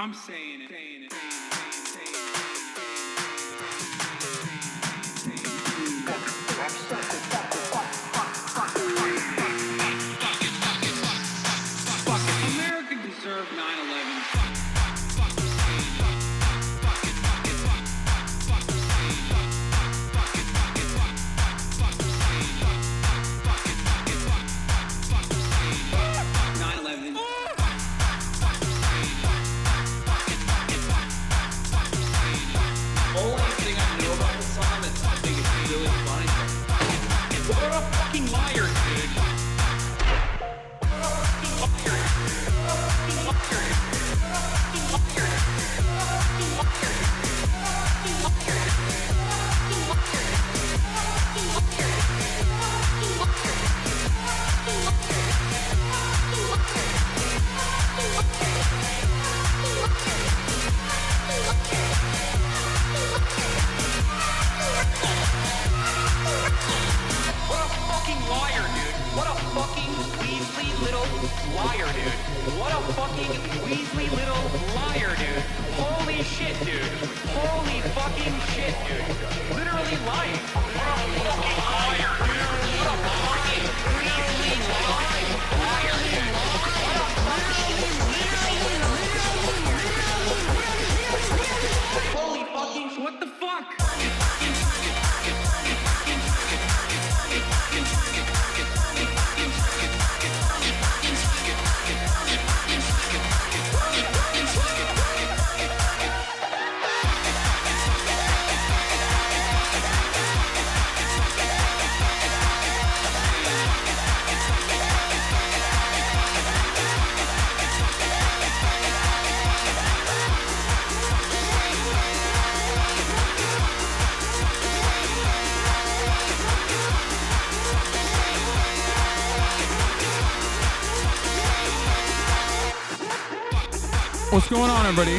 I'm saying it. America deserved 9/11. What's going on, everybody?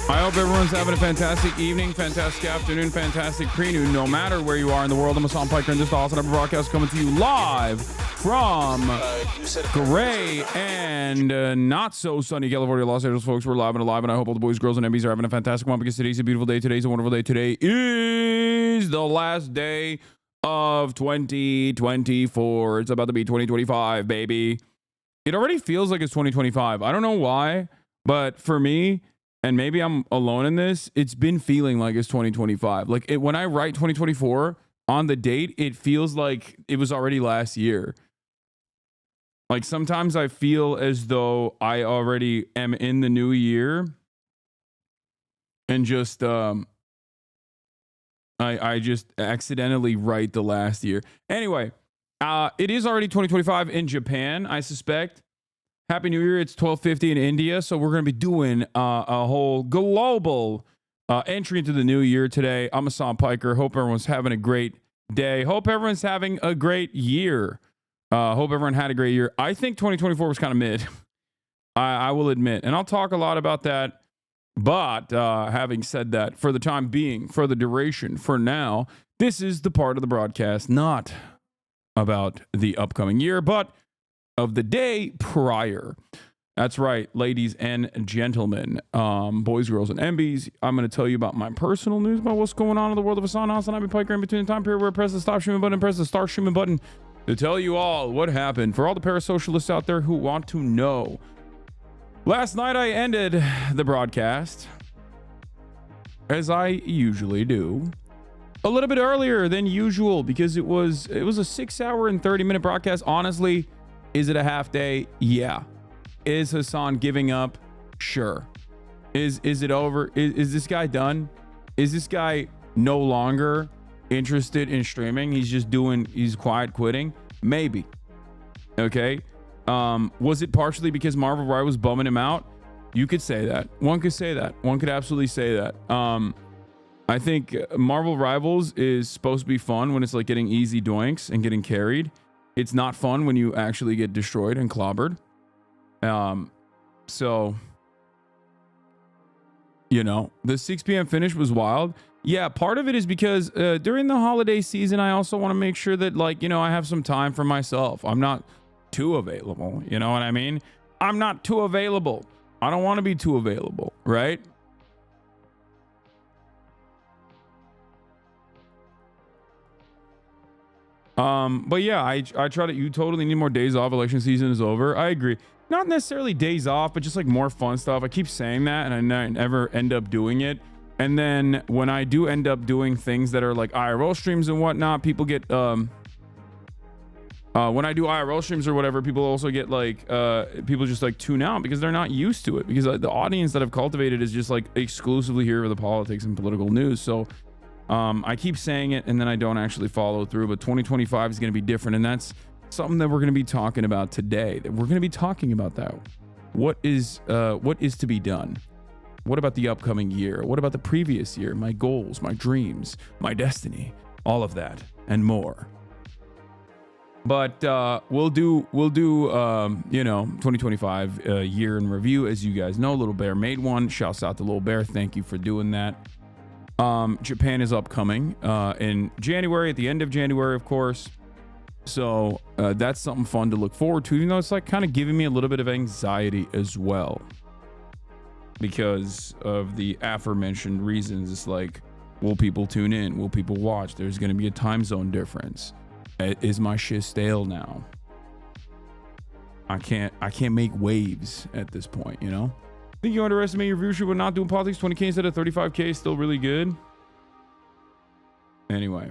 I hope everyone's having a fantastic evening, fantastic afternoon, fantastic pre-noon, no matter where you are in the world. I'm Hasan Piker, and this is the Hasanabi broadcast coming to you live from gray and not so sunny California, Los Angeles, folks. We're live and alive, and I hope all the boys, girls, and MBs are having a fantastic one because today's a beautiful day. Today's a wonderful day. Today is the last day of 2024. It's about to be 2025, baby. It already feels like it's 2025. I don't know why. But for me, and maybe I'm alone in this, it's been feeling like it's 2025. Like when I write 2024 on the date, it feels like it was already last year. Like sometimes I feel as though I already am in the new year and just I just accidentally write the last year. Anyway, it is already 2025 in Japan, I suspect. Happy New Year. It's 12:50 in India. So we're going to be doing a whole global entry into the new year today. I'm Hasan Piker. Hope everyone's having a great day. Hope everyone's having a great year. Hope everyone had a great year. I think 2024 was kind of mid. I will admit. And I'll talk a lot about that. But having said that, for the time being, for the duration, for now, this is the part of the broadcast not about the upcoming year, but of the day prior. That's right, ladies and gentlemen, boys, girls, and MBs. I'm going to tell you about my personal news about what's going on in the world of Hasan, Hasanabi Piker, in between the time period where I press the stop streaming button and press the start streaming button to tell you all what happened. For all the parasocialists out there who want to know, last night I ended the broadcast, as I usually do, a little bit earlier than usual because it was a 6-hour and 30-minute broadcast. Honestly, is it a half day? Yeah. Is Hasan giving up? Sure. Is it over? Is this guy done? Is this guy no longer interested in streaming? He's quiet quitting? Maybe. Okay. Was it partially because Marvel Rivals was bumming him out? You could say that. One could say that. One could absolutely say that. I think Marvel Rivals is supposed to be fun when it's like getting easy doinks and getting carried. It's not fun when you actually get destroyed and clobbered. So, you know, the 6 p.m. finish was wild. Yeah, part of it is because during the holiday season, I also want to make sure that, like, you know, I have some time for myself. I'm not too available. You know what I mean? I'm not too available. I don't want to be too available, right? But yeah, I try to, you totally need more days off. Election season is over. I agree. Not necessarily days off, but just like more fun stuff. I keep saying that and I never end up doing it. And then when I do end up doing things that are like IRL streams and whatnot, people get, when I do IRL streams or whatever, people also get like, people just like tune out because they're not used to it, because the audience that I've cultivated is just like exclusively here for the politics and political news. So, I keep saying it and then I don't actually follow through, but 2025 is going to be different. And that's something that we're going to be talking about today. We're going to be talking about that. What is to be done? What about the upcoming year? What about the previous year? My goals, my dreams, my destiny, all of that and more. But we'll do you know, 2025 year in review. As you guys know, Littlebear made one. Shouts out to Littlebear. Thank you for doing that. Japan is upcoming in January, at the end of January, of course. So that's something fun to look forward to, even though it's like kind of giving me a little bit of anxiety as well, because of the aforementioned reasons. It's like, will people tune in? Will people watch? There's going to be a time zone difference. Is my shit stale now? I can't make waves at this point, you know? I think you underestimate your viewership when not doing politics. 20k instead of 35k is still really good. Anyway.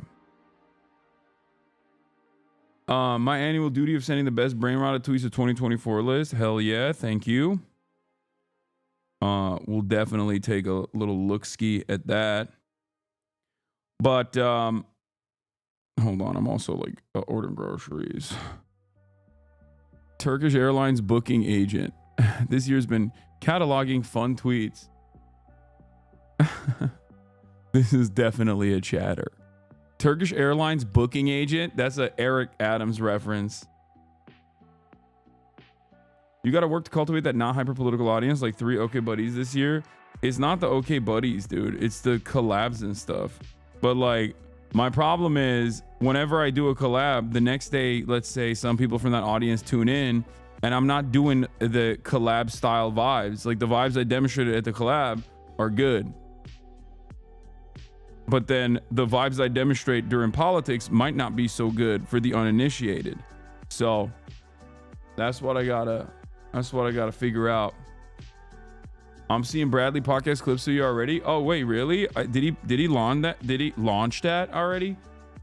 My annual duty of sending the best brain rotted tweets of 2024 list. Hell yeah, thank you. We'll definitely take a little look-ski at that. But hold on, I'm also like ordering groceries. Turkish Airlines booking agent. This year's been cataloging fun tweets. This is definitely a chatter. Turkish Airlines booking agent. That's a Eric Adams reference. You got to work to cultivate that not hyper political audience, like 3 OK Buddies this year. It's not the OK Buddies, dude. It's the collabs and stuff. But like, my problem is whenever I do a collab, the next day, let's say some people from that audience tune in, and I'm not doing the collab style vibes. Like the vibes I demonstrated at the collab are good, but then the vibes I demonstrate during politics might not be so good for the uninitiated. So that's what I gotta figure out. I'm seeing Bradley podcast clips of you already. Oh wait, really? Did he launch that? Did he launch that already?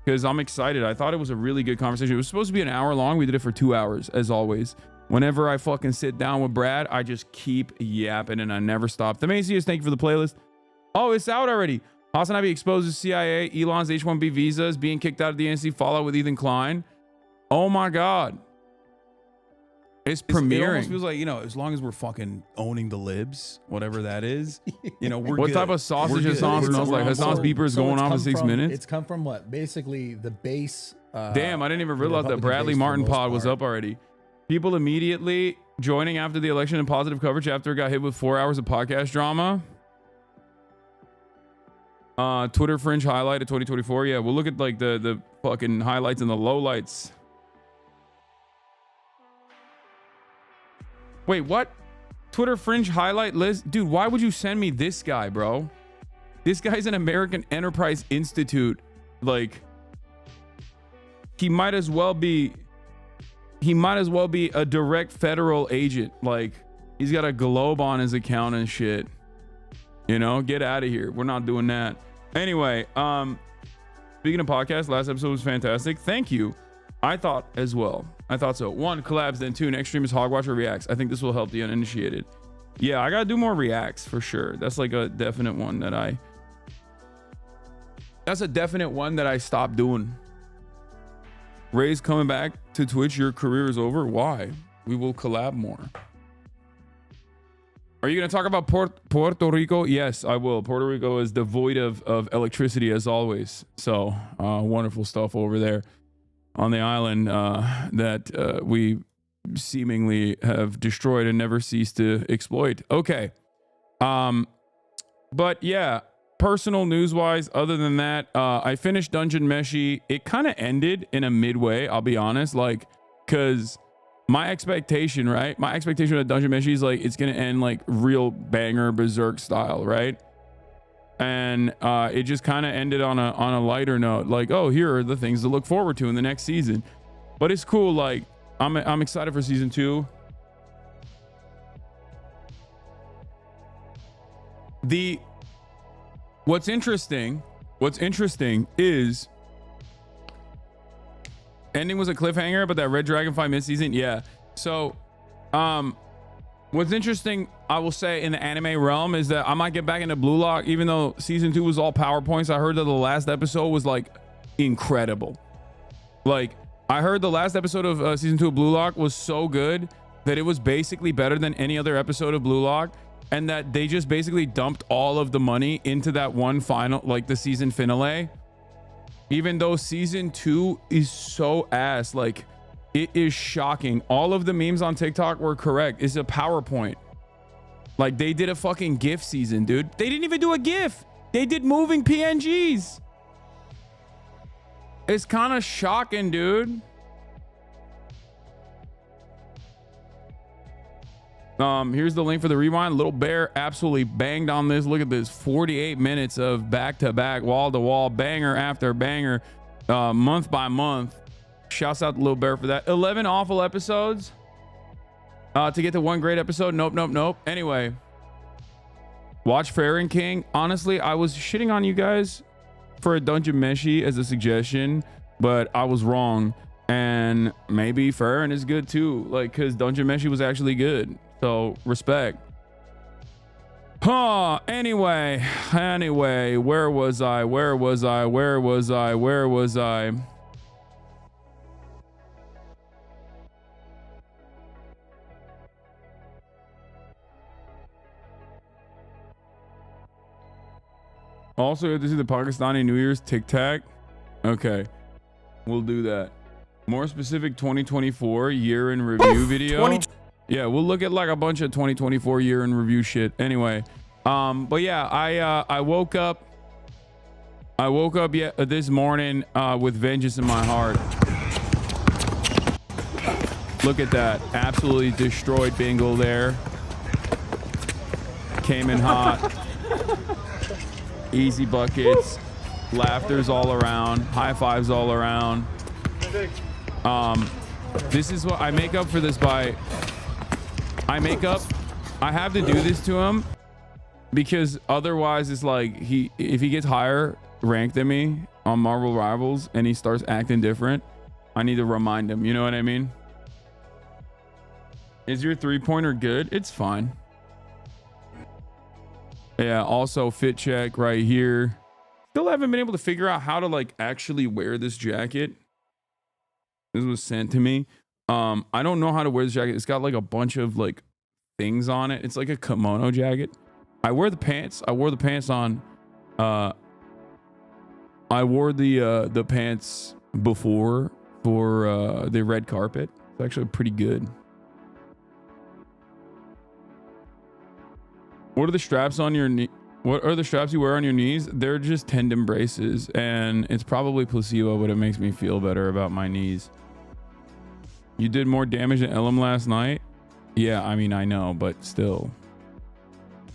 Because I'm excited. I thought it was a really good conversation. It was supposed to be an hour long. We did it for 2 hours, as always. Whenever I fucking sit down with Brad, I just keep yapping and I never stop. The Macias, thank you for the playlist. Oh, it's out already. Hasanabi exposes CIA, Elon's H-1B visas, being kicked out of the NC, fallout with Ethan Klein. Oh my God. It's premiering. It almost feels like, you know, as long as we're fucking owning the libs, whatever that is, you know, we're what good. type of sausage Hasan smells like? Hasan's beeper is going on for 6 minutes. It's come from what? Basically the base. Damn, I didn't even realize that Bradley Martyn pod was up already. People immediately joining after the election and positive coverage after it got hit with 4 hours of podcast drama. Twitter fringe highlight of 2024. Yeah, we'll look at like the fucking highlights and the lowlights. Wait, what? Twitter fringe highlight list? Dude, why would you send me this guy, bro? This guy's an American Enterprise Institute. Like, he might as well be a direct federal agent. Like, he's got a globe on his account and shit. You know, get out of here. We're not doing that. Anyway, speaking of podcasts, last episode was fantastic. Thank you. I thought as well. I thought so. 1, collabs, then 2, next stream is Hogwatcher Reacts. I think this will help the uninitiated. Yeah, I gotta do more reacts for sure. That's like a definite one that I stopped doing. Ray's coming back to Twitch. Your career is over. Why? We will collab more. Are you going to talk about Puerto Rico? Yes, I will. Puerto Rico is devoid of electricity as always. So wonderful stuff over there on the island that we seemingly have destroyed and never cease to exploit. Okay. But yeah, personal news wise, other than that, I finished Dungeon Meshi. It kind of ended in a midway, I'll be honest, like, because my expectation, right? My expectation of Dungeon Meshi is like it's gonna end like real banger berserk style, right? And it just kind of ended on a lighter note, like, oh, here are the things to look forward to in the next season. But it's cool. Like, I'm excited for season 2. What's interesting is ending was a cliffhanger, but that Red Dragon fight mid-season, yeah. So, what's interesting, I will say, in the anime realm is that I might get back into Blue Lock, even though season 2 was all PowerPoints. I heard that the last episode was like incredible. Like, I heard the last episode of season 2 of Blue Lock was so good that it was basically better than any other episode of Blue Lock, and that they just basically dumped all of the money into that one final, like the season finale. Even though season 2 is so ass, like, it is shocking. All of the memes on TikTok were correct. It's a PowerPoint. Like, they did a fucking GIF season, dude. They didn't even do a GIF. They did moving PNGs. It's kind of shocking, dude. Here's the link for the rewind. Littlebear absolutely banged on this. Look at this, 48 minutes of back-to-back, wall-to-wall, banger after banger, month by month. Shouts out to Littlebear for that. 11 awful episodes to get to one great episode. Nope. Anyway, watch Farron King. Honestly, I was shitting on you guys for a Dungeon Meshi as a suggestion, but I was wrong. And maybe Farron is good too, like, because Dungeon Meshi was actually good. So respect. Anyway, where was I? Also, you have to see the Pakistani New Year's Tic Tac. Okay, we'll do that. More specific 2024 year in review video. Yeah, we'll look at like a bunch of 2024 year in review shit. Anyway, but yeah, I woke up this morning with vengeance in my heart. Look at that, absolutely destroyed Bingle there. Came in hot. Easy buckets, laughters all around, high fives all around. This is what I make up for this by. I have to do this to him because otherwise it's like if he gets higher ranked than me on Marvel Rivals and he starts acting different, I need to remind him. You know what I mean? Is your 3-pointer good? It's fine. Yeah, also fit check right here. Still haven't been able to figure out how to like actually wear this jacket. This was sent to me. I don't know how to wear this jacket. It's got like a bunch of like things on it. It's like a kimono jacket. I wear the pants. I wore the pants on. I wore the pants before for the red carpet. It's actually pretty good. What are the straps on your knee? What are the straps you wear on your knees? They're just tendon braces, and it's probably placebo, but it makes me feel better about my knees. You did more damage than Elam last night? Yeah, I mean, I know, but still.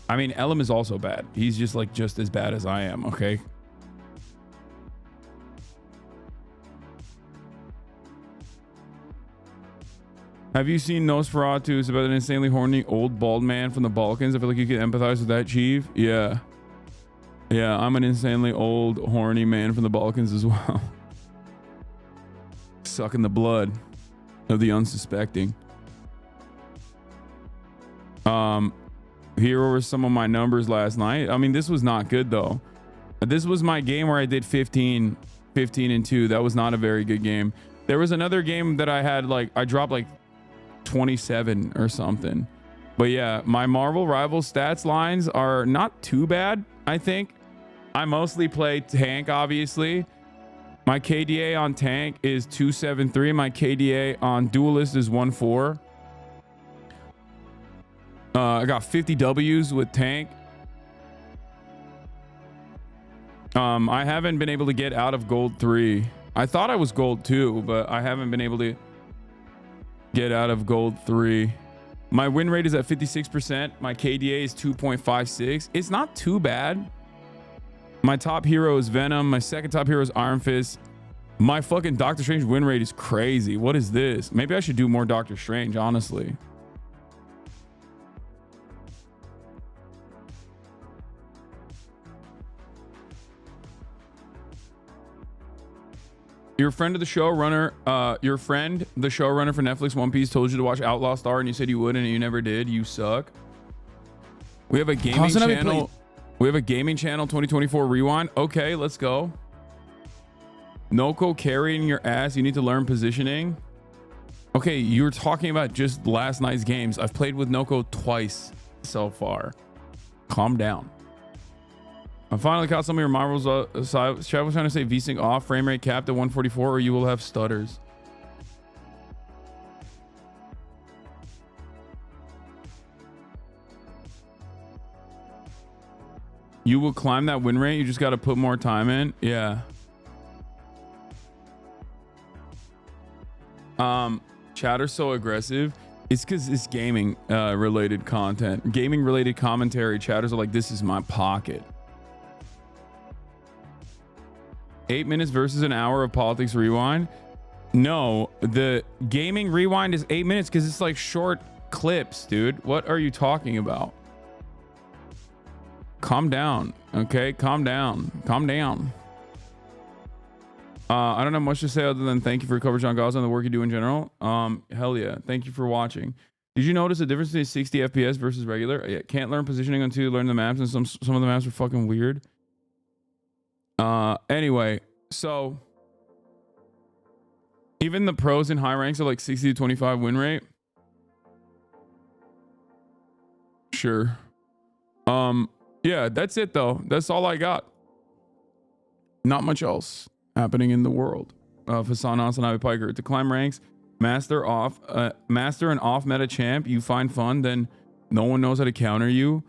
I mean, Elam is also bad. He's just like just as bad as I am, okay? Have you seen Nosferatu? It's about an insanely horny old bald man from the Balkans. I feel like you can empathize with that, Chief. Yeah. Yeah, I'm an insanely old, horny man from the Balkans as well. Sucking the blood of the unsuspecting. here were some of my numbers last night. I mean, this was not good though. This was my game where I did 15 and 2. That was not a very good game. There was another game that I had, like, I dropped like 27 or something. But yeah, my Marvel Rivals stats lines are not too bad, I think. I mostly play tank, obviously. My KDA on tank is 273. My KDA on duelist is 1.4. I got 50 W's with tank. I haven't been able to get out of gold 3. I thought I was gold 2, but I haven't been able to get out of gold 3. My win rate is at 56%. My KDA is 2.56. It's not too bad. My top hero is Venom. My second top hero is Iron Fist. My fucking Doctor Strange win rate is crazy. What is this? Maybe I should do more Doctor Strange, honestly. Your friend, the showrunner for Netflix One Piece told you to watch Outlaw Star and you said you would and you never did. You suck. We have a gaming channel. We have a gaming channel 2024 rewind. Okay, let's go. Noko carrying your ass. You need to learn positioning. Okay, you were talking about just last night's games. I've played with Noko twice so far. Calm down. I finally caught some of your marbles. Chad was trying to say VSync off, frame rate capped at 144, or you will have stutters. You will climb that win rate. You just got to put more time in. Yeah. Chatter's so aggressive. It's because it's gaming related content. Gaming related commentary. Chatters are like, this is my pocket. 8 minutes versus an hour of politics rewind. No, the gaming rewind is 8 minutes because it's like short clips, dude. What are you talking about? Calm down. Okay, calm down. Calm down. I don't have much to say other than thank you for your coverage on Gaza and the work you do in general. Hell yeah. Thank you for watching. Did you notice the difference between 60 FPS versus regular? Yeah, can't learn positioning until you learn the maps, and some of the maps are fucking weird. Anyway, so even the pros in high ranks are like 60 to 25 win rate. Sure. Yeah, that's it though. That's all I got. Not much else happening in the world of Hasanabi Piker. To climb ranks, master and off meta champ, you find fun, then no one knows how to counter you.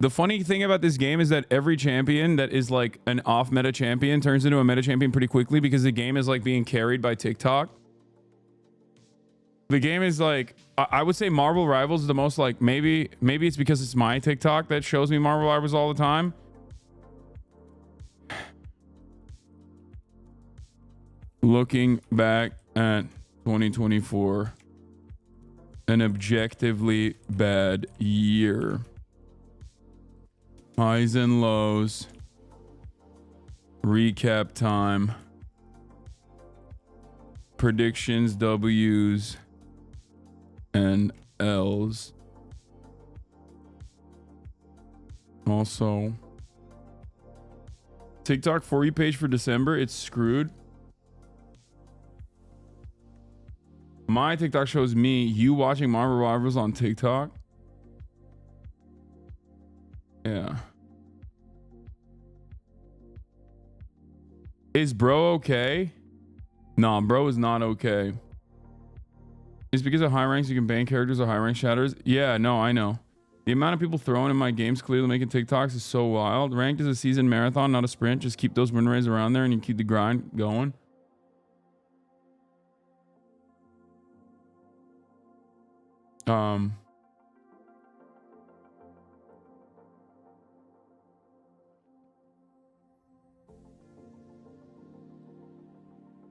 The funny thing about this game is that every champion that is like an off meta champion turns into a meta champion pretty quickly because the game is like being carried by TikTok. The game is like, I would say Marvel Rivals is the most like, maybe it's because it's my TikTok that shows me Marvel Rivals all the time. Looking back at 2024, an objectively bad year. Highs and lows. Recap time. Predictions, W's and L's. Also, TikTok For You page for December, it's screwed. My TikTok shows me you watching Marvel Rivals on TikTok. Yeah. Is bro okay? Nah, bro is not okay. It's because of high ranks you can ban characters or high rank shatters. Yeah, no, I know. The amount of people throwing in my games clearly making TikToks is so wild. Ranked is a season marathon, not a sprint. Just keep those win rates around there and you keep the grind going.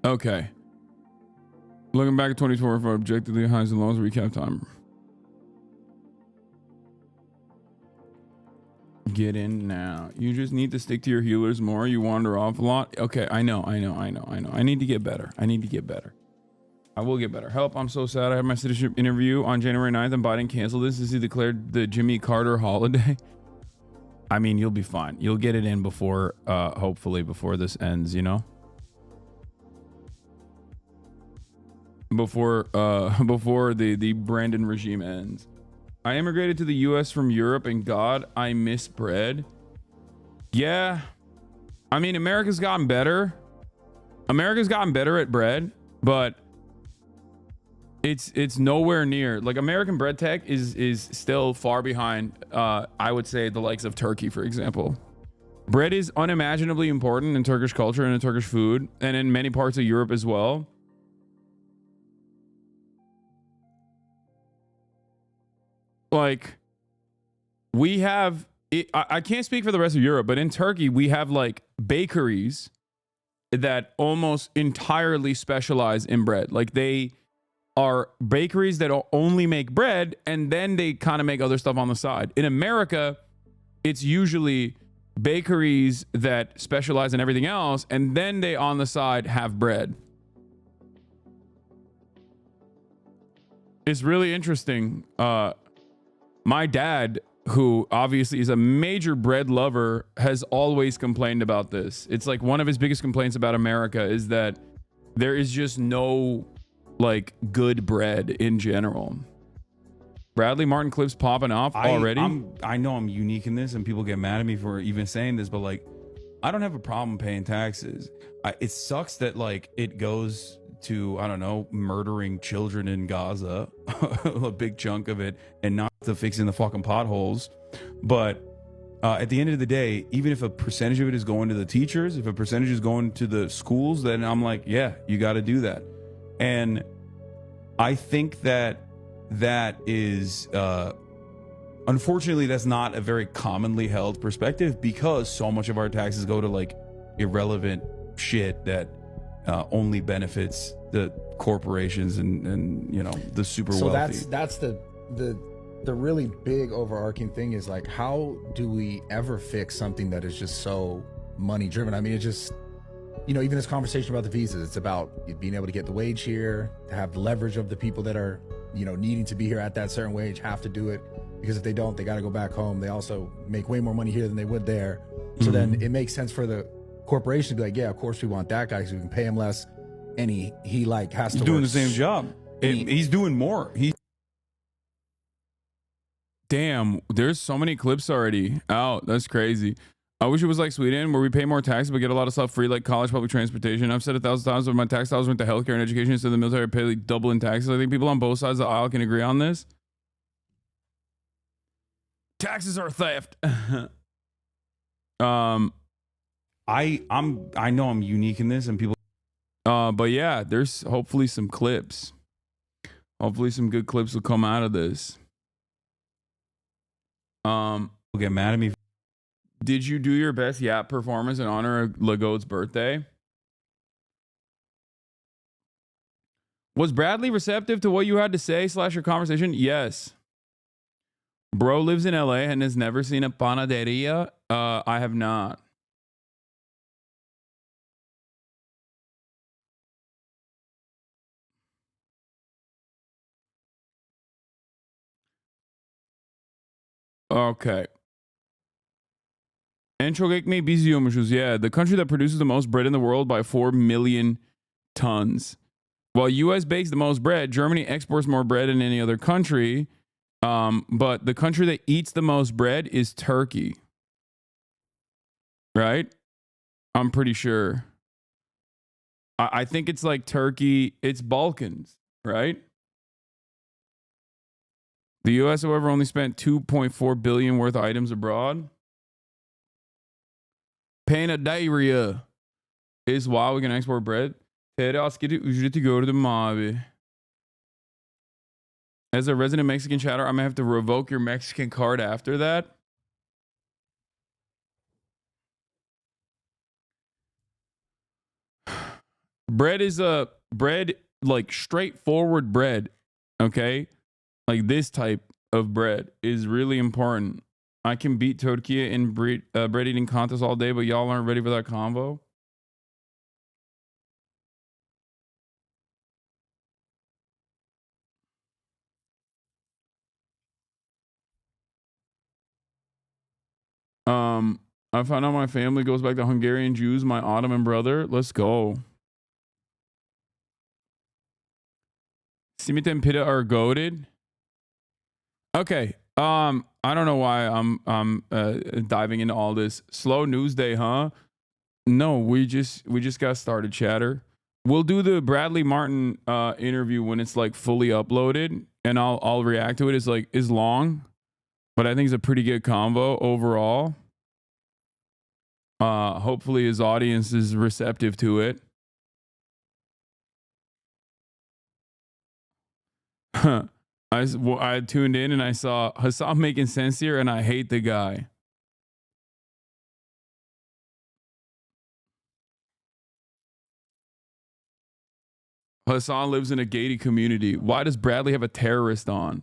Okay. Looking back at 2024 for objectively highs and lows, recap time. Get in now. You just need to stick to your healers more. You wander off a lot. Okay, I know. I need to get better. I will get better. Help, I'm so sad. I had my citizenship interview on January 9th and Biden canceled this as he declared the Jimmy Carter holiday. I mean, you'll be fine. You'll get it in before, hopefully before this ends, you know? Before the Brandon regime ends. I immigrated to the US from Europe and God, I miss bread. Yeah. I mean, America's gotten better. America's gotten better at bread, but it's nowhere near. Like, American bread tech is still far behind, I would say, the likes of Turkey, for example. Bread is unimaginably important in Turkish culture and in Turkish food, and in many parts of Europe as well. Like, we have I can't speak for the rest of Europe, but in Turkey we have like bakeries that almost entirely specialize in bread. Like, they are bakeries that only make bread, and then they kind of make other stuff on the side. In America, it's usually bakeries that specialize in everything else, and then they on the side have bread. It's really interesting. My dad, who obviously is a major bread lover, has always complained about this. It's like one of his biggest complaints about America is that there is just no like good bread in general. Bradley Martin clips popping off already. I know I'm unique in this, and people get mad at me for even saying this, but like, I don't have a problem paying taxes. It sucks that like it goes to, I don't know, murdering children in Gaza, a big chunk of it, and not to fixing the fucking potholes. But at the end of the day, even if a percentage of it is going to the teachers, if a percentage is going to the schools, then I'm like, yeah, you got to do that. And I think that is, unfortunately, that's not a very commonly held perspective, because so much of our taxes go to like irrelevant shit that only benefits the corporations and you know, the super wealthy. So that's the really big overarching thing is like, how do we ever fix something that is just so money driven? I mean, it just, you know, even this conversation about the visas, it's about being able to get the wage here, to have the leverage of the people that are, you know, needing to be here at that certain wage, have to do it, because if they don't, they got to go back home. They also make way more money here than they would there. So then it makes sense for the corporation to be like, yeah, of course we want that guy because we can pay him less, and he like has to doing work the same job. He's doing more. Damn, there's so many clips already out. That's crazy. I wish it was like Sweden, where we pay more tax but get a lot of stuff free, like college, public transportation. I've said 1,000 times, but my tax dollars went to healthcare and education instead of the military. I pay like double in taxes. I think people on both sides of the aisle can agree on this. Taxes are theft. I know I'm unique in this, and people. But yeah, there's hopefully some clips. Hopefully some good clips will come out of this. Will get mad at me. Did you do your best Yap performance in honor of Legault's birthday? Was Bradley receptive to what you had to say / your conversation? Yes. Bro lives in LA and has never seen a panaderia. I have not. Okay. En çok ekmeği biz yiyormuşuz. Yeah, the country that produces the most bread in the world by 4 million tons. While U.S. bakes the most bread, Germany exports more bread than any other country. But the country that eats the most bread is Turkey. Right? I'm pretty sure. I think it's like Turkey. It's Balkans, right? The U.S., however, only spent $2.4 billion worth of items abroad. Panaderia is why we can export bread. TR askeri ücreti gördüm mü abi? As a resident Mexican chatter, I may have to revoke your Mexican card after that. Bread is a bread, like straightforward bread. Okay. Like this type of bread is really important. I can beat Turkey in bread eating contests all day, but y'all aren't ready for that combo. I found out my family goes back to Hungarian Jews, my Ottoman brother. Let's go. Simit and Pitta are goated. Okay. I don't know why I'm diving into all this. Slow news day, huh? No, we just got started, chatter. We'll do the Bradley Martyn interview when it's like fully uploaded, and I'll react to it. It's long, but I think it's a pretty good convo overall. Hopefully his audience is receptive to it. I tuned in and I saw Hasan making sense here, and I hate the guy. Hasan lives in a gated community. Why does Bradley have a terrorist on?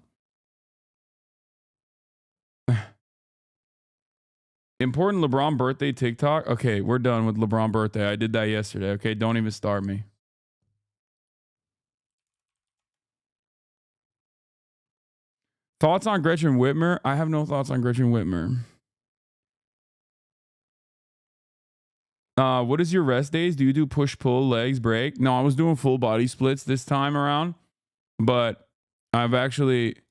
Important LeBron birthday TikTok. Okay, we're done with LeBron birthday. I did that yesterday. Okay, don't even start me. Thoughts on Gretchen Whitmer? I have no thoughts on Gretchen Whitmer. What is your rest days? Do you do push, pull, legs, break? No, I was doing full body splits this time around, but I've actually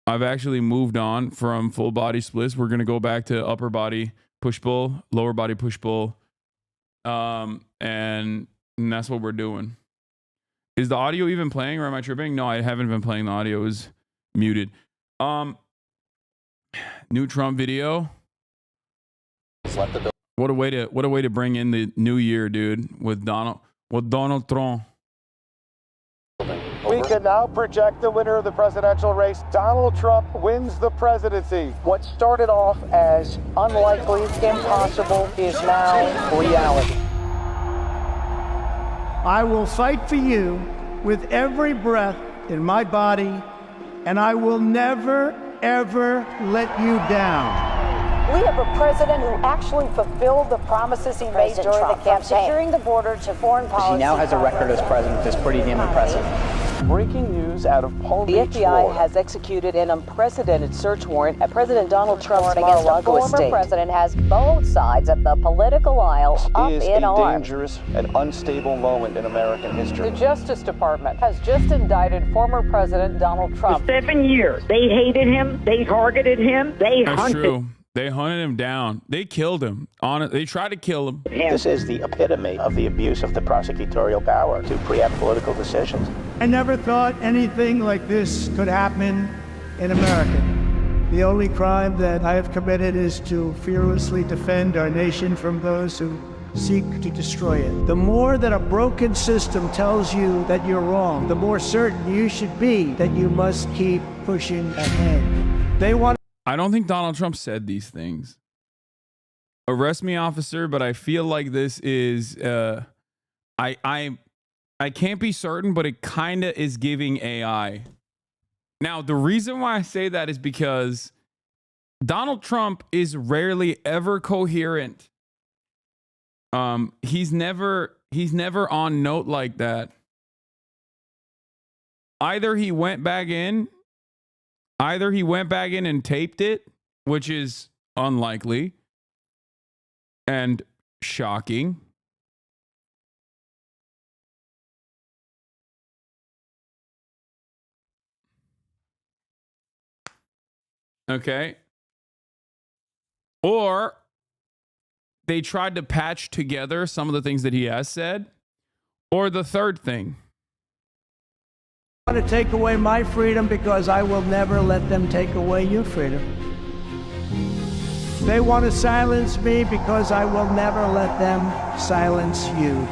moved on from full body splits. We're gonna go back to upper body push pull, lower body push pull, and that's what we're doing. Is the audio even playing, or am I tripping? No, I haven't been playing. The audio is muted. New Trump video. What a way to bring in the new year, dude, with Donald Trump. We can now project the winner of the presidential race. Donald Trump wins the presidency. What started off as unlikely, impossible, is now reality. I will fight for you with every breath in my body, and I will never, ever let you down. We have a president who actually fulfilled the promises he made during the campaign. Securing the border to foreign policy. He now has a record as president that's pretty damn impressive. Breaking news out of Palm Beach, The FBI Florida. has executed an unprecedented search warrant at President Donald Trump's Mar-a-Lago against a former estate. president has both sides of the political aisle up is in a arms. dangerous and unstable moment in American history. The Justice Department has just indicted former President Donald Trump. 7 years. They hated him. They targeted him. They That's hunted true. They hunted him down. They killed him. They tried to kill him. him. This is the epitome of the abuse of the prosecutorial power to preempt political decisions. I never thought anything like this could happen in America. The only crime that I have committed is to fearlessly defend our nation from those who seek to destroy it. The more that a broken system tells you that you're wrong, the more certain you should be that you must keep pushing ahead. They want. I don't think Donald Trump said these things. Arrest me, officer, but I feel like this is I can't be certain, but it kind of is giving AI. Now, the reason why I say that is because Donald Trump is rarely ever coherent. He's never on note like that. Either he went back in and taped it, which is unlikely and shocking. Okay. Or they tried to patch together some of the things that he has said. Or the third thing. Want to take away my freedom because I will never let them take away your freedom. They want to silence me because I will never let them silence you.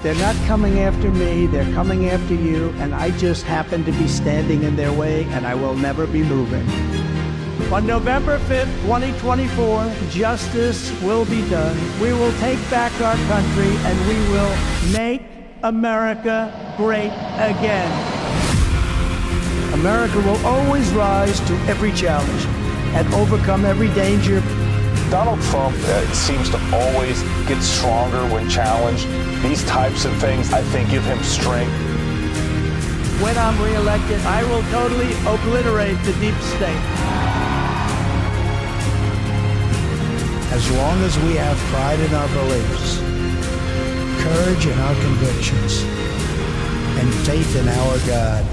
They're not coming after me, they're coming after you, and I just happen to be standing in their way, and I will never be moving. On November 5th, 2024, justice will be done. We will take back our country, and we will make America great again. America will always rise to every challenge and overcome every danger. Donald Trump seems to always get stronger when challenged. These types of things, I think, give him strength. When I'm reelected, I will totally obliterate the deep state. As long as we have pride in our beliefs, courage in our convictions, and faith in our God,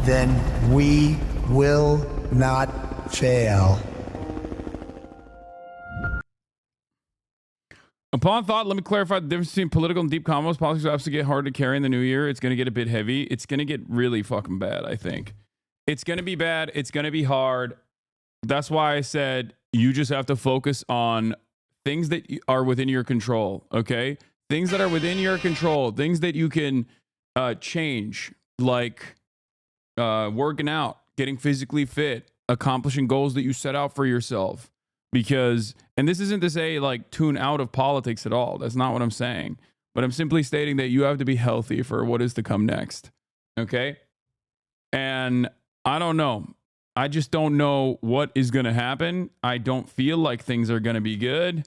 then we will not fail. Upon thought, let me clarify the difference between political and deep combos. Politics will absolutely get hard to carry in the new year. It's going to get a bit heavy. It's going to get really fucking bad, I think. It's going to be bad. It's going to be hard. That's why I said you just have to focus on things that are within your control, okay? Things that are within your control, things that you can change, like working out, getting physically fit, accomplishing goals that you set out for yourself. Because, and this isn't to say like tune out of politics at all. That's not what I'm saying. But I'm simply stating that you have to be healthy for what is to come next. Okay? And I don't know. I just don't know what is going to happen. I don't feel like things are going to be good.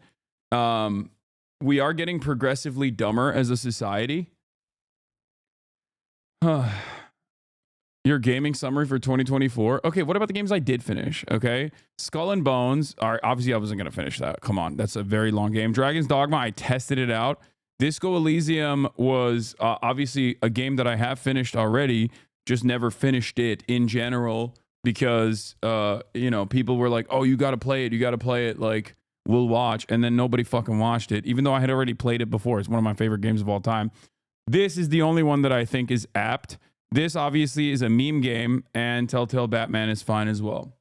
We are getting progressively dumber as a society. Your gaming summary for 2024. Okay, what about the games I did finish? Okay, Skull and Bones. All right, obviously I wasn't going to finish that. Come on, that's a very long game. Dragon's Dogma, I tested it out. Disco Elysium was obviously a game that I have finished already, just never finished it in general because, you know, people were like, oh, you got to play it. You got to play it. Like, we'll watch. And then nobody fucking watched it, even though I had already played it before. It's one of my favorite games of all time. This is the only one that I think is apt. This obviously is a meme game, and Telltale Batman is fine as well.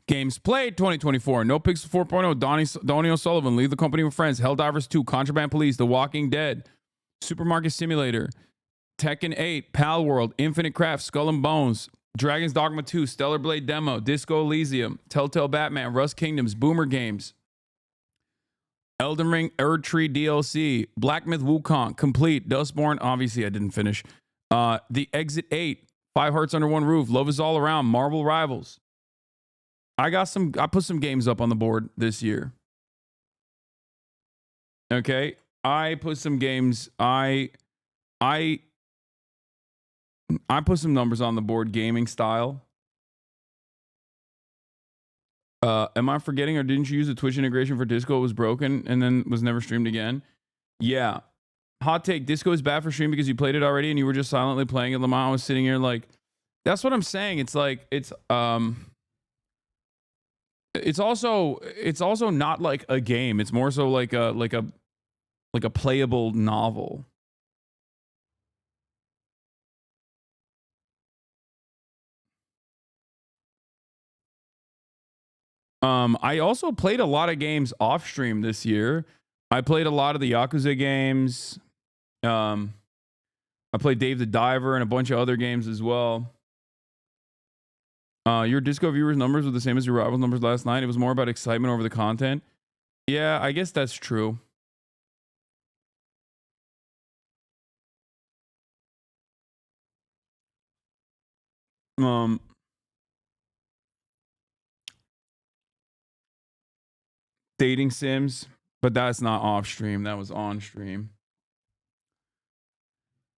Games played 2024. No Pixel 4.0. Donnie O'Sullivan. Leave the Company with Friends. Helldivers 2. Contraband Police. The Walking Dead. Supermarket Simulator. Tekken 8. Pal World. Infinite Craft. Skull and Bones. Dragon's Dogma 2. Stellar Blade Demo. Disco Elysium. Telltale Batman. Rust Kingdoms. Boomer Games. Elden Ring Erd Tree DLC. Black Myth Wukong. Complete. Dustborn. Obviously, I didn't finish. The Exit 8. 5 Hearts Under One Roof. Love is All Around. Marvel Rivals. I put some games up on the board this year. Okay. I put some games. I put some numbers on the board gaming style. Am I forgetting, or didn't you use the Twitch integration for Disco? It was broken and then was never streamed again. Yeah. Hot take. Disco is bad for stream because you played it already and you were just silently playing it. Lamont was sitting here like, that's what I'm saying. It's like, it's also not like a game. It's more so like a playable novel. I also played a lot of games off stream this year. I played a lot of the Yakuza games. I played Dave the Diver and a bunch of other games as well. Your Disco viewers numbers were the same as your rivals numbers last night. It was more about excitement over the content. Yeah, I guess that's true. Dating sims, but that's not off stream. That was on stream.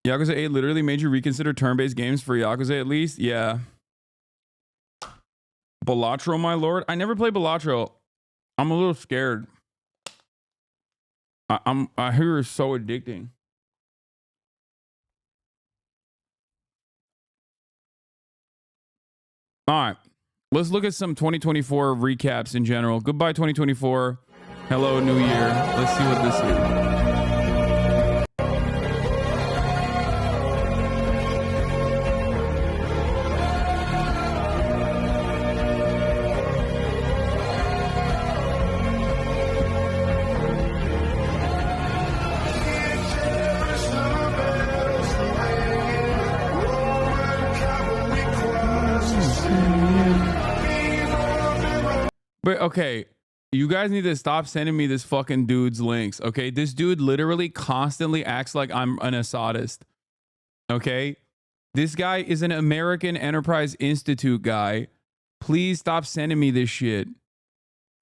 Yakuza 8 literally made you reconsider turn-based games for Yakuza at least? Yeah. Balatro, my lord. I never played Balatro. I'm a little scared. I hear it's so addicting. All right. Let's look at some 2024 recaps in general. Goodbye 2024. Hello New Year. Let's see what this is. But okay, you guys need to stop sending me this fucking dude's links. Okay, this dude literally constantly acts like I'm an Assadist. Okay, this guy is an American Enterprise Institute guy. Please stop sending me this shit.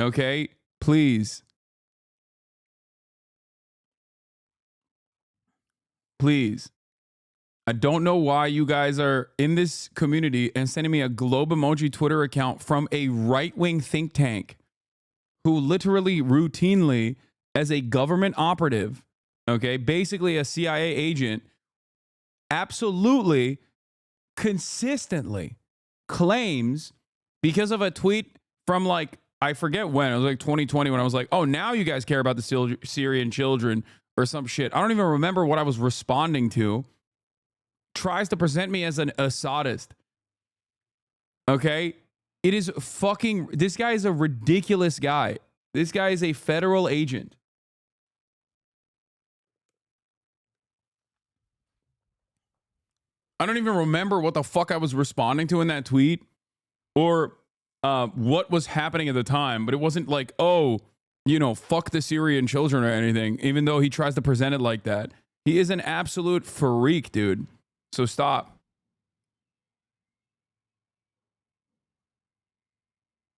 Okay, please. Please. I don't know why you guys are in this community and sending me a globe emoji Twitter account from a right-wing think tank who literally routinely, as a government operative, okay, basically a CIA agent, absolutely, consistently claims, because of a tweet from like, I forget when, it was like 2020 when I was like, oh, now you guys care about the Syrian children or some shit. I don't even remember what I was responding to. Tries to present me as an Assadist. Okay? It is fucking... This guy is a ridiculous guy. This guy is a federal agent. I don't even remember what the fuck I was responding to in that tweet or what was happening at the time, but it wasn't like, oh, you know, fuck the Syrian children or anything, even though he tries to present it like that. He is an absolute freak, dude. So stop.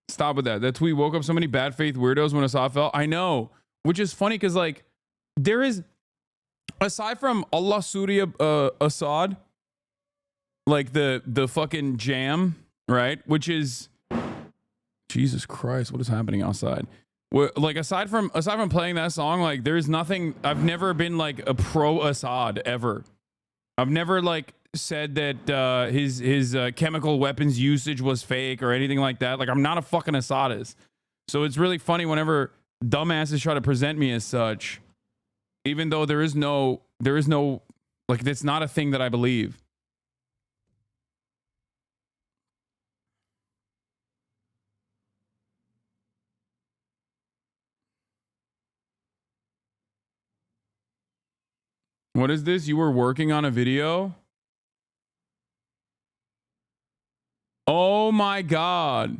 Stop with that. That tweet woke up so many bad faith weirdos when Assad fell. I know. Which is funny because, like, there is, aside from Allah Surya Assad, like the fucking jam, right? Which is, Jesus Christ, what is happening outside? Like, aside from playing that song, like, there's nothing, I've never been like a pro Assad ever. I've never like said that his chemical weapons usage was fake or anything like that. Like, I'm not a fucking Assadist. So it's really funny whenever dumbasses try to present me as such, even though there is no, like, that's not a thing that I believe. What is this? You were working on a video? Oh my God.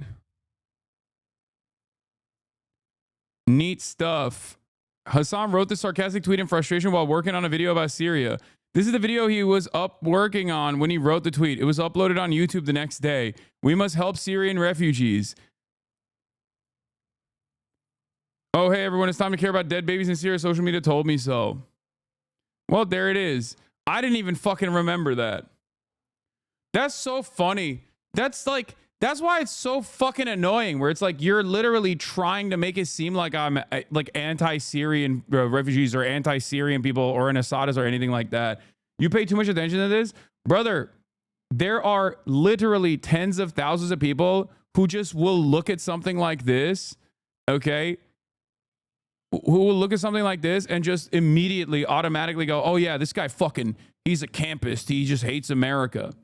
Neat stuff. Hasan wrote this sarcastic tweet in frustration while working on a video about Syria. This is the video he was up working on when he wrote the tweet. It was uploaded on YouTube the next day. We must help Syrian refugees. Oh, hey, everyone. It's time to care about dead babies in Syria. Social media told me so. Well, there it is. I didn't even fucking remember that. That's so funny. That's like, that's why it's so fucking annoying, where it's like you're literally trying to make it seem like I'm like anti-Syrian refugees or anti-Syrian people or an Assadist or anything like that. You pay too much attention to this. Brother, there are literally tens of thousands of people who just will look at something like this, okay? Who will look at something like this and just immediately, automatically go, oh yeah, this guy fucking, he's a campist. He just hates America.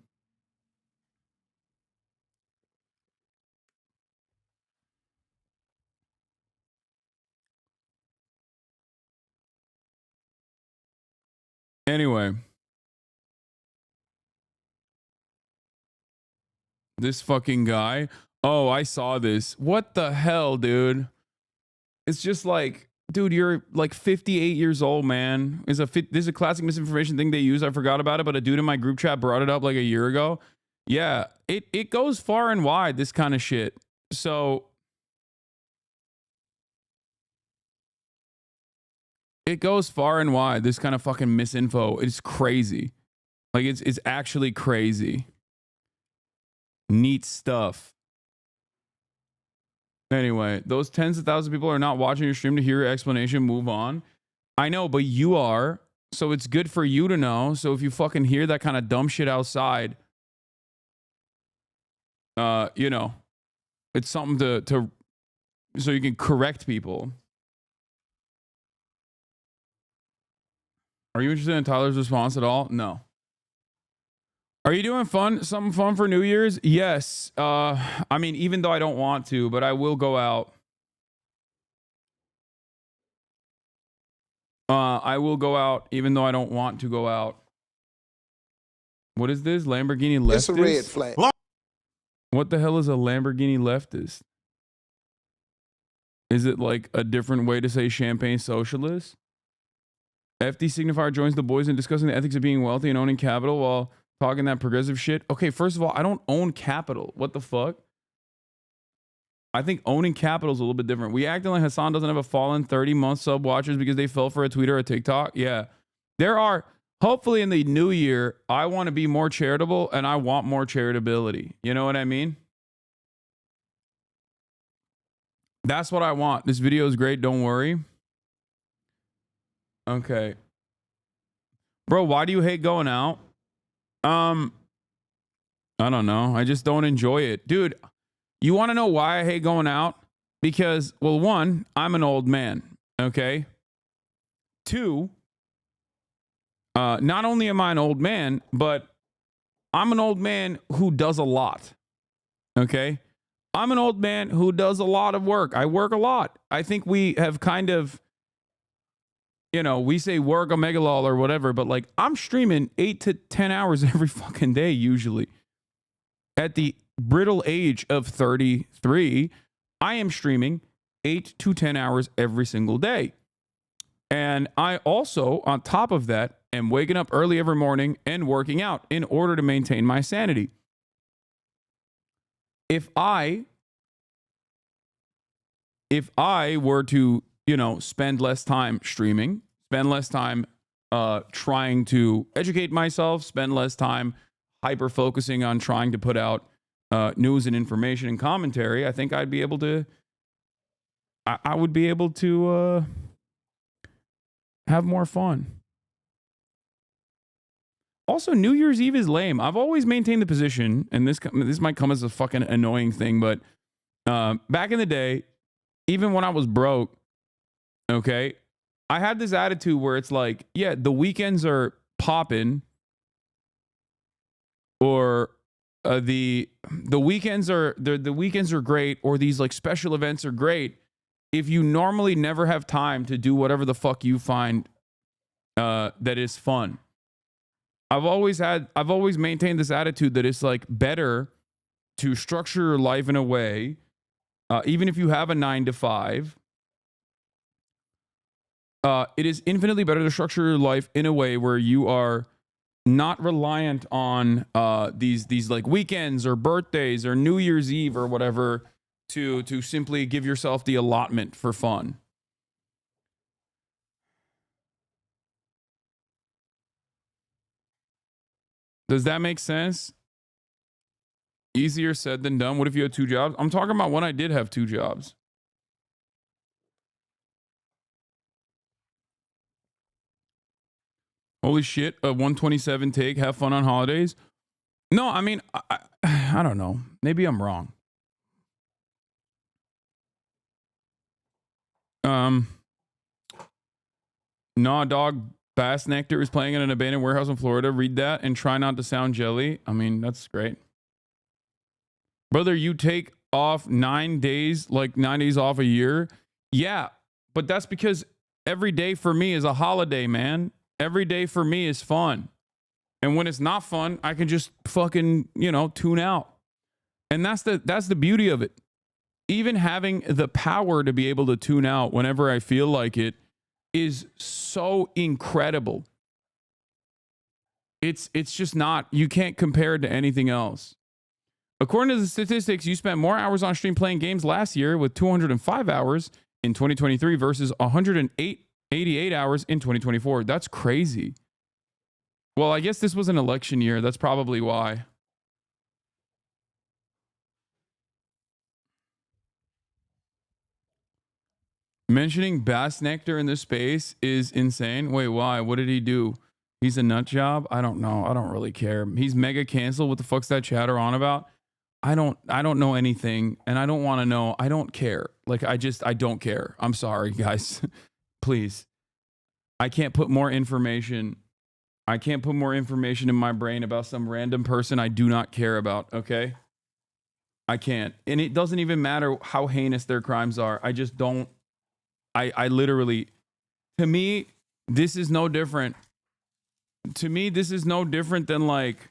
Anyway. This fucking guy. Oh, I saw this. What the hell, dude? It's just like, dude, you're like 58 years old, man. This is a classic misinformation thing they use. I forgot about it, but a dude in my group chat brought it up like a year ago. Yeah, it goes far and wide, this kind of shit. So it goes far and wide, this kind of fucking misinfo. It's crazy. Like, it's actually crazy. Neat stuff. Anyway, those tens of thousands of people are not watching your stream to hear your explanation. Move on. I know, but you are. So it's good for you to know. So if you fucking hear that kind of dumb shit outside, you know, it's something to so you can correct people. Are you interested in Tyler's response at all? No. Are you doing something fun for New Year's? Yes. I mean, even though I don't want to, but I will go out. I will go out even though I don't want to go out. What is this? Lamborghini leftist? It's a red flag. What the hell is a Lamborghini leftist? Is it like a different way to say champagne socialist? FD signifier joins the boys in discussing the ethics of being wealthy and owning capital while talking that progressive shit. Okay, first of all, I don't own capital. What the fuck? I think owning capital is a little bit different. We acting like Hasan doesn't have a fallen 30-month sub watchers because they fell for a tweet or a TikTok. Yeah. There are hopefully in the new year, I want to be more charitable and I want more charitability. You know what I mean? That's what I want. This video is great. Don't worry. Okay. Bro, why do you hate going out? I don't know. I just don't enjoy it. Dude, you want to know why I hate going out? Because, well, one, I'm an old man. Okay. Two, not only am I an old man, but I'm an old man who does a lot. Okay. I'm an old man who does a lot of work. I work a lot. I think we have kind of, you know, we say work a megalol or whatever, but like I'm streaming 8 to 10 hours every fucking day usually. At the brittle age of 33, I am streaming 8 to 10 hours every single day. And I also, on top of that, am waking up early every morning and working out in order to maintain my sanity. If I were to, you know, spend less time streaming, spend less time trying to educate myself, spend less time hyper focusing on trying to put out news and information and commentary, I think I'd be able to, I would be able to have more fun. Also, New Year's Eve is lame. I've always maintained the position, and this might come as a fucking annoying thing, but back in the day, even when I was broke, okay, I had this attitude where it's like, yeah, the weekends are popping, or the weekends are great, or these like special events are great if you normally never have time to do whatever the fuck you find that is fun. I've always maintained this attitude that it's like better to structure your life in a way, even if you have a 9 to 5, it is infinitely better to structure your life in a way where you are not reliant on these like weekends or birthdays or New Year's Eve or whatever to simply give yourself the allotment for fun. Does that make sense? Easier said than done. What if you had 2 jobs? I'm talking about when I did have 2 jobs. Holy shit, a 127 take, have fun on holidays? No, I mean, I don't know. Maybe I'm wrong. Nah, dog, Bass Nectar is playing in an abandoned warehouse in Florida. Read that and try not to sound jelly. I mean, that's great. Brother, you take off 9 days, like 9 days off a year? Yeah, but that's because every day for me is a holiday, man. Every day for me is fun. And when it's not fun, I can just fucking, you know, tune out. And that's the beauty of it. Even having the power to be able to tune out whenever I feel like it is so incredible. It's just not, you can't compare it to anything else. According to the statistics, you spent more hours on stream playing games last year with 205 hours in 2023 versus 188 hours in 2024. That's crazy. Well, I guess this was an election year. That's probably why. Mentioning Bass Nectar in this space is insane. Wait, why? What did he do? He's a nut job? I don't know. I don't really care. He's mega canceled. What the fuck's that chatter on about? I don't know anything, and I don't want to know. I don't care. Like, I don't care. I'm sorry, guys. Please. I can't put more information. I can't put more information in my brain about some random person I do not care about, okay? I can't. And it doesn't even matter how heinous their crimes are. I just don't. I literally, to me, this is no different. To me, this is no different than like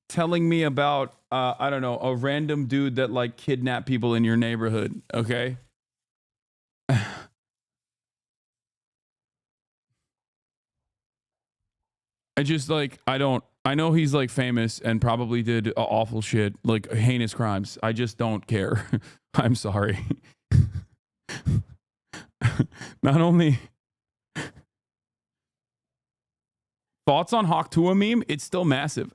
telling me about, I don't know, a random dude that like kidnapped people in your neighborhood, okay? I just like, I know he's like famous and probably did awful shit, like heinous crimes. I just don't care. I'm sorry. Not only Thoughts on Hawk Tua meme? It's still massive.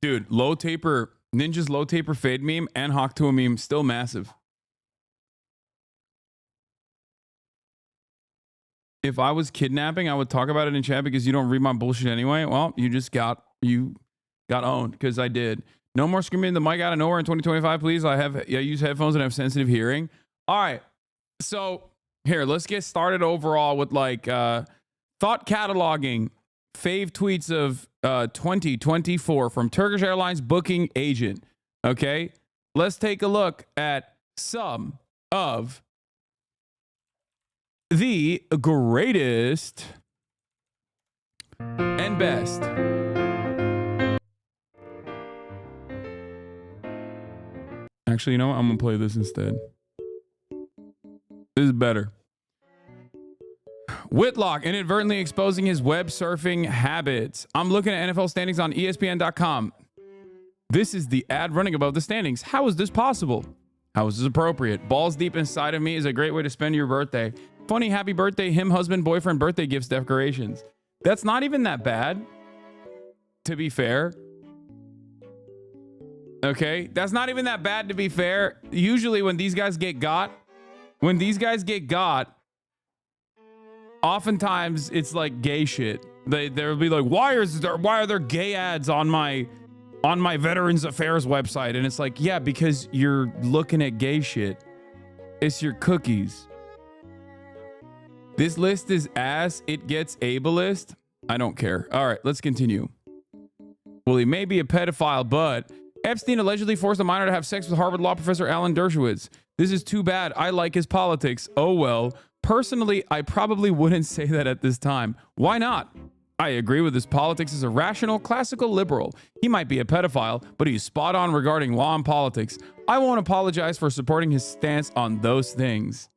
Dude, low taper, Ninja's low taper fade meme and Hawk Tua meme, still massive. If I was kidnapping, I would talk about it in chat because you don't read my bullshit anyway. Well, you got owned because I did. No more screaming the mic out of nowhere in 2025, please. I use headphones and have sensitive hearing. All right. So here, let's get started overall with like thought cataloging fave tweets of 2024 from Turkish Airlines booking agent. Okay. Let's take a look at some of the greatest and best. Actually, you know what? I'm going to play this instead. This is better. Whitlock inadvertently exposing his web surfing habits. I'm looking at NFL standings on ESPN.com. This is the ad running above the standings. How is this possible? How is this appropriate? Balls deep inside of me is a great way to spend your birthday. Funny happy birthday, him, husband, boyfriend, birthday gifts, decorations. That's not even that bad, to be fair. Okay, that's not even that bad, to be fair. Usually when these guys get got, oftentimes it's like gay shit. They'll be like, why are there gay ads on my Veterans Affairs website? And it's like, yeah, because you're looking at gay shit. It's your cookies. This list is ass. It gets ableist. I don't care. All right, let's continue. Well, he may be a pedophile, but Epstein allegedly forced a minor to have sex with Harvard law professor Alan Dershowitz. This is too bad. I like his politics. Oh, well. Personally, I probably wouldn't say that at this time. Why not? I agree with his politics as a rational, classical liberal. He might be a pedophile, but he's spot on regarding law and politics. I won't apologize for supporting his stance on those things.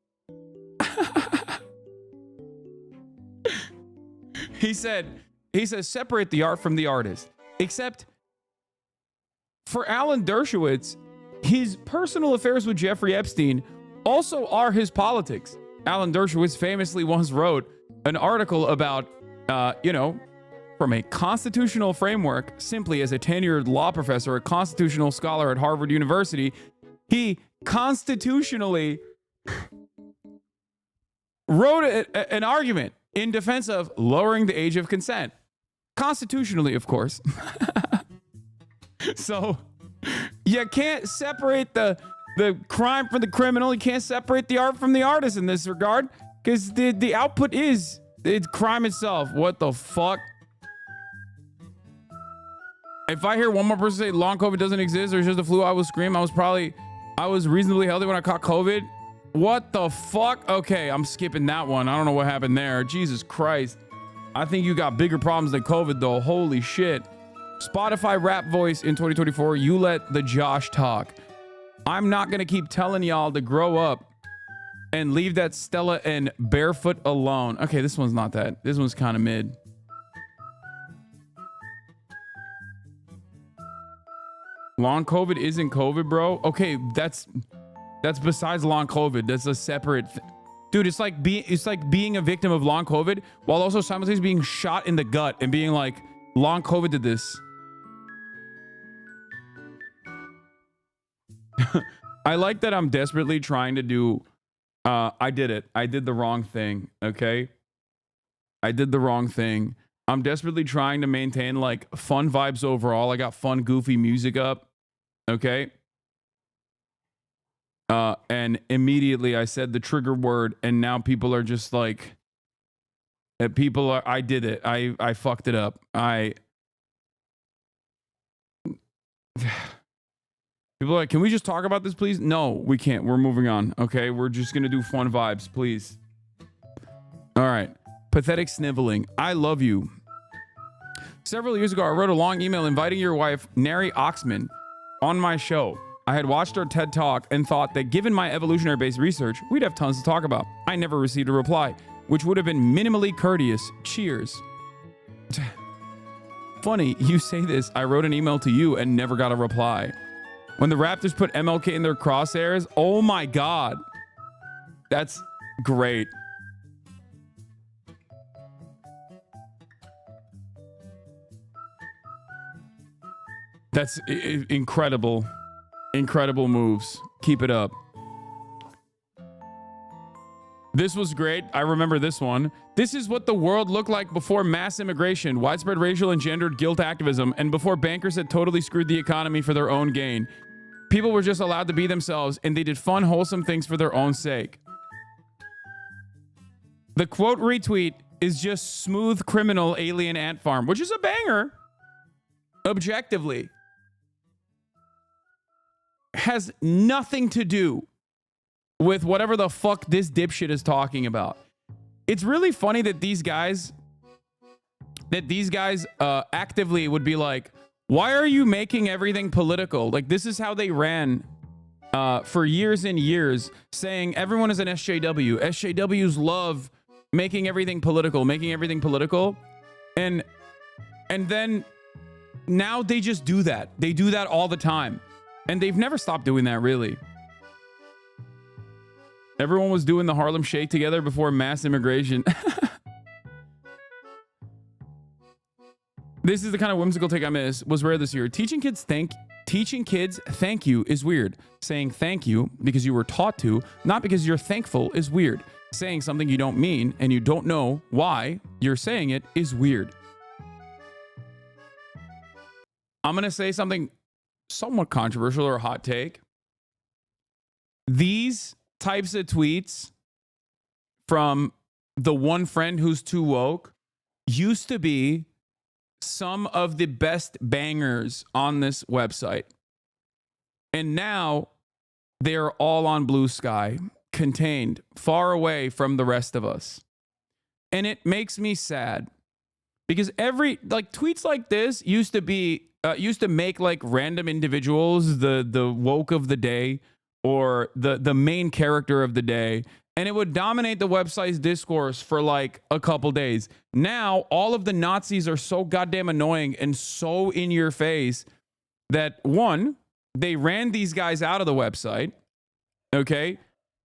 He says, separate the art from the artist. Except for Alan Dershowitz, his personal affairs with Jeffrey Epstein also are his politics. Alan Dershowitz famously once wrote an article about, from a constitutional framework, simply as a tenured law professor, a constitutional scholar at Harvard University, he constitutionally wrote an argument in defense of lowering the age of consent. Constitutionally, of course. So you can't separate the crime from the criminal. You can't separate the art from the artist in this regard, because the output is it's crime itself. What the fuck? If I hear one more person say long COVID doesn't exist or it's just a flu, I will scream. I was reasonably healthy when I caught COVID. What the fuck? Okay, I'm skipping that one. I don't know what happened there. Jesus Christ. I think you got bigger problems than COVID, though. Holy shit. Spotify rap voice in 2024. You let the Josh talk. I'm not going to keep telling y'all to grow up and leave that Stella and Barefoot alone. Okay, this one's not that. This one's kind of mid. Long COVID isn't COVID, bro. Okay, that's besides long COVID. That's a separate dude. It's like being a victim of long COVID while also simultaneously being shot in the gut and being like, long COVID did this. I like that I'm desperately trying to do I did it. I did the wrong thing. Okay. I did the wrong thing. I'm desperately trying to maintain like fun vibes overall. I got fun, goofy music up. Okay. And immediately I said the trigger word, and now people are just like, I did it. I fucked it up. People are like, can we just talk about this, please? No, we can't. We're moving on. Okay. We're just going to do fun vibes, please. All right. Pathetic sniveling. I love you. Several years ago, I wrote a long email inviting your wife, Neri Oxman, on my show. I had watched her TED Talk and thought that given my evolutionary-based research, we'd have tons to talk about. I never received a reply, which would have been minimally courteous. Cheers. Funny, you say this. I wrote an email to you and never got a reply. When the Raptors put MLK in their crosshairs, oh my God. That's great. That's incredible. Incredible moves. Keep it up. This was great. I remember this one. This is what the world looked like before mass immigration, widespread racial and gendered guilt activism, and before bankers had totally screwed the economy for their own gain. People were just allowed to be themselves, and they did fun, wholesome things for their own sake. The quote retweet is just smooth criminal alien ant farm, which is a banger. Objectively. Has nothing to do with whatever the fuck this dipshit is talking about. It's really funny that these guys actively would be like, why are you making everything political? Like, this is how they ran for years and years, saying everyone is an SJW. SJWs love making everything political. And then now they just do that. They do that all the time. And they've never stopped doing that, really. Everyone was doing the Harlem Shake together before mass immigration. This is the kind of whimsical take I miss. Was rare this year. Teaching kids thank you is weird. Saying thank you because you were taught to, not because you're thankful, is weird. Saying something you don't mean and you don't know why you're saying it is weird. I'm going to say something somewhat controversial or a hot take. These types of tweets from the one friend who's too woke used to be some of the best bangers on this website. And now they're all on blue sky, contained, far away from the rest of us. And it makes me sad because tweets like this used to make like random individuals the woke of the day or the main character of the day, and it would dominate the website's discourse for like a couple days. Now all of the Nazis are so goddamn annoying and so in your face that one, they ran these guys out of the website. Okay,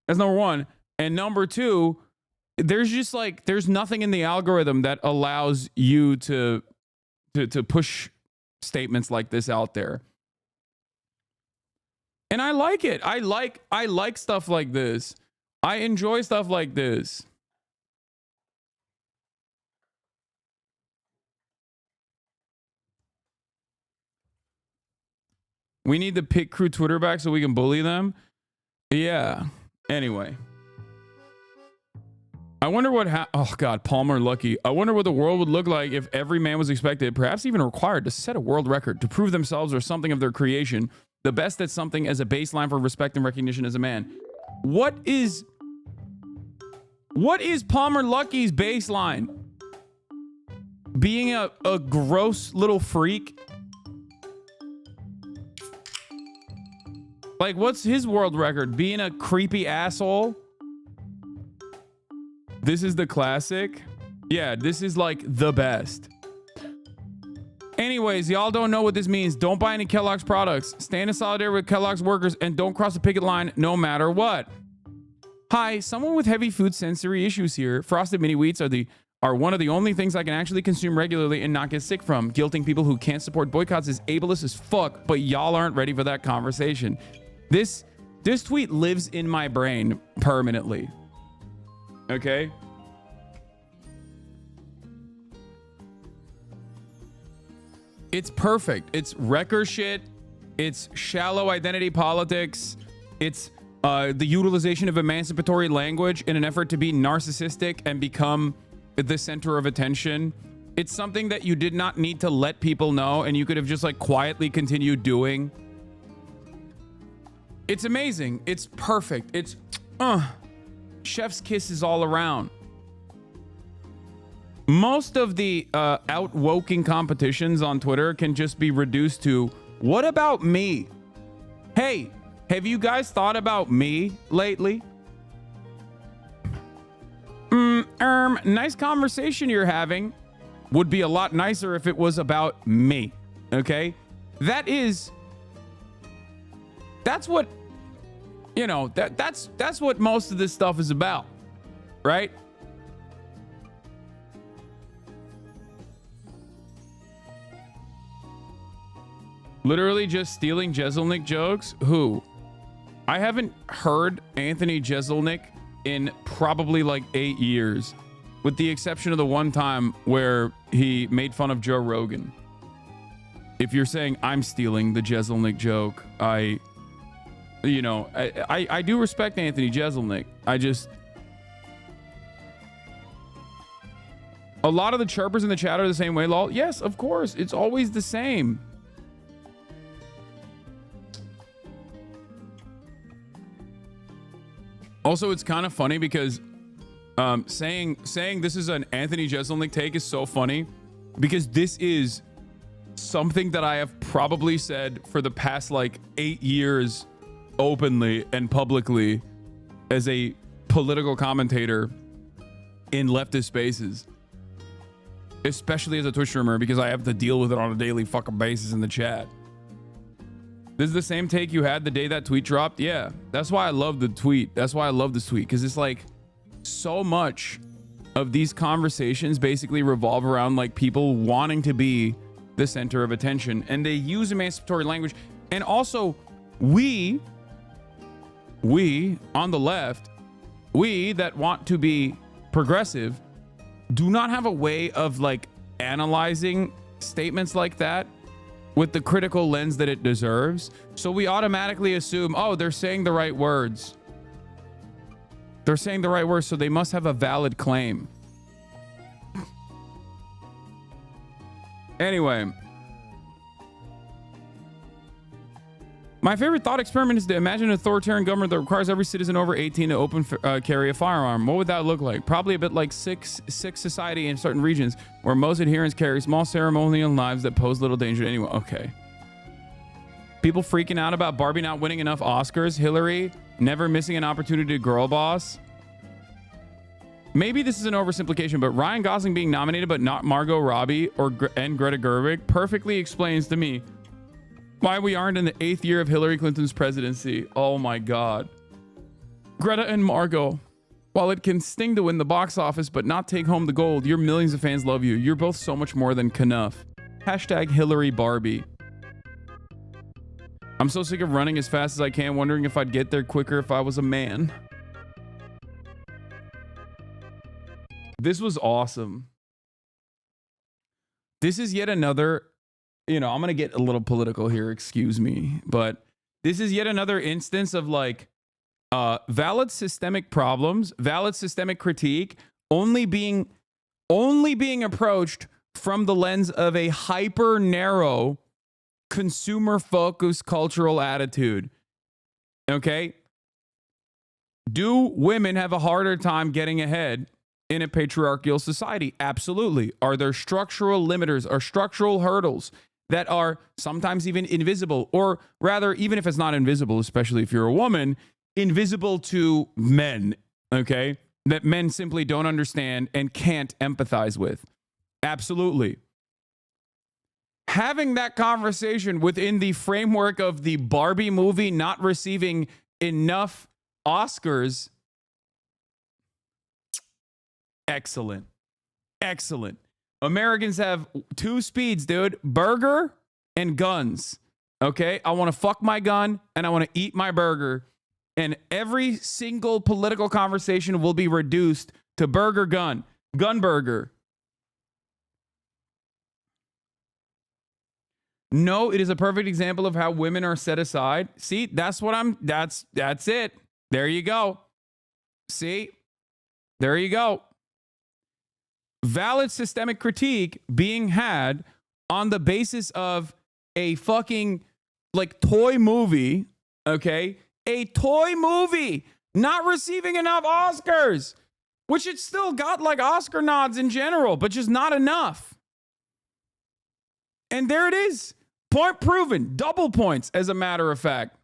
that's number one. And number two, there's nothing in the algorithm that allows you to push statements like this out there. And I like it. I like stuff like this. I enjoy stuff like this. We need the Pit Crew Twitter back so we can bully them. Yeah. Anyway. I wonder what oh God, Palmer Lucky. I wonder what the world would look like if every man was expected, perhaps even required, to set a world record, to prove themselves or something of their creation, the best at something as a baseline for respect and recognition as a man. What is Palmer Lucky's baseline? Being a gross little freak? Like, what's his world record? Being a creepy asshole? This is the classic. Yeah, this is like the best. Anyways, y'all don't know what this means. Don't buy any Kellogg's products. Stand in solidarity with Kellogg's workers and don't cross the picket line no matter what. Hi, someone with heavy food sensory issues here. Frosted mini wheats are one of the only things I can actually consume regularly and not get sick from. Guilting people who can't support boycotts is ableist as fuck, but y'all aren't ready for that conversation. This tweet lives in my brain permanently. Okay? It's perfect. It's wrecker shit. It's shallow identity politics. It's the utilization of emancipatory language in an effort to be narcissistic and become the center of attention. It's something that you did not need to let people know and you could have just like quietly continued doing. It's amazing. It's perfect. It's chef's kisses all around. Most of the outwoking competitions on Twitter can just be reduced to, what about me? Hey, have you guys thought about me lately? Nice conversation you're having. Would be a lot nicer if it was about me. Okay? That is That's what, you know, that's what most of this stuff is about, right? Literally just stealing Jeselnik jokes? Who? I haven't heard Anthony Jeselnik in probably like 8 years, with the exception of the one time where he made fun of Joe Rogan. If you're saying I'm stealing the Jeselnik joke, I do respect Anthony Jeselnik. A lot of the chirpers in the chat are the same way, lol. Yes, of course. It's always the same. Also, it's kind of funny because saying this is an Anthony Jeselnik take is so funny, because this is something that I have probably said for the past like 8 years openly and publicly as a political commentator in leftist spaces, especially as a Twitch streamer, because I have to deal with it on a daily fucking basis in the chat. This is the same take you had the day that tweet dropped. Yeah, that's why I love the tweet. That's why I love this tweet, because it's like so much of these conversations basically revolve around like people wanting to be the center of attention, and they use emancipatory language. And also we on the left, we that want to be progressive, do not have a way of like analyzing statements like that with the critical lens that it deserves. So we automatically assume, oh, they're saying the right words. They're saying the right words, so they must have a valid claim. Anyway, my favorite thought experiment is to imagine an authoritarian government that requires every citizen over 18 to carry a firearm. What would that look like? Probably a bit like six society in certain regions where most adherents carry small ceremonial knives that pose little danger to anyone. Okay. People freaking out about Barbie not winning enough Oscars. Hillary never missing an opportunity to girl boss. Maybe this is an oversimplification, but Ryan Gosling being nominated but not Margot Robbie and Greta Gerwig perfectly explains to me why we aren't in the 8th year of Hillary Clinton's presidency. Oh my God. Greta and Margot, while it can sting to win the box office but not take home the gold, your millions of fans love you. You're both so much more than Knuff. Hashtag Hillary Barbie. I'm so sick of running as fast as I can, wondering if I'd get there quicker if I was a man. This was awesome. This is yet another, I'm going to get a little political here, excuse me, but this is yet another instance of like valid systemic problems, valid systemic critique only being approached from the lens of a hyper narrow consumer focused cultural attitude. Okay? Do women have a harder time getting ahead in a patriarchal society? Absolutely. Are there structural limiters or structural hurdles that are sometimes even invisible, or rather, even if it's not invisible, especially if you're a woman, invisible to men, okay? That men simply don't understand and can't empathize with? Absolutely. Having that conversation within the framework of the Barbie movie not receiving enough Oscars, excellent. Excellent. Americans have two speeds, dude. Burger and guns. Okay? I want to fuck my gun and I want to eat my burger. And every single political conversation will be reduced to burger, gun burger. No, it is a perfect example of how women are set aside. See, that's it. There you go. See? There you go. Valid systemic critique being had on the basis of a fucking like toy movie, okay? A toy movie not receiving enough Oscars, which it still got like Oscar nods in general, but just not enough. And there it is. Point proven. Double points, as a matter of fact.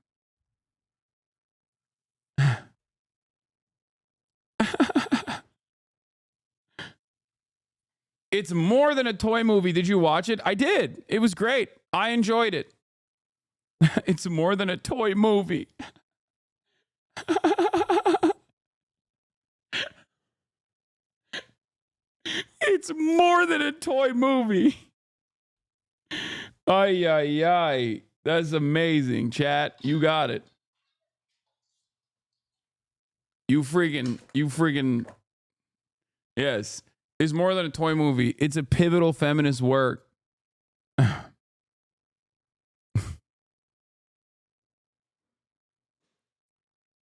It's more than a toy movie. Did you watch it? I did. It was great. I enjoyed it. It's more than a toy movie. It's more than a toy movie. Ay, ay, ay. That's amazing, chat. You got it. You freaking. Yes. It's more than a toy movie. It's a pivotal feminist work.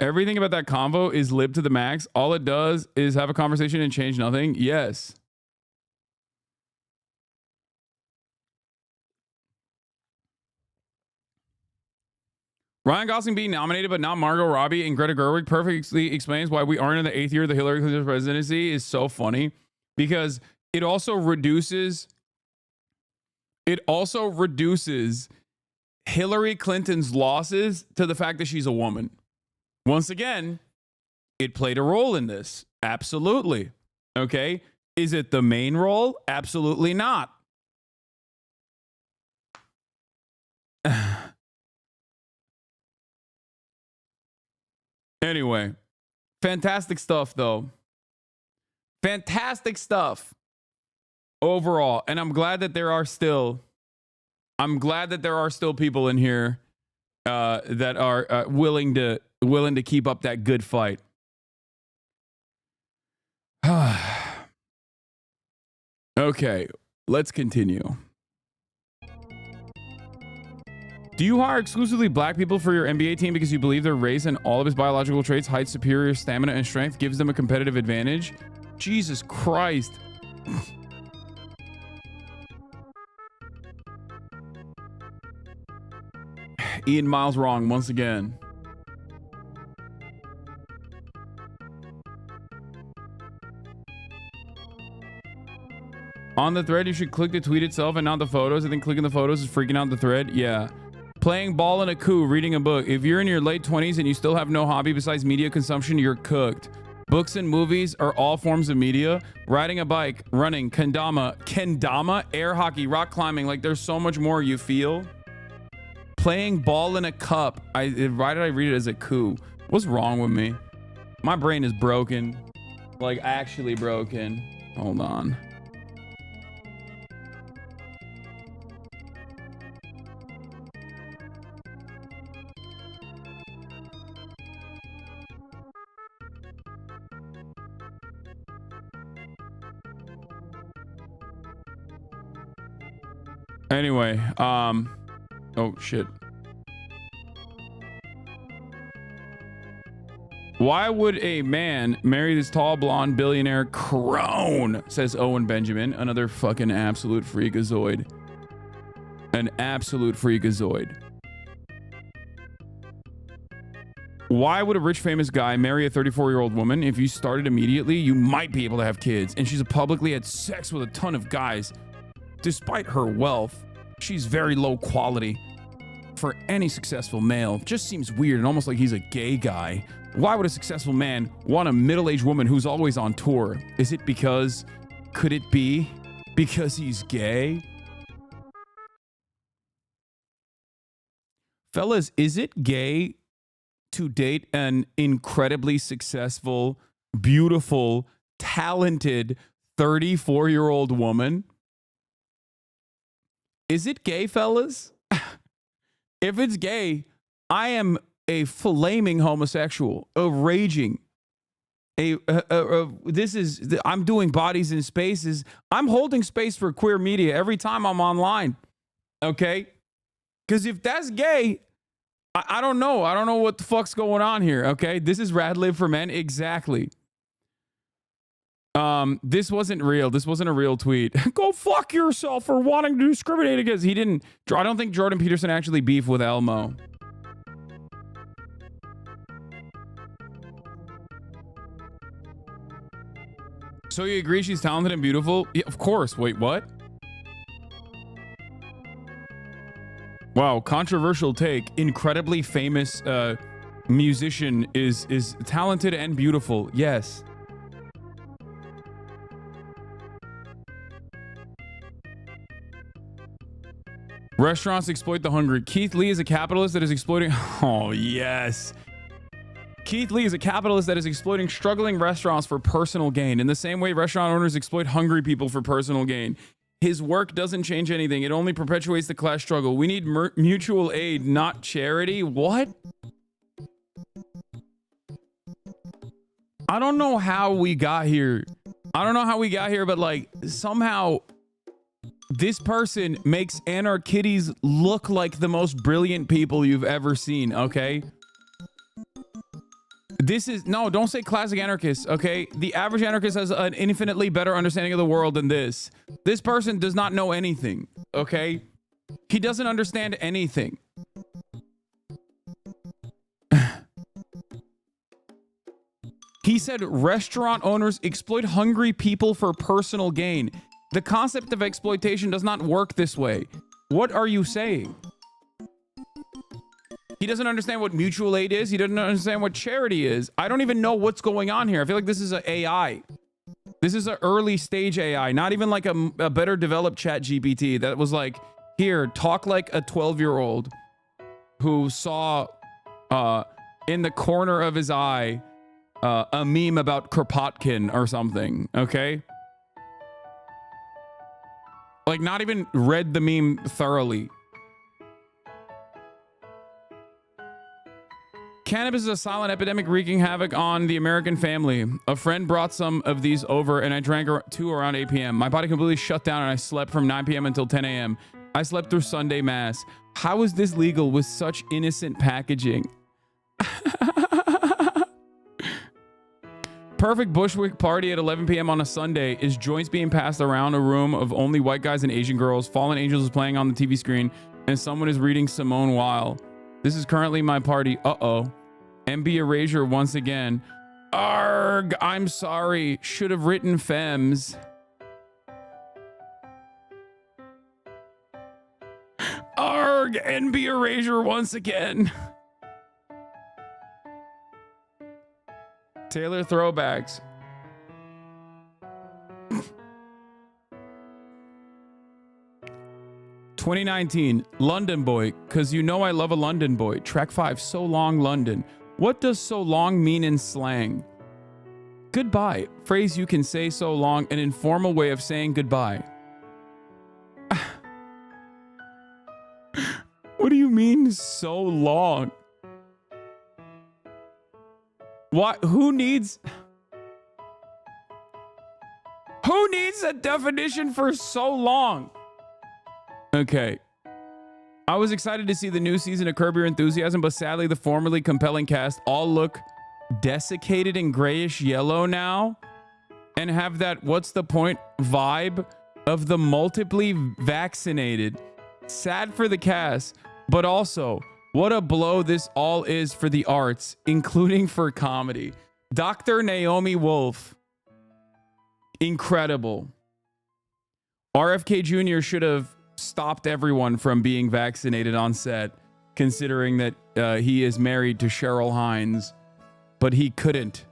Everything about that convo is lib to the max. All it does is have a conversation and change nothing. Yes. Ryan Gosling being nominated, but not Margot Robbie and Greta Gerwig perfectly explains why we aren't in the 8th year of the Hillary Clinton presidency. Is so funny because it also reduces Hillary Clinton's losses to the fact that she's a woman. Once again, it played a role in this. Absolutely. Okay. Is it the main role? Absolutely not. Anyway, fantastic stuff, though. Fantastic stuff overall. And I'm glad that there are still people in here that are willing to keep up that good fight. Okay, let's continue. Do you hire exclusively black people for your NBA team because you believe their race and all of his biological traits, height, superior stamina, and strength gives them a competitive advantage? Jesus Christ. Ian Miles wrong once again. On the thread, you should click the tweet itself and not the photos. I think clicking the photos is freaking out the thread. Yeah. Playing ball in a coup, reading a book. If you're in your late 20s and you still have no hobby besides media consumption, you're cooked. Books and movies are all forms of media. Riding a bike, running, kendama, air hockey, rock climbing. Like there's so much more you feel. Playing ball in a cup. Why did I read it as a coup? What's wrong with me? My brain is broken. Like actually broken. Hold on. Anyway, oh shit. Why would a man marry this tall blonde billionaire crone? Says Owen Benjamin, another fucking absolute freakazoid. An absolute freakazoid. Why would a rich famous guy marry a 34-year-old woman? If you started immediately, you might be able to have kids. And she's publicly had sex with a ton of guys. Despite her wealth, she's very low quality for any successful male. Just seems weird and almost like he's a gay guy. Why would a successful man want a middle-aged woman who's always on tour? Is it because, could it be because he's gay? Fellas, is it gay to date an incredibly successful, beautiful, talented 34-year-old woman? Is it gay, fellas? If it's gay, I am a flaming homosexual, a raging. I'm doing bodies in spaces. I'm holding space for queer media every time I'm online. Okay? Because if that's gay, I don't know. I don't know what the fuck's going on here. Okay? This is Rad Live for Men. Exactly. This wasn't real. This wasn't a real tweet. Go fuck yourself for wanting to discriminate against. He didn't. I don't think Jordan Peterson actually beefed with Elmo. So you agree she's talented and beautiful? Yeah, of course. Wait, what? Wow, controversial take. Incredibly famous musician is talented and beautiful. Yes. Restaurants exploit the hungry. Keith Lee is a capitalist that is exploiting. Oh, yes. Keith Lee is a capitalist that is exploiting struggling restaurants for personal gain. In the same way restaurant owners exploit hungry people for personal gain. His work doesn't change anything. It only perpetuates the class struggle. We need mutual aid, not charity. What? I don't know how we got here. But like somehow this person makes anarchitties look like the most brilliant people you've ever seen, okay? This is, no, don't say classic anarchist, okay? The average anarchist has an infinitely better understanding of the world than this. This person does not know anything, okay? He doesn't understand anything. He said restaurant owners exploit hungry people for personal gain. The concept of exploitation does not work this way. What are you saying? He doesn't understand what mutual aid is. He doesn't understand what charity is. I don't even know what's going on here. I feel like this is an AI. This is an early stage AI, not even like a better developed chat GPT that was like, here, talk like a 12-year-old who saw in the corner of his eye a meme about Kropotkin or something, okay? Like not even read the meme thoroughly. Cannabis is a silent epidemic wreaking havoc on the American family. A friend brought some of these over and I drank 2 around 8 p.m. My body completely shut down and I slept from 9 p.m. until 10 a.m. I slept through Sunday mass. How is this legal with such innocent packaging? Perfect Bushwick party at 11 p.m. on a Sunday is joints being passed around a room of only white guys and Asian girls. Fallen Angels is playing on the TV screen and someone is reading Simone Weil. This is currently my party. Uh-oh. MB Erasure once again. Arg, I'm sorry. Should have written Fems. Arg, NB Erasure once again. Taylor throwbacks. (2019) London boy, cause you know I love a London boy. Track 5, so long London. What does so long mean in slang? Goodbye, phrase you can say so long, an informal way of saying goodbye. What do you mean so long? What? Who needs a definition for so long? Okay. I was excited to see the new season of Curb Your Enthusiasm, but sadly the formerly compelling cast all look desiccated and grayish yellow now and have that what's the point vibe of the multiply vaccinated. Sad for the cast, but also what a blow this all is for the arts, including for comedy. Dr. Naomi Wolf. Incredible. RFK Jr. should have stopped everyone from being vaccinated on set, considering that he is married to Cheryl Hines, but he couldn't.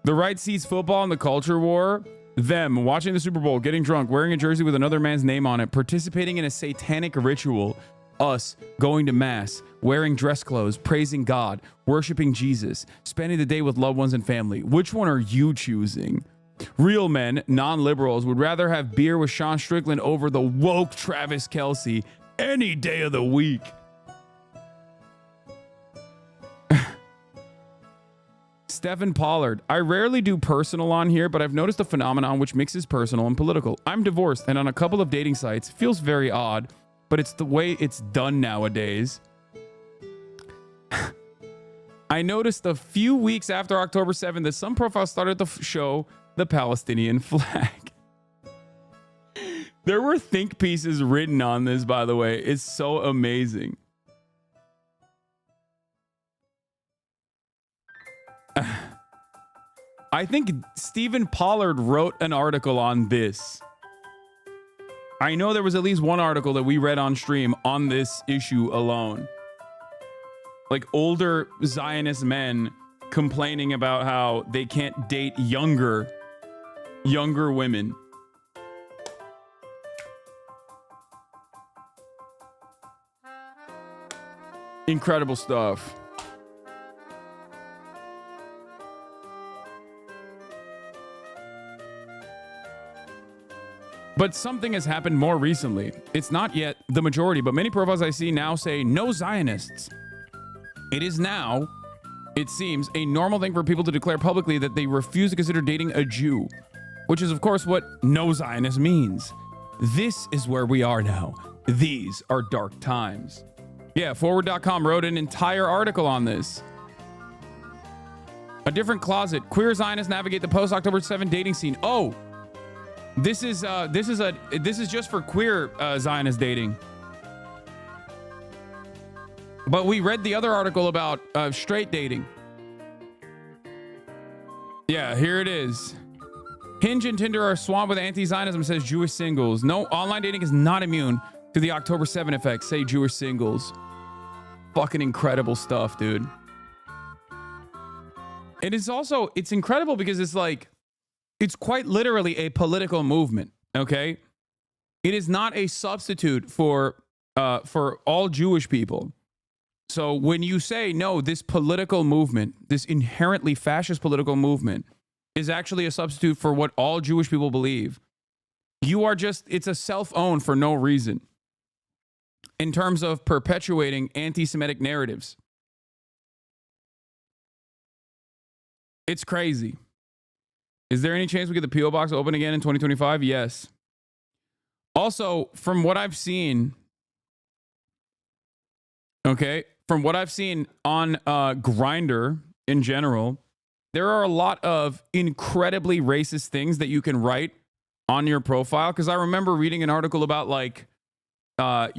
The right sees football and the culture war. Them watching the Super Bowl, getting drunk, wearing a jersey with another man's name on it, participating in a satanic ritual. Us going to mass, wearing dress clothes, praising God, worshiping Jesus, spending the day with loved ones and family. Which one are you choosing? Real men, non-liberals, would rather have beer with Sean Strickland over the woke Travis Kelce any day of the week. Stephen Pollard. I rarely do personal on here, but I've noticed a phenomenon which mixes personal and political. I'm divorced and on a couple of dating sites. Feels very odd, but it's the way it's done nowadays. I noticed a few weeks after October 7th that some profiles started to show the Palestinian flag. There were think pieces written on this, by the way. It's so amazing. I think Stephen Pollard wrote an article on this. I know there was at least one article that we read on stream on this issue alone. Like older Zionist men complaining about how they can't date younger women. Incredible stuff. But something has happened more recently. It's not yet the majority, but many profiles I see now say no Zionists. It is now, it seems, a normal thing for people to declare publicly that they refuse to consider dating a Jew, which is, of course, what no Zionist means. This is where we are now. These are dark times. Yeah, Forward.com wrote an entire article on this. A different closet. Queer Zionists navigate the post-October 7 dating scene. Oh, this is just for queer Zionist dating. But we read the other article about straight dating. Yeah, here it is. Hinge and Tinder are swamped with anti-Zionism, says Jewish singles. No, online dating is not immune to the October 7 effect, say Jewish singles. Fucking incredible stuff, dude. It is also, it's incredible because it's like, it's quite literally a political movement, okay? It is not a substitute for all Jewish people. So when you say, no, this political movement, this inherently fascist political movement is actually a substitute for what all Jewish people believe, you are just, it's a self-own for no reason in terms of perpetuating anti-Semitic narratives. It's crazy. Is there any chance we get the P.O. box open again in 2025? Yes. Also, from what I've seen, okay, from what I've seen on Grindr in general, there are a lot of incredibly racist things that you can write on your profile. Because I remember reading an article about like, how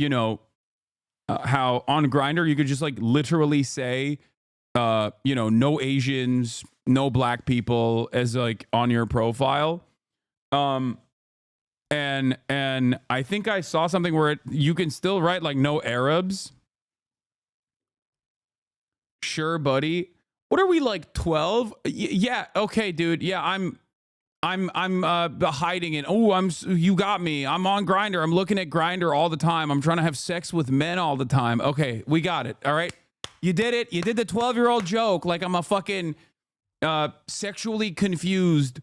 on Grindr you could just like literally say, no Asians, no black people as like on your profile. And I think I saw something where you can still write like no Arabs. Sure, buddy. What are we, like 12? Yeah, okay, dude. Yeah, I'm hiding it. Oh, you got me. I'm on Grindr. I'm looking at Grindr all the time. I'm trying to have sex with men all the time. Okay, we got it. All right. You did it. You did the 12-year-old joke like I'm a fucking sexually confused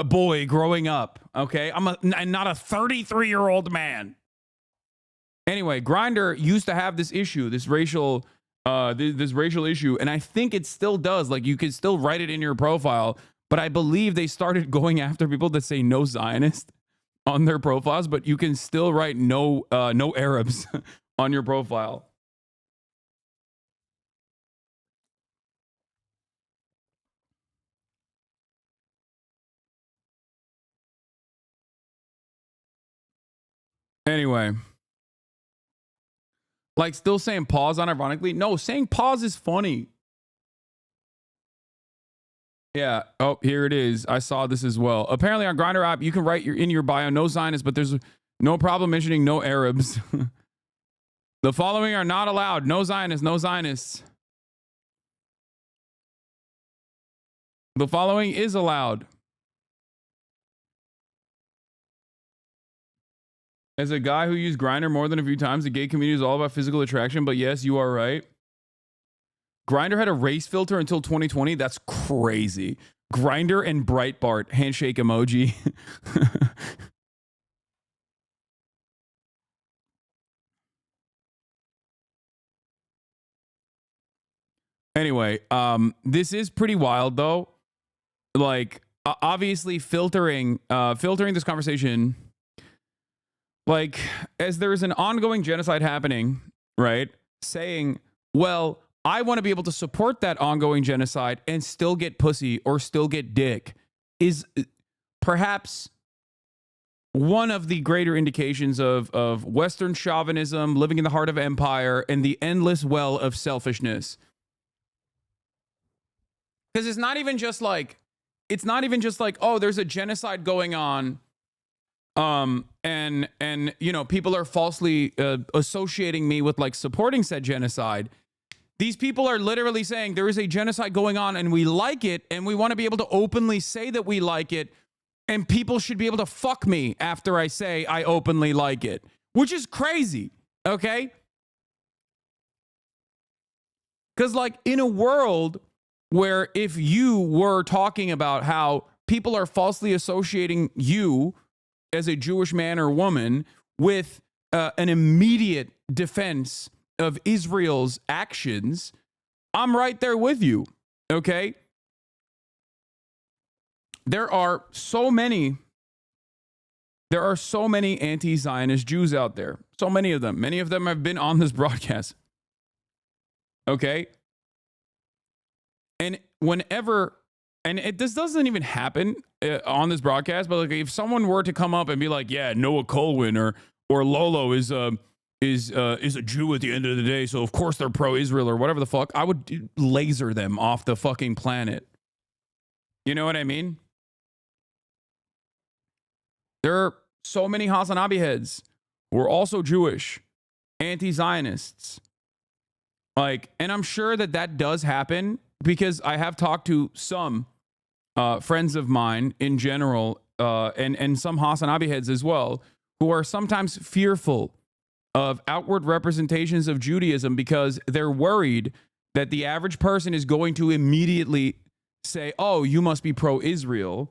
boy growing up. Okay, I'm not a 33-year-old man. Anyway, Grindr used to have this issue, this racial issue, and I think it still does. Like you can still write it in your profile, but I believe they started going after people that say no Zionist on their profiles. But you can still write no Arabs on your profile. Anyway, like still saying pause unironically. No, saying pause is funny. Yeah. Oh, here it is. I saw this as well. Apparently on Grindr app, you can write in your bio, no Zionists, but there's no problem mentioning no Arabs. The following are not allowed. No Zionists, no Zionists. The following is allowed. As a guy who used Grindr more than a few times, the gay community is all about physical attraction, but yes, you are right. Grindr had a race filter until 2020. That's crazy. Grindr and Breitbart handshake emoji. Anyway, this is pretty wild though. Like obviously filtering this conversation, like as there is an ongoing genocide happening, right? Saying, well, I want to be able to support that ongoing genocide and still get pussy or still get dick is perhaps one of the greater indications of Western chauvinism, living in the heart of empire, and the endless well of selfishness. Because it's not even just like, oh, there's a genocide going on. And you know, people are falsely associating me with like supporting said genocide. These people are literally saying there is a genocide going on and we like it, and we want to be able to openly say that we like it, and people should be able to fuck me after I say I openly like it, which is crazy, okay? Because, like, in a world where if you were talking about how people are falsely associating you as a Jewish man or woman with an immediate defense of Israel's actions, I'm right there with you, okay? There are so many anti-Zionist Jews out there. So many of them. Many of them have been on this broadcast. Okay? And whenever, and this doesn't even happen on this broadcast, but like if someone were to come up and be like, yeah, Noah Colwyn or Lolo is a Jew at the end of the day, so of course they're pro-Israel or whatever the fuck, I would laser them off the fucking planet. You know what I mean? There are so many Hasanabi heads who are also Jewish, anti-Zionists. Like, and I'm sure that does happen because I have talked to some friends of mine in general and some Hasanabi heads as well who are sometimes fearful of outward representations of Judaism because they're worried that the average person is going to immediately say, oh, you must be pro-Israel.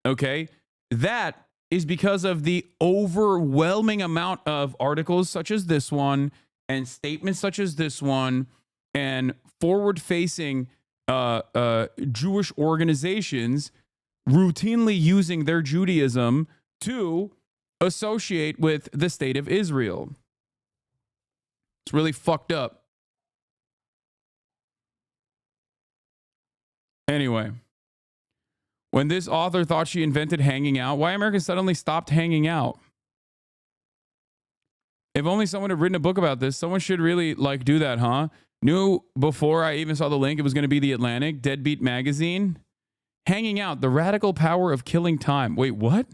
Okay? That is because of the overwhelming amount of articles such as this one and statements such as this one and forward-facing Jewish organizations routinely using their Judaism to associate with the state of Israel. It's really fucked up. Anyway, when this author thought she invented hanging out, why Americans suddenly stopped hanging out? If only someone had written a book about this, someone should really like do that, huh? Knew before I even saw the link, it was going to be The Atlantic, Deadbeat Magazine. Hanging out, the radical power of killing time. Wait, what?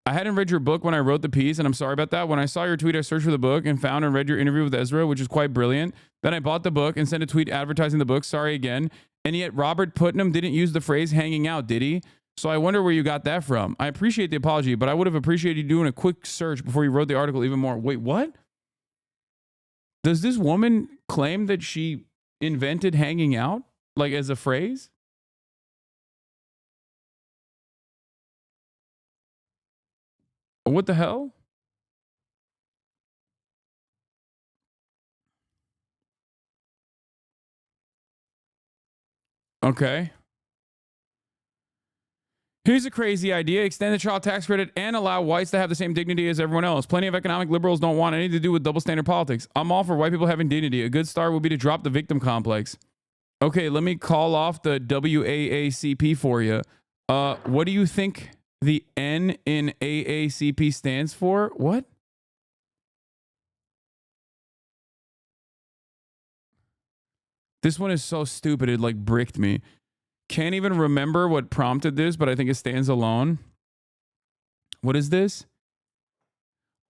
I hadn't read your book when I wrote the piece, and I'm sorry about that. When I saw your tweet, I searched for the book and found and read your interview with Ezra, which is quite brilliant. Then I bought the book and sent a tweet advertising the book. Sorry again. And yet Robert Putnam didn't use the phrase hanging out, did he? So I wonder where you got that from. I appreciate the apology, but I would have appreciated you doing a quick search before you wrote the article even more. Wait, what? Does this woman claim that she invented hanging out, like as a phrase? What the hell? Okay. Here's a crazy idea. Extend the child tax credit and allow whites to have the same dignity as everyone else. Plenty of economic liberals don't want anything to do with double standard politics. I'm all for white people having dignity. A good start would be to drop the victim complex. Okay, let me call off the WAACP for you. What do you think the N in AACP stands for? What? This one is so stupid, it like bricked me. Can't even remember what prompted this, but I think it stands alone. What is this?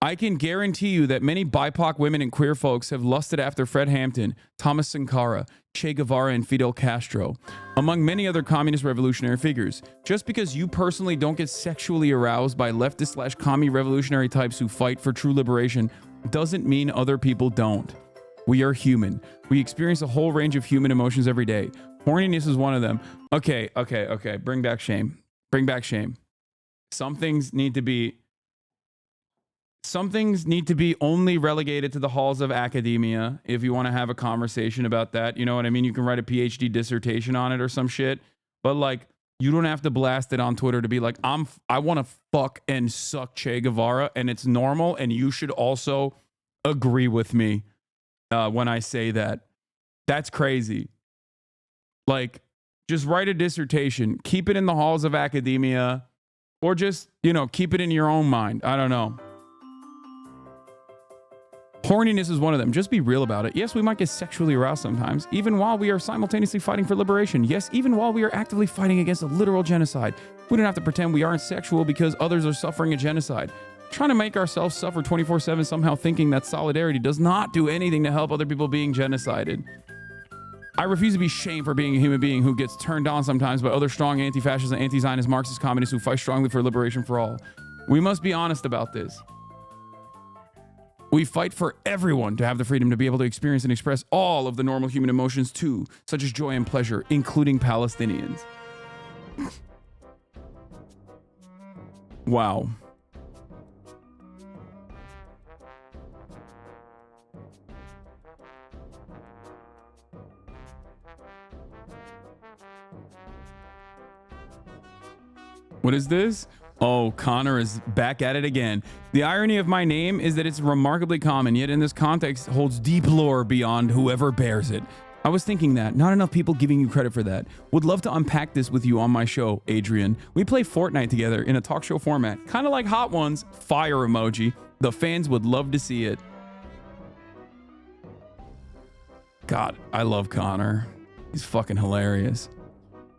I can guarantee you that many BIPOC women and queer folks have lusted after Fred Hampton, Thomas Sankara, Che Guevara, and Fidel Castro, among many other communist revolutionary figures. Just because you personally don't get sexually aroused by leftist/commie revolutionary types who fight for true liberation doesn't mean other people don't. We are human. We experience a whole range of human emotions every day. Horniness is one of them. Okay. Bring back shame. Bring back shame. Some things need to be only relegated to the halls of academia if you want to have a conversation about that. You know what I mean? You can write a PhD dissertation on it or some shit. But like, you don't have to blast it on Twitter to be like, I want to fuck and suck Che Guevara, and it's normal, and you should also agree with me when I say that. That's crazy. Like, just write a dissertation, keep it in the halls of academia, or just, keep it in your own mind. I don't know. Horniness is one of them. Just be real about it. Yes, we might get sexually aroused sometimes, even while we are simultaneously fighting for liberation. Yes, even while we are actively fighting against a literal genocide. We don't have to pretend we aren't sexual because others are suffering a genocide. trying to make ourselves suffer 24/7 somehow, thinking that solidarity does not do anything to help other people being genocided. I refuse to be shamed for being a human being who gets turned on sometimes by other strong anti-fascist and anti-Zionist Marxist communists who fight strongly for liberation for all. We must be honest about this. We fight for everyone to have the freedom to be able to experience and express all of the normal human emotions too, such as joy and pleasure, including Palestinians. Wow. What is this? Oh, Connor is back at it again. The irony of my name is that it's remarkably common, yet in this context holds deep lore beyond whoever bears it. I was thinking that. Not enough people giving you credit for that. Would love to unpack this with you on my show, Adrian. We play Fortnite together in a talk show format. Kind of like Hot Ones. Fire emoji. The fans would love to see it. God, I love Connor. He's fucking hilarious.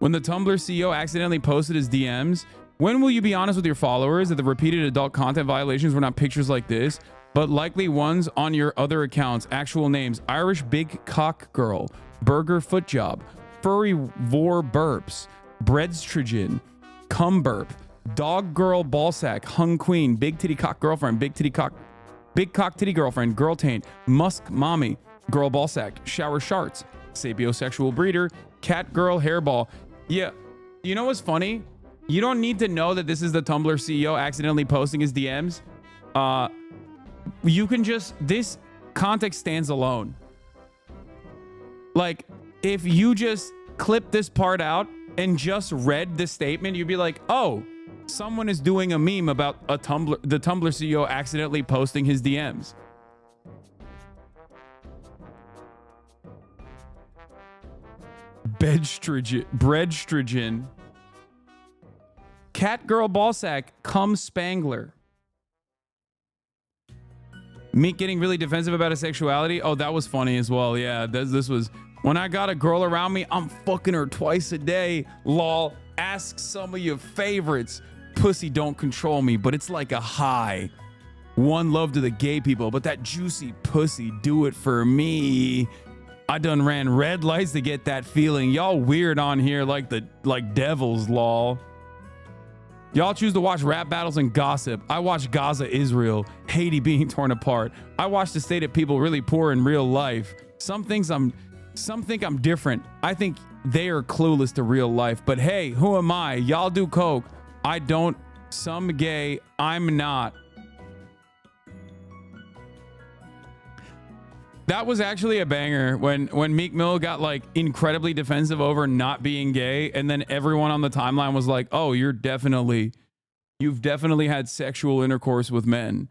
When the Tumblr CEO accidentally posted his DMs, when will you be honest with your followers that the repeated adult content violations were not pictures like this, but likely ones on your other accounts? Actual names: Irish Big Cock Girl, Burger Foot Job, Furry Vor Burps, Breadstrogen, Cum Burp, Dog Girl Ballsack, Hung Queen, Big Titty Cock Girlfriend, Big Cock Titty Girlfriend, Girl Taint, Musk Mommy, Girl Ballsack, Shower Sharts, Sapiosexual Breeder, Cat Girl Hairball. Yeah, you know what's funny? You don't need to know that this is the Tumblr CEO accidentally posting his DMs. You can just, this context stands alone. Like, if you just clip this part out and just read the statement, you'd be like, oh, someone is doing a meme about the Tumblr CEO accidentally posting his DMs. Breadstrogen, Cat Girl Ballsack, Cum Spangler. Meek getting really defensive about his sexuality. Oh, that was funny as well. Yeah, this was, when I got a girl around me, I'm fucking her twice a day. Lol. Ask some of your favorites. Pussy don't control me, but it's like a high. One love to the gay people, but that juicy pussy do it for me. I done ran red lights to get that feeling. Y'all weird on here like devils, lol. Y'all choose to watch rap battles and gossip. I watch Gaza, Israel, Haiti being torn apart. I watch the state of people really poor in real life. Some think I'm different. I think they are clueless to real life. But hey, who am I? Y'all do coke. I don't. Some gay. I'm not. That was actually a banger when Meek Mill got like incredibly defensive over not being gay, and then everyone on the timeline was like, oh, you've definitely had sexual intercourse with men.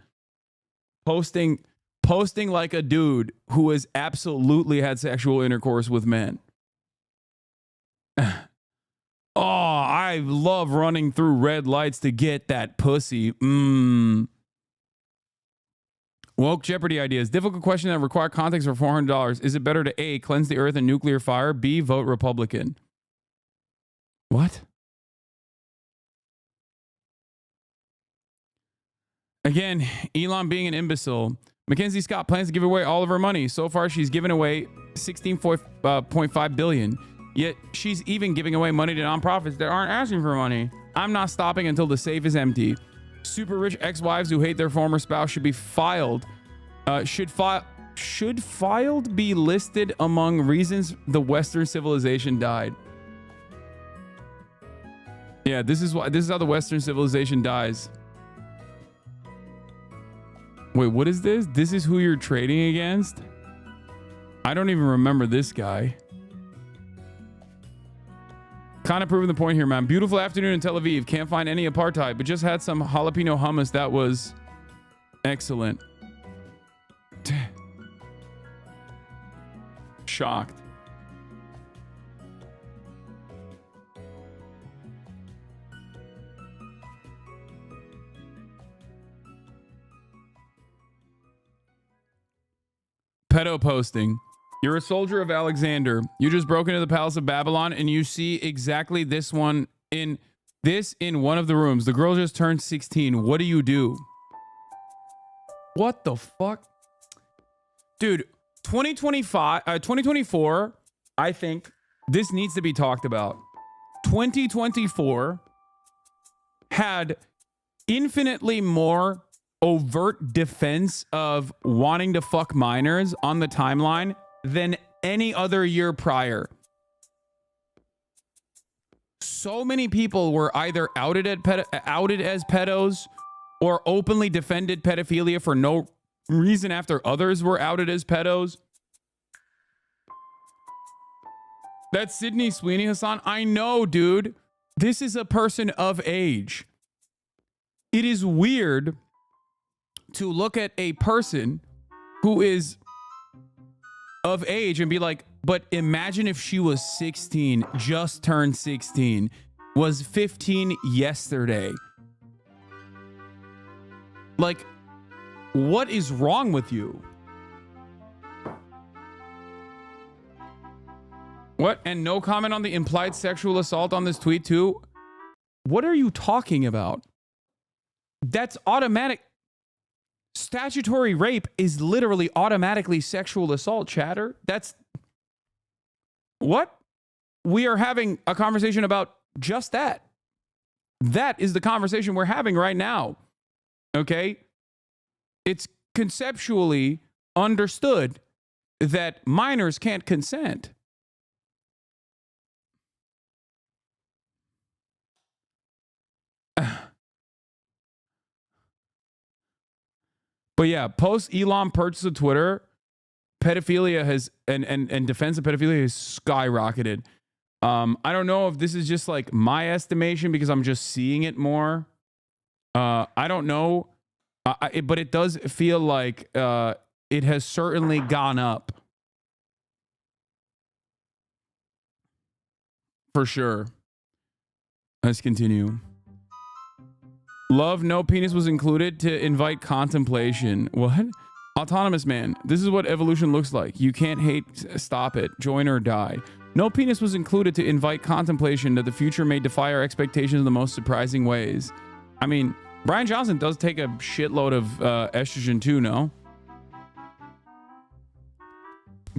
Posting like a dude who has absolutely had sexual intercourse with men. Oh, I love running through red lights to get that pussy. Woke Jeopardy ideas. Difficult question that require context for $400. Is it better to A, cleanse the earth and nuclear fire? B, vote Republican? What? Again, Elon being an imbecile. Mackenzie Scott plans to give away all of her money. So far, she's given away $16.5 billion. Yet she's even giving away money to nonprofits that aren't asking for money. I'm not stopping until the safe is empty. Super rich ex-wives who hate their former spouse should be filed. Should filed be listed among reasons the Western civilization died. Yeah, this is how the Western civilization dies. Wait, what is this? This is who you're trading against? I don't even remember this guy. Kind of proving the point here, man. Beautiful afternoon in Tel Aviv. Can't find any apartheid, but just had some jalapeno hummus that was excellent. Shocked. Pedo posting. You're a soldier of Alexander. You just broke into the palace of Babylon and you see exactly this in one of the rooms. The girl just turned 16. What do you do? What the fuck? Dude, 2024, I think this needs to be talked about. 2024 had infinitely more overt defense of wanting to fuck minors on the timeline than any other year prior. So many people were either outed as pedos or openly defended pedophilia for no reason after others were outed as pedos. That's Sydney Sweeney, Hasan. I know, dude. This is a person of age. It is weird to look at a person who is of age and be like, but imagine if she was 16, just turned 16, was 15 yesterday. Like, what is wrong with you? What? And no comment on the implied sexual assault on this tweet too? What are you talking about? That's automatic. Statutory rape is literally automatically sexual assault, chatter. That's what? We are having a conversation about just that. That is the conversation we're having right now. Okay? It's conceptually understood that minors can't consent. But yeah, post Elon purchase of Twitter, pedophilia has and defense of pedophilia has skyrocketed. I don't know if this is just like my estimation because I'm just seeing it more. I don't know, but it does feel like it has certainly gone up for sure. Let's continue. Love, no penis was included to invite contemplation. What? Autonomous man. This is what evolution looks like. You can't hate, stop it. Join or die. No penis was included to invite contemplation that the future may defy our expectations in the most surprising ways. I mean, Brian Johnson does take a shitload of estrogen too, no?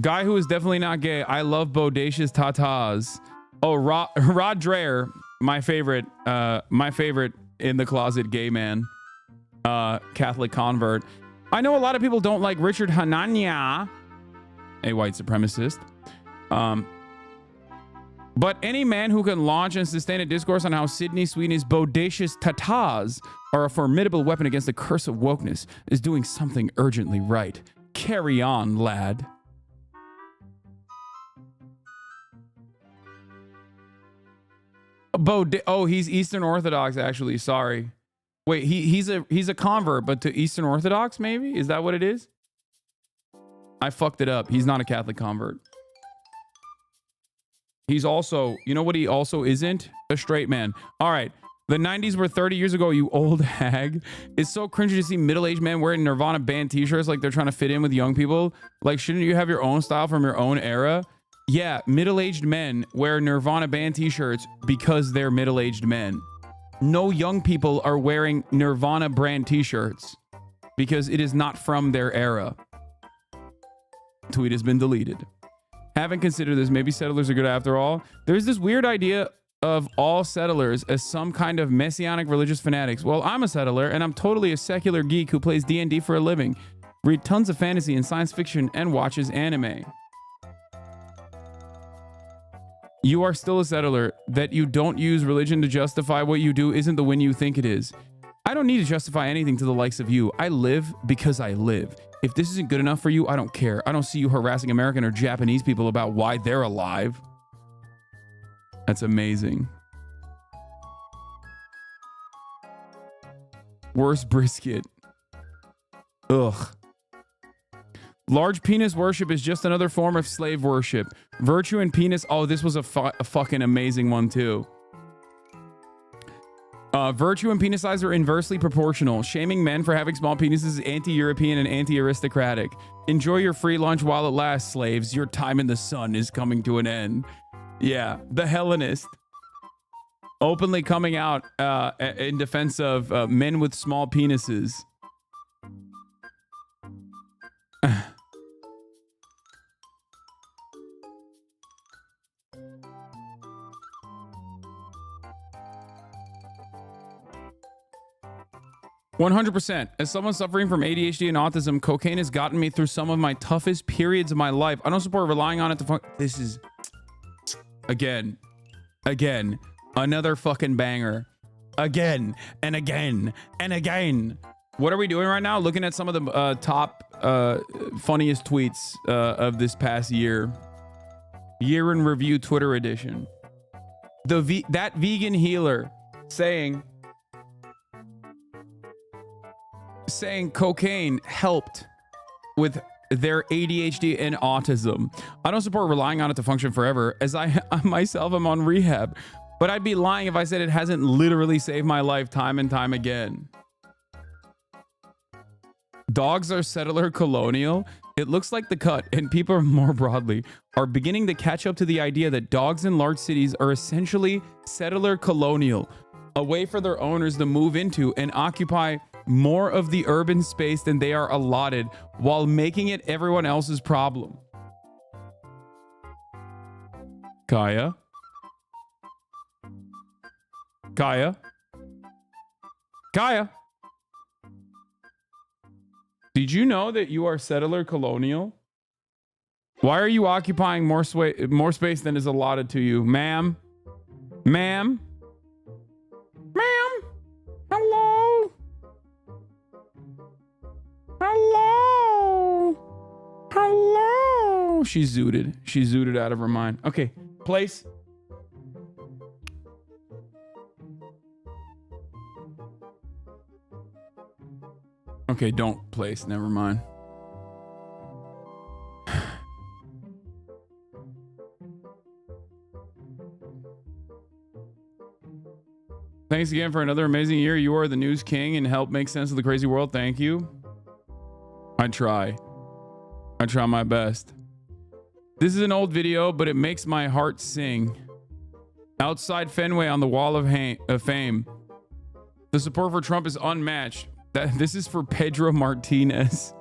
Guy who is definitely not gay. I love bodacious tatas. Oh, Rod Dreher, my favorite in the closet gay man, Catholic convert. I know a lot of people don't like Richard Hanania, a white supremacist. But any man who can launch and sustain a discourse on how Sydney Sweeney's bodacious tatas are a formidable weapon against the curse of wokeness is doing something urgently right. Carry on, lad. Oh, he's Eastern Orthodox, actually. Sorry. Wait, he's a convert, but to Eastern Orthodox, maybe? Is that what it is? I fucked it up. He's not a Catholic convert. He's also, you know what he also isn't? A straight man. All right. The 90s were 30 years ago, you old hag. It's so cringy to see middle-aged men wearing Nirvana band t-shirts like they're trying to fit in with young people. Like, shouldn't you have your own style from your own era? Yeah, middle-aged men wear Nirvana band t-shirts because they're middle-aged men. No young people are wearing Nirvana brand t-shirts because it is not from their era. Tweet has been deleted. Haven't considered this. Maybe settlers are good after all. There's this weird idea of all settlers as some kind of messianic religious fanatics. Well, I'm a settler and I'm totally a secular geek who plays D&D for a living, read tons of fantasy and science fiction, and watches anime. You are still a settler. That you don't use religion to justify what you do isn't the win you think it is. I don't need to justify anything to the likes of you. I live because I live. If this isn't good enough for you, I don't care. I don't see you harassing American or Japanese people about why they're alive. That's amazing. Worst brisket. Ugh. Large penis worship is just another form of slave worship. Virtue and penis. Oh, this was a fucking amazing one too. Virtue and penis size are inversely proportional. Shaming men for having small penises is anti-European and anti-aristocratic. Enjoy your free lunch while it lasts, slaves. Your time in the sun is coming to an end. Yeah, the Hellenist. Openly coming out in defense of men with small penises. 100%. As someone suffering from ADHD and autism, cocaine has gotten me through some of my toughest periods of my life. I don't support relying on it to this is again, another fucking banger. Again and again and again. What are we doing right now? Looking at some of the top funniest tweets of this past year. Year in review Twitter edition. That vegan healer saying cocaine helped with their ADHD and autism. I don't support relying on it to function forever, as I myself am on rehab, but I'd be lying if I said it hasn't literally saved my life time and time again. Dogs are settler colonial. It looks like the cut, and people more broadly are beginning to catch up to the idea that dogs in large cities are essentially settler colonial, a way for their owners to move into and occupy more of the urban space than they are allotted, while making it everyone else's problem. Kaya? Did you know that you are settler colonial? Why are you occupying more space than is allotted to you, ma'am? Ma'am? Hello? Hello? She's zooted. She's zooted out of her mind. Okay, place. Okay, don't place. Never mind. Thanks again for another amazing year. You are the news king and help make sense of the crazy world. Thank you. I try my best. This is an old video, but it makes my heart sing. Outside Fenway on the Wall of Fame. The support for Trump is unmatched. This is for Pedro Martinez.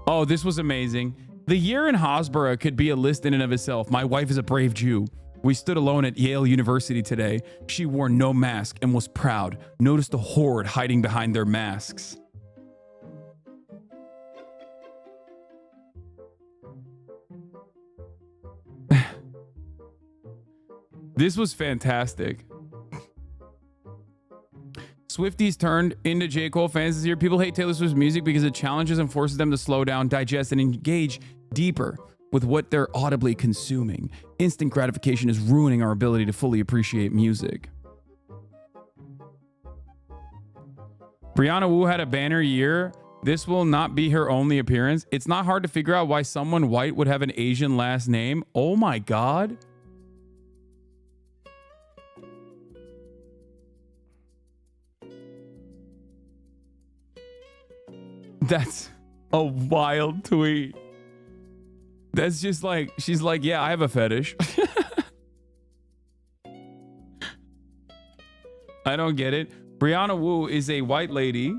Oh, this was amazing. The year in Hasbara could be a list in and of itself. My wife is a brave Jew. We stood alone at Yale University today. She wore no mask and was proud. Noticed the horde hiding behind their masks. This was fantastic. Swifties turned into J. Cole fans this year. People hate Taylor Swift's music because it challenges and forces them to slow down, digest, and engage deeper with what they're audibly consuming. Instant gratification is ruining our ability to fully appreciate music. Brianna Wu had a banner year. This will not be her only appearance. It's not hard to figure out why someone white would have an Asian last name. Oh my God. That's a wild tweet. That's just like, she's like, yeah, I have a fetish. I don't get it. Brianna Wu is a white lady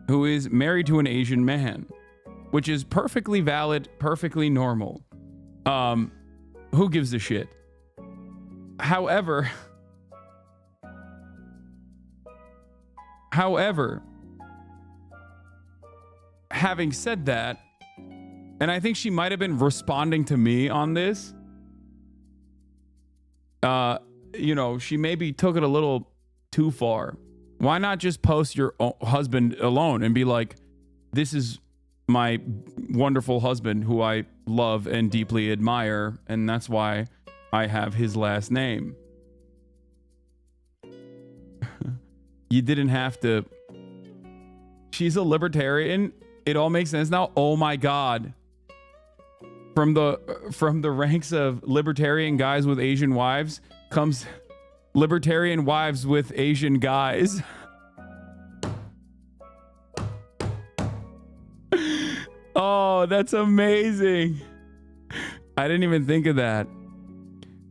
who is married to an Asian man, which is perfectly valid, perfectly normal. Who gives a shit? However, having said that, and I think she might have been responding to me on this. You know, she maybe took it a little too far. Why not just post your husband alone and be like, this is my wonderful husband who I love and deeply admire, and that's why I have his last name. You didn't have to. She's a libertarian. It all makes sense now. Oh my God. From the ranks of libertarian guys with Asian wives comes libertarian wives with Asian guys. Oh, that's amazing. I didn't even think of that.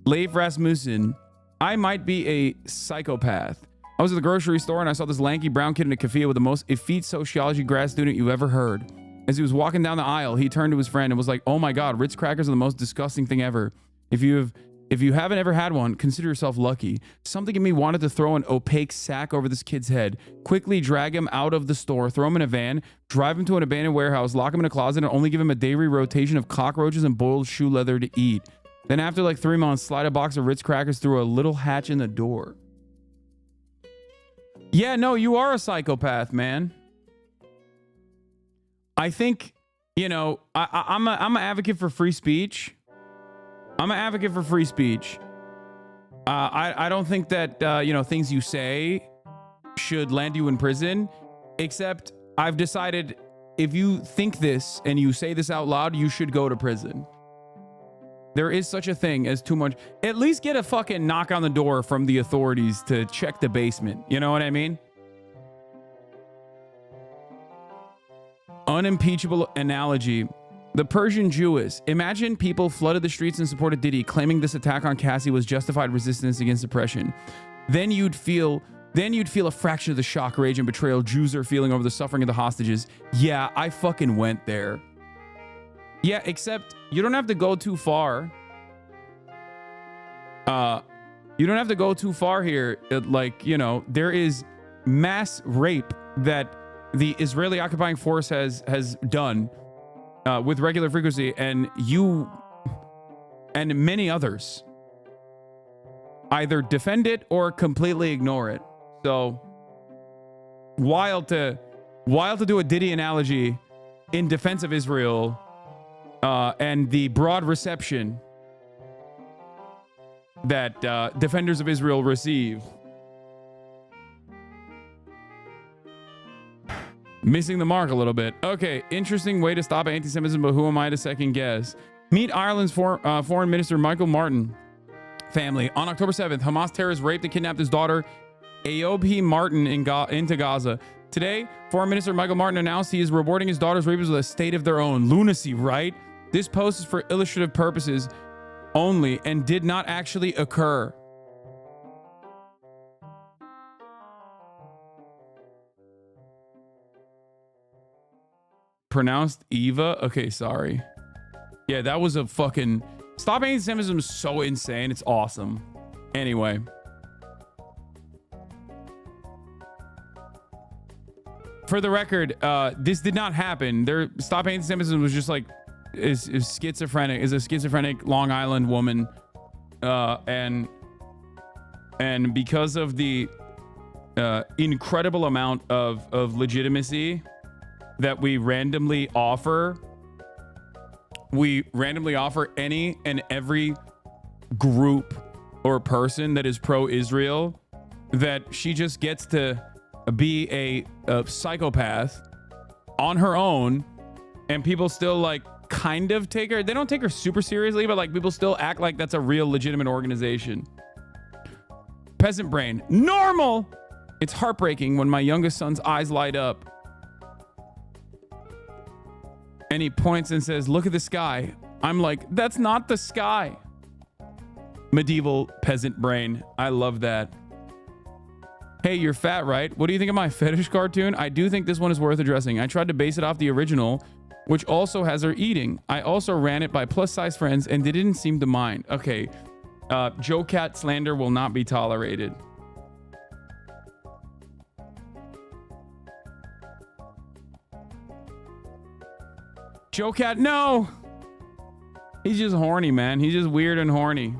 Leif Rasmussen. I might be a psychopath. I was at the grocery store and I saw this lanky brown kid in a keffiyeh with the most effete sociology grad student you ever heard. As he was walking down the aisle, he turned to his friend and was like, oh my God, Ritz crackers are the most disgusting thing ever. If you have If you haven't ever had one, consider yourself lucky. Something in me wanted to throw an opaque sack over this kid's head, quickly drag him out of the store, throw him in a van, drive him to an abandoned warehouse, lock him in a closet, and only give him a daily rotation of cockroaches and boiled shoe leather to eat. Then after like 3 months, slide a box of Ritz crackers through a little hatch in the door. Yeah, no, you are a psychopath, man. I think, you know, I'm an advocate for free speech. I'm an advocate for free speech. I don't think that, you know, things you say should land you in prison, except I've decided if you think this and you say this out loud, you should go to prison. There is such a thing as too much. At least get a fucking knock on the door from the authorities to check the basement. You know what I mean? Unimpeachable analogy. The Persian Jewess. Imagine people flooded the streets and supported Diddy, claiming this attack on Cassie was justified resistance against oppression. Then you'd feel a fraction of the shock, rage, and betrayal Jews are feeling over the suffering of the hostages. Yeah, I fucking went there. Yeah, except you don't have to go too far. You don't have to go too far here. Like, you know, there is mass rape that the Israeli occupying force has done with regular frequency, and you and many others either defend it or completely ignore it. So wild to do a Diddy analogy in defense of Israel and the broad reception that defenders of Israel receive. Missing the mark a little bit. Okay, interesting way to stop anti-Semitism, but who am I to second guess? Meet Ireland's Foreign Minister Michael Martyn family. On October 7th, Hamas terrorists raped and kidnapped his daughter, Ayob Martyn, into Gaza. Today, Foreign Minister Michael Martyn announced he is rewarding his daughter's rapers with a state of their own. Lunacy, right? This post is for illustrative purposes only and did not actually occur. Pronounced Eva? Okay, sorry. Yeah, that was a fucking... Stop anti-Semitism is so insane. It's awesome. Anyway. For the record, this did not happen. Stop anti-Semitism was just like... is schizophrenic. Is a schizophrenic Long Island woman. And because of the incredible amount of legitimacy that we randomly offer any and every group or person that is pro-Israel, that she just gets to be a psychopath on her own, and people still like kind of take her. They don't take her super seriously, but like people still act like that's a real legitimate organization. Peasant brain. Normal. It's heartbreaking when my youngest son's eyes light up and he points and says, "Look at the sky." I'm like, that's not the sky. Medieval peasant brain. I love that. Hey, you're fat, right? What do you think of my fetish cartoon? I do think this one is worth addressing. I tried to base it off the original, which also has her eating. I also ran it by plus size friends and they didn't seem to mind. Okay. Joe Cat slander will not be tolerated. Joe Cat, no! He's just horny, man. He's just weird and horny.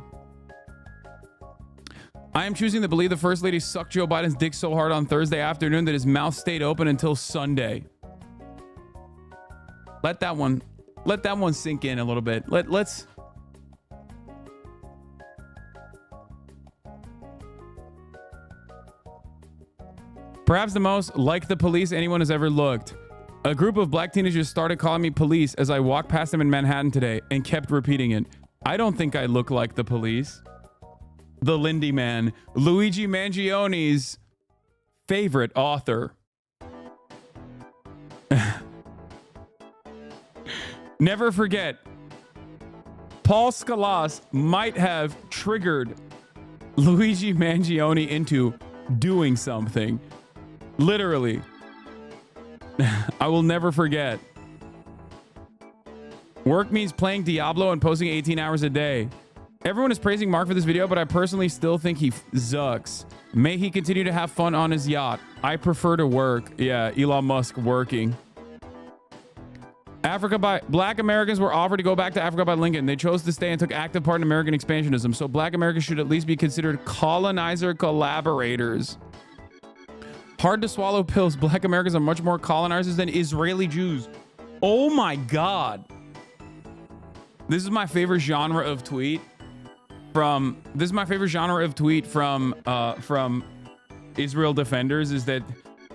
I am choosing to believe the First Lady sucked Joe Biden's dick so hard on Thursday afternoon that his mouth stayed open until Sunday. Let that one sink in a little bit. Let's... Perhaps the most like the police anyone has ever looked. A group of black teenagers started calling me police as I walked past them in Manhattan today and kept repeating it. I don't think I look like the police. The Lindy Man, Luigi Mangione's favorite author. Never forget, Paul Scalas might have triggered Luigi Mangione into doing something. Literally. I will never forget. Work means playing Diablo and posting 18 hours a day. Everyone is praising Mark for this video, but I personally still think he zucks. May he continue to have fun on his yacht. I prefer to work. Yeah, Elon Musk working. Black Americans were offered to go back to Africa by Lincoln. They chose to stay and took active part in American expansionism. So black Americans should at least be considered colonizer collaborators. Hard to swallow pills. Black Americans are much more colonizers than Israeli Jews. Oh my God. This is my favorite genre of tweet from Israel defenders, is that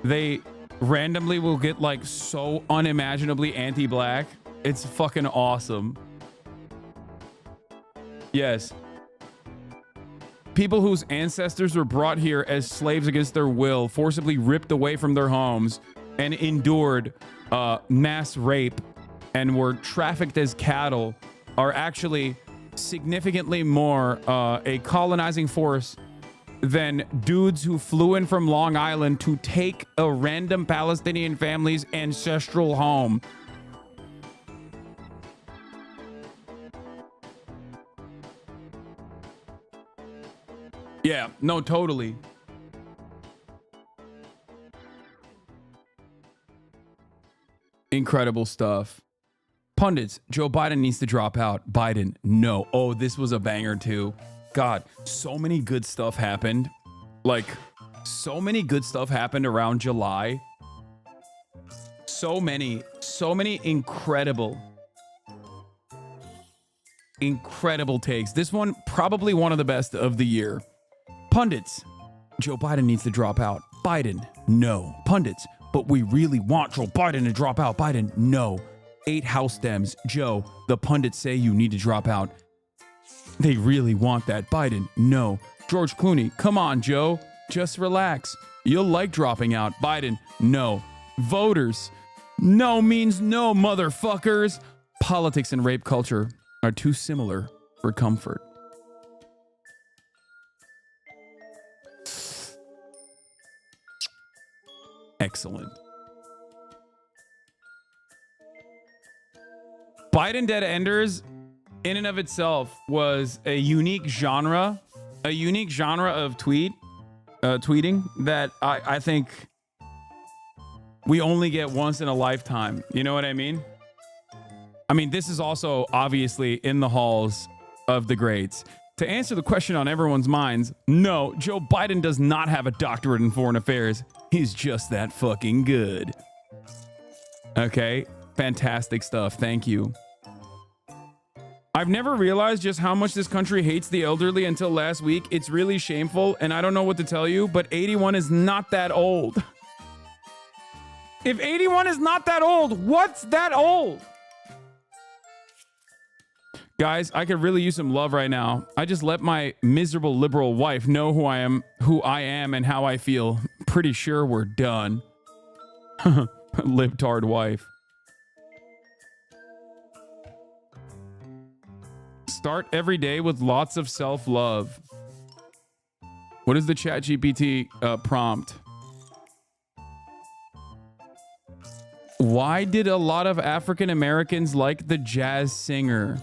they randomly will get like so unimaginably anti-black. It's fucking awesome. Yes. People whose ancestors were brought here as slaves against their will, forcibly ripped away from their homes, and endured mass rape and were trafficked as cattle are actually significantly more a colonizing force than dudes who flew in from Long Island to take a random Palestinian family's ancestral home. Yeah, no, totally. Incredible stuff. Pundits, Joe Biden needs to drop out. Biden, no. Oh, this was a banger too. God, so many good stuff happened. Like, so many good stuff happened around July. So many incredible takes. This one, probably one of the best of the year. Pundits, Joe Biden needs to drop out. Biden, no. Pundits, but we really want Joe Biden to drop out. Biden, no. 8 House Dems. Joe, the pundits say you need to drop out. They really want that. Biden, no. George Clooney, come on, Joe. Just relax. You'll like dropping out. Biden, no. Voters, no means no, motherfuckers. Politics and rape culture are too similar for comfort. Excellent. Biden Dead Enders in and of itself was a unique genre of tweeting that I think we only get once in a lifetime. You know what I mean? I mean, this is also obviously in the halls of the greats. To answer the question on everyone's minds, no, Joe Biden does not have a doctorate in foreign affairs. He's just that fucking good. Okay, fantastic stuff. Thank you. I've never realized just how much this country hates the elderly until last week. It's really shameful, and I don't know what to tell you, but 81 is not that old. If 81 is not that old, what's that old? Guys, I could really use some love right now. I just let my miserable liberal wife know who I am and how I feel. Pretty sure we're done. Libtard wife. Start every day with lots of self-love. What is the ChatGPT prompt? Why did a lot of African Americans like the jazz singer?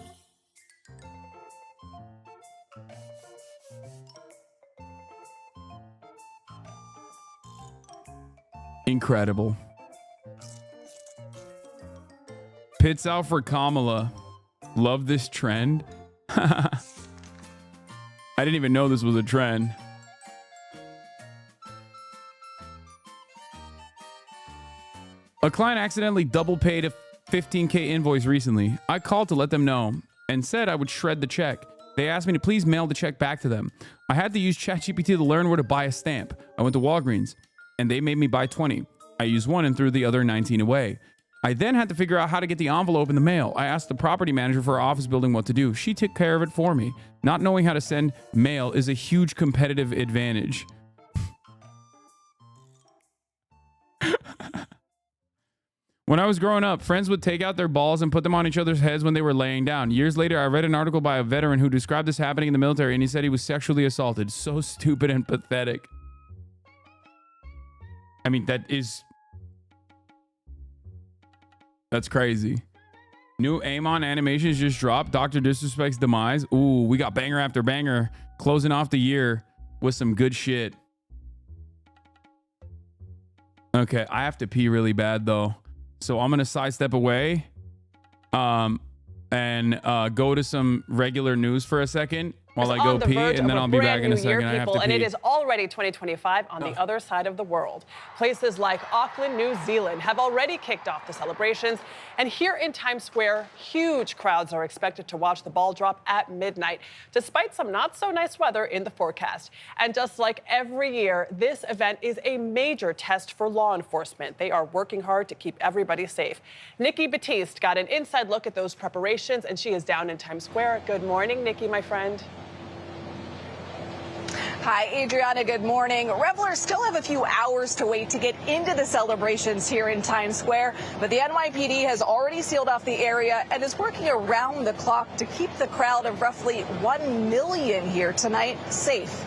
Incredible. Pits out for Kamala. Love this trend. I didn't even know this was a trend. A client accidentally double paid a $15K invoice recently. I called to let them know and said I would shred the check. They asked me to please mail the check back to them. I had to use ChatGPT to learn where to buy a stamp. I went to Walgreens and they made me buy 20. I used one and threw the other 19 away. I then had to figure out how to get the envelope in the mail. I asked the property manager for our office building what to do. She took care of it for me. Not knowing how to send mail is a huge competitive advantage. When I was growing up, friends would take out their balls and put them on each other's heads when they were laying down. Years later, I read an article by a veteran who described this happening in the military, and he said he was sexually assaulted. So stupid and pathetic. I mean, that's crazy. New Amon animations just dropped. Dr. Disrespect's demise. Ooh, we got banger after banger closing off the year with some good shit. Okay, I have to pee really bad though. So I'm going to sidestep away and go to some regular news for a second while I go pee, and then I'll be back in a second. I have to pee. And it is already 2025 on the other side of the world. Places like Auckland, New Zealand have already kicked off the celebrations. And here in Times Square, huge crowds are expected to watch the ball drop at midnight, despite some not so nice weather in the forecast. And just like every year, this event is a major test for law enforcement. They are working hard to keep everybody safe. Nikki Batiste got an inside look at those preparations, and she is down in Times Square. Good morning, Nikki, my friend. Hi, Adriana. Good morning. Revelers still have a few hours to wait to get into the celebrations here in Times Square, but the NYPD has already sealed off the area and is working around the clock to keep the crowd of roughly 1 million here tonight safe.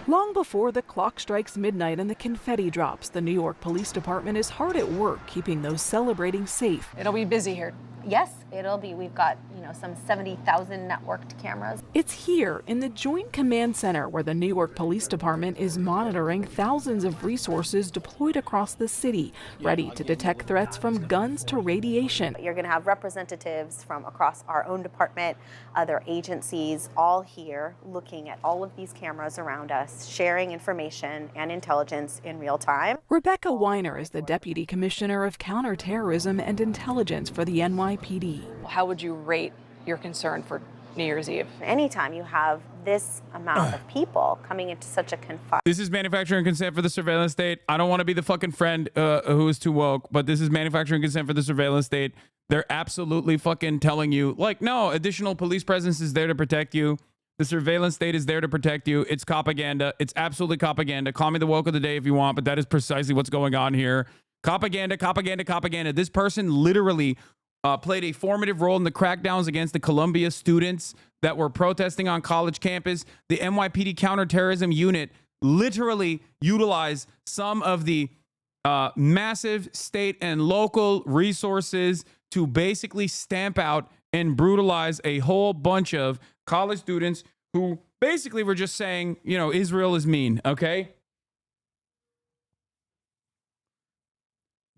Long before the clock strikes midnight and the confetti drops, the New York Police Department is hard at work keeping those celebrating safe. It'll be busy here. Yes, it'll be. We've got, some 70,000 networked cameras. It's here in the Joint Command Center where the New York Police Department is monitoring thousands of resources deployed across the city, ready to detect threats from guns to radiation. You're going to have representatives from across our own department, other agencies, all here looking at all of these cameras around us, sharing information and intelligence in real time. Rebecca Weiner is the Deputy Commissioner of Counterterrorism and Intelligence for the NYPD. How would you rate your concern for New Year's Eve? Anytime you have this amount of people coming into such a confined... This is manufacturing consent for the surveillance state. I don't want to be the fucking friend who is too woke, but this is manufacturing consent for the surveillance state. They're absolutely fucking telling you, like, no, additional police presence is there to protect you. The surveillance state is there to protect you. It's propaganda. It's absolutely propaganda. Call me the woke of the day if you want, but that is precisely what's going on here. Propaganda, propaganda, propaganda. This person literally played a formative role in the crackdowns against the Columbia students that were protesting on college campus. The NYPD counterterrorism unit literally utilized some of the massive state and local resources to basically stamp out and brutalize a whole bunch of college students who basically were just saying, Israel is mean, okay?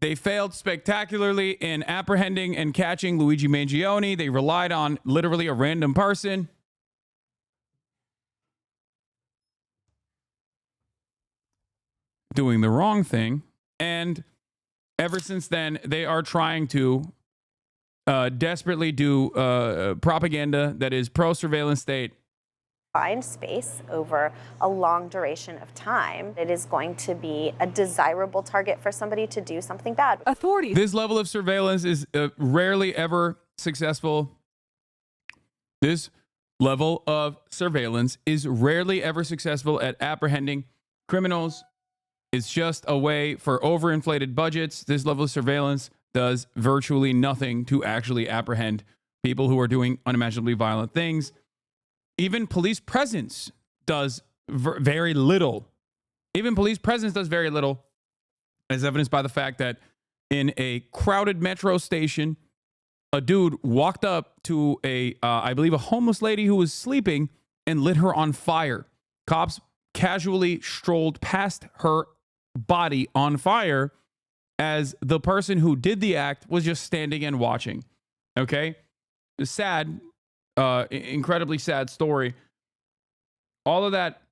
They failed spectacularly in apprehending and catching Luigi Mangione. They relied on literally a random person. Doing the wrong thing. And ever since then, they are trying to desperately do propaganda that is pro-surveillance state. Find space over a long duration of time, it is going to be a desirable target for somebody to do something bad. Authorities. This level of surveillance is rarely ever successful. This level of surveillance is rarely ever successful at apprehending criminals. It's just a way for overinflated budgets. This level of surveillance does virtually nothing to actually apprehend people who are doing unimaginably violent things. Even police presence does very little. Even police presence does very little, as evidenced by the fact that in a crowded metro station, a dude walked up to I believe a homeless lady who was sleeping and lit her on fire. Cops casually strolled past her body on fire as the person who did the act was just standing and watching. Okay? Sad. Incredibly sad story. All of that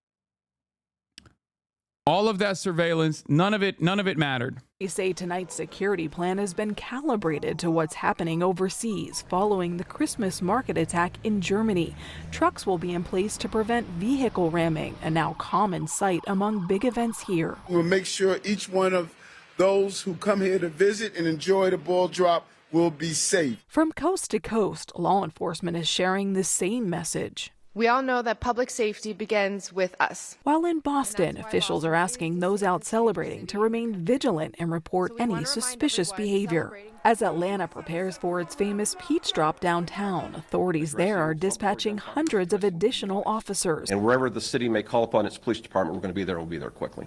surveillance, none of it mattered. They say tonight's security plan has been calibrated to what's happening overseas following the Christmas market attack in Germany. Trucks will be in place to prevent vehicle ramming, a now common sight among big events here. We'll make sure each one of those who come here to visit and enjoy the ball drop will be safe. From coast to coast, law enforcement is sharing the same message. We all know that public safety begins with us. While in Boston, officials are asking those out celebrating to remain vigilant and report any suspicious behavior. As Atlanta prepares for its famous peach drop downtown, authorities there are dispatching hundreds of additional officers. And wherever the city may call upon its police department, we're going to be there. We'll be there quickly.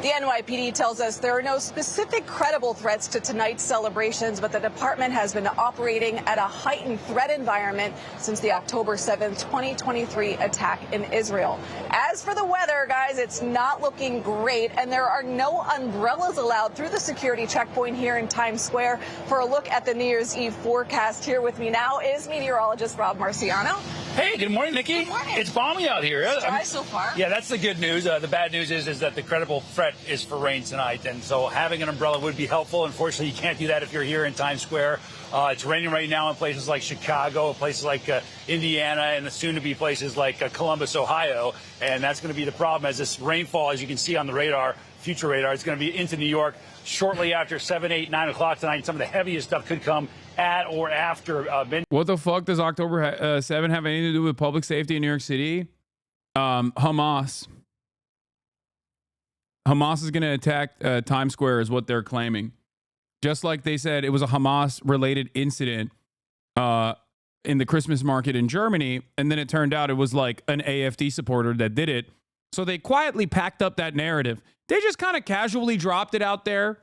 The NYPD tells us there are no specific credible threats to tonight's celebrations, but the department has been operating at a heightened threat environment since the October 7th, 2023 attack in Israel. As for the weather, guys, it's not looking great, and there are no umbrellas allowed through the security checkpoint here in Times Square. For a look at the New Year's Eve forecast, here with me now is meteorologist Rob Marciano. Hey, good morning, Nikki. Good morning. It's balmy out here. It's dry so far. Yeah, that's the good news. The bad news is that the credible threat is for rain tonight, and so having an umbrella would be helpful. Unfortunately, you can't do that if you're here in Times Square. It's raining right now in places like Chicago, places like Indiana, and soon-to-be places like Columbus, Ohio. And that's going to be the problem as this rainfall, as you can see on the radar, future radar, it's going to be into New York shortly after 7, 8, 9 o'clock tonight. Some of the heaviest stuff could come at or after midnight. What the fuck does October 7 have anything to do with public safety in New York City? Hamas. Hamas is going to attack Times Square is what they're claiming. Just like they said it was a Hamas-related incident in the Christmas market in Germany, and then it turned out it was like an AFD supporter that did it. So they quietly packed up that narrative. They just kind of casually dropped it out there.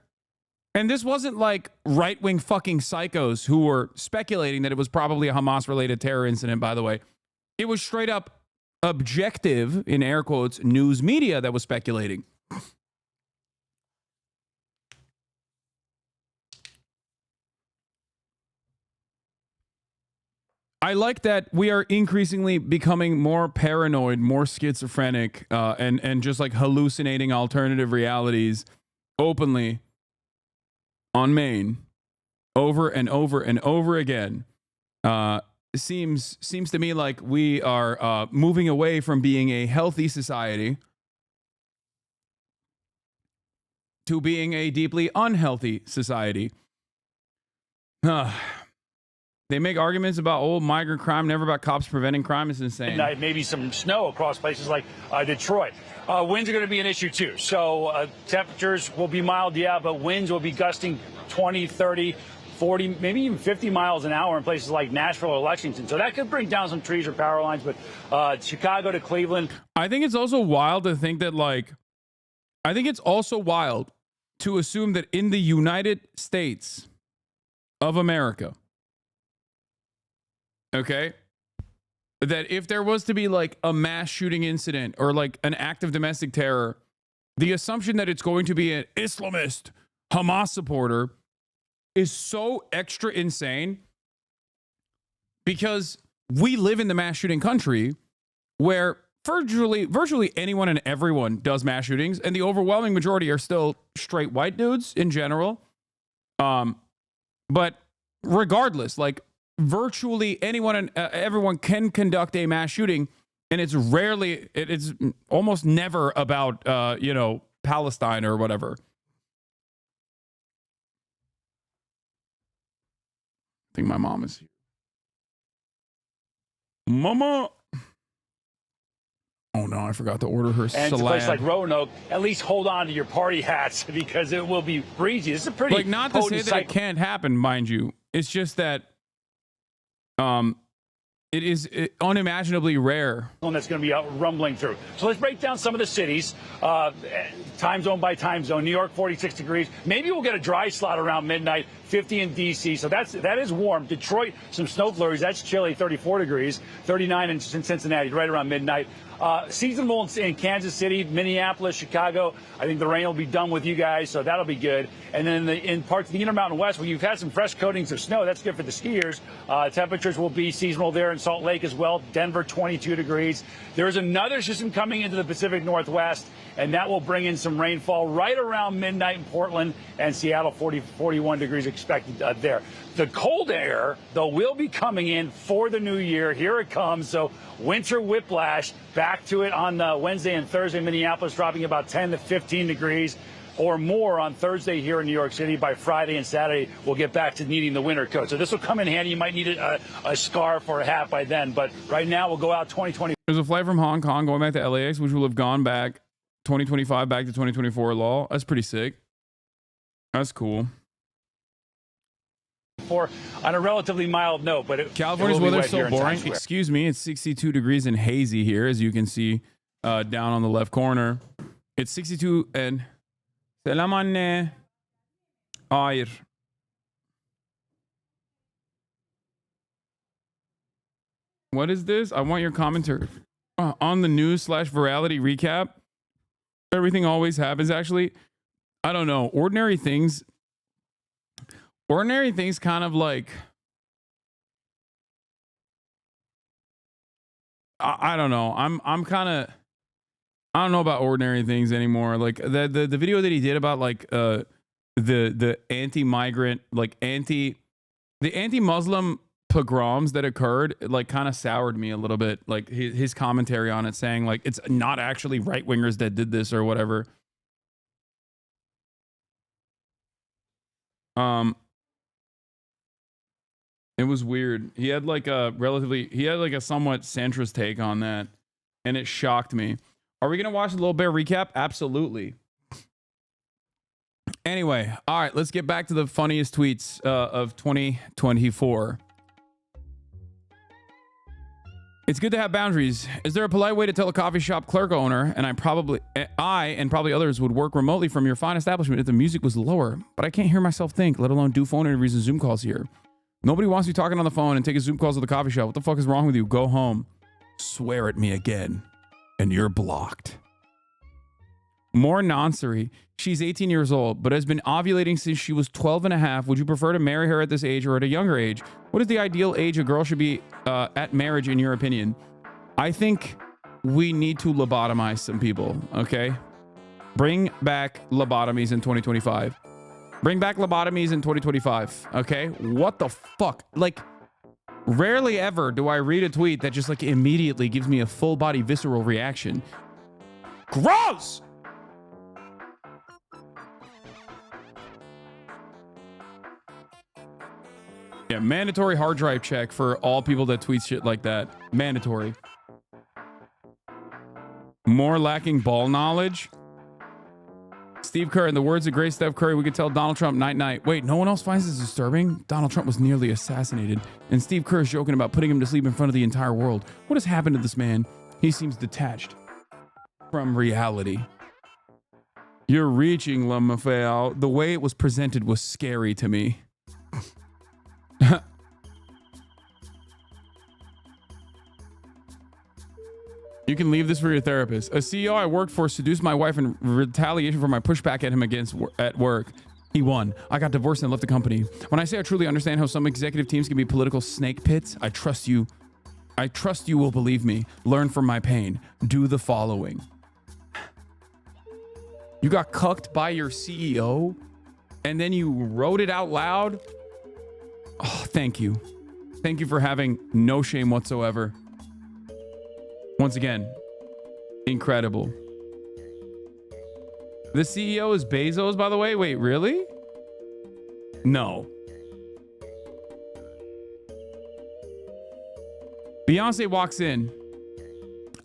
And this wasn't like right-wing fucking psychos who were speculating that it was probably a Hamas-related terror incident, by the way. It was straight up objective, in air quotes, news media that was speculating. I like that we are increasingly becoming more paranoid, more schizophrenic, and just like hallucinating alternative realities openly on Maine over and over and over again. Seems to me like we are moving away from being a healthy society to being a deeply unhealthy society. They make arguments about old migrant crime, never about cops preventing crime. It's insane. Maybe some snow across places like Detroit. Winds are going to be an issue, too. So temperatures will be mild, yeah, but winds will be gusting 20, 30, 40, maybe even 50 miles an hour in places like Nashville or Lexington. So that could bring down some trees or power lines. But Chicago to Cleveland. I think it's also wild to think that, like, I think it's also wild to assume that in the United States of America, okay, that if there was to be like a mass shooting incident or like an act of domestic terror, the assumption that it's going to be an Islamist Hamas supporter is so extra insane, because we live in the mass shooting country where virtually anyone and everyone does mass shootings, and the overwhelming majority are still straight white dudes in general. But regardless, like, virtually anyone and everyone can conduct a mass shooting, and it's almost never about Palestine or whatever. I think my mom is here. Mama. Oh no, I forgot to order her and salad. And a place like Roanoke, at least hold on to your party hats because it will be breezy. It's a pretty like, not to say that it can't happen, mind you. It's just that it is unimaginably rare. That's going to be out rumbling through. So let's break down some of the cities, time zone by time zone. New York, 46 degrees. Maybe we'll get a dry slot around midnight, 50 in D.C. So that is warm. Detroit, some snow flurries. That's chilly, 34 degrees. 39 in Cincinnati, right around midnight. Seasonable in Kansas City, Minneapolis, Chicago. I think the rain will be done with you guys, so that'll be good. And then in parts of the Intermountain West, where you've had some fresh coatings of snow, that's good for the skiers. Temperatures will be seasonal there in Salt Lake as well. Denver, 22 degrees. There's another system coming into the Pacific Northwest, and that will bring in some rainfall right around midnight in Portland and Seattle, 41 degrees expected there. The cold air, though, will be coming in for the new year. Here it comes. So winter whiplash, back to it on Wednesday and Thursday. Minneapolis dropping about 10 to 15 degrees or more on Thursday here in New York City. By Friday and Saturday, we'll get back to needing the winter coat. So this will come in handy. You might need a scarf or a hat by then. But right now, we'll go out 2020. There's a flight from Hong Kong going back to LAX, which will have gone back 2025 back to 2024 law. That's pretty sick. That's cool. On a relatively mild note, but California's weather's so boring. Excuse me, it's 62 degrees and hazy here, as you can see down on the left corner. It's 62 and Selam anne. Hayır. What is this? I want your commentary on the news/virality recap. Everything always happens. Actually, I don't know. Ordinary things kind of like, I don't know. I'm kind of, I don't know about ordinary things anymore. Like the video that he did about like the anti-migrant, like the anti-Muslim pogroms that occurred, like kind of soured me a little bit. Like his commentary on it, saying like it's not actually right-wingers that did this or whatever. It was weird. He had like a somewhat centrist take on that, and it shocked me. Are we gonna watch the Littlebear recap? Absolutely. Anyway, all right, let's get back to the funniest tweets of 2024. It's good to have boundaries. Is there a polite way to tell a coffee shop clerk owner, and I and probably others would work remotely from your fine establishment if the music was lower, but I can't hear myself think, let alone do phone interviews and Zoom calls here. Nobody wants to be talking on the phone and taking Zoom calls at the coffee shop. What the fuck is wrong with you? Go home. Swear at me again, and you're blocked. More nonsense. She's 18 years old, but has been ovulating since she was 12 and a half. Would you prefer to marry her at this age or at a younger age? What is the ideal age a girl should be at marriage, in your opinion? I think we need to lobotomize some people, okay? Bring back lobotomies in 2025. Bring back lobotomies in 2025, okay? What the fuck? Like, rarely ever do I read a tweet that just like immediately gives me a full body visceral reaction. Gross! Yeah, mandatory hard drive check for all people that tweet shit like that. Mandatory. More lacking ball knowledge. Steve Kerr, in the words of great Steph Curry, we could tell Donald Trump night night. Wait, no one else finds this disturbing? Donald Trump was nearly assassinated, and Steve Kerr is joking about putting him to sleep in front of the entire world. What has happened to this man? He seems detached from reality. You're reaching, LaMaffeo. The way it was presented was scary to me. You can leave this for your therapist. A CEO I worked for seduced my wife in retaliation for my pushback at him at work. He won. I got divorced and left the company. When I say I truly understand how some executive teams can be political snake pits, I trust you. I trust you will believe me. Learn from my pain. Do the following. You got cucked by your CEO and then you wrote it out loud? Oh, thank you. Thank you for having no shame whatsoever. Once again, incredible. The CEO is Bezos, by the way. Wait, really? No. Beyonce walks in.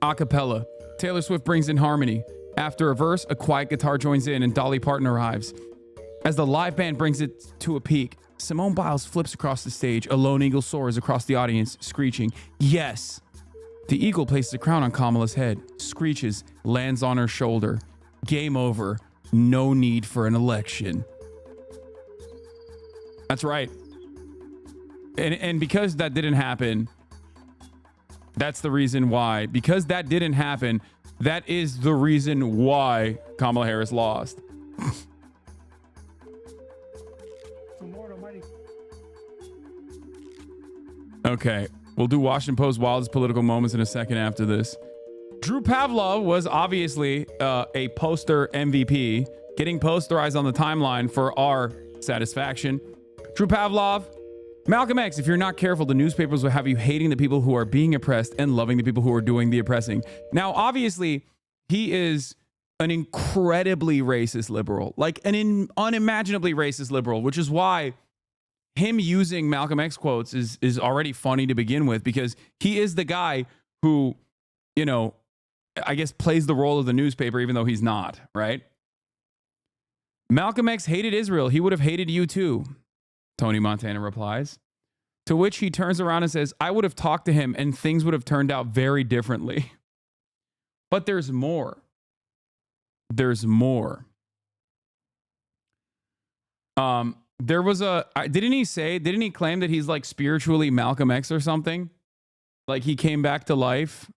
A cappella. Taylor Swift brings in harmony. After a verse, a quiet guitar joins in and Dolly Parton arrives. As the live band brings it to a peak, Simone Biles flips across the stage. A lone eagle soars across the audience, screeching, "Yes!" The eagle places a crown on Kamala's head, screeches, lands on her shoulder. Game over. No need for an election. That's right. And because that didn't happen, that's the reason why. Because that didn't happen, that is the reason why Kamala Harris lost. Okay. We'll do Washington Post wildest political moments in a second after this. Drew Pavlov was obviously a poster MVP, getting posterized on the timeline for our satisfaction. Drew Pavlov, Malcolm X, if you're not careful, the newspapers will have you hating the people who are being oppressed and loving the people who are doing the oppressing. Now, obviously, he is an incredibly racist liberal, like an unimaginably racist liberal, which is why him using Malcolm X quotes is already funny to begin with, because he is the guy who, you know, I guess plays the role of the newspaper, even though he's not, right? Malcolm X hated Israel. He would have hated you too, Tony Montana replies. To which he turns around and says, I would have talked to him and things would have turned out very differently. But there's more. There's more. There was didn't he claim that he's like spiritually Malcolm X or something? Like he came back to life?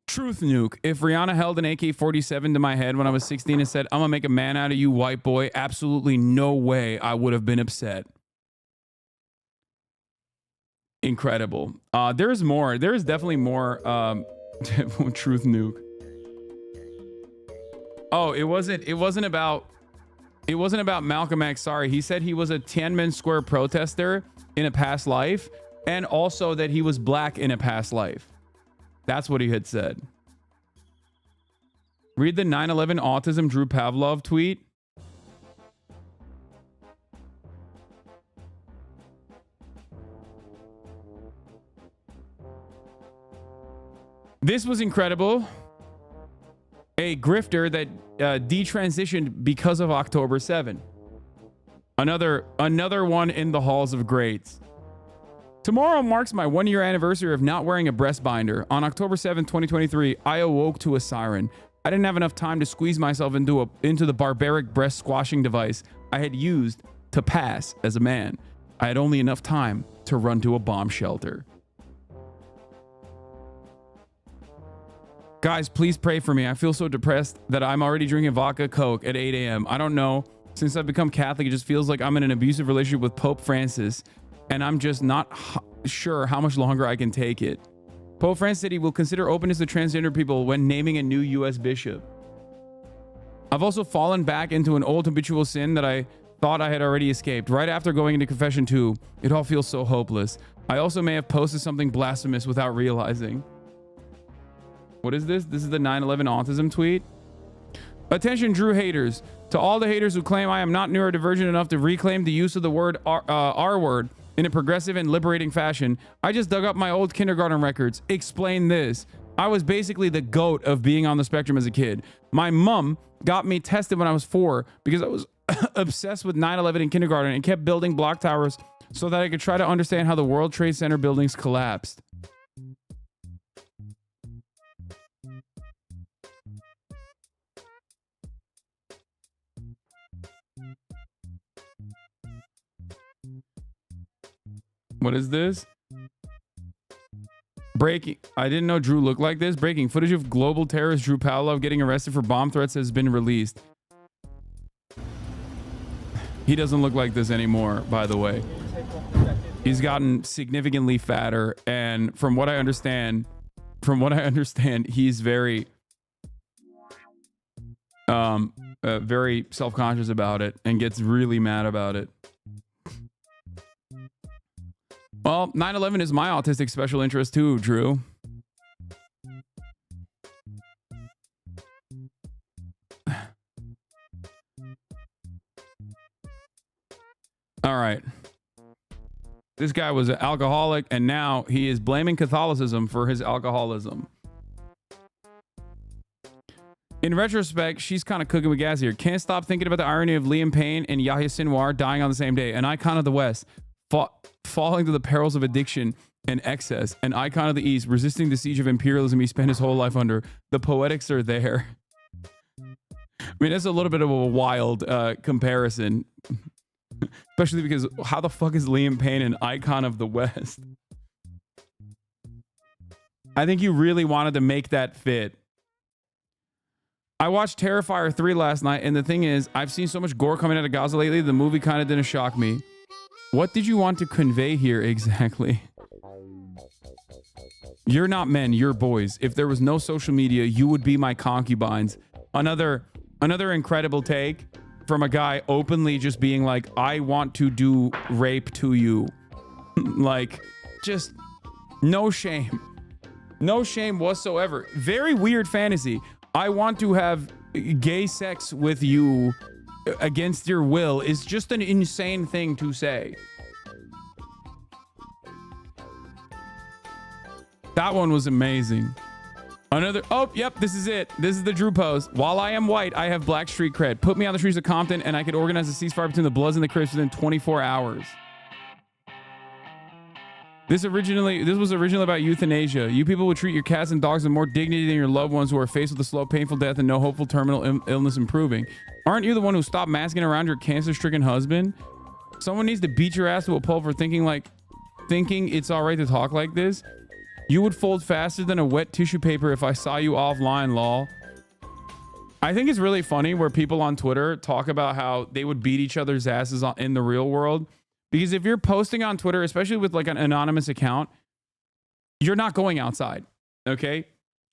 Truth nuke. If Rihanna held an AK-47 to my head when I was 16 and said, I'm gonna make a man out of you, white boy, absolutely no way I would have been upset. Incredible. There's more. There's definitely more. Truth nuke. Oh, it wasn't about Malcolm X. Sorry. He said he was a Tiananmen Square protester in a past life, and also that he was black in a past life. That's what he had said. Read the 9/11 autism Drew Pavlov tweet. This was incredible. A grifter that detransitioned because of October 7. Another one in the halls of greats. Tomorrow marks my 1-year anniversary of not wearing a breast binder. On October 7, 2023, I awoke to a siren. I didn't have enough time to squeeze myself into the barbaric breast squashing device I had used to pass as a man. I had only enough time to run to a bomb shelter. Guys, please pray for me. I feel so depressed that I'm already drinking vodka Coke at 8 a.m. I don't know. Since I've become Catholic, it just feels like I'm in an abusive relationship with Pope Francis, and I'm just not sure how much longer I can take it. Pope Francis said he will consider openness to transgender people when naming a new U.S. bishop. I've also fallen back into an old habitual sin that I thought I had already escaped. Right after going into confession too, it all feels so hopeless. I also may have posted something blasphemous without realizing. What is this? This is the 9/11 autism tweet. Attention, Drew haters. To all the haters who claim I am not neurodivergent enough to reclaim the use of the word R word in a progressive and liberating fashion, I just dug up my old kindergarten records. Explain this. I was basically the goat of being on the spectrum as a kid. My mom got me tested when I was 4 because I was obsessed with 9/11 in kindergarten and kept building block towers so that I could try to understand how the World Trade Center buildings collapsed. What is this? Breaking. I didn't know Drew looked like this. Breaking. Footage of global terrorist Drew Pavlov getting arrested for bomb threats has been released. He doesn't look like this anymore, by the way. He's gotten significantly fatter, and from what I understand, he's very very self-conscious about it and gets really mad about it. Well, 9/11 is my autistic special interest too, Drew. All right. This guy was an alcoholic, and now he is blaming Catholicism for his alcoholism. In retrospect, she's kind of cooking with gas here. Can't stop thinking about the irony of Liam Payne and Yahya Sinwar dying on the same day. An icon of the West, falling to the perils of addiction and excess. An icon of the East, resisting the siege of imperialism he spent his whole life under. The poetics are there. I mean, that's a little bit of a wild comparison. Especially because how the fuck is Liam Payne an icon of the West? I think you really wanted to make that fit. I watched Terrifier 3 last night, and the thing is, I've seen so much gore coming out of Gaza lately, the movie kind of didn't shock me. What did you want to convey here exactly? You're not men, you're boys. If there was no social media, you would be my concubines. Another incredible take from a guy openly just being like, I want to do rape to you. Like, just no shame. No shame whatsoever. Very weird fantasy. I want to have gay sex with you against your will is just an insane thing to say. That one was amazing. Another, oh, yep, this is it. This is the Drew pose. While I am white, I have black street cred. Put me on the streets of Compton and I could organize a ceasefire between the Bloods and the Crips within 24 hours. This was originally about euthanasia. You people would treat your cats and dogs with more dignity than your loved ones who are faced with a slow, painful death and no hopeful terminal illness improving. Aren't you the one who stopped masking around your cancer-stricken husband? Someone needs to beat your ass to a pulp for thinking it's all right to talk like this. You would fold faster than a wet tissue paper if I saw you offline, lol. I think it's really funny where people on Twitter talk about how they would beat each other's asses in the real world. Because if you're posting on Twitter, especially with like an anonymous account, you're not going outside, okay?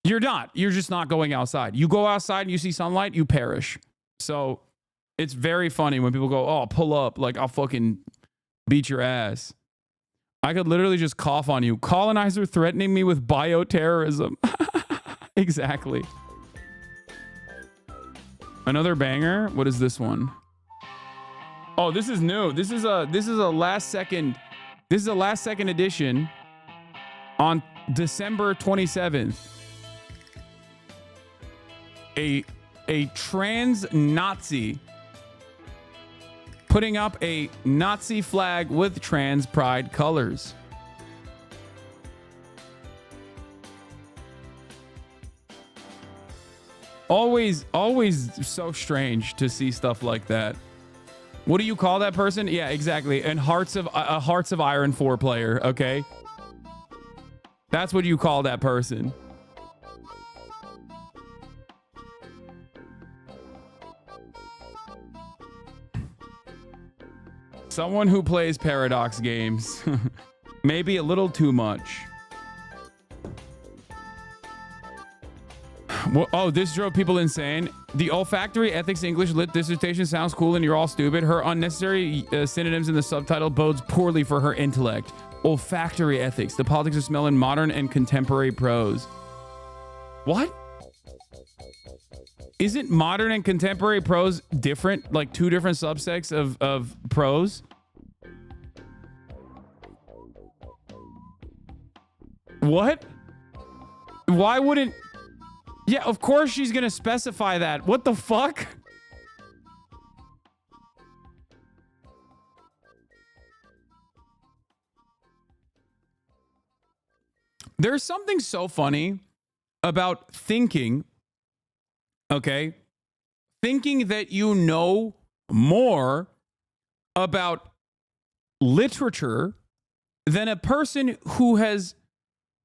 You're not. You're just not going outside. You go outside and you see sunlight, you perish. So it's very funny when people go, oh, pull up, like I'll fucking beat your ass. I could literally just cough on you. Colonizer threatening me with bioterrorism. Exactly. Another banger. What is this one? Oh, this is new. This is a last second edition on December 27th. A trans Nazi putting up a Nazi flag with trans pride colors. Always so strange to see stuff like that. What do you call that person? Yeah, exactly. And Hearts of Iron 4 player, okay? That's what you call that person. Someone who plays Paradox games. Maybe a little too much. Well, oh, this drove people insane. The olfactory ethics English lit dissertation sounds cool and you're all stupid. Her unnecessary synonyms in the subtitle bodes poorly for her intellect. Olfactory ethics, the politics of smell in modern and contemporary prose. What? Isn't modern and contemporary prose different? Like two different subsects of prose? What? Why wouldn't... Yeah, of course she's going to specify that. What the fuck? There's something so funny about thinking, okay? Thinking that you know more about literature than a person who has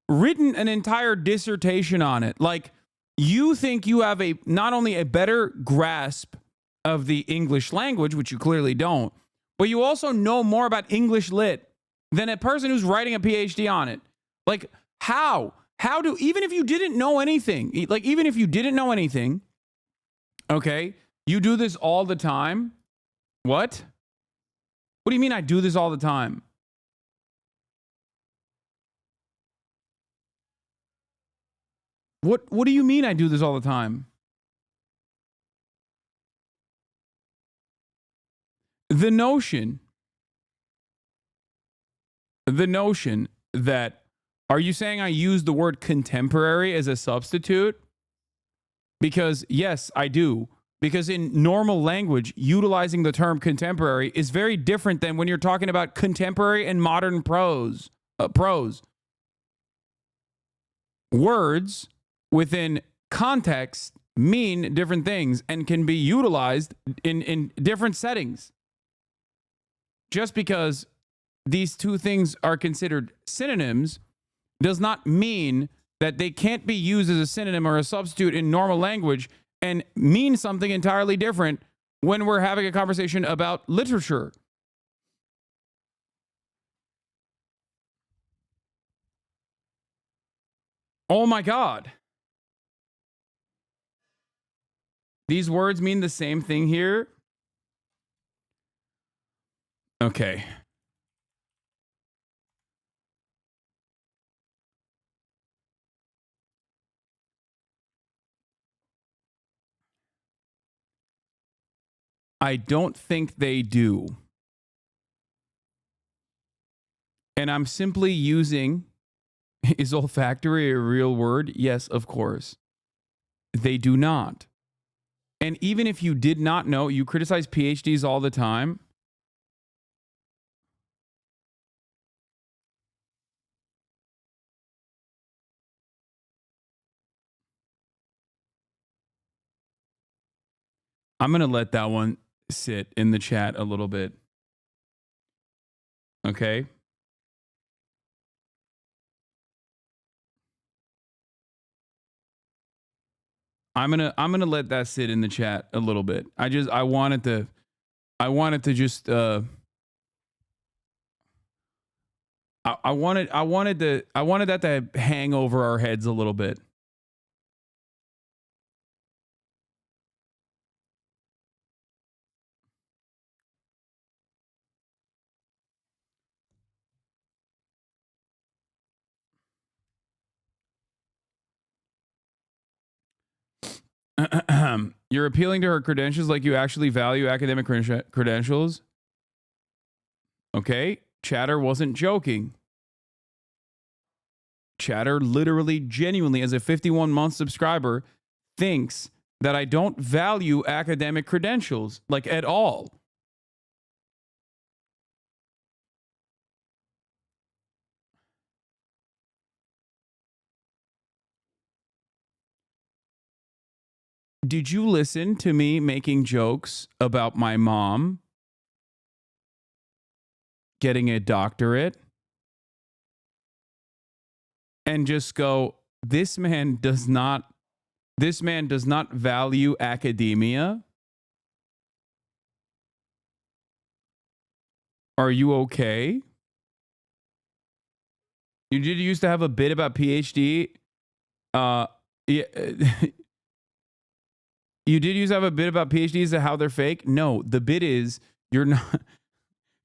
written an entire dissertation on it. Like, you think you have not only a better grasp of the English language, which you clearly don't, but you also know more about English lit than a person who's writing a PhD on it. Like, how do, even if you didn't know anything, okay, you do this all the time. What do you mean I do this all the time? What do you mean I do this all the time? The notion that, are you saying I use the word contemporary as a substitute? Because yes, I do. Because in normal language, utilizing the term contemporary is very different than when you're talking about contemporary and modern prose. Words within context mean different things and can be utilized in different settings. Just because these two things are considered synonyms does not mean that they can't be used as a synonym or a substitute in normal language and mean something entirely different when we're having a conversation about literature. Oh my God. These words mean the same thing here. Okay. I don't think they do. And I'm simply using, is olfactory a real word? Yes, of course. They do not. And even if you did not know, you criticize PhDs all the time. I'm going to let that one sit in the chat a little bit. Okay. I'm gonna let that sit in the chat a little bit. I wanted to just I wanted that to hang over our heads a little bit. You're appealing to her credentials like you actually value academic credentials. Okay, Chatter wasn't joking. Chatter literally, genuinely, as a 51-month subscriber, thinks that I don't value academic credentials, like at all. Did you listen to me making jokes about my mom getting a doctorate and just go, this man does not value academia? Are you okay? You did used to have a bit about PhD. Yeah, you did used to have a bit about PhDs and how they're fake. No, the bit is you're not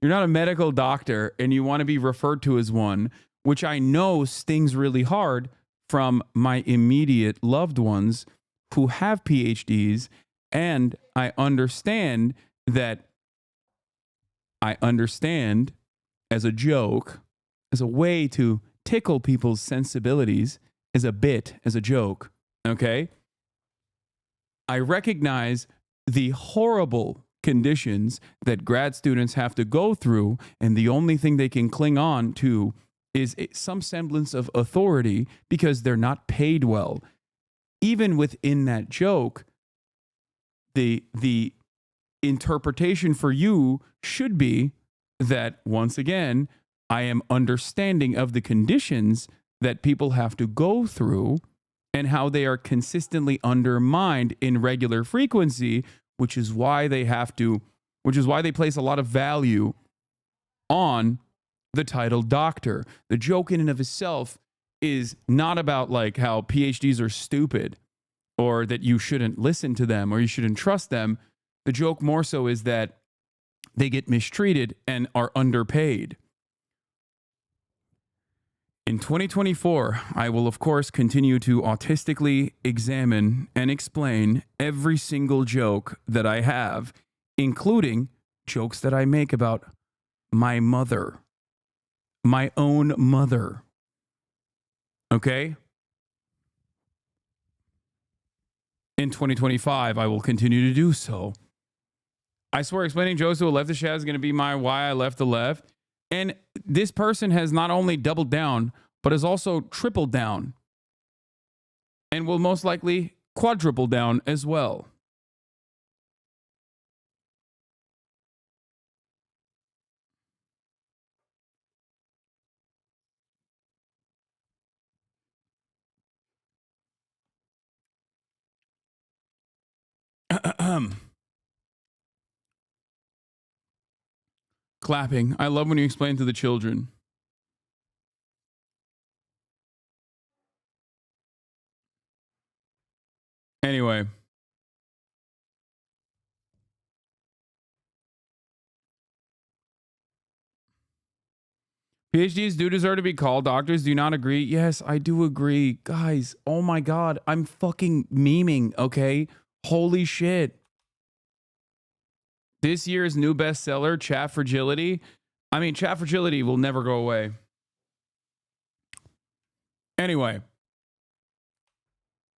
a medical doctor and you want to be referred to as one, which I know stings really hard from my immediate loved ones who have PhDs. And I understand as a joke, as a way to tickle people's sensibilities, as a bit, as a joke. Okay. I recognize the horrible conditions that grad students have to go through, and the only thing they can cling on to is some semblance of authority because they're not paid well. Even within that joke, the interpretation for you should be that, once again, I am understanding of the conditions that people have to go through and how they are consistently undermined in regular frequency, which is why they place a lot of value on the title doctor. The joke in and of itself is not about like how PhDs are stupid or that you shouldn't listen to them or you shouldn't trust them. The joke more so is that they get mistreated and are underpaid. In 2024, I will, of course, continue to autistically examine and explain every single joke that I have, including jokes that I make about my mother, my own mother. Okay? In 2025, I will continue to do so. I swear, explaining jokes to a leftist chat is going to be my why I left the left. And this person has not only doubled down, but has also tripled down and will most likely quadruple down as well. Clapping. I love when you explain to the children. Anyway. PhDs do deserve to be called doctors. Do you not agree? Yes, I do agree. Guys, oh my God. I'm fucking memeing, okay? Holy shit. This year's new bestseller, Chat Fragility. I mean, Chat Fragility will never go away. Anyway.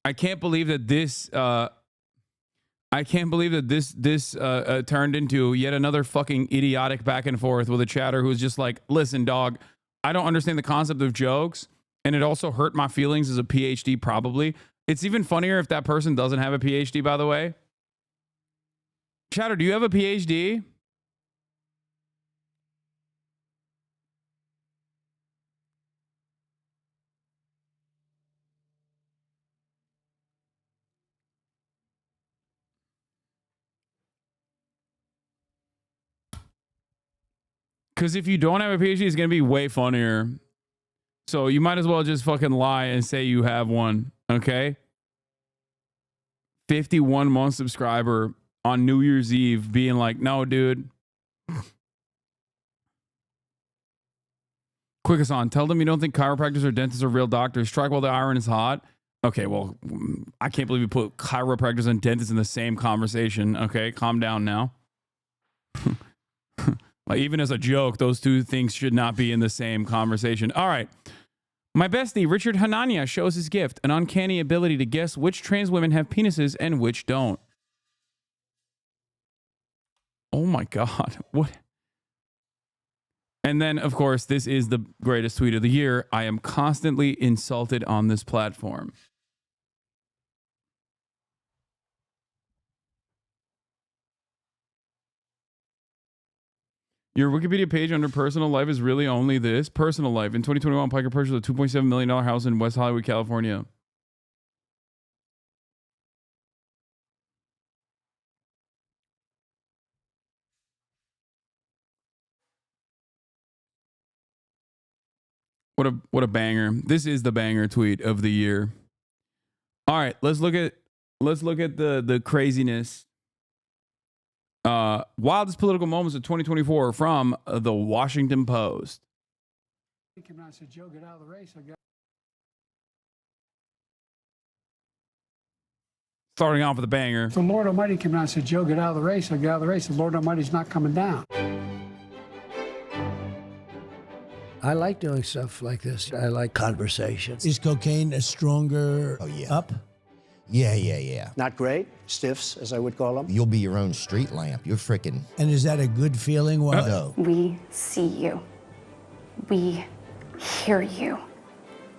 I can't believe that this turned into yet another fucking idiotic back and forth with a chatter who's just like, listen, dog, I don't understand the concept of jokes, and it also hurt my feelings as a PhD, probably. It's even funnier if that person doesn't have a PhD, by the way. Chatter, do you have a PhD? Because if you don't have a PhD, it's going to be way funnier. So you might as well just fucking lie and say you have one, okay? 51-month subscriber on New Year's Eve being like, no, dude. Quick Hasan, tell them you don't think chiropractors or dentists are real doctors. Strike while the iron is hot. Okay, well, I can't believe you put chiropractors and dentists in the same conversation. Okay, calm down now. Like, even as a joke, those two things should not be in the same conversation. All right. My bestie, Richard Hanania, shows his gift, an uncanny ability to guess which trans women have penises and which don't. Oh my God. What? And then, of course, this is the greatest tweet of the year. I am constantly insulted on this platform. Your Wikipedia page under personal life is really only this. Personal life. In 2021, Piker purchased a $2.7 million house in West Hollywood, California. What a banger. This is the banger tweet of the year. All right, let's look at the craziness. Wildest political moments of 2024 from the Washington Post. Starting off with a banger. The Lord Almighty came out and said, Joe, get out of the race. I get out of the race. The Lord Almighty's not coming down. I like doing stuff like this. I like conversations. Is cocaine a stronger up? Yeah. Not great. Stiffs, as I would call them. You'll be your own street lamp. You're freaking. And is that a good feeling? No. We see you. We hear you.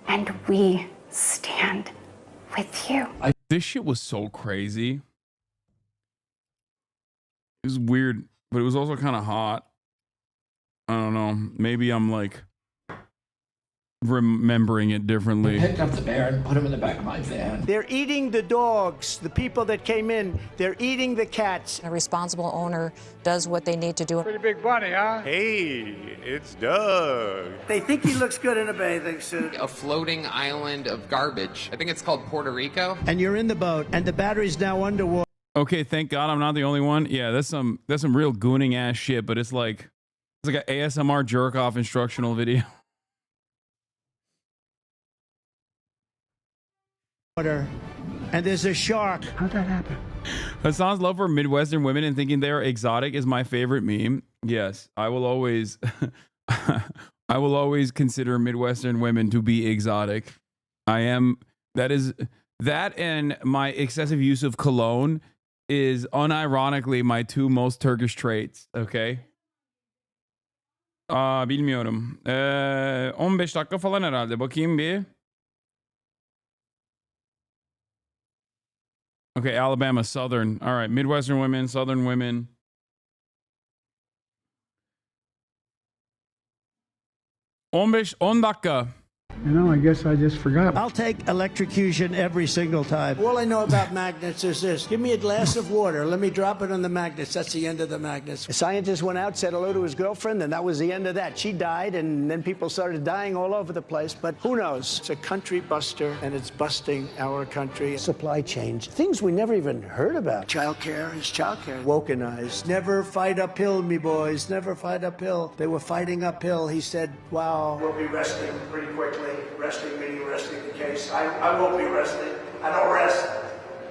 And we stand with you. This shit was so crazy. It was weird, but it was also kind of hot. I don't know. Maybe I'm like remembering it differently. I picked up the bear and put him in the back of my van. They're eating the dogs, the people that came in. They're eating the cats. A responsible owner does what they need to do. Pretty big bunny, huh? Hey, it's Doug. They think he looks good in a bathing suit. A floating island of garbage. I think it's called Puerto Rico. And you're in the boat, and the battery's now underwater. Okay, thank God I'm not the only one. Yeah, that's some real gooning ass shit, but it's like an ASMR jerk off instructional video. And there's a shark. How'd that happen? Hasan's love for Midwestern women and thinking they are exotic is my favorite meme. Yes, I will always I will always consider Midwestern women to be exotic. That and my excessive use of cologne is unironically my two most Turkish traits, okay? Bilmiyorum. 15 dakika falan herhalde. Bakayım bir. Okay, Alabama, Southern. All right, Midwestern women, Southern women. On dakika. You know, I guess I just forgot. I'll take electrocution every single time. All I know about magnets is this. Give me a glass of water. Let me drop it on the magnets. That's the end of the magnets. A scientist went out, said hello to his girlfriend, and that was the end of that. She died, and then people started dying all over the place. But who knows? It's a country buster, and it's busting our country. Supply chain. Things we never even heard about. Childcare is childcare. Wokenized. Never fight uphill, me boys. Never fight uphill. They were fighting uphill. He said, wow. We'll be resting pretty quickly. Resting meaning resting the case. I won't be resting. I don't rest.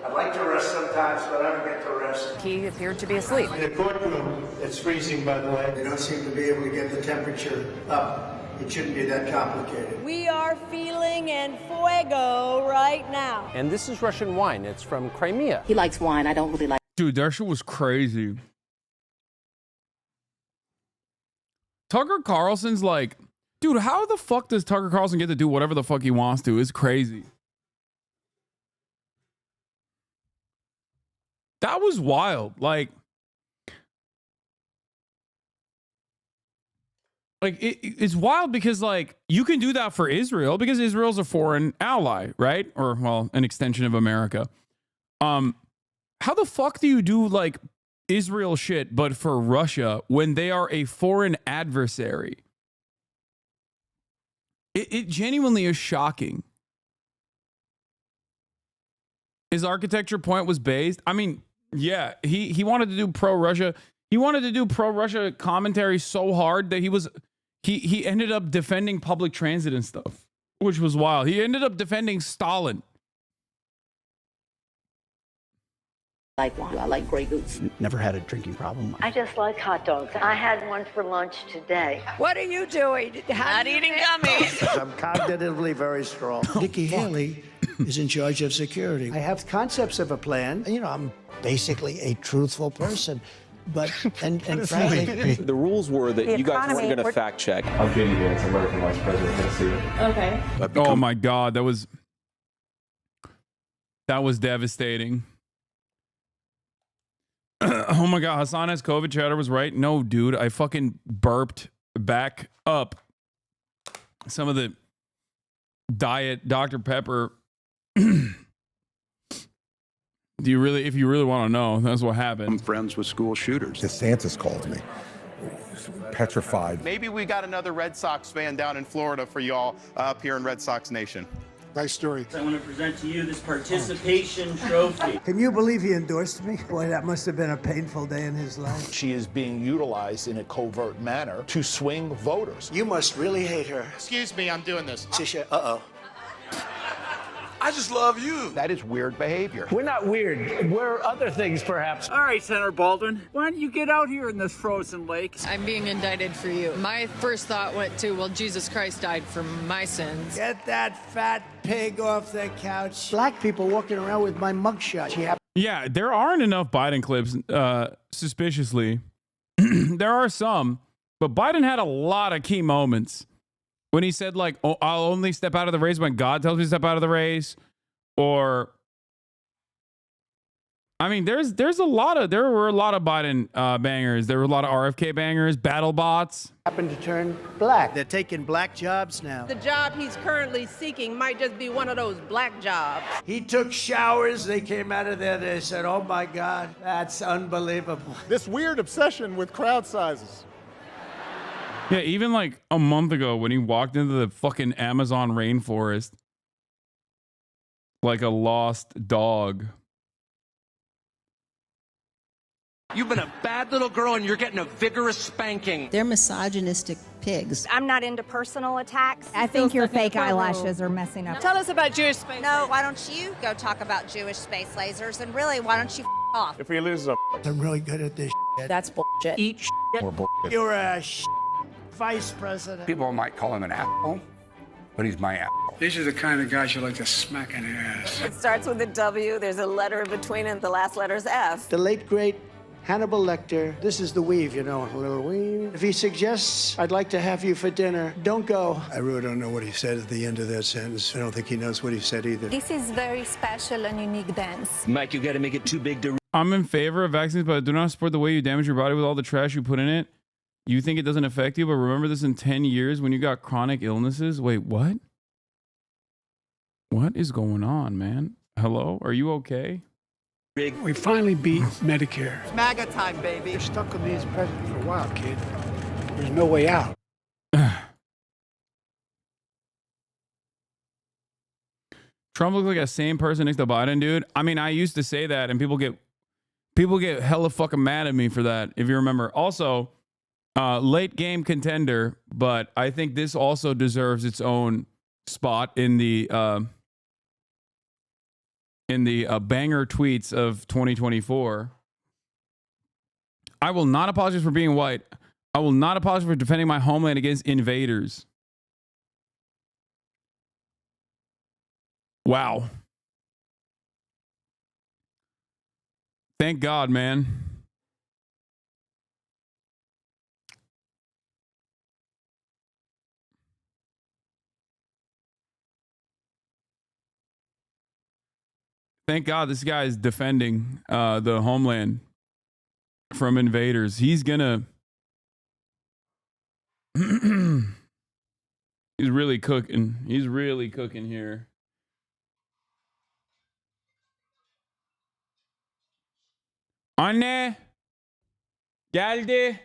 I'd like to rest sometimes, but I don't get to rest. He appeared to be asleep. In the courtroom, it's freezing, by the way. They don't seem to be able to get the temperature up. It shouldn't be that complicated. We are feeling en fuego right now. And this is Russian wine. It's from Crimea. He likes wine. I don't really like. Dude, that shit was crazy. Tucker Carlson's like, dude, how the fuck does Tucker Carlson get to do whatever the fuck he wants to? It's crazy. That was wild. Like, like it's wild because like you can do that for Israel because Israel's a foreign ally, right? Or well, an extension of America. How the fuck do you do like Israel shit but for Russia when they are a foreign adversary? It genuinely is shocking. His architecture point was based. I mean, yeah, he wanted to do pro-Russia. He wanted to do pro-Russia commentary so hard that he ended up defending public transit and stuff, which was wild. He ended up defending Stalin. I like Grey Goose. Never had a drinking problem. I just like hot dogs. I had one for lunch today. What are you doing? Not eating gummies. I'm cognitively very strong. Nikki Haley is in charge of security. I have concepts of a plan. You know, I'm basically a truthful person. But, and frankly, the rules were that you guys weren't going to fact check. I'm Katie Vance, American Vice President of Tennessee. Okay. Oh my God, that was devastating. Oh my God, Hasan has COVID. Chatter was right. No, dude, I fucking burped back up some of the diet Dr. Pepper. If you really want to know, that's what happened. I'm friends with school shooters. DeSantis called me, petrified. Maybe we got another Red Sox fan down in Florida for y'all up here in Red Sox Nation. Nice story. I want to present to you this participation trophy. Can you believe he endorsed me? Boy, that must have been a painful day in his life. She is being utilized in a covert manner to swing voters. You must really hate her. Excuse me, I'm doing this. Tisha, uh-oh. I just love you. That is weird behavior. We're not weird. We're other things, perhaps. All right, Senator Baldwin, why don't you get out here in this frozen lake? I'm being indicted for you. My first thought went to, well, Jesus Christ died for my sins. Get that fat pig off the couch. Black people walking around with my mugshot. Yeah, there aren't enough Biden clips, suspiciously. There are some, but Biden had a lot of key moments. When he said, like, oh, I'll only step out of the race when God tells me to step out of the race. Or, I mean, there were a lot of Biden bangers. There were a lot of RFK bangers, battle bots. Happen to turn black. They're taking black jobs now. The job he's currently seeking might just be one of those black jobs. He took showers. They came out of there. They said, oh, my God, that's unbelievable. This weird obsession with crowd sizes. Yeah, even like a month ago when he walked into the fucking Amazon rainforest like a lost dog. You've been a bad little girl and you're getting a vigorous spanking. They're misogynistic pigs. I'm not into personal attacks. I think your fake eyelashes are messing up. Tell us about Jewish space. No, why don't you go talk about Jewish space lasers? And really, why don't you off? If he loses I'm really good at this shit. That's bullshit. Eat shit. or bullshit. You're a vice president. People might call him an asshole, but he's my asshole. These are the kind of guys you like to smack in the ass. It starts with a W. There's a letter in between and the last letter's F. The late, great Hannibal Lecter. This is the weave, you know, a little weave. If he suggests, I'd like to have you for dinner, don't go. I really don't know what he said at the end of that sentence. I don't think he knows what he said either. This is very special and unique dance. Mike, you gotta make it too big to... I'm in favor of vaccines, but I do not support the way you damage your body with all the trash you put in it. You think it doesn't affect you, but remember this in 10 years when you got chronic illnesses? Wait, what? What is going on, man? Hello? Are you okay? We finally beat Medicare. It's MAGA time, baby. You're stuck with me as president for a while, kid. There's no way out. Trump looks like a same person next to Biden, dude. I mean, I used to say that, and people get hella fucking mad at me for that, if you remember. Also, late game contender, but I think this also deserves its own spot in the banger tweets of 2024. I will not apologize for being white. I will not apologize for defending my homeland against invaders. Wow. Thank God, man. Thank God this guy is defending the homeland from invaders. He's gonna He's really cooking. He's really cooking here. Anne. Geldi.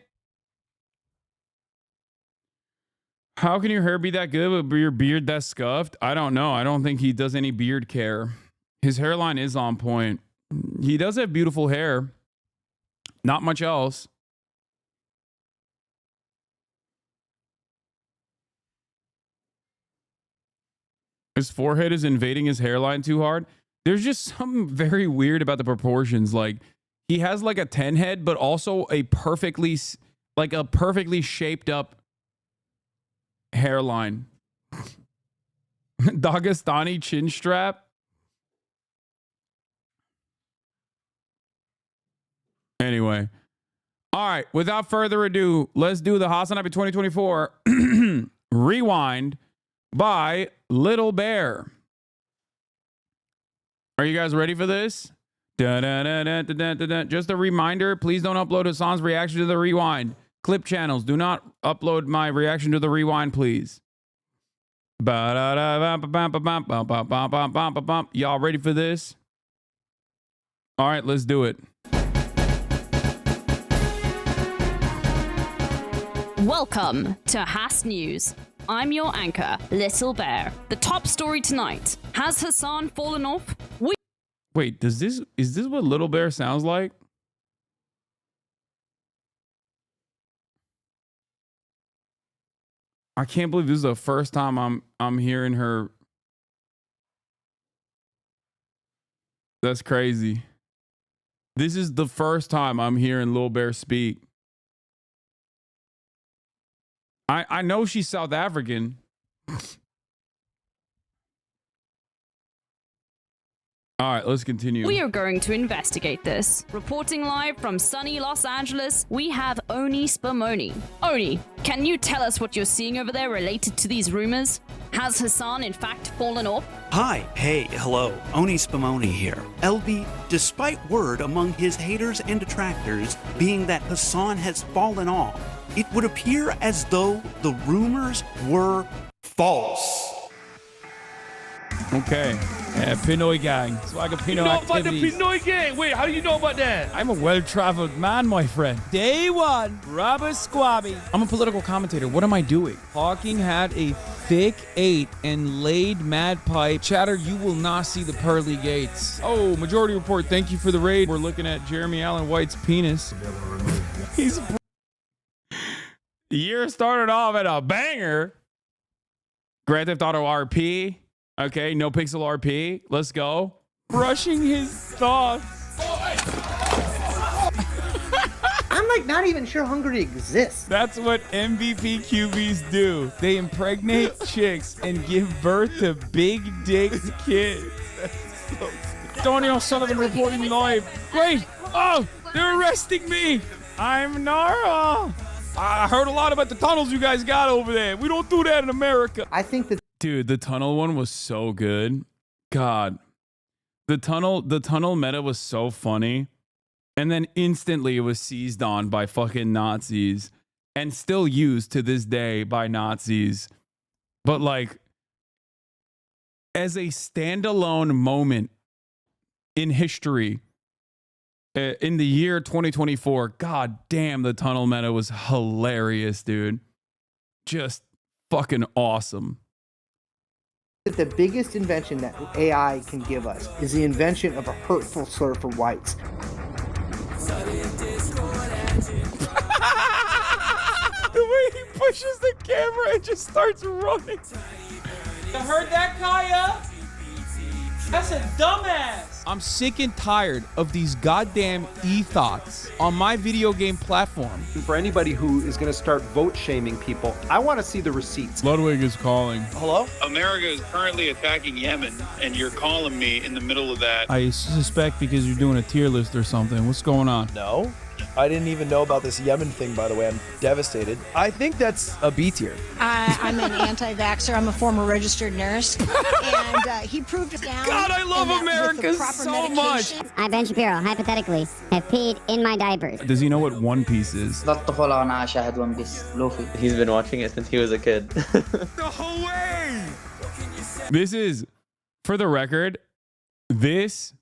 How can your hair be that good, but your beard that scuffed? I don't know. I don't think he does any beard care. His hairline is on point. He does have beautiful hair. Not much else. His forehead is invading his hairline too hard. There's just something very weird about the proportions. Like, he has like a 10 head, but also a perfectly shaped up hairline. Dagestani chin strap. Anyway. All right. Without further ado, let's do the Hasanabi 2024 Rewind by Littlebear. Are you guys ready for this? Just a reminder, please don't upload Hasan's reaction to the rewind. Clip channels, do not upload my reaction to the rewind, please. Y'all ready for this? All right, let's do it. Welcome to Has News. I'm your anchor, Littlebear. The top story tonight. Has Hasan fallen off? Wait, is this what Littlebear sounds like? I can't believe this is the first time I'm hearing her. That's crazy. This is the first time I'm hearing Littlebear speak. I know she's South African. All right, let's continue. We are going to investigate this. Reporting live from sunny Los Angeles, we have Oni Spumoni. Oni, can you tell us what you're seeing over there related to these rumors? Has Hasan in fact fallen off? Hi, hey, hello, Oni Spumoni here. LB, despite word among his haters and detractors being that Hasan has fallen off, it would appear as though the rumors were false. Okay. Yeah, Pinoy gang. It's like a Pinoy You know about the Pinoy gang? Wait, how do you know about that? I'm a well-traveled man, my friend. Day one, rubber squabby. I'm a political commentator. What am I doing? Hawking had a thick 8 and laid mad pipe. Chatter, you will not see the pearly gates. Oh, Majority Report, thank you for the raid. We're looking at Jeremy Allen White's penis. He's... The year started off at a banger. Grand Theft Auto RP. Okay, no pixel RP. Let's go. Brushing his thoughts. I'm like not even sure Hungary exists. That's what MVP QBs do. They impregnate chicks and give birth to big dick kids. So Daniel Sullivan reporting live. Wait! Oh! They're arresting me! I'm Nara! I heard a lot about the tunnels you guys got over there. We don't do that in America. I think that... Dude, the tunnel one was so good. God. The tunnel meta was so funny. And then instantly it was seized on by fucking Nazis. And still used to this day by Nazis. But like, as a standalone moment in history, in the year 2024, god damn, the tunnel meta was hilarious, dude. Just fucking awesome. The biggest invention that AI can give us is the invention of a hurtful slur for whites. The way he pushes the camera and just starts running. You heard that, Kaya? That's a dumbass. I'm sick and tired of these goddamn e-thoughts on my video game platform. For anybody who is going to start vote shaming people, I want to see the receipts. Ludwig is calling. Hello? America is currently attacking Yemen, and you're calling me in the middle of that. I suspect because you're doing a tier list or something. What's going on? No. I didn't even know about this Yemen thing, by the way. I'm devastated. I think that's a B tier. I'm an anti-vaxxer. I'm a former registered nurse. And And he proved it down. God, I love America so much. I, Ben Shapiro, hypothetically, have peed in my diapers. Does he know what One Piece is? He's been watching it since he was a kid. No way! This is, for the record, that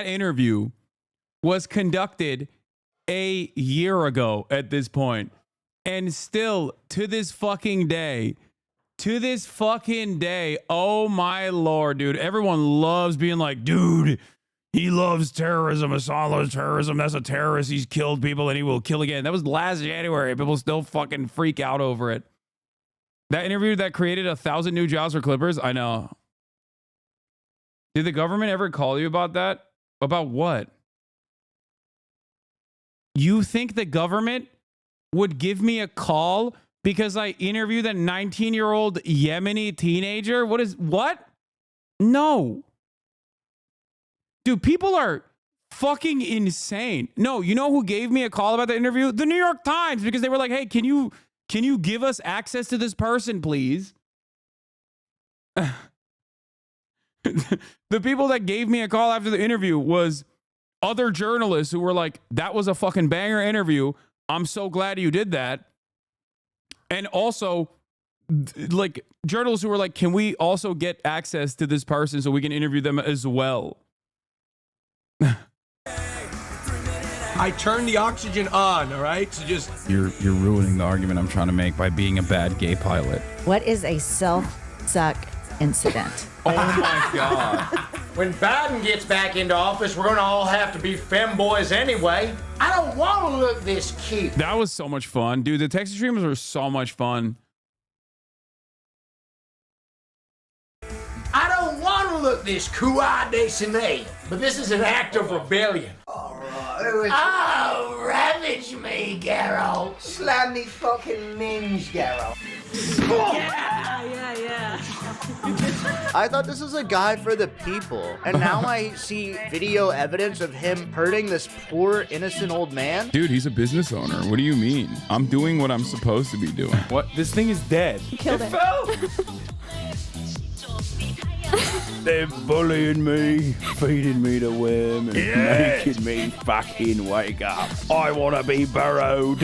interview was conducted a year ago at this point. And still, to this fucking day, oh my Lord, dude. Everyone loves being like, dude, he loves terrorism. Hasan loves terrorism. That's a terrorist. He's killed people and he will kill again. That was last January. People still fucking freak out over it. That interview that created 1,000 new jobs for Clippers? I know. Did the government ever call you about that? About what? You think the government would give me a call because I interviewed a 19-year-old Yemeni teenager? What? No. Dude, people are fucking insane. No, you know who gave me a call about the interview? The New York Times, because they were like, hey, can you give us access to this person, please? The people that gave me a call after the interview was other journalists who were like, that was a fucking banger interview. I'm so glad you did that. And also, like, journalists who were like, can we also get access to this person so we can interview them as well? I turned the oxygen on, all right? So just... You're ruining the argument I'm trying to make by being a bad gay pilot. What is a self-suck incident? Oh my God. When Biden gets back into office, we're going to all have to be femboys anyway. I don't want to look this cute. That was so much fun. Dude, the Texas streamers were so much fun. I don't want to look this cool-eyed Desiné, but this is an act of rebellion. Oh, ravage me, Geralt. Slam me fucking minge, Geralt. Yeah. I thought this was a guy for the people, and now I see video evidence of him hurting this poor, innocent old man. Dude, he's a business owner. What do you mean? I'm doing what I'm supposed to be doing. What? This thing is dead. You killed it. They're bullying me, feeding me to worm, and making me fucking wake up. I want to be burrowed.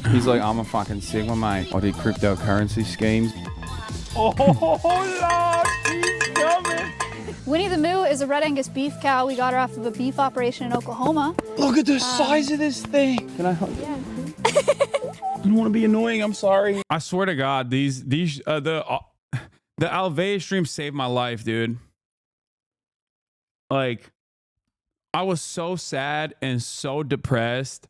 He's like, I'm a fucking Sigma, mate. I did cryptocurrency schemes. Oh, Lord, he's coming. Winnie the Moo is a red Angus beef cow. We got her off of a beef operation in Oklahoma. Look at the size of this thing. Can I hug it? Yeah. I don't want to be annoying. I'm sorry. I swear to God, the Alvea stream saved my life, dude. Like, I was so sad and so depressed,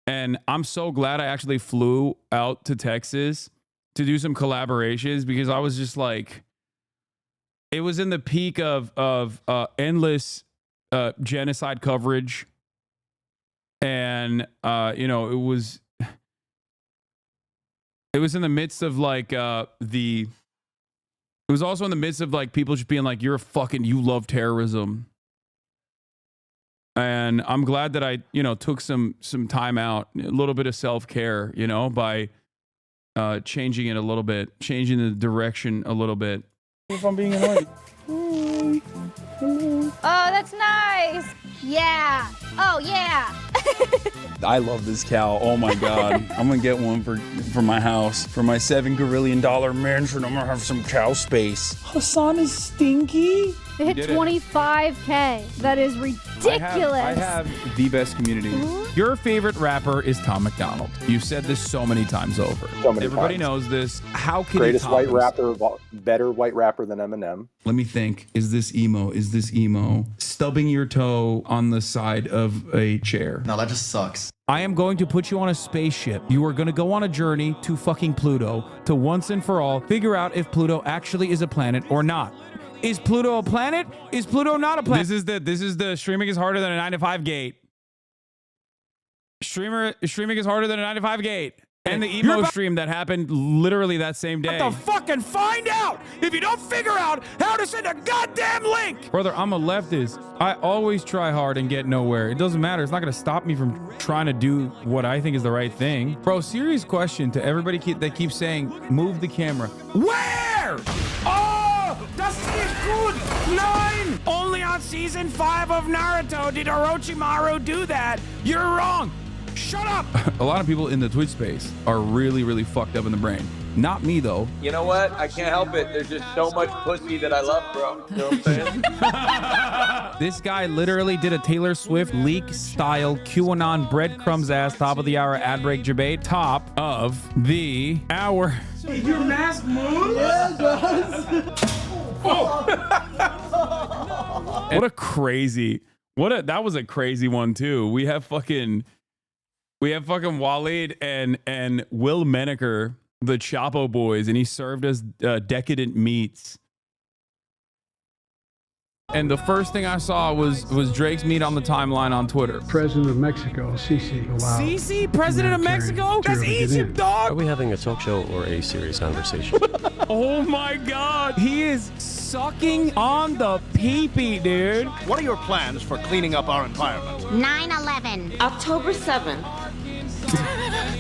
and I'm so glad I actually flew out to Texas to do some collaborations, because I was just like, it was in the peak of endless genocide coverage, and you know, it was in the midst of like it was also in the midst of like people just being like, you love terrorism. And I'm glad that I, you know, took some time out, a little bit of self-care, you know, by changing it a little bit, changing the direction a little bit. If I'm being annoying. Oh, that's nice. Yeah. Oh, yeah. I love this cow. Oh my God. I'm gonna get one for my house. For my $7 gazillion mansion, I'm gonna have some cow space. Hasan is stinky. It hit 25K. That is ridiculous. I have the best community. Your favorite rapper is Tom McDonald. You've said this so many times over. Everybody knows this. How can greatest white rapper, better white rapper than Eminem. Let me think. Is this emo? Is this emo? Stubbing your toe on the side of a chair. No, that just sucks. I am going to put you on a spaceship. You are going to go on a journey to fucking Pluto to once and for all figure out if Pluto actually is a planet or not. Is Pluto a planet? Is Pluto not a planet? This is the streaming is harder than a 9 to 5 gate. Streaming is harder than a 9 to 5 gate. And the emo stream that happened literally that same day. Have to fucking find out if you don't figure out how to send a goddamn link. Brother, I'm a leftist. I always try hard and get nowhere. It doesn't matter. It's not going to stop me from trying to do what I think is the right thing. Bro, serious question to everybody that keeps saying, move the camera. Where? Oh, that's 9! Only on season 5 of Naruto did Orochimaru do that. You're wrong. Shut up. A lot of people in the Twitch space are really, really fucked up in the brain. Not me, though. You know what? I can't help it. There's just so much pussy that I love, bro. You know what I'm saying? This guy literally did a Taylor Swift leak-style QAnon breadcrumbs-ass top-of-the-hour ad break debate. Top of the hour. Your mask moves? Yeah, it does. What a crazy... That was a crazy one, too. We have fucking Waleed and Will Menaker, the Chapo boys, and he served as decadent meats. And the first thing I saw was Drake's meat on the timeline on Twitter. President of Mexico, Sisi. Wow. Sisi, President of Mexico? That's Egypt, dog. Are we having a talk show or a serious conversation? Oh my God. He is sucking on the pee-pee, dude. What are your plans for cleaning up our environment? 9/11. October 7th.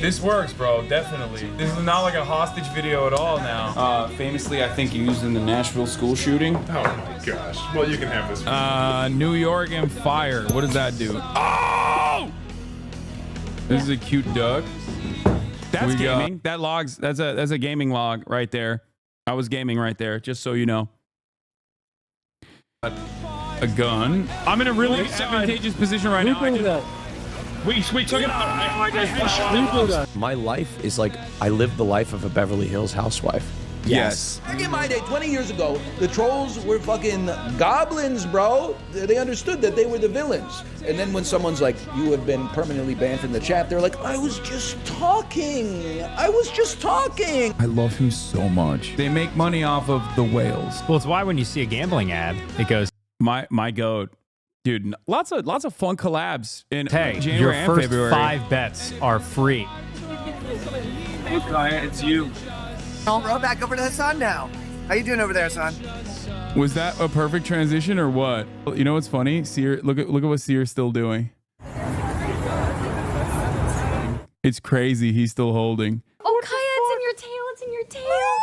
This works, bro. Definitely. This is not like a hostage video at all now. Famously, I think used in the Nashville school shooting. Oh my gosh. Well, you can have this. New York and fire. What does that do? Oh! This is a cute duck. That's gaming. That logs. That's a gaming log right there. I was gaming right there, just so you know. A gun. I'm in a really advantageous position right now. We took it out. My life is like I live the life of a Beverly Hills housewife. Yes. Back in my day, 20 years ago, the trolls were fucking goblins, bro. They understood that they were the villains. And then when someone's like, you have been permanently banned from the chat, they're like, I was just talking. I was just talking. I love him so much. They make money off of the whales. Well, it's why when you see a gambling ad, it goes, my goat. Dude, lots of fun collabs in January your and first February. 5 bets are free. Hey, Kaya, it's you. We're back over to Hasan now. How you doing over there, Hasan? Was that a perfect transition or what? You know what's funny? Seer, look at what Seer's still doing. It's crazy. He's still holding. Oh, Kaya, it's in your tail. It's in your tail.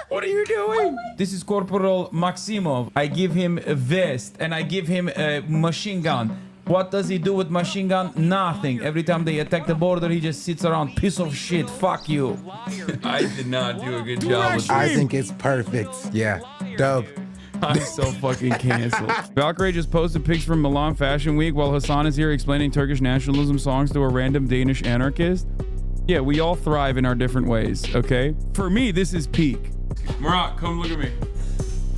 What are you doing? This is Corporal Maximov. I give him a vest and I give him a machine gun. What does he do with machine gun? Nothing. Every time they attack the border, he just sits around. Piece of shit. Fuck you. I did not do a good job with I think it's perfect. Yeah. Dope. I'm so fucking canceled. Valkyrie just posted pics from Milan Fashion Week while Hasan is here explaining Turkish nationalism songs to a random Danish anarchist. Yeah, we all thrive in our different ways, okay? For me, this is peak. Murat, come look at me.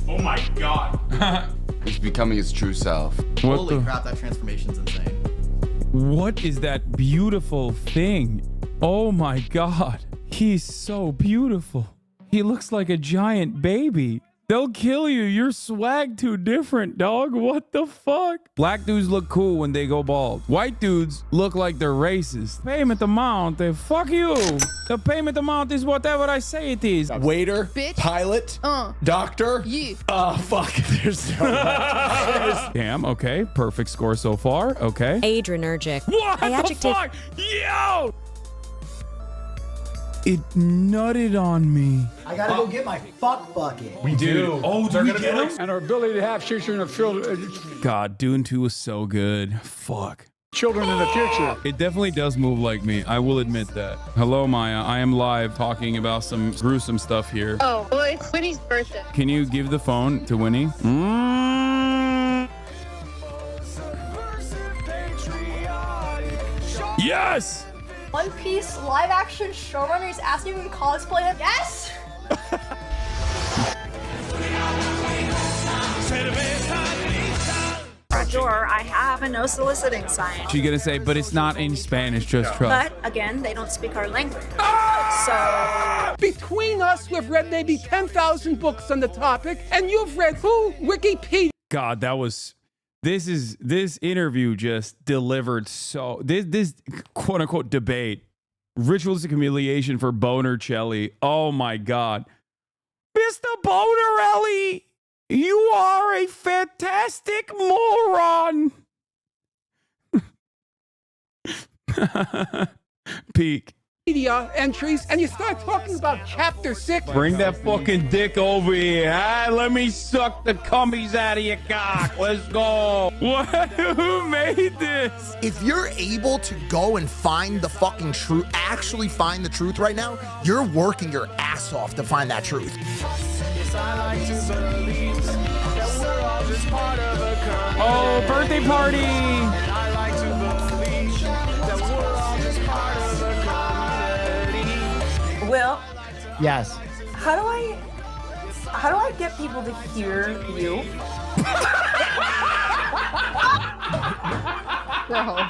Oh my God. He's becoming his true self. Holy crap, that transformation's insane. What is that beautiful thing? Oh my God. He's so beautiful. He looks like a giant baby. They'll kill you. Your swag too different, dog. What the fuck? Black dudes look cool when they go bald. White dudes look like they're racist. Payment amount, fuck you. The payment amount is whatever I say it is. Waiter, Bitch. pilot, doctor. Yeah. Fuck. There's no Damn, okay. Perfect score so far. Okay. Adrenergic. What the fuck? Yo! It nutted on me. I gotta go get my fuck bucket. We do. Oh, do we get him? And our ability to have God, Dune 2 was so good. Fuck. children in the future. It definitely does move like me. I will admit that. Hello, Maya. I am live talking about some gruesome stuff here. Oh, well, it's Winnie's birthday. Can you give the phone to Winnie? Yes! One Piece live action showrunners asking you to cosplay him. Yes! Door, I have a no soliciting sign. She's gonna say, but it's not in Spanish, just trust. But again, they don't speak our language. So between us, we've read maybe 10,000 books on the topic, and you've read who? Wikipedia. God, that was this interview just delivered so this quote unquote debate, ritualistic humiliation for Bonercelli. Oh my God, Mr. Bonerelli, you are a fantastic moron. Peak. entries, and you start talking about chapter 6. Bring that fucking dick over here. Let me suck the cummies out of your cock. Let's go. What? Who made this? If you're able to go and find the fucking truth, actually find the truth right now, you're working your ass off to find that truth. Oh, birthday party. Will, Yes. how do I get people to hear you? Bro.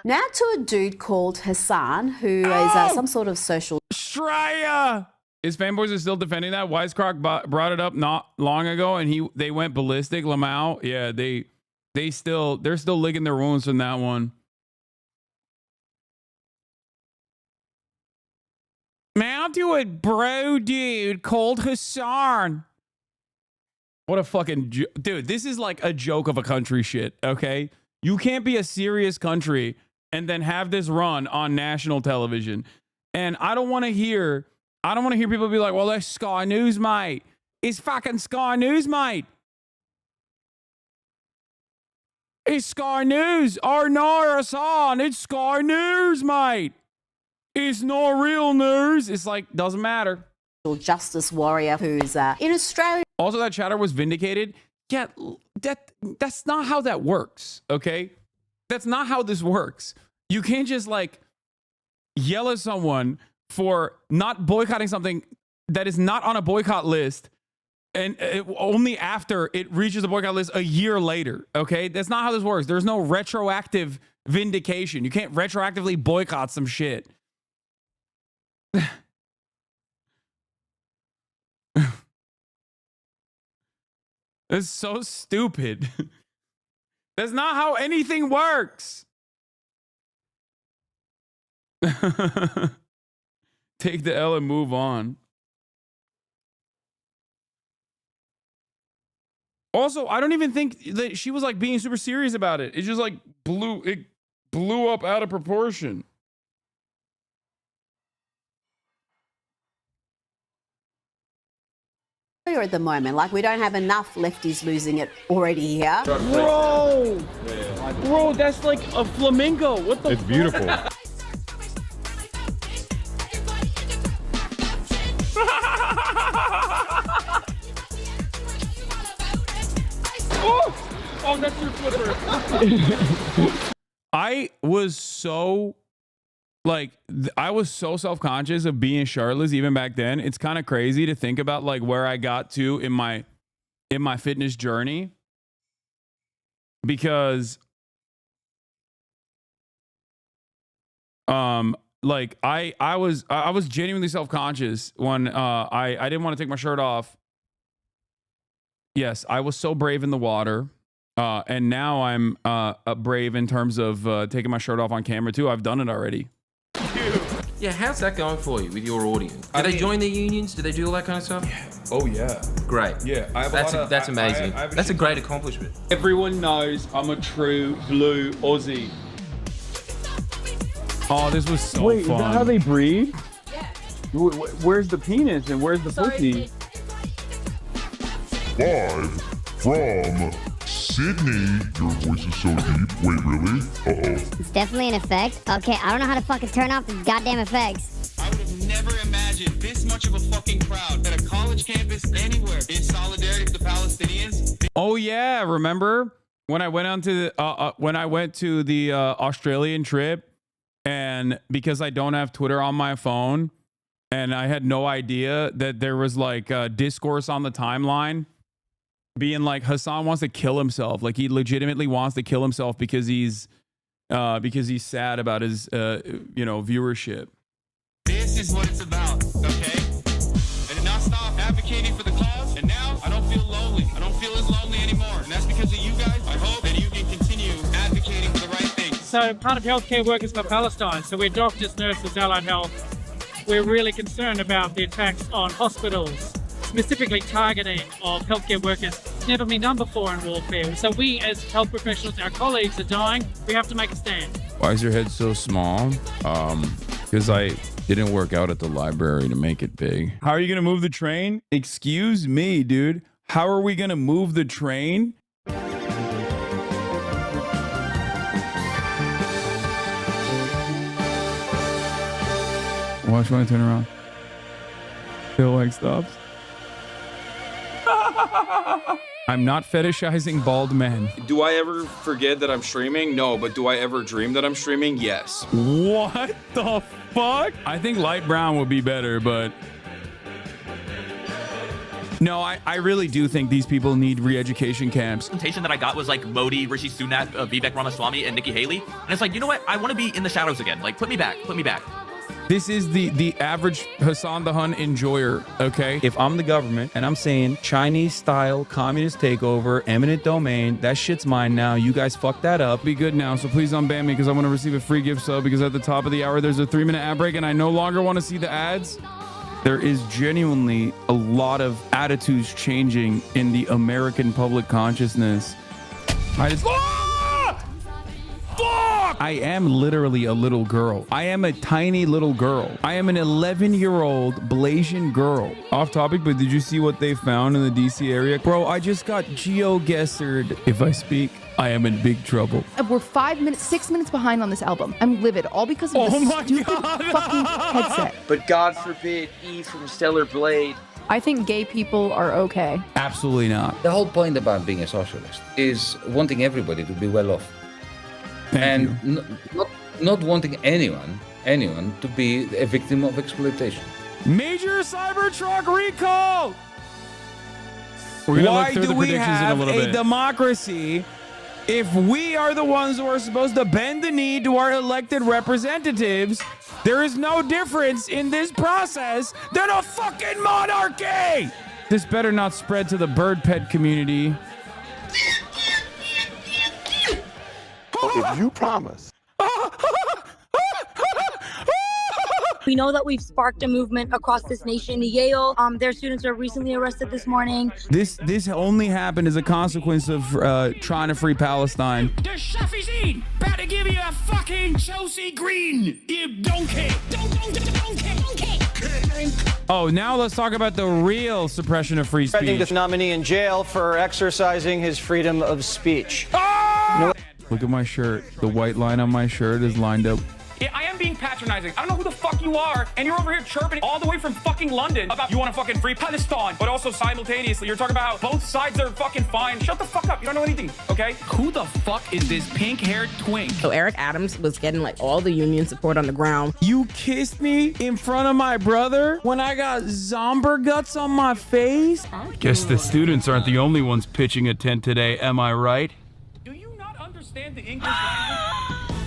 Now to a dude called Hasan, who is some sort of social. Straya. His fanboys are still defending that. Wisecrock brought it up not long ago, and they went ballistic. Lamau, yeah, they're still licking their wounds from that one. Now to a bro dude called Hasan. What a fucking dude. This is like a joke of a country shit, okay? You can't be a serious country and then have this run on national television. And I don't want to hear people be like, well, that's Sky News, mate. It's fucking Sky News, mate. It's Sky News. Or no, Hasan. It's Sky News, mate. It's not real news. It's like, doesn't matter. Justice warrior who's in Australia. Also, that chatter was vindicated. Yeah, that's not how that works, okay? That's not how this works. You can't just like yell at someone for not boycotting something that is not on a boycott list and only after it reaches the boycott list a year later, okay? That's not how this works. There's no retroactive vindication. You can't retroactively boycott some shit. That's so stupid. That's not how anything works. Take the L and move on. Also, I don't even think that she was like being super serious about it. It just like blew up out of proportion. At the moment, like we don't have enough lefties losing it already here. Bro, that's like a flamingo. What the? It's beautiful. Oh, that's your flipper. I was so self-conscious of being shirtless even back then. It's kind of crazy to think about like where I got to in my fitness journey, because like I was genuinely self-conscious when I didn't want to take my shirt off. Yes, I was so brave in the water. And now I'm brave in terms of taking my shirt off on camera too. I've done it already. Yeah, how's that going for you with your audience? Do they join their unions? Do they do all that kind of stuff? Yeah. Oh yeah. Great. Yeah, that's amazing. That's a great accomplishment. Everyone knows I'm a true blue Aussie. Oh, this was so Wait, fun. is that how they breed? Yeah. Where's the penis and where's the pussy? Live from Sydney. Your voice is so deep. Wait, really? Uh-oh. It's definitely an effect. Okay, I don't know how to fucking turn off these goddamn effects. I would have never imagined this much of a fucking crowd at a college campus anywhere in solidarity with the Palestinians. Oh yeah, remember when I went to the Australian trip, and because I don't have Twitter on my phone, and I had no idea that there was like discourse on the timeline being like Hasan wants to kill himself, like he legitimately wants to kill himself because he's sad about his viewership. This is what it's about, okay? I did not stop advocating for the cause, and now I don't feel lonely. I don't feel as lonely anymore, and that's because of you guys. I hope that you can continue advocating for the right thing. So part of Healthcare Workers for Palestine, so we're doctors, nurses, allied health. We're really concerned about the attacks on hospitals, specifically targeting of healthcare workers It's never been done before in warfare. So we, as health professionals, our colleagues are dying. We have to make a stand. Why is your head so small? Because I didn't work out at the library to make it big. How are you gonna move the train? Excuse me, dude. How are we gonna move the train? Watch when I turn around. Feel like stops. I'm not fetishizing bald men. Do I ever forget that I'm streaming? No, but do I ever dream that I'm streaming? Yes. What the fuck? I think light brown would be better, but no, I really do think these people need re-education camps. The presentation that I got was like Modi, Rishi Sunak, Vivek Ramaswamy, and Nikki Haley. And it's like, you know what? I want to be in the shadows again. Like, put me back. Put me back. This is the average Hasan the Hun enjoyer, okay? If I'm the government and I'm saying Chinese-style communist takeover, eminent domain, that shit's mine now. You guys fucked that up. Be good now, so please unban me because I want to receive a free gift sub because at the top of the hour there's a 3-minute ad break and I no longer want to see the ads. There is genuinely a lot of attitudes changing in the American public consciousness. I just... Fuck! I am literally a little girl. I am a tiny little girl. I am an 11-year-old Blasian girl. Off topic, but did you see what they found in the DC area? Bro, I just got geo-guessered. If I speak, I am in big trouble. We're 6 minutes behind on this album. I'm livid, all because of this stupid fucking headset. But God forbid E from Stellar Blade. I think gay people are okay. Absolutely not. The whole point about being a socialist is wanting everybody to be well off. Not wanting anyone to be a victim of exploitation. Major Cybertruck recall! Why do we have a democracy if we are the ones who are supposed to bend the knee to our elected representatives? There is no difference in this process than a fucking monarchy! This better not spread to the bird pet community. If you promise. We know that we've sparked a movement across this nation. Yale, their students were recently arrested this morning. This only happened as a consequence of trying to free Palestine. The Shafizine about to give you a fucking Chelsea Green, you donkey. Donkey. Oh, now let's talk about the real suppression of free speech. Threatening the nominee in jail for exercising his freedom of speech. Look at my shirt. The white line on my shirt is lined up. Yeah, I am being patronizing. I don't know who the fuck you are, and you're over here chirping all the way from fucking London about you want to fucking free Palestine, but also simultaneously you're talking about how both sides are fucking fine. Shut the fuck up. You don't know anything, okay? Who the fuck is this pink-haired twink? So Eric Adams was getting like all the union support on the ground. You kissed me in front of my brother when I got zomber guts on my face? Guess the students aren't the only ones pitching a tent today, am I right? Understand the English language?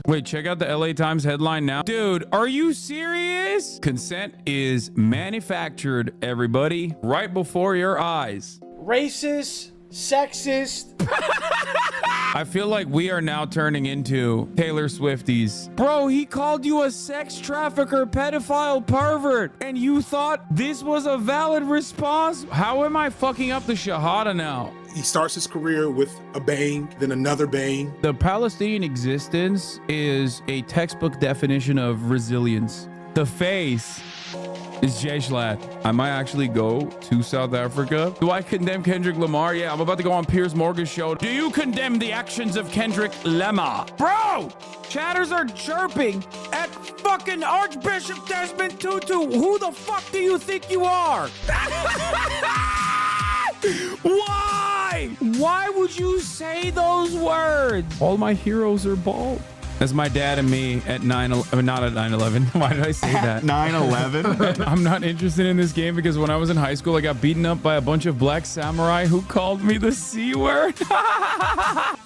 Wait, check out the LA Times headline now. Dude, are you serious? Consent is manufactured, everybody, right before your eyes. Racist, sexist. I feel like we are now turning into Taylor Swifties. Bro, he called you a sex trafficker, pedophile, pervert, and you thought this was a valid response? How am I fucking up the Shahada now? He starts his career with a bang, then another bang. The Palestinian existence is a textbook definition of resilience. The face is Jeshlat. I might actually go to South Africa. Do I condemn Kendrick Lamar? Yeah, I'm about to go on Piers Morgan's show. Do you condemn the actions of Kendrick Lamar? Bro, chatters are chirping at fucking Archbishop Desmond Tutu. Who the fuck do you think you are? Why? Why would you say those words? All my heroes are bald. That's my dad and me at 9/11. Not at 9/11. Why did I say that? 9/11? I'm not interested in this game because when I was in high school, I got beaten up by a bunch of black samurai who called me the C word.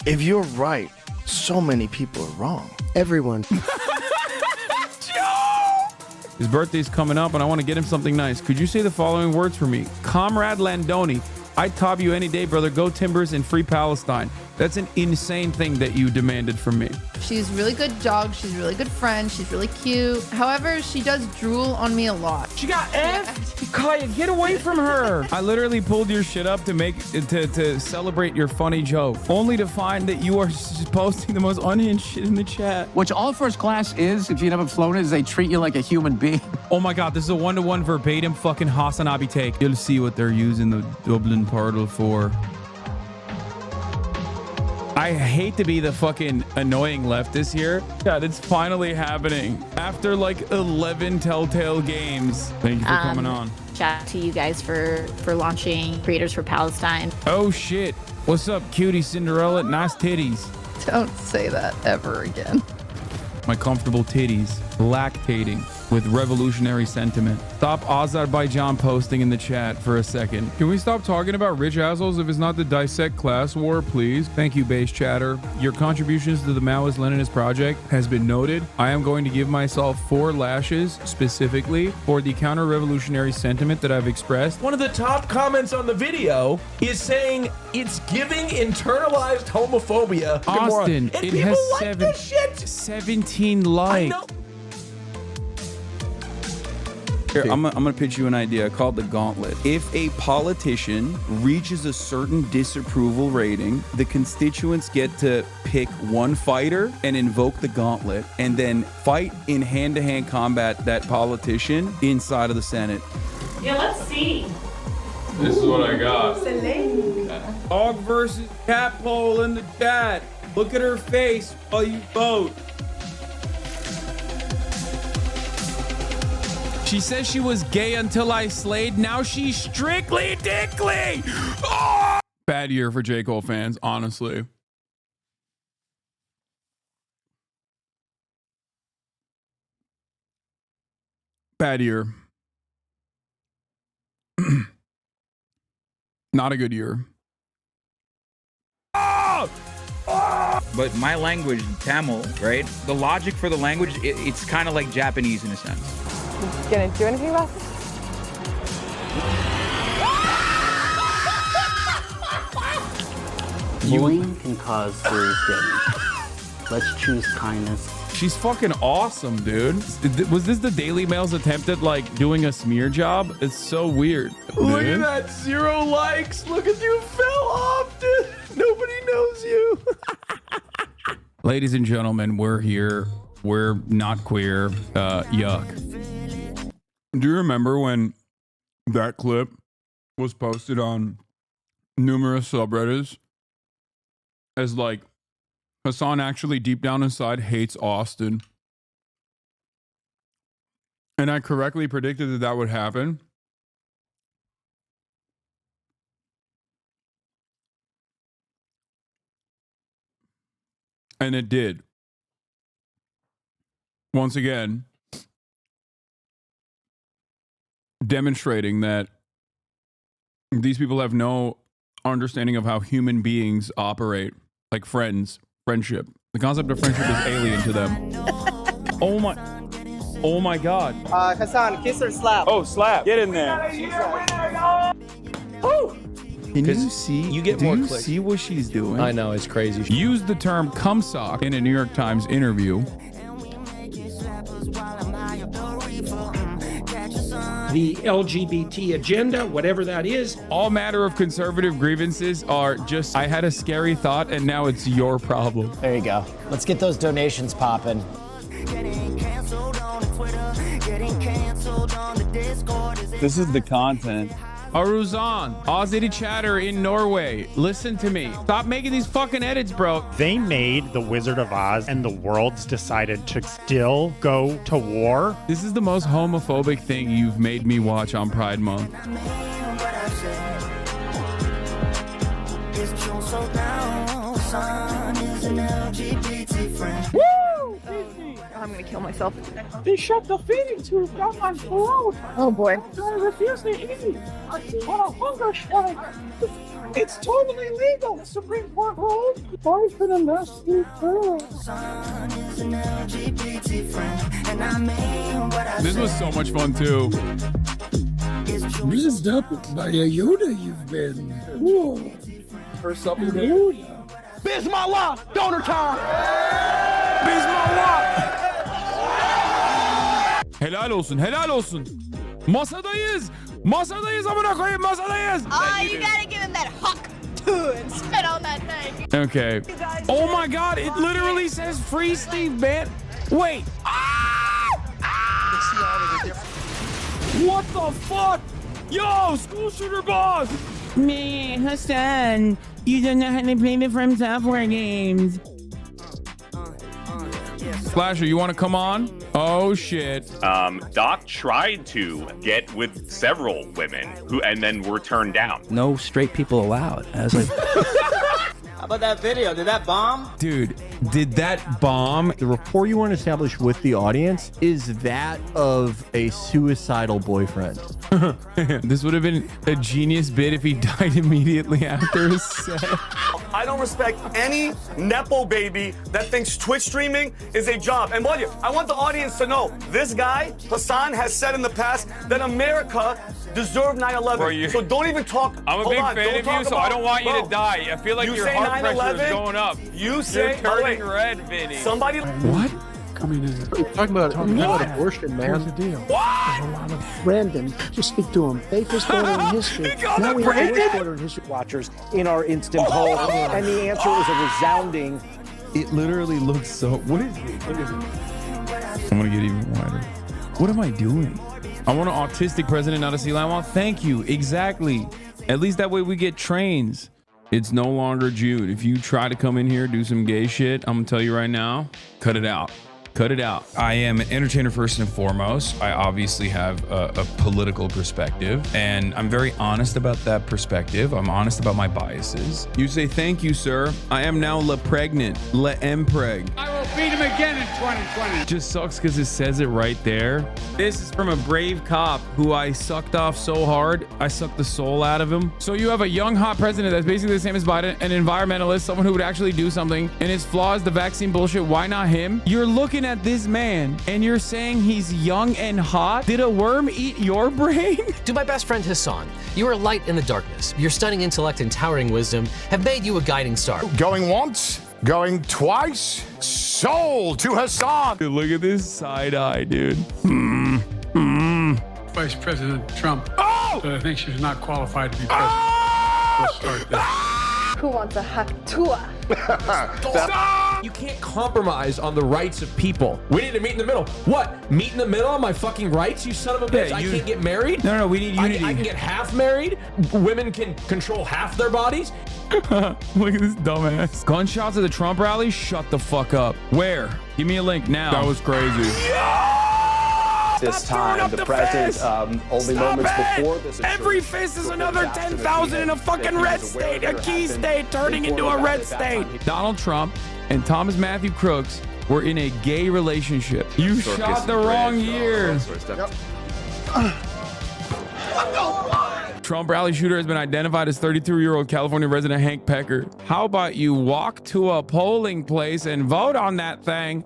If you're right, so many people are wrong. Everyone. His birthday's coming up and I want to get him something nice. Could you say the following words for me? Comrade Landoni, I'd top you any day, brother. Go Timbers and free Palestine. That's an insane thing that you demanded from me. She's a really good dog. She's a really good friend. She's really cute. However, she does drool on me a lot. She got F? Kaya, get away from her. I literally pulled your shit up to celebrate your funny joke, only to find that you are posting the most unhinged shit in the chat. Which all first class is, if you never flown it, is they treat you like a human being. Oh my God, this is a one-to-one verbatim fucking Hasanabi take. You'll see what they're using the Dublin portal for. I hate to be the fucking annoying leftist here. God, it's finally happening. After like 11 telltale games. Thank you for coming on. Shout out to you guys for launching Creators for Palestine. Oh shit. What's up, cutie Cinderella? Nice titties. Don't say that ever again. My comfortable titties. Lactating with revolutionary sentiment. Stop Azerbaijan posting in the chat for a second. Can we stop talking about rich assholes if it's not the dissect class war, please? Thank you, base chatter. Your contributions to the Maoist-Leninist project has been noted. I am going to give myself 4 lashes specifically for the counter-revolutionary sentiment that I've expressed. One of the top comments on the video is saying it's giving internalized homophobia. Austin, and it people has like this shit. 17 likes. Here, I'm gonna pitch you an idea called the gauntlet. If a politician reaches a certain disapproval rating, the constituents get to pick one fighter and invoke the gauntlet, and then fight in hand-to-hand combat that politician inside of the Senate. Yeah, let's see. This is what I got. Dog versus cat poll in the chat. Look at her face while you vote. She says she was gay until I slayed. Now she's strictly dickly. Oh! Bad year for J. Cole fans, honestly. Bad year. Not a good year. But my language, Tamil, right? The logic for the language, it's kind of like Japanese in a sense. Gonna do anything about this? Bullying can cause serious damage. Let's choose kindness. She's fucking awesome, dude. Was this the Daily Mail's attempt at like doing a smear job? It's so weird. Look at that, 0 likes. Look at you, fell off, dude. Nobody knows you. Ladies and gentlemen, we're here. We're not queer. Yuck. Do you remember when that clip was posted on numerous subreddits as like Hasan actually deep down inside hates Austin? And I correctly predicted that that would happen. And it did. Once again, demonstrating that these people have no understanding of how human beings operate, like friendship. The concept of friendship is alien to them. Oh my God. Hasan, kiss or slap? Oh, slap. Get in there. Oh. Can you see? You get do more you clicks. see what she's doing? I know, it's crazy. Use the term cum sock in a New York Times interview. The LGBT agenda, whatever that is. All matter of conservative grievances are just, I had a scary thought and now it's your problem. There you go. Let's get those donations popping. This is the content. Aruzan, Aussie chatter in Norway. Listen to me. Stop making these fucking edits, bro. They made The Wizard of Oz and the worlds decided to still go to war. This is the most homophobic thing you've made me watch on Pride Month. Woo! I'm gonna kill myself. They shut the feeding tube down my throat. Oh boy. I refuse to eat. I'm on a hunger strike. It's totally legal. The Supreme Court ruled. I've been a nasty girl. This was so much fun too. Rizzed up by a Yoda you've been. Whoa. First up, Yoda. Bismillah! Donor time! Bismillah! Helal olsun, helal olsun. Masadayız. Masadayız amına koyayım masadayız. Oh, you gotta give him that huck too and spit on that thing. Okay. Oh my God! It literally says free Steve Bannon. Wait. What the fuck? Yo, school shooter boss. Man, Hasan, you don't know how to play the From Software games. Flasher, you want to come on? Oh shit. Doc tried to get with several women and then were turned down. No straight people allowed. I was like, How about that video? Did that bomb? Dude, did that bomb? The rapport you want to establish with the audience is that of a suicidal boyfriend. This would have been a genius bit if he died immediately after his set. I don't respect any Nepo baby that thinks Twitch streaming is a job. And I want the audience to know, this guy, Hasan, has said in the past that America deserved 9/11. So don't even talk. I'm a big fan of you, so I don't want you to die. I feel like your heart pressure is going up. You say, you're turning red, Vinny. Somebody. What? Coming in. Talking about abortion, man. Here's the deal. What? There's a lot of Brandon. Just speak to him. Safest order in history. Now we have the worst order in history. Watchers in our instant poll, and the answer is a resounding. It literally looks so. What is it? What is it? I'm gonna get even wider. What am I doing? I want an autistic president, not a sea lion. Well, thank you. Exactly. At least that way we get trains. It's no longer June. If you try to come in here, do some gay shit, I'm gonna tell you right now, cut it out. Cut it out. I am an entertainer first and foremost. I obviously have a political perspective, and I'm very honest about that perspective. I'm honest about my biases. You say, thank you, sir. I am now le pregnant, le empreg. I will beat him again in 2020. Just sucks because it says it right there. This is from a brave cop who I sucked off so hard, I sucked the soul out of him. So you have a young, hot president that's basically the same as Biden, an environmentalist, someone who would actually do something, and his flaw is the vaccine bullshit. Why not him? You're looking at this man and you're saying he's young and hot. Did a worm eat your brain? To my best friend Hasan, you are light in the darkness. Your stunning intellect and towering wisdom have made you a guiding star. Going once, going twice, sold to Hasan. Dude, look at this side eye, dude. Vice President Trump thinks she's not qualified to be president. Let's start there. Who wants a haktua? You can't compromise on the rights of people. We need to meet in the middle. What? Meet in the middle on my fucking rights, you son of a bitch? I can't get married? No, we need unity. I can get half married? Women can control half their bodies? Look at this dumbass. Gunshots at the Trump rally? Shut the fuck up. Where? Give me a link now. That was crazy. This time, the president, only moments before this. Every fist is another 10,000 in a fucking red state, a key state turning into a red state. Donald Trump and Thomas Matthew Crooks were in a gay relationship. You shot the wrong year. Trump rally shooter has been identified as 32-year-old California resident Hank Pecker. How about you walk to a polling place and vote on that thing?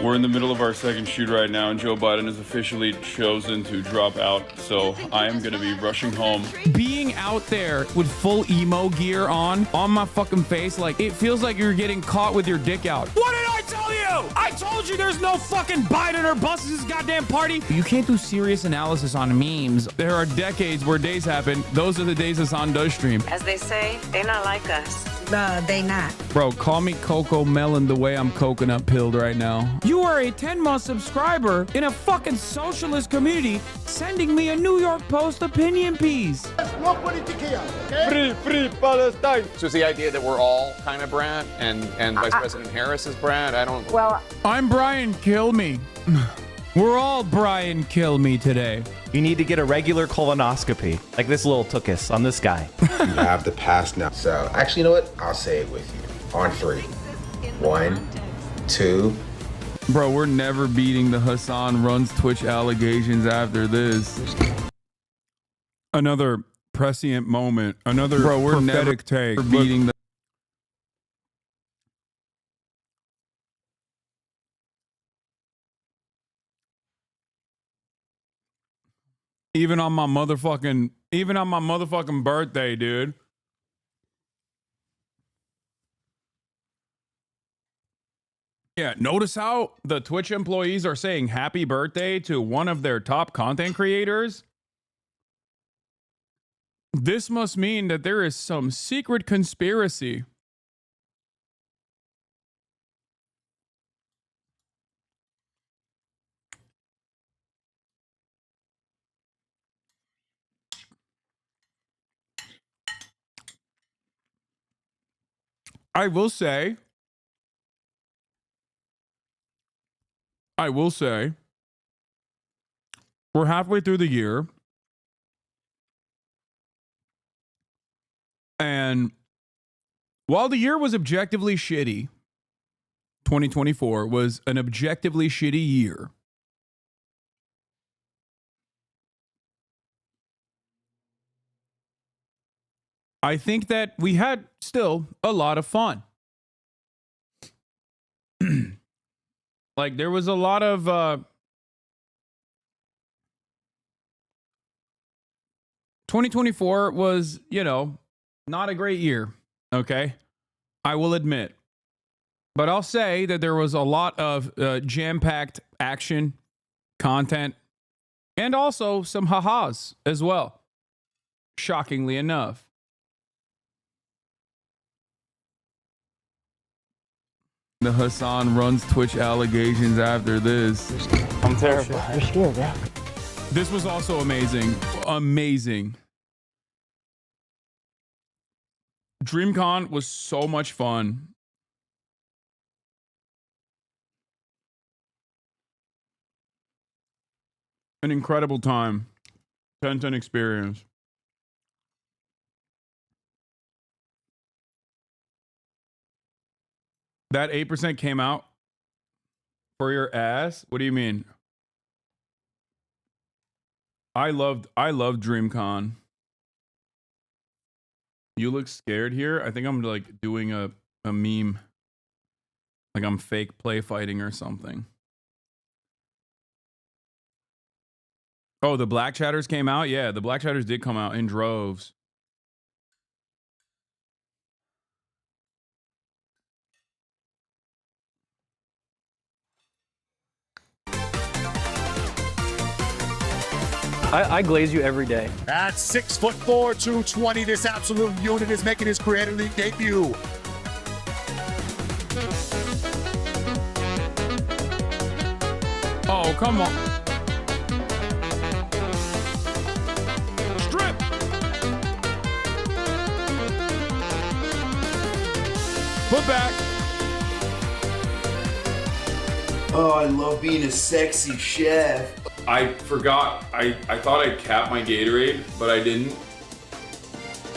We're in the middle of our second shoot right now, and Joe Biden is officially chosen to drop out, so I am going to be rushing home. Being out there with full emo gear on my fucking face, like, it feels like you're getting caught with your dick out. What did I tell you? I told you there's no fucking Biden or bust this goddamn party. You can't do serious analysis on memes. There are decades where days happen. Those are the days Hasan does stream. As they say, they not like us. They not. Bro, call me Coco Melon the way I'm coconut pilled right now. You are a 10-month subscriber in a fucking socialist community sending me a New York Post opinion piece. Free Palestine. So it's the idea that we're all kind of Brad and Vice President Harris is Brad. I don't. Well, I'm Brian Kill Me. We're all Brian Kill Me today. You need to get a regular colonoscopy, like this little tuchus on this guy. You have the pass now. So actually, you know what? I'll say it with you. On 3. 1, 2. Bro, we're never beating the Hasan runs Twitch allegations after this. Another prescient moment. Another prophetic take. Beating the Even on my motherfucking birthday, dude. Yeah, notice how the Twitch employees are saying happy birthday to one of their top content creators? This must mean that there is some secret conspiracy. I will say, we're halfway through the year. And while the year was objectively shitty, 2024 was an objectively shitty year. I think that we had still a lot of fun. Like there was a lot of 2024 was, you know, not a great year, okay? I will admit. But I'll say that there was a lot of jam-packed action, content, and also some ha-has as well. Shockingly enough. The Hasan runs Twitch allegations after this. I'm terrible. You're scared, bro. This was also amazing. Amazing. DreamCon was so much fun. An incredible time. 10/10 experience. That 8% came out for your ass? What do you mean? I loved DreamCon. You look scared here. I think I'm like doing a meme. Like I'm fake play fighting or something. Oh, the Black Chatters came out? Yeah, the Black Chatters did come out in droves. I glaze you every day. At 6'4", 220, this absolute unit is making his creator league debut. Oh, come on. Strip. Put back. Oh, I love being a sexy chef. I forgot. I thought I capped my Gatorade, but I didn't.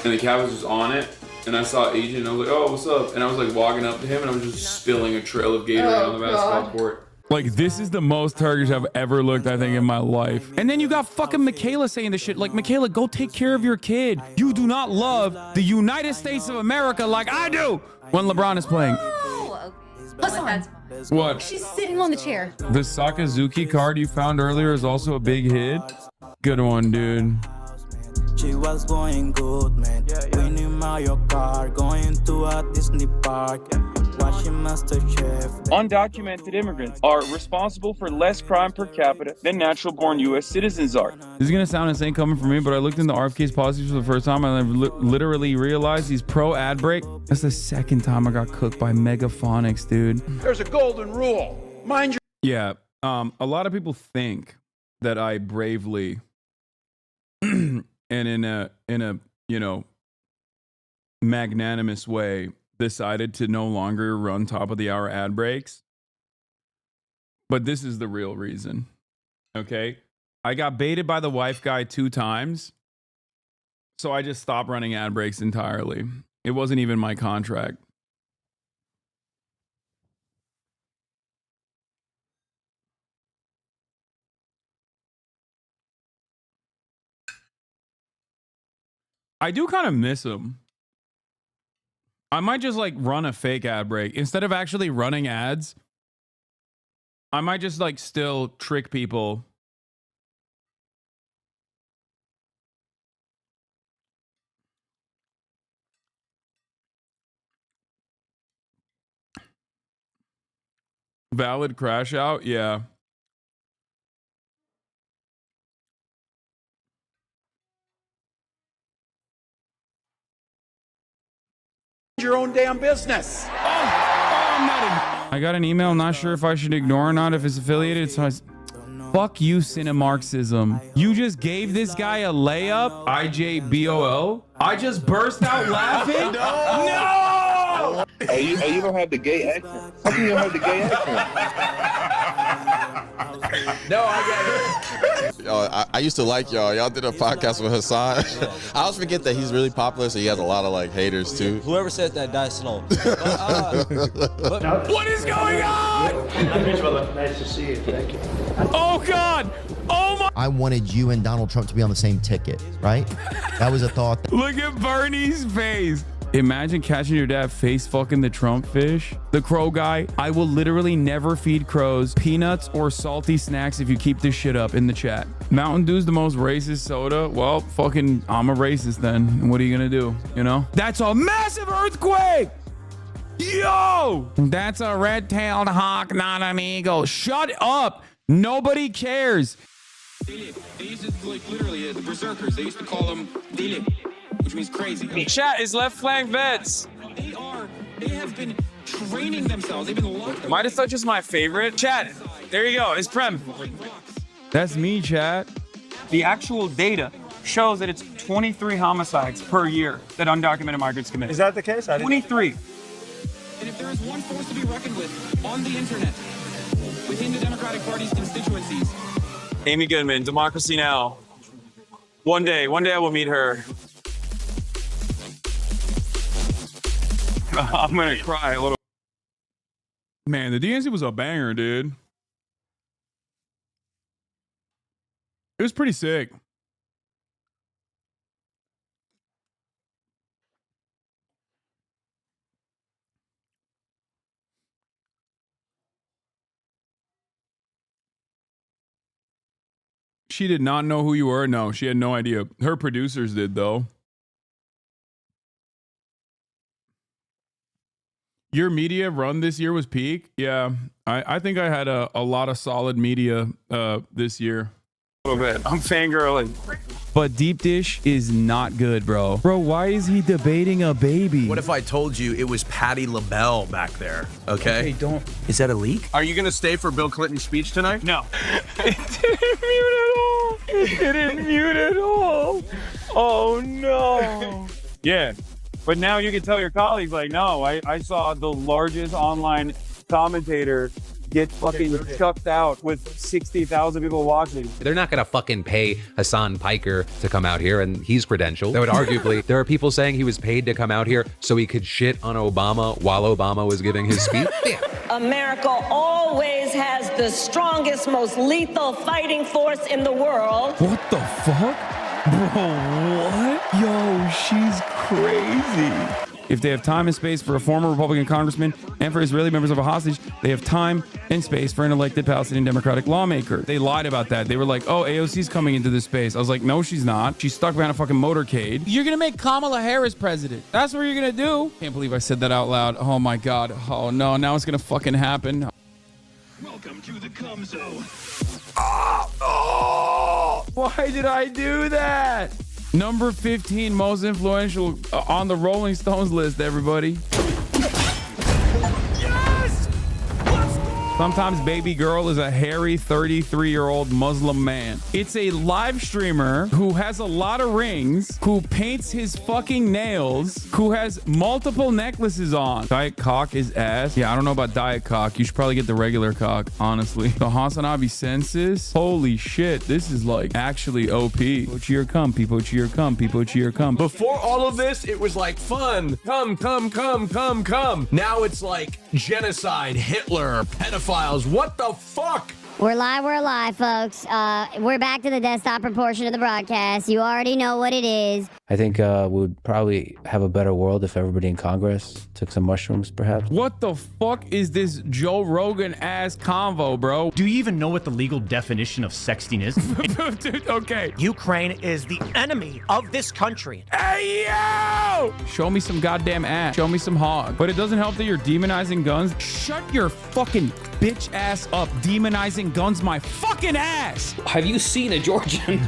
And the cap was just on it. And I saw Agent and I was like, oh, what's up? And I was like walking up to him and I was just spilling a trail of Gatorade on the basketball court. Like, this is the most Turkish I've ever looked, I think, in my life. And then you got fucking Michaela saying this shit. Like, Michaela, go take care of your kid. You do not love the United States of America like I do when LeBron is playing. Hasan, What? she's sitting on the chair. The Sakazuki card you found earlier is also a big hit. Good one, dude. She was going good, man. Winning Mario Kart, going to a Disney park, watching MasterChef. Undocumented immigrants are responsible for less crime per capita than natural-born U.S. citizens are. This is gonna sound insane coming from me, but I looked into RFK's policies for the first time and I literally realized he's pro ad break. That's the second time I got cooked by Megaphonics, dude. There's a golden rule. Mind your... Yeah, a lot of people think that I bravely and in a you know magnanimous way decided to no longer run top of the hour ad breaks. But this is the real reason. Okay? I got baited by the wife guy 2 times. So I just stopped running ad breaks entirely. It wasn't even my contract. I do kind of miss him. I might just like run a fake ad break instead of actually running ads. I might just like still trick people. Valid crash out? Yeah. Your own damn business. I got an email. Not sure if I should ignore or not if it's affiliated. So fuck you, Cinemarxism. You just gave this guy a layup. IJBOL. I just burst out laughing. No! Oh, you don't have the gay accent. How come you don't have the gay accent? No, I get it. I used to like y'all. Y'all did a podcast with Hasan. I always forget that he's really popular, so he has a lot of like haters too. Whoever said that died slow. What is going on? Nice to see you. Thank you. Oh God! Oh my! I wanted you and Donald Trump to be on the same ticket, right? That was a thought. Look at Bernie's face. Imagine catching your dad face fucking the Trump fish. The crow guy. I will literally never feed crows peanuts or salty snacks if you keep this shit up in the chat. Mountain Dew's the most racist soda. Well, fucking, I'm a racist then. What are you gonna do? You know? That's a massive earthquake! Yo! That's a red-tailed hawk, not an eagle. Shut up! Nobody cares. They used to, like, literally, the berserkers, they used to call them Dile, which means crazy. Chat is left flank vets. They have been training themselves. They've been locked. Midas Touch is my favorite. Chat, there you go. It's Prem. That's me, chat. The actual data shows that it's 23 homicides per year that undocumented migrants commit. Is that the case? 23. And if there is one force to be reckoned with on the internet, within the Democratic Party's constituencies. Amy Goodman, Democracy Now! One day I will meet her. I'm gonna cry a little. Man, the DNC was a banger, dude. It was pretty sick. She did not know who you were. No, she had no idea. Her producers did, though. Your media run this year was peak. Yeah, I think I had a lot of solid media this year. A little bit. I'm fangirling. But deep dish is not good, bro. Bro, why is he debating a baby? What if I told you it was Patti LaBelle back there? Okay, don't. Is that a leak? Are you going to stay for Bill Clinton's speech tonight? No. It didn't mute at all. It didn't mute at all. Oh, no. Yeah. But now you can tell your colleagues, like, no, I saw the largest online commentator get fucking chucked out with 60,000 people watching. They're not gonna fucking pay Hasan Piker to come out here, and he's credentialed. That would arguably, there are people saying he was paid to come out here so he could shit on Obama while Obama was giving his speech. America always has the strongest, most lethal fighting force in the world. What the fuck? Bro, what? Yo, she's crazy. If they have time and space for a former Republican congressman and for Israeli members of a hostage, they have time and space for an elected Palestinian Democratic lawmaker. They lied about that. They were like, oh, AOC's coming into this space. I was like, no, she's not. She's stuck behind a fucking motorcade. You're going to make Kamala Harris president. That's what you're going to do. Can't believe I said that out loud. Oh, my God. Oh, no. Now it's going to fucking happen. Welcome to the cum zone. Why did I do that? Number 15 most influential on the Rolling Stones list, everybody. Yes! Let's go! Sometimes baby girl is a hairy 33-year-old Muslim man. It's a live streamer who has a lot of rings, who paints his fucking nails, who has multiple necklaces on. Diet cock is ass. Yeah, I don't know about diet cock. You should probably get the regular cock, honestly. The Hasanabi census. Holy shit, this is like actually OP. People cheer come, people cheer come, people cheer come. Before all of this, it was like fun. Come, come, come, come, come. Now it's like genocide, Hitler, pedophiles. What the fuck? We're live, folks. We're back to the desktop portion of the broadcast. You already know what it is. I think we'd probably have a better world if everybody in Congress took some mushrooms, perhaps. What the fuck is this Joe Rogan ass convo, bro? Do you even know what the legal definition of sexting is? Dude, okay. Ukraine is the enemy of this country. Hey, yo! Show me some goddamn ass. Show me some hog. But it doesn't help that you're demonizing guns. Shut your fucking bitch ass up. Demonizing guns my fucking ass. Have you seen a Georgian?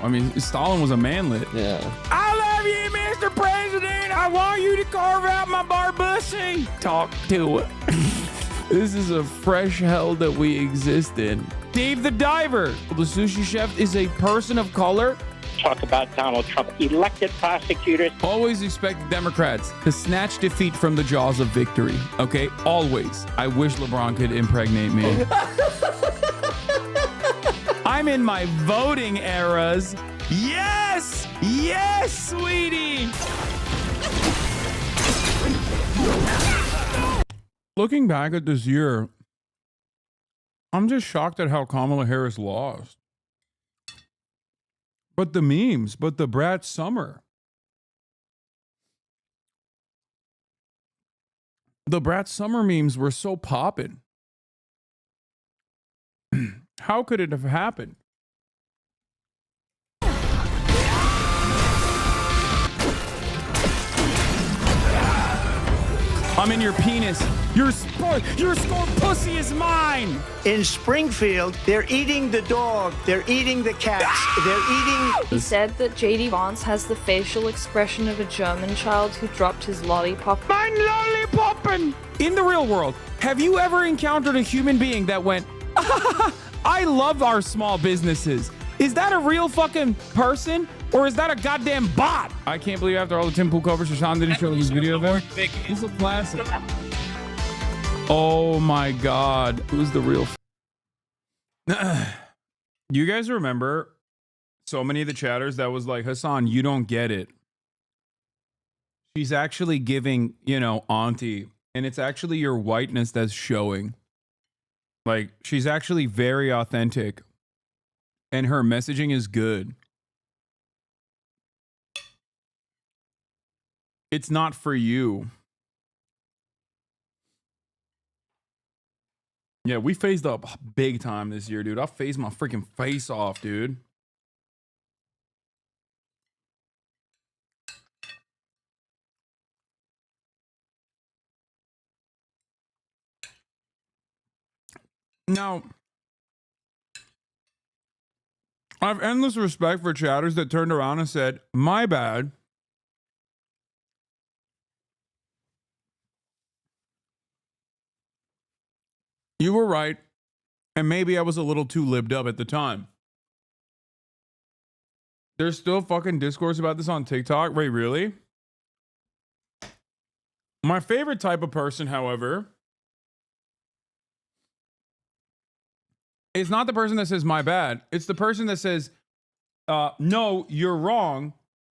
I mean, Stalin was a manlet. Yeah. I love you, Mr. President. I want you to carve out my barbussy. Talk to it. This is a fresh hell that we exist in. Dave the Diver. The sushi chef is a person of color. Talk about Donald Trump. Elected prosecutors. Always expect the Democrats to snatch defeat from the jaws of victory. Okay? Always. I wish LeBron could impregnate me. I'm in my voting eras. Yes! Yes, sweetie! Looking back at this year, I'm just shocked at how Kamala Harris lost. But the memes, but the Brat Summer. The Brat Summer memes were so poppin'. How could it have happened? I'm in your penis. Your score pussy is mine. In Springfield, they're eating the dog. They're eating the cats. They're eating. He said that J.D. Vance has the facial expression of a German child who dropped his lollipop. Mine lollipoppin'! In the real world, have you ever encountered a human being that went, I love our small businesses? Is that a real fucking person? Or is that a goddamn bot? I can't believe after all the Tim Pool covers, Hasan didn't show his video of him. He's a classic. Oh my God. Who's the real? You guys remember so many of the chatters that was like, Hasan, you don't get it. She's actually giving, you know, auntie, and it's actually your whiteness that's showing. Like, she's actually very authentic, and her messaging is good. It's not for you. Yeah, we phased up big time this year, dude. I phased my freaking face off, dude. Now, I have endless respect for chatters that turned around and said, my bad. You were right, and maybe I was a little too libbed up at the time. There's still fucking discourse about this on TikTok. Wait, really? My favorite type of person, however, is not the person that says, my bad. It's the person that says, no, you're wrong.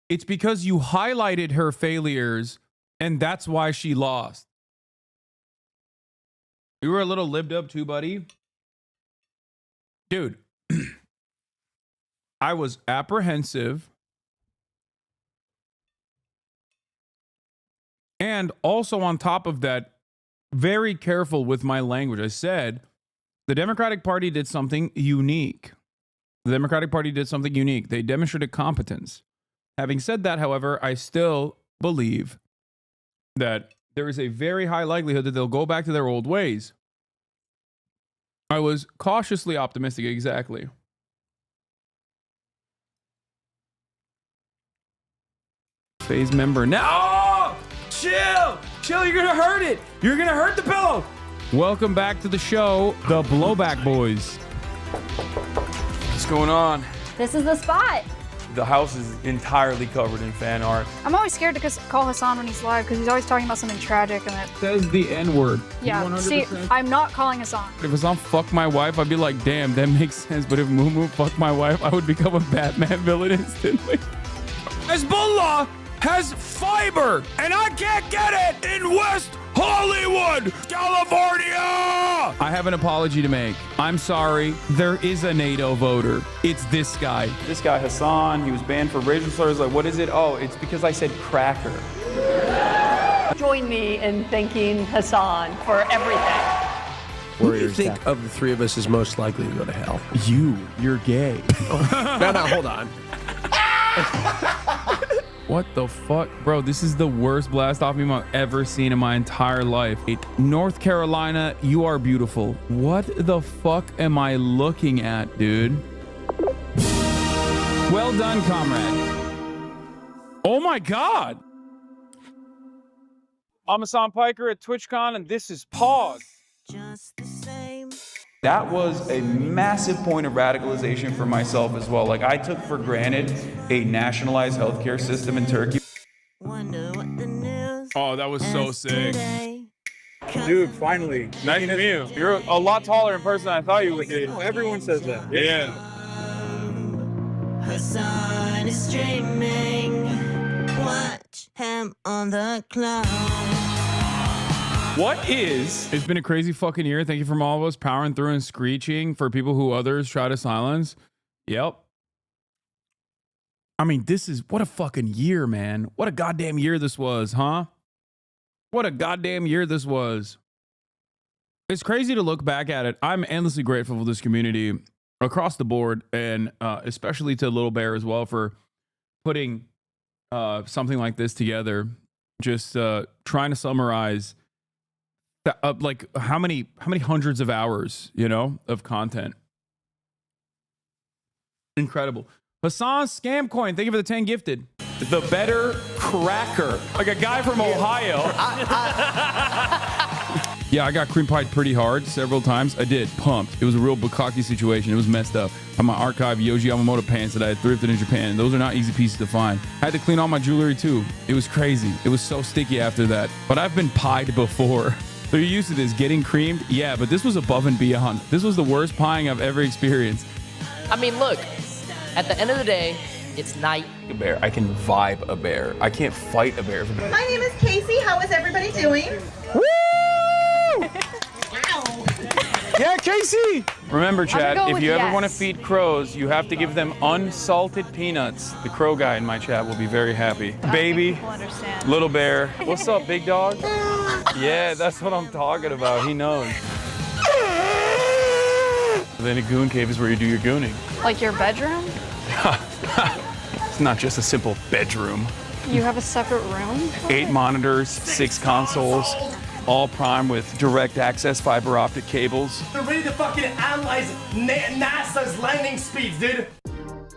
It's because you highlighted her failures, and that's why she lost. You were a little libbed up too, buddy. Dude, I was apprehensive. And also on top of that, very careful with my language. I said, the Democratic Party did something unique. The Democratic Party did something unique. They demonstrated competence. Having said that, however, I still believe that there is a very high likelihood that they'll go back to their old ways. I was cautiously optimistic, exactly. Phase member now. Oh, chill, you're gonna hurt it. You're gonna hurt the pillow. Welcome back to the show, the Blowback Boys. What's going on? This is the spot. The house is entirely covered in fan art. I'm always scared to call Hasan when he's live because he's always talking about something tragic and it Says the N-word. Yeah, 100%. see, I'm not calling Hasan. If Hasan fuck my wife, I'd be like, damn, that makes sense. But if Moo fuck my wife, I would become a Batman villain instantly. Hezbollah has fiber, and I can't get it in West Hollywood, California. I have an apology to make. I'm sorry. There is a NATO voter. It's this guy. This guy, Hasan, he was banned for racial slurs. Like, what is it? Oh, it's because I said cracker. Join me in thanking Hasan for everything. Who do you think of the three of us is most likely to go to hell? You're gay. No, hold on. What the fuck? Bro, this is the worst blast off meme I've ever seen in my entire life. North Carolina, you are beautiful. What the fuck am I looking at, dude? Well done, comrade. Oh my God. I'm Hasan Piker at TwitchCon, and this is Pause. That was a massive point of radicalization for myself as well. Like, I took for granted a nationalized healthcare system in Turkey. Oh, that was so sick. Dude, finally. Nice to meet you. You're a lot taller in person than I thought you would be. Oh, everyone says that. Yeah. Hasan is streaming. Watch him on the cloud. What is? It's been a crazy fucking year. Thank you from all of us powering through and screeching for people who others try to silence. Yep. I mean, what a fucking year, man. What a goddamn year this was, huh? What a goddamn year this was. It's crazy to look back at it. I'm endlessly grateful for this community across the board, and especially to Littlebear as well for putting something like this together. Just trying to summarize like how many hundreds of hours, of content. Incredible. Hasan Scam Coin, thank you for the 10 gifted. The better cracker, like a guy from Ohio. Yeah, I got cream pied pretty hard several times. I did, pumped. It was a real bukkake situation. It was messed up. I have my archive Yoji Yamamoto pants that I had thrifted in Japan. Those are not easy pieces to find. I had to clean all my jewelry too. It was crazy. It was so sticky after that. But I've been pied before. So you're used to this, getting creamed? Yeah, but this was above and beyond. This was the worst pieing I've ever experienced. I mean, look, at the end of the day, it's night. A bear. I can vibe a bear. I can't fight a bear. My name is Casey. How is everybody doing? Woo! Yeah, Casey! Remember, chat, if you ever want to feed crows, you have to give them unsalted peanuts. The crow guy in my chat will be very happy. Baby, little bear. What's up, big dog? Yeah, that's what I'm talking about. He knows. Then a goon cave is where you do your gooning. Like your bedroom? It's not just a simple bedroom. You have a separate room? 8 monitors, 6 consoles, all primed with direct access fiber optic cables. They're ready to fucking analyze NASA's landing speeds, dude.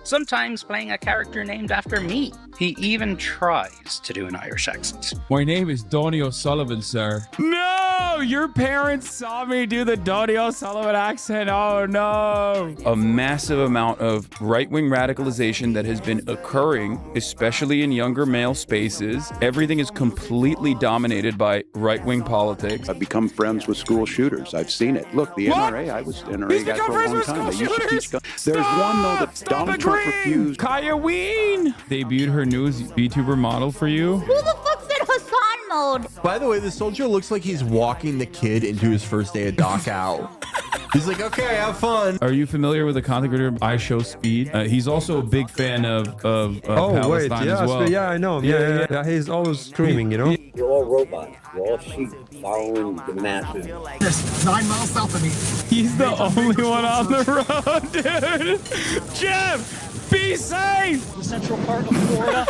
Sometimes playing a character named after me. He even tries to do an Irish accent. My name is Donny O'Sullivan, sir. No! Your parents saw me do the Donny O'Sullivan accent. Oh, no. A massive amount of right-wing radicalization that has been occurring, especially in younger male spaces. Everything is completely dominated by right-wing politics. I've become friends with school shooters. I've seen it. Look, the NRA, I was NRA guy for a long time. They used to teach guns. There's one, though, that Donald Trump refused. Kaya Ween debuted her newest VTuber model for you. Who the fuck said Hasan mode? By the way, the soldier looks like he's walking the kid into his first day of dock out. He's like, okay, have fun. Are you familiar with the content creator I Show Speed? He's also a big fan of Palestine as well. Yeah, I know him. Yeah. He's always screaming, You're all robots. You're all sheep following the masses. Just 9 miles south of me. He's the only one on the road, dude. Jeff! Be safe! The central part of Florida,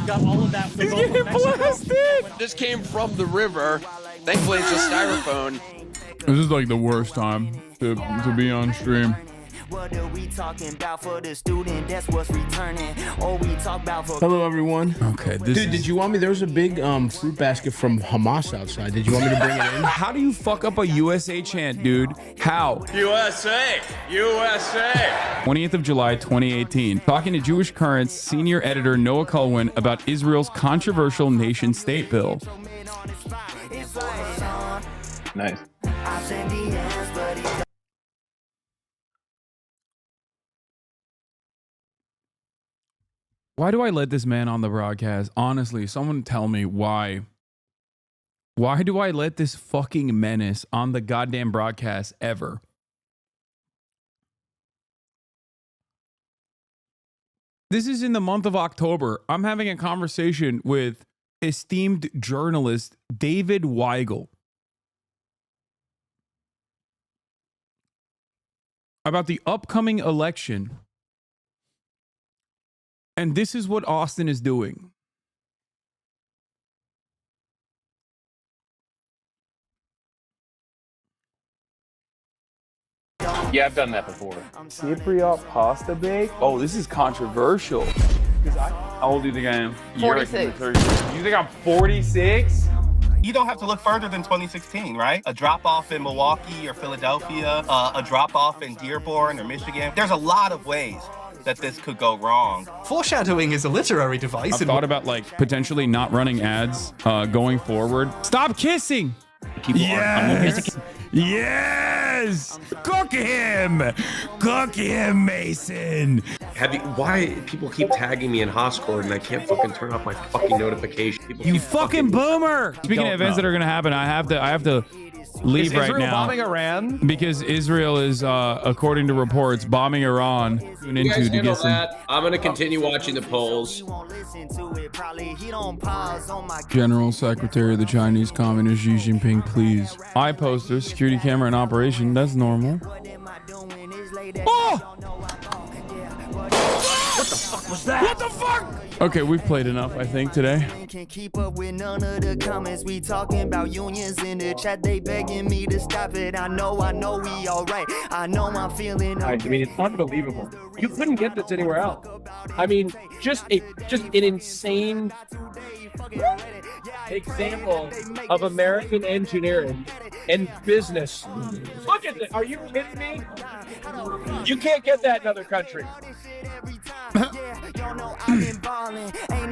got all of that. He's getting blasted! This came from the river. Thankfully, it's just styrofoam. This is like the worst time to be on stream. Hello, everyone. Okay, dude, did you want me? There was a big fruit basket from Hamas outside. Did you want me to bring it in? How do you fuck up a USA chant, dude? How? USA! USA! 20th of July, 2018. Talking to Jewish Currents senior editor Noah Culwin about Israel's controversial nation-state bill. Nice. Why do I let this man on the broadcast? Honestly, someone tell me why. Why do I let this fucking menace on the goddamn broadcast ever? This is in the month of October. I'm having a conversation with esteemed journalist David Weigel about the upcoming election. And this is what Austin is doing. Yeah, I've done that before. Cypriot pasta bake? Oh, this is controversial. How old do you think I am? 46. You think I'm 46? You don't have to look further than 2016, right? A drop-off in Milwaukee or Philadelphia, a drop-off in Dearborn or Michigan. There's a lot of ways that this could go wrong. Foreshadowing is a literary device. I've thought about like potentially not running ads going forward. Stop kissing. Yes. Yes. Cook him, Mason. Why people keep tagging me in Hoscord and I can't fucking turn off my fucking notification? You fucking boomer. Speaking of events that are gonna happen, I have to leave Is right Israel now. bombing Iran? Because Israel is, according to reports, bombing Iran. Tune You guys into to handle get some that. I'm gonna continue watching the polls. General Secretary of the Chinese Communist Xi Jinping, please. Eye poster, security camera in operation. That's normal. Oh! What the fuck was that? What the fuck? Okay, we've played enough, I think, today. Can't keep up with none of the comments. We talking about unions in the chat. They begging me to stop it. I know we all right. I know I'm feeling. I mean, it's unbelievable. You couldn't get this anywhere else. I mean, just an insane example of American engineering and business. Look at this. Are you kidding me? You can't get that in other countries.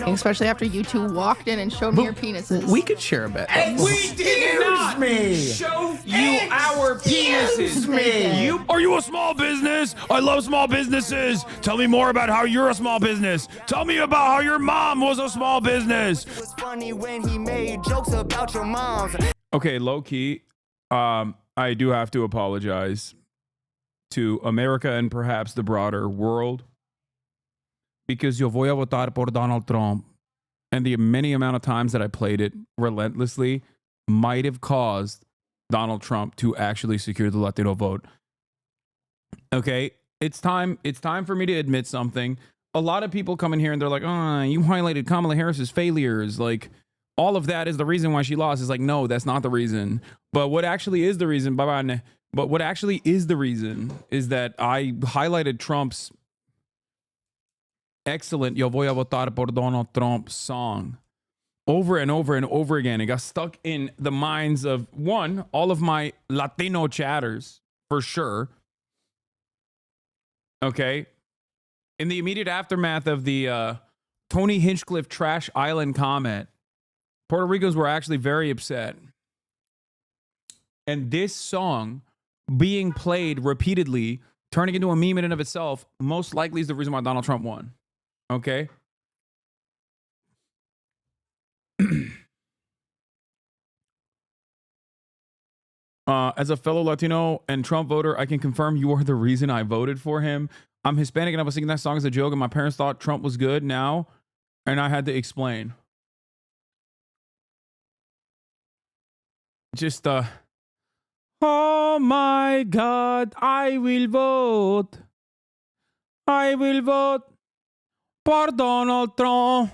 Especially after you two walked in and showed me your penises. We could share a bit. We did not show you our penises. Are you a small business? I love small businesses. Tell me more about how you're a small business. Tell me about how your mom was a small business. It was funny when he made jokes about your moms. Okay, low key, I do have to apologize to America and perhaps the broader world, because yo voy a votar por Donald Trump, and the many amount of times that I played it relentlessly might have caused Donald Trump to actually secure the Latino vote. Okay, it's time for me to admit something. A lot of people come in here and they're like, "Oh, you highlighted Kamala Harris's failures. Like, all of that is the reason why she lost." It's like, no, that's not the reason. But what actually is the reason? But what actually is the reason is that I highlighted Trump's excellent "Yo voy a votar por Donald Trump" song over and over and over again. It got stuck in the minds of, one, all of my Latino chatters, for sure. Okay. In the immediate aftermath of the Tony Hinchcliffe Trash Island comment, Puerto Ricans were actually very upset. And this song being played repeatedly, turning into a meme in and of itself, most likely is the reason why Donald Trump won. Okay? As a fellow Latino and Trump voter, I can confirm you are the reason I voted for him. I'm Hispanic and I was singing that song as a joke, and my parents thought Trump was good now, and I had to explain. Just, oh my God, I will vote. I will vote por Donald Trump.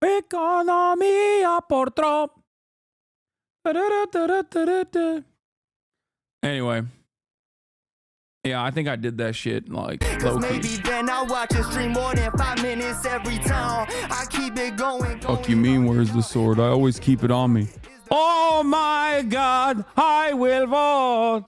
Economía por Trump. Anyway. Yeah, I think I did that shit like low key. Maybe then I watch a stream more than 5 minutes every time. I keep it going. Fuck you mean, where's the sword? I always keep it on me. Oh my God, I will vote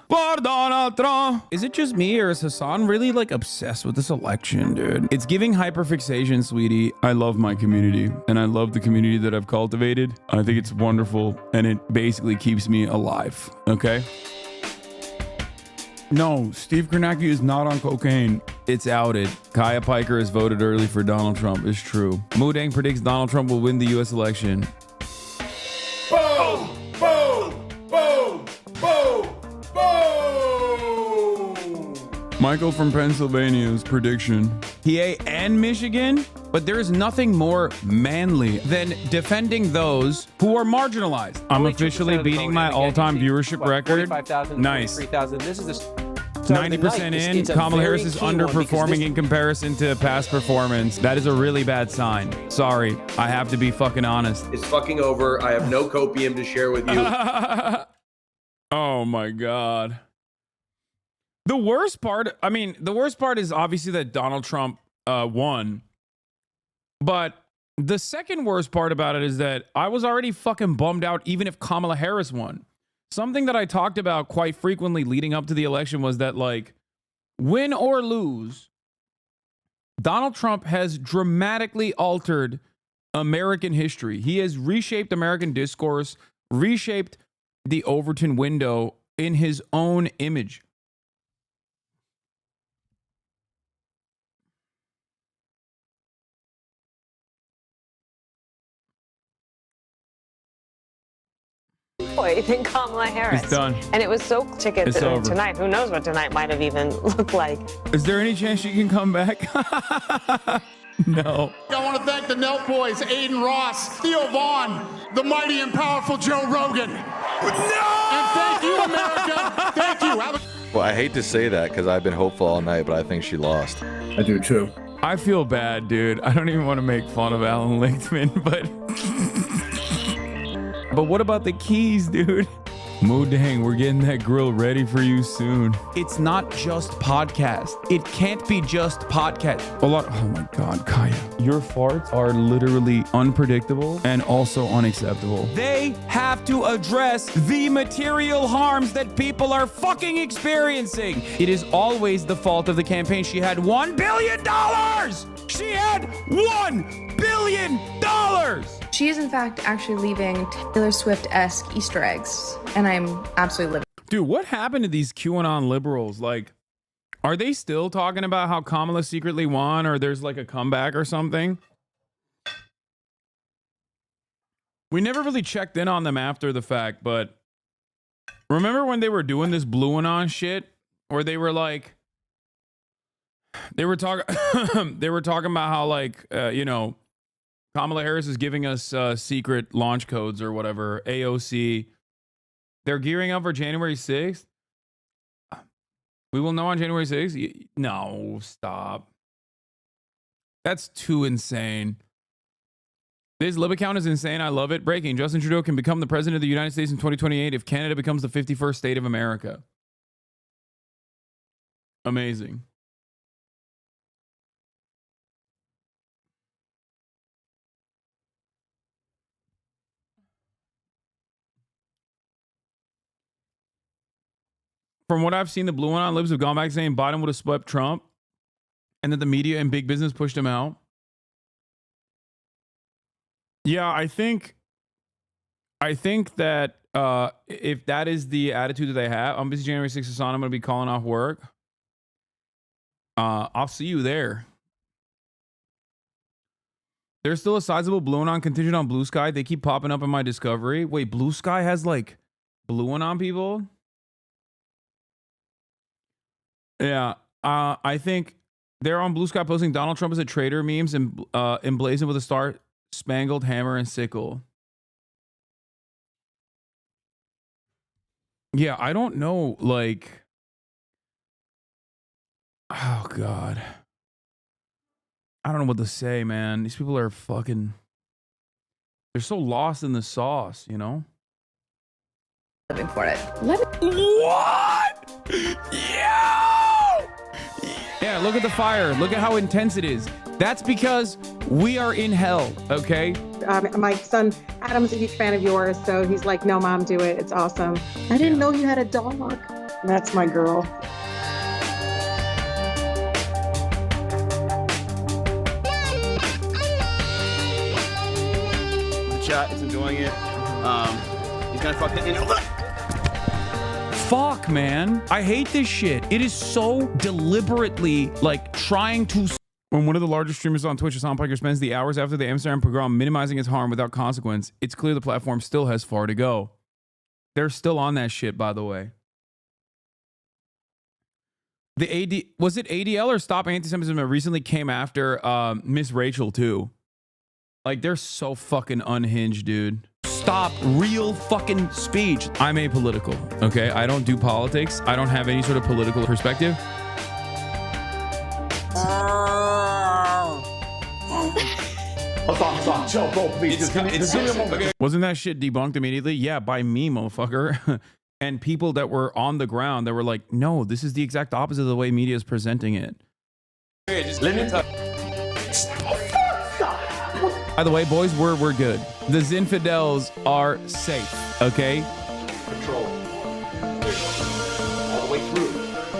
for Donald Trump. Is it just me, or is Hasan really like obsessed with this election, dude? It's giving hyperfixation, sweetie. I love my community, and I love the community that I've cultivated. I think it's wonderful, and it basically keeps me alive, okay? No, Steve Kornacki is not on cocaine. It's outed. Kaya Piker has voted early for Donald Trump. It's true. Moodang predicts Donald Trump will win the U.S. election. Boom! Boom! Boom! Boom! Boom! Michael from Pennsylvania's prediction. PA and Michigan? But there is nothing more manly than defending those who are marginalized. I'm officially beating my all-time viewership record. Nice. 3,000. This is the 90% in. Kamala Harris is underperforming in comparison to past performance. That is a really bad sign. Sorry, I have to be fucking honest. It's fucking over. I have no copium to share with you. Oh my God. The worst part, the worst part is obviously that Donald Trump won. But the second worst part about it is that I was already fucking bummed out even if Kamala Harris won. Something that I talked about quite frequently leading up to the election was that, like, win or lose, Donald Trump has dramatically altered American history. He has reshaped American discourse, reshaped the Overton window in his own image. Than Kamala Harris. It's done. And it was so tickets It's over. tonight. Who knows what tonight might have even looked like. Is there any chance she can come back? No. I want to thank the Nelt Boys, Aiden Ross, Theo Vaughn, the mighty and powerful Joe Rogan. No! And thank you, America. Thank you. Well, I hate to say that because I've been hopeful all night, but I think she lost. I do too. I feel bad, dude. I don't even want to make fun of Alan Lichtman, but... But what about the keys, dude? Moodang, we're getting that grill ready for you soon. It's not just podcast. It can't be just podcast. Oh my God, Kaya. Your farts are literally unpredictable and also unacceptable. They have to address the material harms that people are fucking experiencing. It is always the fault of the campaign. She had $1 billion. She had $1 billion. She is, in fact, actually leaving Taylor Swift-esque Easter eggs, and I'm absolutely living. Dude, what happened to these QAnon liberals? Like, are they still talking about how Kamala secretly won, or there's like a comeback or something? We never really checked in on them after the fact, but remember when they were doing this BlueAnon shit, where they were like, they were talking about how, like, you know, Kamala Harris is giving us secret launch codes or whatever, AOC. They're gearing up for January 6th. We will know on January 6th. No, stop. That's too insane. This lib account is insane. I love it. Breaking. Justin Trudeau can become the president of the United States in 2028 if Canada becomes the 51st state of America. Amazing. From what I've seen, the BlueAnon libs have gone back saying Biden would have swept Trump and that the media and big business pushed him out. Yeah, I think that if that is the attitude that they have, I'm busy January 6th, Hasan. I'm going to be calling off work. I'll see you there. There's still a sizable BlueAnon contingent on Blue Sky. They keep popping up in my discovery. Wait, Blue Sky has like BlueAnon people? Yeah, I think they're on Blue Sky posting Donald Trump as a traitor memes and emblazoned with a star-spangled hammer and sickle. Yeah, I don't know, like... Oh, God. I don't know what to say, man. These people are fucking... They're so lost in the sauce, you know? Living for it. What? Yeah! Yeah, look at the fire. Look at how intense it is. That's because we are in hell, okay? My son Adam's a huge fan of yours, so he's like, no, Mom, do it. It's awesome. I didn't know you had a dog. That's my girl. The chat is enjoying it. He's gonna fucking, you know, fuck, man? I hate this shit. It is so deliberately like trying to. When one of the largest streamers on Twitch, Hasan Piker, spends the hours after the Amsterdam pogrom minimizing its harm without consequence, it's clear the platform still has far to go. They're still on that shit, by the way. The AD, was it ADL or Stop Antisemitism that recently came after Miss Rachel too? Like, they're so fucking unhinged, dude. Stop real fucking speech. I'm apolitical, okay? I don't do politics. I don't have any sort of political perspective. Hasan, chill, bro, please. Wasn't that shit debunked immediately? Yeah, by me, motherfucker. And people that were on the ground that were like, no, this is the exact opposite of the way media is presenting it. Okay, just let me talk. By the way, boys, we're good. The Zinfidels are safe, okay? Control. All the way through.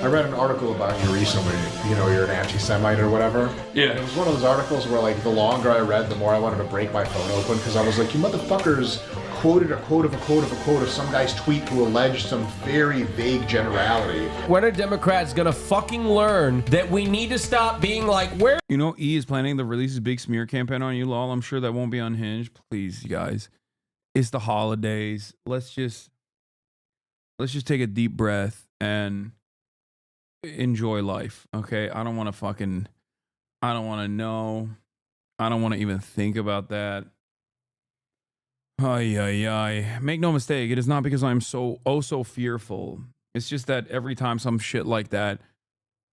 I read an article about you recently. You know, you're an anti-Semite or whatever. Yeah. And it was one of those articles where, like, the longer I read, the more I wanted to break my phone open because I was like, you motherfuckers quoted a quote of some guy's tweet who alleged some very vague generality. When are Democrats gonna fucking learn that we need to stop being like, where? You know, E is planning to release his big smear campaign on you, lol. I'm sure that won't be unhinged. Please, you guys. It's the holidays. Let's just take a deep breath and enjoy life, okay? I don't want to know. I don't want to even think about that. Ay, ay, ay. Make no mistake, it is not because I'm so fearful. It's just that every time some shit like that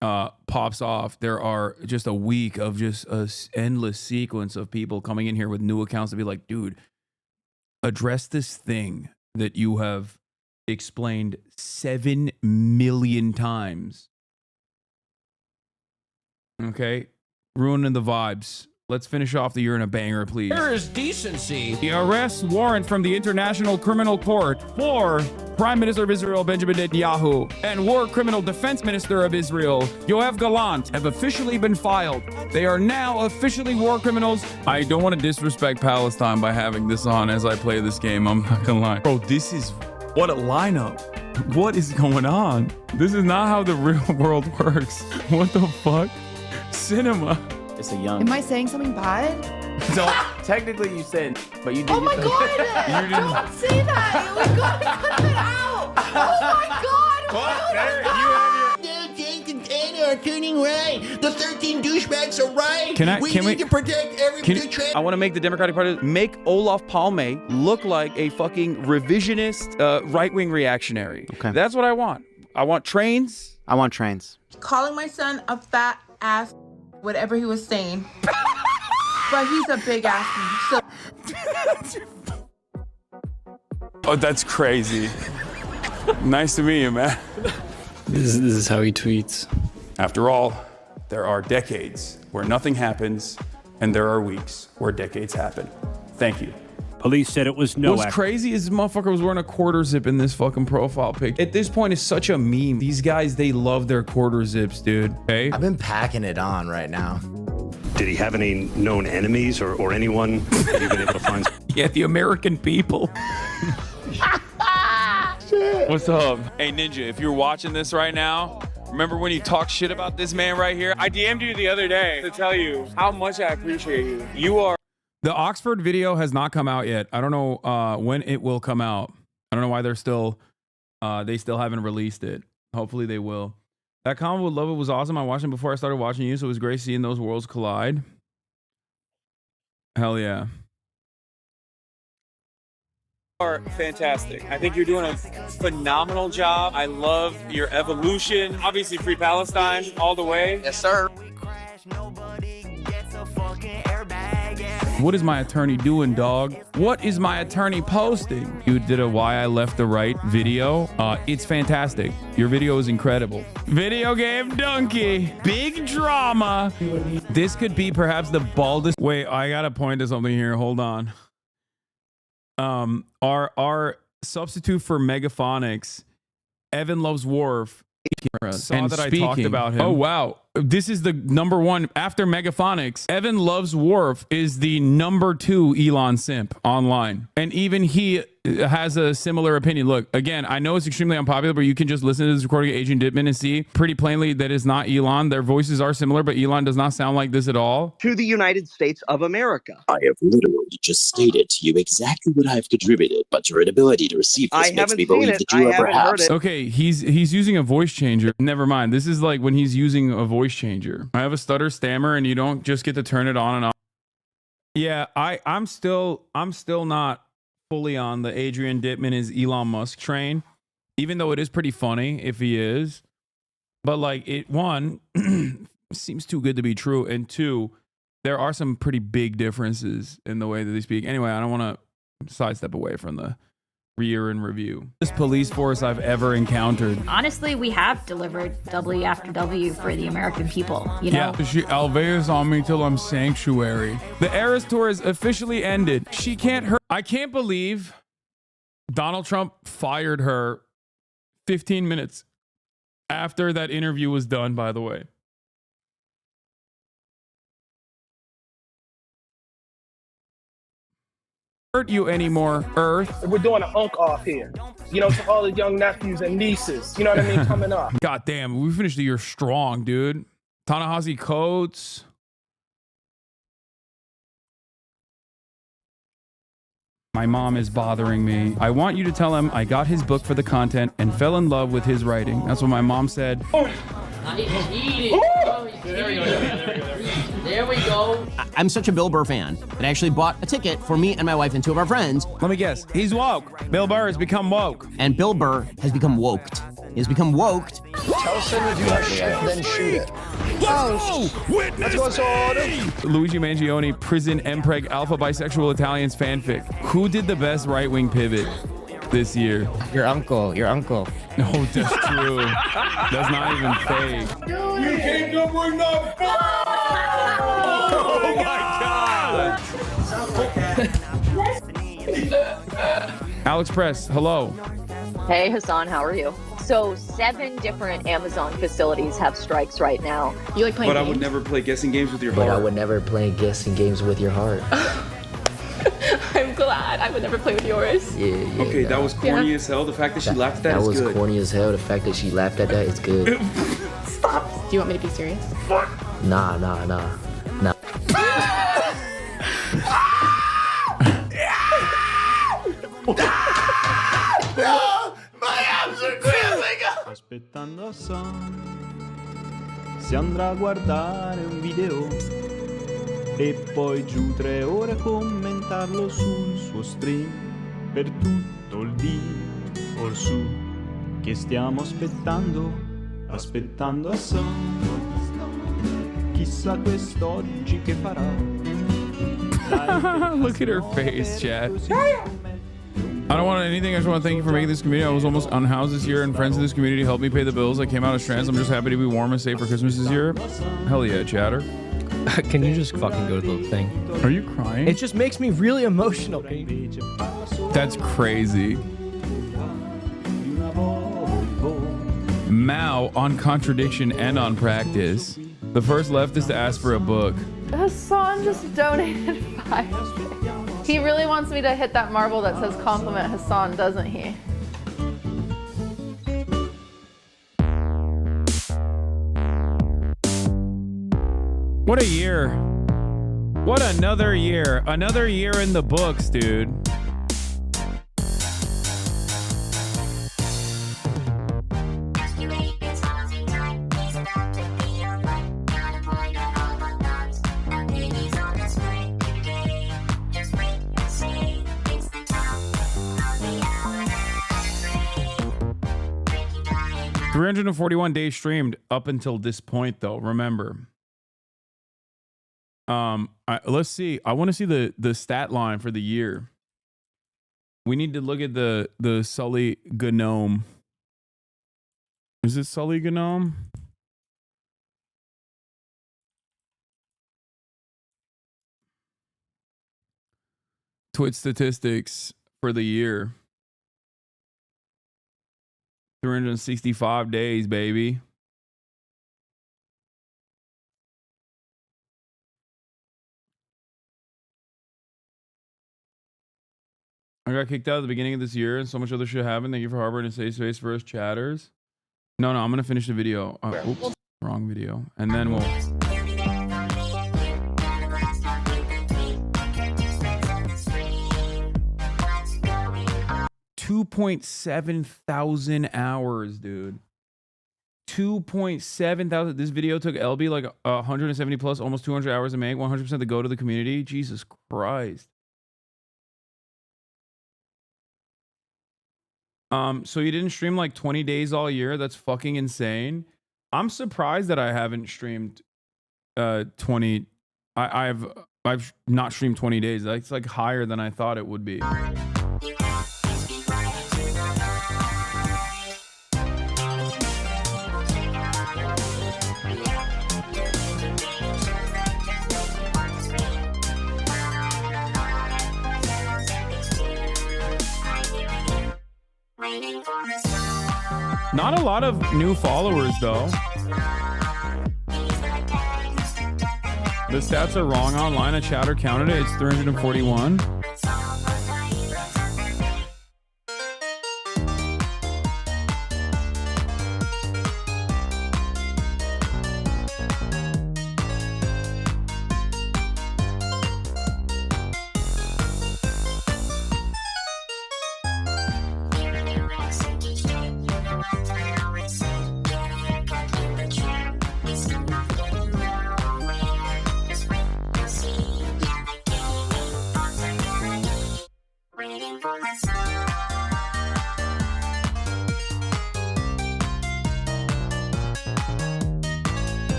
pops off, there are just a week of just an endless sequence of people coming in here with new accounts to be like, dude, address this thing that you have explained 7 million times. Okay? Ruining the vibes. Let's finish off the year in a banger, please. Where is decency? The arrest warrant from the International Criminal Court for Prime Minister of Israel Benjamin Netanyahu and War Criminal Defense Minister of Israel Yoav Gallant have officially been filed. They are now officially war criminals. I don't want to disrespect Palestine by having this on as I play this game. I'm not gonna lie. Bro, this is... what a lineup. What is going on? This is not how the real world works. What the fuck? Cinema. It's a young. Am I saying something bad? So technically you said, but you did. Oh my god! Don't say that! We gotta cut it out! Oh my god! The container are turning right. The 13 douchebags are right. We need to protect every trans. I want to make the Democratic Party make Olaf Palme look like a fucking revisionist right-wing reactionary. Okay. That's what I want. I want trains. I want trains. Calling my son a fat ass, whatever he was saying. But he's a big ass. So. Oh, that's crazy. Nice to meet you, man. This is how he tweets. After all, there are decades where nothing happens, and there are weeks where decades happen. Thank you. Police said it was no What's crazy is this motherfucker was wearing a quarter zip in this fucking profile pic. At this point, it's such a meme. These guys, they love their quarter zips, dude. Hey? I've been packing it on right now. Did he have any known enemies or anyone that you've been able to find? Yeah, the American people. What's up? Hey, Ninja, if you're watching this right now, remember when you talk shit about this man right here? I DM'd you the other day to tell you how much I appreciate you. You are. The Oxford video has not come out yet. I don't know when it will come out. I don't know why they're still, they still haven't released it. Hopefully they will. That comment with Love It was awesome. I watched it before I started watching you, so it was great seeing those worlds collide. Hell yeah. You are fantastic. I think you're doing a phenomenal job. I love your evolution. Obviously, Free Palestine all the way. Yes, sir. What is my attorney doing, dog? What is my attorney posting? You did a Why I Left the Right video. It's fantastic. Your video is incredible. Video game donkey. Big drama. This could be perhaps the baldest. Wait, I gotta point to something here. Hold on. Our substitute for Megaphonics, Evan Loves Worf, saw that I talked about him. Oh wow, this is the #1 after Megaphonics. Evan Loves Worf is the #2 Elon simp online, and even he has a similar opinion. Look, again, I know it's extremely unpopular, but you can just listen to this recording of Adrian Dittman and see pretty plainly that it's not Elon. Their voices are similar, but Elon does not sound like this at all. To the United States of America. I have literally just stated to you exactly what I've contributed, but your inability to receive this makes me believe that you are perhaps... Okay, he's using a voice changer. Never mind. This is like when he's using a voice changer. I have a stutter stammer, and you don't just get to turn it on and off. Yeah, I'm still not fully on the Adrian Dittman is Elon Musk train, even though it is pretty funny if he is. But like one seems too good to be true, and two, there are some pretty big differences in the way that they speak. Anyway, I don't want to sidestep away from the year in review. This police force I've ever encountered. Honestly, we have delivered W after W for the American people, you know? Yeah, she Alvea's on me till I'm sanctuary. The Eras Tour is officially ended. She can't hurt. I can't believe Donald Trump fired her 15 minutes after that interview was done, by the way. Hurt you anymore, Earth. We're doing an unk off here. You know, to all the young nephews and nieces, you know what I mean, coming up. God damn, we finished the year strong, dude. Ta-Nehisi Coates. My mom is bothering me. I want you to tell him I got his book for the content and fell in love with his writing. That's what my mom said. There we go. I'm such a Bill Burr fan that I actually bought a ticket for me and my wife and two of our friends. Let me guess. He's woke. Bill Burr has become woke. And Bill Burr has become woked. He has become woked. Tell Cindy to do that shit, then shoot it. Oh, witness Luigi Mangione, prison Mpreg alpha bisexual Italians fanfic. Who did the best right-wing pivot this year? Your uncle. No, that's true. That's not even fake. You came to bring the fire! Oh my God! Alex Press, hello. Hey Hasan, how are you? So 7 different Amazon facilities have strikes right now. You like playing But games? I would never play guessing games with your But heart. I would never play guessing games with your heart. I'm glad. I would never play with yours. Yeah. Okay, that was corny as hell. The fact that she laughed at that is good. That was corny as hell. The fact that she laughed at that is good. Stop. Do you want me to be serious? Nah. My abs are cramping! Aspettando Hasan si andrà a guardare un video e poi giù 3 ore a commentarlo sul suo stream per tutto il dì orsù che stiamo aspettando Hasan. Chissà quest'oggi che farà. Look at her face, chat. I don't want anything. I just want to thank you for making this community. I was almost unhoused this year, and friends in this community helped me pay the bills. I came out as trans. I'm just happy to be warm and safe for Christmas this year. Hell yeah, chatter. Can you just fucking go to the thing? Are you crying? It just makes me really emotional, baby. That's crazy. Mao on contradiction and on practice. The first leftist to ask for a book. Hasan just donated 5. He really wants me to hit that marble that says compliment Hasan, doesn't he? What a year. What another year. Another year in the books, dude. $341 days streamed up until this point, though. Remember, let's see. I want to see the stat line for the year. We need to look at the Sully Gnome. Is it Sully Gnome? Twitch statistics for the year. 365 days, baby. I got kicked out at the beginning of this year, and so much other shit happened. Thank you for harboring a safe space for us chatters. No, I'm gonna finish the video. Oops, wrong video, and then we'll. 2.7 thousand hours, dude. 2.7 thousand. This video took LB like 170 plus, almost 200 hours to make. 100% to go to the community. Jesus Christ. So you didn't stream like 20 days all year? That's fucking insane. I'm surprised that I haven't streamed 20. I've not streamed 20 days. That's like higher than I thought it would be. Not a lot of new followers, though. The stats are wrong online. A chatter counted it. It's 341.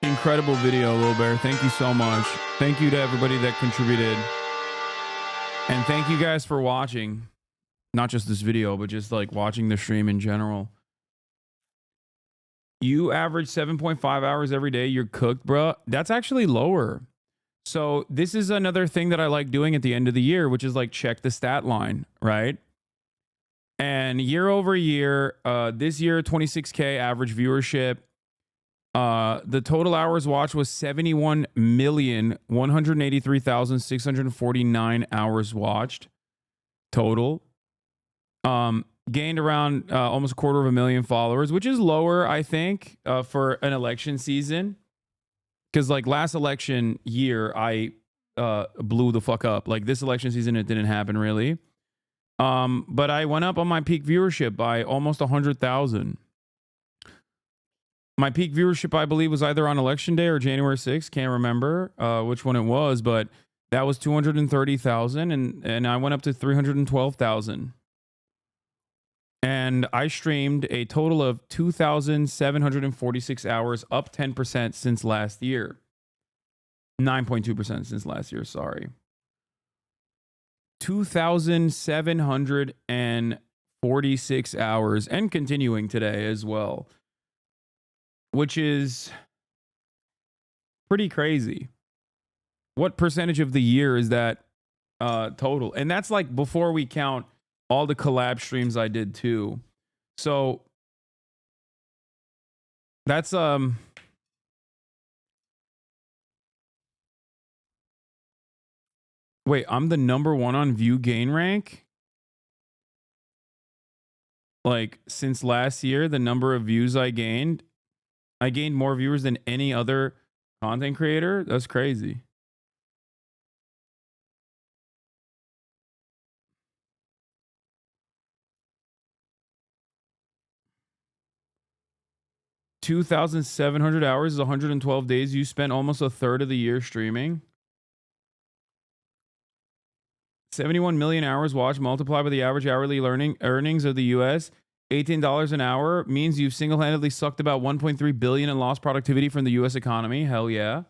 Incredible video, Littlebear. Thank you so much. Thank you to everybody that contributed. And thank you guys for watching. Not just this video, but just like watching the stream in general. You average 7.5 hours every day. You're cooked, bro. That's actually lower. So this is another thing that I like doing at the end of the year, which is like check the stat line, right? And year over year, this year, 26K average viewership. The total hours watched was 71,183,649 hours watched total. Gained around almost 250,000 followers, which is lower, I think, for an election season. Because like last election year, I blew the fuck up. Like this election season, it didn't happen really. But I went up on my peak viewership by almost 100,000. My peak viewership, I believe, was either on election day or January 6th. Can't remember which one it was, but that was 230,000, and I went up to 312,000. And I streamed a total of 2,746 hours, up 10% since last year. 9.2% since last year, sorry. 2,746 hours, and continuing today as well. Which is pretty crazy. What percentage of the year is that total? And that's like before we count all the collab streams I did too. So that's wait, I'm the #1 on view gain rank? Like since last year, the number of views I gained more viewers than any other content creator. That's crazy. $2,700 hours is 112 days. You spent almost a third of the year streaming. 71 million hours watched multiplied by the average hourly earnings of the US. $18 an hour means you've single-handedly sucked about 1.3 billion in lost productivity from the US economy. Hell yeah.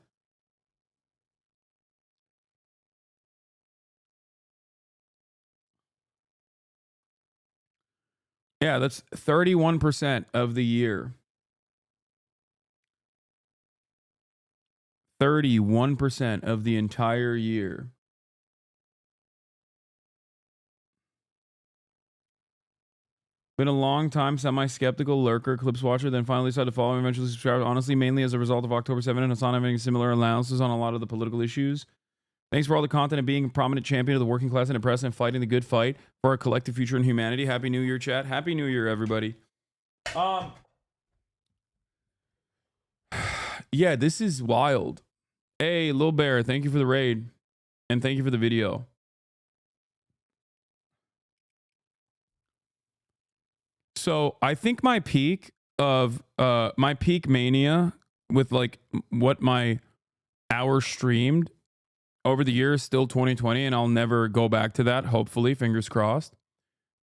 Yeah, that's 31% of the year. 31% of the entire year. Been a long time semi-skeptical lurker, clips watcher, then finally decided to follow and eventually subscribe. Honestly, mainly as a result of October 7 and Hasan having similar allowances on a lot of the political issues. Thanks for all the content and being a prominent champion of the working class and oppressed and fighting the good fight for our collective future and humanity. Happy New Year, chat. Happy New Year, everybody. Yeah, this is wild. Hey, Littlebear, thank you for the raid. And thank you for the video. So I think my peak mania with like what my hours streamed over the year is still 2020, and I'll never go back to that, hopefully, fingers crossed,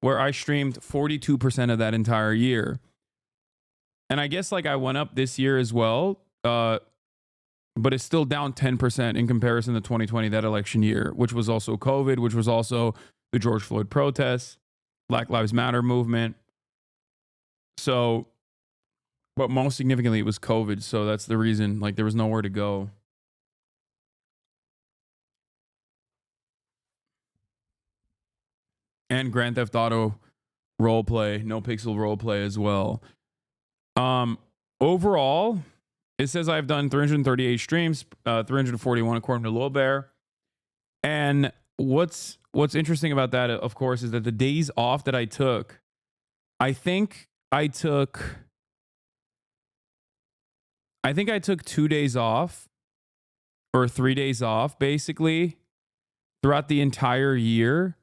where I streamed 42% of that entire year. And I guess like I went up this year as well, but it's still down 10% in comparison to 2020, that election year, which was also COVID, which was also the George Floyd protests, Black Lives Matter movement. So, but most significantly, it was COVID. So that's the reason, like, there was nowhere to go. And Grand Theft Auto roleplay, No Pixel roleplay as well. Overall, it says I've done 338 streams, 341 according to Littlebear. And what's interesting about that, of course, is that the days off that I took, I think I took 2 days off or 3 days off basically throughout the entire year.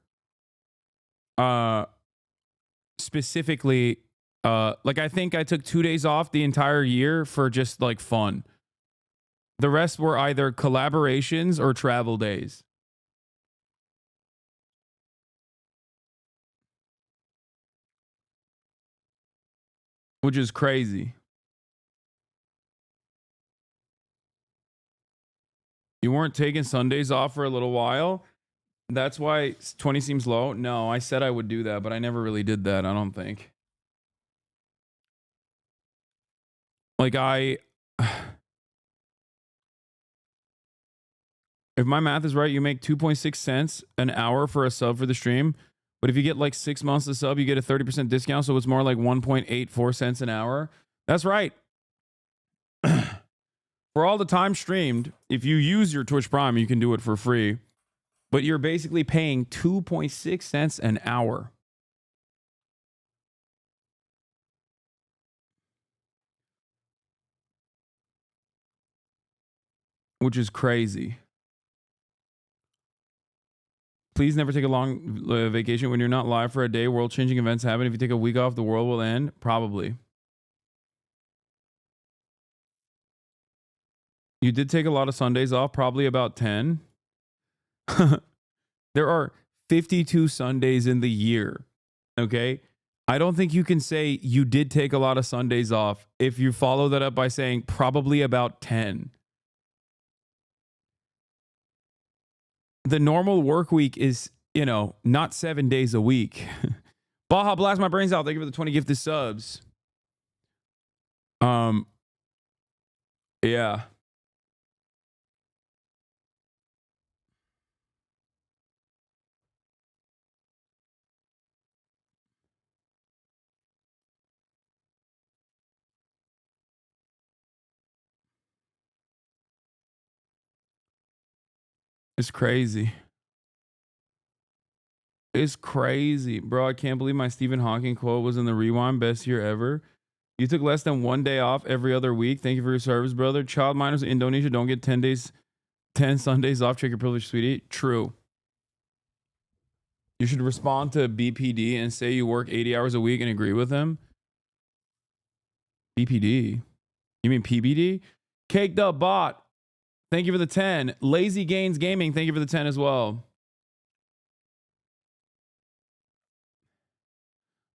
Specifically, like I think I took 2 days off the entire year for just like fun. The rest were either collaborations or travel days. Which is crazy. You weren't taking Sundays off for a little while? That's why 20 seems low? No, I said I would do that, but I never really did that, I don't think. Like if my math is right, you make 2.6 cents an hour for a sub for the stream. But if you get like 6 months of sub, you get a 30% discount. So it's more like 1.84 cents an hour. That's right. For all the time streamed, if you use your Twitch Prime, you can do it for free. But you're basically paying 2.6 cents an hour. Which is crazy. Please never take a long vacation when you're not live for a day. World-changing events happen. If you take a week off, the world will end. Probably. You did take a lot of Sundays off, probably about 10. There are 52 Sundays in the year. Okay? I don't think you can say you did take a lot of Sundays off if you follow that up by saying probably about 10. The normal work week is, not 7 days a week. Baja Blast My Brains Out. Thank you for the 20 gifted subs. Yeah. It's crazy. It's crazy, bro. I can't believe my Stephen Hawking quote was in the rewind. Best year ever. You took less than 1 day off every other week. Thank you for your service, brother. Child minors in Indonesia don't get 10 Sundays off. Check your privilege, sweetie. True. You should respond to BPD and say you work 80 hours a week and agree with him. BPD? You mean PBD? Caked Up Bot. Thank you for the 10. Lazy Gains Gaming. Thank you for the 10 as well.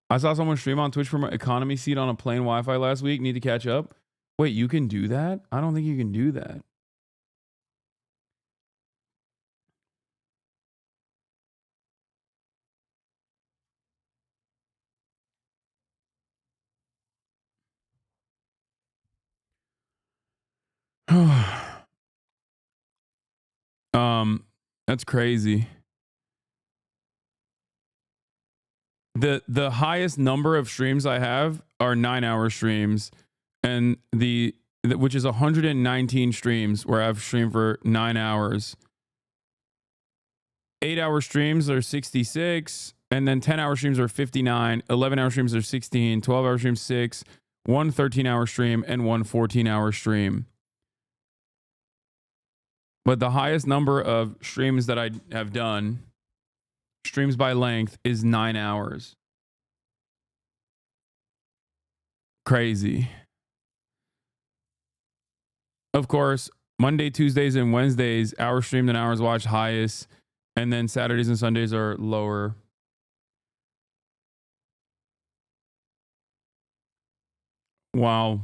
I saw someone stream on Twitch from an economy seat on a plane Wi-Fi last week. Need to catch up. Wait, you can do that? I don't think you can do that. That's crazy. The highest number of streams I have are 9-hour streams, and which is 119 streams where I've streamed for 9 hours. 8-hour streams are 66, and then 10-hour streams are 59, 11-hour streams are 16, 12-hour streams 6, one 13-hour stream, and one 14-hour stream. But the highest number of streams that I have done, streams by length, is 9 hours. Crazy. Of course, Monday, Tuesdays, and Wednesdays, hours streamed and hours watched highest. And then Saturdays and Sundays are lower. Wow.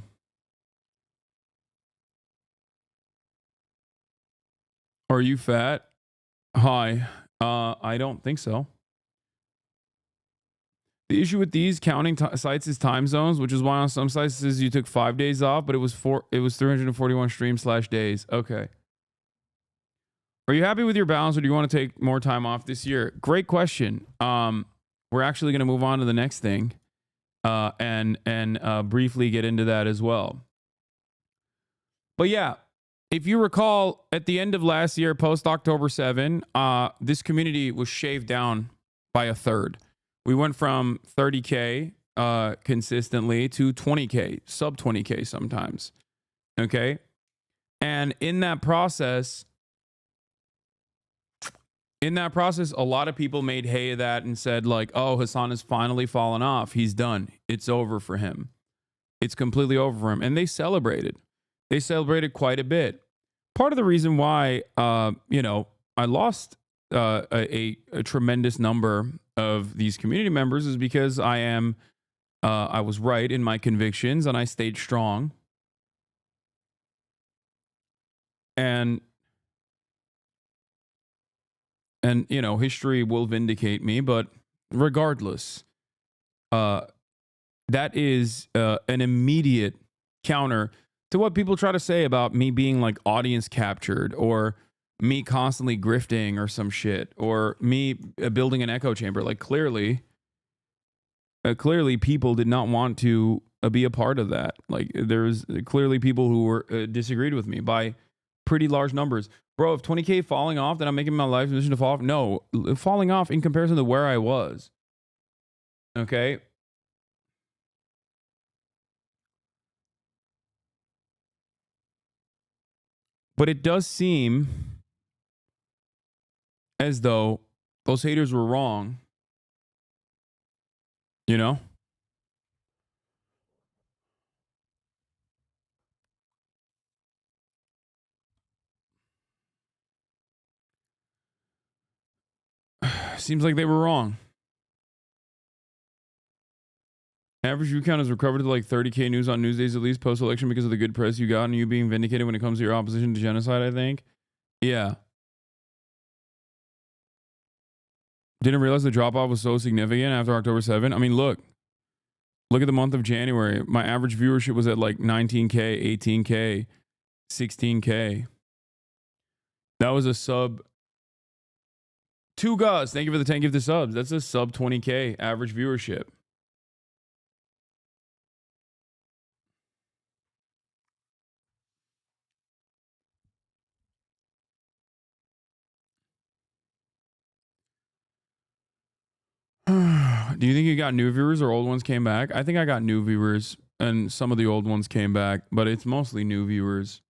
Are you fat? Hi. I don't think so. The issue with these counting sites is time zones, which is why on some sites it says you took 5 days off, but it was 341 streams/days. Okay. Are you happy with your balance, or do you want to take more time off this year? Great question. We're actually going to move on to the next thing, and briefly get into that as well. But yeah, if you recall, at the end of last year, post October 7, this community was shaved down by a third. We went from 30K consistently to 20K, sub 20K sometimes. Okay, and in that process, a lot of people made hay of that and said like, oh, Hasan has finally fallen off. He's done. It's over for him. It's completely over for him. And they celebrated. They celebrated quite a bit. Part of the reason why, I lost a tremendous number of these community members is because I was right in my convictions and I stayed strong. And history will vindicate me, but regardless, that is an immediate counter to what people try to say about me being like audience captured, or me constantly grifting or some shit, or me building an echo chamber. Like clearly people did not want to be a part of that. Like there's clearly people who were disagreed with me by pretty large numbers. Bro, if 20K falling off, then I'm making my life mission to fall off. No, falling off in comparison to where I was. Okay. But it does seem as though those haters were wrong. You know? Seems like they were wrong. Average view count has recovered to like 30K news on Newsdays at least post-election because of the good press you got and you being vindicated when it comes to your opposition to genocide, I think. Yeah. Didn't realize the drop-off was so significant after October 7. I mean, look at the month of January. My average viewership was at like 19K, 18K, 16K. That was a sub... 2 Gus, thank you for the 10 gifted subs. That's a sub 20K average viewership. Do you think you got new viewers or old ones came back? I think I got new viewers and some of the old ones came back, but it's mostly new viewers.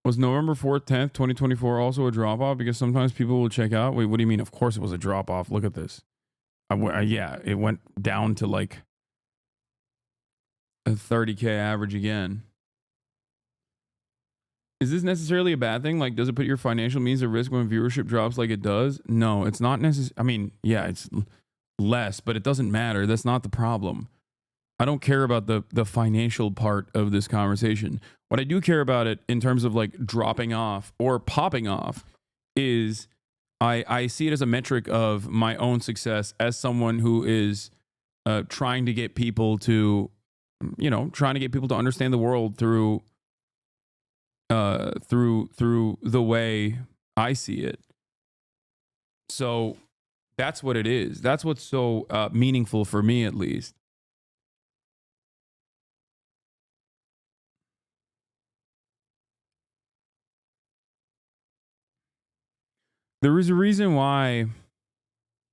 Was November 4th, 10th, 2024 also a drop-off? Because sometimes people will check out. Wait, what do you mean? Of course it was a drop-off. Look at this. Yeah, it went down to like a 30K average again. Is this necessarily a bad thing? Like, does it put your financial means at risk when viewership drops like it does? No, it's not necessary. I mean, yeah, it's less, but it doesn't matter. That's not the problem. I don't care about the financial part of this conversation. What I do care about it in terms of like dropping off or popping off is I see it as a metric of my own success as someone who is trying to get people to, trying to get people to understand the world through the way I see it. So that's what it is. That's what's so meaningful for me, at least. There is a reason why.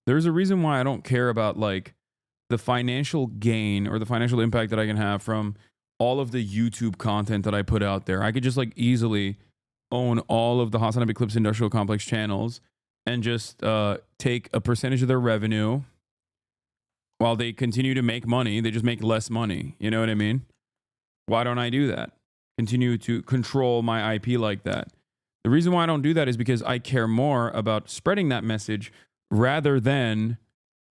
There's a reason why I don't care about like the financial gain or the financial impact that I can have from all of the YouTube content that I put out there. I could just like easily own all of the Hasanabi Clips Industrial Complex channels and just take a percentage of their revenue while they continue to make money. They just make less money. You know what I mean? Why don't I do that? Continue to control my IP like that. The reason why I don't do that is because I care more about spreading that message rather than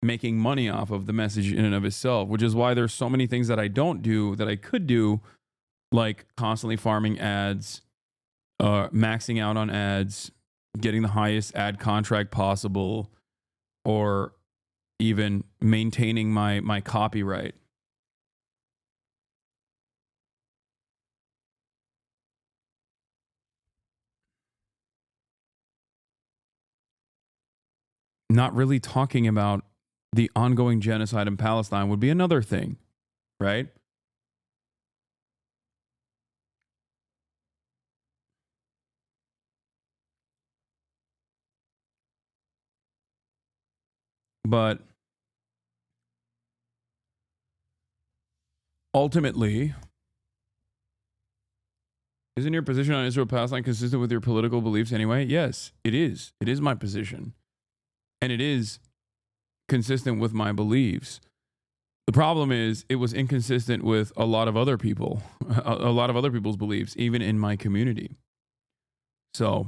making money off of the message in and of itself, which is why there's so many things that I don't do that I could do, like constantly farming ads, maxing out on ads, getting the highest ad contract possible, or even maintaining my copyright. Not really talking about the ongoing genocide in Palestine would be another thing, right? But ultimately, isn't your position on Israel-Palestine consistent with your political beliefs anyway? Yes, it is. It is my position. And it is consistent with my beliefs. The problem is it was inconsistent with a lot of other people, a lot of other people's beliefs, even in my community. So,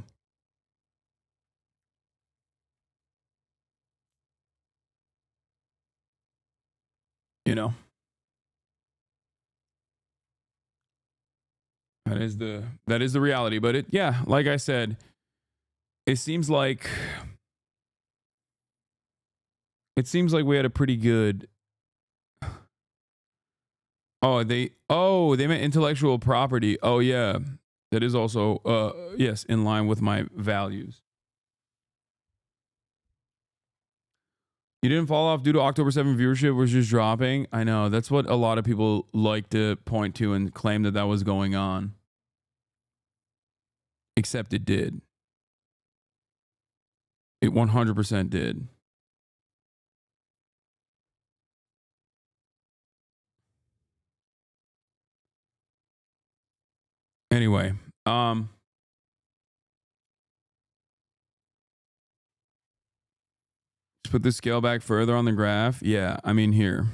you know, that is the reality. But it, yeah, like I said, it seems like we had a pretty good. They meant intellectual property. Oh yeah, that is also yes, in line with my values. You didn't fall off due to October 7 viewership was just dropping. I know, that's what a lot of people like to point to and claim that was going on. Except it did. It 100% did. Anyway, just put the scale back further on the graph. Yeah, I mean here.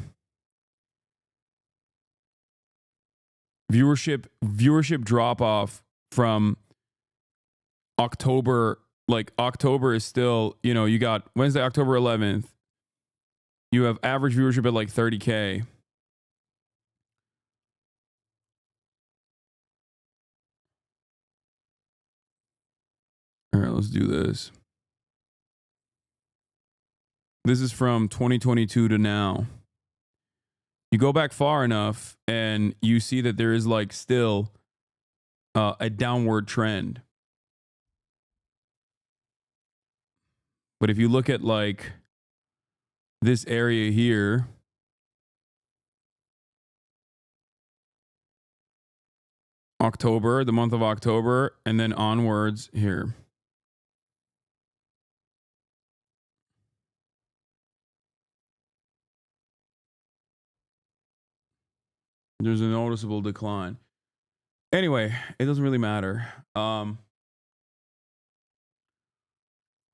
Viewership drop off from October. Like October is still, you got Wednesday, October 11th. You have average viewership at like 30K. All right, let's do this. This is from 2022 to now. You go back far enough and you see that there is like still a downward trend. But if you look at like this area here, October, the month of October, and then onwards here. There's a noticeable decline. Anyway, it doesn't really matter.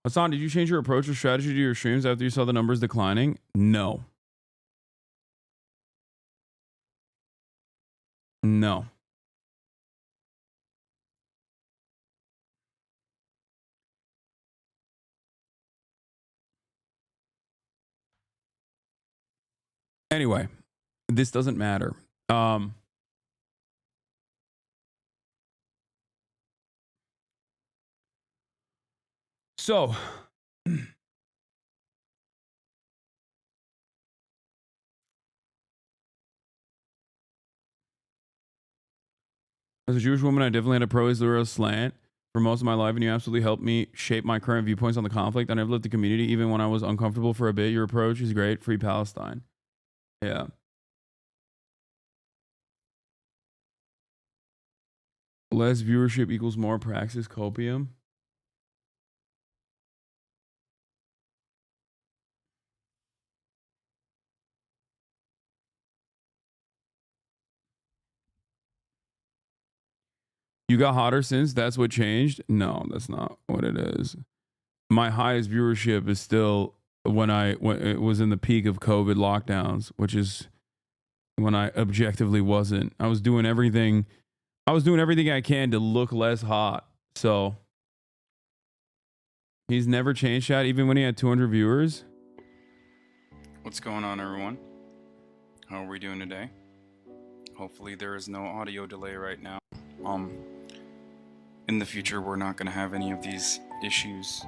Hasan, did you change your approach or strategy to your streams after you saw the numbers declining? No. No. Anyway, this doesn't matter. So As a Jewish woman, I definitely had a pro-Israel slant for most of my life, and you absolutely helped me shape my current viewpoints on the conflict. I never left the community, even when I was uncomfortable for a bit. Your approach is great. Free Palestine. Yeah. Less viewership equals more praxis copium. You got hotter since that's what changed? No, that's not what it is. My highest viewership is still when it was in the peak of COVID lockdowns, which is when I objectively wasn't. I was doing everything I can to look less hot. So he's never changed that, even when he had 200 viewers. What's going on, everyone? How are we doing today? Hopefully there is no audio delay right now. In the future, we're not going to have any of these issues,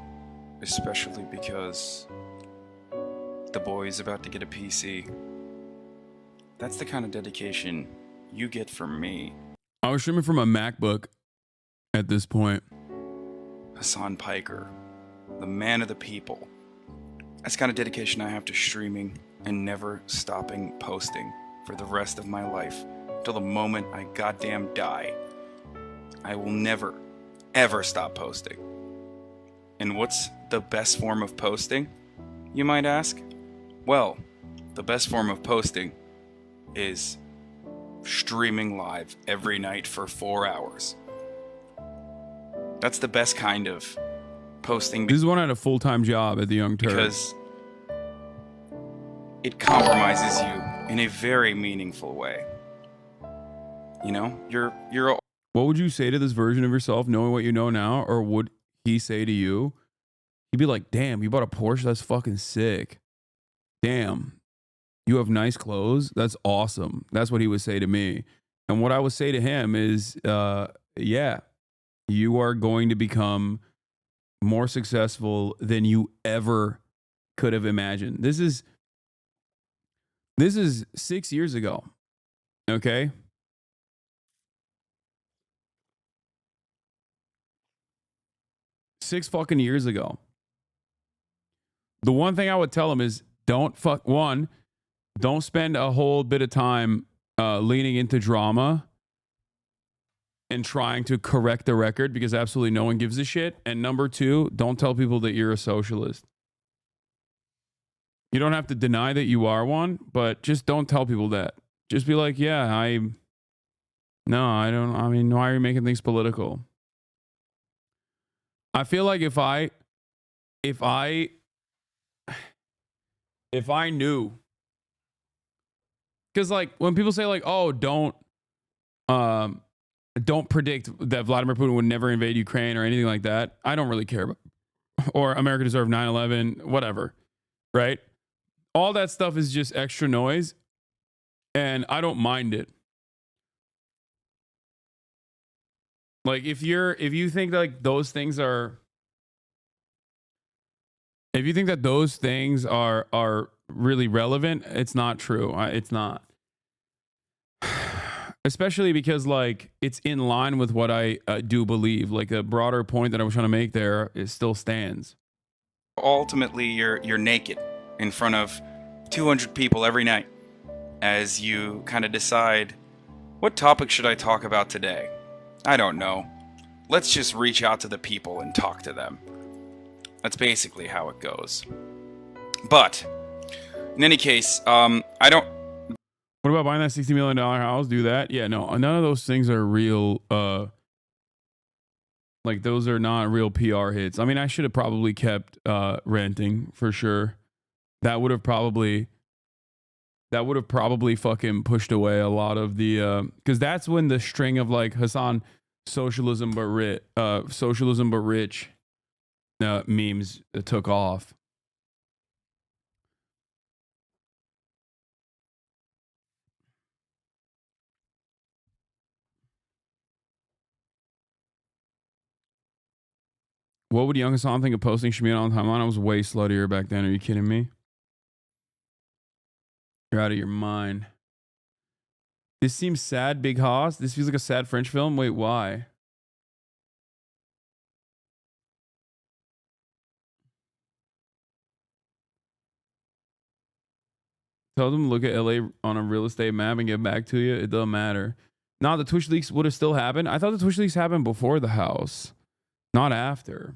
especially because the boy's about to get a PC. That's the kind of dedication you get from me. I was streaming from a MacBook at this point. Hasan Piker, the man of the people. That's the kind of dedication I have to streaming and never stopping posting for the rest of my life till the moment I goddamn die. I will never, ever stop posting. And what's the best form of posting, you might ask? Well, the best form of posting is streaming live every night for 4 hours. That's the best kind of posting. This is one I had a full-time job at the Young Turks. Because it compromises you in a very meaningful way. You know, you're What would you say to this version of yourself, knowing what you know now? Or would he say to you, he'd be like, damn, you bought a Porsche? That's fucking sick. Damn, you have nice clothes? That's awesome. That's what he would say to me. And what I would say to him is, yeah, you are going to become more successful than you ever could have imagined. This is 6 years ago. Okay? Six fucking years ago. The one thing I would tell him is don't spend a whole bit of time leaning into drama and trying to correct the record, because absolutely no one gives a shit. And number two, don't tell people that you're a socialist. You don't have to deny that you are one, but just don't tell people that. Just be like, yeah, I mean, why are you making things political? I feel like if I knew, because like when people say like, oh, don't predict that Vladimir Putin would never invade Ukraine or anything like that, I don't really care about, or America deserved 9/11, whatever, right? All that stuff is just extra noise, and I don't mind it. Like if you think like those things are, if you think that those things are really relevant, it's not true. It's not. Especially because like it's in line with what I do believe. Like the broader point that I was trying to make there, it still stands. ultimately you're naked in front of 200 people every night as you kind of decide, what topic should I talk about today? I don't know. Let's just reach out to the people and talk to them. That's basically how it goes. But in any case, I don't. What about buying that $60 million house? Do that? Yeah, no, none of those things are real. Like those are not real PR hits. I mean, I should have probably kept renting for sure. That would have probably fucking pushed away a lot of the because that's when the string of like Hasan socialism but rich memes took off. What would young Hasan think of posting Shmeen on the timeline? I was way sluttier back then. Are you kidding me? You're out of your mind. This seems sad, Big Hoss. This feels like a sad French film. Wait, why? Tell them to look at LA on a real estate map and get back to you. It doesn't matter. No, the Twitch leaks would have still happened. I thought the Twitch leaks happened before the house, not after.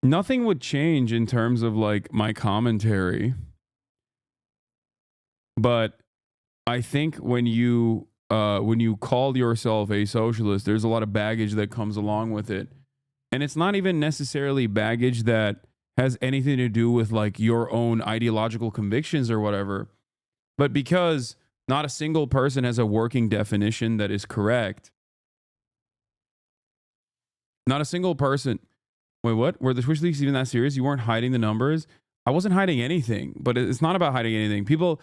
Nothing would change in terms of like my commentary. But I think when you call yourself a socialist, there's a lot of baggage that comes along with it. And it's not even necessarily baggage that has anything to do with like your own ideological convictions or whatever. But because not a single person has a working definition that is correct. Not a single person. Wait, what? Were the Twitch leaks even that serious? You weren't hiding the numbers? I wasn't hiding anything, but it's not about hiding anything. People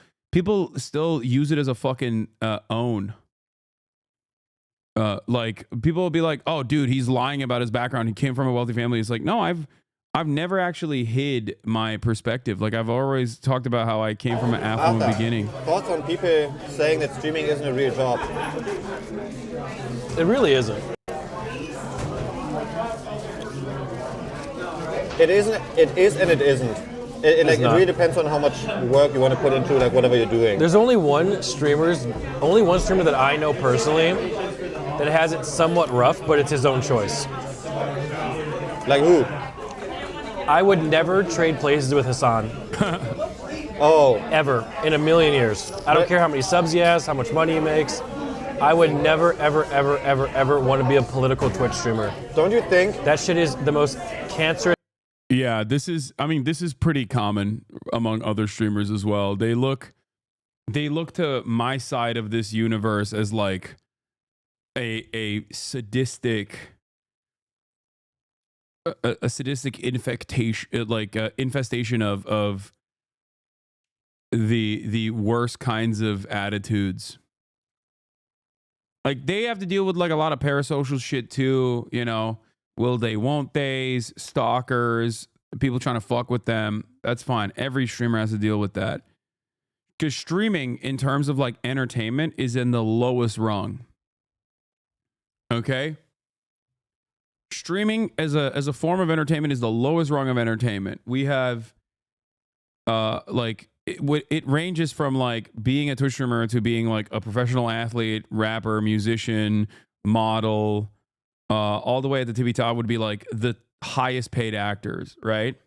still use it as a fucking own. Like people will be like, "Oh, dude, he's lying about his background. He came from a wealthy family." It's like, no, I've never actually hid my perspective. Like I've always talked about how I came from an affluent beginning. Thoughts on people saying that streaming isn't a real job? It really isn't. It isn't. It is and it isn't. It really depends on how much work you want to put into like whatever you're doing. There's only one streamer that I know personally that has it somewhat rough, but it's his own choice. Like who? I would never trade places with Hasan. Oh. Ever. In a million years. I don't care how many subs he has, how much money he makes. I would never, ever, ever, ever, ever want to be a political Twitch streamer. Don't you think? That shit is the most cancerous. Yeah, this is pretty common among other streamers as well. They look to my side of this universe as like a sadistic infestation of the worst kinds of attitudes. Like they have to deal with like a lot of parasocial shit too, you know. Will they, won't theys, stalkers, people trying to fuck with them. That's fine. Every streamer has to deal with that. Because streaming, in terms of like entertainment, is in the lowest rung. Okay? Streaming as a form of entertainment is the lowest rung of entertainment. We have, it ranges from like being a Twitch streamer to being like a professional athlete, rapper, musician, model, all the way at the tippy top would be like the highest paid actors, right?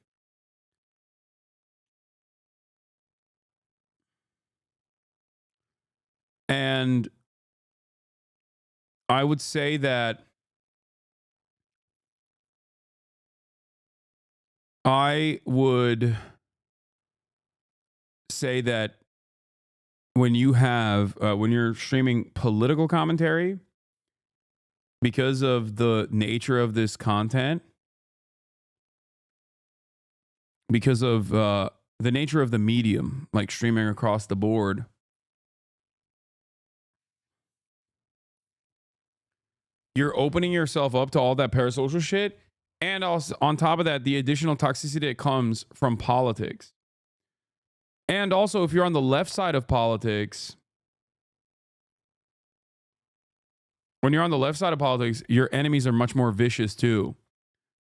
And I would say that when you're streaming political commentary, because of the nature of this content, because of the nature of the medium, like streaming across the board, you're opening yourself up to all that parasocial shit. And also, on top of that, the additional toxicity that comes from politics. And also, if you're on the left side of politics, when you're on the left side of politics, your enemies are much more vicious too.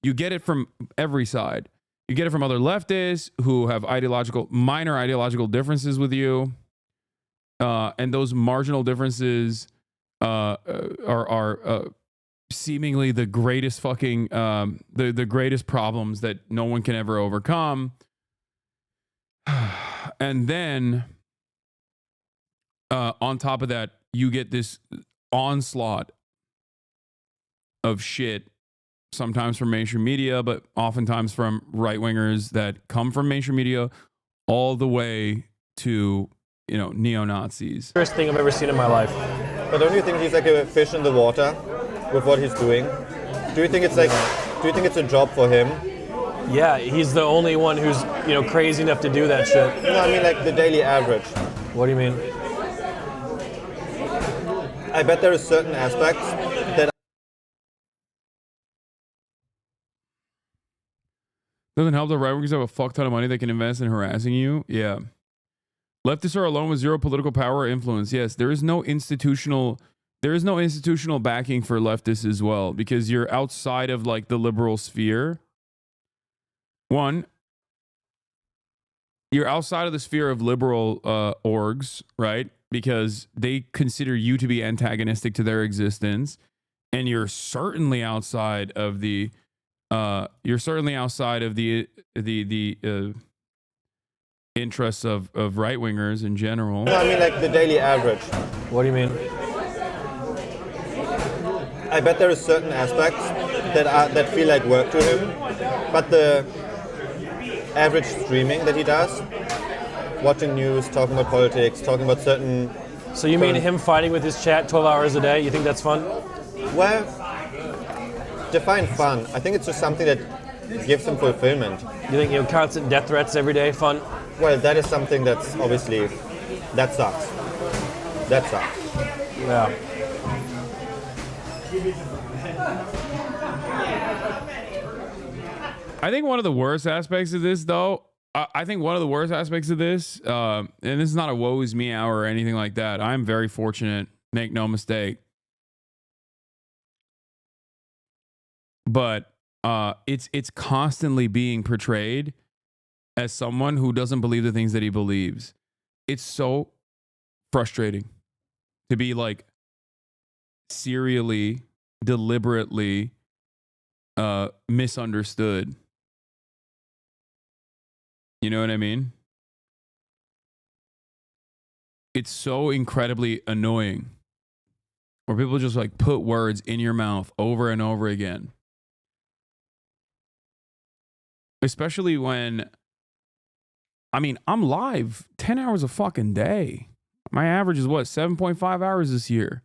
You get it from every side. You get it from other leftists who have minor ideological differences with you. And those marginal differences are seemingly the greatest fucking, the greatest problems that no one can ever overcome. And then on top of that, you get this onslaught of shit, sometimes from mainstream media, but oftentimes from right-wingers that come from mainstream media, all the way to, you know, neo-Nazis. First thing I've ever seen in my life. But don't you think he's like a fish in the water with what he's doing? Do you think it's a job for him? Yeah, he's the only one who's, you know, crazy enough to do that shit. No, I mean like the daily average. What do you mean? I bet there are certain aspects that Doesn't help that right wingers have a fuck ton of money they can invest in harassing you. Yeah. Leftists are alone with zero political power or influence. Yes, there is no institutional backing for leftists as well, because you're outside of like the liberal sphere. One, you're outside of the sphere of liberal orgs, right? Because they consider you to be antagonistic to their existence, and you're certainly outside of the interests of right wingers in general. No, I mean like the daily average. What do you mean? I bet there are certain aspects that feel like work to him, but the average streaming that he does, watching news, talking about politics, talking about certain... So you mean him fighting with his chat 12 hours a day? You think that's fun? Well, define fun. I think it's just something that gives him fulfillment. You think constant death threats every day fun? Well, that is something that's obviously... That sucks. That sucks. Yeah. I think one of the worst aspects of this, though, and this is not a woe is me hour or anything like that. I'm very fortunate, make no mistake. But it's constantly being portrayed as someone who doesn't believe the things that he believes. It's so frustrating to be like serially, deliberately misunderstood. You know what I mean? It's so incredibly annoying where people just like put words in your mouth over and over again. Especially when, I mean, I'm live 10 hours a fucking day. My average is what, 7.5 hours this year.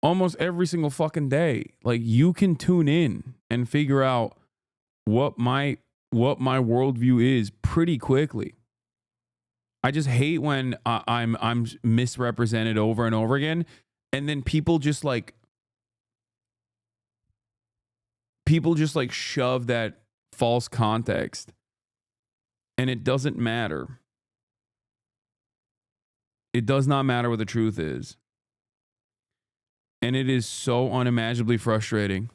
Almost every single fucking day. Like, you can tune in and figure out what my worldview is pretty quickly. I just hate when I'm misrepresented over and over again, and then people just like shove that false context, and it doesn't matter. It does not matter what the truth is. And it is so unimaginably frustrating.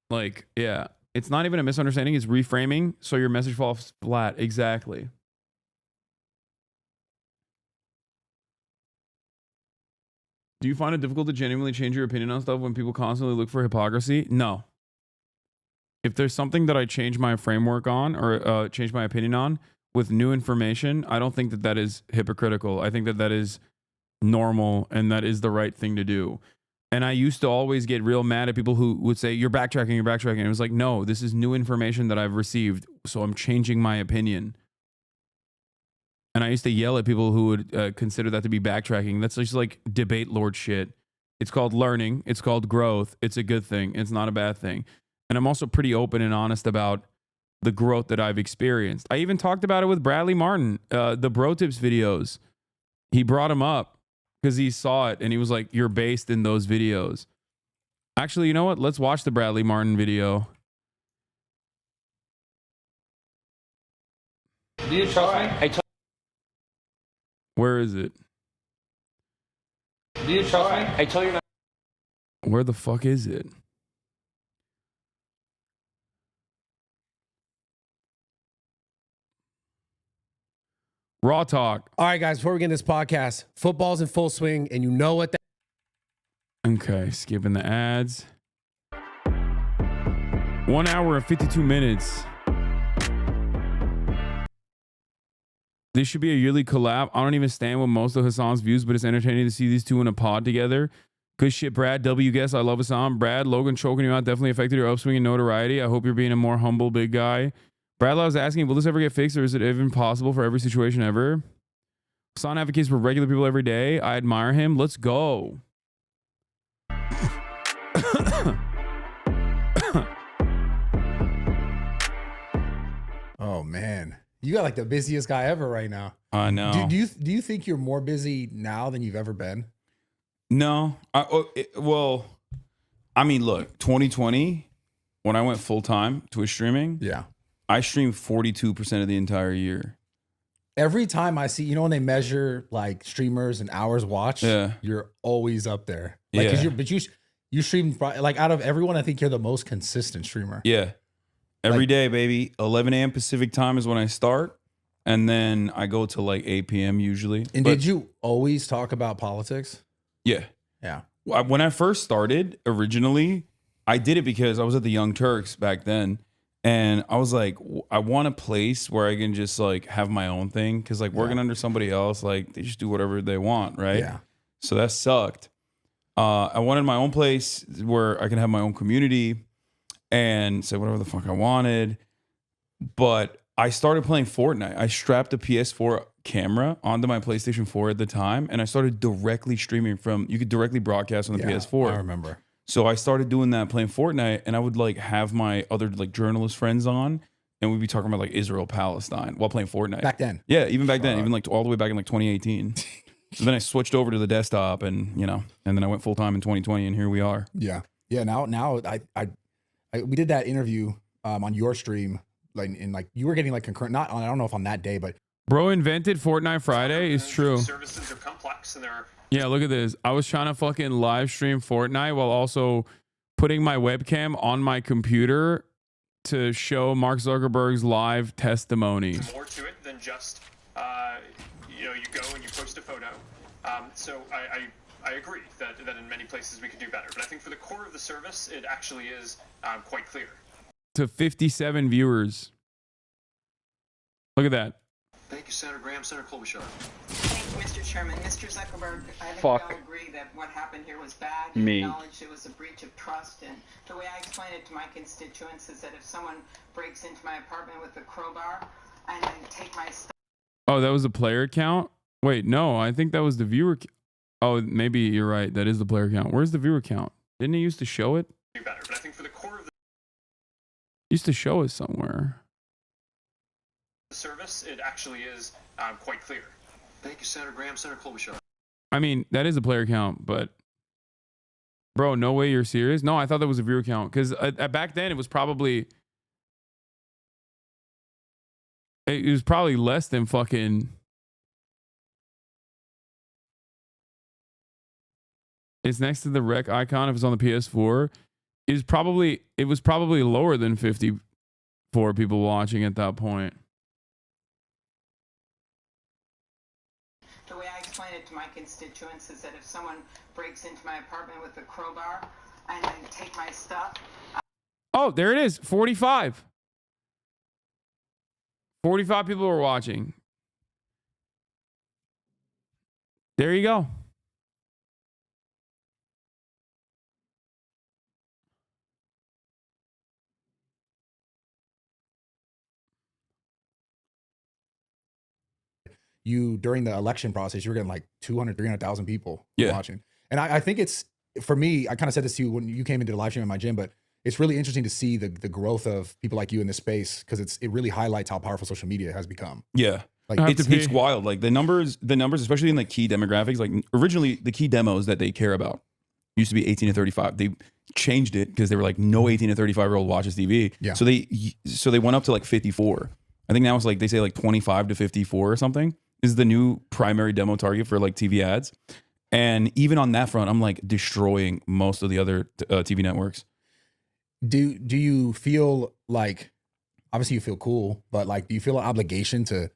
Like, yeah, it's not even a misunderstanding, it's reframing so your message falls flat. Exactly. Do you find it difficult to genuinely change your opinion on stuff when people constantly look for hypocrisy? No. If there's something that I change my framework on or change my opinion on with new information, I don't think that that is hypocritical. I think that that is normal and that is the right thing to do. And I used to always get real mad at people who would say, you're backtracking. And it was like, no, this is new information that I've received, so I'm changing my opinion. And I used to yell at people who would consider that to be backtracking. That's just like debate lord shit. It's called learning. It's called growth. It's a good thing. It's not a bad thing. And I'm also pretty open and honest about the growth that I've experienced. I even talked about it with Bradley Martyn, the Bro Tips videos. He brought him up because he saw it and he was like, you're based in those videos. Actually, you know what? Let's watch the Bradley Martyn video. Do you trust me? Where is it? Do you trust me? I tell you not. Where the fuck is it? Raw talk. All right, guys, before we get into this podcast, football's in full swing, and you know what that... Okay, skipping the ads. 1 hour and 52 minutes. This should be a yearly collab. I don't even stand with most of Hasan's views, but it's entertaining to see these two in a pod together. Good shit, Brad. W guess. I love Hasan. Brad, Logan choking you out definitely affected your upswing in notoriety. I hope you're being a more humble big guy. Bradley was asking, will this ever get fixed, or is it even possible for every situation ever? Hasan advocates for regular people every day. I admire him. Let's go. Oh, man. You got like the busiest guy ever right now. I know. Do you think you're more busy now than you've ever been? No. Well, I mean, look, 2020 when I went full time Twitch streaming, I streamed 42% of the entire year. Every time I see, you know, when they measure like streamers and hours watched, you're always up there. Like, you stream like out of everyone, I think you're the most consistent streamer. Yeah. Every day, baby. 11 a.m. Pacific time is when I start. And then I go to like 8 p.m. usually. And did you always talk about politics? Yeah. Yeah. When I first started originally, I did it because I was at the Young Turks back then. And I was like, I want a place where I can just like have my own thing. Cause like working under somebody else, like they just do whatever they want. Right. Yeah. So that sucked. I wanted my own place where I can have my own community and say whatever the fuck I wanted. But I started playing Fortnite. I strapped a PS4 camera onto my PlayStation 4 at the time. And I started directly streaming from, you could directly broadcast on the PS4. I remember. So I started doing that, playing Fortnite, and I would like have my other like journalist friends on, and we'd be talking about like Israel, Palestine while playing Fortnite. Back then. Yeah, even back then, even like all the way back in like 2018. So then I switched over to the desktop, and and then I went full time in 2020, and here we are. Yeah, yeah. Now we did that interview on your stream, like in like you were getting like concurrent. Not I don't know if on that day, but bro invented Fortnite Friday is true. Services are complex and they're. Yeah, look at this. I was trying to fucking live stream Fortnite while also putting my webcam on my computer to show Mark Zuckerberg's live testimony. More to it than just, you go and you post a photo. So I agree that in many places we could do better. But I think for the core of the service, it actually is quite clear. To 57 viewers. Look at that. Thank you, Senator Graham. Senator Klobuchar. Mr. Chairman, Mr. Zuckerberg, I think Fuck we all agree that what happened here was bad. Me. You acknowledged it was a breach of trust, and the way I explain it to my constituents is that if someone breaks into my apartment with a crowbar and then take my stuff. Oh, that was the player count? Wait, no, I think that was the viewer. Oh, maybe you're right. That is the player count. Where's the viewer count? Didn't it used to show it? Do better, but I think for the core of the Used to show it somewhere. service, it actually is quite clear. Thank you, Senator Graham. Senator Klobuchar. I mean, that is the player count, but bro, no way you're serious. No, I thought that was a viewer count because back then it was probably less than fucking. It's next to the rec icon. If it's on the PS4, it was probably lower than 54 people watching at that point. The way I explain it to my constituents is that if someone breaks into my apartment with a crowbar and then take my stuff. Oh, there it is. 45. 45 people were watching. There you go. During the election process, you were getting like 200, 300,000 people watching. And I think it's, for me, I kind of said this to you when you came into the live stream in my gym, but it's really interesting to see the growth of people like you in this space because it really highlights how powerful social media has become. Yeah. Like it's wild. Like the numbers, especially in like key demographics, like originally the key demos that they care about used to be 18 to 35. They changed it because they were like, no 18 to 35-year-old watches TV. Yeah. So they went up to like 54. I think now it's like, they say like 25 to 54 or something is the new primary demo target for like TV ads. And even on that front, I'm like destroying most of the other TV networks. Do you feel like, obviously you feel cool, but like, do you feel an obligation to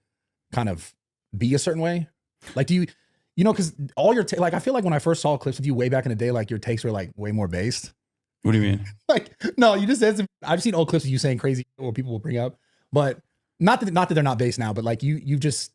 kind of be a certain way? Like, do you know, because all your, like, I feel like when I first saw clips of you way back in the day, like your takes were like way more based. What do you mean? Like, no, you just said some, I've seen old clips of you saying crazy or people will bring up, but not that they're not based now, but like you just,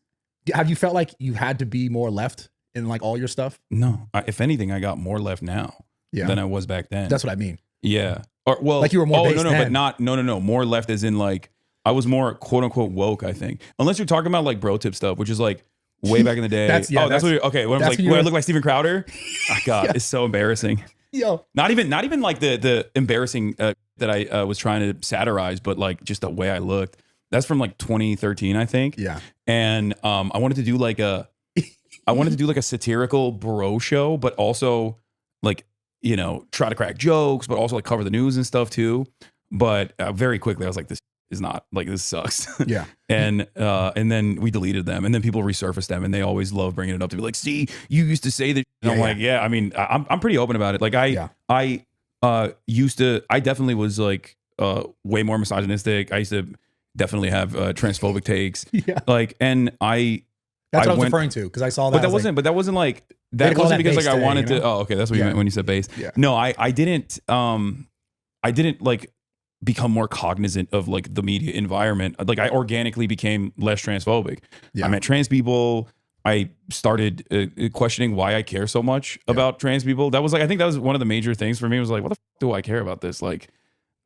have you felt like you had to be more left in like all your stuff? No, if anything, I got more left now than I was back then. That's what I mean. Yeah. Or well, like you were more based no, then. but not no. More left as in like I was more quote unquote woke. I think unless you're talking about like bro tip stuff, which is like way back in the day. That's what you're, okay. When I was like, when I look like Steven Crowder, oh God, it's so embarrassing. Yo, not even like the embarrassing that I was trying to satirize, but like just the way I looked. That's from like 2013, I think. Yeah. And I wanted to do like a satirical bro show, but also like, you know, try to crack jokes, but also like cover the news and stuff too. But very quickly, I was like, this is not like this sucks. Yeah. And then we deleted them, and then people resurfaced them, and they always love bringing it up to be like, see, you used to say that. And I'm like, yeah. I mean, I'm pretty open about it. Like I definitely was like way more misogynistic. I used to definitely have transphobic takes. Yeah. Like, and that's what I was referring to because I saw that. But that wasn't like that wasn't because like I wanted to. Oh, okay, that's what you meant when you said base. Yeah. No, I didn't like become more cognizant of like the media environment. Like I organically became less transphobic. I met trans people. I started questioning why I care so much about trans people. That was like, I think that was one of the major things for me. Was like, what the f do I care about this? Like,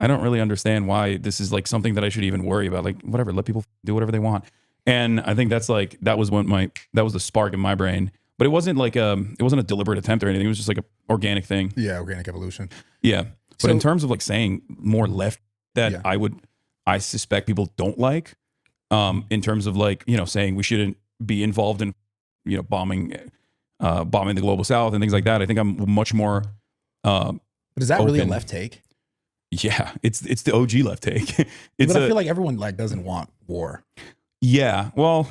I don't really understand why this is like something that I should even worry about. Like, whatever, let people do whatever they want. And I think that's like, that was the spark in my brain. But it wasn't like it wasn't a deliberate attempt or anything. It was just like an organic thing. Yeah, organic evolution. Yeah. But in terms of like saying more left that I suspect people don't like, in terms of like, you know, saying we shouldn't be involved in, you know, bombing the global south and things like that. I think I'm much more but is that really a left take? Yeah, it's the OG left take. But I feel like everyone like doesn't want war. Yeah, well,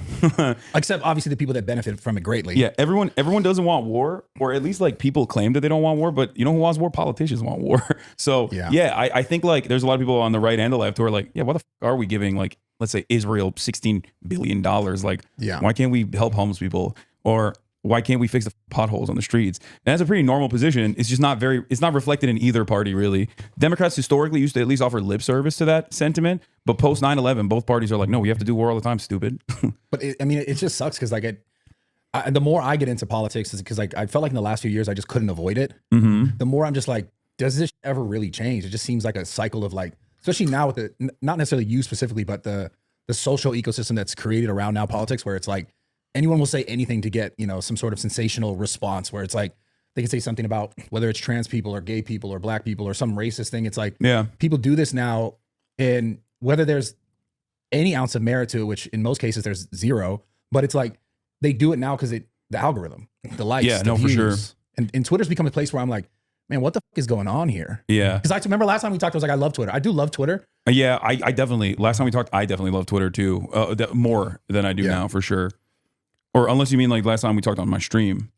except obviously the people that benefit from it greatly. Yeah, everyone doesn't want war, or at least like people claim that they don't want war, but you know who wants war? Politicians want war. So yeah, I think like there's a lot of people on the right and the left who are like, yeah, why the f are we giving like, let's say Israel $16 billion? Like, why can't we help homeless people? Or why can't we fix the potholes on the streets? And that's a pretty normal position. It's just it's not reflected in either party, really. Democrats historically used to at least offer lip service to that sentiment. But post 9/11, both parties are like, no, we have to do war all the time, stupid. But I mean, it just sucks because like the more I get into politics is because like I felt like in the last few years, I just couldn't avoid it. The more I'm just like, does this ever really change? It just seems like a cycle of like, especially now with the, not necessarily you specifically, but the social ecosystem that's created around now politics, where it's like, anyone will say anything to get, you know, some sort of sensational response where it's like they can say something about whether it's trans people or gay people or black people or some racist thing. It's like, people do this now, and whether there's any ounce of merit to it, which in most cases there's zero, but it's like they do it now because the algorithm, the likes, the views. For sure. And Twitter's become a place where I'm like, man, what the f is going on here? Yeah. Because I remember last time we talked, I was like, I love Twitter. I do love Twitter. Yeah, I definitely, last time we talked, I definitely love Twitter too. More than I do now, for sure. Or unless you mean like last time we talked on my stream.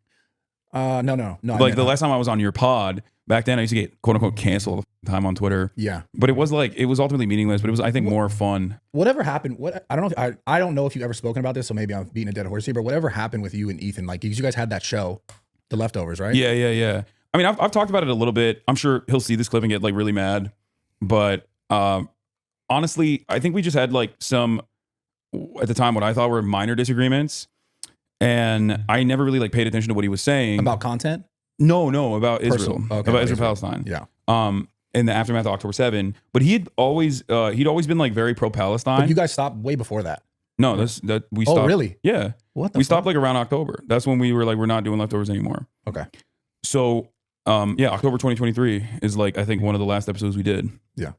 No. Like the last time I was on your pod, back then I used to get quote unquote canceled all the time on Twitter. Yeah. But it was like, it was ultimately meaningless, but it was, I think, more fun. Whatever happened, I don't know if you've ever spoken about this, so maybe I'm beating a dead horse here, but whatever happened with you and Ethan, like you guys had that show, The Leftovers, right? Yeah. I mean, I've talked about it a little bit. I'm sure he'll see this clip and get like really mad. But honestly, I think we just had like some, at the time, what I thought were minor disagreements. And I never really like paid attention to what he was saying. About content? No, about Israel. Okay, about Israel-Palestine. Yeah. In the aftermath of October 7. But he'd always been like very pro-Palestine. But you guys stopped way before that. No, we stopped. Oh, really? Yeah. What? We stopped like around October. That's when we were like, we're not doing leftovers anymore. Okay. So, October 2023 is like, I think one of the last episodes we did. Yeah.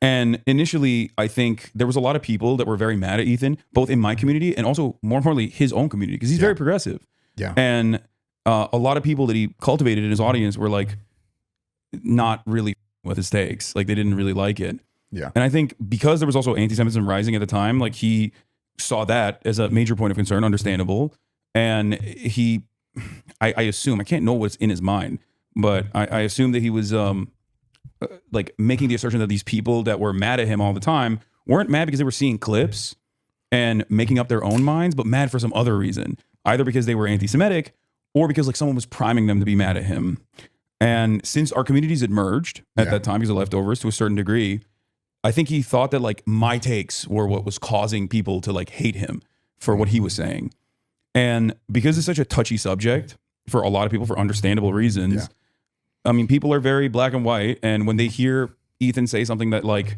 And initially, I think there was a lot of people that were very mad at Ethan, both in my community and also, more importantly, his own community, because he's very progressive. Yeah. And a lot of people that he cultivated in his audience were like not really with his takes. Like they didn't really like it. Yeah. And I think because there was also anti-Semitism rising at the time, like he saw that as a major point of concern, understandable. And I assume, I can't know what's in his mind, but I assume that he was like making the assertion that these people that were mad at him all the time weren't mad because they were seeing clips and making up their own minds, but mad for some other reason, either because they were anti-Semitic or because like someone was priming them to be mad at him. And since our communities had merged at that time because of leftovers to a certain degree, I think he thought that like my takes were what was causing people to like hate him for what he was saying. And because it's such a touchy subject for a lot of people for understandable reasons, I mean, people are very black and white. And when they hear Ethan say something that like,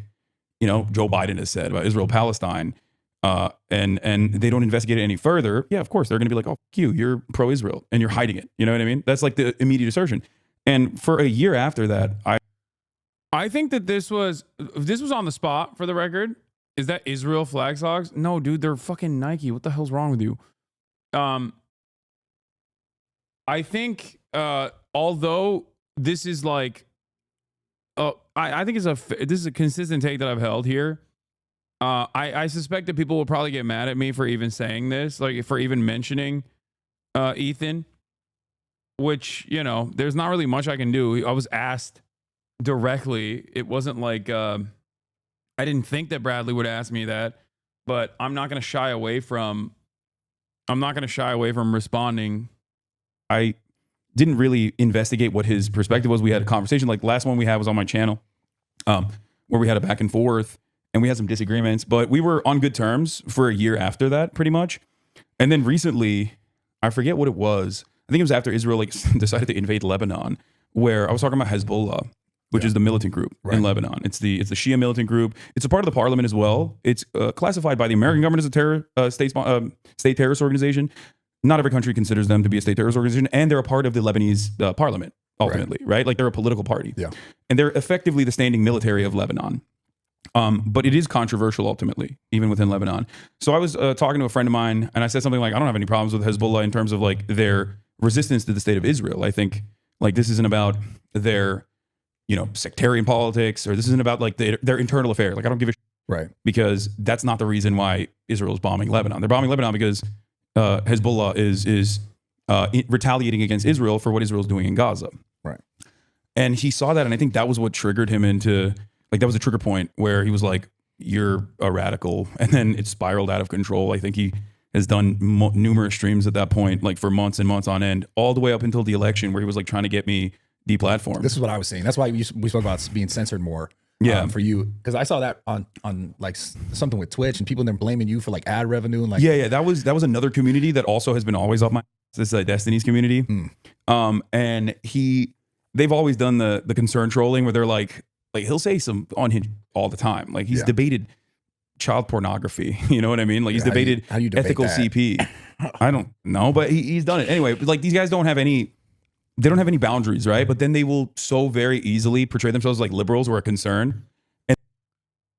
you know, Joe Biden has said about Israel-Palestine, and they don't investigate it any further, yeah, of course, they're going to be like, oh, fuck you, you're pro-Israel and you're hiding it. You know what I mean? That's like the immediate assertion. And for a year after that, I think that this was on the spot, for the record. Is that Israel flag socks? No, dude, they're fucking Nike. What the hell's wrong with you? I think, although this is like I think this is a consistent take that I've held here. I suspect that people will probably get mad at me for even saying this, like for even mentioning Ethan, which, you know, there's not really much I can do. I was asked directly. It wasn't like I didn't think that Bradley would ask me that, but I'm not going to shy away from responding. I didn't really investigate what his perspective was. We had a conversation, like last one we had was on my channel, where we had a back and forth and we had some disagreements, but we were on good terms for a year after that, pretty much. And then recently, I forget what it was. I think it was after Israel like decided to invade Lebanon, where I was talking about Hezbollah, which is the militant group in Lebanon. It's the Shia militant group. It's a part of the parliament as well. It's classified by the American government as a state terrorist organization. Not every country considers them to be a state terrorist organization, and they're a part of the Lebanese parliament, ultimately, right? Like they're a political party. Yeah. And they're effectively the standing military of Lebanon. But it is controversial, ultimately, even within Lebanon. So I was talking to a friend of mine, and I said something like, I don't have any problems with Hezbollah in terms of like their resistance to the state of Israel. I think like this isn't about their, you know, sectarian politics, or this isn't about like their internal affair. Like I don't give a shit. Right. Because that's not the reason why Israel is bombing Lebanon. They're bombing Lebanon because Hezbollah is retaliating against Israel for what Israel's doing in Gaza. Right. And he saw that, and I think that was what triggered him into, like, that was a trigger point where he was like, you're a radical. And then it spiraled out of control. I think he has done numerous streams at that point, like for months and months on end, all the way up until the election, where he was like trying to get me deplatformed. This is what I was saying. That's why we spoke about being censored more. Yeah. For you, because I saw that on like something with Twitch, and people then blaming you for like ad revenue and like that was another community that also has been always off my. This is Destiny's community, and they've always done the concern trolling where they're like he'll say some unhinged all the time. Like he's debated child pornography. You know what I mean? Like he's debated how do you debate ethical that? CP. I don't know, but he's done it anyway. Like these guys don't have any. They don't have any boundaries, right? But then they will so very easily portray themselves like liberals who are concerned. And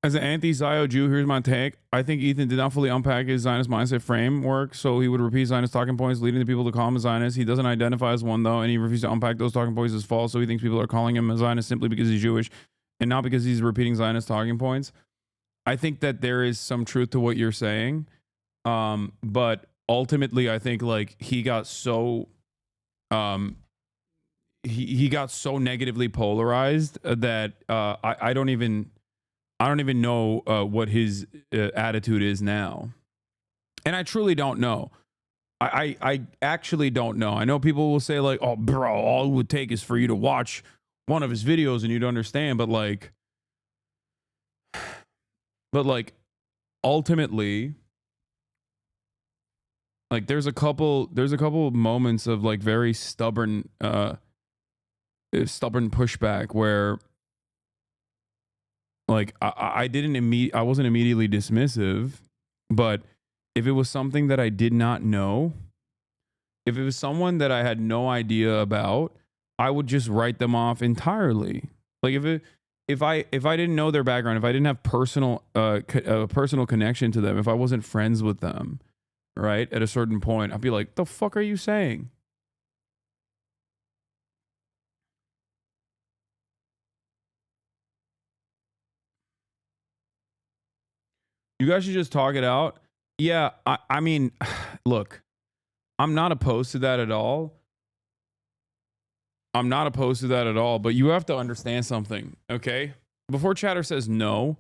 as an anti-Zio Jew, here's my take. I think Ethan did not fully unpack his Zionist mindset framework, so he would repeat Zionist talking points, leading the people to call him a Zionist. He doesn't identify as one, though, and he refuses to unpack those talking points as false, so he thinks people are calling him a Zionist simply because he's Jewish and not because he's repeating Zionist talking points. I think that there is some truth to what you're saying, but ultimately, I think like he got so... He got so negatively polarized that I don't even know what his attitude is now, and I truly don't know. I actually don't know. I know people will say like, "Oh, bro, all it would take is for you to watch one of his videos and you'd understand." But ultimately, like there's a couple of moments of like very stubborn pushback where like I wasn't immediately dismissive, but if it was something that I did not know, if it was someone that I had no idea about, I would just write them off entirely. Like if I didn't know their background, if I didn't have personal connection to them, if I wasn't friends with them, right, at a certain point, I'd be like, the fuck are you saying? You guys should just talk it out. Yeah, I mean, look, I'm not opposed to that at all. But you have to understand something, okay? Before chatter says no,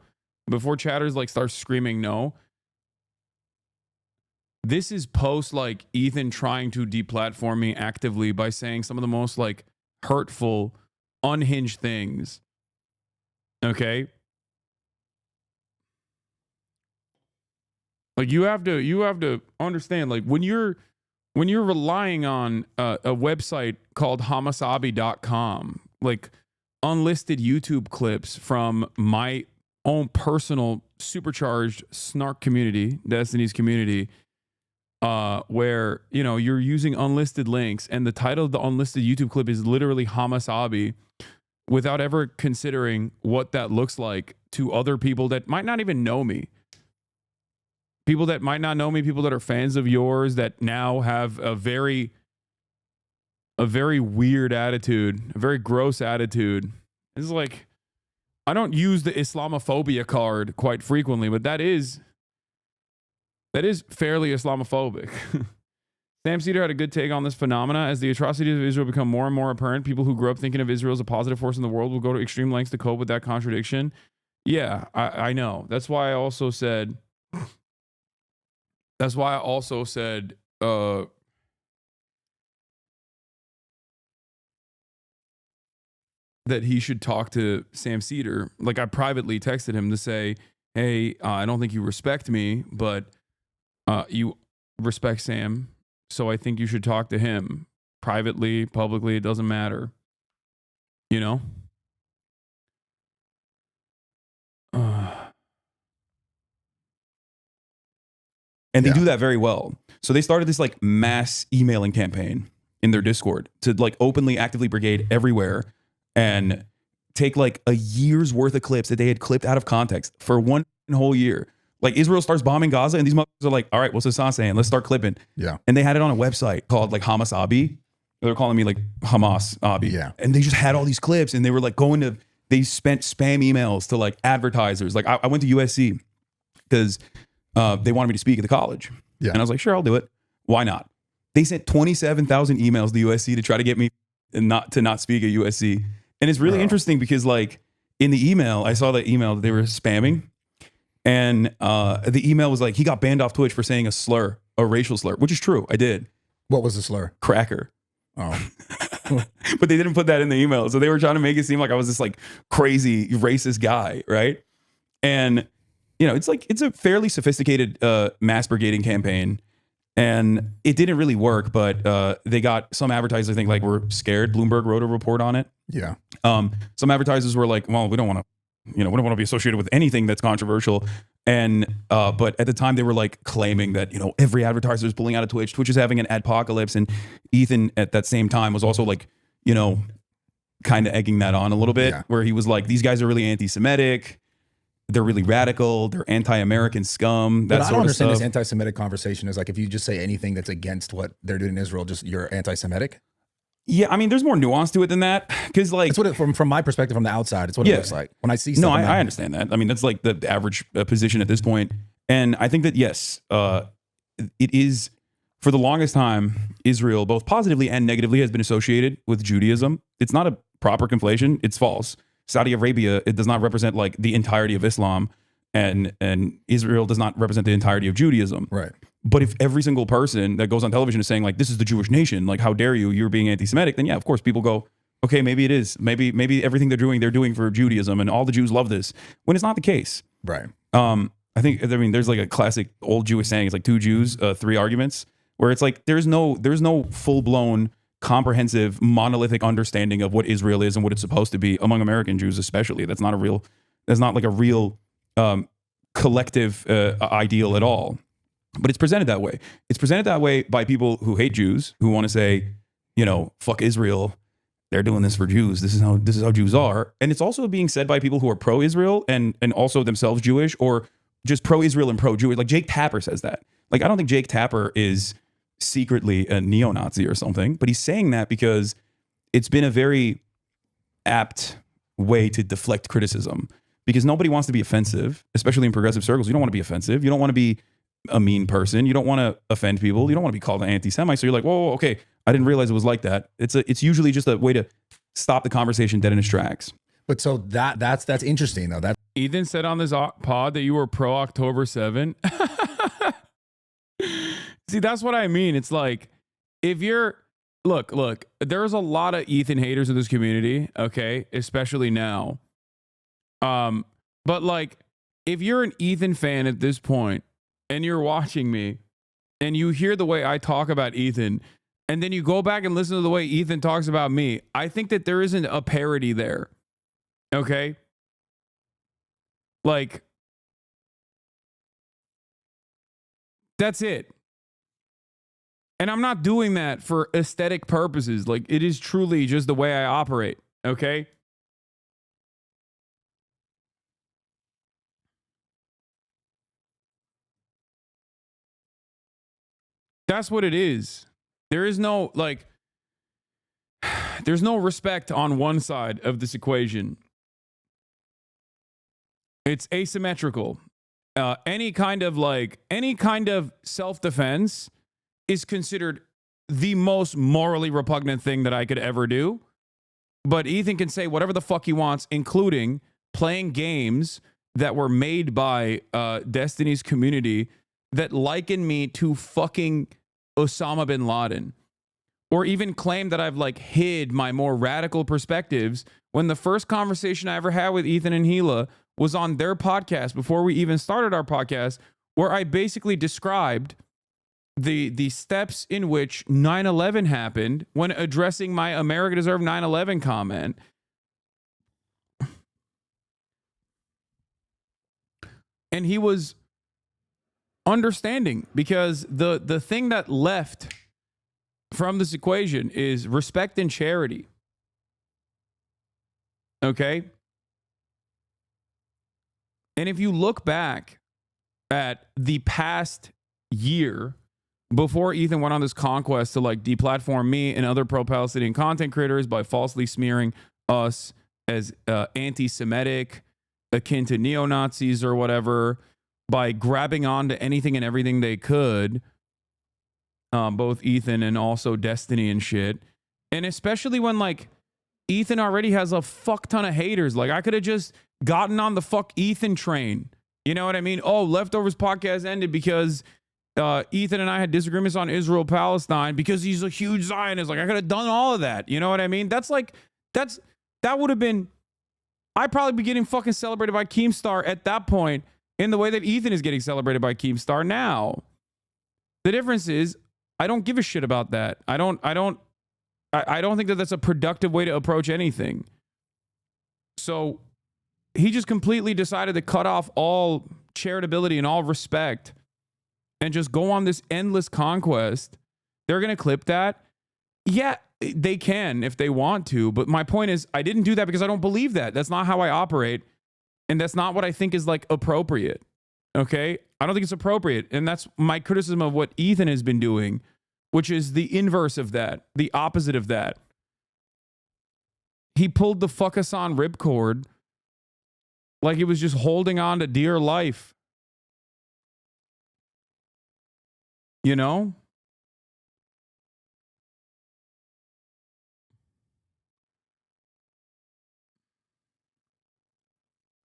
before chatters like starts screaming no, this is post like Ethan trying to deplatform me actively by saying some of the most like hurtful, unhinged things. Okay? Like you have to understand, like when you're relying on a website called Hasanabi.com, like unlisted YouTube clips from my own personal supercharged snark community, Destiny's community, where you're using unlisted links, and the title of the unlisted YouTube clip is literally Hasanabi, without ever considering what that looks like to other people that might not even know me. People that might not know me, people that are fans of yours that now have a very weird attitude, a very gross attitude. It's like, I don't use the Islamophobia card quite frequently, but that is fairly Islamophobic. Sam Cedar had a good take on this phenomena. As the atrocities of Israel become more and more apparent, people who grew up thinking of Israel as a positive force in the world will go to extreme lengths to cope with that contradiction. Yeah, I know. That's why I also said that he should talk to Sam Cedar. Like, I privately texted him to say, hey, I don't think you respect me, but you respect Sam. So I think you should talk to him privately, publicly. It doesn't matter. You know? And they do that very well. So they started this like mass emailing campaign in their Discord to like openly, actively brigade everywhere and take like a year's worth of clips that they had clipped out of context for one whole year. Like Israel starts bombing Gaza and these motherfuckers are like, all right, what's Hasan saying? Let's start clipping. Yeah. And they had it on a website called like Hasanabi. They're calling me like Hamas Abi. Yeah. And they just had all these clips and they were like they spent spam emails to like advertisers. Like I went to USC because they wanted me to speak at the college. Yeah. And I was like, sure, I'll do it. Why not? They sent 27,000 emails to USC to try to get me not speak at USC. And it's really interesting because like in the email, I saw the email that they were spamming. And the email was like, he got banned off Twitch for saying a racial slur, which is true. I did. What was the slur? Cracker. Oh. But they didn't put that in the email. So they were trying to make it seem like I was this like crazy racist guy, right? And you know, it's a fairly sophisticated mass brigading campaign. And it didn't really work, but they got some advertisers, I think, like were scared. Bloomberg wrote a report on it. Yeah. Some advertisers were like, well, we don't want to be associated with anything that's controversial. And but at the time they were like claiming that, you know, every advertiser is pulling out of Twitch. Twitch is having an adpocalypse. And Ethan at that same time was also like, you know, kind of egging that on a little bit, where he was like, these guys are really anti-Semitic. They're really radical. They're anti-American scum. But I don't understand this anti-Semitic conversation is like, if you just say anything that's against what they're doing in Israel, just you're anti-Semitic. Yeah, I mean, there's more nuance to it than that. Because like, it's what it, from my perspective, from the outside, it's what it looks like when I see. No, I understand that. I mean, that's like the average position at this point. And I think that yes, it is for the longest time, Israel, both positively and negatively, has been associated with Judaism. It's not a proper conflation. It's false. Saudi Arabia, it does not represent like the entirety of Islam, and Israel does not represent the entirety of Judaism. Right. But if every single person that goes on television is saying like, this is the Jewish nation, like, how dare you, you're being anti-Semitic, then yeah, of course people go, okay, maybe it is. Maybe everything they're doing for Judaism and all the Jews love this, when it's not the case. Right. I mean, there's like a classic old Jewish saying, it's like 2 Jews, 3 arguments, where it's like, there's no full-blown comprehensive monolithic understanding of what Israel is and what it's supposed to be among American Jews, especially. That's not like a real collective ideal at all. But it's presented that way. It's presented that way by people who hate Jews, who want to say, you know, fuck Israel. They're doing this for Jews. This is how Jews are. And it's also being said by people who are pro-Israel and also themselves Jewish, or just pro-Israel and pro-Jewish. Like Jake Tapper says that. Like, I don't think Jake Tapper is secretly a neo-Nazi or something, but he's saying that because it's been a very apt way to deflect criticism, because nobody wants to be offensive, especially in progressive circles. You don't want to be offensive. You don't want to be a mean person. You don't want to offend people. You don't want to be called an anti-Semite. So you're like, whoa, okay, I didn't realize it was like that. It's usually just a way to stop the conversation dead in its tracks. But so that's interesting though. That Ethan said on this pod that you were pro October 7. See, that's what I mean. It's like, if you're look, there's a lot of Ethan haters in this community, okay, especially now. But like, if you're an Ethan fan at this point and you're watching me and you hear the way I talk about Ethan, and then you go back and listen to the way Ethan talks about me, I think that there isn't a parity there. Okay? Like, that's it. And I'm not doing that for aesthetic purposes. Like, it is truly just the way I operate. Okay? That's what it is. There is no, like, there's no respect on one side of this equation. It's asymmetrical. Any kind of self-defense is considered the most morally repugnant thing that I could ever do. But Ethan can say whatever the fuck he wants, including playing games that were made by Destiny's community that liken me to fucking Osama bin Laden. Or even claim that I've like hid my more radical perspectives when the first conversation I ever had with Ethan and Gila was on their podcast before we even started our podcast, where I basically described the steps in which 9/11 happened when addressing my America Deserved 9/11 comment. And he was understanding, because the thing that left from this equation is respect and charity. Okay? And if you look back at the past year before Ethan went on this conquest to like deplatform me and other pro-Palestinian content creators by falsely smearing us as anti-Semitic, akin to neo-Nazis or whatever, by grabbing onto anything and everything they could, both Ethan and also Destiny and shit. And especially when like Ethan already has a fuck ton of haters. Like I could have just gotten on the fuck Ethan train. You know what I mean? Oh, Leftovers podcast ended because Ethan and I had disagreements on Israel-Palestine because he's a huge Zionist. Like I could have done all of that. You know what I mean? That would have been, I'd probably be getting fucking celebrated by Keemstar at that point in the way that Ethan is getting celebrated by Keemstar now. The difference is I don't give a shit about that. I don't think that that's a productive way to approach anything. So he just completely decided to cut off all charitability and all respect and just go on this endless conquest. They're going to clip that. Yeah, they can if they want to. But my point is, I didn't do that because I don't believe that. That's not how I operate. And that's not what I think is like appropriate. Okay? I don't think it's appropriate. And that's my criticism of what Ethan has been doing, which is the inverse of that, the opposite of that. He pulled the fuck Hasan ripcord like he was just holding on to dear life. You know?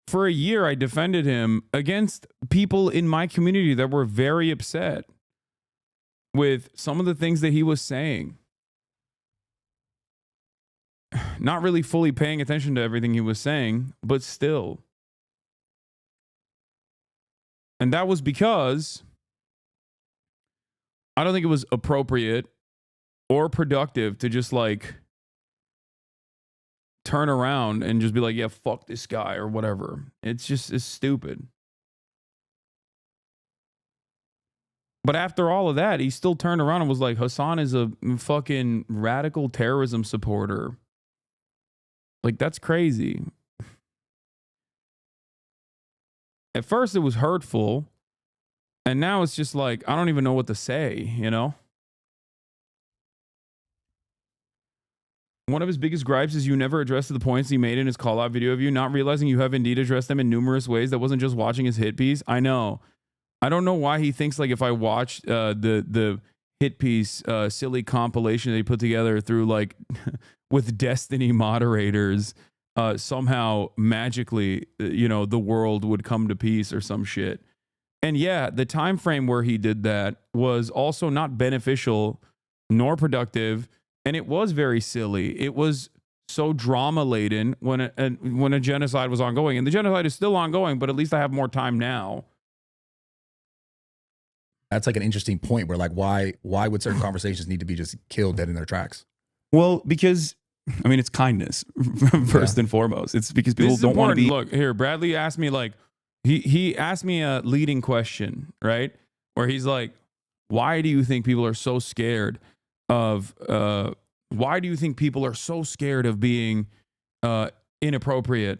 For a year, I defended him against people in my community that were very upset with some of the things that he was saying. Not really fully paying attention to everything he was saying, but still. And that was because I don't think it was appropriate or productive to just like turn around and just be like, yeah, fuck this guy or whatever. It's stupid. But after all of that, he still turned around and was like, Hasan is a fucking radical terrorism supporter. Like, that's crazy. At first, it was hurtful. And now it's just like, I don't even know what to say, you know? One of his biggest gripes is you never addressed the points he made in his call-out video of you, not realizing you have indeed addressed them in numerous ways. That wasn't just watching his hit piece. I know. I don't know why he thinks like if I watched the hit piece silly compilation they put together through like with Destiny moderators, somehow magically, the world would come to peace or some shit. And yeah, the time frame where he did that was also not beneficial nor productive. And it was very silly. It was so drama laden when a genocide was ongoing, and the genocide is still ongoing, but at least I have more time now. That's like an interesting point where like, why would certain conversations need to be just killed dead in their tracks? Well, because I mean, it's kindness first and foremost. It's because people don't want to be. Look here, Bradley asked me like, he asked me a leading question, right? Where he's like, why do you think people are so scared of being inappropriate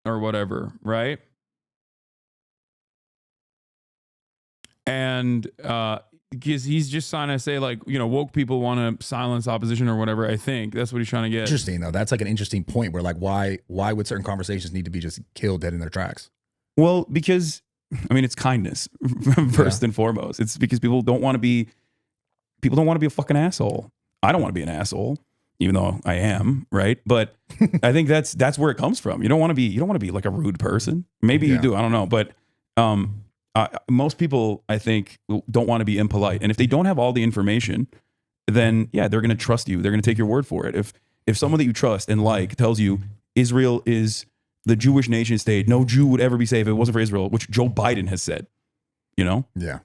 or whatever, right? And because he's just trying to say like, woke people want to silence opposition or whatever. I think that's what he's trying to get. Interesting though. That's like an interesting point where like, why would certain conversations need to be just killed dead in their tracks? Well, because I mean, it's kindness first and foremost. It's because people don't want to be a fucking asshole. I don't want to be an asshole, even though I am, right? But I think that's where it comes from. You don't want to be like a rude person. Maybe you do. I don't know, but most people, I think, don't want to be impolite. And if they don't have all the information, then yeah, they're going to trust you. They're going to take your word for it. If someone that you trust and like tells you Israel is the Jewish nation state, no Jew would ever be safe if it wasn't for Israel, which Joe Biden has said, you know? Yeah.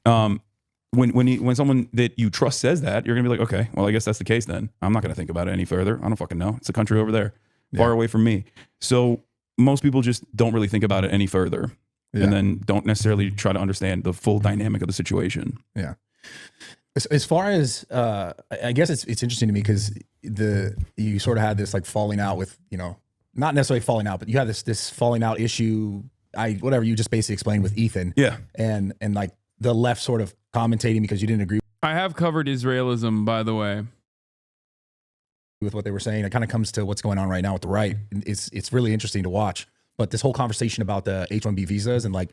When someone that you trust says that, you're gonna be like, okay, well, I guess that's the case then. I'm not gonna think about it any further. I don't fucking know. It's a country over there, far away from me. So most people just don't really think about it any further, and then don't necessarily try to understand the full dynamic of the situation. Yeah. As far as I guess it's interesting to me because you sort of had this like falling out with, you know, not necessarily falling out, but you had this falling out issue. Whatever you just basically explained with Ethan. Yeah. And like the left sort of commentating because you didn't agree. I have covered Israelism, by the way, with what they were saying. It kind of comes to what's going on right now with the right. It's really interesting to watch. But this whole conversation about the H-1B visas and like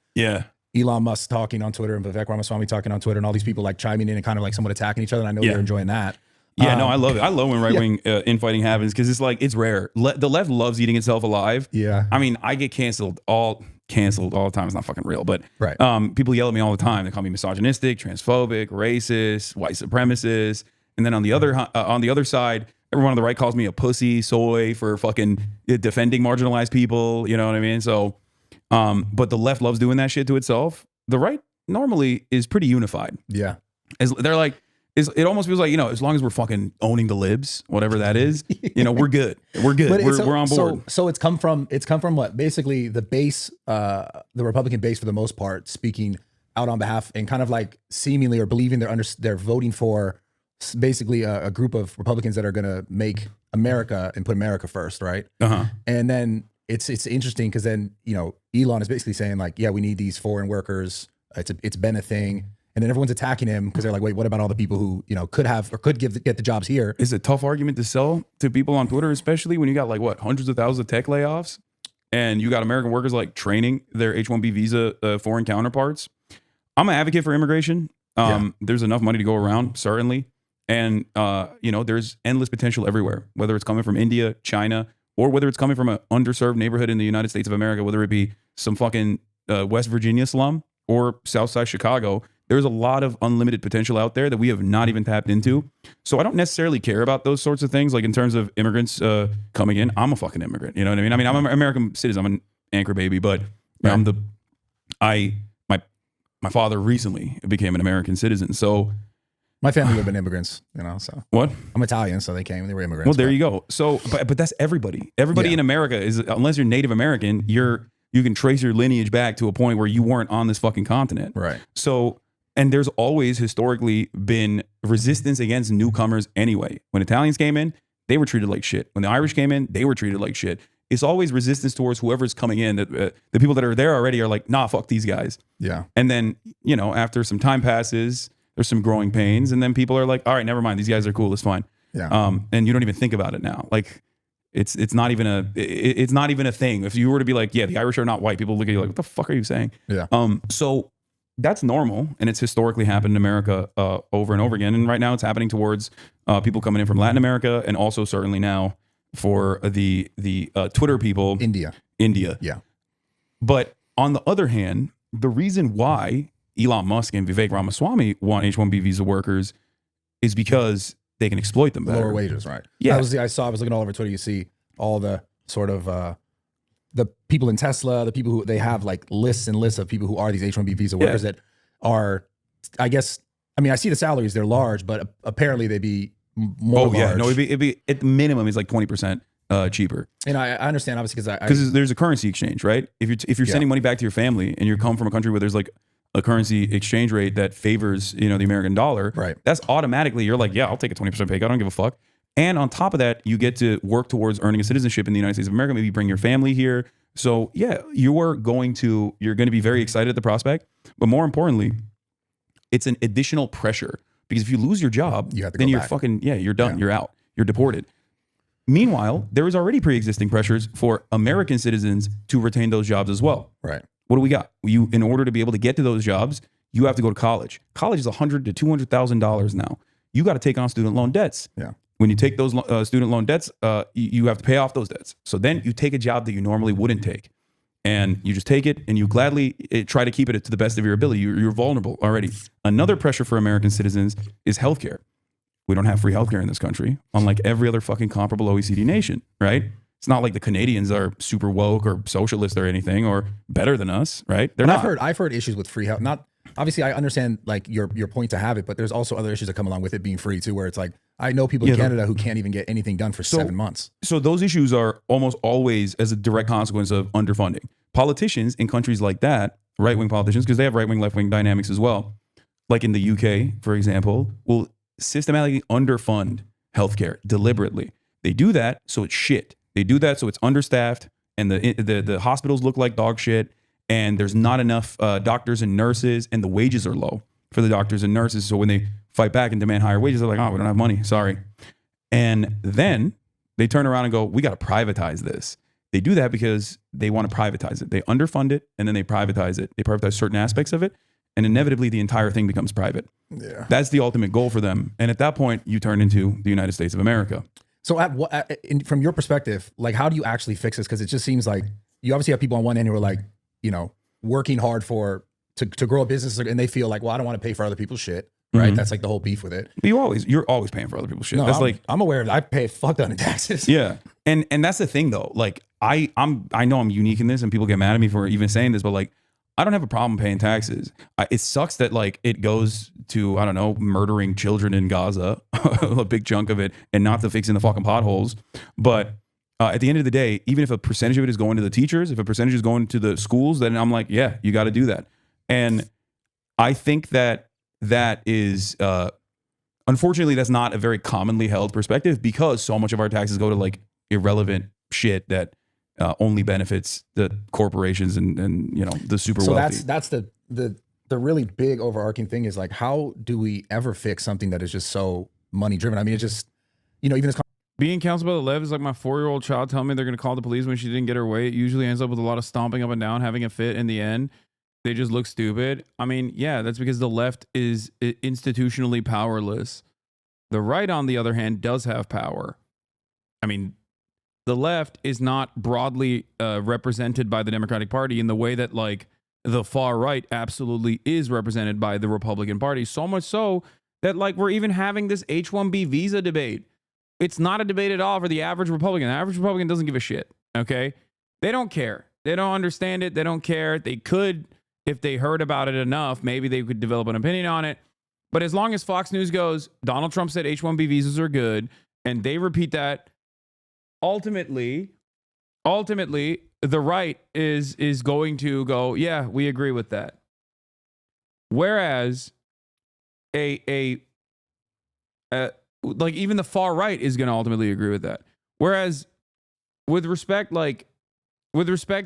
Elon Musk talking on Twitter and Vivek Ramaswamy talking on Twitter and all these people like chiming in and kind of like somewhat attacking each other. And I know they're enjoying that. Yeah, no, I love it. I love when right-wing infighting happens because it's like, it's rare. The left loves eating itself alive. Yeah. I mean, I get canceled all the time. It's not fucking real, but people yell at me all the time. They call me misogynistic, transphobic, racist, white supremacist. And then on the other side, everyone on the right calls me a pussy, soy for fucking defending marginalized people. You know what I mean? So, but the left loves doing that shit to itself. The right normally is pretty unified. Yeah. They're like, it almost feels like, you know, as long as we're fucking owning the libs, whatever that is, you know, we're good. We're good. We're on board. So it's come from what? Basically the base, the Republican base for the most part, speaking out on behalf and kind of like seemingly or believing they're voting for basically a group of Republicans that are going to make America and put America first, right? And then it's interesting because then, you know, Elon is basically saying like, yeah, we need these foreign workers. It's been a thing. And then everyone's attacking him because they're like, wait, what about all the people who, you know, could have or could get the jobs here? It's a tough argument to sell to people on Twitter, especially when you got like hundreds of thousands of tech layoffs and you got American workers like training their H-1B visa foreign counterparts. I'm an advocate for immigration. There's enough money to go around, certainly. And, you know, there's endless potential everywhere, whether it's coming from India, China, or whether it's coming from an underserved neighborhood in the United States of America, whether it be some fucking West Virginia slum or Southside Chicago. There's a lot of unlimited potential out there that we have not even tapped into. So I don't necessarily care about those sorts of things. Like in terms of immigrants coming in, I'm a fucking immigrant. You know what I mean? I mean, I'm an American citizen. I'm an anchor baby, but my father recently became an American citizen. So my family would have been immigrants, you know, so. What? I'm Italian, so they came, they were immigrants. Well, there you go. So, but that's everybody. Everybody in America is, unless you're Native American, you can trace your lineage back to a point where you weren't on this fucking continent. Right. So, and there's always historically been resistance against newcomers anyway. When Italians came in, they were treated like shit. When the Irish came in, they were treated like shit. It's always resistance towards whoever's coming in. The people that are there already are like, nah, fuck these guys. Yeah. And then, you know, after some time passes, there's some growing pains. And then people are like, all right, never mind. These guys are cool. It's fine. Yeah. And you don't even think about it now. Like, it's not even a thing. If you were to be like, yeah, the Irish are not white, people look at you like, what the fuck are you saying? Yeah. So that's normal, and it's historically happened in America over and over again. And right now, it's happening towards people coming in from Latin America, and also certainly now for the Twitter people, India. Yeah. But on the other hand, the reason why Elon Musk and Vivek Ramaswamy want H-1B visa workers is because they can exploit them better. Lower wages, right? Yeah. I was looking all over Twitter. You see all the sort of the people in Tesla, the people who they have like lists and lists of people who are these H-1B visa workers that are, I guess, I mean, I see the salaries, they're large, but apparently they'd be more large. Yeah. No, it'd be at the minimum, it's like 20% cheaper. And I understand, obviously, because there's a currency exchange, right? If you're sending money back to your family and you come from a country where there's like a currency exchange rate that favors, you know, the American dollar, right? That's automatically, you're like, yeah, I'll take a 20% pay cut. I don't give a fuck. And on top of that, you get to work towards earning a citizenship in the United States of America. Maybe bring your family here. So yeah, you're going to be very excited at the prospect. But more importantly, it's an additional pressure because if you lose your job, then you're fucking, you're done. You're out. You're deported. Meanwhile, there is already pre-existing pressures for American citizens to retain those jobs as well. Right. What do we got? In order to be able to get to those jobs, you have to go to college. College is $100,000 to $200,000 now. You got to take on student loan debts. Yeah. When you take those student loan debts, you have to pay off those debts. So then you take a job that you normally wouldn't take, and you just take it, and you gladly try to keep it to the best of your ability. You're vulnerable already. Another pressure for American citizens is healthcare. We don't have free healthcare in this country, unlike every other fucking comparable OECD nation, right? It's not like the Canadians are super woke or socialist or anything or better than us, right? They're not. I've heard issues with free health. Not obviously, I understand like your point to have it, but there's also other issues that come along with it being free too, where it's like I know people in Canada who can't even get anything done for 7 months. So those issues are almost always as a direct consequence of underfunding. Politicians in countries like that, right-wing politicians, because they have right-wing, left-wing dynamics as well, like in the UK, for example, will systematically underfund healthcare deliberately. They do that so it's shit. They do that so it's understaffed, and the hospitals look like dog shit, and there's not enough doctors and nurses, and the wages are low for the doctors and nurses. So when they fight back and demand higher wages, they're like, oh, we don't have money, sorry. And then they turn around and go, we got to privatize this. They do that because they want to privatize it. They underfund it, and then they privatize it. They privatize certain aspects of it, and inevitably the entire thing becomes private. Yeah. That's the ultimate goal for them. And at that point, you turn into the United States of America. So from your perspective, like, how do you actually fix this? Because it just seems like you obviously have people on one end who are like, you know, working hard to grow a business, and they feel like, well, I don't want to pay for other people's shit, right? Mm-hmm. That's like the whole beef with it. But you're always paying for other people's shit. No, That's I'm aware of it. I pay a fuck ton of taxes. Yeah. And that's the thing though. Like I know I'm unique in this, and people get mad at me for even saying this, but like, I don't have a problem paying taxes. It sucks that like it goes to, I don't know, murdering children in Gaza, a big chunk of it, and not to fixing the fucking potholes. But at the end of the day, even if a percentage of it is going to the teachers, if a percentage is going to the schools, then I'm like, yeah, you got to do that. And I think that is, unfortunately, that's not a very commonly held perspective, because so much of our taxes go to like irrelevant shit that only benefits the corporations and you know, the super wealthy. So that's the really big overarching thing is like, how do we ever fix something that is just so money driven? I mean, it's just, you know, even as being counseled by the left is like my 4-year-old child telling me they're going to call the police when she didn't get her way. It usually ends up with a lot of stomping up and down, having a fit in the end. They just look stupid. I mean, yeah, that's because the left is institutionally powerless. The right, on the other hand, does have power. I mean, the left is not broadly represented by the Democratic Party in the way that like the far right absolutely is represented by the Republican Party. So much so that like we're even having this H-1B visa debate. It's not a debate at all for the average Republican. The average Republican doesn't give a shit, okay? They don't care. They don't understand it. They don't care. They could, if they heard about it enough, maybe they could develop an opinion on it. But as long as Fox News goes, Donald Trump said H-1B visas are good, and they repeat that, ultimately, the right is going to go, yeah, we agree with that. Whereas like even the far right is going to ultimately agree with that. Whereas with respect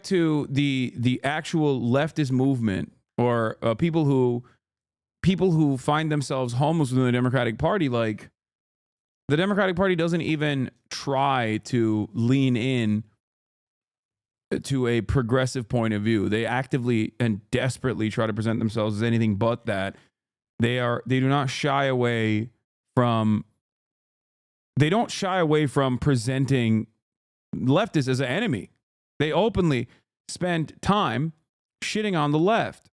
to the actual leftist movement, or people who find themselves homeless within the Democratic Party, like the Democratic Party doesn't even try to lean in to a progressive point of view. They actively and desperately try to present themselves as anything but that. They do not shy away from presenting leftists as an enemy. They openly spend time shitting on the left.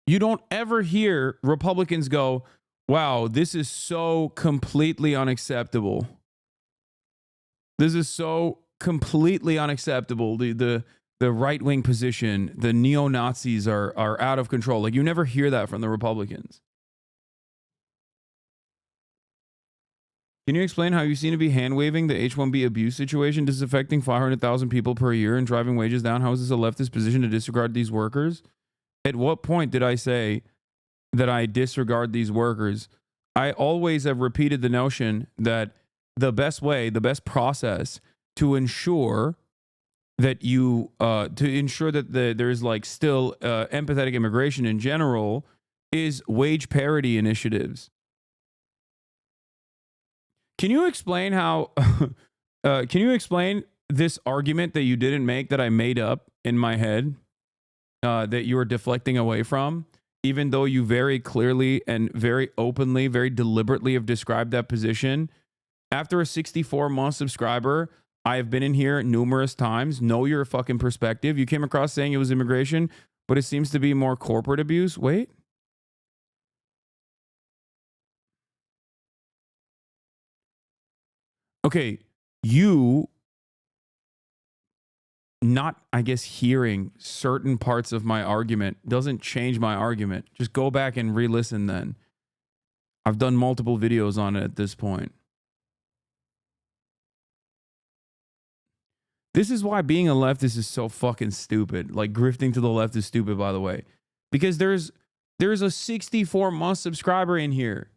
You don't ever hear Republicans go, wow, this is so completely unacceptable. This is so completely unacceptable. The right-wing position, the neo-Nazis are out of control. Like, you never hear that from the Republicans. Can you explain how you seem to be hand-waving the H-1B abuse situation? This is affecting 500,000 people per year and driving wages down. How is this a leftist position to disregard these workers? At what point did I say that I disregard these workers? I always have repeated the notion that the best way, the best process to ensure that there's like still empathetic immigration in general is wage parity initiatives. Can you explain how? Can you explain this argument that you didn't make that I made up in my head that you were deflecting away from, even though you very clearly and very openly, very deliberately have described that position. After a 64-month subscriber, I have been in here numerous times. Know your fucking perspective. You came across saying it was immigration, but it seems to be more corporate abuse. Wait. Okay, you not, I guess, hearing certain parts of my argument doesn't change my argument. Just go back and re-listen then. I've done multiple videos on it at this point. This is why being a leftist is so fucking stupid. Like, grifting to the left is stupid, by the way. Because there's a 64-month subscriber in here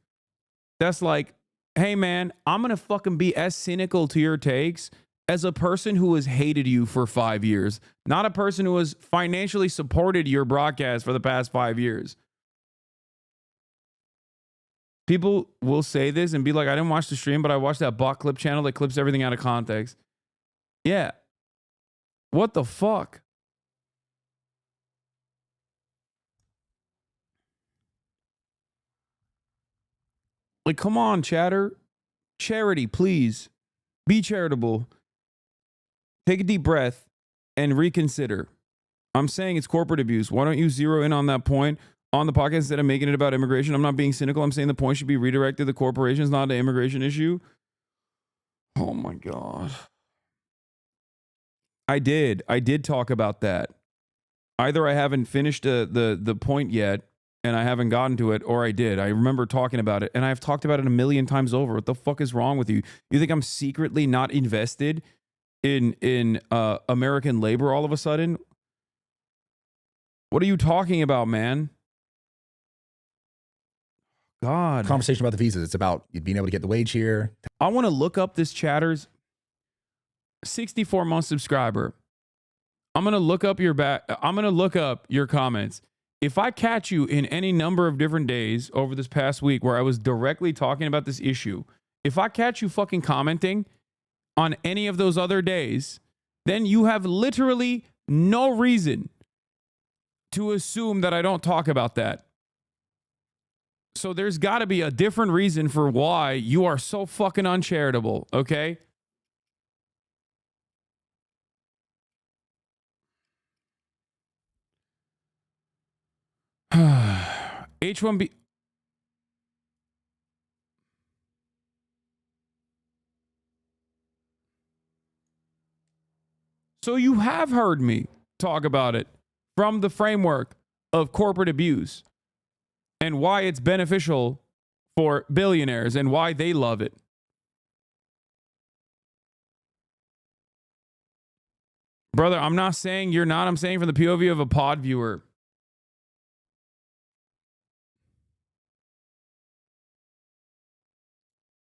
that's like, hey, man, I'm going to fucking be as cynical to your takes as a person who has hated you for 5 years, not a person who has financially supported your broadcast for the past 5 years. People will say this and be like, I didn't watch the stream, but I watched that bot clip channel that clips everything out of context. Yeah. What the fuck? Like, come on, chatter. Charity, please. Be charitable. Take a deep breath and reconsider. I'm saying it's corporate abuse. Why don't you zero in on that point on the podcast instead of making it about immigration? I'm not being cynical. I'm saying the point should be redirected to corporations, not an immigration issue. Oh my God. I did talk about that. Either I haven't finished the point yet and I haven't gotten to it, or I did. I remember talking about it, and I've talked about it a million times over. What the fuck is wrong with you? You think I'm secretly not invested in American labor all of a sudden? What are you talking about, man? God. Conversation about the visas. It's about being able to get the wage here. I want to look up this chatter's 64-month subscriber. I'm going to look up your comments. If I catch you in any number of different days over this past week where I was directly talking about this issue, if I catch you fucking commenting on any of those other days, then you have literally no reason to assume that I don't talk about that. So there's got to be a different reason for why you are so fucking uncharitable, okay? H1B. So you have heard me talk about it from the framework of corporate abuse and why it's beneficial for billionaires and why they love it. Brother, I'm not saying you're not. I'm saying from the POV of a pod viewer.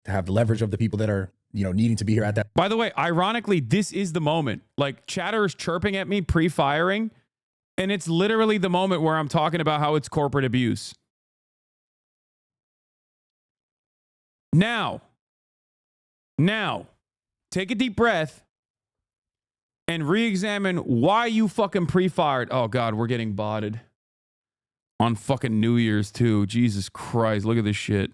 To have the leverage of the people that are, needing to be here at that. By the way, ironically, this is the moment. Like, chatter is chirping at me pre-firing, and it's literally the moment where I'm talking about how it's corporate abuse. Now, take a deep breath and re-examine why you fucking pre-fired. Oh, God, we're getting botted. On fucking New Year's, too. Jesus Christ, look at this shit.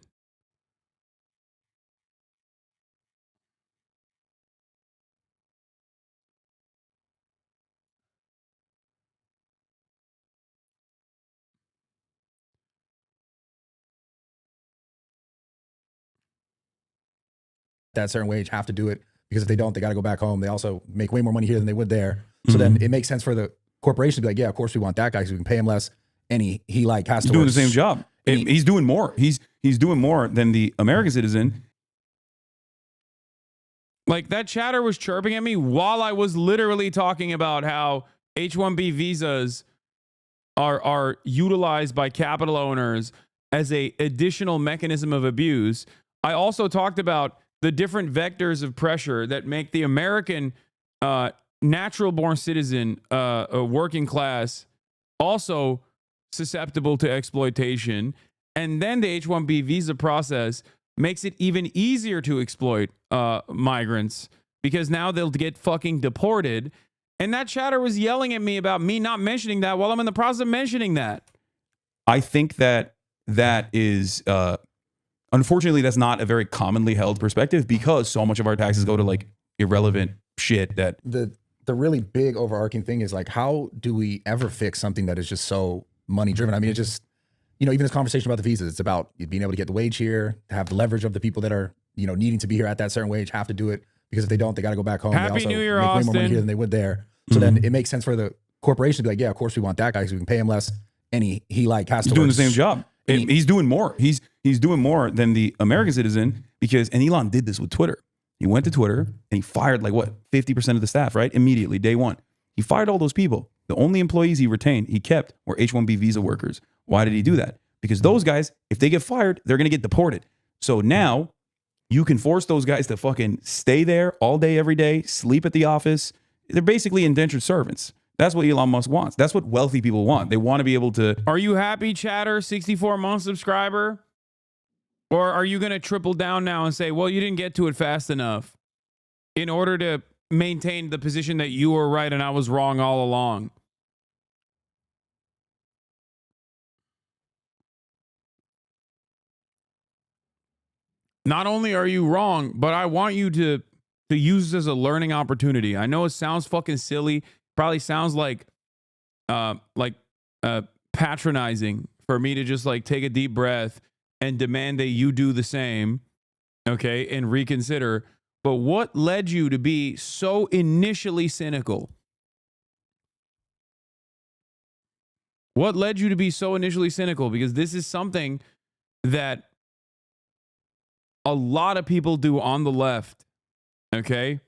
That certain wage have to do it, because if they don't, they got to go back home. They also make way more money here than they would there. So then it makes sense for the corporation to be like, yeah, of course we want that guy because we can pay him less, and he has to doing work the same job. He's doing more. He's doing more than the American citizen. Like, that chatter was chirping at me while I was literally talking about how H-1B visas are utilized by capital owners as a additional mechanism of abuse. I also talked about the different vectors of pressure that make the American natural-born citizen, working class, also susceptible to exploitation. And then the H-1B visa process makes it even easier to exploit migrants because now they'll get fucking deported. And that chatter was yelling at me about me not mentioning that while I'm in the process of mentioning that. I think that is, unfortunately, that's not a very commonly held perspective because so much of our taxes go to like irrelevant shit that the really big overarching thing is like, how do we ever fix something that is just so money driven? I mean, it just, even this conversation about the visas, it's about being able to get the wage here, to have the leverage of the people that are, needing to be here at that certain wage have to do it, because if they don't, they got to go back home. Happy they also New Year, make way more money Austin. here than they would there. So then it makes sense for the corporation to be like, yeah, of course we want that guy because we can pay him less, and he like has he's to doing work the same job. He's doing more. He's doing more than the American citizen because, and Elon did this with Twitter. He went to Twitter and he fired like what 50% of the staff, right? Immediately, day one. He fired all those people. The only employees he retained, he kept, were H-1B visa workers. Why did he do that? Because those guys, if they get fired, they're going to get deported. So now you can force those guys to fucking stay there all day, every day, sleep at the office. They're basically indentured servants. That's what Elon Musk wants. That's what wealthy people want. They want to be able to. Are you happy, chatter, 64-month subscriber? Or are you going to triple down now and say, well, you didn't get to it fast enough in order to maintain the position that you were right and I was wrong all along? Not only are you wrong, but I want you to use this as a learning opportunity. I know it sounds fucking silly. Probably sounds like patronizing for me to just like take a deep breath and demand that you do the same, okay, and reconsider. But what led you to be so initially cynical? What led you to be so initially cynical? Because this is something that a lot of people do on the left, okay?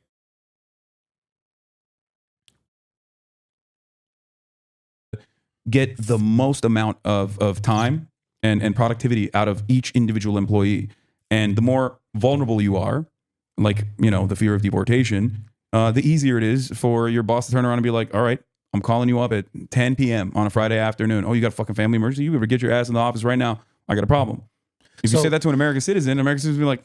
Get the most amount of time and productivity out of each individual employee. And the more vulnerable you are, like, the fear of deportation, the easier it is for your boss to turn around and be like, all right, I'm calling you up at 10 p.m. on a Friday afternoon. Oh, you got a fucking family emergency? You better get your ass in the office right now. I got a problem. If you say that to an American citizen will be like,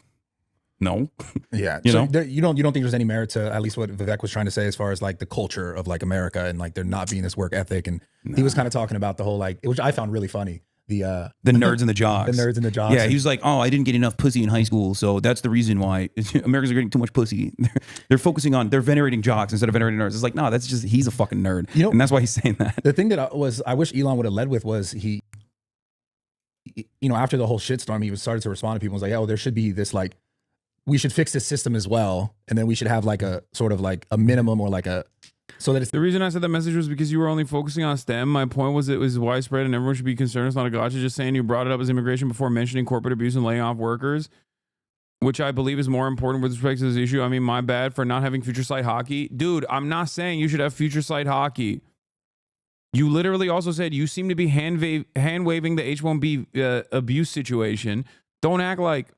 no. Yeah. you don't think there's any merit to at least what Vivek was trying to say as far as like the culture of like America and like there not being this work ethic. And he was kind of talking about the whole like, which I found really funny. The nerds and the jocks. The nerds and the jocks. Yeah, he was like, oh, I didn't get enough pussy in high school, so that's the reason why Americans are getting too much pussy. They're focusing on, they're venerating jocks instead of venerating nerds. It's like, no, that's just, he's a fucking nerd. And that's why he's saying that. The thing that I wish Elon would have led with was he, after the whole shitstorm, he started to respond to people and was like, oh, there should be this like, we should fix this system as well. And then we should have like a sort of like a minimum or like a, so that it's the reason I said that message was because you were only focusing on STEM. My point was it was widespread and everyone should be concerned. It's not a gotcha. Just saying you brought it up as immigration before mentioning corporate abuse and laying off workers, which I believe is more important with respect to this issue. I mean, my bad for not having future sight hockey. Dude, I'm not saying you should have future sight hockey. You literally also said you seem to be hand waving the H-1B abuse situation. Don't act like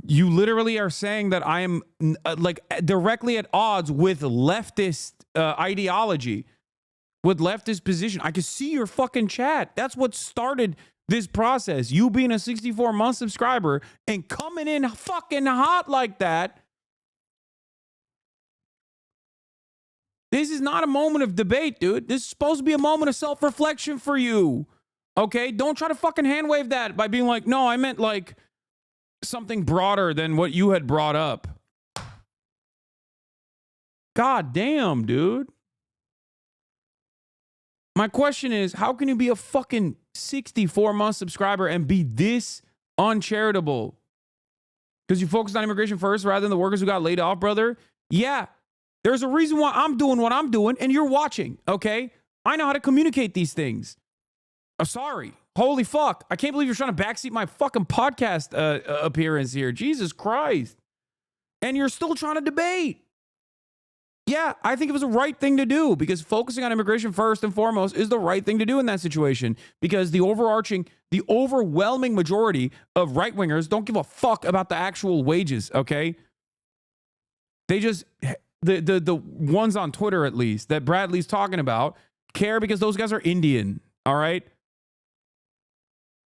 you literally are saying that I am like directly at odds with leftist ideology, with leftist position. I can see your fucking chat. That's what started this process. You being a 64-month subscriber and coming in fucking hot like that. This is not a moment of debate, dude. This is supposed to be a moment of self-reflection for you. Okay? Don't try to fucking hand wave that by being like, no, I meant like something broader than what you had brought up. God damn, dude. My question is, how can you be a fucking 64-month subscriber and be this uncharitable? Because you focused on immigration first rather than the workers who got laid off, brother? Yeah. There's a reason why I'm doing what I'm doing and you're watching, okay? I know how to communicate these things. I'm sorry. Holy fuck. I can't believe you're trying to backseat my fucking podcast appearance here. Jesus Christ. And you're still trying to debate. Yeah, I think it was the right thing to do because focusing on immigration first and foremost is the right thing to do in that situation because the overwhelming majority of right-wingers don't give a fuck about the actual wages, okay? They just, the ones on Twitter at least that Bradley's talking about care because those guys are Indian, all right?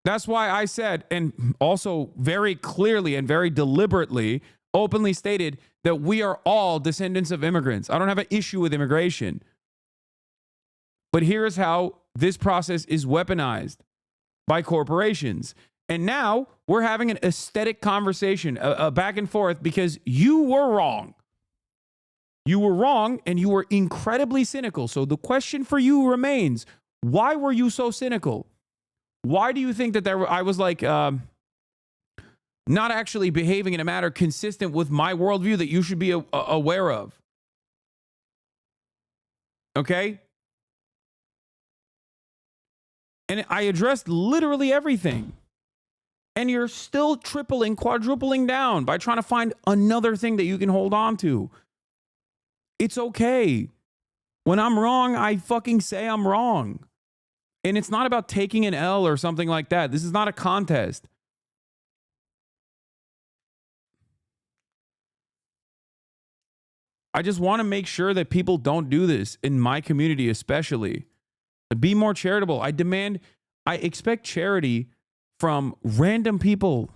That's why I said, and also very clearly and very deliberately, openly stated that we are all descendants of immigrants. I don't have an issue with immigration. But here's how this process is weaponized by corporations. And now we're having an aesthetic conversation, a back and forth, because you were wrong. You were wrong and you were incredibly cynical. So the question for you remains, why were you so cynical? Why do you think that I was like not actually behaving in a manner consistent with my worldview that you should be aware of? Okay? And I addressed literally everything. And you're still tripling, quadrupling down by trying to find another thing that you can hold on to. It's okay. When I'm wrong, I fucking say I'm wrong. And it's not about taking an L or something like that. This is not a contest. I just want to make sure that people don't do this in my community, especially. Be more charitable. I expect charity from random people.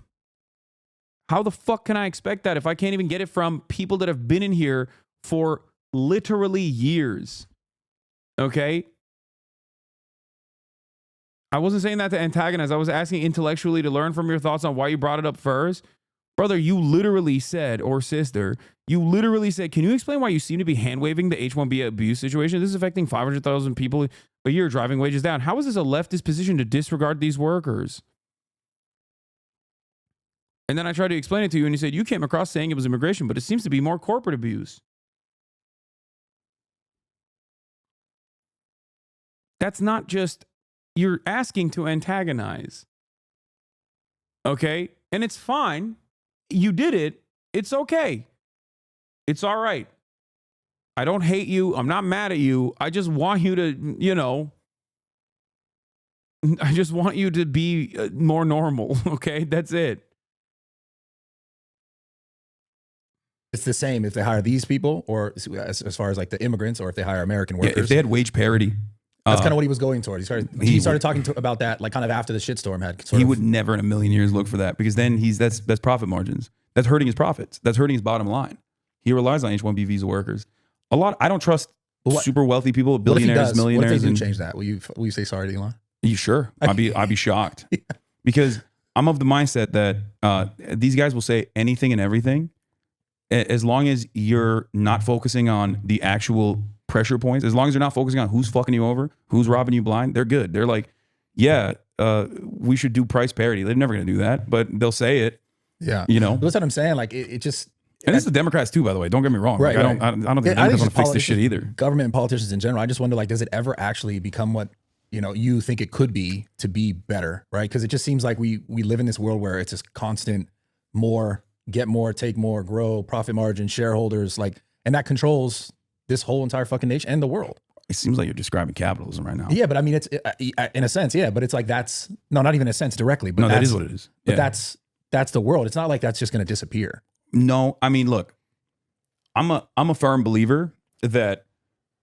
How the fuck can I expect that if I can't even get it from people that have been in here for literally years? Okay? I wasn't saying that to antagonize. I was asking intellectually to learn from your thoughts on why you brought it up first. Brother, you literally said, or sister, you literally said, can you explain why you seem to be hand-waving the H-1B abuse situation? This is affecting 500,000 people a year, driving wages down. How is this a leftist position to disregard these workers? And then I tried to explain it to you, and you said you came across saying it was immigration, but it seems to be more corporate abuse. That's not just, you're asking to antagonize. Okay? And it's fine. You did it. It's okay. It's all right. I don't hate you. I'm not mad at you. I just want you to, I just want you to be more normal. Okay? That's it. It's the same if they hire these people, or as far as like the immigrants, or if they hire American workers. Yeah, if they had wage parity. That's kind of what he was going toward. He started talking about that like kind of after the shitstorm had. He would never in a million years look for that, because then that's profit margins. That's hurting his profits. That's hurting his bottom line. He relies on H-1B visa workers. I don't trust super wealthy people, billionaires, millionaires. What if they do change that? Will you say sorry to Elon? You sure? I'd be shocked. Yeah. Because I'm of the mindset that these guys will say anything and everything, as long as you're not focusing on the actual pressure points, as long as you're not focusing on who's fucking you over, who's robbing you blind, they're good. They're like, yeah, we should do price parity. They're never going to do that, but they'll say it. Yeah. That's what I'm saying. Like it just, and it's the Democrats too, by the way. Don't get me wrong. Right. Like, I don't think the Democrats want to fix this shit either. Government and politicians in general. I just wonder, like, does it ever actually become what, you think it could be to be better, right? Because it just seems like we live in this world where it's this constant more, get more, take more, grow, profit margin, shareholders, like, and that controls this whole entire fucking nation and the world. It seems like you're describing capitalism right now. Yeah, but I mean, it's in a sense, yeah, but it's like not even in a sense directly, but that is what it is. But that's the world. It's not like that's just going to disappear. No, I mean, look, I'm a firm believer that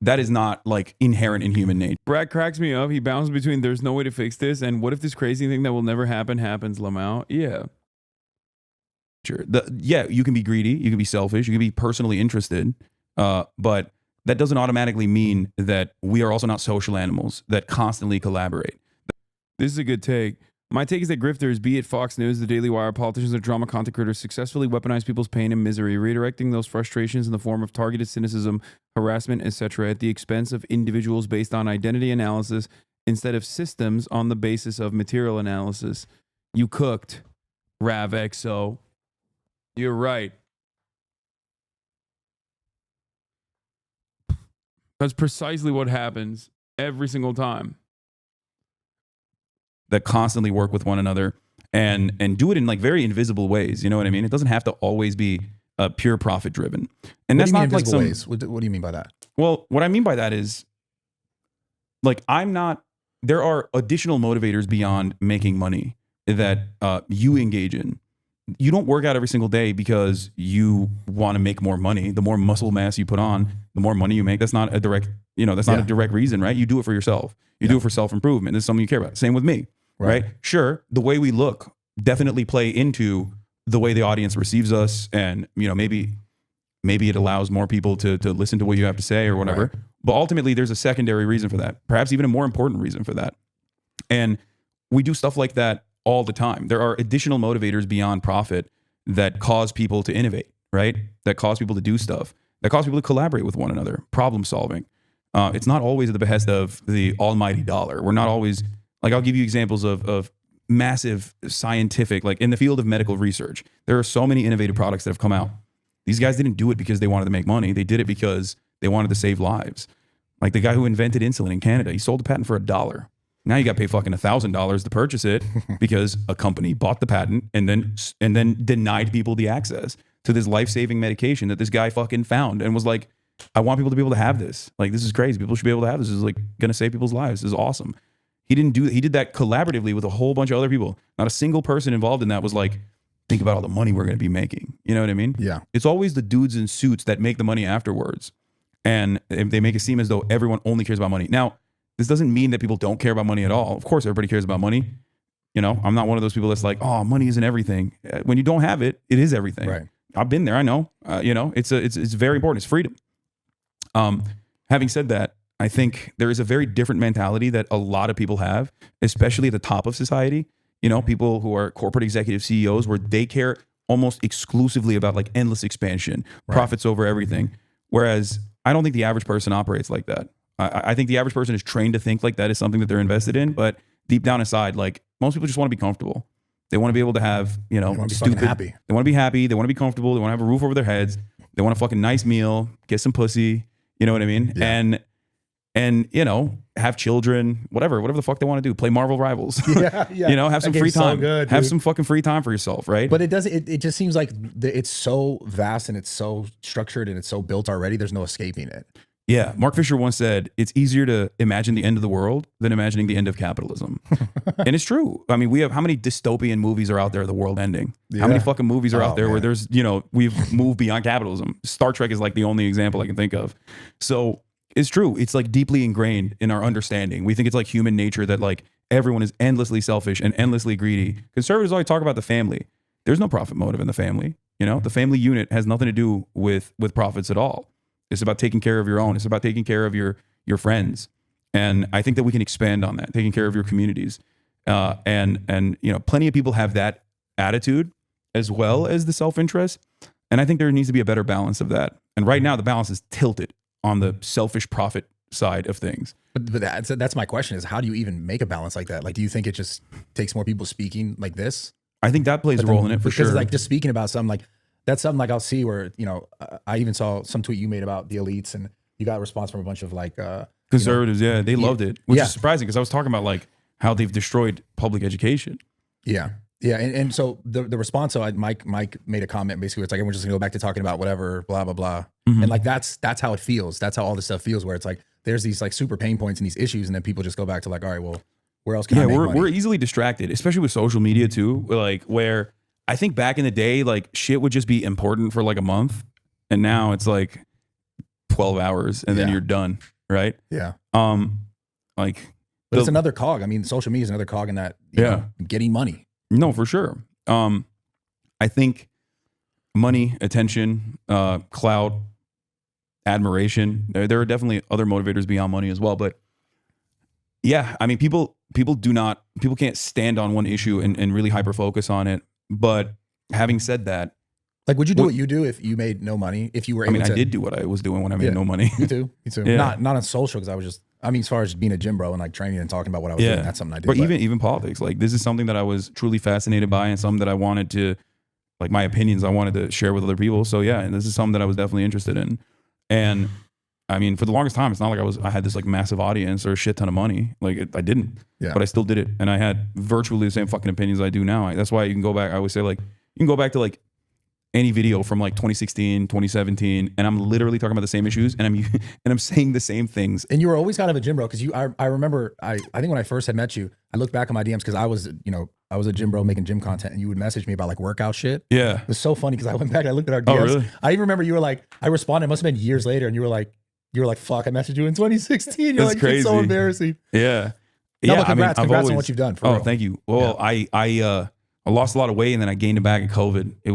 is not like inherent in human nature. Brad cracks me up. He bounces between there's no way to fix this and what if this crazy thing that will never happen happens, Lamau? Yeah. Sure. You can be greedy, you can be selfish, you can be personally interested, but that doesn't automatically mean that we are also not social animals that constantly collaborate. This is a good take. My take is that grifters, be it Fox News, The Daily Wire, politicians, or drama content creators, successfully weaponize people's pain and misery, redirecting those frustrations in the form of targeted cynicism, harassment, etc., at the expense of individuals based on identity analysis instead of systems on the basis of material analysis. You cooked, RavXO. You're right. That's precisely what happens every single time. That constantly work with one another and do it in like very invisible ways. You know what I mean? It doesn't have to always be pure profit driven. And that's not like some ways. What do you mean by that? Well, what I mean by that is like there are additional motivators beyond making money that you engage in. You don't work out every single day because you want to make more money. The more muscle mass you put on, the more money you make. That's not a direct, that's not a direct reason, right? You do it for yourself. You do it for self-improvement. This is something you care about. Same with me, right? Sure, the way we look definitely play into the way the audience receives us, and maybe it allows more people to listen to what you have to say or whatever. Right. But ultimately, there's a secondary reason for that, perhaps even a more important reason for that. And we do stuff like that all the time. There are additional motivators beyond profit that cause people to innovate, right? That cause people to do stuff, that cause people to collaborate with one another, problem solving. It's not always at the behest of the almighty dollar. We're not always, like, I'll give you examples of massive scientific, like in the field of medical research, there are so many innovative products that have come out. These guys didn't do it because they wanted to make money. They did it because they wanted to save lives. Like the guy who invented insulin in Canada, he sold the patent for $1. Now you got to pay fucking $1,000 to purchase it because a company bought the patent and then denied people the access to this life-saving medication that this guy fucking found and was like, I want people to be able to have this. Like, this is crazy. People should be able to have this. This is like going to save people's lives. This is awesome. He did that collaboratively with a whole bunch of other people. Not a single person involved in that was like, think about all the money we're going to be making. You know what I mean? Yeah. It's always the dudes in suits that make the money afterwards. And they make it seem as though everyone only cares about money. Now, this doesn't mean that people don't care about money at all. Of course, everybody cares about money. I'm not one of those people that's like, oh, money isn't everything. When you don't have it, it is everything. Right. I've been there. I know. It's very important. It's freedom. Having said that, I think there is a very different mentality that a lot of people have, especially at the top of society. People who are corporate executive CEOs, where they care almost exclusively about like endless expansion, profits over everything. Whereas I don't think the average person operates like that. I think the average person is trained to think like that is something that they're invested in, but deep down inside, like most people just want to be comfortable. They want to be able to have, they want to be fucking happy. They want to be happy. They want to be comfortable. They want to have a roof over their heads. They want a fucking nice meal, get some pussy. You know what I mean? Yeah. And have children, whatever the fuck they want to do. Play Marvel Rivals. Yeah. Have some free time. So good, have some fucking free time for yourself, right? But it just seems like it's so vast and it's so structured and it's so built already. There's no escaping it. Yeah. Mark Fisher once said, it's easier to imagine the end of the world than imagining the end of capitalism. And it's true. I mean, how many dystopian movies are out there, the world ending? Yeah. How many fucking movies are out there where there's, we've moved beyond capitalism? Star Trek is like the only example I can think of. So it's true. It's like deeply ingrained in our understanding. We think it's like human nature that like everyone is endlessly selfish and endlessly greedy. Conservatives always talk about the family. There's no profit motive in the family. The family unit has nothing to do with profits at all. It's about taking care of your own. It's about taking care of your friends. And I think that we can expand on that, taking care of your communities. And plenty of people have that attitude as well as the self-interest. And I think there needs to be a better balance of that. And right now the balance is tilted on the selfish profit side of things. But that's my question is, how do you even make a balance like that? Like, do you think it just takes more people speaking like this? I think that plays a role in it for sure. Because like just speaking about something like, that's something like I'll see where, I even saw some tweet you made about the elites and you got a response from a bunch of like conservatives. They loved it, which is surprising because I was talking about like how they've destroyed public education. Yeah. Yeah. And so the response, so Mike made a comment basically where it's like, we're just gonna go back to talking about whatever, blah, blah, blah. Mm-hmm. And like, that's how it feels. That's how all this stuff feels, where it's like, there's these like super pain points and these issues. And then people just go back to like, all right, well, where else can I make money? We're easily distracted, especially with social media too. Like where I think back in the day, like shit would just be important for like a month. And now it's like 12 hours and then you're done. Right. Yeah. But it's another cog. I mean, social media is another cog in that, you know, getting money. No, for sure. I think money, attention, clout, admiration, there are definitely other motivators beyond money as well. But yeah, I mean, people can't stand on one issue and really hyper focus on it. But having said that, like, would you do what you do if you made no money? If you were able I did do what I was doing when I made no money. Me too. Yeah. Not on social, because I was just, as far as being a gym bro and like training and talking about what I was doing, that's something I did. But even politics, like this is something that I was truly fascinated by and something that I wanted to, like my opinions, I wanted to share with other people. So yeah, and this is something that I was definitely interested in. And I mean, for the longest time, it's not like I had this like massive audience or a shit ton of money. Like I didn't, but I still did it. And I had virtually the same fucking opinions I do now. That's why you can go back. I always say like, you can go back to like any video from like 2016, 2017, and I'm literally talking about the same issues, and I'm saying the same things. And you were always kind of a gym bro, because I remember I think when I first had met you, I looked back on my DMs because I was a gym bro making gym content, and you would message me about like workout shit. Yeah, it was so funny because I went back and I looked at our DMs. Oh, really? I even remember you were like, I responded. It must have been years later, and you were like, fuck, I messaged you in 2016. You're like, crazy. It's so embarrassing. Yeah. No, but congrats on what you've done. Real. Thank you. Well, I I lost a lot of weight and then I gained it back in COVID. It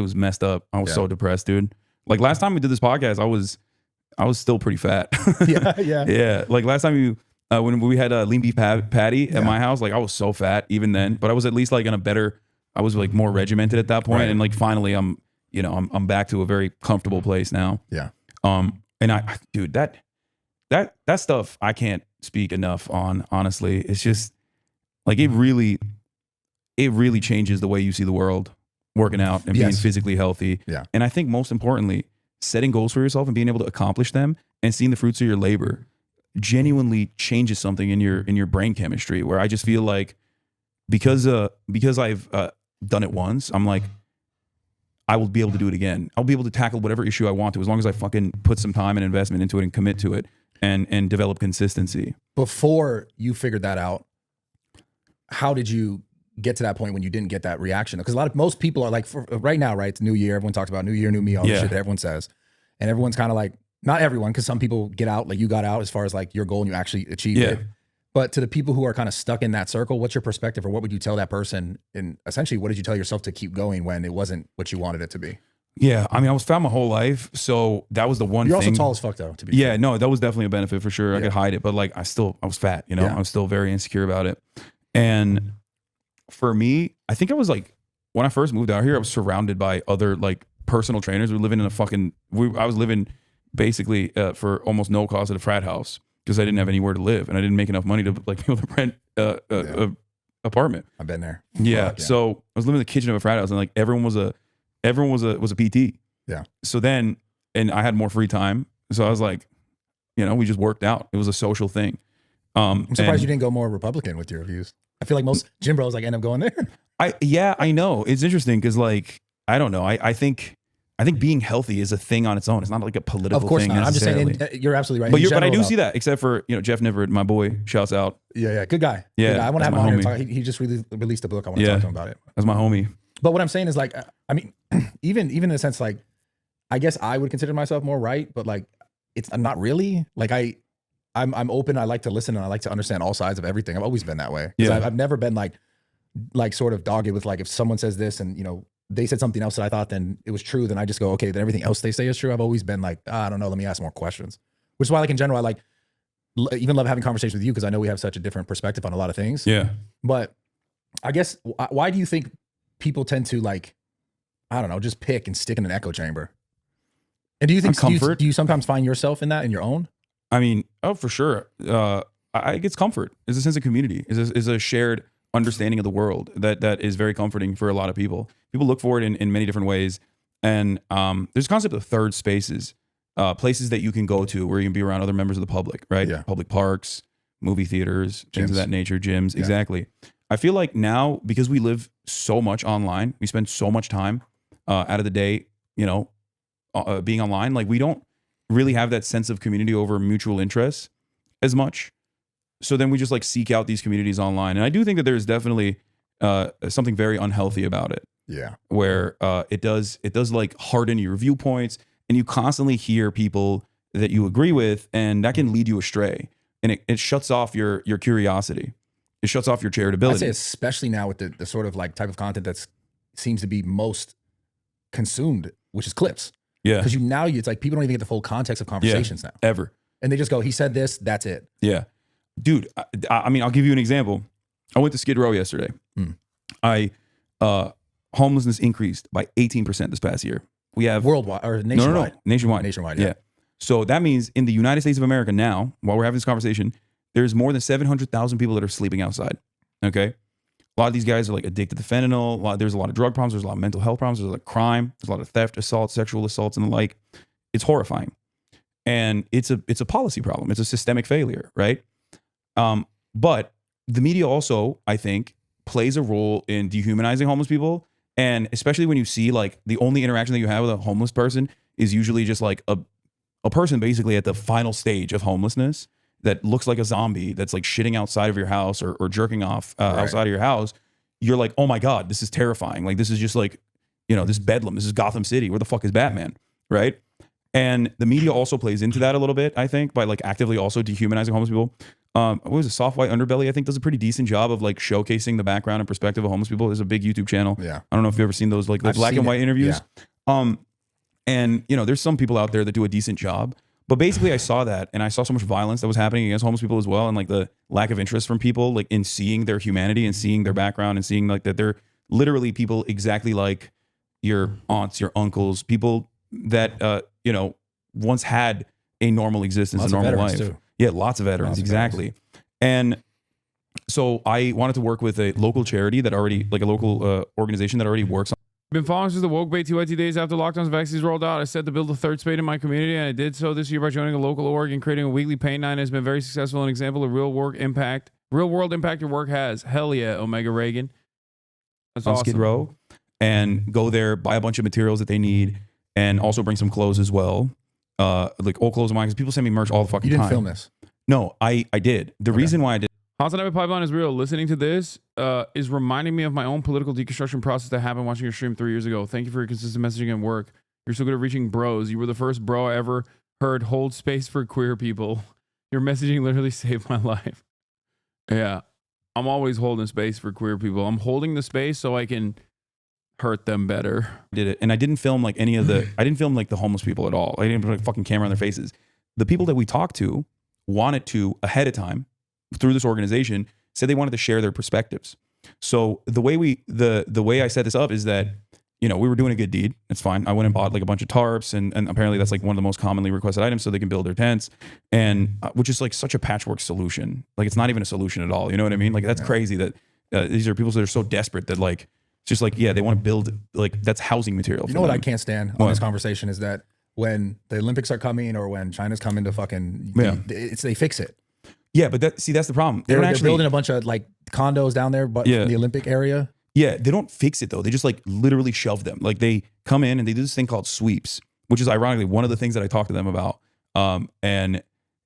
was messed up. I was so depressed, dude. Like last time we did this podcast, I was still pretty fat. Yeah. Like last time when we had a lean beef patty at my house, like I was so fat even then, but I was at least like I was like more regimented at that point. And like finally I'm back to a very comfortable place now. Yeah. And dude, that stuff I can't speak enough on, honestly. It's just like it really changes the way you see the world, working out and being physically healthy. Yeah. And I think most importantly, setting goals for yourself and being able to accomplish them and seeing the fruits of your labor genuinely changes something in your brain chemistry, where I just feel like because I've done it once, I'm like, I will be able to do it again. I'll be able to tackle whatever issue I want to, as long as I fucking put some time and investment into it and commit to it and develop consistency. Before you figured that out, how did you get to that point when you didn't get that reaction? Because most people are like, right now, right? It's New Year. Everyone talks about New Year, new me, all the shit that everyone says. And everyone's kind of like, not everyone, because some people get out, like you got out as far as like your goal and you actually achieved it. But to the people who are kind of stuck in that circle, what's your perspective, or what would you tell that person? And essentially, what did you tell yourself to keep going when it wasn't what you wanted it to be? Yeah, I mean, I was fat my whole life, so that was the one You're thing. also tall as fuck, though, to be fair. No, that was definitely a benefit for sure. I could hide it, but like I was fat, you know? I was still very insecure about it. And for me, I think I was like, when I first moved out here, I was surrounded by other like personal trainers. We were living in I was living basically for almost no cost at a frat house, because I didn't have anywhere to live and I didn't make enough money to like be able to rent a apartment. I've been there. Yeah. So I was living in the kitchen of a frat house, and like everyone was a PT. Yeah. So then, and I had more free time. So I was like, we just worked out. It was a social thing. I'm surprised you didn't go more Republican with your views. I feel like most gym bros like end up going there. I know. It's interesting because like, I don't know. I think being healthy is a thing on its own. It's not like a political thing. Of course not. I'm just saying, you're absolutely right. But I do see that, except for, Jeff Niverett, my boy, shouts out. Yeah. Good guy. Yeah. Good guy. I want to have him on here. He just released a book. I want to talk to him about it. That's my homie. But what I'm saying is like, I mean, even in a sense, like, I guess I would consider myself more right, but like, I'm not really. Like I'm open. I like to listen and I like to understand all sides of everything. I've always been that way. Yeah. I've never been like sort of dogged with like, if someone says this and they said something else that I thought then it was true, then I just go, okay, then everything else they say is true. I've always been like, I don't know, let me ask more questions. Which is why, like, in general, I like even love having conversations with you, because I know we have such a different perspective on a lot of things. Yeah. But I guess, why do you think people tend to, like, I don't know, just pick and stick in an echo chamber? And do you think do you sometimes find yourself in that in your own? I mean, for sure. It's comfort. It's a sense of community. It's a shared understanding of the world that is very comforting for a lot of people. People look for it in many different ways. And there's a concept of third spaces, places that you can go to where you can be around other members of the public, right? Yeah. Public parks, movie theaters, things of that nature, gyms. Yeah. Exactly. I feel like now, because we live so much online, we spend so much time out of the day, being online, like we don't really have that sense of community over mutual interests as much. So then we just like seek out these communities online. And I do think that there's definitely something very unhealthy about it. Yeah. Where it does like harden your viewpoints, and you constantly hear people that you agree with, and that can lead you astray. And it shuts off your curiosity. It shuts off your charitability. I'd say especially now with the sort of like type of content that seems to be most consumed, which is clips. Yeah. Because it's like people don't even get the full context of conversations now. Ever. And they just go, he said this, that's it. Yeah. Dude, I mean, I'll give you an example. I went to Skid Row yesterday. Homelessness increased by 18% this past year. We have worldwide or nationwide? No. Nationwide. Nationwide, yeah. So that means in the United States of America now, while we're having this conversation, there's more than 700,000 people that are sleeping outside. Okay. A lot of these guys are like addicted to fentanyl. There's a lot of drug problems. There's a lot of mental health problems. There's like crime. There's a lot of theft, assault, sexual assaults, and the like. It's horrifying. And it's a policy problem. It's a systemic failure, right? But the media also, I think, plays a role in dehumanizing homeless people. And especially when you see like the only interaction that you have with a homeless person is usually just like a person basically at the final stage of homelessness that looks like a zombie that's like shitting outside of your house or jerking off outside of your house. You're like, oh my God, this is terrifying. Like this is just like, this Bedlam, this is Gotham City. Where the fuck is Batman? Right? And the media also plays into that a little bit, I think, by like actively also dehumanizing homeless people. What was it? Soft White Underbelly, I think, does a pretty decent job of like showcasing the background and perspective of homeless people. There's a big YouTube channel. Yeah. I don't know if you've ever seen those like the black and white interviews. Yeah. And you know, there's some people out there that do a decent job. But basically I saw that, and I saw so much violence that was happening against homeless people as well, and like the lack of interest from people like in seeing their humanity and seeing their background and seeing like that they're literally people exactly like your aunts, your uncles, people that you know, once had a normal existence, Lots a normal of life. veterans, too. Yeah, lots of veterans, exactly. And so I wanted to work with a local charity that already, like a local organization that already works on. Been following since the woke bait TYT days after lockdowns and vaccines rolled out. I set to build a third spade in my community, and I did so this year by joining a local org and creating a weekly paint night. Has been very successful. An example of real world impact your work has. Hell yeah, Omega Reagan. That's on awesome. Skid Row, and go there, buy a bunch of materials that they need, and also bring some clothes as well. Like old clothes of mine, because people send me merch all the fucking time. You didn't film this? No, I did. The reason why I did. Hasanabi Pipeline is real. Listening to this is reminding me of my own political deconstruction process that happened watching your stream 3 years ago. Thank you for your consistent messaging and work. You're so good at reaching bros. You were the first bro I ever heard hold space for queer people. Your messaging literally saved my life. Yeah. I'm always holding space for queer people. I'm holding the space so I can hurt them better. Did it. And I didn't film like any of the, I didn't film like the homeless people at all. I didn't put a fucking camera on their faces. The people that we talked to wanted to, ahead of time, through this organization, said they wanted to share their perspectives. So the way I set this up is that, you know, we were doing a good deed. It's fine. I went and bought like a bunch of tarps, and apparently that's like one of the most commonly requested items, so they can build their tents, and which is like such a patchwork solution. Like it's not even a solution at all. You know what I mean? Like that's crazy that these are people that are so desperate that like it's just like, yeah, they want to build, like that's housing material. You know what I can't stand on this conversation is that when the Olympics are coming or when China's coming to fucking, they fix it. Yeah, but that's the problem. They're actually building a bunch of like condos down there, but in the Olympic area. Yeah, they don't fix it though. They just like literally shelve them. Like they come in and they do this thing called sweeps, which is ironically one of the things that I talked to them about. And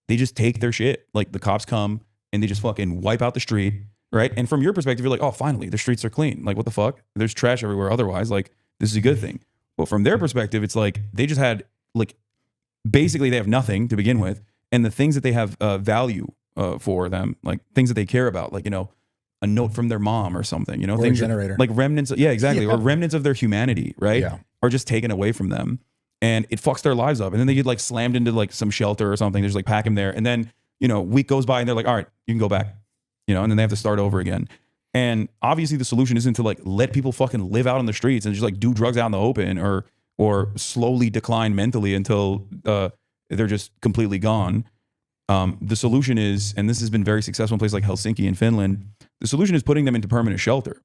they just take their shit. Like the cops come and they just fucking wipe out the street, right? And from your perspective, you're like, oh, finally, the streets are clean. Like what the fuck? There's trash everywhere. Otherwise, like this is a good thing. But from their perspective, it's like they just had like basically they have nothing to begin with, and the things that they have value for them, like things that they care about, like, you know, a note from their mom or something, you know, or things a generator, like remnants. Yeah, exactly. Or remnants of their humanity, right? Yeah. Are just taken away from them, and it fucks their lives up. And then they get like slammed into like some shelter or something. They just like pack them there. And then, you know, a week goes by and they're like, all right, you can go back, you know, and then they have to start over again. And obviously the solution isn't to like let people fucking live out on the streets and just like do drugs out in the open or slowly decline mentally until they're just completely gone. The solution is, and this has been very successful in places like Helsinki and Finland, the solution is putting them into permanent shelter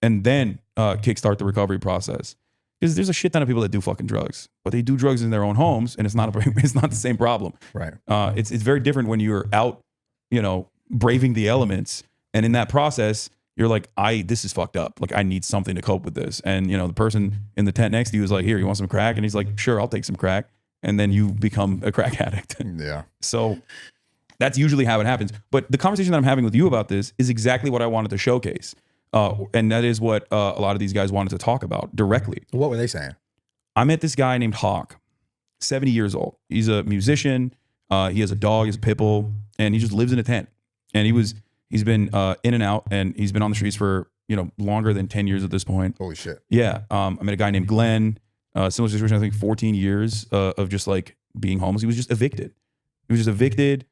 and then kickstart the recovery process. Because there's a shit ton of people that do fucking drugs, but they do drugs in their own homes, and it's not the same problem. Right. It's very different when you're out, you know, braving the elements, and in that process, you're like, this is fucked up. Like I need something to cope with this. And you know, the person in the tent next to you is like, here, you want some crack? And he's like, sure, I'll take some crack. And then you become a crack addict. Yeah. So that's usually how it happens. But the conversation that I'm having with you about this is exactly what I wanted to showcase. And that is what a lot of these guys wanted to talk about directly. What were they saying? I met this guy named Hawk, 70 years old. He's a musician. He has a dog, he's a pit bull, and he just lives in a tent. And he's been in and out, and he's been on the streets for, you know, longer than 10 years at this point. Holy shit. Yeah. I met a guy named Glenn. Similar situation, I think 14 years of just like being homeless. He was just evicted. He was just evicted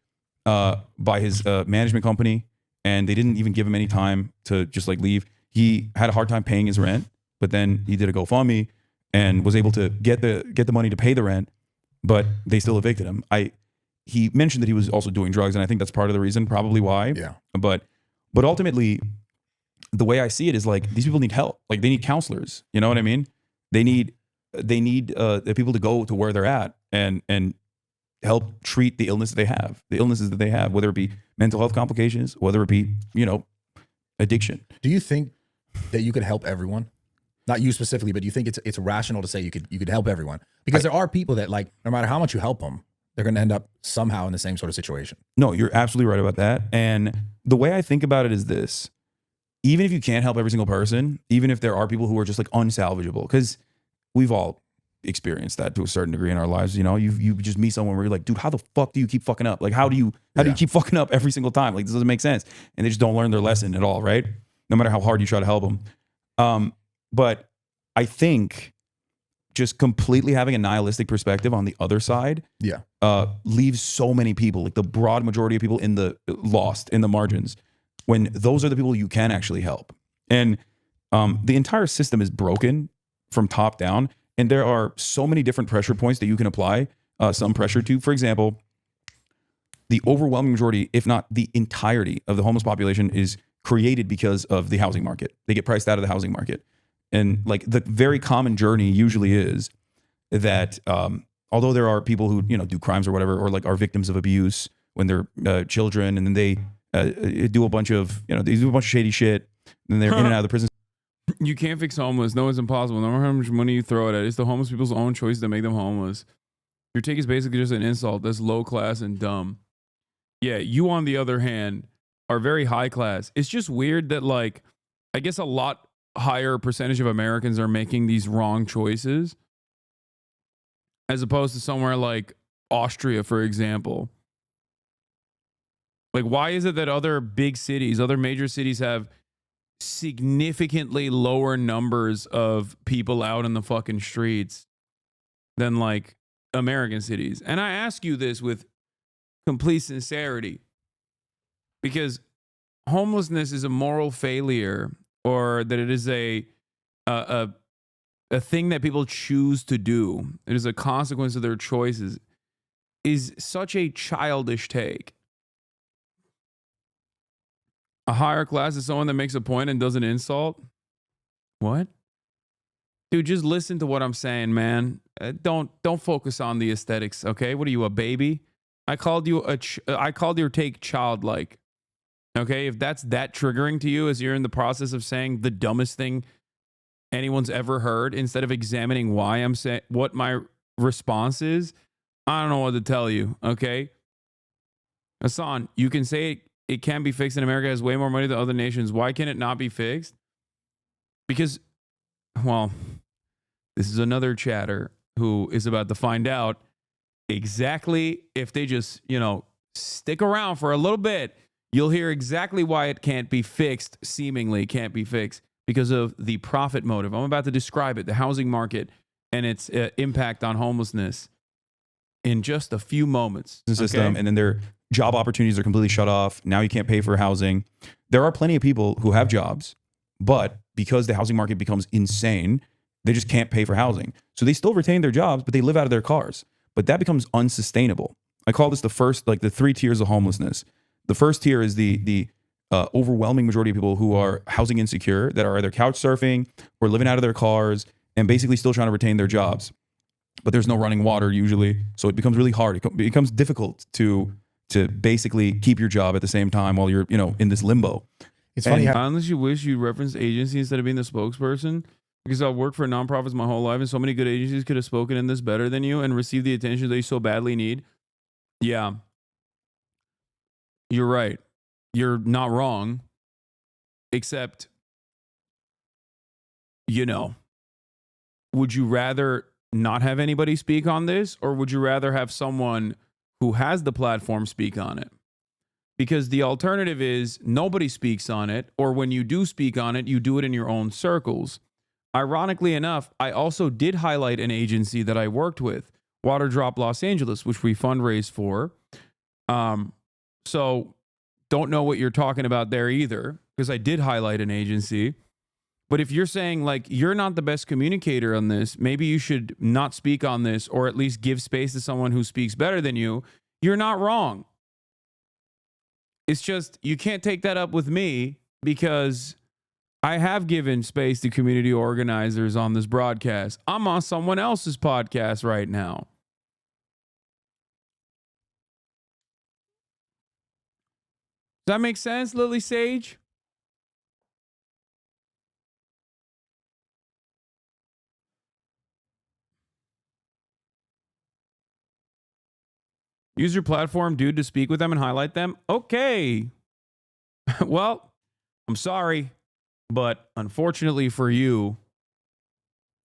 by his management company, and they didn't even give him any time to just like leave. He had a hard time paying his rent, but then he did a GoFundMe and was able to get the money to pay the rent, but they still evicted him. He mentioned that he was also doing drugs, and I think that's part of the reason, probably why. Yeah. But ultimately, the way I see it is like these people need help. Like they need counselors. You know what I mean? They need the people to go to where they're at and help treat the illnesses that they have, whether it be mental health complications, whether it be, you know, addiction. Do you think that you could help everyone? Not you specifically, but do you think it's rational to say you could help everyone? Because there are people that, like, no matter how much you help them, they're going to end up somehow in the same sort of situation. No, you're absolutely right about that. And the way I think about it is this: even if you can't help every single person, even if there are people who are just like unsalvageable, because we've all experienced that to a certain degree in our lives. You know, you just meet someone where you're like, dude, how the fuck do you keep fucking up? Like, how do you keep fucking up every single time? Like, this doesn't make sense. And they just don't learn their lesson at all, right? No matter how hard you try to help them. But I think just completely having a nihilistic perspective on the other side leaves so many people, like the broad majority of people in the lost in the margins, when those are the people you can actually help. And the entire system is broken from top down. And there are so many different pressure points that you can apply some pressure to. For example, the overwhelming majority, if not the entirety of the homeless population is created because of the housing market. They get priced out of the housing market. And like the very common journey usually is that although there are people who, you know, do crimes or whatever, or like are victims of abuse when they're children, and then they do a bunch of, you know, they do a bunch of shady shit, and then they're in and out of the prison. You can't fix homeless. No, it's impossible. No matter how much money you throw at it, it's the homeless people's own choice that make them homeless. Your take is basically just an insult. That's low class and dumb. Yeah, you on the other hand are very high class. It's just weird that, like, I guess a lot higher percentage of Americans are making these wrong choices as opposed to somewhere like Austria, for example. Like, why is it that other big cities, other major cities have significantly lower numbers of people out in the fucking streets than like American cities? And I ask you this with complete sincerity, because homelessness is a moral failure, or that it is a thing that people choose to do. It is a consequence of their choices, is such a childish take. A higher class is someone that makes a point and does an insult? What? Dude, just listen to what I'm saying, man. Don't focus on the aesthetics, okay? What are you, a baby? I called your take childlike. Okay, if that's that triggering to you as you're in the process of saying the dumbest thing anyone's ever heard, instead of examining why I'm saying what my response is, I don't know what to tell you, okay? Hasan, you can say it can be fixed, and America has way more money than other nations. Why can it not be fixed? Because, well, this is another chatter who is about to find out exactly, if they just, you know, stick around for a little bit, you'll hear exactly why it can't be fixed, seemingly can't be fixed, because of the profit motive. I'm about to describe it, the housing market and its impact on homelessness, in just a few moments. System, and then their job opportunities are completely shut off. Now you can't pay for housing. There are plenty of people who have jobs, but because the housing market becomes insane, they just can't pay for housing. So they still retain their jobs, but they live out of their cars. But that becomes unsustainable. I call this the first, like the 3 tiers of homelessness. The first tier is the overwhelming majority of people who are housing insecure, that are either couch surfing or living out of their cars and basically still trying to retain their jobs. But there's no running water usually, so it becomes really hard. It becomes difficult to basically keep your job at the same time while you're, you know, in this limbo. It's funny how, unless you wish you referenced agency instead of being the spokesperson, because I've worked for nonprofits my whole life, and so many good agencies could have spoken in this better than you and received the attention that you so badly need. Yeah, you're right. You're not wrong, except, you know, would you rather not have anybody speak on this, or would you rather have someone who has the platform speak on it? Because the alternative is nobody speaks on it, or when you do speak on it, you do it in your own circles. Ironically enough, I also did highlight an agency that I worked with, Water Drop Los Angeles, which we fundraised for. So don't know what you're talking about there either, because I did highlight an agency. But if you're saying, like, you're not the best communicator on this, maybe you should not speak on this, or at least give space to someone who speaks better than you, you're not wrong. It's just, you can't take that up with me, because I have given space to community organizers on this broadcast. I'm on someone else's podcast right now. Does that make sense, Lily Sage? Use your platform, dude, to speak with them and highlight them. Okay. Well, I'm sorry, but unfortunately for you,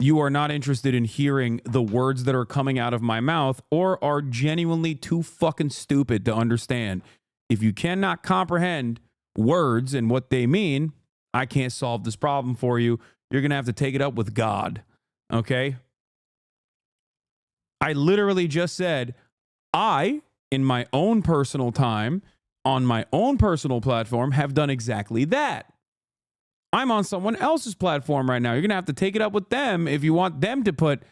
you are not interested in hearing the words that are coming out of my mouth or are genuinely too fucking stupid to understand. If you cannot comprehend words and what they mean, I can't solve this problem for you. You're going to have to take it up with God. Okay? I literally just said, I, in my own personal time, on my own personal platform, have done exactly that. I'm on someone else's platform right now. You're going to have to take it up with them if you want them to put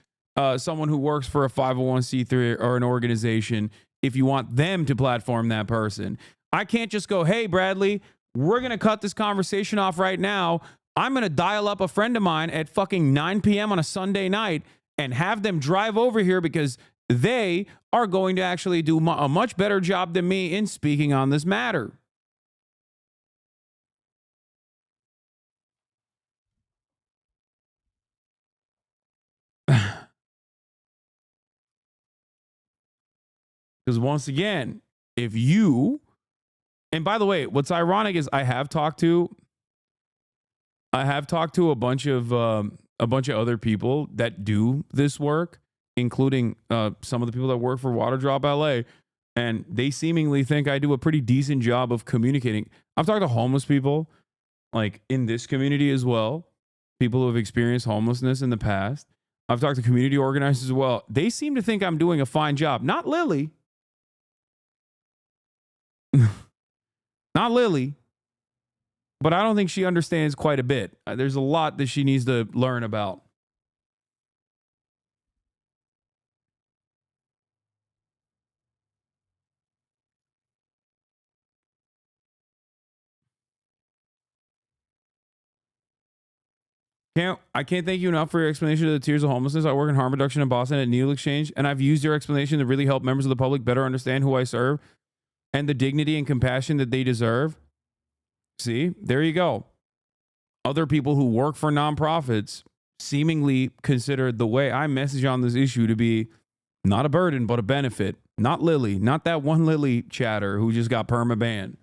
someone who works for a 501c3 or an organization, if you want them to platform that person. I can't just go, hey, Bradley, we're going to cut this conversation off right now. I'm going to dial up a friend of mine at fucking 9 p.m. on a Sunday night and have them drive over here because they are going to actually do a much better job than me in speaking on this matter. Because once again, if you, and by the way, what's ironic is I have talked to a bunch of other people that do this work, including some of the people that work for Water Drop LA, and they seemingly think I do a pretty decent job of communicating. I've talked to homeless people, like in this community as well, people who have experienced homelessness in the past. I've talked to community organizers as well. They seem to think I'm doing a fine job. Not Lily. Not Lily. But I don't think she understands quite a bit. There's a lot that she needs to learn about. I can't thank you enough for your explanation of the tiers of homelessness. I work in harm reduction in Boston at Needle Exchange, and I've used your explanation to really help members of the public better understand who I serve and the dignity and compassion that they deserve. See, there you go. Other people who work for nonprofits seemingly consider the way I message on this issue to be not a burden, but a benefit. Not Lily, not that one Lily chatter who just got perma-banned.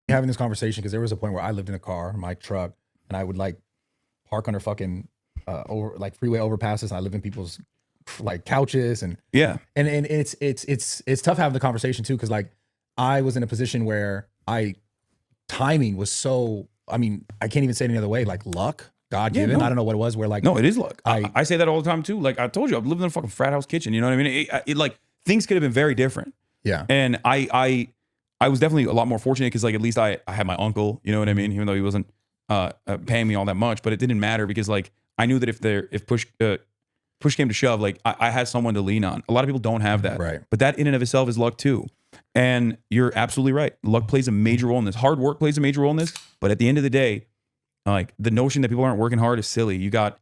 Having this conversation because there was a point where I lived in a car, my truck, and I would like park under fucking over like freeway overpasses. And I live in people's like couches and and it's tough having the conversation too because like I was in a position where timing was so. I mean, I can't even say it any other way. Like luck, God given. I don't know what it was. Where like no, it is luck. I say that all the time too. Like I told you, I've lived in a fucking frat house kitchen. You know what I mean? It like things could have been very different. Yeah, and I was definitely a lot more fortunate because like at least I had my uncle, you know what I mean? Even though he wasn't paying me all that much, but it didn't matter because like I knew that if push came to shove, like I had someone to lean on. A lot of people don't have that. Right. But that in and of itself is luck too. And you're absolutely right. Luck plays a major role in this. Hard work plays a major role in this. But at the end of the day, like the notion that people aren't working hard is silly. You got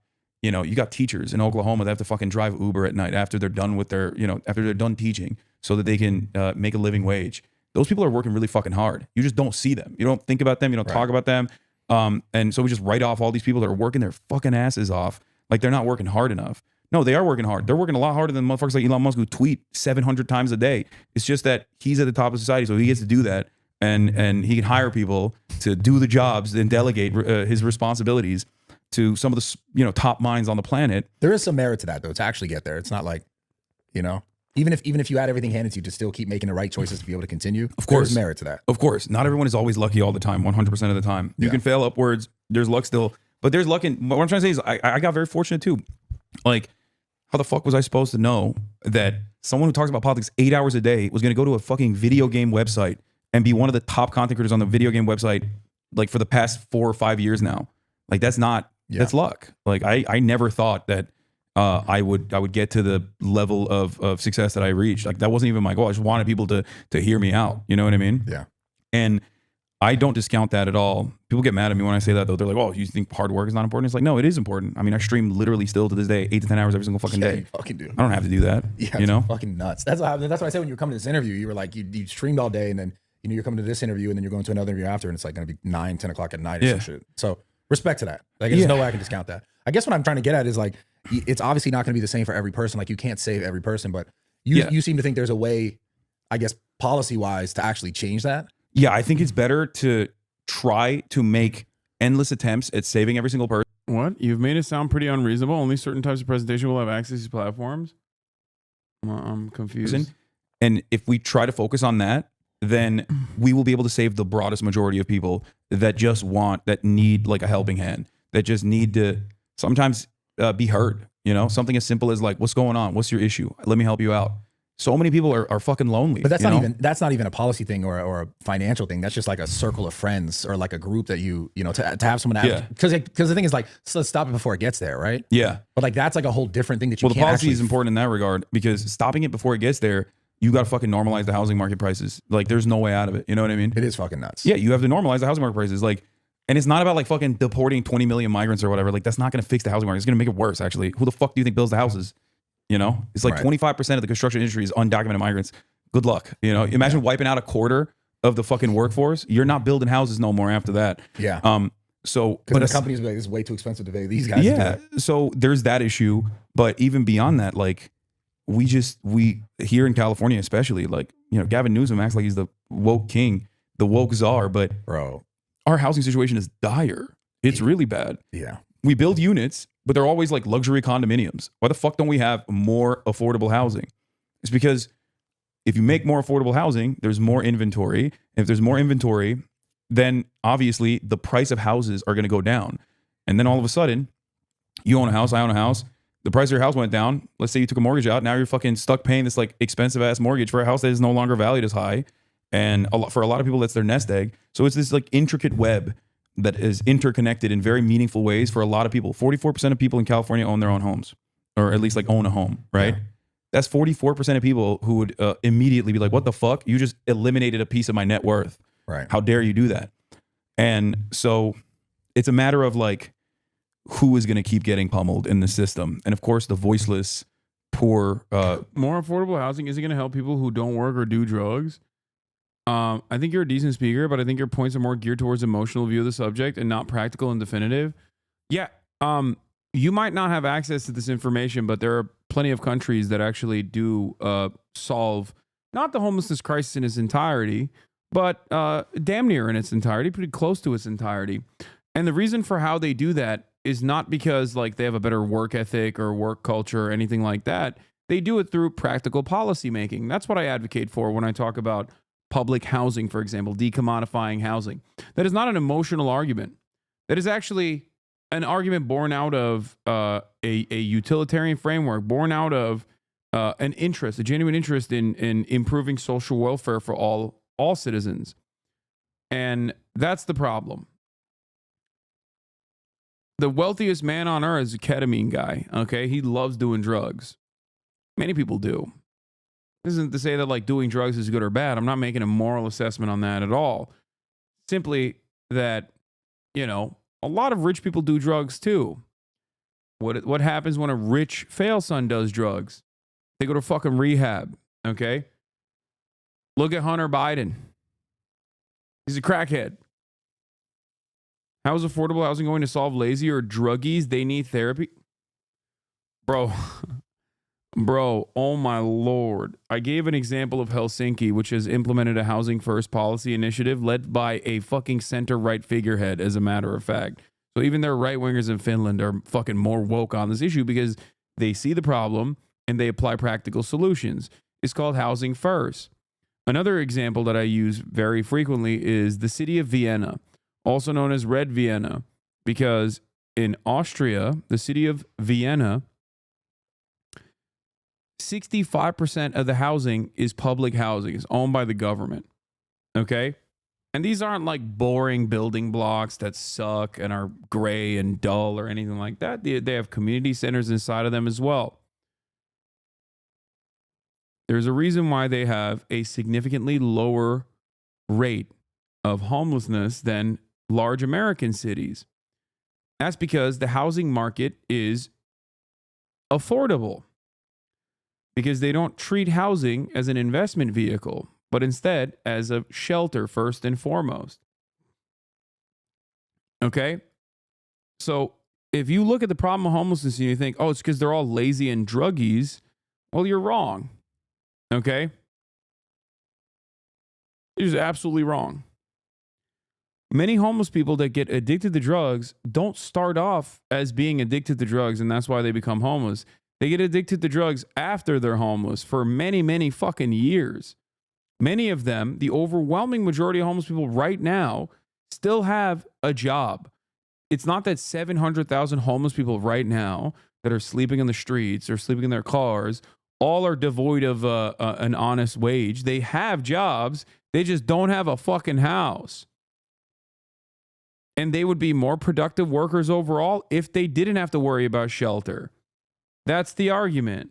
teachers in Oklahoma that have to fucking drive Uber at night after they're done with their, after they're done teaching so that they can make a living wage. Those people are working really fucking hard. You just don't see them. You don't think about them. You don't talk about them. And so we just write off all these people that are working their fucking asses off like they're not working hard enough. No, they are working hard. They're working a lot harder than motherfuckers like Elon Musk who tweet 700 times a day. It's just that he's at the top of society, so he gets to do that. And he can hire people to do the jobs and delegate his responsibilities to some of the top minds on the planet. There is some merit to that though, to actually get there. It's not like, even if you had everything handed to you to still keep making the right choices to be able to continue, of course, there's merit to that. Of course. Not everyone is always lucky all the time, 100% of the time. You can fail upwards. There's luck still. But there's luck in, what I'm trying to say is I got very fortunate too. Like, how the fuck was I supposed to know that someone who talks about politics 8 hours a day was going to go to a fucking video game website and be one of the top content creators on the video game website, like for the past 4 or 5 years now? Like that's luck. Like I never thought that I would get to the level of success that I reached. Like that wasn't even my goal. I just wanted people to hear me out. You know what I mean? Yeah. And I don't discount that at all. People get mad at me when I say that though. They're like, "Oh, you think hard work is not important?" It's like, no, it is important. I mean, I stream literally still to this day 8 to 10 hours every single fucking day. You fucking do. I don't have to do that. Yeah, you know, fucking nuts. That's what I said when you were coming to this interview. You were like, you streamed all day, and then you're coming to this interview, and then you're going to another interview after, and it's like going to be 9, 10 o'clock at night or some shit. So respect to that. Like, there's no way I can discount that. I guess what I'm trying to get at is like, it's obviously not going to be the same for every person. Like, you can't save every person, but You seem to think there's a way, I guess, policy-wise to actually change that? Yeah, I think it's better to try to make endless attempts at saving every single person. What? You've made it sound pretty unreasonable. Only certain types of presentation will have access to these platforms. I'm confused. And if we try to focus on that, then we will be able to save the broadest majority of people that just that need like a helping hand, that just need to sometimes be heard. You know, something as simple as like, what's going on? What's your issue? Let me help you out. So many people are fucking lonely. But that's not even a policy thing or a financial thing. That's just like a circle of friends or like a group that you know to have someone because the thing is like, so let's stop it before it gets there, right? Yeah. But like that's like a whole different thing that you the can't policy is important in that regard, because stopping it before it gets there, you got to fucking normalize the housing market prices. Like there's no way out of it. You know what I mean? It is fucking nuts. Yeah, you have to normalize the housing market prices. Like, and it's not about like fucking deporting 20 million migrants or whatever. Like that's not going to fix the housing market. It's going to make it worse. Actually, who the fuck do you think builds the houses? You know, it's like 25% of the construction industry is undocumented migrants. Good luck. You know, imagine wiping out a quarter of the fucking workforce. You're not building houses no more after that. Yeah. So, but the companies be like, it's way too expensive to pay these guys. Yeah. So there's that issue. But even beyond that, like we here in California, especially, like, you know, Gavin Newsom acts like he's the woke king, the woke czar, but our housing situation is dire. It's really bad. Yeah. We build units, but they're always like luxury condominiums. Why the fuck don't we have more affordable housing? It's because if you make more affordable housing, there's more inventory. If there's more inventory, then obviously the price of houses are going to go down. And then all of a sudden, you own a house, I own a house. The price of your house went down. Let's say you took a mortgage out. Now you're fucking stuck paying this like expensive ass mortgage for a house that is no longer valued as high. And for a lot of people, that's their nest egg. So it's this like intricate web that is interconnected in very meaningful ways for a lot of people. 44% of people in California own their own homes, or at least like own a home, right? Yeah. That's 44% of people who would immediately be like, what the fuck? You just eliminated a piece of my net worth. Right. How dare you do that? And so it's a matter of like, who is going to keep getting pummeled in the system? And of course, the voiceless, poor. More affordable housing isn't going to help people who don't work or do drugs. I think you're a decent speaker, but I think your points are more geared towards emotional view of the subject and not practical and definitive. Yeah. You might not have access to this information, but there are plenty of countries that actually do solve not the homelessness crisis in its entirety, but damn near in its entirety, pretty close to its entirety. And the reason for how they do that is not because like they have a better work ethic or work culture or anything like that. They do it through practical policy making. That's what I advocate for when I talk about public housing, for example, decommodifying housing. That is not an emotional argument. That is actually an argument born out of a utilitarian framework, born out of an interest, a genuine interest in improving social welfare for all citizens. And that's the problem. The wealthiest man on earth is a ketamine guy, okay? He loves doing drugs. Many people do. This isn't to say that like doing drugs is good or bad. I'm not making a moral assessment on that at all. Simply that, you know, a lot of rich people do drugs too. What happens when a rich fail son does drugs? They go to fucking rehab, okay? Look at Hunter Biden. He's a crackhead. How is affordable housing going to solve lazy or druggies? They need therapy. Bro, oh my Lord. I gave an example of Helsinki, which has implemented a housing first policy initiative led by a fucking center-right figurehead, as a matter of fact. So even their right-wingers in Finland are fucking more woke on this issue because they see the problem and they apply practical solutions. It's called housing first. Another example that I use very frequently is the city of Vienna, also known as Red Vienna, because in Austria, the city of Vienna, 65% of the housing is public housing. It's owned by the government. Okay? And these aren't like boring building blocks that suck and are gray and dull or anything like that. They have community centers inside of them as well. There's a reason why they have a significantly lower rate of homelessness than large American cities. That's because the housing market is affordable. Because they don't treat housing as an investment vehicle, but instead as a shelter first and foremost. Okay? So if you look at the problem of homelessness and you think, oh, it's because they're all lazy and druggies, well, you're wrong. Okay? It is absolutely wrong. Many homeless people that get addicted to drugs don't start off as being addicted to drugs, and that's why they become homeless. They get addicted to drugs after they're homeless for many, many fucking years. Many of them, the overwhelming majority of homeless people right now, still have a job. It's not that 700,000 homeless people right now that are sleeping in the streets or sleeping in their cars all are devoid of an honest wage. They have jobs. They just don't have a fucking house. And they would be more productive workers overall if they didn't have to worry about shelter. That's the argument.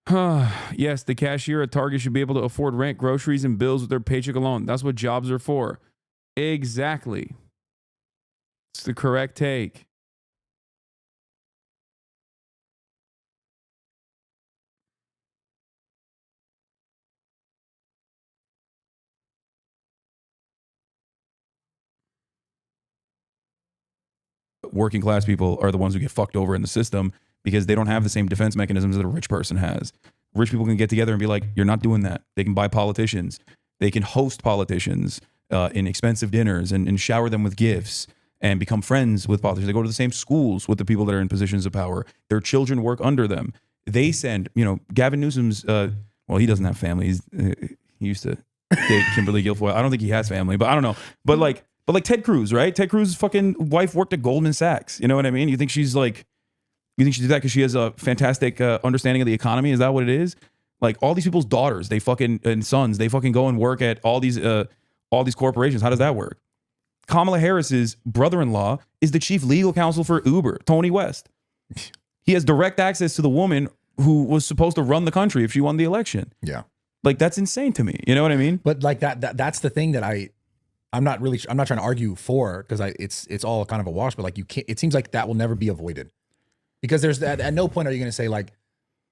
Yes, the cashier at Target should be able to afford rent, groceries, and bills with their paycheck alone. That's what jobs are for. Exactly. It's the correct take. Working class people are the ones who get fucked over in the system because they don't have the same defense mechanisms that a rich person has. Rich people can get together and be like, you're not doing that. They can buy politicians. They can host politicians in expensive dinners and shower them with gifts and become friends with politicians. They go to the same schools with the people that are in positions of power. Their children work under them. They send, Gavin Newsom's, well, he doesn't have family. He used to date Kimberly Guilfoyle. I don't think he has family, but I don't know. But like Ted Cruz, right? Ted Cruz's fucking wife worked at Goldman Sachs. You know what I mean? You think she did that because she has a fantastic understanding of the economy? Is that what it is? Like all these people's daughters, and sons, they fucking go and work at all these corporations. How does that work? Kamala Harris's brother-in-law is the chief legal counsel for Uber, Tony West. He has direct access to the woman who was supposed to run the country if she won the election. Yeah. Like that's insane to me. You know what I mean? But like that's the thing that I'm not trying to argue for, because it's all kind of a wash, but like it seems like that will never be avoided, because there's that at no point are you going to say like,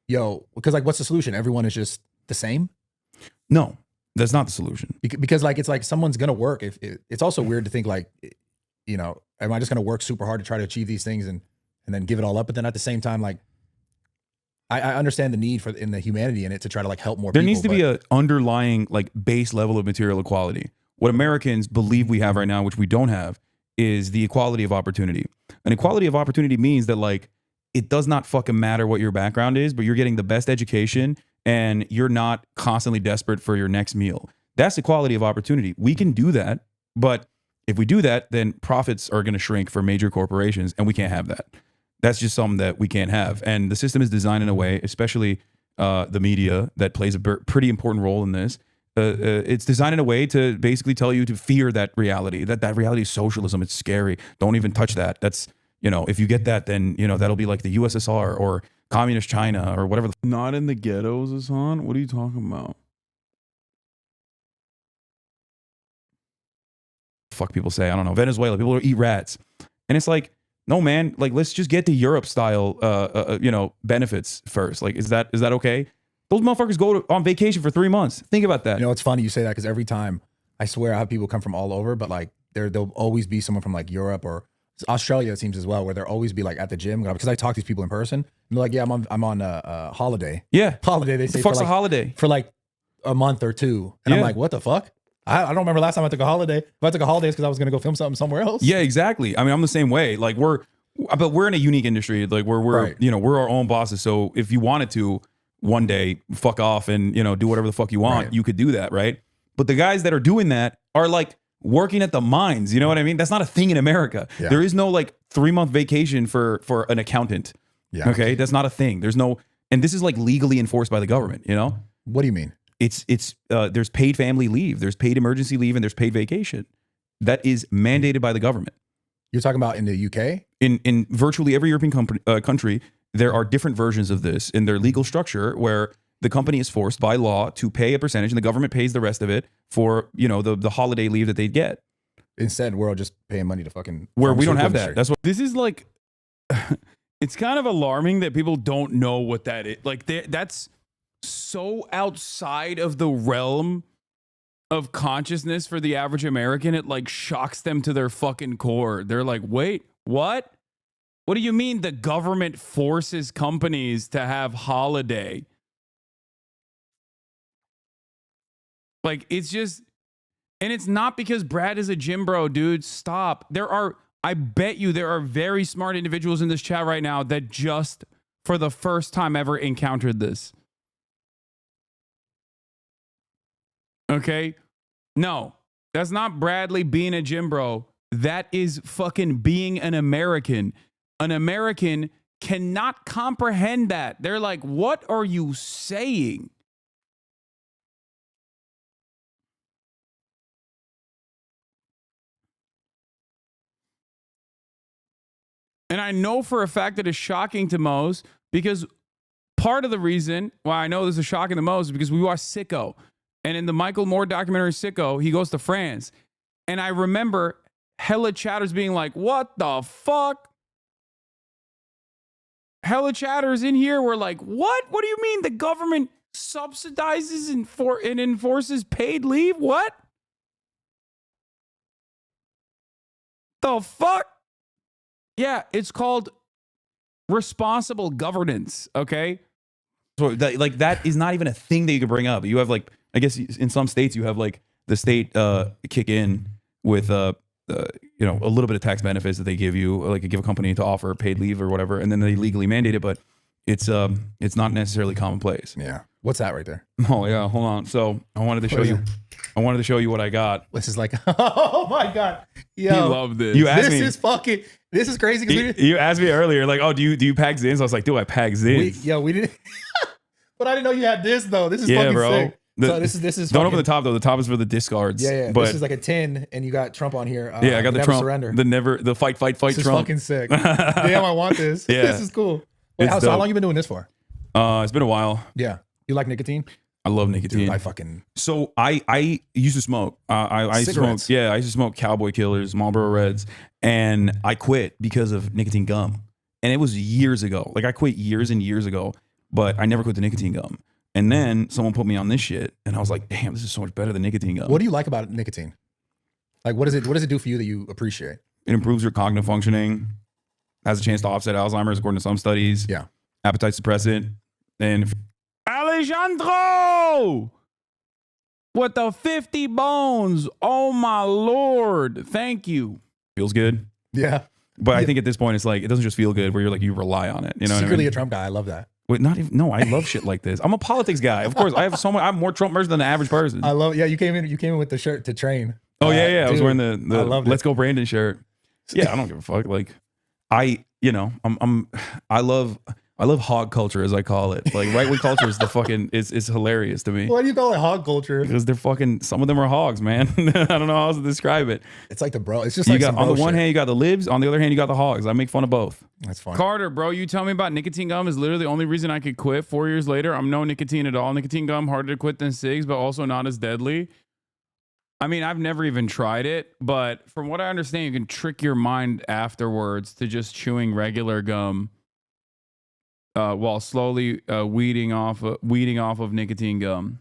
yo, because like what's the solution? Everyone is just the same. No, that's not the solution. Because like it's like someone's going to work. If it's also weird to think like, am I just going to work super hard to try to achieve these things and then give it all up? But then at the same time, like I understand the need in the humanity in it to try to like help more people. There needs to be an underlying like base level of material equality. What Americans believe we have right now, which we don't have, is the equality of opportunity. And equality of opportunity means that like it does not fucking matter what your background is, but you're getting the best education and you're not constantly desperate for your next meal. That's equality of opportunity. We can do that, but if we do that, then profits are going to shrink for major corporations, and we can't have that. That's just something that we can't have. And the system is designed in a way, especially the media, that plays a pretty important role in this. It's designed in a way to basically tell you to fear that reality. That reality is socialism. It's scary. Don't even touch that. That's, if you get that, then, that'll be like the USSR or communist China or whatever. Not in the ghettos, Hasan? What are you talking about? Fuck people say, I don't know, Venezuela, people eat rats. And it's like, no, man, like, let's just get to Europe style, benefits first. Like, is that okay? Those motherfuckers go on vacation for 3 months. Think about that. It's funny you say that, because every time, I swear I have people come from all over, but like there'll always be someone from like Europe or Australia, it seems as well, where they'll always be like at the gym, because I talk to these people in person. And they're like, yeah, I'm on a holiday. Yeah. Holiday, they say. The fuck's a holiday? For like a month or two. And I'm like, what the fuck? I don't remember last time I took a holiday. If I took a holiday, it's because I was going to go film something somewhere else. Yeah, exactly. I mean, I'm the same way. Like but we're in a unique industry. Like we're right. We're our own bosses. So if you wanted to one day fuck off and, do whatever the fuck you want, right. You could do that. Right. But the guys that are doing that are like working at the mines. You know what I mean? That's not a thing in America. Yeah. There is no like 3-month vacation for an accountant. Yeah. Okay. That's not a thing. There's no, and this is like legally enforced by the government, What do you mean? It's there's paid family leave, there's paid emergency leave, and there's paid vacation. That is mandated by the government. You're talking about in the UK? In virtually every European country, there are different versions of this in their legal structure, where the company is forced by law to pay a percentage and the government pays the rest of it for, the holiday leave that they get. Instead, we're all just paying money to fucking... Where we don't have that. That's what... This is like... it's kind of alarming that people don't know what that is. Like, that's so outside of the realm of consciousness for the average American. It like shocks them to their fucking core. They're like, wait, what? What do you mean the government forces companies to have holiday? Like, it's just, and it's not because Brad is a gym bro, dude. Stop. I bet you there are very smart individuals in this chat right now that just for the first time ever encountered this. Okay? No, that's not Bradley being a gym bro. That is fucking being an American. An American cannot comprehend that. They're like, what are you saying? And I know for a fact that it's shocking to Mose because part of the reason why I know this is shocking to Mose is because we watched Sicko. And in the Michael Moore documentary Sicko, he goes to France. And I remember hella chatters being like, what the fuck? Hella chatters in here were like, what? What do you mean the government subsidizes and enforces paid leave? What? The fuck? Yeah, it's called responsible governance, okay? So that is not even a thing that you could bring up. You have like, I guess in some states you have like the state kick in with you know, a little bit of tax benefits that they give you, like give a company to offer paid leave or whatever, and then they legally mandate it, but it's not necessarily commonplace. Yeah. What's that right there? Oh yeah, hold on. So I wanted to show you. I wanted to show you what I got. This is like, oh my god, yo, you love this. You asked me. This is crazy. You asked me earlier, like, oh, do you pack Zins? I was like, do I pack Zins? We didn't. But I didn't know you had this though. This is fucking bro. sick. So this is. Don't open the top though. The top is for the discards. Yeah. But this is like a 10, and you got Trump on here. Yeah, I got the never Trump. Surrender. The fight This Trump. is fucking sick. Damn, I want this. Yeah. This is cool. Wait, so how long you been doing this for? It's been a while. Yeah. You like nicotine? I love nicotine. Dude, So I used to smoke. I used to smoke. Yeah, I used to smoke Cowboy Killers, Marlboro Reds, and I quit because of nicotine gum. And it was years ago. Like I quit years and years ago, but I never quit the nicotine gum. And then someone put me on this shit, and I was like, damn, this is so much better than nicotine gum. What do you like about nicotine? Like, what does it do for you that you appreciate? It improves your cognitive functioning, has a chance to offset Alzheimer's according to some studies. Yeah. Appetite suppressant. And Alejandro! What the 50 bones? Oh my Lord. Thank you. Feels good. Yeah. But I think at this point, it's like, it doesn't just feel good where you're like, you rely on it. You know what I Secretly mean? a Trump guy. I love that. Wait, not even, no, I love shit like this. I'm a politics guy. Of course, I have more Trump merch than the average person. I love, you came in with the shirt to train. Oh yeah. I was wearing the I loved Let's Go Brandon shirt. Yeah, I don't give a fuck. Like I love hog culture, as I call it. Like right wing culture is the fucking is hilarious to me. Why do you call it hog culture? Because they're fucking, some of them are hogs, man. I don't know how else to describe it. It's like the bro. It's just you like got, some on the bro one shit. hand you got the libs, on the other hand you got the hogs. I make fun of both. That's fine. Carter, bro, you tell me about nicotine gum is literally the only reason I could quit 4 years later. I'm no nicotine at all. Nicotine gum, harder to quit than cigs, but also not as deadly. I mean, I've never even tried it, but from what I understand, you can trick your mind afterwards to just chewing regular gum while slowly weeding off of nicotine gum.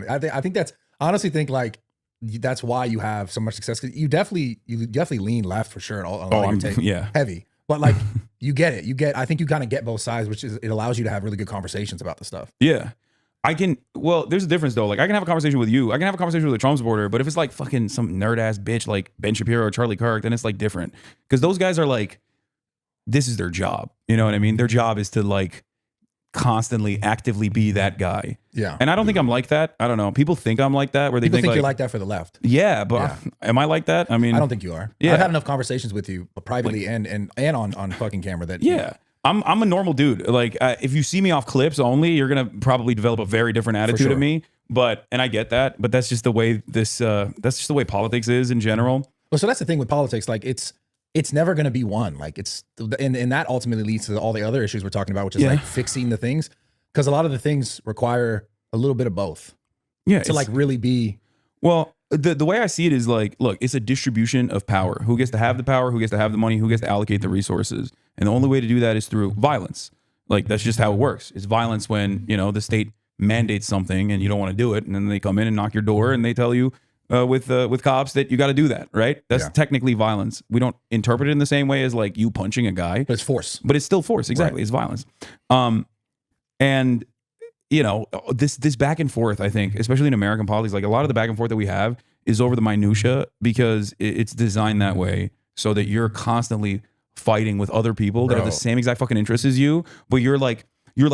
I think that's, I honestly think like that's why you have so much success. 'Cause you definitely lean left for sure. Yeah. Heavy, but like you get it. I think you kind of get both sides, which is, it allows you to have really good conversations about the stuff. Yeah. Well, there's a difference though. Like I can have a conversation with you. I can have a conversation with a Trump supporter, but if it's like fucking some nerd ass bitch like Ben Shapiro or Charlie Kirk, then it's like different. Because those guys are like, this is their job. You know what I mean? Their job is to like constantly actively be that guy. Yeah. And I don't think I'm like that. I don't know. People think I'm like that, where they People think like, you're like that for the left. Yeah, but am I like that? I mean, I don't think you are. Yeah. I've had enough conversations with you privately and on fucking camera that yeah. I'm a normal dude. Like if you see me off clips only, you're gonna probably develop a very different attitude of me. And I get that. But that's just the way that's just the way politics is in general. Well, so that's the thing with politics. Like it's never going to be one. Like and that ultimately leads to all the other issues we're talking about, which is like fixing the things, because a lot of the things require a little bit of both. Yeah, to like really be. Well, the way I see it is like, look, it's a distribution of power. Who gets to have the power? Who gets to have the money? Who gets to allocate the resources? And the only way to do that is through violence. Like that's just how it works. It's violence when the state mandates something and you don't want to do it, and then they come in and knock your door and they tell you, with cops that you got to do that, right? That's technically violence. We don't interpret it in the same way as like you punching a guy, but it's force. But it's still force, exactly. Right. It's violence. And you know, this back and forth, I think, especially in American politics, like a lot of the back and forth that we have is over the minutia because it's designed that way so that you're constantly fighting with other people that have the same exact fucking interests as you, but you're like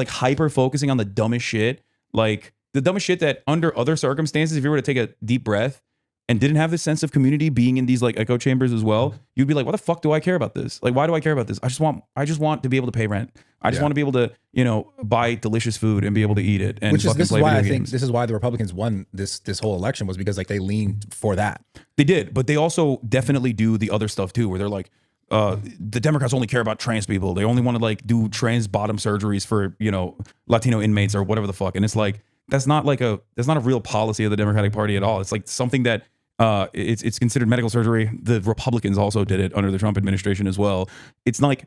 hyper focusing on the dumbest shit, like the dumbest shit that under other circumstances, if you were to take a deep breath and didn't have this sense of community being in these like echo chambers as well, you'd be like, why the fuck do I care about this? Like, why do I care about this? I just want to be able to pay rent. I just want to be able to, you know, buy delicious food and be able to eat it. And this is why I think this is why the Republicans won this whole election, was because like they leaned for that. They did, but they also definitely do the other stuff too, where they're like, the Democrats only care about trans people. They only want to like do trans bottom surgeries for, you know, Latino inmates or whatever the fuck. And it's like, that's not a real policy of the Democratic Party at all. It's like something that it's considered medical surgery. The Republicans also did it under the Trump administration as well. It's like,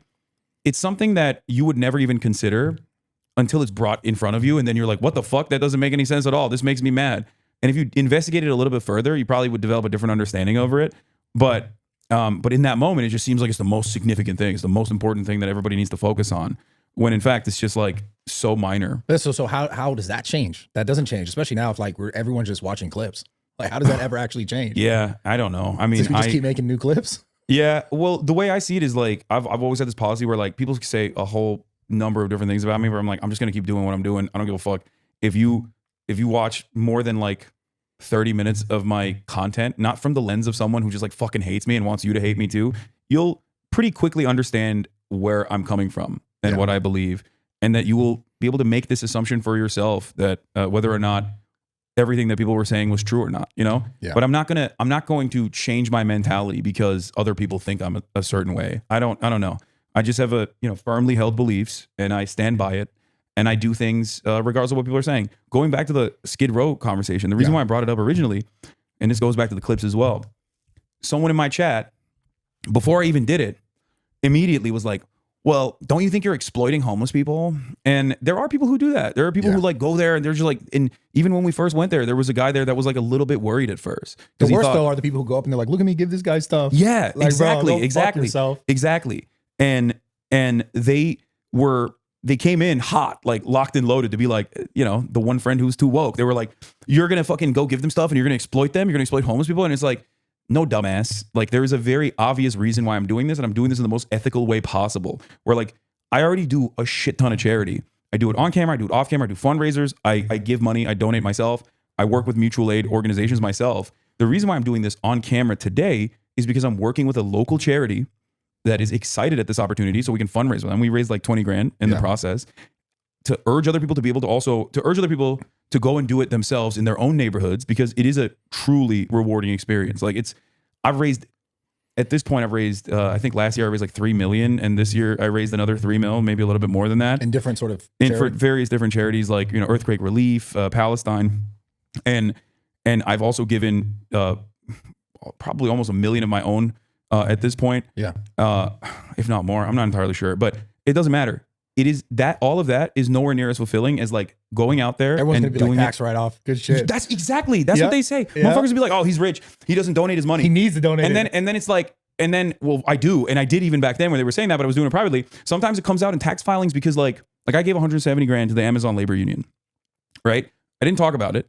it's something that you would never even consider until it's brought in front of you. And then you're like, what the fuck? That doesn't make any sense at all. This makes me mad. And if you investigate it a little bit further, you probably would develop a different understanding over it. But in that moment, it just seems like it's the most significant thing. It's the most important thing that everybody needs to focus on. When in fact, it's just like so minor. So how does that change? That doesn't change, especially now if like everyone's just watching clips. Like, how does that ever actually change? Yeah, I don't know. I mean, we just keep making new clips. Yeah, well, the way I see it is like I've always had this policy where like people say a whole number of different things about me, where I'm like, I'm just gonna keep doing what I'm doing. I don't give a fuck if you watch more than like 30 minutes of my content, not from the lens of someone who just like fucking hates me and wants you to hate me too. You'll pretty quickly understand where I'm coming from and what I believe, and that you will be able to make this assumption for yourself that whether or not everything that people were saying was true or not, you know? Yeah. But I'm not going to change my mentality because other people think I'm a certain way. I don't know. I just have firmly held beliefs, and I stand by it, and I do things regardless of what people are saying. Going back to the Skid Row conversation, the reason why I brought it up originally, and this goes back to the clips as well, someone in my chat, before I even did it, immediately was like, well, don't you think you're exploiting homeless people? And there are people who do that. There are people who like go there and they're just like, and even when we first went there was a guy there that was like a little bit worried at first. The worst though are the people who go up and they're like, look at me, give this guy stuff. Yeah, like, exactly. Bro, Exactly. And they came in hot, like locked and loaded to be like, you know, the one friend who's too woke. They were like, you're going to fucking go give them stuff and you're going to exploit them. You're going to exploit homeless people. And it's like, no, dumbass. Like, there is a very obvious reason why I'm doing this, and I'm doing this in the most ethical way possible. Where like, I already do a shit ton of charity. I do it on camera, I do it off camera, I do fundraisers, I give money, I donate myself, I work with mutual aid organizations myself. The reason why I'm doing this on camera today is because I'm working with a local charity that is excited at this opportunity so we can fundraise with them. We raised like 20 grand in the process to urge other people to be able to urge other people to go and do it themselves in their own neighborhoods, because it is a truly rewarding experience. Like at this point, I've raised, I think last year I raised like 3 million, and this year I raised another 3 mil, maybe a little bit more than that. In different sort of for various different charities, like, you know, earthquake relief, Palestine, and I've also given probably almost 1 million of my own at this point. Yeah. If not more, I'm not entirely sure, but it doesn't matter. It is that all of that is nowhere near as fulfilling as like going out there Everyone's and gonna be doing like tax write off. Good shit. That's what they say. Motherfuckers will be like, oh, he's rich. He doesn't donate his money. He needs to donate. And then it's like, well, I do, and I did even back then when they were saying that, but I was doing it privately. Sometimes it comes out in tax filings because like I gave 170 grand to the Amazon labor union, right? I didn't talk about it,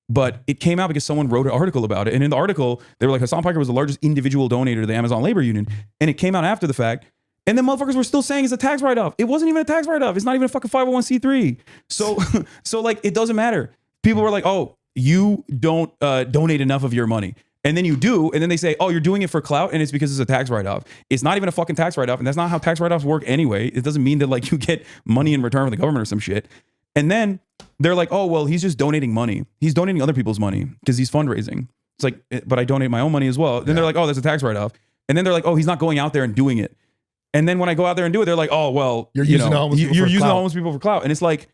but it came out because someone wrote an article about it, and in the article they were like, Hasan Piker was the largest individual donator to the Amazon labor union, and it came out after the fact. And then motherfuckers were still saying it's a tax write-off. It wasn't even a tax write-off. It's not even a fucking 501c3. So like, it doesn't matter. People were like, oh, you don't donate enough of your money. And then you do, and then they say, oh, you're doing it for clout, and it's because it's a tax write-off. It's not even a fucking tax write-off, and that's not how tax write-offs work anyway. It doesn't mean that like you get money in return from the government or some shit. And then they're like, oh, well, he's just donating money. He's donating other people's money because he's fundraising. It's like, but I donate my own money as well. Then they're like, oh, that's a tax write-off. And then they're like, oh, he's not going out there and doing it. And then when I go out there and do it, they're like, oh, well, you're using the homeless people for clout. And it's like,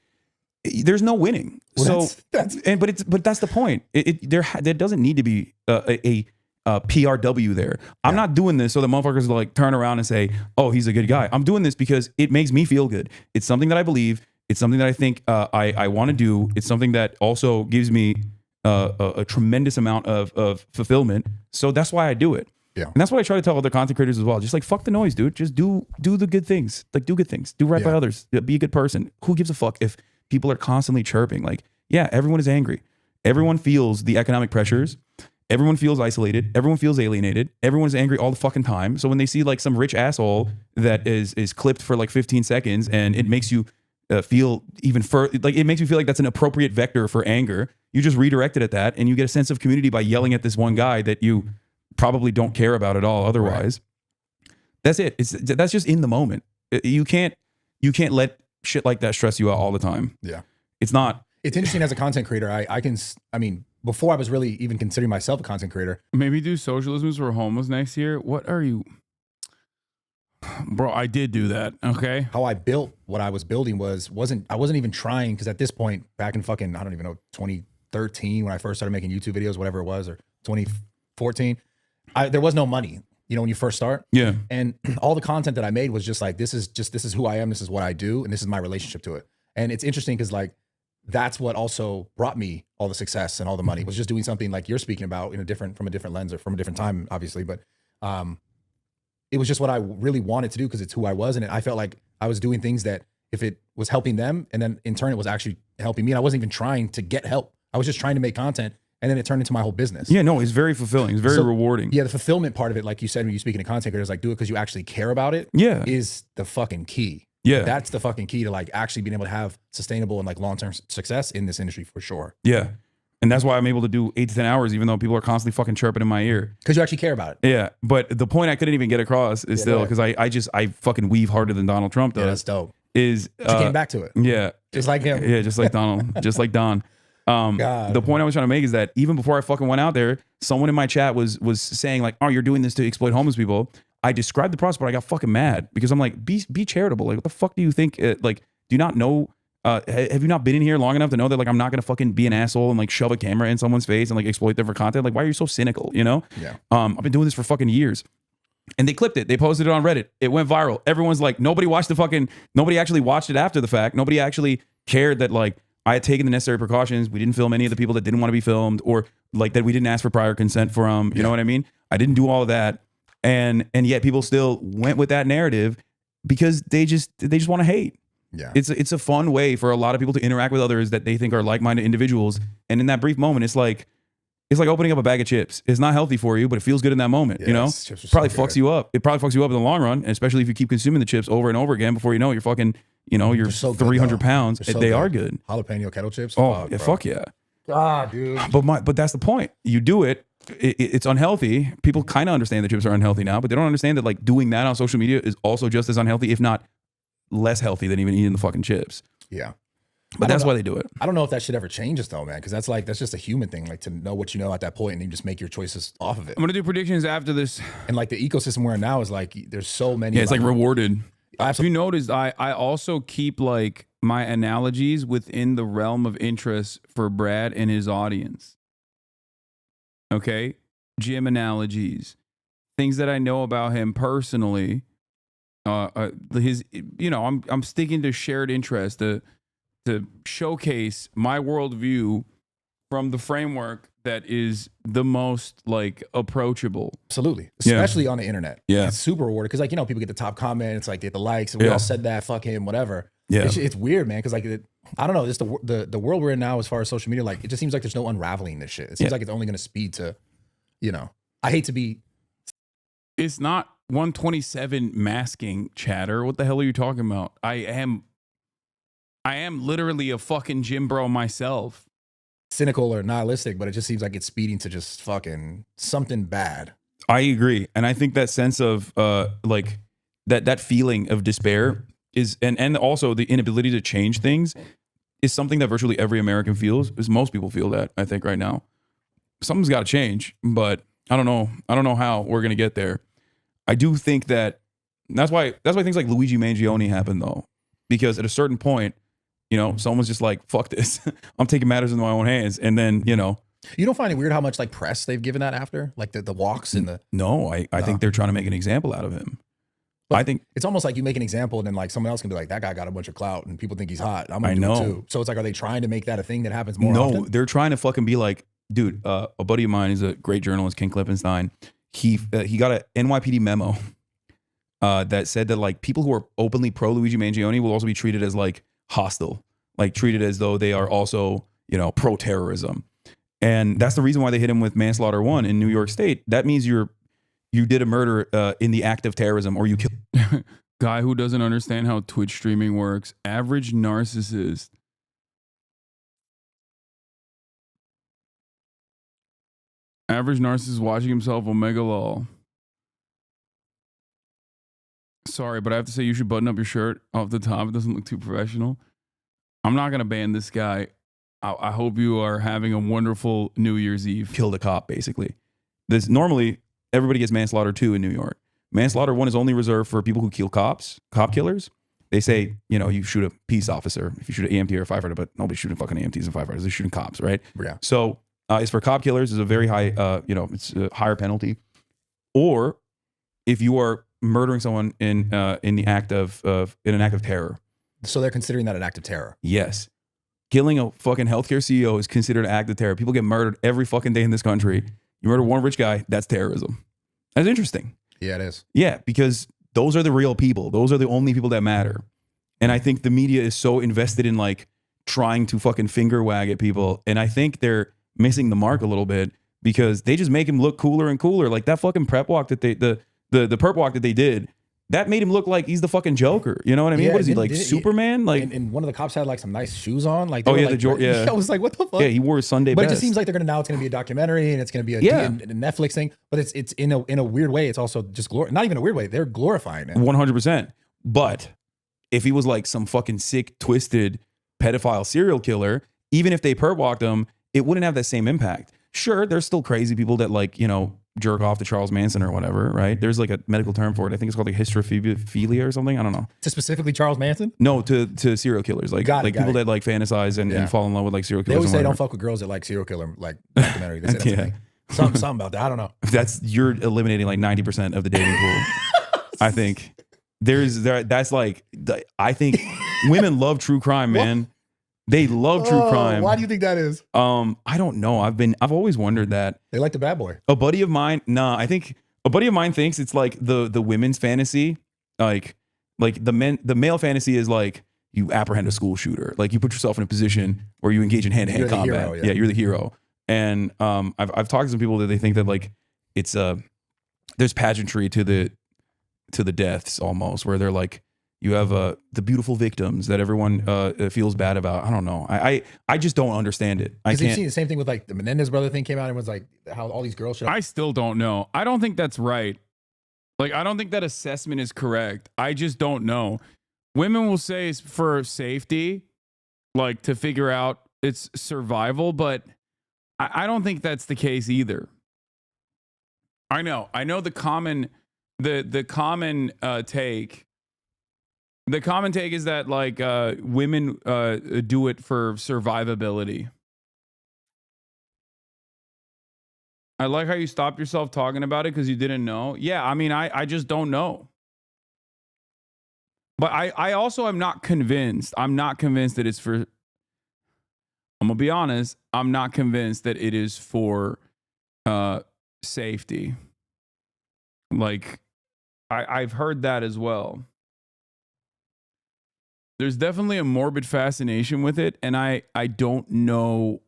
there's no winning. Well, but that's the point. There doesn't need to be a PRW there. I'm not doing this so that motherfuckers like turn around and say, oh, he's a good guy. I'm doing this because it makes me feel good. It's something that I believe. It's something that I think I want to do. It's something that also gives me a tremendous amount of fulfillment. So that's why I do it. Yeah. And that's what I try to tell other content creators as well. Just like, fuck the noise, dude. Just do the good things. Like, do good things. Do right by others. Be a good person. Who gives a fuck if people are constantly chirping? Like, yeah, everyone is angry. Everyone feels the economic pressures. Everyone feels isolated. Everyone feels alienated. Everyone's angry all the fucking time. So when they see like some rich asshole that is clipped for like 15 seconds and it makes you feel even further, like it makes you feel like that's an appropriate vector for anger, you just redirect it at that and you get a sense of community by yelling at this one guy that you probably don't care about at all otherwise. Right. That's it. That's just in the moment. You can't let shit like that stress you out all the time. Yeah. It's not. It's interesting as a content creator. I mean, before I was really even considering myself a content creator. Maybe do socialisms for homeless next year. What are you? Bro, I did do that. Okay. How I built what I was building I wasn't even trying, because at this point, back in fucking, I don't even know, 2013, when I first started making YouTube videos, whatever it was, or 2014, there was no money, when you first start. Yeah. And all the content that I made was just like, this is who I am, this is what I do, and this is my relationship to it. And it's interesting because like, that's what also brought me all the success and all the money, was just doing something like you're speaking about from a different lens or from a different time, obviously. But it was just what I really wanted to do because it's who I was. And I felt like I was doing things that if it was helping them, and then in turn, it was actually helping me. And I wasn't even trying to get help. I was just trying to make content. And then it turned into my whole business. Yeah, no, it's very fulfilling. It's very rewarding. Yeah, the fulfillment part of it, like you said, when you speaking to content creators, like do it because you actually care about it. Yeah. Is the fucking key. Yeah. That's the fucking key to like actually being able to have sustainable and like long-term success in this industry for sure. Yeah. And that's why I'm able to do 8 to 10 hours, even though people are constantly fucking chirping in my ear. Because you actually care about it. Yeah. But the point I couldn't even get across is still, because I fucking weave harder than Donald Trump does. Yeah, that's dope. But you came back to it. Yeah. Just like him. Yeah, just like Donald. Just like Don. The point I was trying to make is that even before I fucking went out there, someone in my chat was saying like, oh, you're doing this to exploit homeless people. I described the process, but I got fucking mad because I'm like, be charitable. Like, what the fuck do you think? Like, do you not know? Have you not been in here long enough to know that like I'm not gonna fucking be an asshole and like shove a camera in someone's face and like exploit them for content? Like, why are you so cynical? Yeah. I've been doing this for fucking years. And they clipped it. They posted it on Reddit. It went viral. Everyone's like, nobody actually watched it after the fact. Nobody actually cared that like I had taken the necessary precautions. We didn't film any of the people that didn't want to be filmed, or like that we didn't ask for prior consent from. You know what I mean? I didn't do all of that. And yet people still went with that narrative because they just want to hate. Yeah. It's a fun way for a lot of people to interact with others that they think are like-minded individuals. And in that brief moment, it's like opening up a bag of chips. It's not healthy for you, but it feels good in that moment. Probably fucks you up. It probably fucks you up in the long run, especially if you keep consuming the chips over and over again before you know you're fucking, you're so 300 pounds. They are good. Jalapeno kettle chips. Oh, fuck yeah. God, dude. But that's the point. You do it. It's unhealthy. People kind of understand that chips are unhealthy now, but they don't understand that like doing that on social media is also just as unhealthy, if not less healthy than even eating the fucking chips. Yeah. But that's why they do it. I don't know if that shit ever changes though, man, because that's just a human thing, like to know what you know at that point and then you just make your choices off of it. I'm gonna do predictions after this. And like the ecosystem we're in now is like there's so many. Yeah, it's like rewarded. If you noticed, I also keep like my analogies within the realm of interest for Brad and his audience. Okay? Gym analogies, things that I know about him personally. I'm sticking to shared interest to showcase my worldview from the framework that is the most like approachable. Absolutely. Especially on the internet. Yeah. It's super rewarding because like, people get the top comment, it's like they get the likes and we all said that, fuck him, whatever. Yeah. It's weird, man, because like I don't know, just the world we're in now as far as social media, like it just seems like there's no unraveling this shit. It seems like it's only going to speed to, I hate to be. It's not 127 masking chatter. What the hell are you talking about? I am literally a fucking gym bro myself. Cynical or nihilistic, but it just seems like it's speeding to just fucking something bad. I agree. And I think that sense of like that feeling of despair is and also the inability to change things is something that virtually every American feels, because most people feel that, I think, right now. Something's got to change, but I don't know how we're going to get there. I do think that's why things like Luigi Mangione happen though, because at a certain point, someone's just like, fuck this. I'm taking matters into my own hands. And then, You don't find it weird how much like press they've given that after? Like the walks and the... No, I think they're trying to make an example out of him. But I think it's almost like you make an example and then like someone else can be like, that guy got a bunch of clout and people think he's hot. I'm gonna do it too. So it's like, are they trying to make that a thing that happens more often? No, they're trying to fucking be like, dude, a buddy of mine is a great journalist, Ken Klippenstein. He got a NYPD memo that said that like people who are openly pro Luigi Mangione will also be treated as like hostile, like treated as though they are also, you know, pro terrorism. And that's the reason why they hit him with manslaughter 1 in New York State. That means you did a murder in the act of terrorism, or you killed. Guy who doesn't understand how Twitch streaming works. Average narcissist. Average narcissist watching himself Omega lol. Sorry, but I have to say you should button up your shirt off the top. It doesn't look too professional. I'm not going to ban this guy. I hope you are having a wonderful New Year's Eve. Killed a cop, basically. This normally everybody gets manslaughter 2 in New York. Manslaughter 1 is only reserved for people who kill cops, cop killers. They say, you know, you shoot a peace officer if you shoot an EMT or a firefighter, but nobody's shooting fucking EMTs and firefighters. They're shooting cops, right? Yeah. So it's for cop killers. It's a very high, you know, it's a higher penalty. Or if you are murdering someone in the act of in an act of terror. So they're considering that an act of terror. Yes. Killing a fucking healthcare CEO is considered an act of terror. People get murdered every fucking day in this country. You murder one rich guy, that's terrorism. That's interesting. Yeah, it is. Yeah, because those are the real people. Those are the only people that matter. And I think the media is so invested in like trying to fucking finger wag at people. And I think they're missing the mark a little bit because they just make him look cooler and cooler. Like that fucking prep walk that the perp walk that they did, that made him look like he's the fucking Joker. You know what I mean? Yeah, what is he, like Superman? Like, and one of the cops had like some nice shoes on. Like, oh they yeah, were, like, yeah. I was like, what the fuck? Yeah, he wore his Sunday But best. it just seems like they're gonna it's gonna be a documentary and it's gonna be a Netflix thing. But it's in a weird way. It's also just not even a weird way. They're glorifying it. 100%. But if he was like some fucking sick, twisted pedophile serial killer, even if they perp walked him, it wouldn't have that same impact. Sure, there's still crazy people that like, you know, jerk off to Charles Manson or whatever, right? There's like a medical term for it. I think it's called like hysterophilia or something. I don't know. To specifically Charles Manson? No, to serial killers. Like people that like fantasize and fall in love with like serial killers. They always say don't fuck with girls that like serial killer like documentary. They say that's the thing. Something about that. I don't know. You're eliminating like 90% of the dating pool. I think that's like I think women love true crime, man. They love true crime. Why do you think that is? I don't know. I've always wondered that. They like the bad boy. A buddy of mine, I think a buddy of mine thinks it's like the women's fantasy. Like the male fantasy is like you apprehend a school shooter. Like you put yourself in a position where you engage in hand-to-hand combat. Hero, yeah, you're the hero. And I've talked to some people that they think that like it's there's pageantry to the deaths almost, where they're like, you have the beautiful victims that everyone feels bad about. I don't know. I just don't understand it. I can't. You've seen the same thing with like the Menendez brother thing came out and was like how all these girls should. I still don't know. I don't think that's right. Like, I don't think that assessment is correct. I just don't know. Women will say it's for safety, like to figure out it's survival, but I don't think that's the case either. I know the common take. The common take is that like women do it for survivability. I like how you stopped yourself talking about it because you didn't know. Yeah, I mean, I just don't know. But I also am not convinced. I'm not convinced that it's for... I'm going to be honest. I'm not convinced that it is for safety. Like, I've heard that as well. There's definitely a morbid fascination with it, and I don't know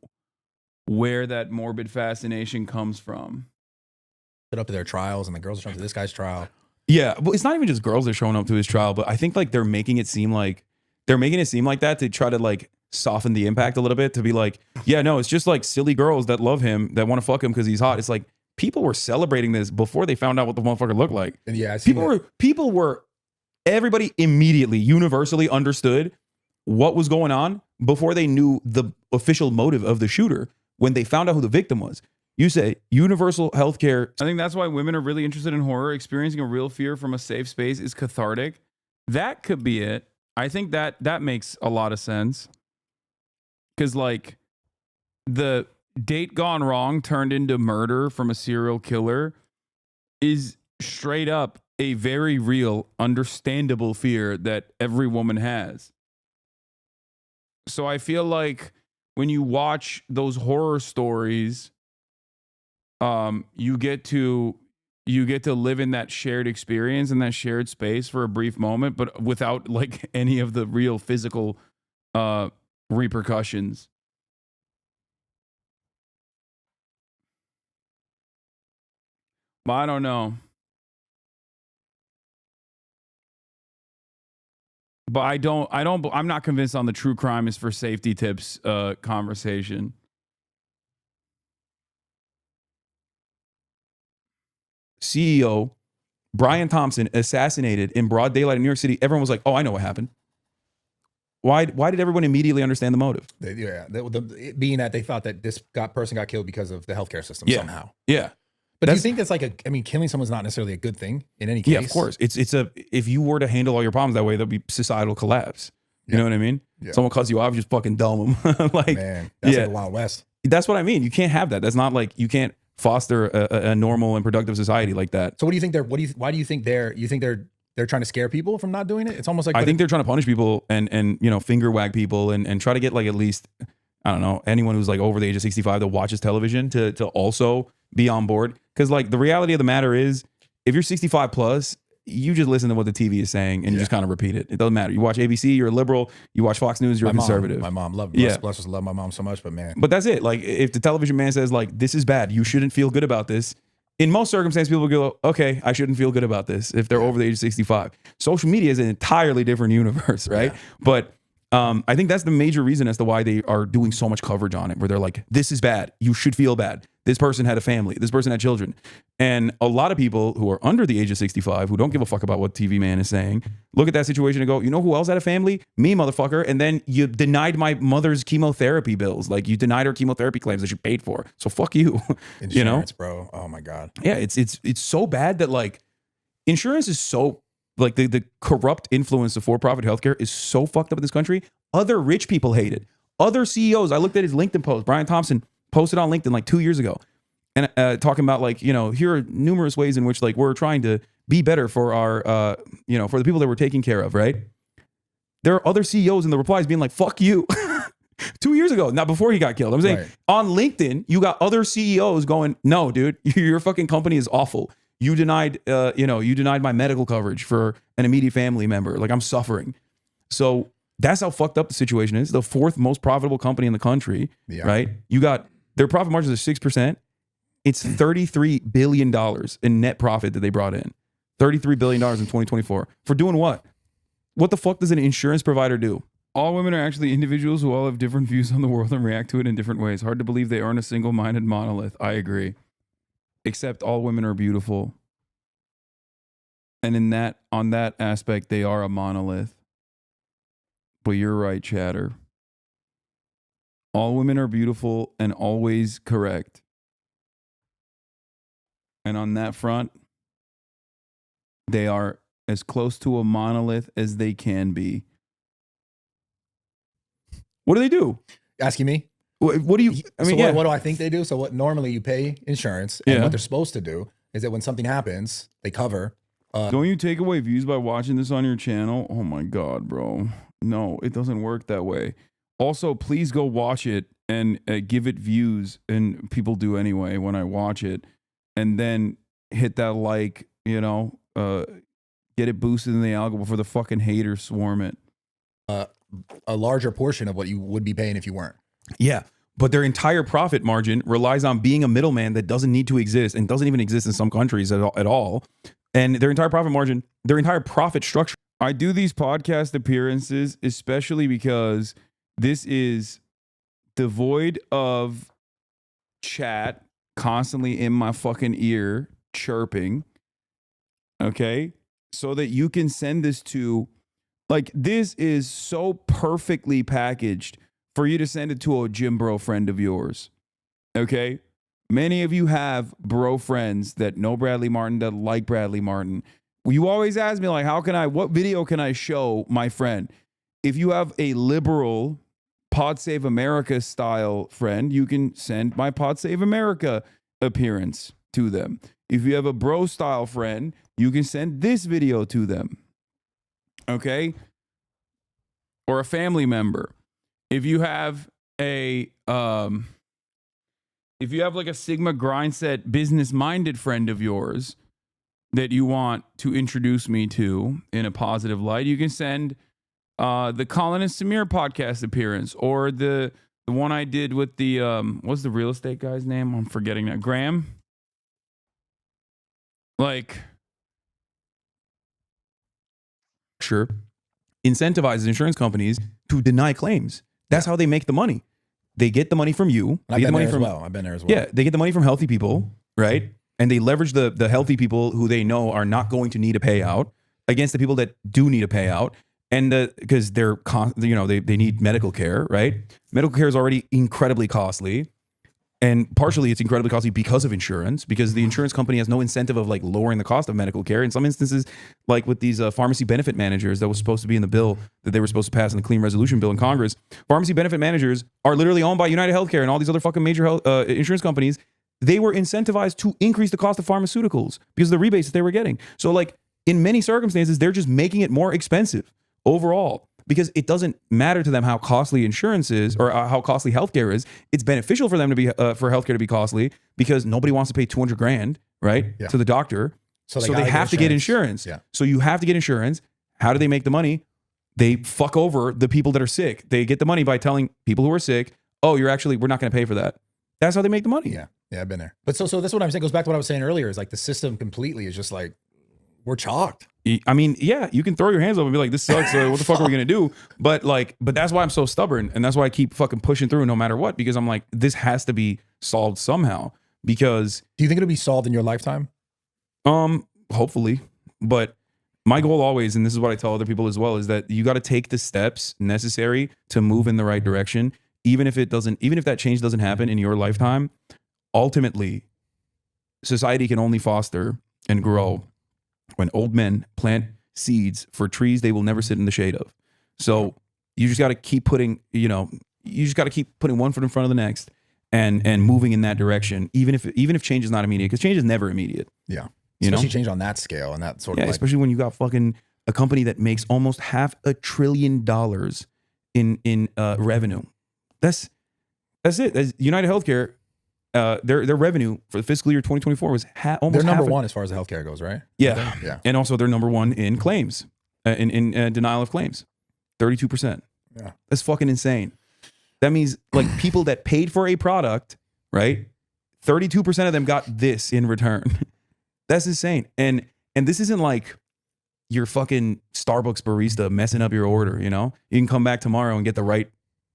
where that morbid fascination comes from. Up to their trials, and the girls are showing up to this guy's trial. Yeah, well, it's not even just girls that are showing up to his trial, but I think like they're making it seem like that to try to like soften the impact a little bit, to be like, yeah, no, it's just like silly girls that love him, that want to fuck him because he's hot. It's like people were celebrating this before they found out what the motherfucker looked like. And yeah, people were. Everybody immediately, universally understood what was going on before they knew the official motive of the shooter. When they found out who the victim was, you say universal healthcare. I think that's why women are really interested in horror. Experiencing a real fear from a safe space is cathartic. That could be it. I think that makes a lot of sense. Because like the date gone wrong turned into murder from a serial killer is straight up a very real, understandable fear that every woman has. So I feel like when you watch those horror stories, you get to live in that shared experience and that shared space for a brief moment, but without like any of the real physical repercussions. But I don't know. But I'm not convinced on the true crime is for safety tips conversation. CEO Brian Thompson assassinated in broad daylight in New York City. Everyone was like, "Oh, I know what happened." Why did everyone immediately understand the motive? Being that they thought that this person got killed because of the healthcare system somehow. Yeah. But do you think that's like killing someone's not necessarily a good thing in any case? Yeah, of course. If you were to handle all your problems that way, there'll be societal collapse. You know what I mean? Yeah. Someone cuts you off, you just fucking dome them. Like, man, that's like the Wild West. That's what I mean. You can't have that. That's not like, you can't foster a normal and productive society like that. So what do you think why do you think they're trying to scare people from not doing it? It's almost like I think they're trying to punish people and finger wag people and try to get like at least, I don't know, anyone who's like over the age of 65 that watches television to also be on board. Because like the reality of the matter is, if you're 65 plus, you just listen to what the TV is saying and you just kind of repeat it. It doesn't matter. You watch ABC, you're a liberal. You watch Fox News, you're a conservative. My mom loved bless love my mom so much, but man. But that's it. Like if the television man says like, this is bad, you shouldn't feel good about this. In most circumstances, people go, okay, I shouldn't feel good about this if they're over the age of 65. Social media is an entirely different universe, right? Yeah. But I think that's the major reason as to why they are doing so much coverage on it, where they're like, this is bad. You should feel bad. This person had a family. This person had children. And a lot of people who are under the age of 65, who don't give a fuck about what TV man is saying, look at that situation and go, you know who else had a family? Me, motherfucker. And then you denied my mother's chemotherapy bills. Like you denied her chemotherapy claims that she paid for. So fuck you. Insurance, you know, bro. Oh my God. Yeah, it's so bad that like insurance is so like the corrupt influence of for-profit healthcare is so fucked up in this country. Other rich people hate it. Other CEOs. I looked at his LinkedIn post. Brian Thompson posted on LinkedIn like 2 years ago, and talking about like, you know, here are numerous ways in which like we're trying to be better for our for the people that we're taking care of, right? There are other CEOs in the replies being like, fuck you. 2 years ago, not before he got killed. I'm saying on LinkedIn, you got other CEOs going, no, dude, your fucking company is awful. You denied my medical coverage for an immediate family member. Like I'm suffering. So that's how fucked up the situation is. The fourth most profitable company in the country, right? You got their profit margins are 6%. It's $33 billion in net profit that they brought in. $33 billion in 2024. For doing what? What the fuck does an insurance provider do? All women are actually individuals who all have different views on the world and react to it in different ways. Hard to believe they aren't a single-minded monolith. I agree. Except all women are beautiful. And on that aspect, they are a monolith. But you're right, Chatter. All women are beautiful and always correct. And on that front, they are as close to a monolith as they can be. What do they do? Asking me? What do you, I mean, what do I think they do? So what normally you pay insurance, and what they're supposed to do is that when something happens, they cover. Don't you take away views by watching this on your channel? Oh my God, bro. No, it doesn't work that way. Also, please go watch it and give it views, and people do anyway when I watch it, and then hit that like, get it boosted in the algorithm before the fucking haters swarm it. A larger portion of what you would be paying if you weren't. Yeah, but their entire profit margin relies on being a middleman that doesn't need to exist and doesn't even exist in some countries at all. And their entire profit margin, their entire profit structure. I do these podcast appearances especially because this is devoid of chat constantly in my fucking ear chirping. Okay? So that you can send this to, like, this is so perfectly packaged for you to send it to a gym bro friend of yours. Okay? Many of you have bro friends that know Bradley Martyn, that like Bradley Martyn. You always ask me, like, what video can I show my friend? If you have a liberal Pod Save America style friend, you can send my Pod Save America appearance to them. If you have a bro style friend, you can send this video to them. Okay? Or a family member. If you have a if you have like a Sigma grindset business minded friend of yours that you want to introduce me to in a positive light, you can send the Colin and Samir podcast appearance, or the one I did with the what's the real estate guy's name? I'm forgetting that. Graham. Like, sure, incentivizes insurance companies to deny claims. That's how they make the money. They get the money from you. I've been there as well. I've been there as well. Yeah, they get the money from healthy people, right? And they leverage the healthy people who they know are not going to need a payout against the people that do need a payout. And because they need medical care, right? Medical care is already incredibly costly. And partially it's incredibly costly because of insurance, because the insurance company has no incentive of like lowering the cost of medical care. In some instances, like with these pharmacy benefit managers that was supposed to be in the bill that they were supposed to pass in the clean resolution bill in Congress, pharmacy benefit managers are literally owned by United Healthcare and all these other fucking major health, insurance companies. They were incentivized to increase the cost of pharmaceuticals because of the rebates that they were getting. So like in many circumstances, they're just making it more expensive overall, because it doesn't matter to them how costly insurance is or how costly healthcare is. It's beneficial for them to be for healthcare to be costly because nobody wants to pay $200,000, right, to the doctor. So they have to get insurance. Yeah. So you have to get insurance. How do they make the money? They fuck over the people that are sick. They get the money by telling people who are sick, "Oh, we're not going to pay for that." That's how they make the money. Yeah, I've been there. But so that's what I'm saying. Goes back to what I was saying earlier. Is like the system completely is just like we're chalked. I mean, yeah, you can throw your hands up and be like, "This sucks. What the fuck are we gonna do?" But that's why I'm so stubborn, and that's why I keep fucking pushing through no matter what. Because I'm like, this has to be solved somehow. Because do you think it'll be solved in your lifetime? Hopefully. But my goal always, and this is what I tell other people as well, is that you got to take the steps necessary to move in the right direction, even if that change doesn't happen in your lifetime. Ultimately, society can only foster and grow when old men plant seeds for trees they will never sit in the shade of. So you just got to keep putting, one foot in front of the next and moving in that direction, even if change is not immediate, because change is never immediate. Yeah. Especially change on that scale and that sort of especially when you got fucking a company that makes almost $500 billion in revenue. That's it. That's United Healthcare. Their revenue for the fiscal year 2024 was almost they're number one as far as the healthcare goes, right? Yeah, yeah. And also they're number one in claims, in denial of claims, 32%. Yeah, that's fucking insane. That means like people that paid for a product, right? 32% of them got this in return. That's insane. And this isn't like your fucking Starbucks barista messing up your order. You can come back tomorrow and get the right.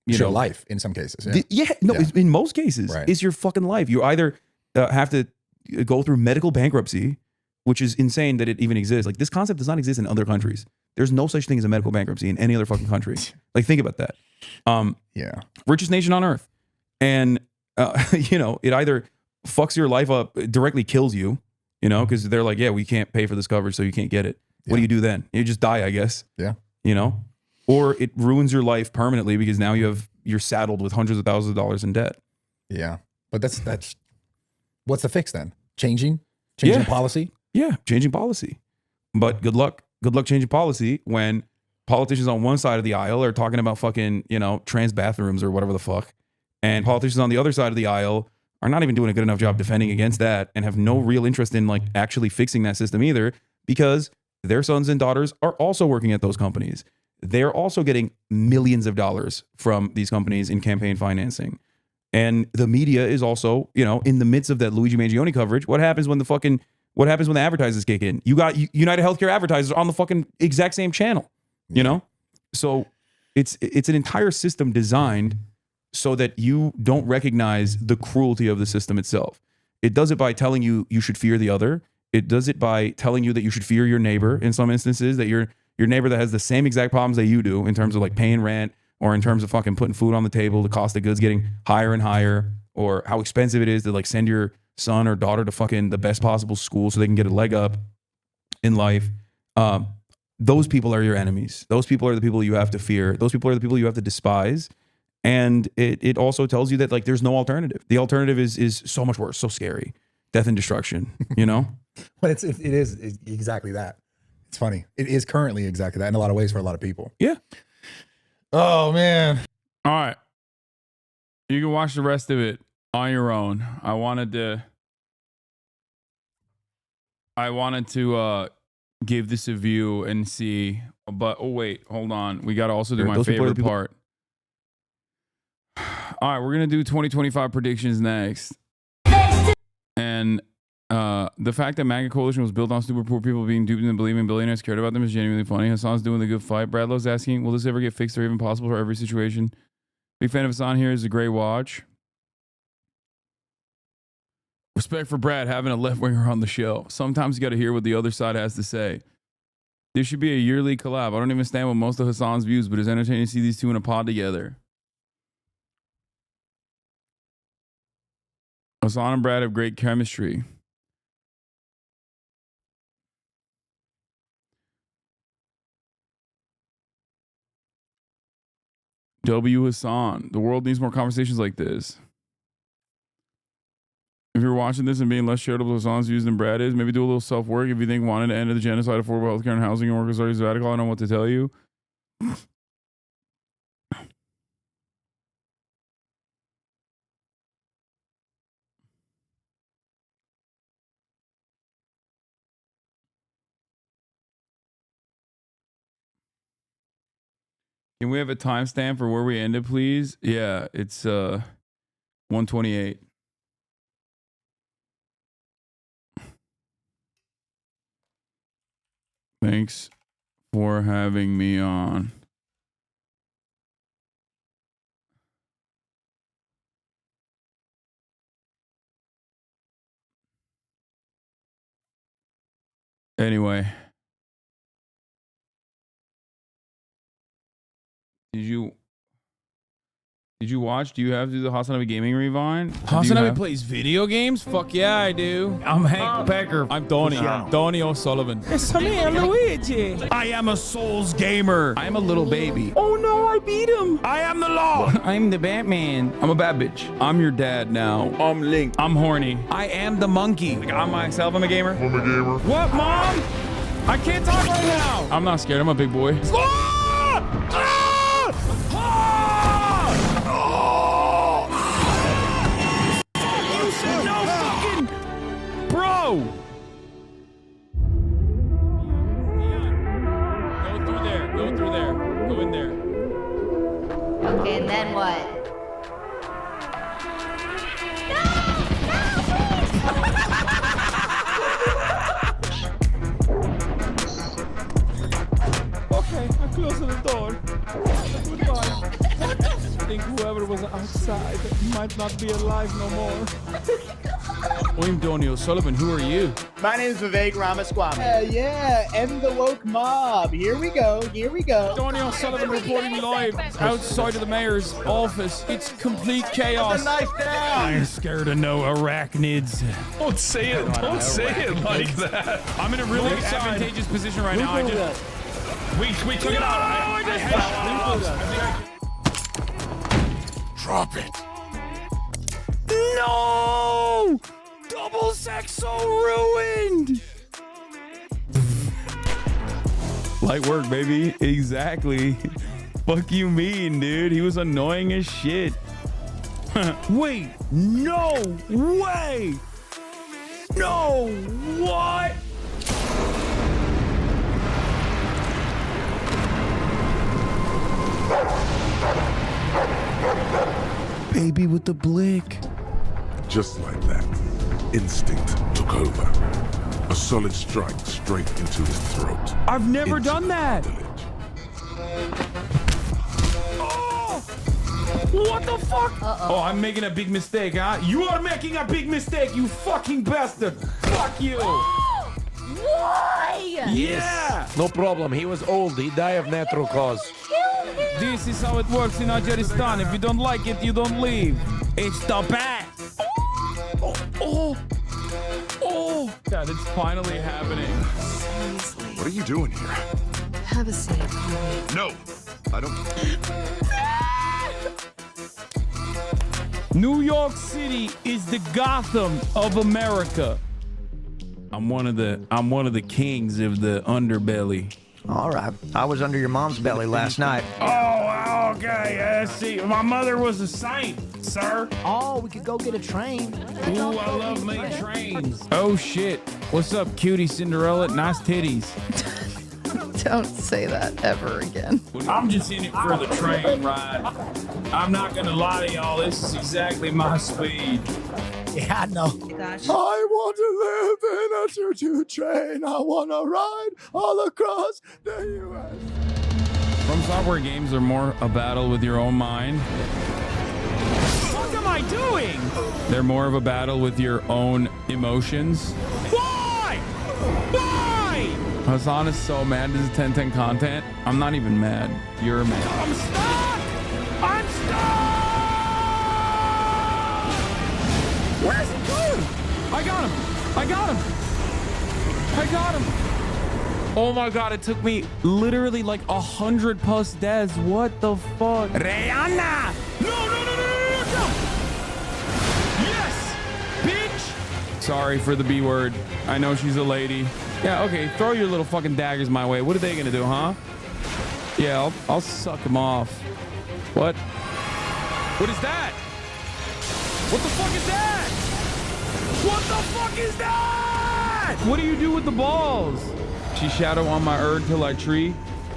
Your life in some cases. In most cases, right. It's your fucking life. You either have to go through medical bankruptcy, which is insane that it even exists. Like this concept does not exist in other countries. There's no such thing as a medical bankruptcy in any other fucking country. Like think about that. Richest nation on earth. And, it either fucks your life up, directly kills you, because they're like, yeah, we can't pay for this coverage, so you can't get it. What do you do then? You just die, I guess. Yeah. Or it ruins your life permanently because now you're saddled with hundreds of thousands of dollars in debt. Yeah. But that's what's the fix then? Changing policy? Yeah, changing policy. But good luck changing policy when politicians on one side of the aisle are talking about fucking, trans bathrooms or whatever the fuck. And politicians on the other side of the aisle are not even doing a good enough job defending against that and have no real interest in like actually fixing that system either, because their sons and daughters are also working at those companies. They're also getting millions of dollars from these companies in campaign financing. And the media is also, in the midst of that Luigi Mangione coverage. What happens when the advertisers kick in? You got United Healthcare advertisers on the fucking exact same channel, So it's an entire system designed so that you don't recognize the cruelty of the system itself. It does it by telling you should fear the other. It does it by telling you that you should fear your neighbor in some instances, that your neighbor that has the same exact problems that you do in terms of like paying rent or in terms of fucking putting food on the table, the cost of goods getting higher and higher, or how expensive it is to like send your son or daughter to fucking the best possible school so they can get a leg up in life. Those people are your enemies. Those people are the people you have to fear. Those people are the people you have to despise. And it also tells you that like there's no alternative. The alternative is so much worse, so scary. Death and destruction, But it is exactly that. It's funny. It is currently exactly that in a lot of ways for a lot of people. Yeah. Oh man. All right. You can watch the rest of it on your own. I wanted to give this a view and see, but oh wait, hold on. We got to also do my favorite part. All right, we're going to do 2025 predictions next. And the fact that MAGA coalition was built on stupid poor people being duped into believing billionaires cared about them is genuinely funny. Hasan's doing the good fight. Bradlow's asking, will this ever get fixed or even possible for every situation? Big fan of Hasan here. Is a great watch. Respect for Brad having a left-winger on the show. Sometimes you got to hear what the other side has to say. This should be a yearly collab. I don't even stand with most of Hasan's views, but it's entertaining to see these two in a pod together. Hasan and Brad have great chemistry. W. Hasan. The world needs more conversations like this. If you're watching this and being less charitable to Hasan's views than Brad is, maybe do a little self-work. If you think wanting to end the genocide, affordable healthcare, and housing and workers is radical, I don't know what to tell you. Can we have a timestamp for where we ended, please? Yeah, it's 128. Thanks for having me on. Anyway. Did you watch? Do you have to do the Hasanabi Gaming Rewind? Hasanabi plays video games? Fuck yeah, I do. I'm Hank Becker. I'm Donnie O'Sullivan. It's me, Luigi. I am a Souls gamer. I am a little baby. Oh no, I beat him. I am the law. I'm the Batman. I'm a bad bitch. I'm your dad now. I'm Link. I'm horny. I am the monkey. Like, I'm myself. I'm a gamer. I'm a gamer. What, Mom? I can't talk right now. I'm not scared. I'm a big boy. Bro! Go through there. Go through there. Go in there. Okay, and then what? Okay, I close the door. Goodbye. I think whoever was outside might not be alive no more. William Donnie O'Sullivan, who are you? My name is Vivek Ramaswamy. Yeah, and the woke mob. Here we go. Here we go. Donnie O'Sullivan reporting live outside of the mayor's office. It's complete chaos. That's a knife down. I'm scared of no arachnids. Don't say it. Don't say it like that. I'm in a really advantageous position right now. We took it out. Drop it. No! Double sex so ruined. Light work, baby. Exactly. Fuck you mean, dude? He was annoying as shit. Wait, no way. No, what? Baby with the blick. Just like that, instinct took over. A solid strike straight into his throat. I've never done that. Oh! What the fuck? Oh, I'm making a big mistake, huh? You are making a big mistake, you fucking bastard. Fuck you. Why? Yeah. No problem. He was old. He died of natural cause. This is how it works in Azerbaijan. If you don't like it, you don't leave. It's the bat. Oh. God, it's finally happening. Seriously. What are you doing here? Have a seat, Chloe. No, I don't. New York City is the Gotham of America. I'm one of the kings of the underbelly. All right. I was under your mom's belly last night. Oh, Okay, see, my mother was a saint, sir. Oh, we could go get a train. Ooh, I love me trains. Oh shit! What's up, cutie Cinderella? Nice titties. Don't say that ever again. I'm just in it for the train ride. I'm not gonna lie to y'all. This is exactly my speed. Yeah, I know. I want to live in a choo-choo train. I want to ride all across the U.S. From Software games are more a battle with your own mind. What am I doing? They're more of a battle with your own emotions. Why? Why? Hasan is so mad. This is 10/10 content. I'm not even mad. You're mad. I'm stuck! I'm stuck! Where's he going? I got him. I got him. I got him. Oh my god, it took me literally like 100 plus deaths. What the fuck? Rihanna! No! Yes! Bitch! Sorry for the B word. I know she's a lady. Yeah, okay, throw your little fucking daggers my way. What are they gonna do, huh? Yeah, I'll suck them off. What? What is that? What the fuck is that? What the fuck is that? What do you do with the balls? She shadow on my Erd till I tree.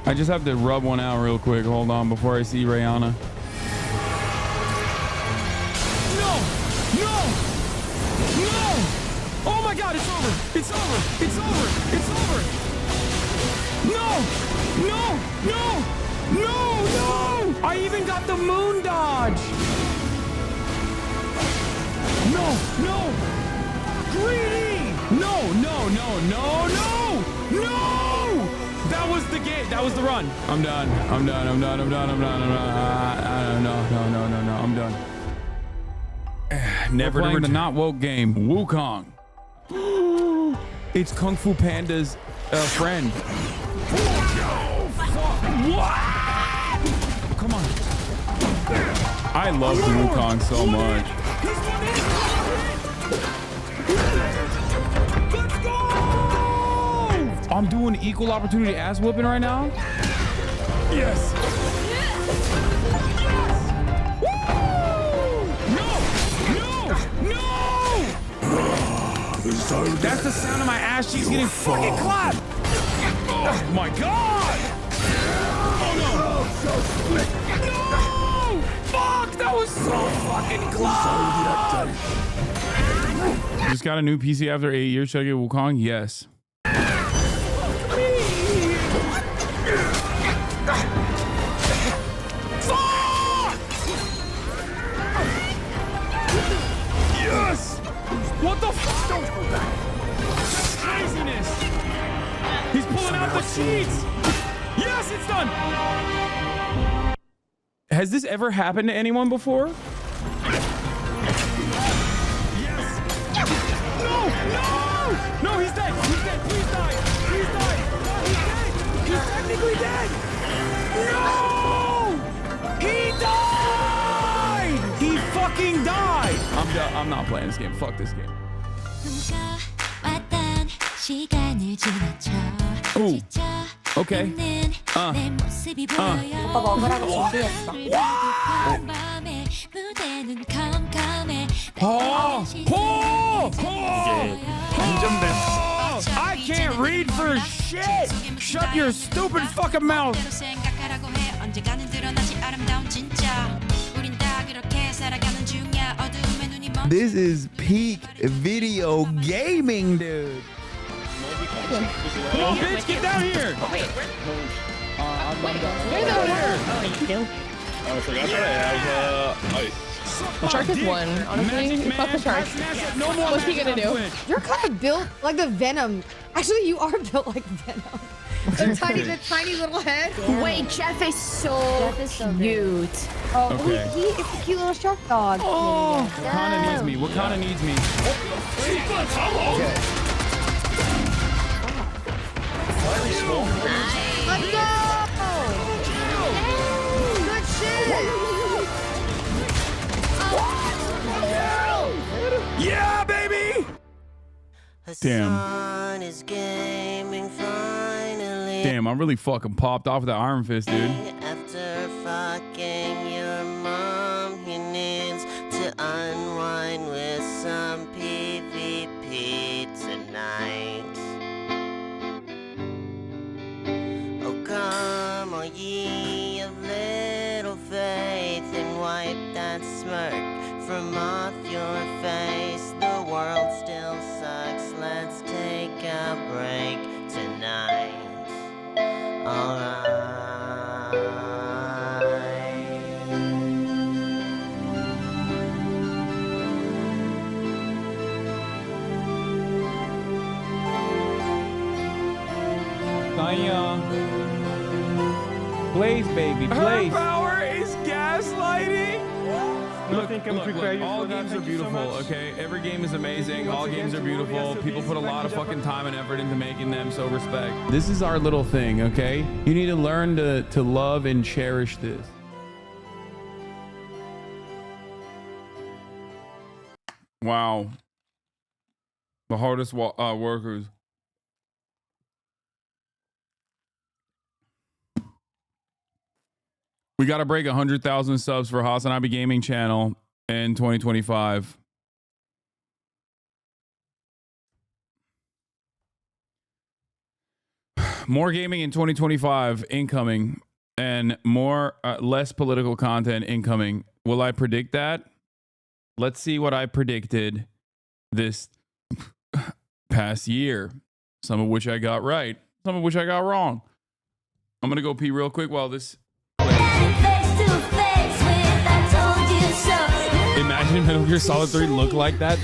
I just have to rub one out real quick. Hold on before I see Rihanna. No! Oh my god, it's over! It's over! It's over! It's over! No! I even got the moon dodge! No! Greedy! No! That was the game. That was the run. I'm done. Never playing the not woke game. Wukong. It's Kung Fu Panda's friend. What? Come on. I love Wukong so much. Let's go! I'm doing equal opportunity ass whooping right now. Yes. That's the sound of my ass cheeks getting fucking clapped. Oh my god! Oh no! No! Fuck! That was so fucking close! Just got a new PC after 8 years. Should I get Wukong? Yes. Yes! What the fuck? Don't go back. That's craziness. He's pulling out the cheats. Yes, it's done. Has this ever happened to anyone before? Yes. No, he's dead. He's dead. Please die. Please die. No, he's dead. He's technically dead. No! He died. He fucking died. I'm done. I'm not playing this game. Fuck this game. Ooh. Okay. I can't read for shit. Shut your stupid fucking mouth. This is peak video gaming, dude. Come on, bitch, get down here! Get over here! I forgot that I have The shark is one. Honestly, fuck the shark. What's he gonna do? You're kind of built like the Venom. Actually, you are built like Venom. The tiny little head. Wait, Jeff is so cute. Oh, Okay. he is a cute little shark dog. Oh, Wakanda needs me. Wakanda needs me. Okay. Let's go! Good shit! Yeah, baby! Damn. Damn, I'm really fucking popped off with that Iron Fist, dude. Blaze, baby, blaze. Her power is gaslighting. Look, all games are beautiful, okay? Every game is amazing. All games are beautiful. People put a lot of fucking time and effort into making them, so respect. This is our little thing, okay? You need to learn to love and cherish this. Wow. The hardest workers. We got to break 100,000 subs for Hasanabi Gaming channel in 2025. More gaming in 2025 incoming, and more less political content incoming. Will I predict that? Let's see what I predicted this past year. Some of which I got right, some of which I got wrong. I'm gonna go pee real quick while this. Imagine Metal Gear Solid 3 look like that.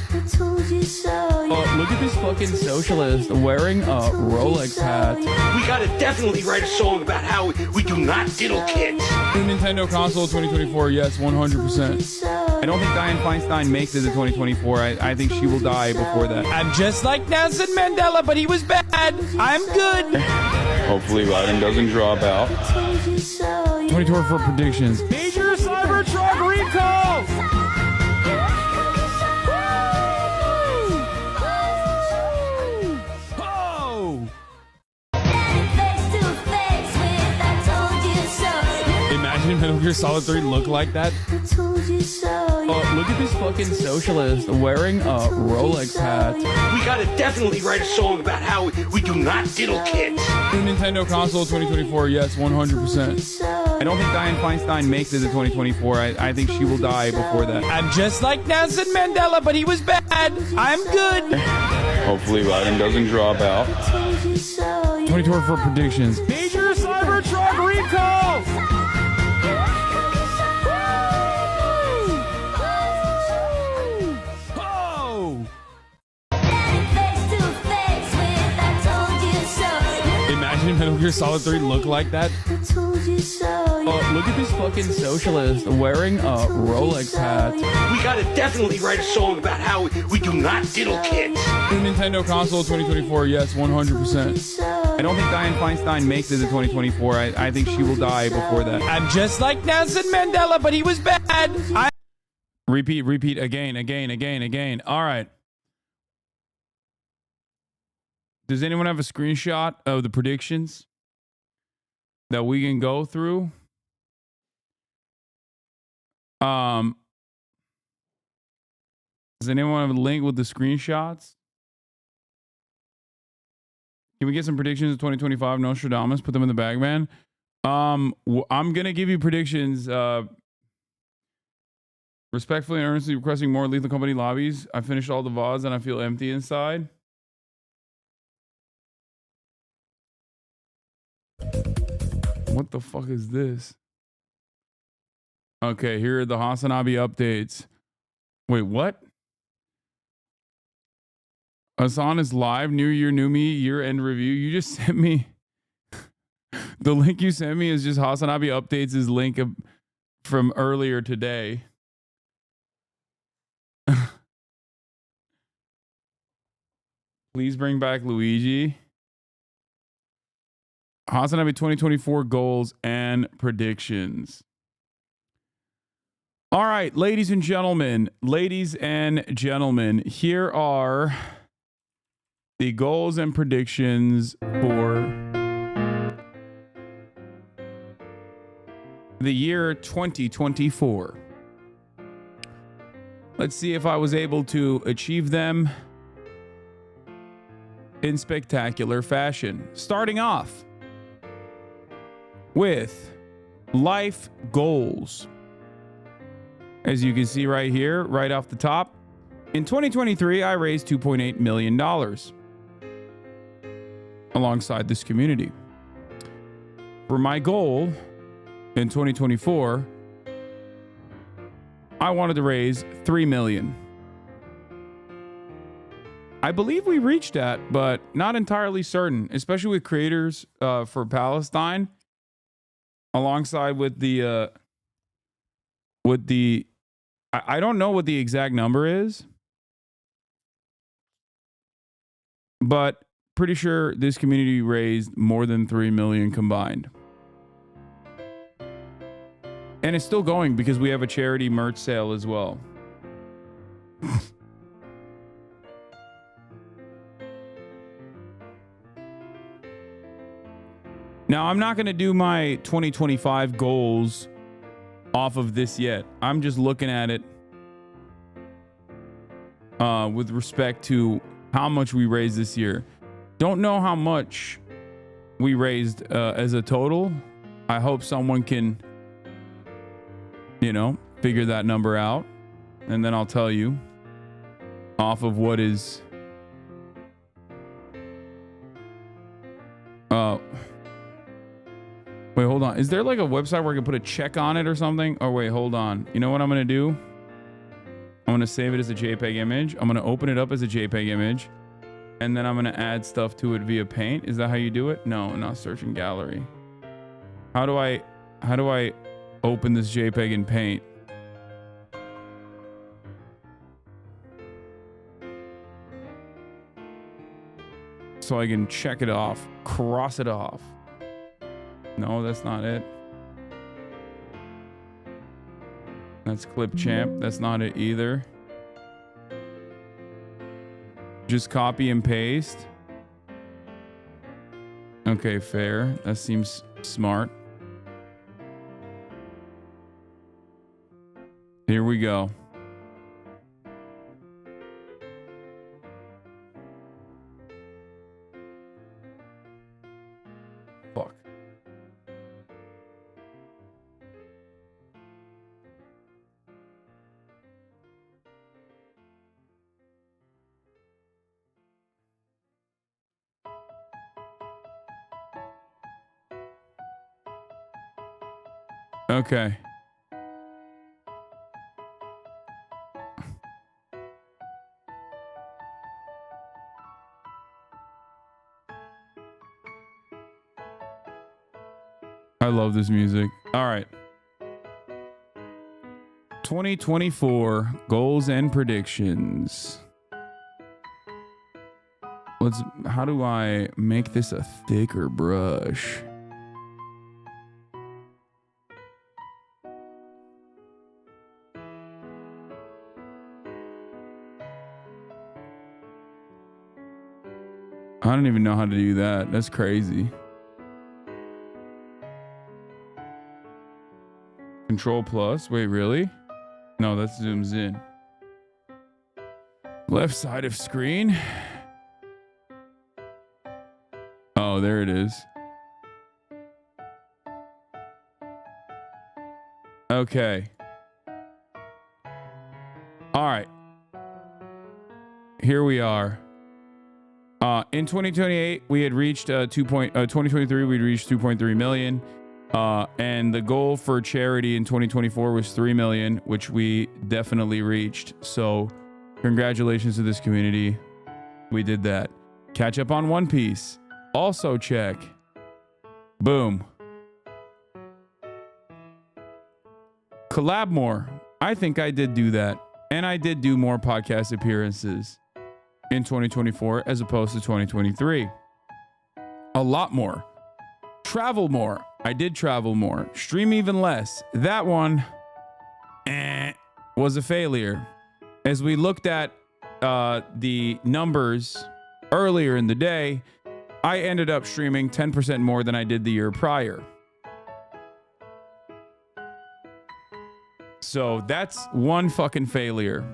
Oh, look at this fucking socialist wearing a Rolex hat. We gotta definitely write a song about how we do not diddle kids. New Nintendo console 2024, yes, 100%. I don't think Dianne Feinstein makes it to 2024. I think she will die before that. I'm just like Nelson Mandela, but he was bad. I'm good. Hopefully Biden doesn't drop out. 2024 predictions. Major Cybertruck recall. Imagine Metal Gear Solid 3 look like that. Oh, look at this fucking socialist wearing a Rolex hat. We gotta definitely write a song about how we do not diddle kids. New Nintendo console 2024, yes, 100%. I don't think Dianne Feinstein makes it to 2024. I think she will die before that. I'm just like Nelson Mandela, but he was bad. I'm good. Hopefully Biden doesn't drop out. 2024 predictions. Major Cybertruck recall. Imagine Metal Gear Solid 3 look like that. Oh, look at this fucking socialist wearing a Rolex hat. We gotta definitely write a song about how we do not diddle kids. New Nintendo console 2024, yes, 100%. I don't think Dianne Feinstein makes it to 2024. I think she will die before that. I'm just like Nelson Mandela, but he was bad. Repeat again. All right. Does anyone have a screenshot of the predictions that we can go through? Does anyone have a link with the screenshots? Can we get some predictions of 2025 Nostradamus? Put them in the bag, man. I'm going to give you predictions. Respectfully and earnestly requesting more Lethal Company lobbies. I finished all the VODs and I feel empty inside. What the fuck is this? Okay, here are the Hasanabi updates. Wait, what? Hasan is live. New year, new me, year-end review. You just sent me... The link you sent me is just Hasanabi updates' link from earlier today. Please bring back Luigi. Hasanabi 2024 goals and predictions. All right, ladies and gentlemen, here are the goals and predictions for the year 2024. Let's see if I was able to achieve them in spectacular fashion. Starting off with life goals. As you can see right here, right off the top, in 2023, I raised $2.8 million alongside this community. For my goal in 2024, I wanted to raise $3 million. I believe we reached that, but not entirely certain, especially with creators for Palestine, alongside with the I don't know what the exact number is, but pretty sure this community raised more than 3 million combined. And it's still going because we have a charity merch sale as well. Now, I'm not going to do my 2025 goals off of this yet. I'm just looking at it with respect to how much we raised this year. Don't know how much we raised as a total. I hope someone can, figure that number out. And then I'll tell you off of what is... Wait, hold on. Is there like a website where I can put a check on it or something? Oh, wait, hold on. You know what I'm going to do? I'm going to save it as a JPEG image. I'm going to open it up as a JPEG image. And then I'm going to add stuff to it via Paint. Is that how you do it? No, not search in gallery. How do I open this JPEG in Paint? So I can check it off, cross it off. No, that's not it. That's Clipchamp. That's not it either. Just copy and paste. Okay, fair. That seems smart. Here we go. Fuck. Okay. I love this music. All right. 2024 goals and predictions. How do I make this a thicker brush? I don't even know how to do that. That's crazy. Control plus. Wait, really? No, that zooms in. Left side of screen. Oh, there it is. Okay. All right. Here we are. In 2028, we had reached 2023, we reached 2.3 million. And the goal for charity in 2024 was 3 million, which we definitely reached. So congratulations to this community. We did that. Catch up on One Piece. Also check. Boom. Collab more. I think I did do that. And I did do more podcast appearances in 2024 as opposed to 2023. A lot more. Travel more. I did travel more. Stream even less. That one was a failure. As we looked at the numbers earlier in the day, I ended up streaming 10% more than I did the year prior. So that's one fucking failure.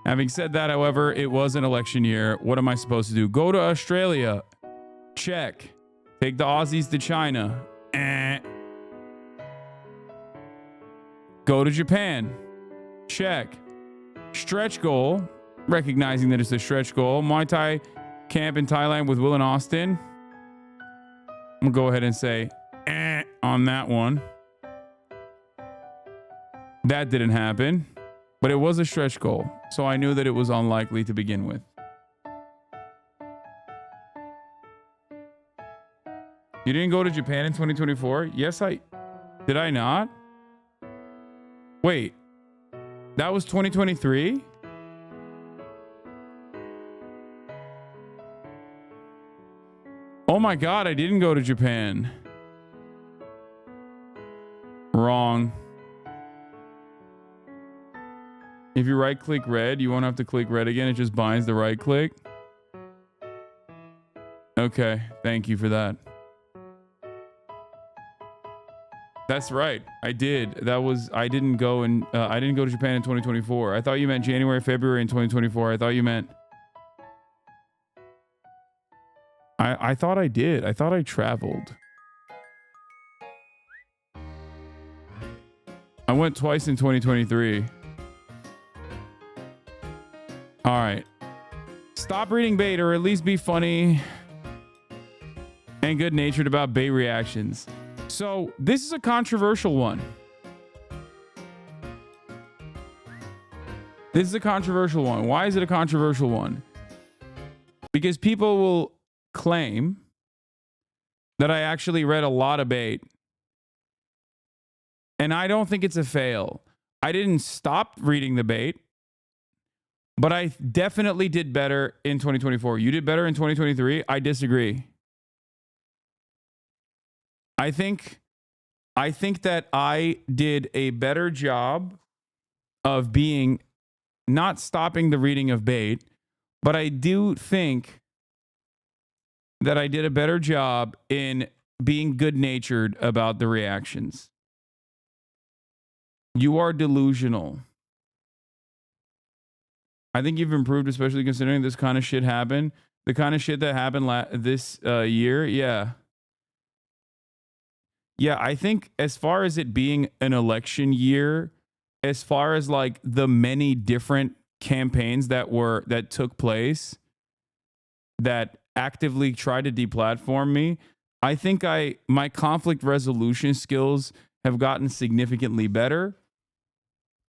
Having said that, however, it was an election year. What am I supposed to do? Go to Australia. Check. Take the Aussies to China. Go to Japan. Check. Stretch goal. Recognizing that it's a stretch goal. Muay Thai camp in Thailand with Will and Austin. I'm going to go ahead and say on that one. That didn't happen. But it was a stretch goal. So I knew that it was unlikely to begin with. You didn't go to Japan in 2024? Yes, did I not? Wait, that was 2023? Oh my God, I didn't go to Japan. Wrong. If you right click red, you won't have to click red again. It just binds the right click. Okay, thank you for that. That's right. I did. I didn't go to Japan in 2024. I thought you meant January, February in 2024. I thought you meant I thought I did. I thought I traveled. I went twice in 2023. All right. Stop reading bait, or at least be funny and good-natured about bait reactions. So this is a controversial one. This is a controversial one. Why is it a controversial one? Because people will claim that I actually read a lot of bait. And I don't think it's a fail. I didn't stop reading the bait, but I definitely did better in 2024. You did better in 2023? I disagree. I think that I did a better job of being not stopping the reading of bait, but I do think that I did a better job in being good-natured about the reactions. You are delusional. I think you've improved, especially considering this kind of shit happened. The kind of shit that happened this year, yeah. Yeah, I think as far as it being an election year, as far as like the many different campaigns that took place that actively tried to deplatform me, I think my conflict resolution skills have gotten significantly better.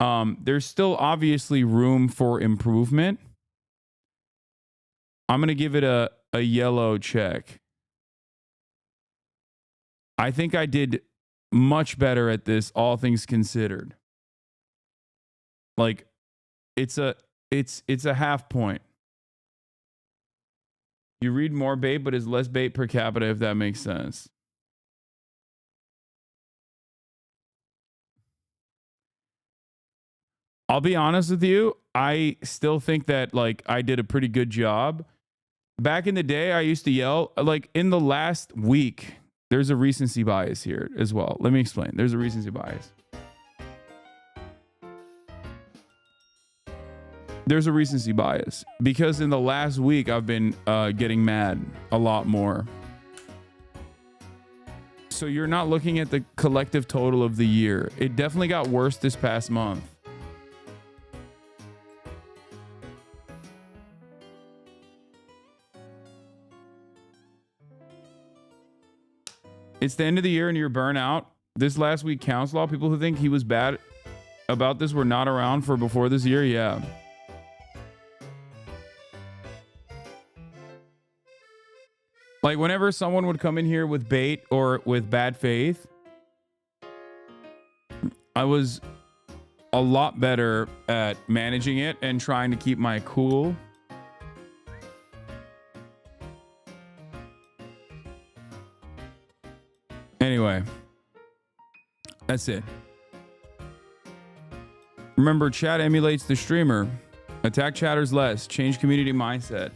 There's still obviously room for improvement. I'm going to give it a yellow check. I think I did much better at this, all things considered. Like, it's a half point. You read more bait, but it's less bait per capita, if that makes sense. I'll be honest with you. I still think that like I did a pretty good job. Back in the day, I used to yell, like in the last week, there's a recency bias here as well. Let me explain. There's a recency bias. There's a recency bias because in the last week, I've been getting mad a lot more. So you're not looking at the collective total of the year. It definitely got worse this past month. It's the end of the year and you're burnt out. This last week counts, law. People who think he was bad about this were not around for before this year. Yeah. Like whenever someone would come in here with bait or with bad faith, I was a lot better at managing it and trying to keep my cool. Anyway, that's it. Remember, chat emulates the streamer. Attack chatters less. Change community mindset.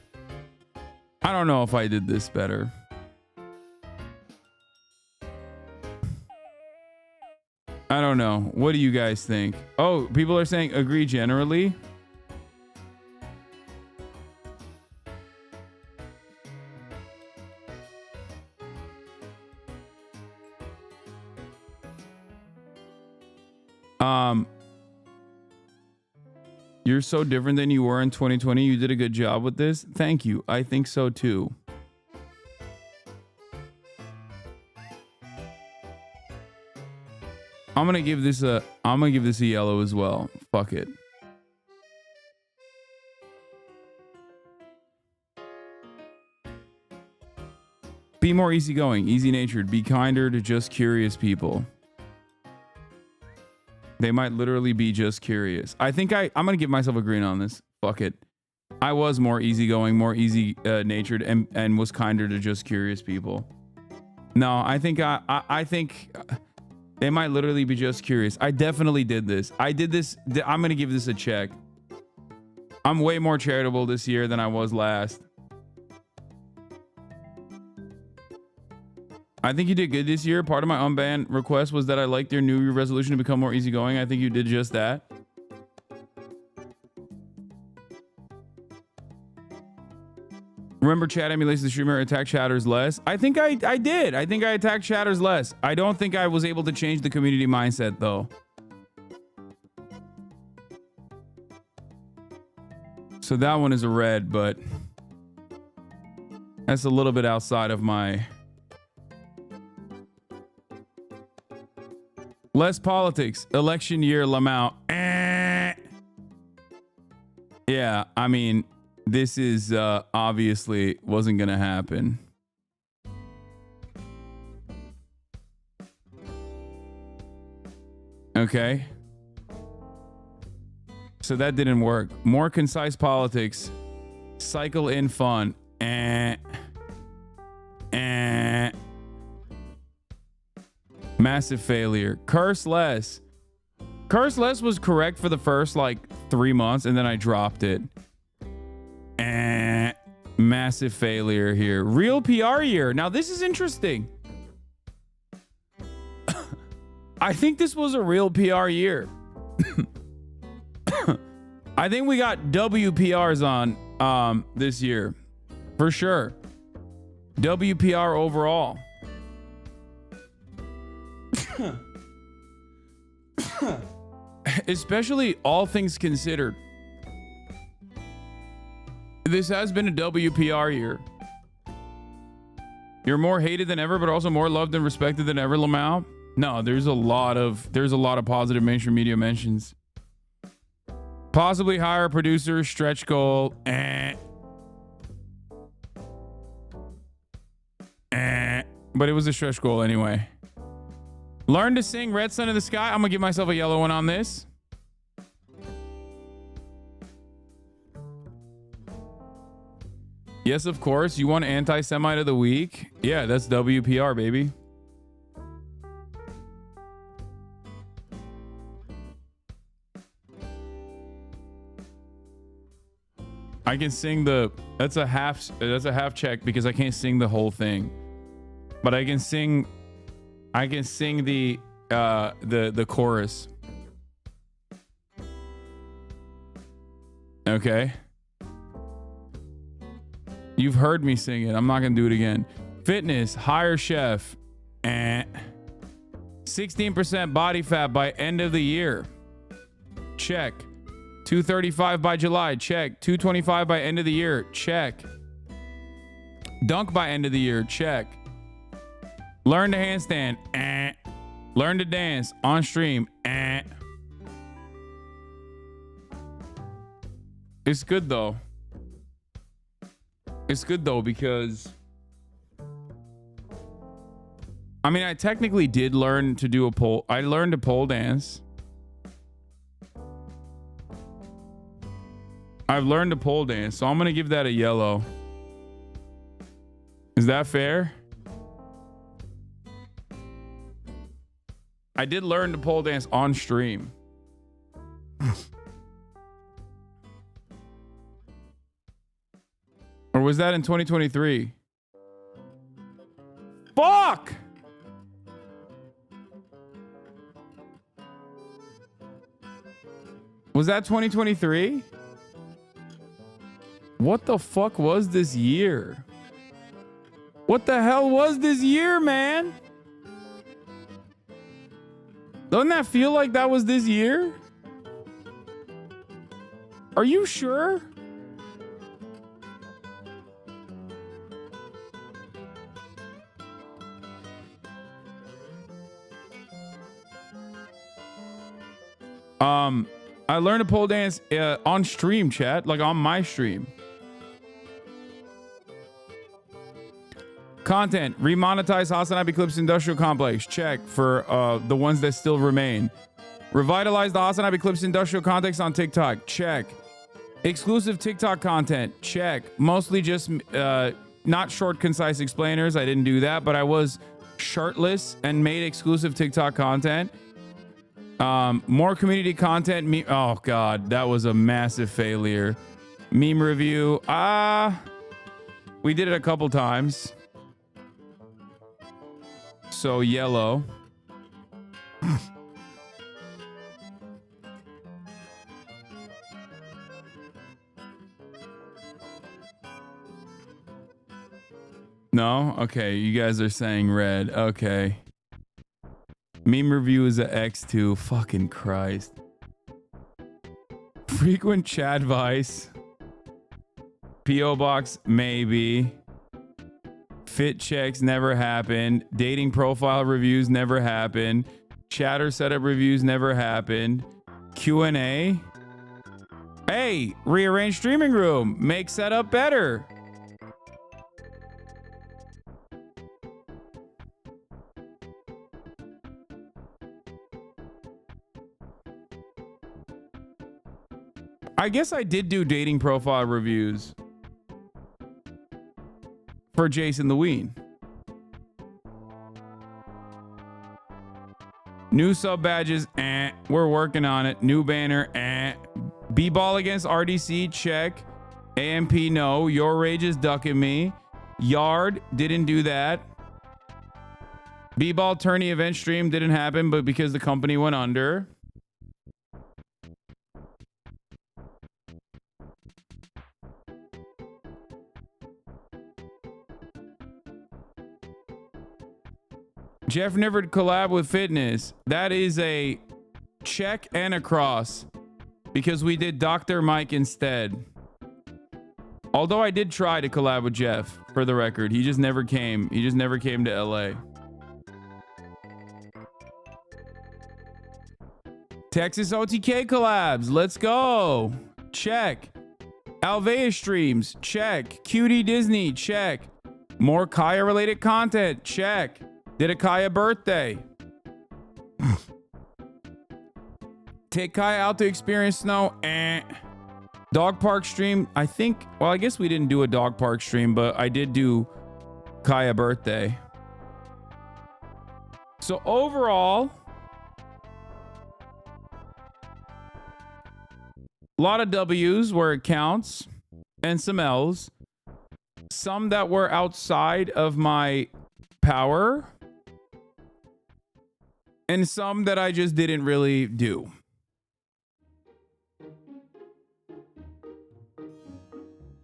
I don't know if I did this better. I don't know. What do you guys think? Oh, people are saying agree generally. You're so different than you were in 2020. You did a good job with this. Thank you. I think so too. I'm gonna give this a yellow as well. Fuck it. Be more easygoing, easy-natured. Be kinder to just curious people. They might literally be just curious. I think I'm going to give myself a green on this. Fuck it. I was more easygoing, more easy-natured, and was kinder to just curious people. No, I think I think they might literally be just curious. I definitely did this. I did this. I'm going to give this a check. I'm way more charitable this year than I was last. I think you did good this year. Part of my unbanned request was that I liked your New Year resolution to become more easygoing. I think you did just that. Remember, chat emulates the streamer, attack chatters less. I think I did. I think I attacked chatters less. I don't think I was able to change the community mindset, though. So that one is a red, but that's a little bit outside of my... Less politics. Election year, Lamau. Yeah, I mean, this is obviously wasn't going to happen. Okay. So that didn't work. More concise politics. Cycle in fun. Massive failure. Curse less. Curse less was correct for the first like 3 months, and then I dropped it. Massive failure here. Real PR year. Now this is interesting. I think this was a real PR year. I think we got WPRs on this year. For sure. WPR overall. Especially all things considered. This has been a WPR year. You're more hated than ever, but also more loved and respected than ever, Lamau. No, there's a lot of positive mainstream media mentions. Possibly hire producer, stretch goal. But it was a stretch goal anyway. Learn to sing Red Sun in the Sky. I'm gonna give myself a yellow one on this. Yes, of course. You want anti-Semite of the week? Yeah, that's WPR, baby. I can sing that's a half check because I can't sing the whole thing. But I can sing the chorus. Okay. You've heard me sing it. I'm not gonna do it again. Fitness, hire chef, 16% body fat by end of the year. Check. 235 by July. Check. 225 by end of the year. Check. Dunk by end of the year. Check. Learn to handstand. Learn to dance on stream. It's good though. It's good though because I mean I technically did learn to do a pole. I learned a pole dance. I've learned to pole dance, so I'm gonna give that a yellow. Is that fair? I did learn to pole dance on stream. Or was that in 2023? Fuck! Was that 2023? What the fuck was this year? What the hell was this year, man? Doesn't that feel like that was this year? Are you sure? I learned to pole dance on stream, chat, like on my stream. Content. Remonetize Hasanabi Clips Industrial Complex. Check for the ones that still remain. Revitalize the Hasanabi Clips Industrial Context on TikTok. Check. Exclusive TikTok content. Check. Mostly just not short, concise explainers. I didn't do that, but I was shirtless and made exclusive TikTok content. More community content. Oh God, that was a massive failure. Meme review. We did it a couple times. So yellow. No? Okay, you guys are saying red. Okay. Meme review is a X2. Fucking Christ. Frequent chat advice. PO box, maybe. Fit checks never happened. Dating profile reviews never happened. Chatter setup reviews never happened. Q&A. Hey, rearrange streaming room. Make setup better. I guess I did do dating profile reviews for Jason the Ween. New sub badges, we're working on it. New banner, B-ball against RDC, check. AMP, no. Your Rage is ducking me. Yard, didn't do that. B-ball tourney event stream didn't happen, but because the company went under. Jeff never collab with fitness. That is a check and a cross because we did Dr. Mike instead. Although I did try to collab with Jeff, for the record. He just never came. He just never came to LA. Texas OTK collabs. Let's go. Check. Alvea streams. Check. Cutie Disney. Check. More Kaya related content. Check. Did a Kaya birthday. Take Kaya out to experience snow. Dog park stream. I think, well, I guess we didn't do a dog park stream, but I did do Kaya birthday. So overall, a lot of W's where it counts and some L's. Some that were outside of my power. And some that I just didn't really do.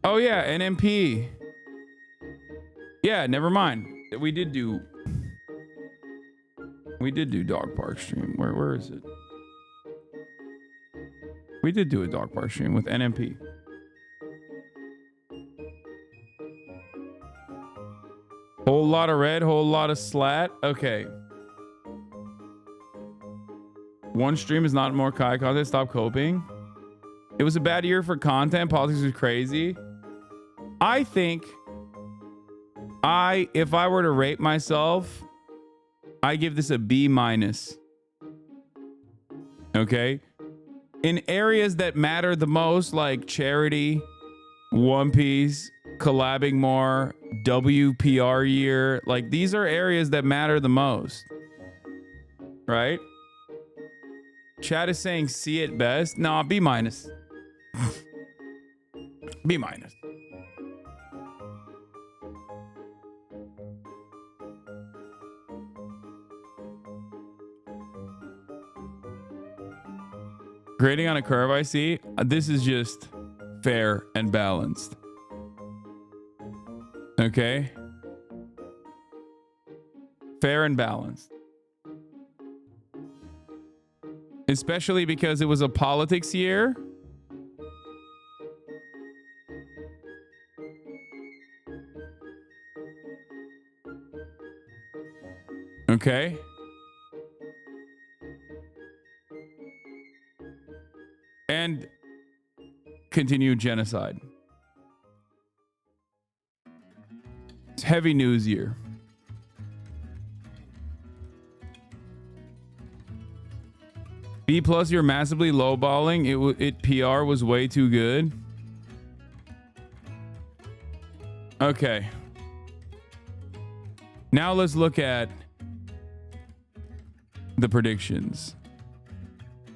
Oh yeah, NMP. Yeah, never mind. We did do dog park stream. Where is it? We did do a dog park stream with NMP. Whole lot of red, whole lot of slat. Okay. One stream is not more Kai content. Stop coping. It was a bad year for content. Politics was crazy. I think if I were to rate myself, I give this a B-. Okay. In areas that matter the most, like charity, One Piece, collabing more, WPR year, like these are areas that matter the most. Right? Chat is saying C at best. No, B-. B-. Grading on a curve, I see. This is just fair and balanced. Okay? Fair and balanced. Especially because it was a politics year. Okay. And continued genocide. It's heavy news year. B plus, you're massively lowballing. It PR was way too good. Okay. Now let's look at the predictions.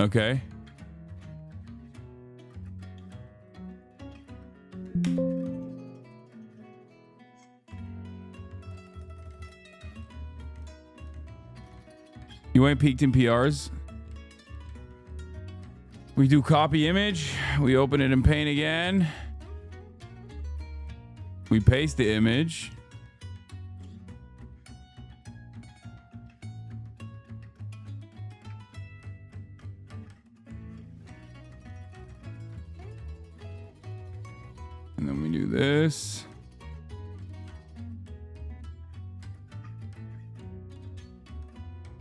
Okay. You ain't peaked in PRs. We do copy image. We open it in Paint again. We paste the image. And then we do this.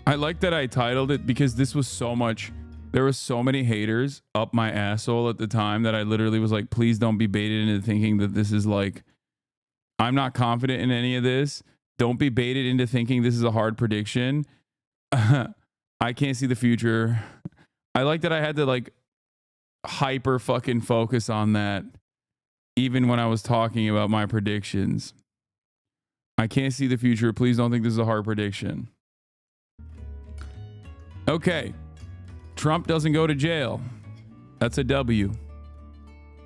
I like that I titled it because this was so much. There were so many haters up my asshole at the time that I literally was like, please don't be baited into thinking that this is like, I'm not confident in any of this. Don't be baited into thinking this is a hard prediction. I can't see the future. I like that I had to like hyper fucking focus on that even when I was talking about my predictions. I can't see the future. Please don't think this is a hard prediction. Okay. Trump doesn't go to jail. That's a W.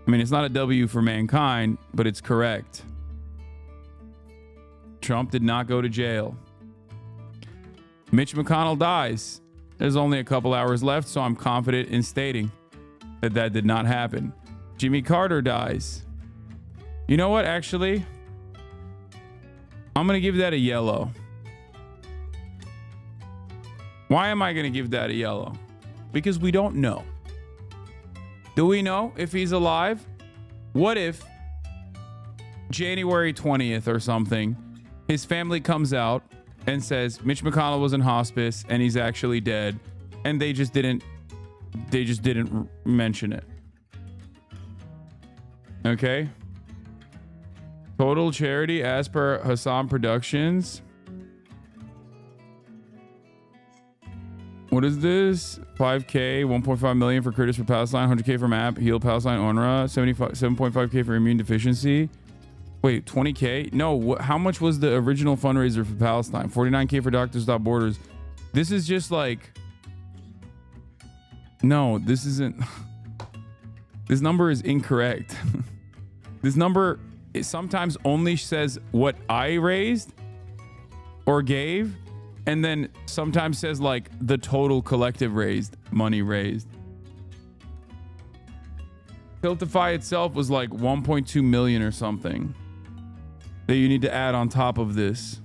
I mean, it's not a W for mankind, but it's correct. Trump did not go to jail. Mitch McConnell dies. There's only a couple hours left, so I'm confident in stating that that did not happen. Jimmy Carter dies. You know what, actually? I'm going to give that a yellow. Why am I going to give that a yellow? Because we don't know. Do we know if he's alive? What if January 20th or something, his family comes out and says Mitch McConnell was in hospice and he's actually dead, and they just didn't mention it. Okay. Total charity as per Hasan Productions. What is this? 5K, 1.5 million for Curtis for Palestine, 100K for MAP, Heal Palestine, UNRWA, 7.5K for immune deficiency. Wait, 20K? No, how much was the original fundraiser for Palestine? 49K for Doctors Without Borders. This is just like, no, this isn't. This number is incorrect. This number, it sometimes only says what I raised or gave, and then sometimes says like the total collective money raised. Tiltify itself was like 1.2 million or something that you need to add on top of this.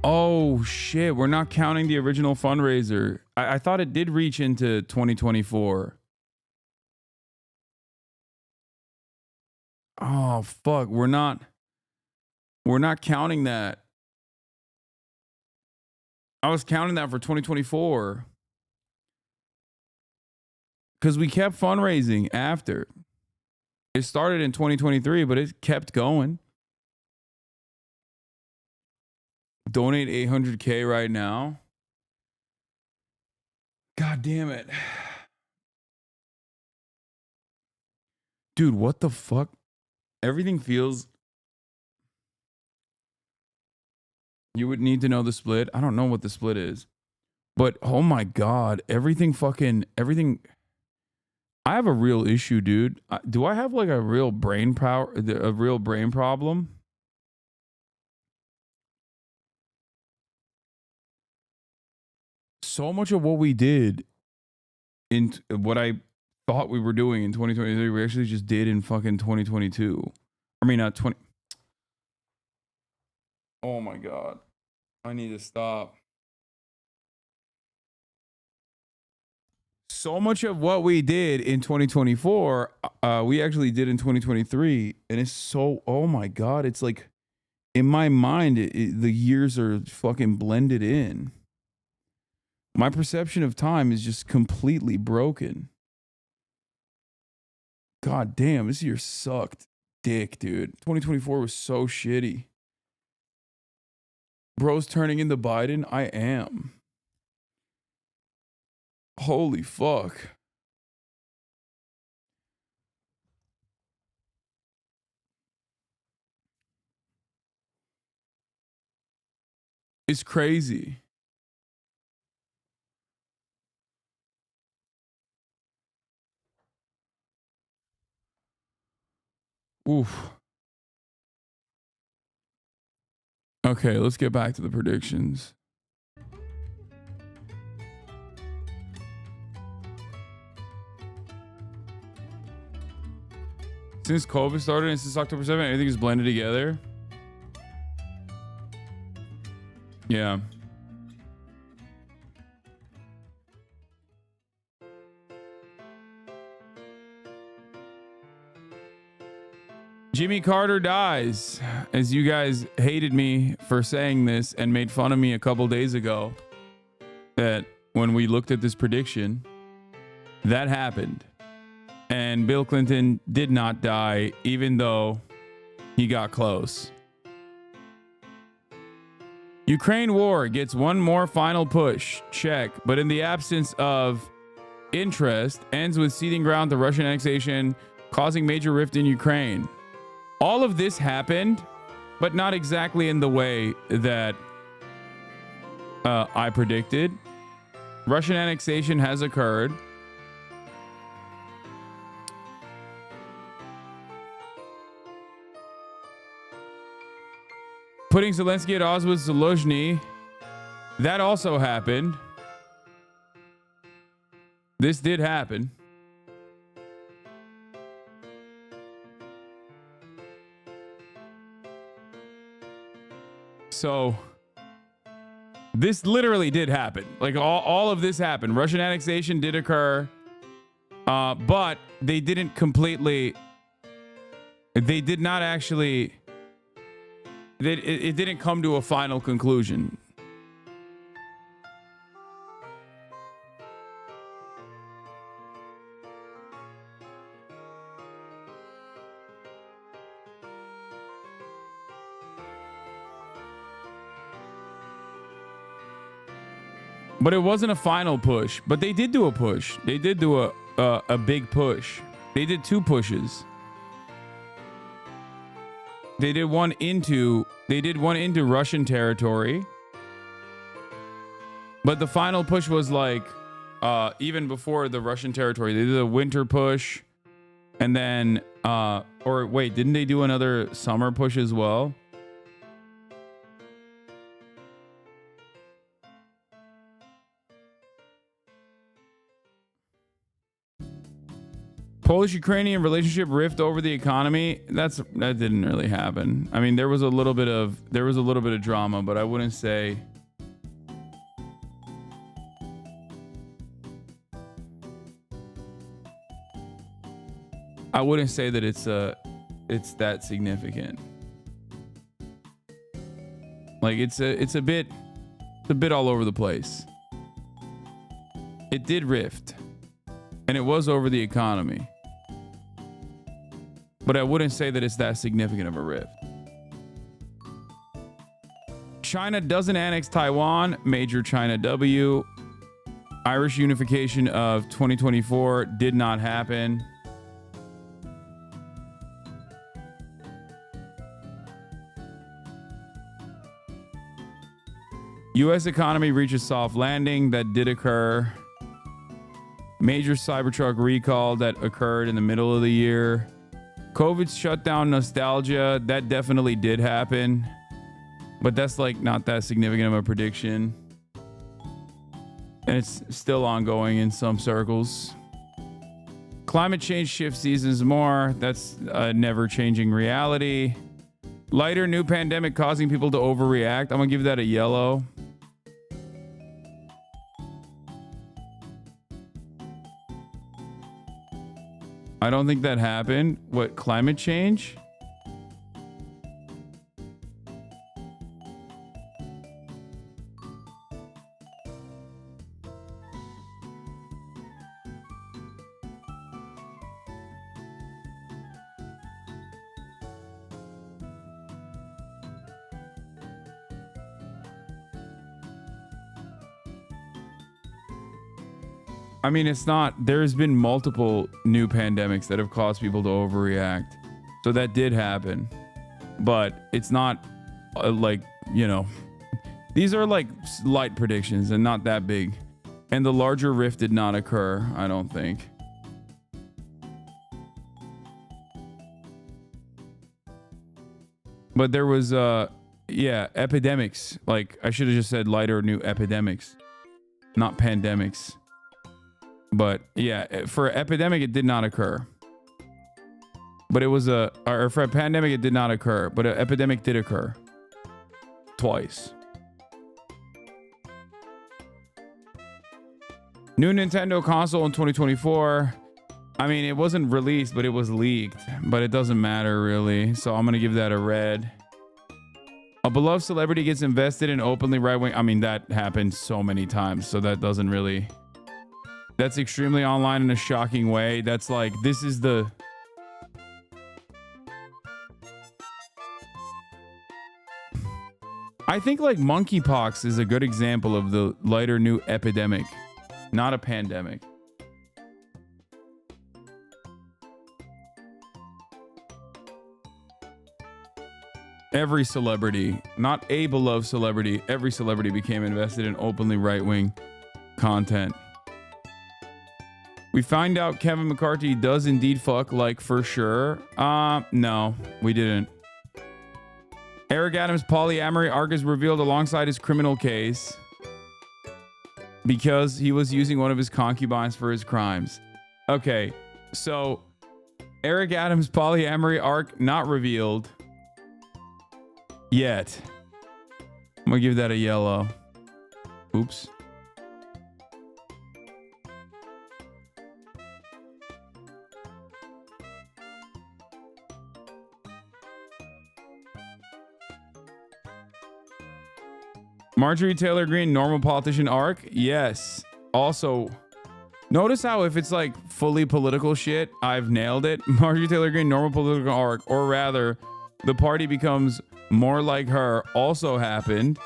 Oh shit, we're not counting the original fundraiser. I thought it did reach into 2024. Oh fuck, we're not counting that. I was counting that for 2024. Because we kept fundraising after. It started in 2023, but it kept going. Donate 800K right now. God damn it. Dude, what the fuck? Everything feels... You would need to know the split. I don't know what the split is. But oh my God, everything... I have a real issue, dude. Do I have like a real brain problem? So much of what we did in what I thought we were doing in 2023, we actually just did in fucking 2022. I mean, not 20. Oh my God. I need to stop. so much of what we did in 2024, we actually did in 2023. And it's so, oh my God, it's like in my mind, the years are fucking blended in. My perception of time is just completely broken. God damn, this year sucked dick, dude. 2024 was so shitty. Bro's turning into Biden? I am. Holy fuck. It's crazy. Oof. Okay, let's get back to the predictions. Since COVID started and since October 7th, everything is blended together. Yeah. Jimmy Carter dies. As you guys hated me for saying this and made fun of me a couple days ago, that when we looked at this prediction, that happened. And Bill Clinton did not die, even though he got close. Ukraine war gets one more final push. Check. But in the absence of interest, ends with ceding ground to Russian annexation, causing major rift in Ukraine. All of this happened, but not exactly in the way that I predicted. Russian annexation has occurred. Putting Zelensky at odds with Zelensky, that also happened. This did happen. So this literally did happen. Like all of this happened. Russian annexation did occur, but they didn't completely. They did not actually. It didn't come to a final conclusion. But it wasn't a final push. But they did do a push. They did do a big push. They did two pushes. They did one into Russian territory. But the final push was like even before the Russian territory. They did a winter push, and then or wait, didn't they do another summer push as well? Polish-Ukrainian relationship rift over the economy. That didn't really happen. I mean, there was a little bit of drama, but I wouldn't say. I wouldn't say that it's that significant. Like it's a bit all over the place. It did rift, and it was over the economy. But I wouldn't say that it's that significant of a rift. China doesn't annex Taiwan. Major China W. Irish unification of 2024 did not happen. U.S. economy reaches soft landing. That did occur. Major Cybertruck recall that occurred in the middle of the year. COVID shutdown nostalgia, that definitely did happen, but that's like not that significant of a prediction, and it's still ongoing in some circles. Climate change shift seasons more. That's a never changing reality. Lighter new pandemic causing people to overreact. I'm gonna give that a yellow. I don't think that happened. What, climate change? I mean, it's not, there's been multiple new pandemics that have caused people to overreact. So that did happen. But it's not like, you know, these are like light predictions and not that big. And the larger rift did not occur, I don't think. But there was, yeah, epidemics. Like, I should have just said lighter new epidemics, not pandemics. But yeah, for epidemic, it did not occur. But it was or for a pandemic, it did not occur. But an epidemic did occur. Twice. New Nintendo console in 2024. I mean, it wasn't released, but it was leaked. But it doesn't matter, really. So I'm going to give that a red. A beloved celebrity gets invested in openly right-wing. I mean, that happened so many times. So that doesn't really... That's extremely online in a shocking way. That's like, this is the... I think like monkeypox is a good example of the lighter new epidemic, not a pandemic. Every celebrity, not a beloved celebrity, every celebrity became invested in openly right-wing content. We find out Kevin McCarthy does indeed fuck, like, for sure. No, we didn't. Eric Adams' polyamory arc is revealed alongside his criminal case because he was using one of his concubines for his crimes. Okay, so Eric Adams' polyamory arc not revealed yet. I'm gonna give that a yellow. Oops. Marjorie Taylor Greene, normal politician arc. Yes. Also, notice how if it's like fully political shit, I've nailed it. Marjorie Taylor Greene, normal political arc, or rather, the party becomes more like her, also happened.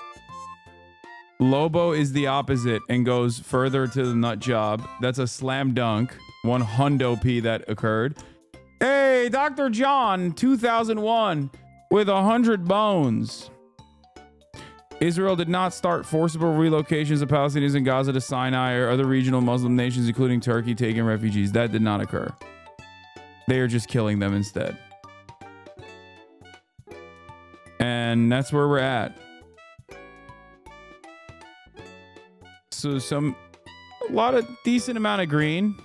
Lobo is the opposite and goes further to the nut job. That's a slam dunk. 100 P that occurred. Hey, Dr. John, 2001 with 100 bones. Israel did not start forcible relocations of Palestinians in Gaza to Sinai or other regional Muslim nations, including Turkey, taking refugees. That did not occur. They are just killing them instead. And that's where we're at. So a lot of decent amount of green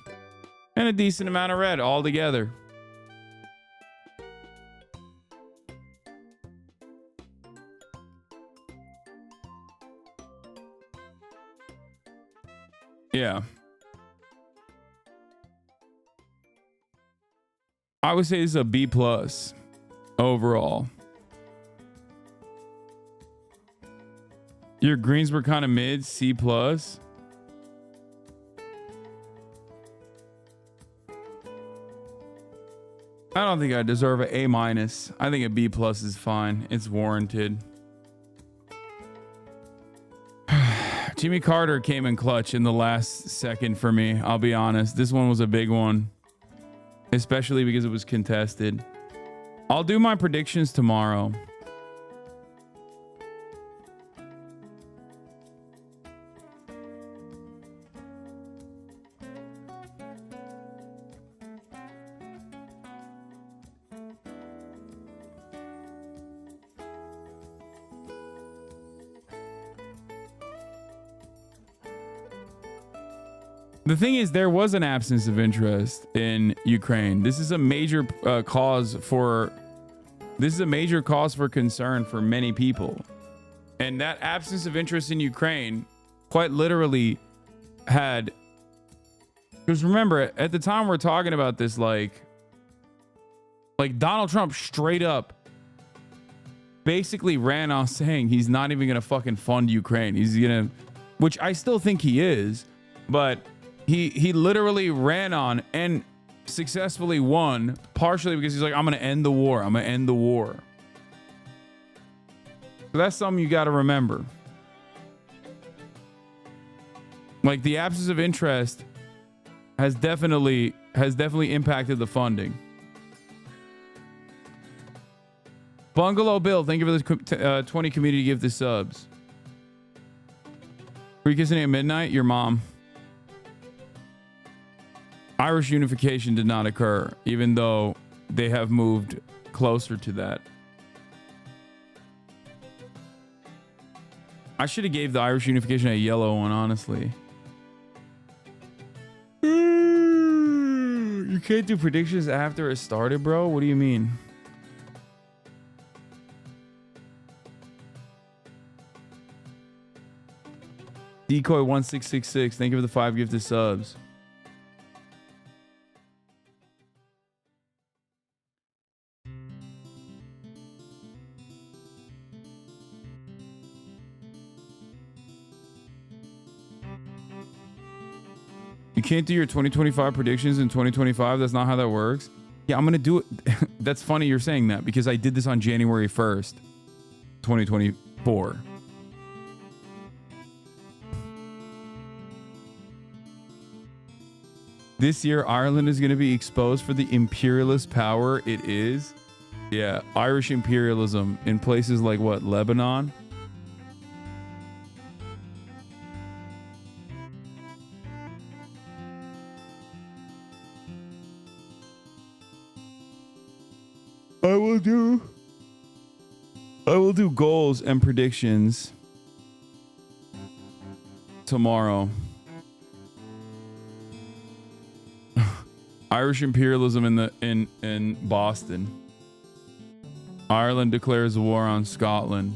and a decent amount of red all together. Yeah. I would say this is a B+ overall. Your greens were kind of mid, C+. I don't think I deserve an A-. I think a B+ is fine. It's warranted. Jimmy Carter came in clutch in the last second for me. I'll be honest. This one was a big one, especially because it was contested. I'll do my predictions tomorrow. The thing is, there was an absence of interest in Ukraine. This is a major cause for concern for many people. And that absence of interest in Ukraine quite literally had Because remember, at the time we're talking about this, like Donald Trump straight up basically ran on saying he's not even gonna fucking fund Ukraine. He's gonna, which I still think he is, but he literally ran on and successfully won, partially because he's like, I'm gonna end the war. I'm gonna end the war. So that's something you got to remember. Like the absence of interest has definitely impacted the funding. Bungalow Bill, thank you for the 20 community gift to subs. Were you kissing at midnight? Your mom. Irish unification did not occur, even though they have moved closer to that. I should have gave the Irish unification a yellow one, honestly. You can't do predictions after it started, bro? What do you mean? Decoy 1666, thank you for the 5 gifted subs. You can't do your 2025 predictions in 2025. That's not how that works. Yeah, I'm going to do it. That's funny you're saying that because I did this on January 1st, 2024. This year, Ireland is going to be exposed for the imperialist power it is. Yeah, Irish imperialism in places like what, Lebanon? I will do goals and predictions tomorrow. Irish imperialism in Boston. Ireland declares war on Scotland.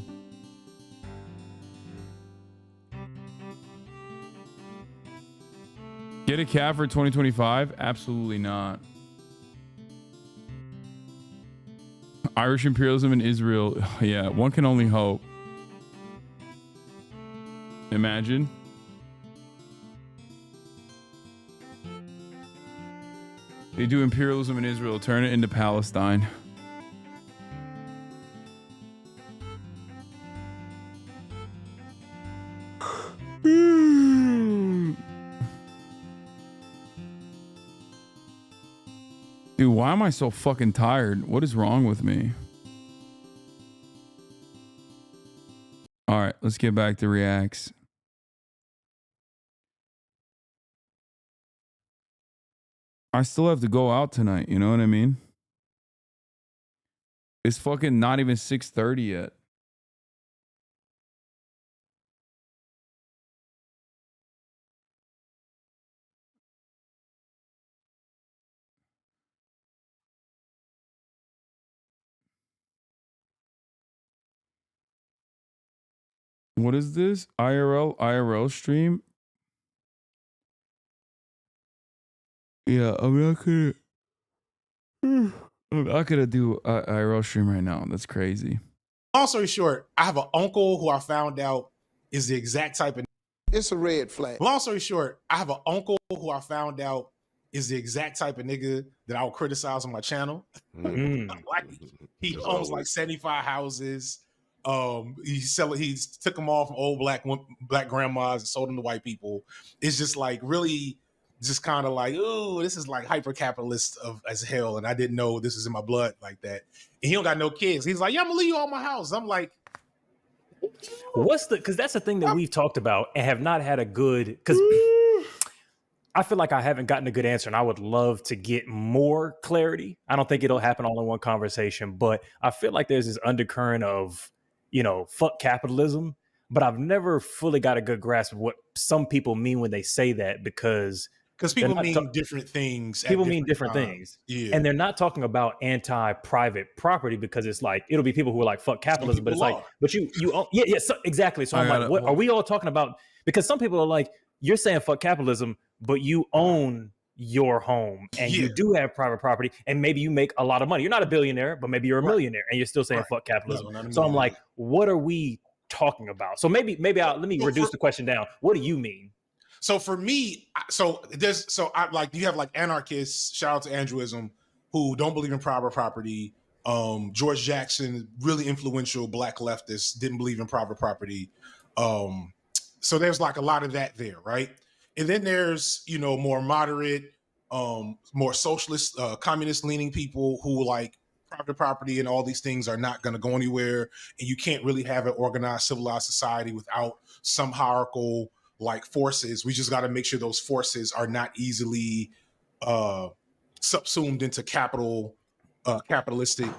Get a cap for 2025? Absolutely not. Irish imperialism in Israel. Yeah, one can only hope. Imagine. They do imperialism in Israel, turn it into Palestine. Dude, why am I so fucking tired? What is wrong with me? All right, let's get back to reacts. I still have to go out tonight, you know what I mean? It's fucking not even 6:30 yet. What is this? IRL stream? Yeah, I'm not gonna do IRL stream right now. That's crazy. Long story short, I have an uncle who I found out is the exact type of. It's a red flag. Long story short, I have an uncle who I found out is the exact type of nigga that I would criticize on my channel. Like, he owns like 75 houses. He took them all from old black grandmas and sold them to white people. It's just like really just kind of like, oh, this is like hyper capitalist as hell. And I didn't know this was in my blood like that. And he don't got no kids. He's like, yeah, I'm gonna leave you all my house. I'm like, because that's the thing that we've talked about and have not had a good, because I feel like I haven't gotten a good answer and I would love to get more clarity. I don't think it'll happen all in one conversation, but I feel like there's this undercurrent of, you know, fuck capitalism, but I've never fully got a good grasp of what some people mean when they say that because people mean different things. People mean different things. Yeah. And they're not talking about anti-private property because it's like, it'll be people who are like, fuck capitalism, but it's like, but you so, exactly. So I'm like, what are we all talking about? Because some people are like, you're saying fuck capitalism, but you own your home and you do have private property and maybe you make a lot of money. You're not a billionaire, but maybe you're a millionaire and you're still saying fuck capitalism. No, not a So I'm millionaire. like, what are we talking about? So maybe let me reduce the question down. What do you mean? So for me, you have like anarchists, shout out to Andrewism, who don't believe in private property. George Jackson, really influential black leftist, didn't believe in private property. So there's like a lot of that there, right? And then there's, more moderate, more socialist, communist leaning people who like private property and all these things are not going to go anywhere. And you can't really have an organized, civilized society without some hierarchical like forces. We just got to make sure those forces are not easily subsumed into capitalistic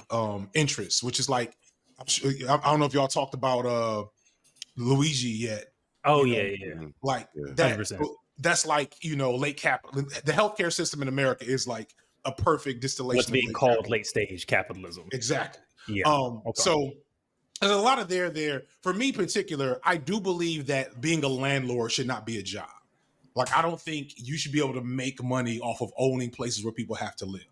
interests, which is like, I don't know if y'all talked about Luigi yet. Oh yeah. Like that. 100%. That's like, late capital. The healthcare system in America is like a perfect distillation. What's being called late stage capitalism. Exactly. Yeah. So there's a lot of there. For me, particular, I do believe that being a landlord should not be a job. Like, I don't think you should be able to make money off of owning places where people have to live,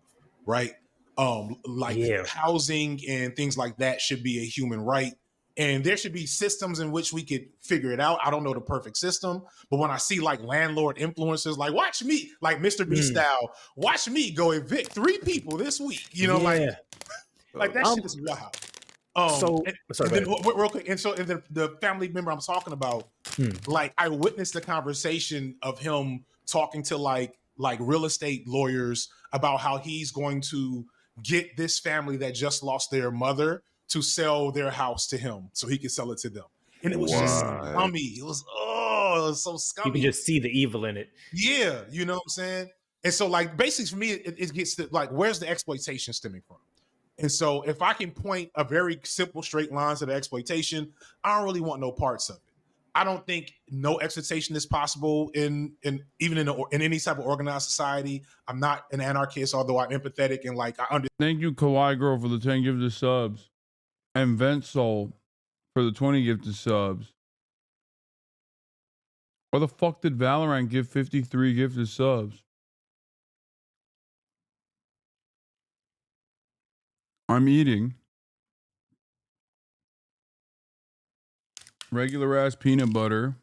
right? Housing and things like that should be a human right. And there should be systems in which we could figure it out. I don't know the perfect system, but when I see like landlord influencers, like watch me, like Mr. B style, watch me go evict 3 people this week. Like that shit is wild. Real quick, and then the family member I'm talking about, like I witnessed the conversation of him talking to like real estate lawyers about how he's going to get this family that just lost their mother to sell their house to him so he could sell it to them. And it was just scummy. It was so scummy. You can just see the evil in it. Yeah, you know what I'm saying? And so like basically for me, it gets to like, where's the exploitation stemming from? And so if I can point a very simple straight line to the exploitation, I don't really want no parts of it. I don't think no exploitation is possible in any type of organized society. I'm not an anarchist, although I'm empathetic and like I understand. Thank you, Kawaii Girl, for the 10 gifted subs. And Vent Soul for the 20 gifted subs. Why the fuck did Valorant give 53 gifted subs? I'm eating regular ass peanut butter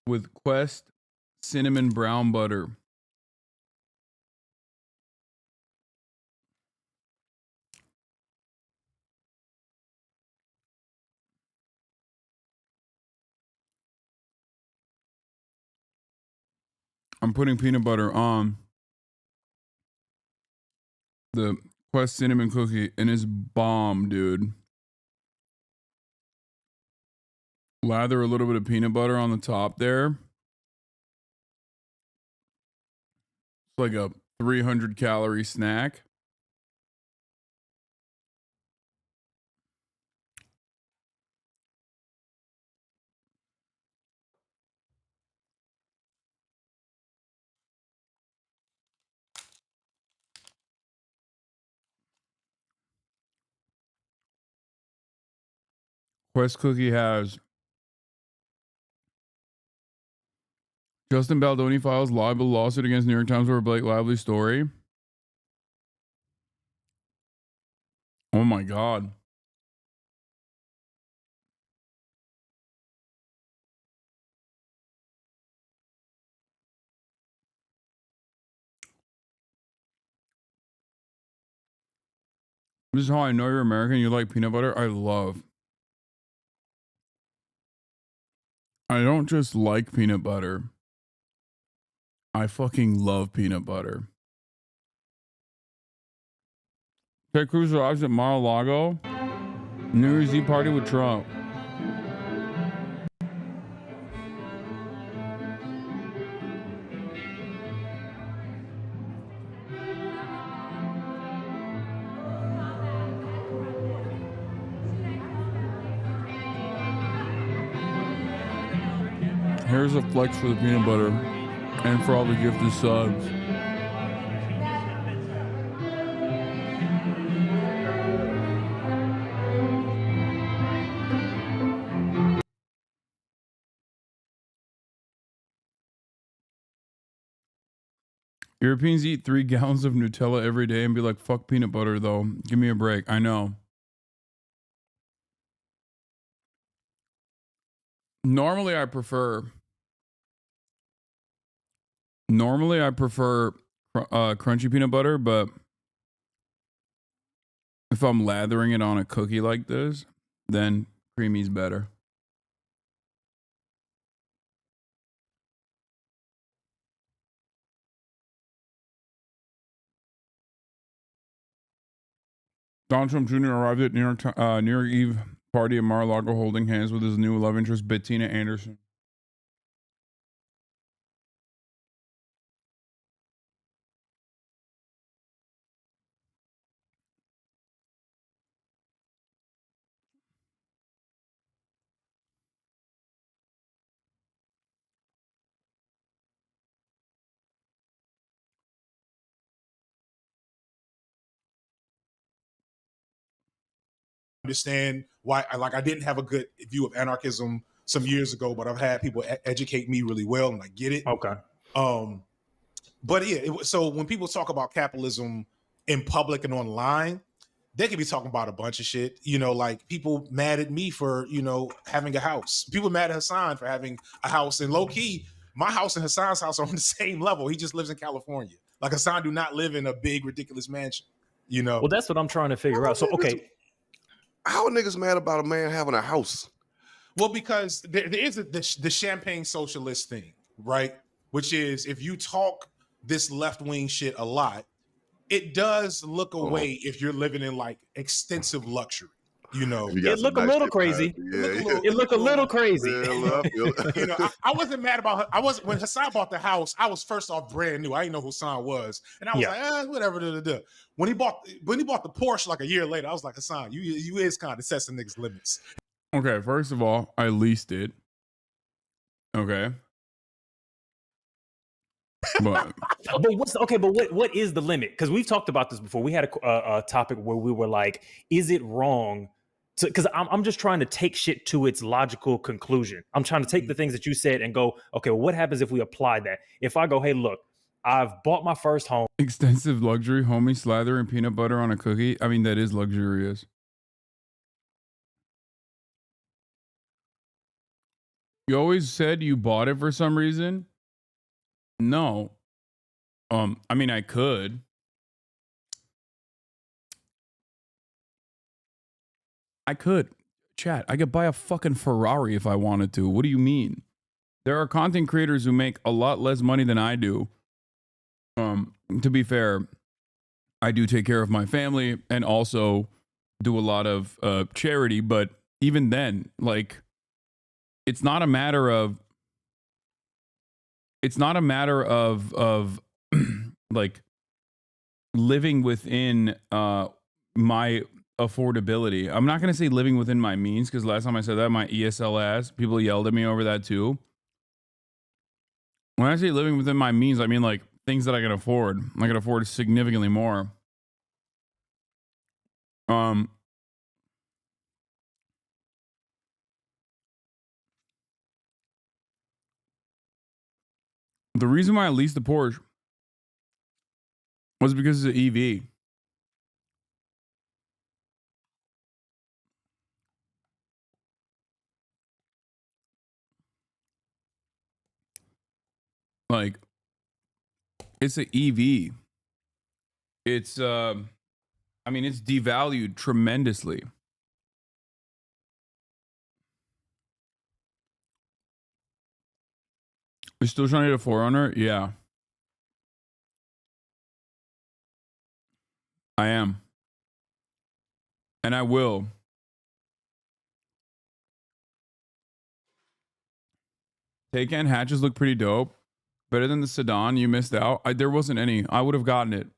with Quest cinnamon brown butter. I'm putting peanut butter on the Quest cinnamon cookie and it's bomb, dude. Lather a little bit of peanut butter on the top there. It's like a 300 calorie snack. Quest cookie has Justin Baldoni files libel lawsuit against New York Times over Blake Lively story. Oh my God. This is how I know you're American. You like peanut butter. I don't just like peanut butter. I fucking love peanut butter. Ted Cruz arrives at Mar-a-Lago. New Year's Eve party with Trump. Here's a flex for the peanut butter and for all the gifted subs. Europeans eat 3 gallons of Nutella every day and be like, fuck peanut butter, though. Give me a break. I know. Normally, I prefer crunchy peanut butter, but if I'm lathering it on a cookie like this, then creamy's better. Donald Trump Jr. arrived at New York Eve party at Mar-a-Lago holding hands with his new love interest, Bettina Anderson. Understand why I didn't have a good view of anarchism some years ago, but I've had people educate me really well, and I get it. Okay. But yeah, so when people talk about capitalism in public and online, they could be talking about a bunch of shit. You know, like people mad at me for, you know, having a house. People mad at Hasan for having a house. And low key, my house and Hasan's house are on the same level. He just lives in California. Like Hasan do not live in a big, ridiculous mansion. You know? Well, that's what I'm trying to figure out. So, okay. How are niggas mad about a man having a house? Well, because there is the champagne socialist thing, right? Which is if you talk this left-wing shit a lot, it does look away if you're living in like extensive luxury. You know, it look a little crazy. It look a little crazy. You know, I wasn't mad about. I wasn't when Hasan bought the house. I was first off brand new. I didn't know who Hasan was, and I was like, whatever. When he bought the Porsche like a year later, I was like, Hasan, you is kind of testing niggas' limits. Okay, first of all, I leased it. Okay. But what is the limit? Because we've talked about this before. We had a topic where we were like, is it wrong to, because I'm just trying to take shit to its logical conclusion. I'm trying to take the things that you said and go, okay, well, what happens if we apply that? If I go, hey, look, I've bought my first home. Extensive luxury, homie, slather and peanut butter on a cookie. I mean, that is luxurious. You always said you bought it for some reason. No. I mean, I could. Chat, I could buy a fucking Ferrari if I wanted to. What do you mean? There are content creators who make a lot less money than I do. To be fair, I do take care of my family and also do a lot of charity, but even then, like, it's not a matter of like living within my affordability. I'm not going to say living within my means, because last time I said that, my ESL ass, people yelled at me over that too. When I say living within my means, I mean like things that I can afford. I can afford significantly more. The reason why I leased the Porsche was because it's an EV. Like, it's an EV. It's, I mean, it's devalued tremendously. You're still trying to get a 4Runner? Yeah. I am. And I will. Taycan hatches look pretty dope. Better than the sedan. You missed out. There wasn't any. I would have gotten it.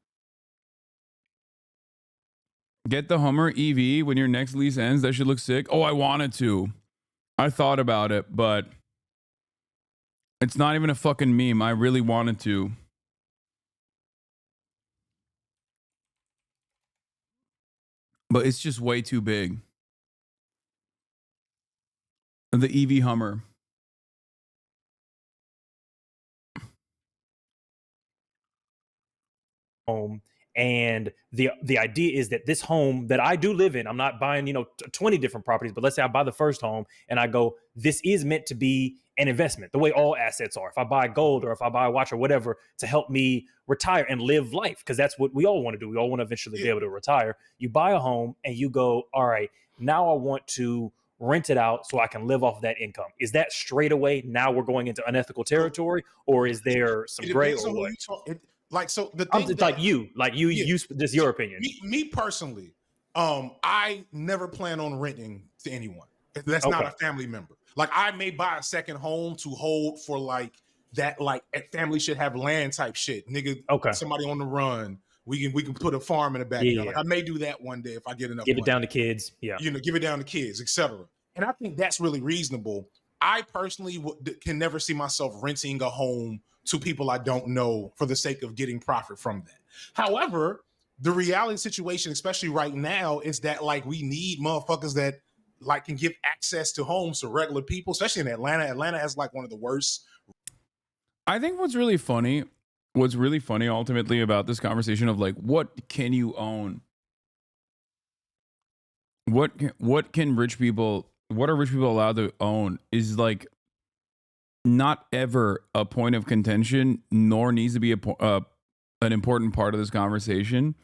Get the Hummer EV when your next lease ends. That should look sick. Oh, I wanted to. I thought about it, but it's not even a fucking meme. I really wanted to. But it's just way too big. The EV Hummer. home, and the idea is that this home that I do live in, I'm not buying 20 different properties, but let's say I buy the first home and I go, this is meant to be an investment, the way all assets are. If I buy gold or if I buy a watch or whatever to help me retire and live life, because that's what we all want to do. We all want to eventually be able to retire. You buy a home and you go, all right, now I want to rent it out so I can live off that income. Is that straight away now we're going into unethical territory, or is there some gray or what? So the thing Just your opinion. Me personally, I never plan on renting to anyone. That's not a family member. Like, I may buy a second home to hold for like that, like family should have land type shit. Nigga, somebody on the run. We can put a farm in the backyard. Yeah. Like, I may do that one day if I get enough Give money. it down to kids. Yeah. Give it down to kids, etc. And I think that's really reasonable. I personally can never see myself renting a home to people I don't know for the sake of getting profit from that. However, the reality situation, especially right now, is that like we need motherfuckers that like can give access to homes to regular people, especially in Atlanta. Atlanta has like one of the worst. I think what's really funny ultimately about this conversation of like, what can you own? What are rich people allowed to own is like not ever a point of contention, nor needs to be an important part of this conversation.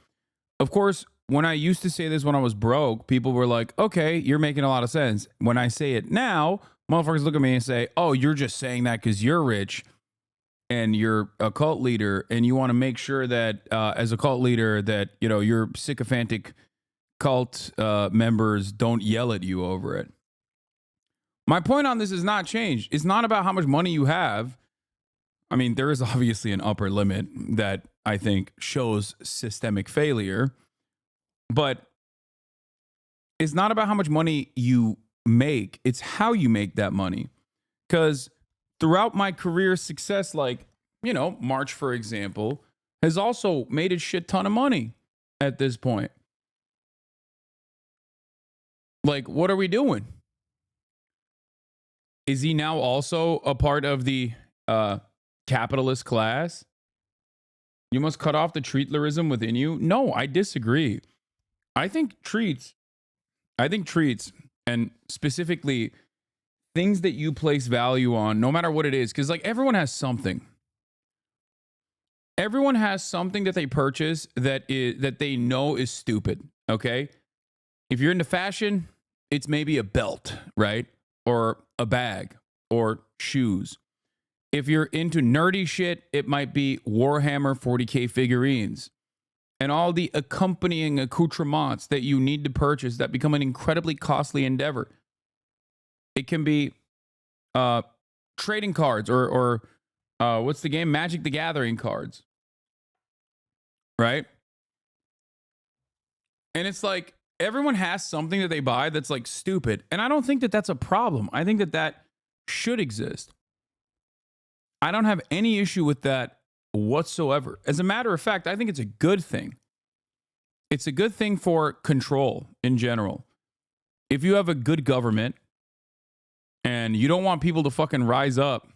Of course, when I used to say this when I was broke, people were like, okay, you're making a lot of sense. When I say it now, motherfuckers look at me and say, oh, you're just saying that because you're rich and you're a cult leader and you want to make sure that as a cult leader that, your sycophantic cult members don't yell at you over it. My point on this is not changed. It's not about how much money you have. I mean, there is obviously an upper limit that I think shows systemic failure, but it's not about how much money you make. It's how you make that money. Because throughout my career success, like, March, for example, has also made a shit ton of money at this point. Like, what are we doing? Is he now also a part of the capitalist class? You must cut off the treatlerism within you. No, I disagree. I think treats, and specifically things that you place value on, no matter what it is, because like everyone has something. Everyone has something that they purchase that they know is stupid. Okay, if you're into fashion, it's maybe a belt, right? Or a bag or shoes. If you're into nerdy shit, it might be Warhammer 40K figurines and all the accompanying accoutrements that you need to purchase that become an incredibly costly endeavor. It can be trading cards or what's the game? Magic the Gathering cards. Right? And it's like everyone has something that they buy that's like stupid. And I don't think that that's a problem. I think that should exist. I don't have any issue with that whatsoever. As a matter of fact, I think it's a good thing. It's a good thing for control in general. If you have a good government and you don't want people to fucking rise up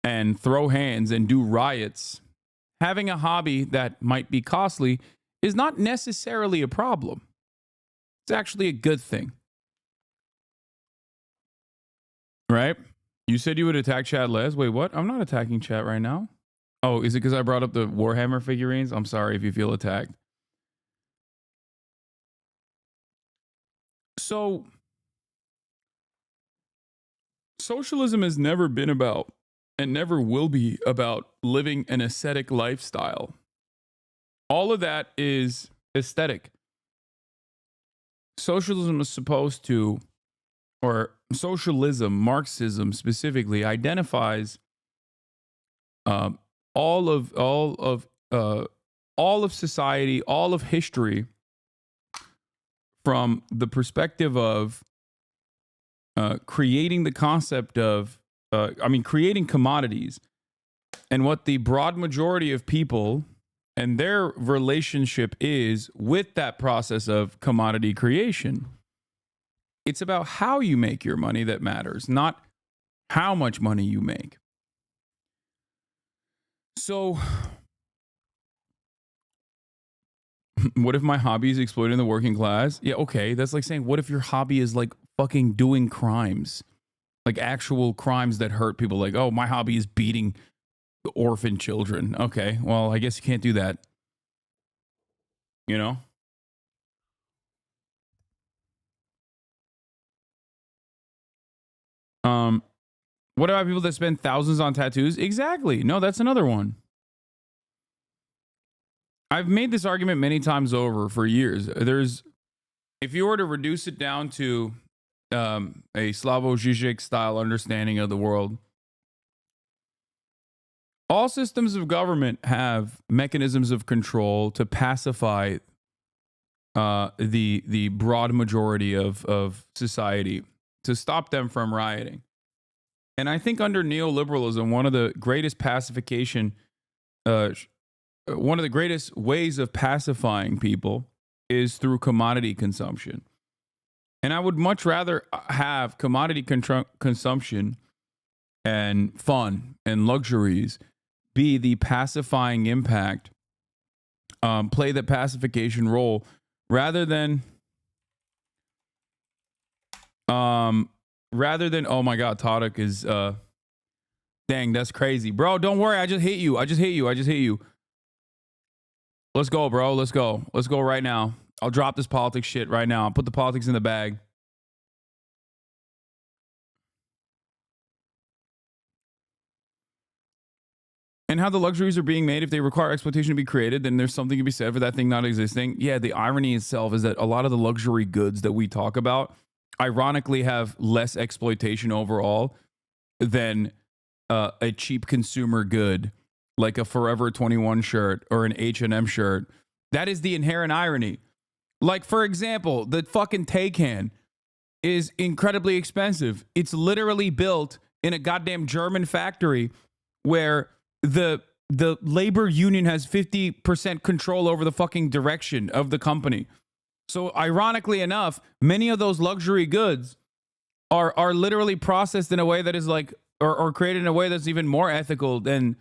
and throw hands and do riots, having a hobby that might be costly is not necessarily a problem. It's actually a good thing. Right? You said you would attack chat less. Wait, what? I'm not attacking chat right now. Oh, is it because I brought up the Warhammer figurines? I'm sorry if you feel attacked. So, socialism has never been about and never will be about living an ascetic lifestyle. All of that is aesthetic. Socialism is supposed to, or socialism, Marxism specifically, identifies all of society, all of history from the perspective of creating the concept of, creating commodities, and what the broad majority of people and their relationship is with that process of commodity creation. It's about how you make your money that matters, not how much money you make. So What if my hobby is exploiting the working class? Yeah, okay. That's like saying, what if your hobby is like fucking doing crimes? Like actual crimes that hurt people. Like, oh, my hobby is beating orphan children. Okay, well, I guess you can't do that. You know? What about people that spend thousands on tattoos? Exactly. No, that's another one. I've made this argument many times over for years. If you were to reduce it down to a Slavoj Žižek style understanding of the world, all systems of government have mechanisms of control to pacify the broad majority of society, to stop them from rioting. And I think under neoliberalism, one of the greatest one of the greatest ways of pacifying people is through commodity consumption. And I would much rather have commodity consumption and fun and luxuries be the pacifying impact, play the pacification role, rather than oh my God, Todok is dang, that's crazy. Bro, don't worry, I just hit you. Let's go, bro. Let's go right now. I'll drop this politics shit right now. I'll put the politics in the bag. And how the luxuries are being made, if they require exploitation to be created, then there's something to be said for that thing not existing. Yeah, the irony itself is that a lot of the luxury goods that we talk about ironically have less exploitation overall than a cheap consumer good like a Forever 21 shirt or an H&M shirt. That is the inherent irony. Like, for example, the fucking Taycan is incredibly expensive. It's literally built in a goddamn German factory where the labor union has 50% control over the fucking direction of the company. So ironically enough, many of those luxury goods are literally processed in a way that is like, or created in a way that's even more ethical than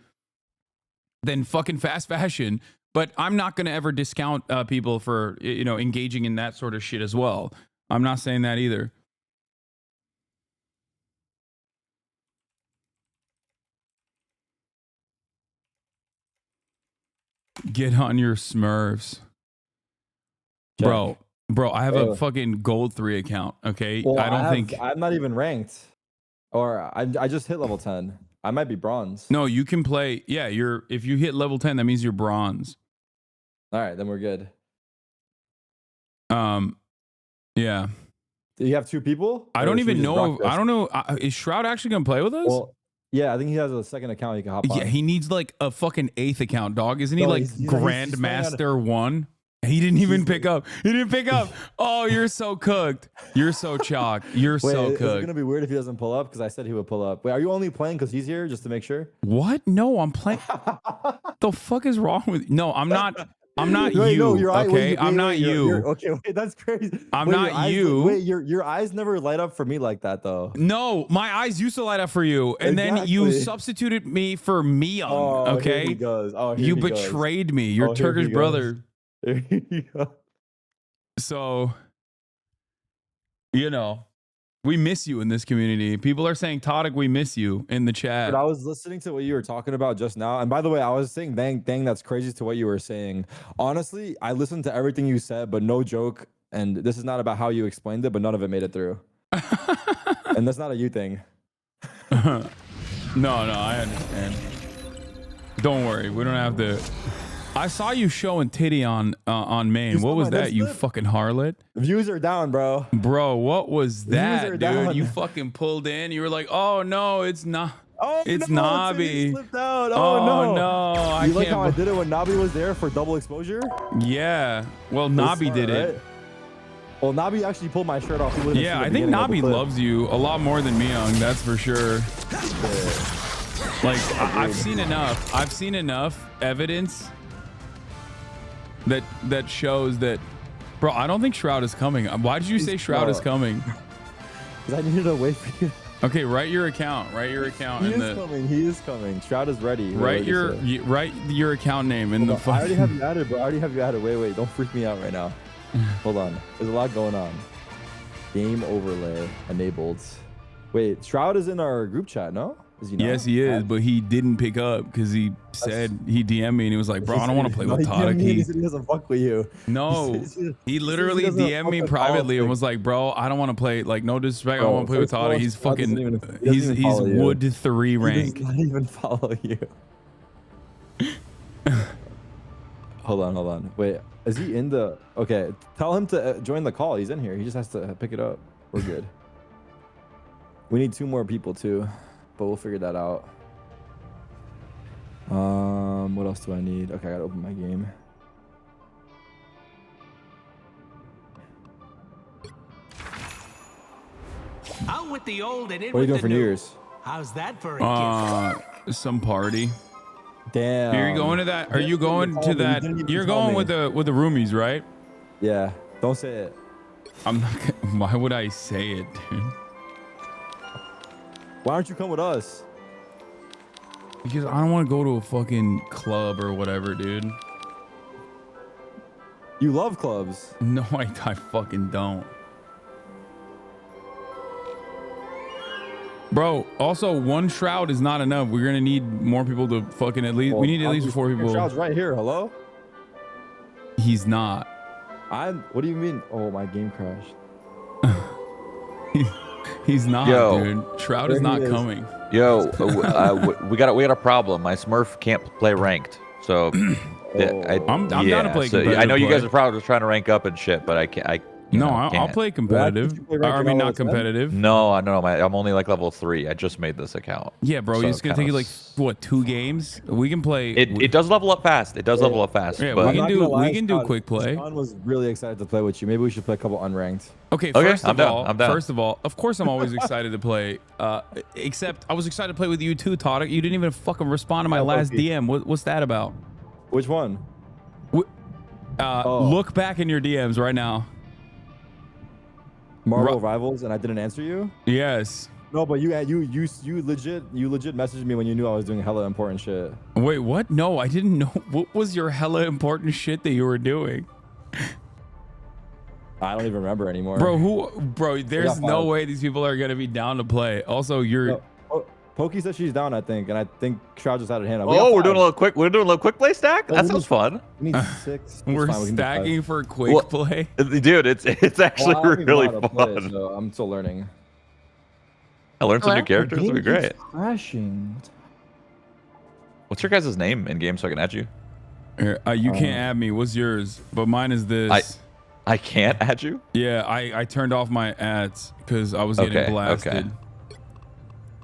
fucking fast fashion. But I'm not going to ever discount people for, engaging in that sort of shit as well. I'm not saying that either. Get on your Smurfs. Bro, I have a fucking gold 3 account, okay? Well, I don't think... I'm not even ranked. Or I just hit level 10. I might be bronze. No, you can play... Yeah, if you hit level 10, that means you're bronze. All right, then we're good. Yeah. Do you have 2 people? I don't even know. I don't know. Is Shroud actually going to play with us? Well, yeah, I think he has a second account he can hop on. Yeah, he needs like a fucking 8th account, dog. Isn't he like Grandmaster 1? He didn't even pick up. He didn't pick up. Oh, you're so cooked. You're so chalk. You're so cooked. It's going to be weird if he doesn't pull up because I said he would pull up. Wait, are you only playing because he's here just to make sure? What? No, I'm playing. The fuck is wrong with you? No, I'm not. I'm not wait, you. No, okay, I'm not you. Okay, wait, that's crazy. I'm not you. Wait, your eyes never light up for me like that, though. No, my eyes used to light up for you, and then you substituted me for Miyoung. Oh, okay, here he goes. Oh, you betrayed me. Your Turkish brother. There you go. So, we miss you in this community. People are saying, Todok, we miss you in the chat. But I was listening to what you were talking about just now. And by the way, I was saying, dang, that's crazy to what you were saying. Honestly, I listened to everything you said, but no joke. And this is not about how you explained it, but none of it made it through. And that's not a you thing. No, I understand. Don't worry. We don't have to... I saw you showing titty on main. What was that, you fucking harlot? Views are down, bro. Bro, what was that, dude? Down. You fucking pulled in. You were like, oh, no, it's not. Oh, it's no, Nabi. Slipped out. Oh, no. You like how I did it when Nabi was there for double exposure? Yeah. Well, Nabi did it. Right? Well, Nabi actually pulled my shirt off. Yeah, I think Nabi loves you a lot more than Miyoung. That's for sure. Yeah. Like, I've seen enough evidence that shows that, bro. I don't think Shroud is coming. Why did you say Shroud is coming? Because I needed to wait for you. Okay, write your account. Write your account. He in is the, coming. He is coming. Shroud is ready. Write your account name in the. I already have you added, bro. I already have you added. Wait. Don't freak me out right now. Hold on. There's a lot going on. Game overlay enabled. Wait, Shroud is in our group chat, no? Is he not? Yes, he is, but he didn't pick up because he said he DM'd me and he was like, "Bro, I don't want to play with Tadic." He said he doesn't fuck with you. No, he literally DM'd me privately and was like, "Bro, I don't want to play. Like, no disrespect, I don't want to play with Tadic. He's fucking, he's wood 3 rank." He does not even follow you. Hold on. Wait, is he in the? Okay, tell him to join the call. He's in here. He just has to pick it up. We're good. We need 2 more people too, but we'll figure that out. What else do I need? Okay, I gotta open my game. Out with the old and in What are you doing with for the New new. Year's? How's that for a gift? Some party. Damn. Are you going to that? Are you going to that? You're going with the roomies, right? Yeah. Don't say it. I'm not. Why would I say it, dude? Why don't you come with us? Because I don't want to go to a fucking club or whatever, dude. You love clubs. No, I fucking don't. Bro, also 1 Shroud is not enough. We're gonna need more people to fucking at least. We need at least 4 people. Shroud's right here. Hello. He's not. What do you mean? Oh, my game crashed. He's not, dude. Shroud is not coming. Yo, we got a problem. My Smurf can't play ranked, so I'm down to play competitive. I know you guys are probably just trying to rank up and shit, but I can't. I'll play competitive. I mean, not competitive. No, I'm only like level 3. I just made this account. Yeah, bro. It's gonna take you like what, 2 games? We can play. It does level up fast. It does level up fast. Yeah, but we can do quick play. Sean was really excited to play with you. Maybe we should play a couple unranked. Okay, first of all, of course I'm always excited to play. Except I was excited to play with you too, Tadic. You didn't even fucking respond to my last DM. What's that about? Which one? Look back in your DMs right now. Marvel Rivals, and I didn't answer you? Yes. No, but you legit messaged me when you knew I was doing hella important shit. Wait, what? No, I didn't know. What was your hella important shit that you were doing? I don't even remember anymore. Bro, there's no way these people are gonna be down to play. Also, you're Pokey said she's down, I think, and I think Shroud just had a hand up. We're doing a little quick play stack. That sounds fun. We need 6. We're stacking for quick play. Dude, it's actually really fun. Play, so I'm still learning. I learned some new characters. It'll be great. Crashing. What's your guys' name in game so I can add you? Here, you can't add me. What's yours? But mine is this. I can't add you? Yeah, I turned off my ads because I was getting blasted.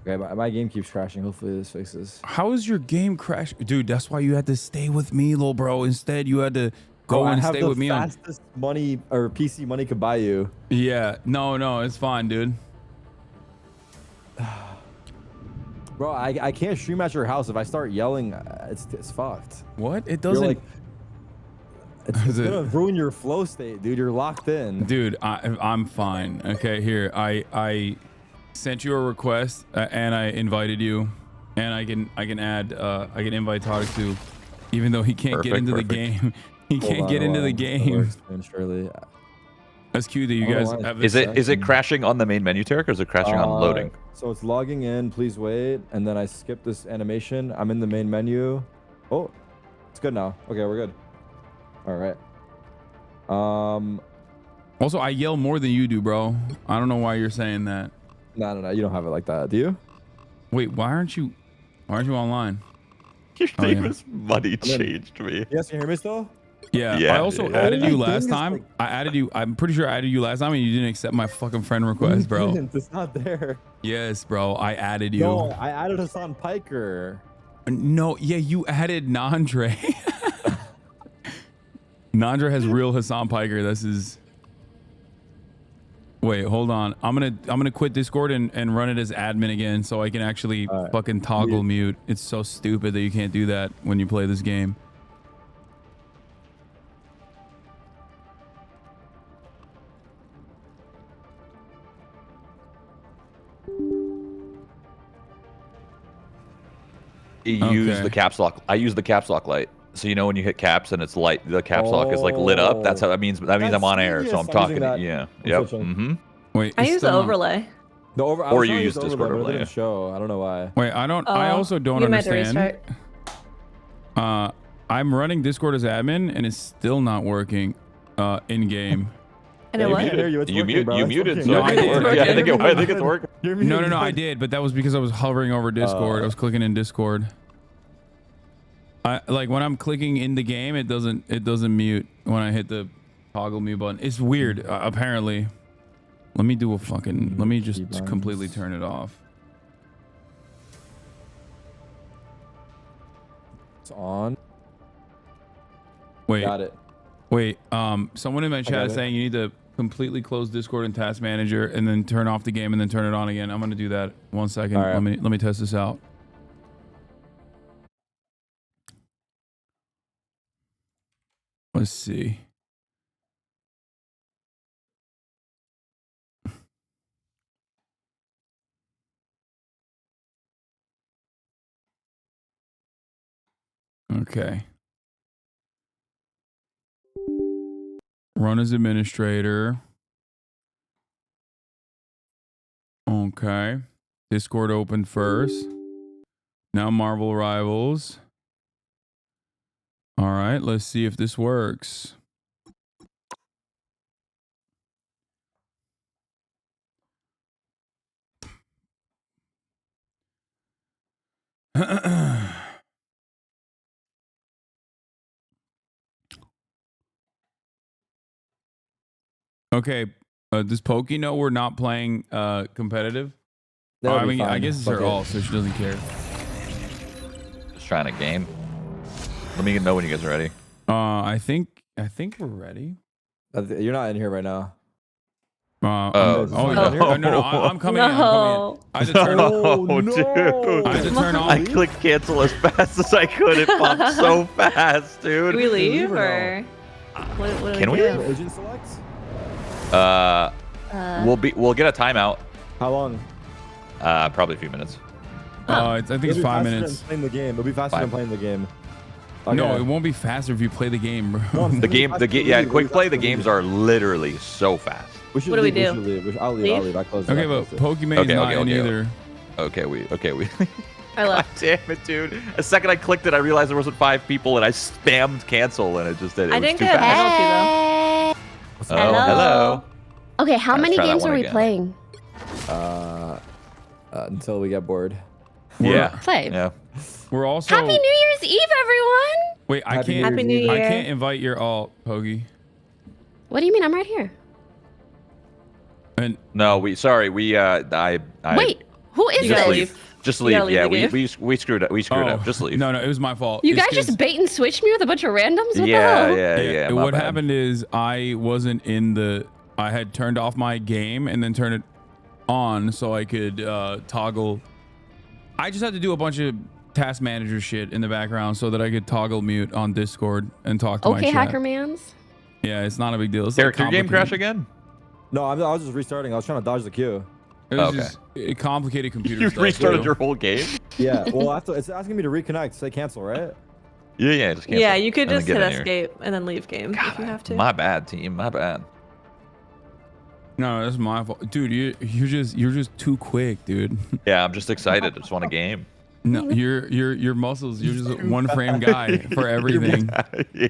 Okay, my game keeps crashing. Hopefully this fixes. How is your game crash? Dude, that's why you had to stay with me, little bro. Instead, you had to go and stay with me. Fastest money or PC money could buy you. Yeah, no, it's fine, dude. Bro, I can't stream at your house. If I start yelling, it's fucked. What? It doesn't. It's gonna ruin your flow state, dude. You're locked in. Dude, I'm fine. Okay, here I sent you a request and I invited you, and I can add I can invite Tadic too, even though he can't get into the game. He can't get into the game. Surely. That's cute that you guys have this. Is it crashing on the main menu, Tarek, or is it crashing on loading? So it's logging in. Please wait, and then I skip this animation. I'm in the main menu. Oh, it's good now. Okay, we're good. All right. Also, I yell more than you do, bro. I don't know why you're saying that. No. You don't have it like that, do you? Wait, why aren't you online? Your name is Money changed me. You guys can hear me still? Yeah. I also added you last time. I added you. I'm pretty sure I added you last time, and you didn't accept my fucking friend request, bro. It's not there. Yes, bro. I added you. No, I added Hasan Piker. No, yeah, you added Nandre. Nandre has real Hasan Piker. This is. Wait, hold on. I'm gonna quit Discord and run it as admin again, so I can actually fucking toggle mute. It's so stupid that you can't do that when you play this game. use the caps lock. I use the caps lock light. So you know when you hit caps and it's light, the caps lock is like lit up. That's how that means. That means I'm on air. So I'm talking. Yeah. Yep. Mm-hmm. Wait. I use the overlay. The over. Or you use Discord overlay. It didn't show. I don't know why. Wait. I don't. I also don't you might have to understand. restart. I'm running Discord as admin and it's still not working in game. And it was. You muted. So No, I did. yeah, I think it's working. No, I did, but that was because I was hovering over Discord. I was clicking in Discord. Like when I'm clicking in the game, it doesn't mute when I hit the toggle mute button. It's weird. Apparently, let me do a fucking. Let me just completely turn it off. It's on. Wait. Got it. Wait. Someone in my chat is saying you need to completely close Discord and Task Manager and then turn off the game and then turn it on again. I'm gonna do that. 1 second. All right. Let me test this out. Let's see. Okay. Run as administrator. Okay. Discord open first. Now Marvel Rivals. All right, let's see if this works. Okay, does Pokey know we're not playing competitive? That'll I be mean, fine. I guess it's her alt, so she doesn't care. Just trying to game. Let me know when you guys are ready. I think we're ready. You're not in here right now. No, I'm coming in. I'm coming in. I had to turn dude. I had to turn off. I clicked cancel as fast as I could. It popped so fast, dude. Do we leave or what Can we do? leave? Agent select? We'll get a timeout. How long? Probably a few minutes. I think it's 5 minutes. Playing the game. It'll be faster than playing the game. Okay. No, it won't be faster if you play the game, bro. Yeah, quick play. The games are literally so fast. We should What do we leave, do? We should leave. I'll leave. I close it. Okay, I but close it. Pokemon's not in either. Okay, we. I left. God damn it, dude. The second I clicked it, I realized there wasn't 5 people, and I spammed cancel, and it just did. It I was didn't too get a fast. penalty though. Oh, hello. Okay, how Let's many try that games one are we again. playing? Until we get bored. Yeah. Play. Yeah. We're also. Happy New Year's Eve, everyone! Wait, I Happy can't. Happy New I Year. can't invite your alt, Pokey. What do you mean? I'm right here. And No, we I Wait, who is just this? leave. Just You leave. gotta leave Yeah, the we screwed up. We screwed up. Just leave. No, it was my fault. You It's guys 'cause- just bait and switched me with a bunch of randoms? What the Yeah, hell? yeah. my What bad. happened is I wasn't in the. I had turned off my game and then turned it on so I could toggle. I just had to do a bunch of task manager shit in the background so that I could toggle mute on Discord and talk to my Okay, chat. Hackermans. Yeah, it's not a big deal. It's Character like game crash complicated. again? No, I was just restarting. I was trying to dodge the queue. It was Okay. just a complicated computer You stuff. restarted too. your whole game? Yeah. Well, it's asking me to reconnect. Say cancel, right? Yeah. Just cancel. Yeah, you could and then just get hit in here. escape and then leave game if you have to. My bad, team. My bad. No, that's my fault, dude. You're just too quick, dude. Yeah, I'm just excited. I just want a game. No, your muscles. You're just a one frame guy for everything. Yeah.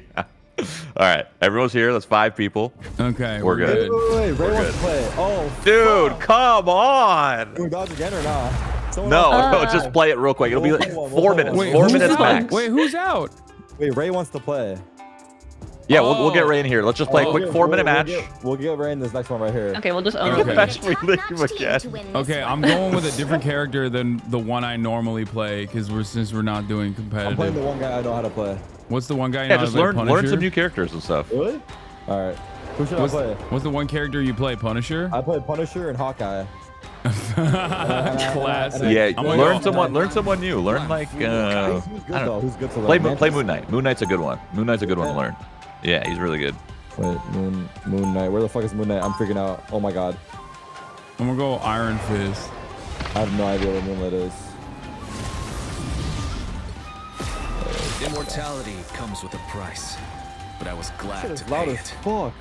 All right, everyone's here. That's 5 people. Okay, We're good. Wait. Ray We're wants good. to play. Oh, Dude, come on. Can we dodge again or not? Someone No, else- just play it real quick. It'll be like 4 minutes. Wait, 4 who's minutes out? max. Wait, who's out? Wait, Ray wants to play. Yeah, we'll get Ray in here. Let's just play a quick 4-minute match. We'll get Ray in this next one right here. Okay, we'll just own Okay. it. Eventually leave again. Okay, I'm going with a different character than the one I normally play because since we're not doing I'm playing the competitive. one guy I know how to play. What's the one guy you Yeah, know just how to play? learn Punisher? some new characters and stuff. Really? All right. Who should I play? What's the one character you play? Punisher? I play Punisher and Hawkeye. Classic. Yeah, I'm gonna learn go- someone new. Learn like Who's good though? Who's good to play learn? play Moon Knight. Moon Knight's a good one. Moon Knight's a good one to learn. Yeah, he's really good. Wait, Moon Knight. Where the fuck is Moon Knight? I'm freaking out. Oh my god. I'm gonna go Iron Fist. I have no idea what Moonlight is. Immortality comes with a price, but I was glad to loud pay as it. fuck.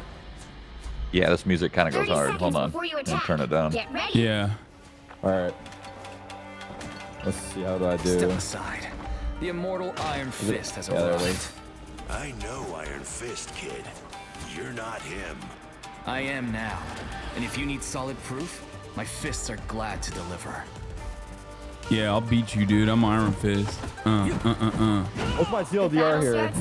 Yeah, this music kind of goes hard. Hold on. I'll turn it down. Yeah. All right. Let's see. How do I do? Step aside. The immortal Iron Fist has Yeah, there it arrived. is. I know Iron Fist, kid. You're not him. I am now, and if you need solid proof, my fists are glad to deliver. Yeah, I'll beat you, dude. I'm Iron Fist. What's my TLDR here?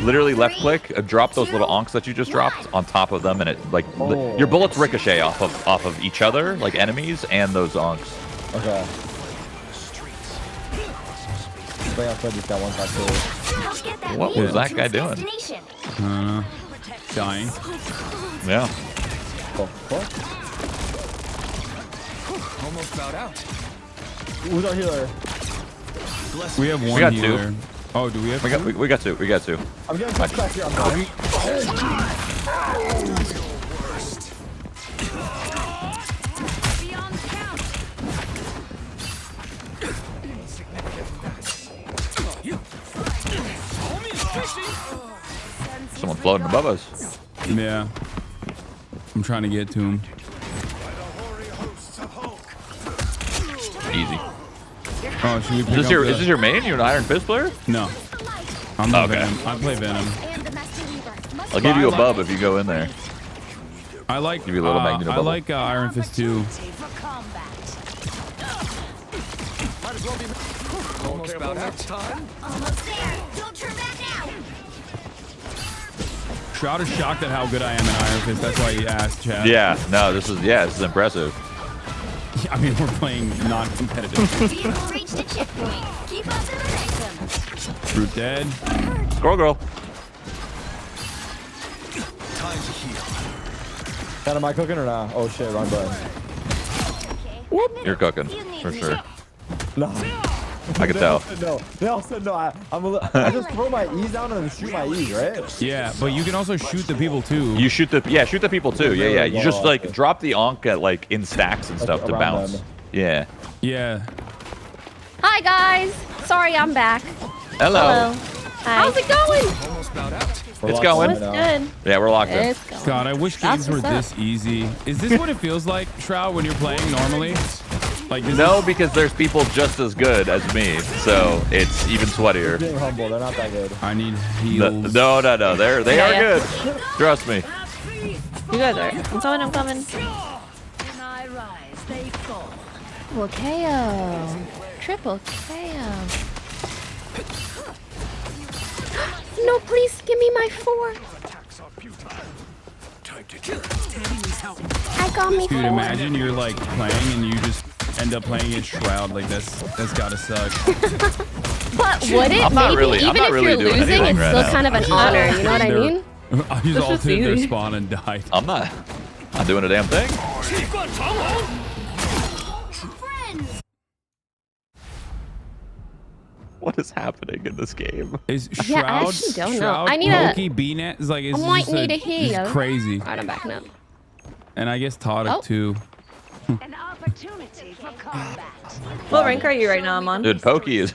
Literally left click, drop those little onks that you just dropped on top of them, and it like your bullets ricochet off of each other, like enemies, and those onks. Okay. I just got one back there. What was that guy doing? Dying. Yeah. Oh, fuck. Almost bowed out. Who's our healer? We have one We got healer. two. Oh, do we have We got two. We got two. I'm getting touched back here. I'm dying. Someone floating above us. Yeah. I'm trying to get to him. Easy. Oh, should we pick Is up this your main? You're an Iron Fist player? No. I'm not Okay. Venom. I play Venom. I'll give you a bub if you go in there. I like. Give you a little magneto I bubble. like Iron Fist too. Almost bowed out. Almost there. Don't turn back now. Shroud is shocked at how good I am in Iron Fist. That's why he asked, Chad. Yeah. No. This is impressive. I mean, we're playing non-competitive. Vehicle reached a checkpoint. Keep up the momentum. Brute dead. Squirrel girl. Time to heal. Dad, am I cooking or not? Oh shit, wrong button. You're cooking for sure. No. I can tell. No, they all said no. I just throw my E's down and shoot my E's, right? Yeah, but you can also shoot the people too. You shoot the people too. Yeah. You just like drop the onk at like in stacks and stuff to bounce. them. Yeah. Yeah. Hi guys. Sorry, I'm back. Hello. Hi. How's it going? Almost bowed out. It's going. It's good. Yeah, we're locked in. It's going. God, I wish games were this easy. Is this what it feels like, Shroud, when you're playing normally? Like No, because there's people just as good as me, so it's even sweatier. Being humble, they're not that good. I need heals. No. They are good. Trust me. You guys are. I'm coming. When I rise, they fall. Triple KO. Triple KO. No, please give me my 4. I got me 4. Dude, imagine you're like playing and you just end up playing as Shroud. Like that's gotta suck. But would it? I'm not Maybe really- even I'm not if really you're doing losing, anything it's right still now. kind of an honor. You know what I mean? I just That's just ulted their easy. spawn and died. I'm not doing a damn thing. What is happening in this game? Is Yeah, I Shroud, actually don't know. Shroud, I need a- Loki, B-Net is like, I it's might just need a it's heal. crazy. Alright, I'm backing up. And I guess Todic Oh. too. An opportunity for combat. What rank are you right now, Amon? Dude, Pokey is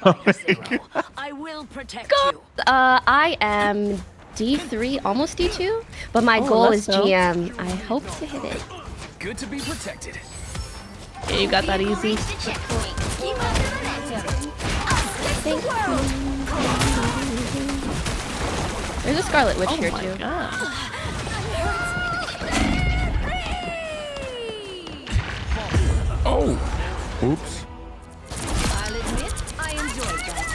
I will protect Go. you. I am D3, almost D2, but my goal let's is go. GM. I hope to hit it. Good to be protected. Yeah, you got that easy. Reached a checkpoint. Keep up the momentum. Thank you. There's a Scarlet Witch here too. Oh. Oops. I'll admit, I enjoyed that.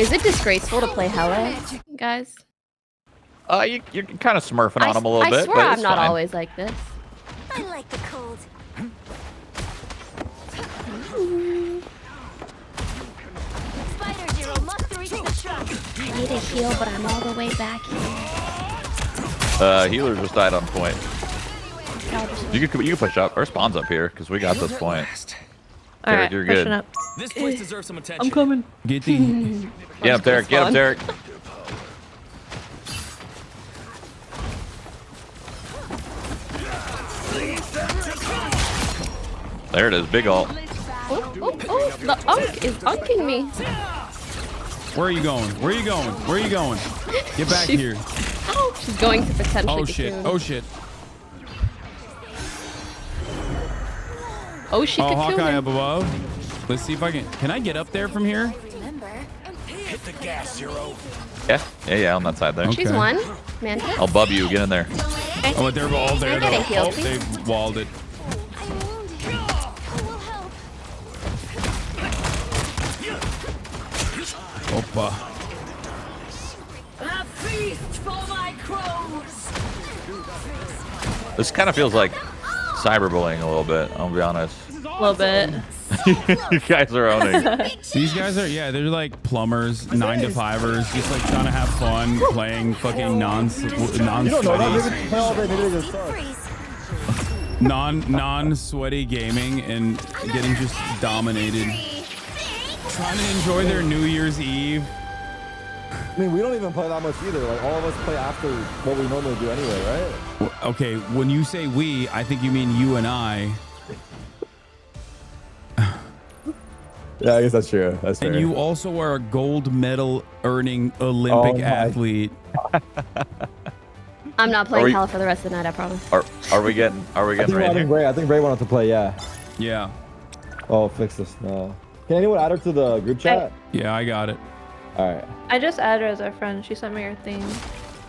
Is it disgraceful to play Hella, guys? You're kind of smurfing on him a little bit. I swear but I'm it's not fine. always like this. I like the cold. Spider Zero must reach the truck. I need a heal, but I'm all the way back here. Healer just died on point. You can push up. Our spawn's up here because we got this point. All right, Derek, you're pushing good. up. This place deserves some attention. I'm coming. Get the. Get up, Derek. Get up, Derek. There it is. Big ult. Oh, the unk is unking me. Where are you going? Where are you going? Where are you going? Get back here. Oh, she's going to potentially. Oh shit. cocoon. Oh shit. Oh, she Oh, could Hawkeye kill him. up above. Let's see if I can I get up there from here? Hit the gas, Zero. Yeah, on that side there. She's one. Mantis. I'll bub you. Get in there. Oh, but they're all there. Can I get a heal, Oh, please? they walled it. Opa. A feast for my crows. This kind of feels like cyberbullying a little bit. I'll be honest. A little bit. You guys are owning. These guys are, yeah, they're like plumbers, 9-to-5ers, just like trying to have fun playing fucking non-sweaty, non-sweaty gaming and getting just dominated. Trying to enjoy their New Year's Eve. I mean, we don't even play that much either. Like, all of us play after what we normally do anyway, right? Okay, when you say we, I think you mean you and I. Yeah, I guess that's true. That's fair. And you also are a gold medal earning Olympic athlete. I'm not playing we- Hell for the rest of the night, I promise. Are we getting ready here? I think Ray wanted to play, yeah. Yeah. Oh, fix this now. Can anyone add her to the group chat? Yeah, I got it. All right. I just added her as our friend. She sent me her thing.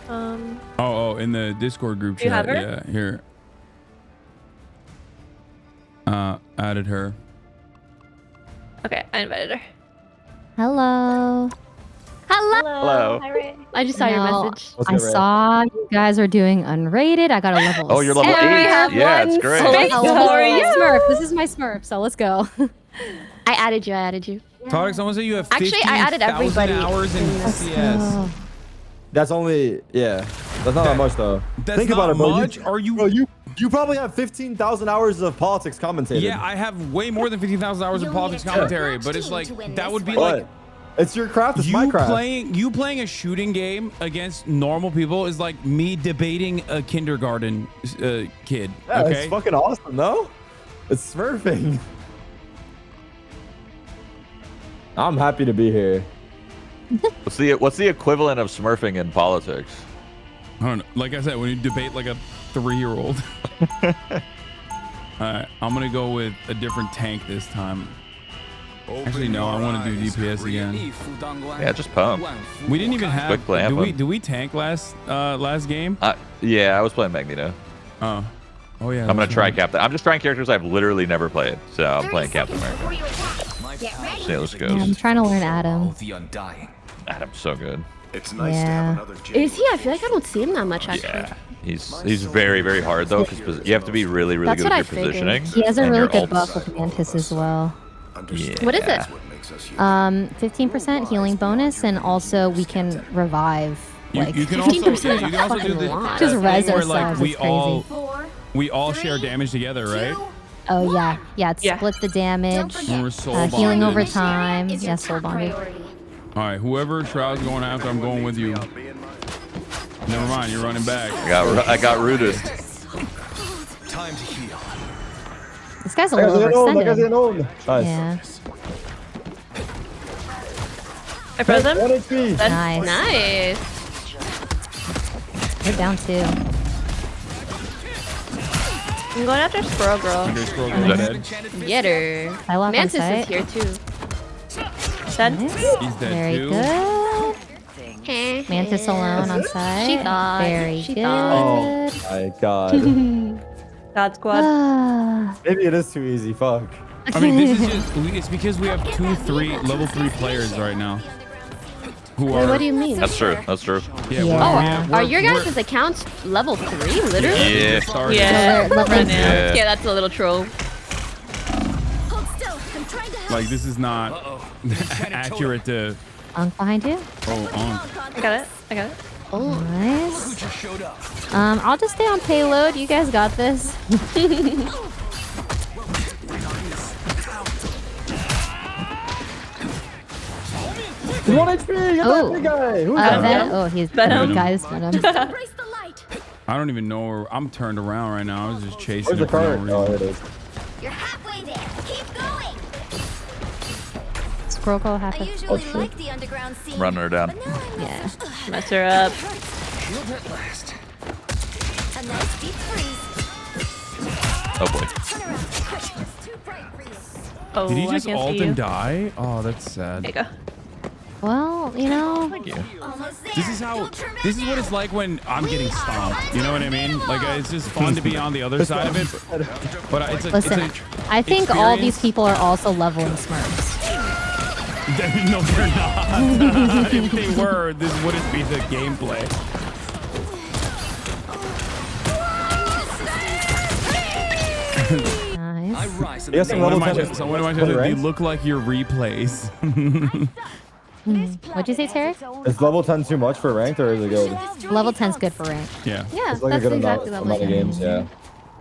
Oh, in the Discord group Do you chat. have her? Yeah, here. Added her. Okay, I invited her. Hello. Hello. Hi, Ray. I just saw your No, message. I saw you guys are doing unrated. I got a level. Oh, you're level 7. 8. Yeah, it's great. Space for you. Smurf. This is my Smurf. So let's go. I added you. Tarek, someone said you have Actually, I added 15,000 everybody hours in in this. CS. That's only, yeah. That's not that much, though. That's Think not about it, bro. much? Are you... Bro, you probably have 15,000 hours of politics commentated. Yeah, I have way more than 15,000 hours of politics commentary, but it's like, that would be like... It's your craft, it's my craft. You playing a shooting game against normal people is like me debating a kindergarten kid. Yeah, okay? it's fucking awesome, no? It's smurfing. I'm happy to be here. What's the equivalent of smurfing in politics? I don't know. Like I said, when you debate like a 3-year-old. Alright, I'm gonna go with a different tank this time. Actually, no, I want to do DPS again. Yeah, just pump. We didn't even have. Quick play, Do we tank last game? Yeah, I was playing Magneto. Oh yeah. I'm gonna that's try right. Captain. I'm just trying characters I've literally never played, so I'm playing Captain America. Yeah, let's go. Yeah, I'm trying to learn Adam. Adam's so good. It's nice Yeah. to have another Is he? I feel like I don't see him that much, actually. Yeah, he's very, very hard though, because you have to be really, really That's good what with I your figured. positioning. He has a and really your good ults. buff with Mantis as well. Yeah. What is it? 15% healing bonus, and also we can revive. Like You can also, 15% you can also do the Just that res thing where like ourselves, we it's crazy. we all share damage together, right? Oh yeah, it splits the damage. When we're soul Healing bonded. over time. Yeah, soul bonded. All right, whoever Shroud's going after, I'm going with you. Never mind, you're running back. I got rooted. Time to heal. This guy's a little overextended. Nice. Yeah. I froze him. Nice. Nice. We're down 2. I'm going after Squirrel Girl. Okay, Squirrel Girl's dead. Get her. I love Mantis on is site. here too. Dead. He's dead Very too. good. Mantis alone on site. She thought. Very She good. Oh my god. God Squad. Maybe it is too easy, fuck. I mean, this is just, it's because we have level 3 players right now. Who Wait, are, what do you mean? That's true. That's true. Yeah, Oh, are your guys' accounts level 3, literally? Yeah. Yeah. Level Yeah. Yeah, that's a little troll. Like, this is not accurate to... Unk behind you. Oh, I got it. I got it. Oh, Nice. I'll just stay on payload. You guys got this. 1 HP. Get that big guy. Who's that? Venom. Oh, he's Venom. the guy's Venom. I don't even know where... I'm turned around right now. I was just chasing Where's the it for no card? Oh, reason. it is. You're halfway there. Keep going. Kuroko half I F. usually like the underground scene. Running her down. Yeah. Mess her up. A nice deep freeze. Oh boy. Turn around, quick. It's too bright for you. Oh, Did he I just can't ult see you. and die? Oh, that's sad. There you go. Well, you know. Thank you. This is what it's like when I'm getting stomped. You know what I mean? Like it's just fun to be on the other side of it. But it's a, Listen, I think all these people are also leveling Smurfs. No, they're not. If they were, this wouldn't be the gameplay. Nice. Yes, Someone in my chat said they look like your replays. What'd you say, Terry? Is level 10 too much for ranked or is it good? Level 10's good for rank. Yeah. Yeah, It's like that's a good exactly amount level of 10. games, yeah.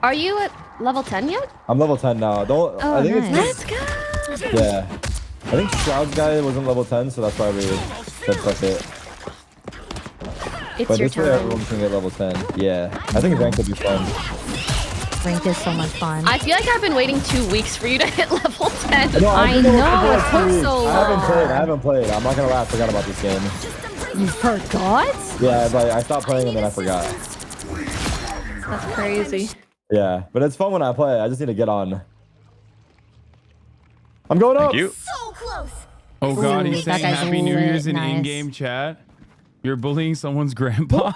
Are you at level 10 yet? I'm level 10 now. Don't Oh, I think nice. it's yeah. I think Shroud's guy wasn't level 10, so that's why we said fuck it. It's But your this way turn. everyone can get level 10. Yeah. I think ranked would be fun. Ranked is so much fun. I feel like I've been waiting 2 weeks for you to hit level 10. No, I I've been know, level it 10 took weeks. so I haven't played. I'm not gonna lie, I forgot about this game. You forgot? Yeah, but I stopped playing and then I forgot. That's crazy. Yeah, but it's fun when I play. I just need to get on. I'm going up. Thank you. So close. Oh God, Ooh, he's that saying guy's Happy New Year's in lit. Nice. in-game chat. You're bullying someone's grandpa.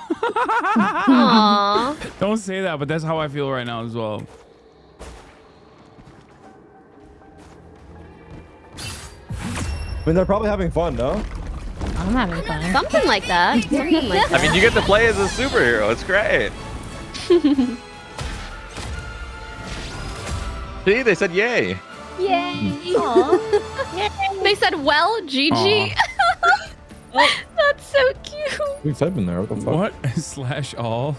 Aww. Don't say that, but that's how I feel right now as well. I mean, they're probably having fun, no? I'm having fun. Something like that. Something like I that. mean, you get to play as a superhero. It's great. See, they said yay. Yay. They said, well, GG. That's so cute. We've typed in there. What the fuck? What? Slash all?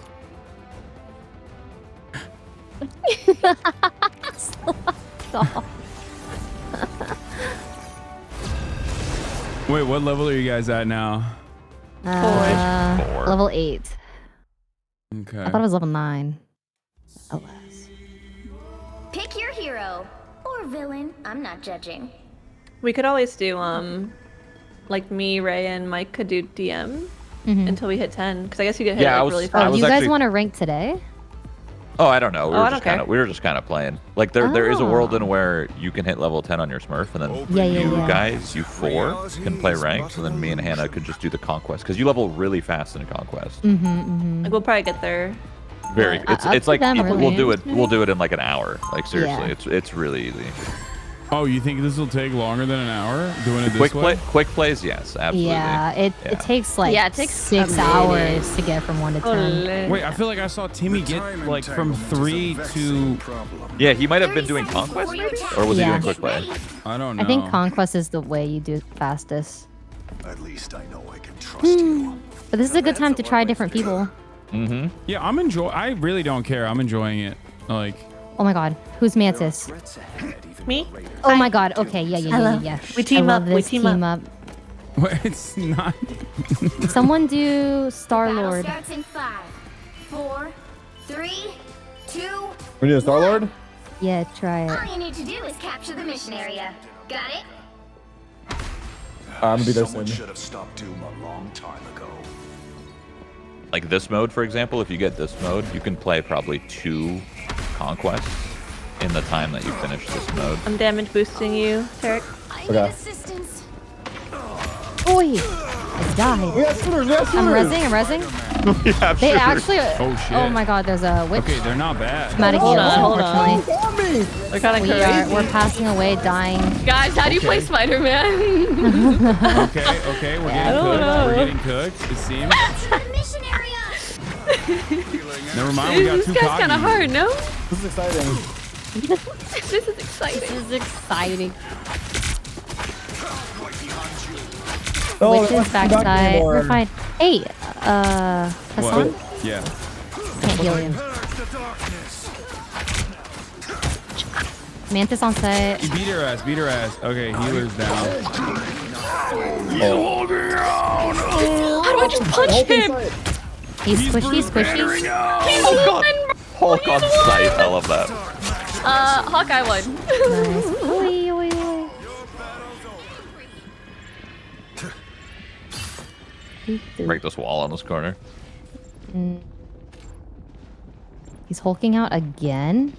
Stop. Wait, what level are you guys at now? Four. Level 8. Okay. I thought it was level 9. Alas. Pick your hero or villain. I'm not judging. We could always do like me, Ray, and Mike could do DM until we hit 10. Because I guess you get hit Yeah, really fast. Oh, you guys want to rank today? Oh, I don't know. I don't care. We were just kind of playing. Like there is a world in where you can hit level 10 on your Smurf, and then you guys, you 4 can play ranked, and then me and Hannah could just do the conquest because you level really fast in a conquest. Like we'll probably get there. Very. It's like them, we'll do really. it. We'll do it in like an hour. Like seriously, Yeah. it's really easy. Oh, you think this will take longer than an hour doing it this way? Quick plays, yes, absolutely. Yeah, it takes like it takes 6 hours to get from 1 to 10. Wait, I feel like I saw Timmy get like from 3 to. Yeah, he might have been doing conquest maybe, or was he doing quick play? I don't know. I think Conquest is the way you do it fastest. At least I know I can trust you. But this is a good time to try different people. Yeah, I'm enjoying. I really don't care. I'm enjoying it. Like. Oh my God, who's Mantis? Me? Oh my God. Okay, yeah. We team I up. love this We team up. Well, it's not. Someone do Star Battle Lord. starts in 5, 4, 3, 2. We need a Star Lord? Yeah, try All it. you need to do is capture the mission area. Got it? I'm gonna be there Someone soon. should have stopped Doom a long time ago. Like this mode, for example, if you get this mode, you can play probably 2 conquests in the time that you finish this mode. I'm damage boosting you, Tarek. Okay. Assistance. Oi! I died. We got shooters. We got I'm shooters. rezzing. They actually. Oh shit. Oh my God, there's a witch. Okay, they're not bad. I'm out of heals, Hold on. unfortunately. They're kind of crazy. We're passing away, dying. Guys, how do you play Spider-Man? Okay, we're getting cooked. We're getting cooked. It seems. Mission area. Never mind, we got This 2 guy's kind of cognies. hard, no? This is exciting. This is exciting. This is exciting. Oh, Witch's let's come back backside. anymore. We're fine. Hey, Hasan? Yeah. Can't heal him. Mantis on site. Beat her ass. Okay, healer's down. How do I just punch him? He's squishy. He's Hulk on sight. I love that. Hawkeye won. Nice. Oi. Break this wall on this corner. He's hulking out again.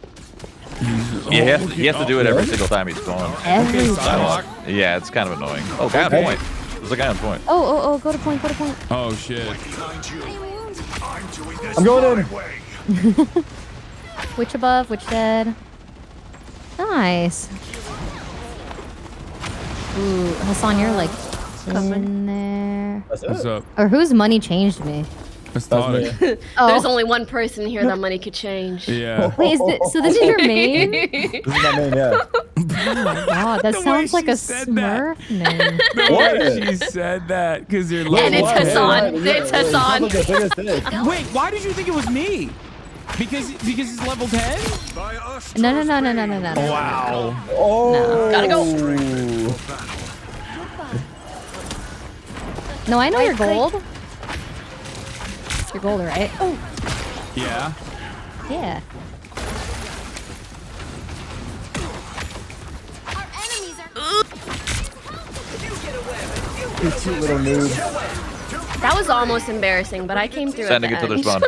Yeah, he has to do it every single time he's going. Every Yeah, it's kind of annoying. Oh, guy on point. There's a guy on point. Oh, go to point, go to point. Oh shit. I'm going in. Witch above, witch dead. Nice. Ooh, Hasan, you're like in there. What's up? Or whose money changed me? That's Tonic. There's only one person here that money could change. Yeah. Wait, so this is your main? This is my main, yeah. Oh my god, that sounds like a Smurf name. The way she said that, because you're like, And it's Hasan. It's Hasan. Wait, why did you think it was me? Because it's level 10? No. Wow. Oh. No. Gotta go. No, I know you're gold. You're gold, right? Oh. Yeah. Yeah. You cute little noob. That was almost embarrassing, but I came through. Sending it to their spawn.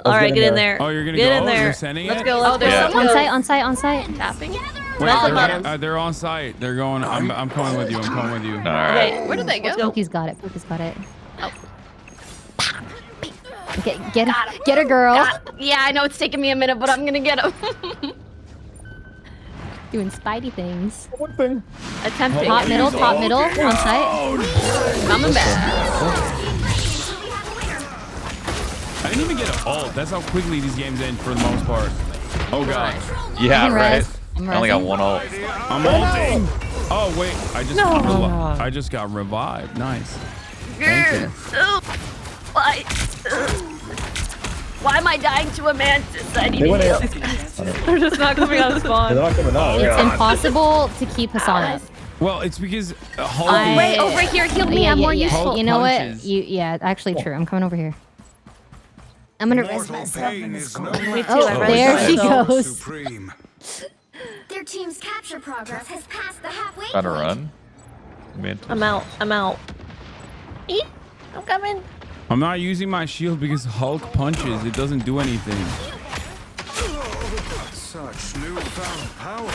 All right, get in there. Oh, you're gonna get go? in there. You're sending Let's it? go. Let's there's go. someone On site. tapping. Wait, they're on site. They're going. I'm coming with you. I'm coming with you. All right. Okay, where did they go? Pookie's got it. Pookie's got it. Get her, girl. Yeah, I know it's taking me a minute, but I'm gonna get him. Doing Spidey things. One thing. Attempting. Top middle, on site. Coming back. I didn't even get an ult. That's how quickly these games end for the most part. Oh god. Yeah, right. I'm I only got resing. one ult. I'm ulting. Oh wait, I just got revived. Nice. Thank you. Why am I dying to a mantis? I need They to went heal. out. They're just not coming out of spawn. They're not coming out. It's impossible to keep Hasan up. Well, it's because Hulk. Wait, over here, heal me. I'm more useful. You know punches. what? Yeah, actually true. I'm coming over here. I'm gonna res myself in this corner. Me too. Oh, I there res she myself. goes. Their team's capture progress has passed the halfway Trying to point. run. Mantis. I'm out. Eat. I'm coming. I'm not using my shield because Hulk punches. It doesn't do anything. Such newfound power.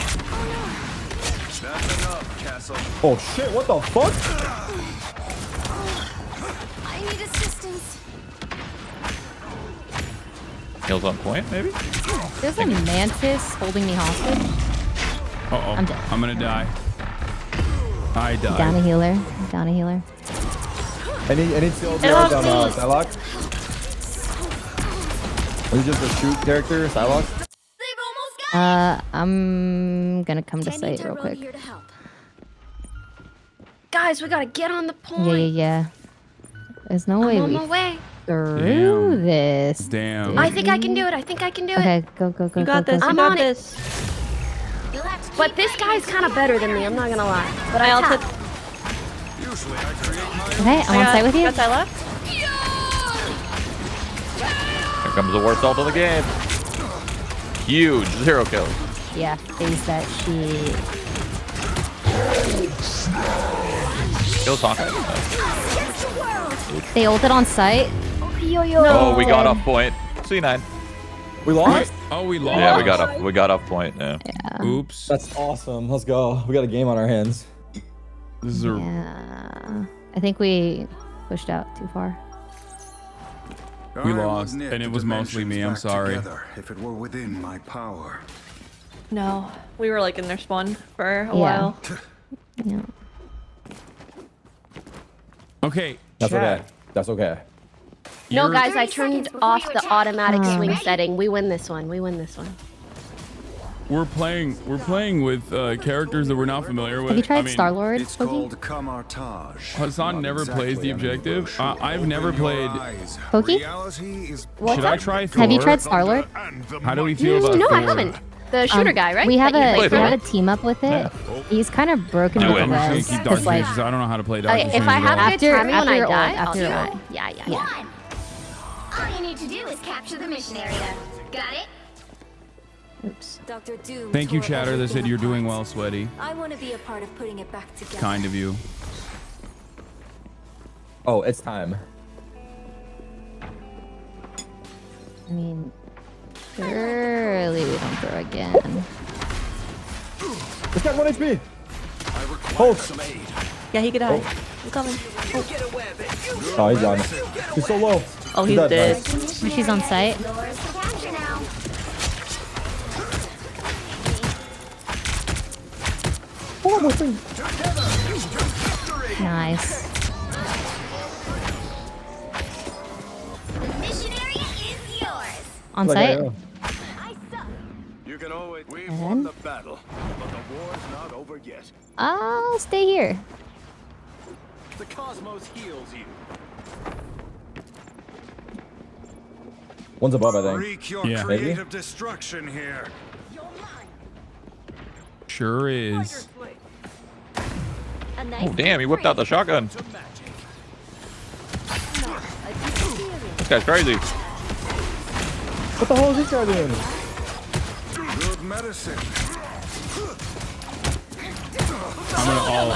That's enough, Castle. Oh shit, what the fuck? I need assistance. Heals on point, maybe? There's a mantis holding me hostage. Uh-oh. I'm dead. I'm gonna die. I died. Down a healer. Down a healer. Any TLDRs on Psylocke? Is it just a shoot character, Psylocke? I'm gonna come to site real quick. Guys, we gotta get on the point. Yeah. There's no way I'm on we my way. through this. Damn. I think I can do it. I think I can do it. Okay, go. You got this. I'm You got on this. But this guy's kind of better than me. I'm not gonna lie. But I ulted. Okay, I'm on site with you. Got side left. Here comes the worst ult of the game. Huge. 0 kills. Yeah, face that shit. Kills Hawkeye. They ulted on site. Oh, we got off point. C9. We lost? Oh, we lost. Yeah, we got off point. Yeah. Oops. That's awesome. Let's go. We got a game on our hands. This is a Yeah. I think we pushed out too far. we lost, and it was mostly me. I'm sorry. If it were within my power. No, we were like in their spawn for a Yeah. while. Yeah. Okay. That's chat. okay. That's okay. No, You're- guys, I turned off the automatic Oh. swing setting. We win this one. We're playing with characters that we're not familiar with. Have you tried I mean, Star-Lord, It's Pokey? called camouflage. Hasan never plays the objective. I've never played. Pokey? Should I try Thor? Have you tried Star-Lord? How do we feel about No, Thor? I haven't. The shooter guy, right? We have That you a played for? team up with it. He's kind of broken Do with it. the I'm just gonna res. keep 'cause, Dark like, because I don't know how to play Dark Okay, if I have at good timing when I you're die, old, I'll after do you're it. old. Yeah. All you need to do is capture the mission area. Got it? Oops. Dr. Doom Thank you, tore chatter. They everything said you're doing apart. well, Sweaty. I want to be a part of putting it back together. Kind of you. Oh, it's time. I mean, surely we don't throw again. It's got 1 HP. Hold. Yeah, he could die. I'm coming. Oh, he's gone. He's so low. Oh, he's dead. She's on site. Oh, my thing. Nice. On site. You can always we've And? won the battle, but the war's not over yet. I'll stay here. The cosmos heals you. One's above, I think. Wreak your Yeah. creative destruction here. Sure is. Oh damn, he whipped out the shotgun. This guy's crazy. What the hell is this guy doing? Good medicine. I'm gonna all.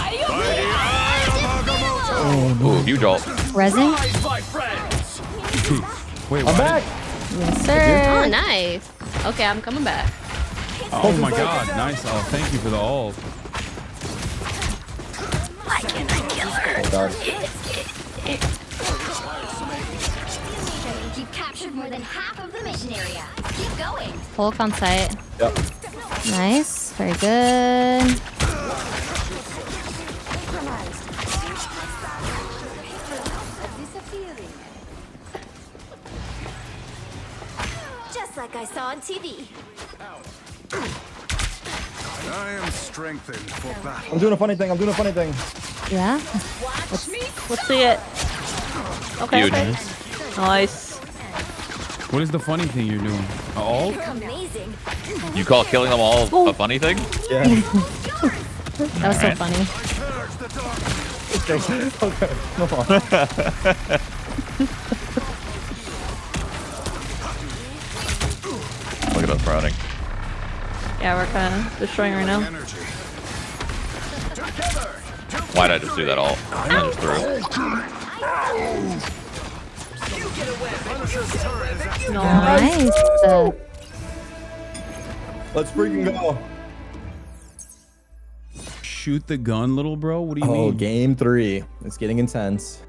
Ooh, huge ult. Resin? Wait, I'm back. Yes, sir. Oh, nice. Okay, I'm coming back. Oh my god, nice. Oh, thank you for the ult. Why can't I kill her? You've captured more than half of the mission area. Keep going. Hulk on site. Yep. Nice. Very good. Just like I saw on TV. I am strengthened for battle. I'm doing a funny thing. I'm doing a funny thing. Yeah. Let's see it. Okay. Huge. Okay. Nice. What is the funny thing you're doing? Ult? Amazing. You call killing them all a funny thing? Yeah. That was so Alright. funny. Okay. Come on. Look at us running. Yeah, we're kind of destroying right now. Why'd I just do that all? I just threw. Nice. Let's freaking go. Shoot the gun, little bro? What do you Oh, mean? game 3. It's getting intense.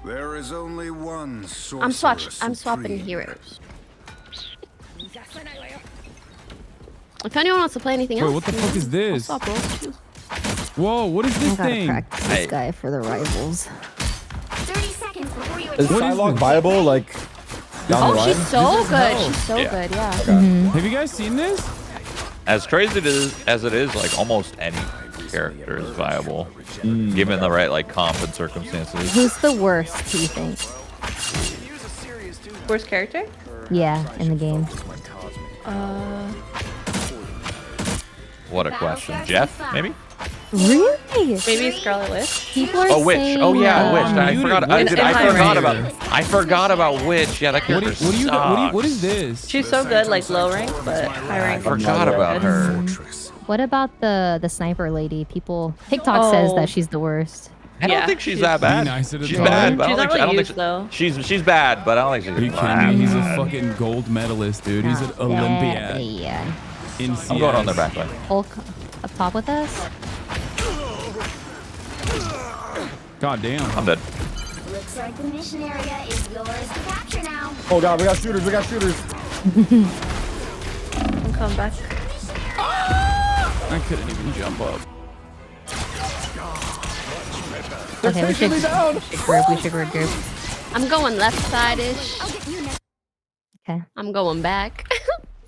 There is only one source. I'm swapping heroes. If anyone wants to play anything Wait, else, what the fuck is this? I'll swap roles. Whoa, what is I this gotta thing? practice this guy for the rivals. 30 seconds before you Is Psylocke viable, like, down the Oh, line? she's so good. hell. She's so Yeah. good. Yeah. Mm-hmm. Have you guys seen this? As crazy as it is, like almost any character is viable, given the right like comp and circumstances. Who's the worst, do you think? Worst character? Yeah, in the game. What a question, Jeff? Maybe? Really? Maybe Scarlet Witch. People are Oh, Witch. saying, Oh yeah, Witch. I forgot. I forgot Witch. about. I forgot about Witch. Yeah, that character What is this? She's so good, like low rank, but high rank. I forgot about her. What about the sniper lady? People TikTok says that she's the worst. I don't think she's that bad. She's She's bad, but She's not really used, though. She's bad, but I don't think she's. Are you kidding me? He's a fucking gold medalist, dude. He's an Olympiad. Yeah. In I'm going on their back line. Hulk up top with us. God damn. I'm dead. Looks like the mission area is yours to capture now. Oh god, we got shooters. We got shooters. I'm coming back. I couldn't even jump up. Okay, we should regroup. I'm going left side-ish. Okay. I'm going back.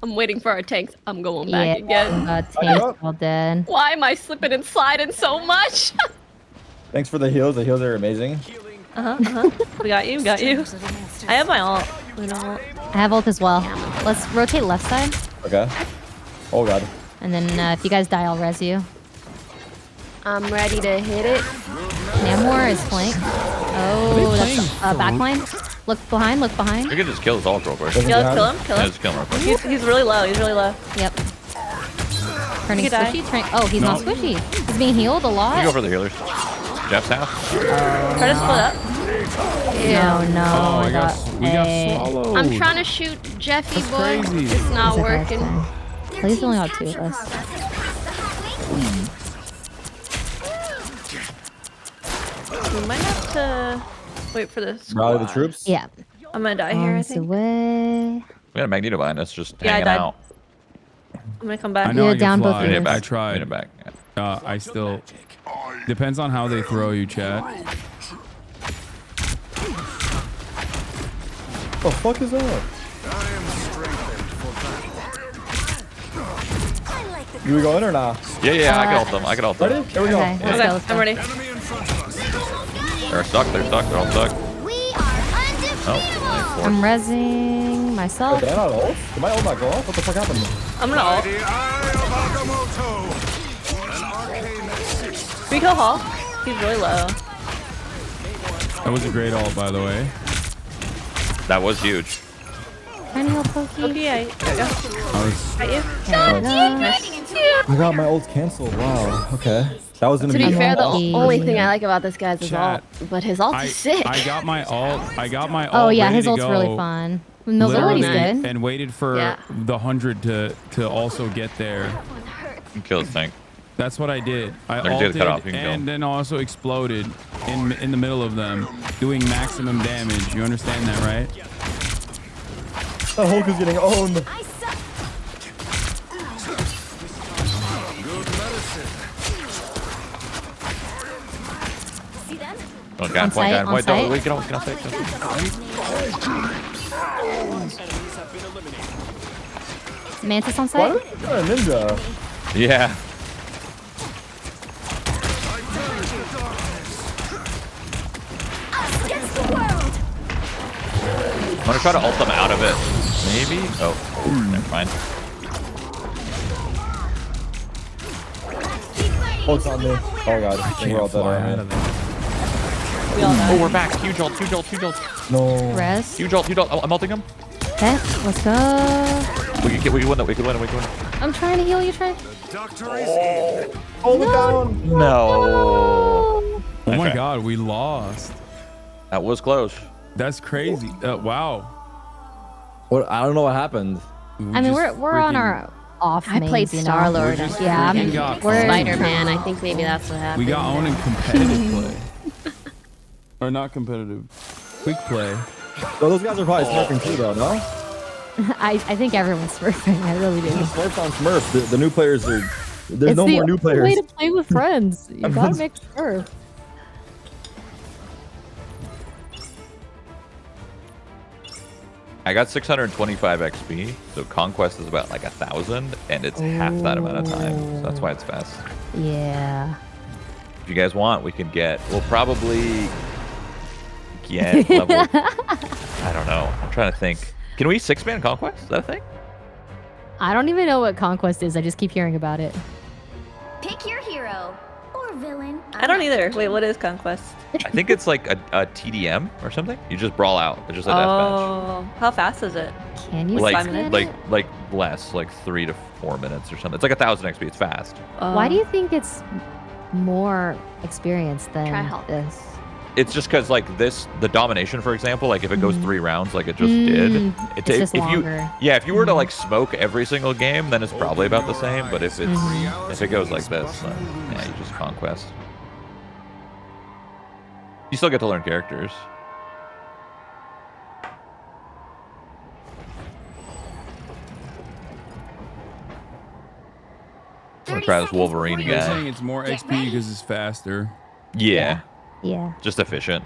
I'm waiting for our tanks. I'm going back Yeah, again. tanks all dead. Why am I slipping and sliding so much? Thanks for the heals. The heals are amazing. We got you. Got you. I have my ult. I have ult as well. Let's rotate left side. Okay. Oh god. And then if you guys die, I'll res you. I'm ready to hit it. Namor is flank. Oh, that's back line. Look behind, look behind. We can just kill his ult real quick. Yeah, let's kill him. Kill Yeah, him. just kill him real quick. He's really low. He's really low. Yep. Turning He could die. squishy. Oh, he's not squishy. He's He's being healed a lot. You go for the healers. Jeff's half. Try to split up. No, we got swallowed. I'm trying to shoot Jeffy That's boy. crazy. It's not That's okay, working. At least only got 2 of us. We might have to wait for this. Rally the troops? Yeah. I'm gonna die here, I Arms think. away. We got a Magneto behind us, just Yeah, I hanging died. out. I'm gonna come back. I know I Yeah, can down both fly. of yours. I tried. Made it back. Yeah. I still depends on how they throw you, chat. The fuck is that? You go in or not? Yeah, I can ult them. I can ult them. Ready? Here we go. Okay, let's go, let's I'm go. ready. They're stuck. They're stuck. They're all stuck. Oh, I'm rezzing myself. Did I not ult? Did my ult not go off? What the fuck happened? I'm gonna ult. Can we kill Hall? He's really low. That was a great ult, by the way. that was huge. Trying to heal Pokey. Okay, I was Got you. I got my ult canceled. Wow. Okay. That was gonna To be. be fair, the Unlucky. only thing I like about this guy's is Chat. ult, but his ult is sick. I got my ult. Oh yeah, ready his to ult's really go fun. Mobility's literally, good. and waited for Yeah. the 100 to also get there. You kill this thing. That's what I did. I They're gonna ulted cut off, you can kill and then also exploded in the middle of them, doing maximum damage. You understand that, right? The Hulk is getting owned. Oh, got On point, site, got on point. site. Don't wait, get on site. Mantis on Why site. did you go a ninja? Yeah. I'm gonna try to ult them out of it. Maybe? Oh, never mind. Hulk's on me. Oh god. I think we're all dead already. Oh, we're back. Huge ult, huge ult, huge ult. No. Res. Huge ult, huge ult. Oh, I'm ulting him. Okay, let's go. We can win that. We can win it. We can win. I'm trying to heal you. Trying. Hold it down. No. Oh my Okay. god, we lost. That was close. That's crazy. Wow. What? I don't know what happened. I mean, we're on our off. I played mains, Star Lord. We're just Yeah, I freaking mean, got we're Spider-Man. I think maybe that's what happened. We got owned in competitive play. Or not competitive. Quick play. So those guys are probably smurfing too, though, no? I think everyone's smurfing. I really do. Smurfs on Smurf. The new players are. There's It's no the more new only players. way to play with friends. You gotta Everyone's- make sure. I got 625 XP, so Conquest is about like 1,000, and it's half that amount of time. So that's why it's fast. Yeah. If you guys want, we can get. We'll probably get level. I don't know. I'm trying to think. Can we 6-man Conquest? Is that a thing? I don't even know what Conquest is. I just keep hearing about it. Pick your hero or villain. I don't either. Wait, what is Conquest? I think it's like a TDM or something. You just brawl out. It's just a deathmatch. Oh, how fast is it? Can you Like, 5 minutes? like less, like 3 to 4 minutes or something. It's like 1,000 XP. It's fast. Why do you think it's more experience than this? It's just because like this, the domination, for example, like if it goes 3 rounds, like it just did, It's just longer. if you were to like smoke every single game, then it's probably about the same. But if it's if it goes like this, then yeah, you just Conquest. You still get to learn characters. I'm gonna try this Wolverine You're guy. saying it's more XP because it's faster. Yeah. Yeah. Just efficient.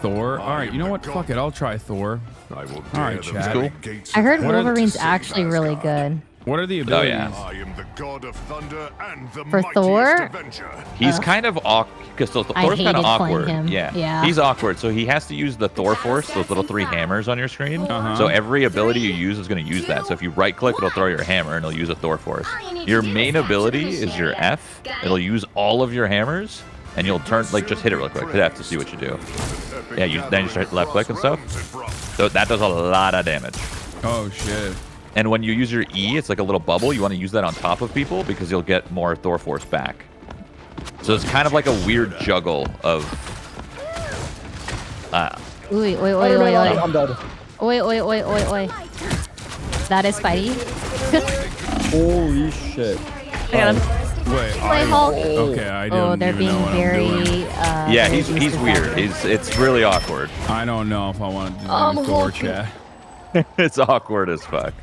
Thor. All right, you know what? Fuck it. I'll try Thor. All right, chat. Cool. I heard What are the- Wolverine's actually really good. What are the Oh abilities? yeah. I am the god of thunder and the For mightiest Thor? avenger. He's kind of awkward because Thor's I kind of hated playing awkward. him. Yeah. He's awkward, so he has to use the Thor Force, those little 3 hammers on your screen. So every ability you use is going to use that. So if you right click, it'll throw your hammer and it'll use a Thor Force. Your main ability is your F. It'll use all of your hammers, and you'll turn like just hit it real quick. Hit F to see what you do. Yeah, then you start left click and stuff. So that does a lot of damage. Oh shit. And when you use your E, it's like a little bubble. You want to use that on top of people because you'll get more Thor Force back. So it's kind of like a weird juggle of... Wait. I'm dead. Wait. That is Spidey. Holy shit. I got him. Wait, Play Hulk. okay, I don't Oh, they're even being know what I'm very. doing. yeah, he's weird. It's really awkward. I don't know if I want to do Thor Hulk. chat. It's awkward as fuck.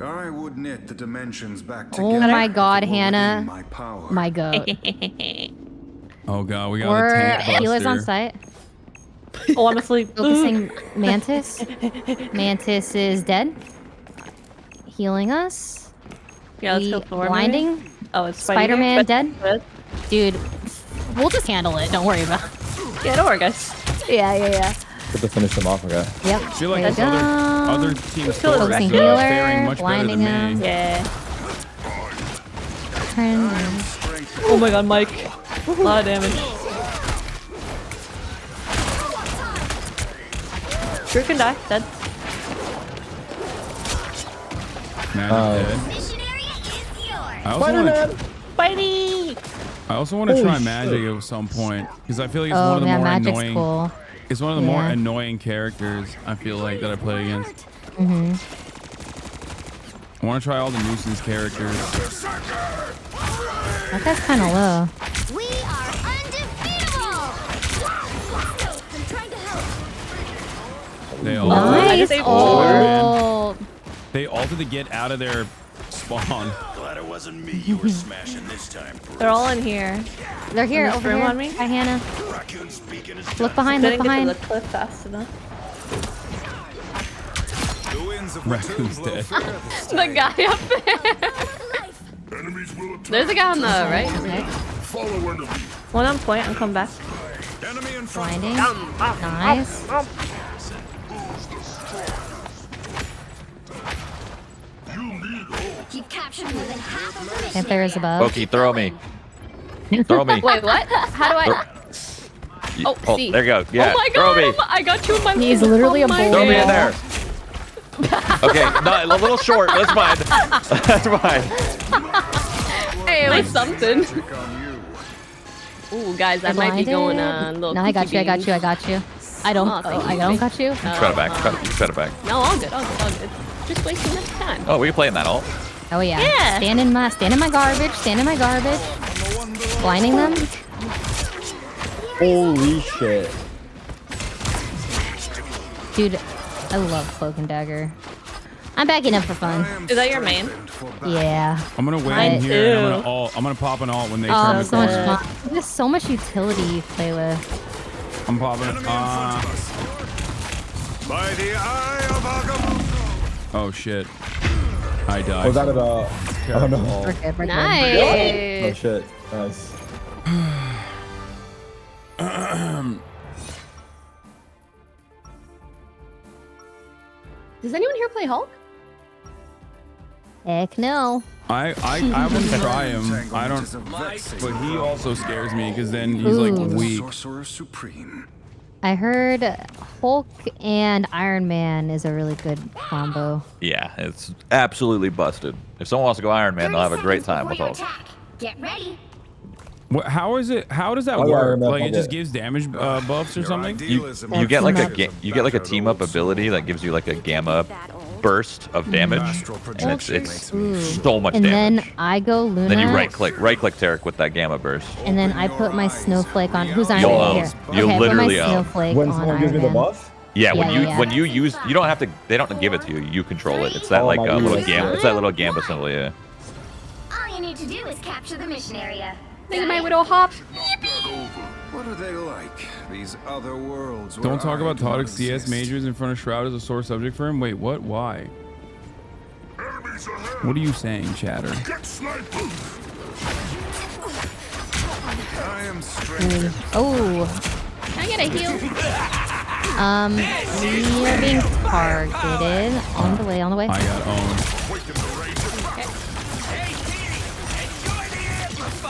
I would knit the dimensions back Oh together. my God, Hannah. My power. My goat. Oh god, we got We're a tank healers on buster. site. Oh, I'm asleep. Focusing Mantis. Mantis is dead. Healing us. Yeah, let's We go Thor. blinding. Oh, it's Spider-Man dead. Good. Dude, we'll just handle it. Don't worry about it. Yeah, don't worry, guys. Yeah. Good to finish them off, okay. Yep. I feel like There you go. other teams Focusing faring healer. much better Blinding than him. me. Yeah. Turn. Oh my god, Mike. A lot of damage. Drew can die. Dead. Magic's dead. Spidey! I also want to Holy try Magic at some point because I feel like it's Oh, one of the yeah, more Magic's annoying. cool. It's one of the more Yeah. annoying characters I feel like that I play against. Mm-hmm. I want to try all the nuisance characters. That guy's kind of low. We are undefeatable. I'm trying to help. They all Nice ult. They ulted to get out of their spawn. Glad it wasn't me you were smashing this time. They're all in here. They're here, In this over room here. on me. Hi, Hannah. Raccoon speaking is Look behind, look Didn't behind. get to the cliff fast enough. The winds of Raccoon's dead. The guy up there. There's a guy on the right. One on point and come back. Blinding. Nice. You've captured more than half of the mission. Panther is above. Loki, throw me. Throw me. Wait, what? How do I? Oh, see. There you go. Yeah, Oh my throw god! me. I got you in my. He's literally a oh my bull. Throw me in God. there. Okay, no, a little short. That's fine. That's fine. Hey, it was something. Ooh, guys, I might be going a little. No, I got you. I got cookie you. I got you. I don't. Oh, thank I you. don't got you. Try it back. Try it back. No, all good. Just wasting enough time. Oh, we playing that ult? Oh yeah. Yeah. Stand in my garbage. Stand in my garbage. Blinding them. Holy shit. Dude, I love Cloak and Dagger. I'm backing up for fun. Is that your main? Yeah. I'm gonna wait Mine in here. And too. I'm gonna pop an ult when they Oh, turn the so much corner. fun. There's so much utility you play with. I'm popping. By the eye of Agamotto. Oh shit. I died. Was that about? Oh no. We're good. We're good. Oh Nice. shit. Nice. Does anyone here play Hulk? Heck no. I want to try him. I don't. But he also scares me because then he's like Ooh. weak. Sorcerer Supreme. I heard Hulk and Iron Man is a really good combo. Yeah, it's absolutely busted. If someone wants to go Iron Man, they'll have a great time with Hulk. Get ready. What, how is it? How does that Oh, yeah, I work? remember Like it just that. gives damage buffs or something? You get like you get like a team up ability that gives you like a gamma burst of damage, and it's Ooh. so much And damage. then I go Luna. Then you right click Tarek with that gamma burst. And then I put my snowflake on. Who's Iron You'll Man own. here? You okay, literally I put my own. snowflake When on someone gives me Iron the Man. buff? Yeah, Yeah. when you use, you don't have to. They don't give it to you. You control it. It's that Oh, like my little goodness. gamma. It's that little gamma symbol. Yeah. All you need to do is capture the mission area. Think of my widow hop. What are they like? These other worlds. Don't talk about Todic's CS majors in front of Shroud as a sore subject for him. Wait, what? Why? What are you saying, chatter? I am strength. Oh. Can I get a heal? We are being targeted. On the way, on the way. I got owned.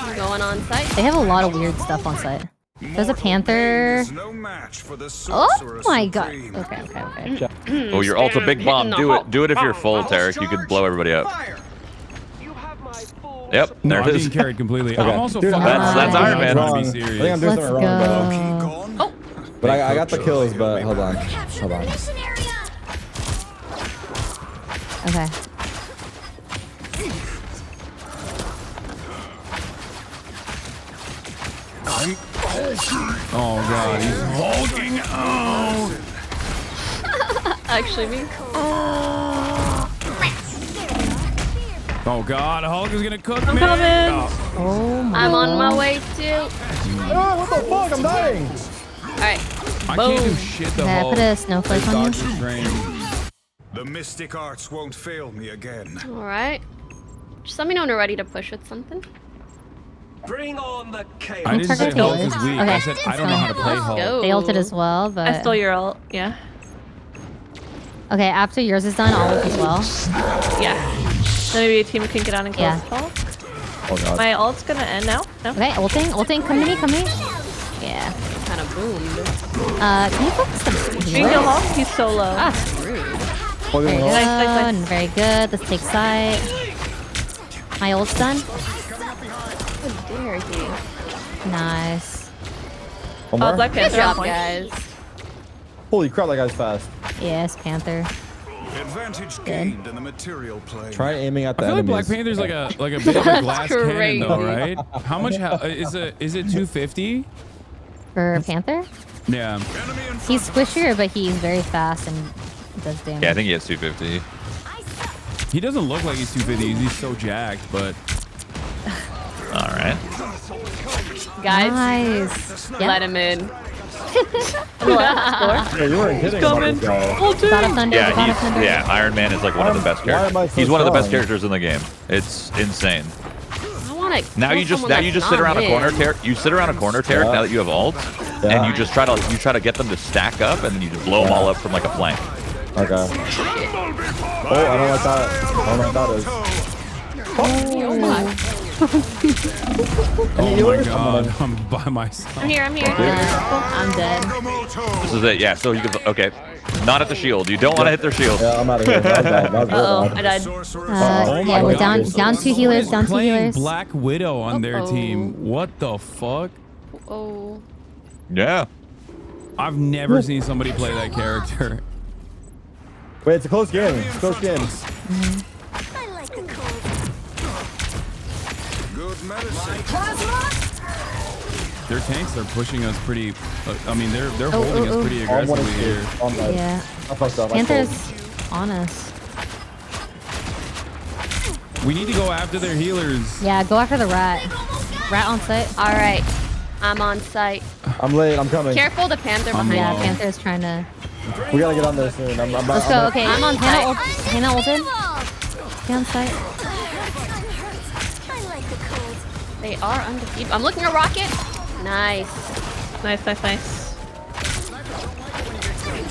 I'm going on site. They have a lot of weird stuff on site. There's a panther. Oh my god. Okay. Oh, you're ultra big bomb. Do it. Do it if you're full, Tarek. You could blow everybody up. Yep, there it is. I didn't carry it completely. Okay. I'm also Dude, fucking that's Iron Man. To be I think serious. I'm doing something wrong, bro. Oh, But I got the kills, but hold on. Okay. Oh god, he's hulking out. actually me. Oh god, Hulk is gonna cook I'm me. coming. Oh my I'm on my god. way too. Oh, what the fuck? I'm dying. All right. I Boom. can't do shit to Okay, I Hulk. put a snowflake on you. Doctor Strange. The mystic arts won't fail me again. All right. Just let me know when you're ready to push with something. Bring on the chaos. I didn't say Target Hulk healers. is weak. Okay. I said I don't know how to play Let's Hulk. go. They ulted as well, but I stole your ult. Yeah. okay. After yours is done, I'll ult as well. Yeah. So maybe a team can get on and kill Yeah. Hulk. Oh god. My ult's gonna end now. No. Okay, ulting. Come to me. Yeah. Kind of boomed. Can you focus the You can kill Hulk. He's so low. Ah, screwed. Holding Very ult. good. Very good. Let's take sight. My ult's done. How dare he? Nice. One more? Black Good Panther. job, guys. Holy crap, that guy's fast. Yes, Panther. Advantage gained in the material plane. Try aiming at the I feel like enemies. Black Panther's like a bit of a glass cannon crazy. though, right? How much is it 250? For Panther? Yeah. He's squishier, but he's very fast and does damage. Yeah, I think he has 250. He doesn't look like he's 250. He's so jacked, but All right. Guys, Nice. let him in. Yeah, you weren't kidding about this guy. God of Thunder. God of Yeah, Thunder. yeah. Iron Man is like one of the best Why am I characters. so He's one of the best strong? characters in the game. It's insane. I want to. Now you just sit around a corner, Tarek. You sit around a corner, Tarek. Yeah. Now that you have ult, and you just try to get them to stack up, and then you just blow them all up from like a flank. Okay. Oh, I don't like that. I don't know what that is. Oh my. oh my god, I'm by myself. I'm here. I'm dead. This is it. Yeah. So you can. Okay. Not at the shield. You don't want to hit their shield. Yeah, I'm out of here. That was bad. That was real Uh-oh, bad. I died. Yeah, we're down two healers. Down two Playing healers. Black Widow on their team. What the fuck? Oh. Yeah. I've never seen somebody play that character. Wait, it's a close game. It's a close game. Good medicine. Their tanks are pushing us pretty. I mean, they're holding us pretty aggressively here. Yeah. I fucked up. Panther's on us. We need to go after their healers. Yeah, go after the rat. Rat on site. All right. I'm on site. I'm late. I'm coming. Careful, the Panther behind Yeah, you. Panther's trying to. We gotta get on there soon. Let's go. Okay, I'm on Hannah site. Hannah ulted. Stay on site. They are undefeated. I'm looking at Rocket. Nice. Nice.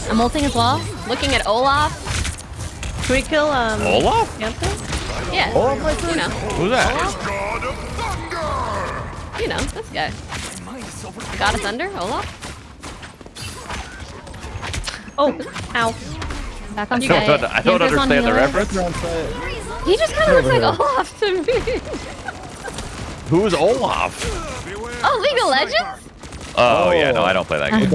I'm ulting as well. Looking at Olaf. Can we kill Olaf? Panther? Yeah. Olaf, my You know. Who's that? You know, this guy. God of Thunder, Olaf. Oh, ow. Back on I site. don't Panther's on understand the healer. reference. He just kind of looks like Olaf to me. Who's Olaf? Oh, League of Legends? Oh yeah, no, I don't play that game.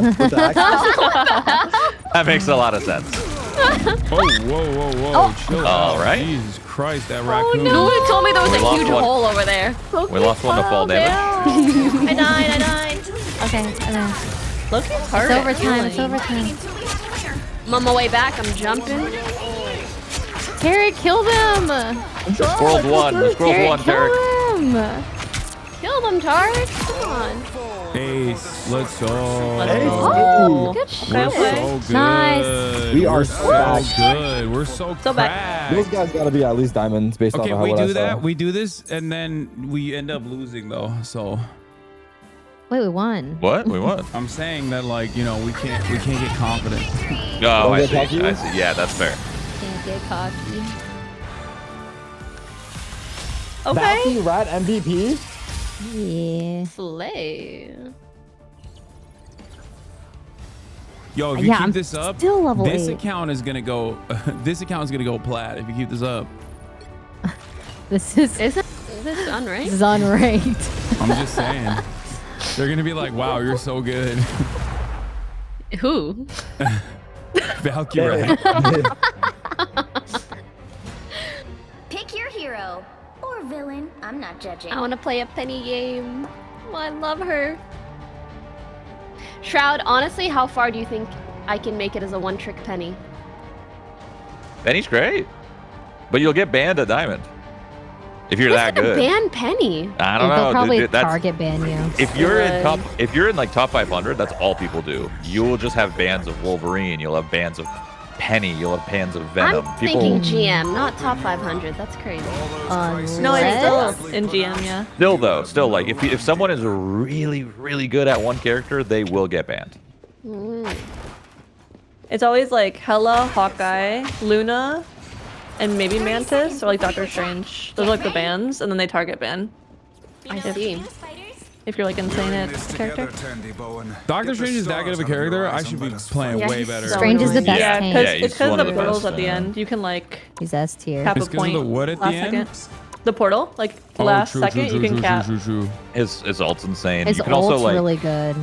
That makes a lot of sense. Whoa. Chill All out. right. Jesus Christ, that Oh raccoon. no, it told me there was We a lost huge one. hole over there. We lost one to fall damage. I died. Okay. Loki's hurt. It's overtime. It's overtime. I'm on my way back. I'm jumping. Terry, kill them. The squirrel's won. The squirrel's won, kill Tarek. them. Kill them, Tarek. Come on. Ace, let's go. Oh, good shit. We're so good. Nice. We are so back. good. We're so back. cracked. Those guys gotta be at least diamonds based Okay, off of we what I do saw. that. We do this, and then we end up losing though. So Wait, we won. What? We won. I'm saying that, like, you know, we can't get confident. Oh, I get see. cocky? I see. Yeah, that's fair. Can't get cocky. Okay. Valky Rat MVP? Yeah. Slay. Yo, if you Yeah, keep I'm this up, still level this 8. account is gonna go. This account is gonna go plat if you keep this up. This is Isn't this unranked? this is unranked. I'm just saying. They're gonna be like, "Wow, you're so good." Who? Valkyrie. Pick your hero or villain. I'm not judging. I want to play a Penny game. Oh, I love her. Shroud, honestly, how far do you think I can make it as a one-trick Penny? Penny's great, but you'll get banned at Diamond if you're Who's that gonna good. ban Penny? I don't They'll know. probably That's, target ban you. if you're in Really? if you're in like top 500, that's all people do. You will just have bans of Wolverine. You'll have bans of Penny. You'll have bans of Venom. I'm People thinking GM, not top 500. That's crazy. No, it's Unless- still in GM, yeah. still like if someone is really good at one character, they will get banned. It's always like Hela, Hawkeye, Luna, and maybe Mantis, or like Doctor Strange. Those are like the bans, and then they target ban. I see. If you're like insane at a character. Doctor Strange is that good of a character. I should be playing Yeah, way he's better. so Strange is the best Yeah, tank. because Yeah, it's he's because one of of the the portals best, at the end. You can like He's S tier. cap It's a 'cause of point the what at the last end? second. The portal, like Oh, last true, second, true, you can true, cap. true. His ult's insane. His You can also ult's like really good.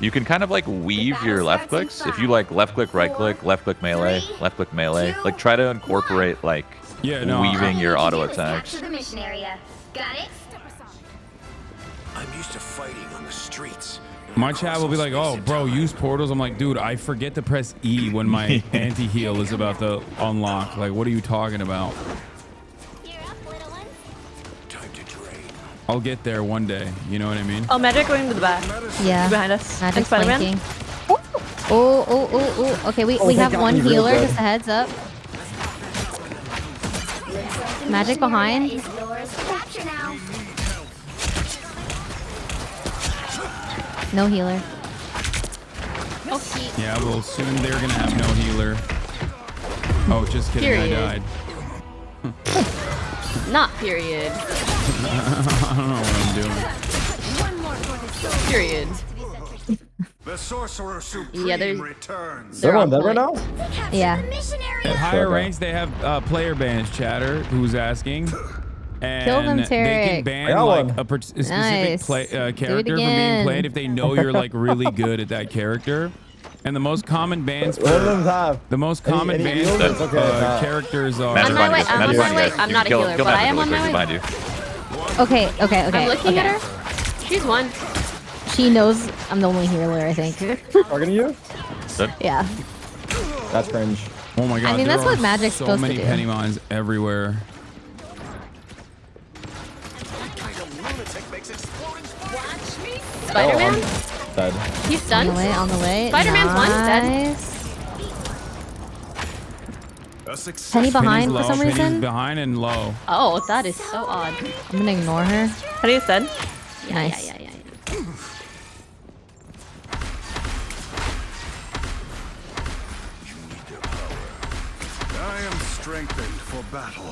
you can kind of like weave your left clicks. If you like left click, right click, left click melee, left click melee, like try to incorporate like weaving your auto attacks. Capture the mission area. Got it? I'm used to fighting on the streets. My chat will be like, "Oh, bro, use portals." I'm like, "Dude, I forget to press E when my anti-heal is about to unlock. Like, what are you talking about?" I'll get there one day. You know what I mean? Oh, Magic going to the back. Yeah. Behind us. Magic And Spider-Man. flanking. Oh. Okay, we they have got one me real healer. good. Just a heads up. Magic behind. Is yours to capture now. No healer. Yeah, well, soon they're gonna have no healer. Oh, just kidding. Period. I died. Not period. I don't know what I'm doing. Period. The Sorcerer Supreme Yeah, there's- returns. Is everyone dead right now? Yeah. At higher Okay. ranks, they have player bans. Chatter, who's asking. And Kill them, they can Tarek. I ban got like one. a specific Nice. character from being again. played if they know you're like really good at that character. And the most common bans What do for them have? the most Any- common any bans heals? for It's okay, it's not. characters are. Magic On my behind way, you guys. I'm Magic on behind my you way. guys. I'm You not a kill- healer, kill but I Magic am really on my quick way. behind you. Okay. I'm looking at her. She's one. She knows I'm the only healer, I think. Targeting you? Yeah. That's cringe. Oh my god! I mean, there that's what are Magic's so supposed to many do. penny mines everywhere. Spider-Man? Dead. He's On stunned. the way. On the way. Spider-Man's one, dead. Nice. Penny behind Penny's for some low, Penny's reason. behind and low. Oh, that is so odd. I'm gonna ignore her. How do you said? Nice. Yeah. I am strengthened for battle.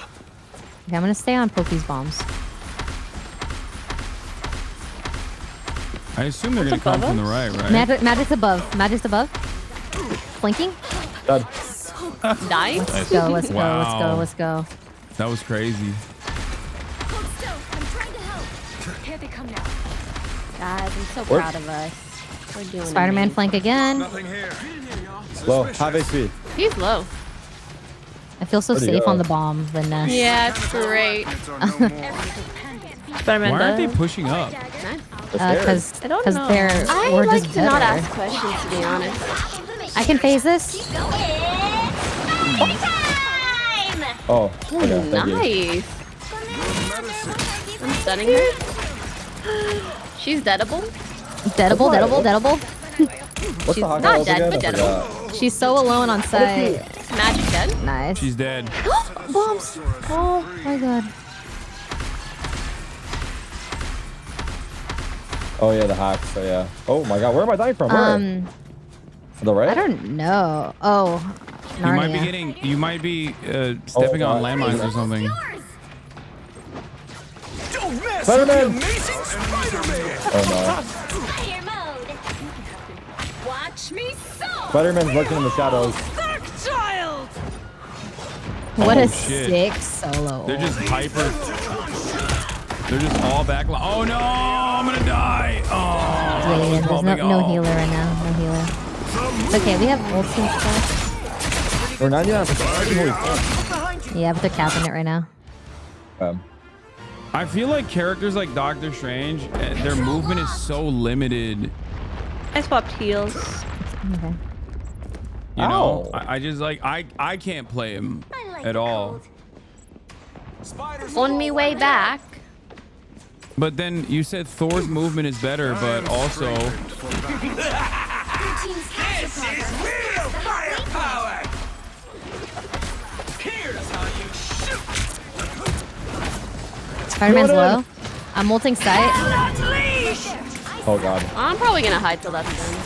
Okay, I'm gonna stay on Pokey's bombs. I assume they're gonna come from the right, right? Magic's above. Magic's above. Flanking. Dead. Nice. Let's go. Let's go. Wow. Let's go. That was crazy. Here they come now. Guys, I'm so Where- proud of us. We're doing Spider-Man amazing. flank again. Nothing here. Low. Half HP. He's low. I feel so Where'd he safe go? on the bomb, the nest. Yeah, it's great. Spider-Man Why aren't they dead. pushing up? Because I don't know. they're I we're like just to not better. ask questions, to be honest. I can phase this. Oh, okay. Thank you. Nice. I'm stunning her. She's deadable. Deadable. What's She's the Hawkeye not ult dead, again? but I deadable. forgot. She's so alone on site. Magic dead. Nice. She's dead. Bombs. Oh my god. Oh yeah, the hack. So yeah. Oh my god, where am I dying from? Where? The right? I don't know. Oh, You might be Narnia. getting. You might be stepping on landmines or something. Don't mess Spider-Man! with the amazing Spider-Man! Oh no. Fire mode. Watch me soar. Spider-Man's lurking in the shadows. What Oh, a shit. sick solo. They're just hyper. They're just all back. Oh no, I'm gonna die. Oh, Yeah, there's no healer right now. No healer. It's okay, we have ults and stuff. We're 99%. Yeah, but they're capping it right now. I feel like characters like Doctor Strange, their movement is so limited. I swapped heals. Okay. You know, I just like I can't play him at all. On me way back. But then you said Thor's movement is better, but also This is real firepower! Here's how you shoot! Spider-Man's low. I'm ulting sight. Oh god. I'm probably gonna hide till that's done.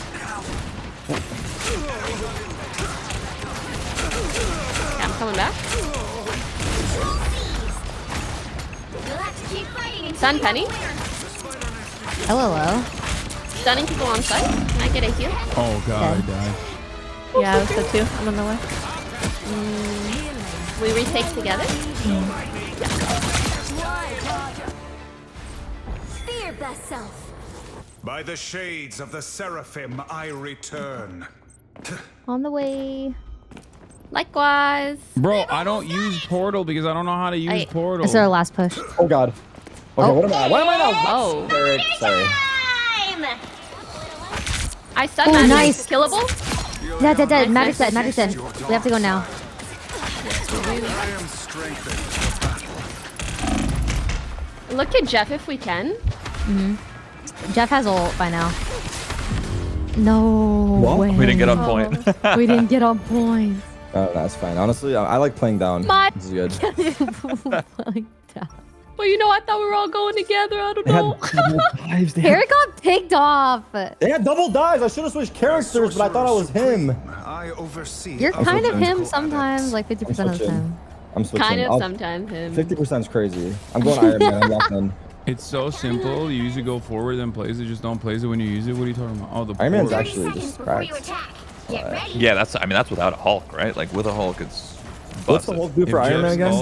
Okay, I'm coming back. Stun Penny. Hello. Stunning people on site. Can I get a heal? oh god, I died. Yeah, I was good too. I'm on the way. We retake together. Be your best self. By the shades of the Seraphim, I return. On the way. Likewise. Bro, I don't use Portal because I don't know how to use Portal. This is our last push. Oh god. Okay, what am I? What am I now? Oh. Sorry. I stun Oh, magic. nice. Killable? Dead. Magic's dead. We have to go now. Look at Jeff if we can. Jeff has ult by now. No way. We didn't get on point. We didn't get on point. Oh, that's fine. Honestly, I like playing down. My- This is good. Well, you know, I thought we were all going together. I don't know. Harry got picked off. They had double dives. I should have switched characters, but I thought I was him. I oversee. You're kind of him sometimes, like 50% of the time. I'm switching. Kind of sometimes him. 50% is crazy. I'm going Iron Man. I'm locked in. It's so simple. You usually go forward, then plays it. Just don't place it when you use it. What are you talking about? Oh, the Iron Man's port. actually just cracked. Yeah, that's without a Hulk, right? Like with a Hulk, it's. What's the Hulk do for Iron Man again?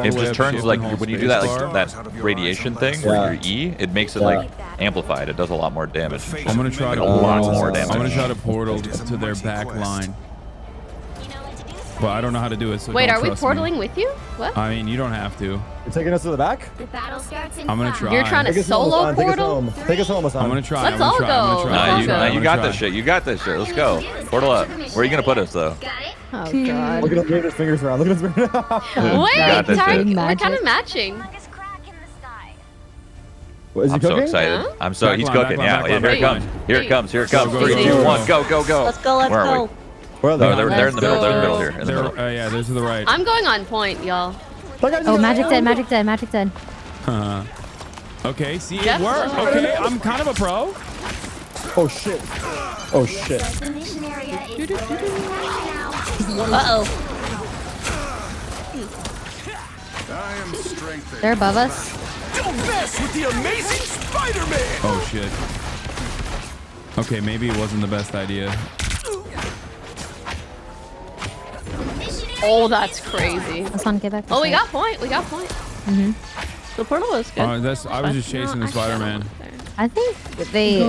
It just turns like when you do that that radiation thing where your E, it makes it like amplified. It does a lot more damage. I'm gonna try to a lot more damage. I'm gonna try to portal to their back line. But I don't know how to do it. So Wait, don't are we trust me. portaling with you? What? I mean, you don't have to. You're taking us to the back? The battle starts in I'm gonna 5. try. You're trying to Take us home, solo Hassan. Take us portal? home. Take us home, Hassan. I'm gonna try. Let's I'm gonna all try. go. I'm gonna try. Nah, you got this shit. You got this shit. Let's go. Portal up. Where are you gonna put us though? Oh god. Look at him waving his fingers around. Look at his fingers. Wait, got this Tarek, shit. we're kind of matching. What, is he I'm so cooking? excited. Huh? I'm so he's Backline, cooking. backline, Yeah, backline, here it backline. comes. Here it comes. Here it comes. Go, 3, go, 2, go. 1, go, go, go. Let's go. Let's Where are go. we? Where are No, they? they're in the middle. They're in the middle here. In the They're, middle. yeah, they're to the right. I'm going on point, y'all. Oh, Magic dead. Okay, see, it Jeff? worked. Okay, I'm kind of a pro. Oh shit. Oh shit. Uh-oh. I am strengthened. They're above us. Don't mess with the amazing Spider-Man! Oh shit. Okay, maybe it wasn't the best idea. Oh, that's crazy. Hassan, get back. Oh, we got point. We got point. The portal is good. I was just chasing the Spider-Man. I think they.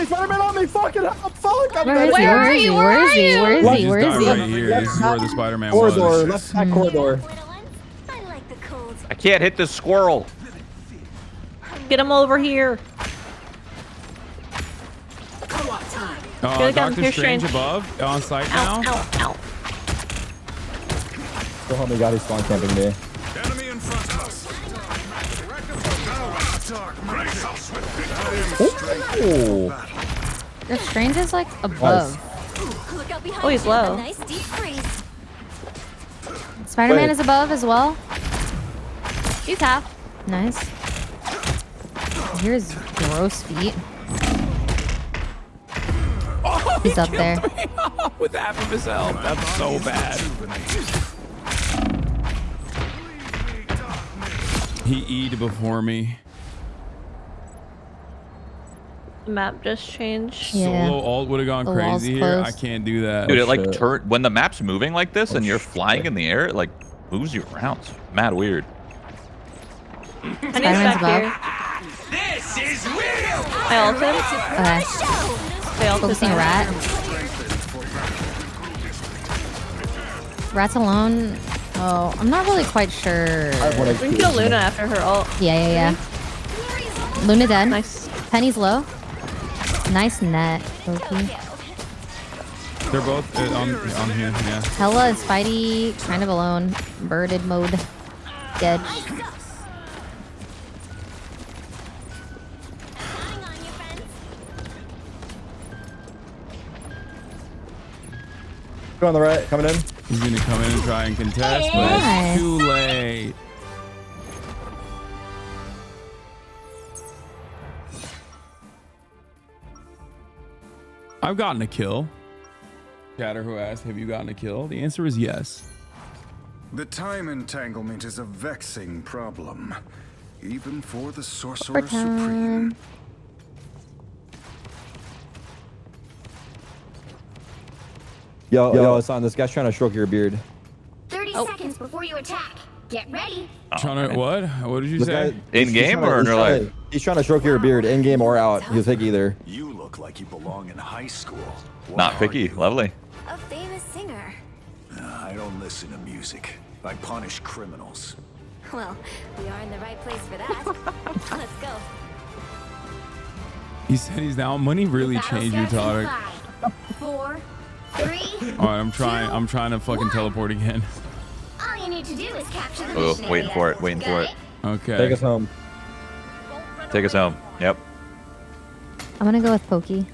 Spider-Man on me! Fucking hell! Fuck! I'm Where is he? Where are you? Where are you? Where is he? Just Where is died he? right here. This is where the Spider-Man Corridor, was. left back corridor. I can't hit this squirrel. Get him over here. Here Doctor Here, Strange Strange. above, on site now. Ow. Go home, God, he's spawn camping me. Enemy in front of us. Ooh. The Strange is like above. Oh, he's low. Spider-Man Wait. is above as well. He's half. Nice. Here's gross feet. He's up there. With half of his health. That's so bad. He E'd before me. The map just changed. Solo ult would have gone The wall's crazy here. I closed. can't do that. Dude, it like when the map's moving like this and you're flying in the air, it like moves you around. It's mad weird. I need back here. This is real. I ulted. Okay. They ulted Focusing rat. Rat's alone. Oh, I'm not really quite sure. We can kill Luna after her ult. Yeah. Luna dead. Nice. Penny's low. Nice net. Okay. They're both on here. Yeah. Hella and Spidey kind of alone. Birded mode. Dead. Go on the right, coming in. He's gonna come in and try and contest, but Nice. it's too late. I've gotten a kill. Chatter who asked, have you gotten a kill? The answer is yes. The time entanglement is a vexing problem, even for the Sorcerer Supreme. Yo, Hasan, this guy's trying to stroke your beard. 30 seconds before you attack. Get ready. Trying to what? What did you This say? guy- In he's game trying to- or in real life? He's trying to stroke your beard, in game or out. He'll take either. You look like you belong in high school. Not picky. Lovely. A famous singer. I don't listen to music. I punish criminals. Well, we are in the right place for that. Let's go. He said he's down. Money really changed you, Tarek. 4, 3. All right, I'm trying to fucking teleport again. All you need to do is capture the Oh, mission waiting area. for it. Waiting for it. Okay. Take us home. Take us home. Yep. I'm gonna go with Pokey.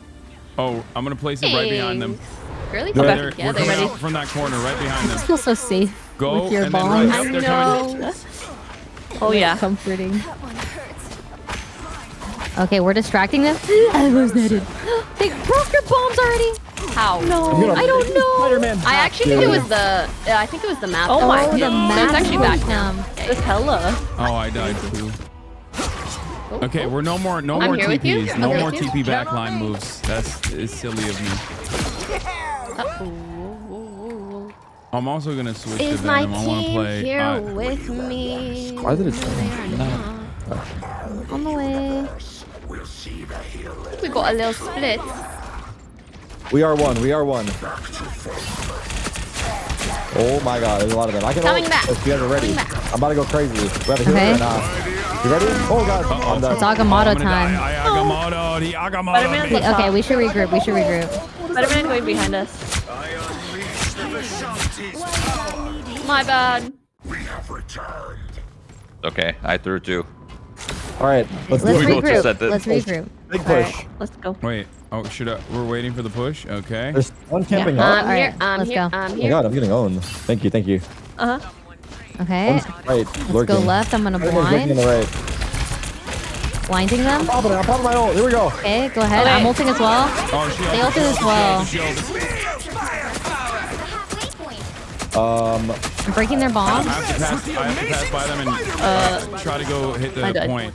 Oh, I'm gonna place it right behind them. Really? Right Okay. there. Yeah, We're they're coming ready. out from that corner, right behind I them. feel so safe Go with your and then bombs. right. Yep, they're coming. Oh yeah. Comforting. Okay, we're distracting them. I was netted. They broke your bombs already. How? No, I don't know. Spider-Man. I actually think it was the. I think it was the map. Oh my the god. No, it's actually back now. This hella. Oh, I died too. Okay, we're no more I'm TPs. here with you. No I'm more here with TP backline moves. It's silly of me. I'm also gonna switch to Is my Venom. I want to team play. here with me? Why did it On the way. We got a little split. We are one. We are one. Oh my god, there's a lot of them. I can Coming ult back. if you guys are ready. Coming back. I'm about to go crazy. We have a healer Okay. right now. You ready? Oh god. I'm done. It's Agamotto time. Agamotto. The Agamotto. Spider-Man's me. up top. Okay, we should regroup. We should regroup. Spider-Man going behind us. My bad. Okay, I threw two. All right, let's do Let's We both just regroup. said that. Let's regroup. Big All push. right, let's go. Wait. Oh, we're waiting for the push. Okay. There's one camping Yeah. out. I'm here. Alright, I'm let's here. go. I'm Oh my here. god, I'm getting owned. Thank you, thank you. Uh huh. Okay. One's right, Let's lurking. go left. I'm gonna Spider-Man's lurking on blind. the right. Blinding them. I'm popping my ult. Here we go. Okay, go ahead. Okay. I'm ulting as well. Oh, she They ulted as well. I'm breaking their I bombs. have to pass by them and try to go hit I the died. point.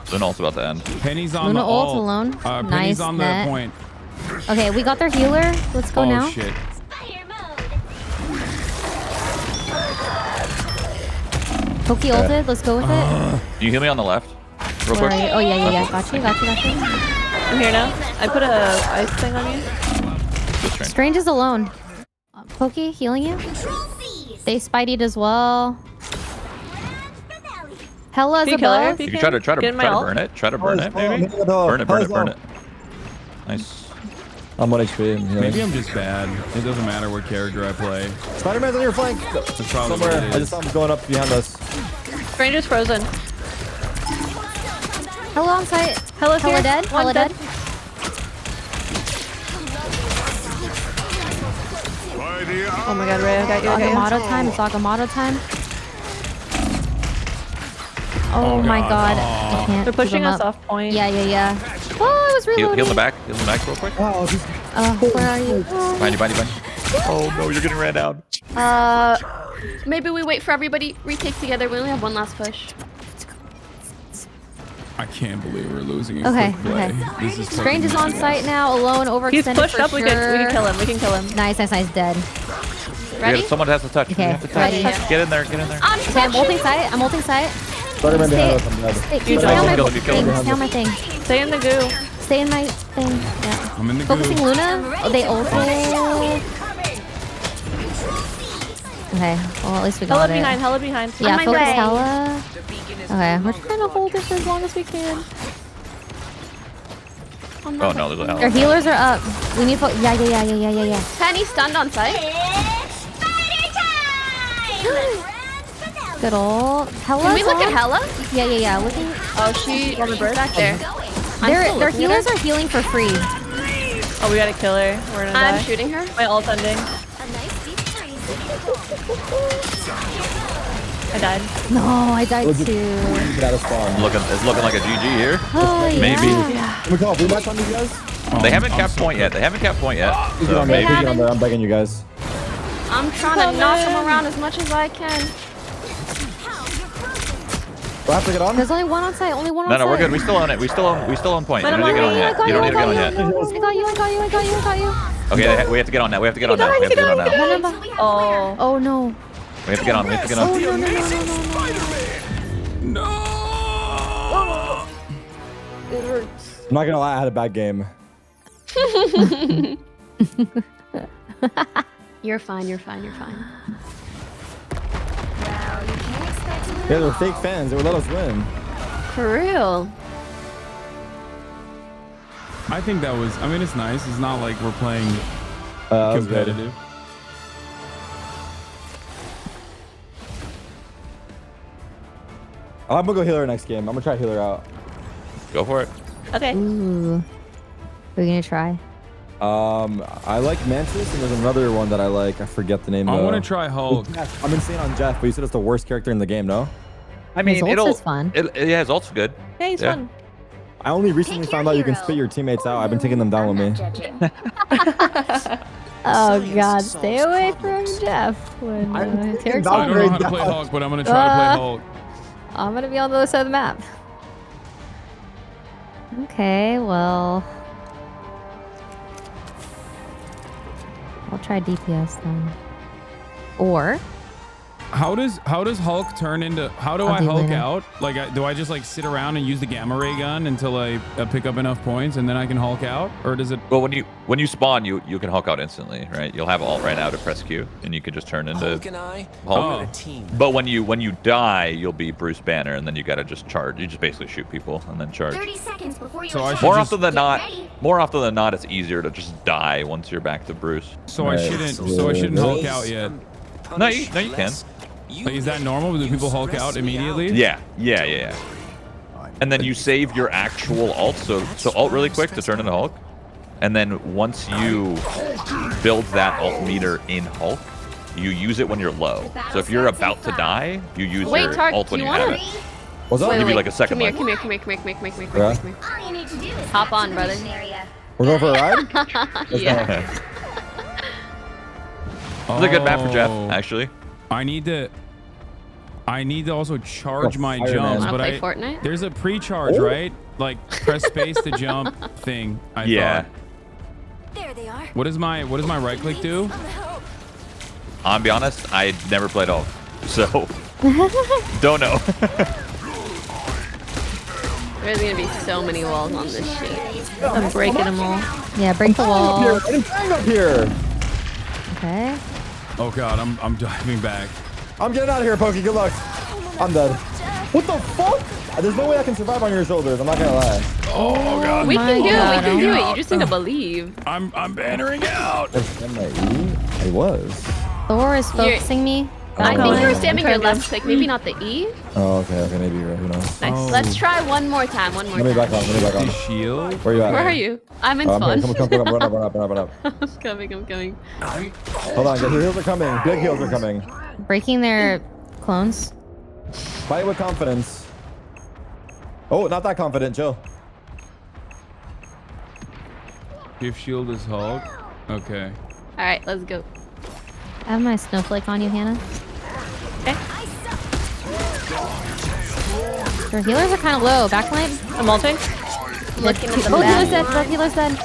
Then also about to end. Penny's on Luna the ult ult. alone. Penny's Nice on net. the point. Okay, we got their healer. Let's go Oh now. shit. Pokey ulted. Let's go with it. Can you heal me on the left? Real Where quick. are you? Oh yeah. Got you. I'm here now. I put a ice thing on you. Just train. Strange is alone. Pokey healing you. They spideyed as well. Hella's Can you kill her above. if You can try to Get in my ult. burn it. Try to burn it, maybe. Hit the door. Burn it, burn it, Hell's burn low. it. Nice. I'm 1 HP. I'm healing. Maybe I'm just bad. It doesn't matter what character I play. Spider-Man's on your flank. That's probably Somewhere. what it I is. just saw him going up behind us. Strange is frozen. Hella on site. Hella's Hella here. dead. One Hella dead. dead. Oh my god, Ray, I got you. I got Agamotto time. It's Agamotto time. Oh my god. I can't They're keep pushing them us up. off point. Yeah. Oh, I was Heal reloading. the back. Heal the back real quick. Where are you? Behind you, behind you, behind you. Oh no, you're getting ran down. Maybe we wait for everybody retake together. We only have one last push. I can't believe we're losing a Okay, quick play. okay. This is Strange is fucking on site now, alone, overextended. He's pushed for up. Sure. We can kill him. We can kill him. Nice, dead. Ready? Someone has to touch. Okay, We have to touch. ready. Get in there. Get in there. Okay, I'm ulting site. I'm ulting site. Spider-Man behind us, I'm dead. Stay on my thing. Stay on my thing. Stay in the goo. Stay in my thing. Yeah. I'm in the Focusing goo. Luna. Oh, they ulted. Okay, well at least we got Hella it. behind. Hella behind. Yeah, On my focus way. Hella. Okay, we're trying to hold it for as long as we can. Oh no, there's a hell. Our healers are up. We need yeah. Penny stunned on site. Good ult. Hella. Can we look at Hella? Yeah. Looking. Oh, she back there. Their healers are healing for free. Oh, we gotta kill her. We're gonna die. I'm shooting her. My ult ending. I died. No, I died too. It's looking like a GG here. Oh, Maybe. yeah. Can we call a rematch on these guys? They haven't capped point yet. So Maybe. I'm begging you guys. I'm trying to knock him around as much as I can. Do I have to get on? There's only one on site. Only one on site. No, we're good. We still own it. We still own point. You don't need to get on yet. You don't need to get on yet. I got you. Okay, we have to get on that. We have to get on now. Oh no. We have to get on. We have to get on. No. It hurts. I'm not gonna lie, I had a bad game. You're fine. Yeah, they're fake fans. They would let us win. For real. I think that was. I mean, it's nice. It's not like we're playing That was good. competitive. I'm gonna go heal her next game. I'm gonna try to heal her out. Go for it. Okay. Ooh. We're gonna try. I like Mantis, and there's another one that I like. I forget the name. I though. want to try Hulk. I'm insane on Jeff, but you said it's the worst character in the game, no? I mean, His ult is fun. Yeah, his ult's good. Yeah, he's fun. I only recently found out you can spit your teammates out. I've been taking them down with me. Oh God, stay away from Jeff. When I don't know how to play Hulk, but I'm gonna try to play Hulk. I'm gonna be on the other side of the map. Okay, well, I'll try DPS then. Or How does Hulk turn into? How do I Hulk out? Like, do I just like sit around and use the gamma ray gun until I pick up enough points and then I can Hulk out, or does it? Well, when you spawn, you can Hulk out instantly, right? You'll have alt right now to press Q, and you can just turn into Hulk. But when you die, you'll be Bruce Banner, and then you gotta just charge. You just basically shoot people and then charge. 30 seconds before you More often than not, it's easier to just die once you're back to Bruce. So I shouldn't Hulk out yet. No, you can. Like, is that normal? Do people Hulk out immediately? Yeah. And then you save your actual ult, so ult really quick to turn into Hulk. And then once you build that ult meter in Hulk, you use it when you're low. So if you're about to die, you use your ult when you have it. What's up? Give you like a second Come life. here. Hop on, brother. We're going for a ride? Yeah. It's a good map for Jeff, actually. I need to also charge my Fireman. jumps, Wanna but play Fortnite? there's a pre-charge, right? Like press space to jump thing. I thought. There they are. What does my right click do? I'll be honest, I never played Hulk, so don't know. There's gonna be so many walls on this shit. I'm breaking them all. Yeah, break the wall. Up here. Okay. Oh God, I'm diving back. I'm getting out of here, Pokey. Good luck. I'm dead. What the fuck? There's no way I can survive on your shoulders. I'm not gonna lie. Oh God. We can do it. You just need to believe. I'm bannering out. I was. Thor is focusing me. I think you were spamming your left click, maybe not the E. Oh, okay, maybe you're right. Who knows? Nice. Let's try one more time. Let me back on. Shield. Where you at? Where are you? I'm in I'm spawn. here. Come, run up. I'm coming. Hold on, the heals are coming. Big heals are coming. Breaking their clones. Fight with confidence. Oh, not that confident, chill. If shield is Hulk. Okay. All right, let's go. I have my snowflake on you, Hannah. Okay. Their healers are kind of low. Backline. I'm ulting. Looking at the Both back healers dead. line. Both healers dead.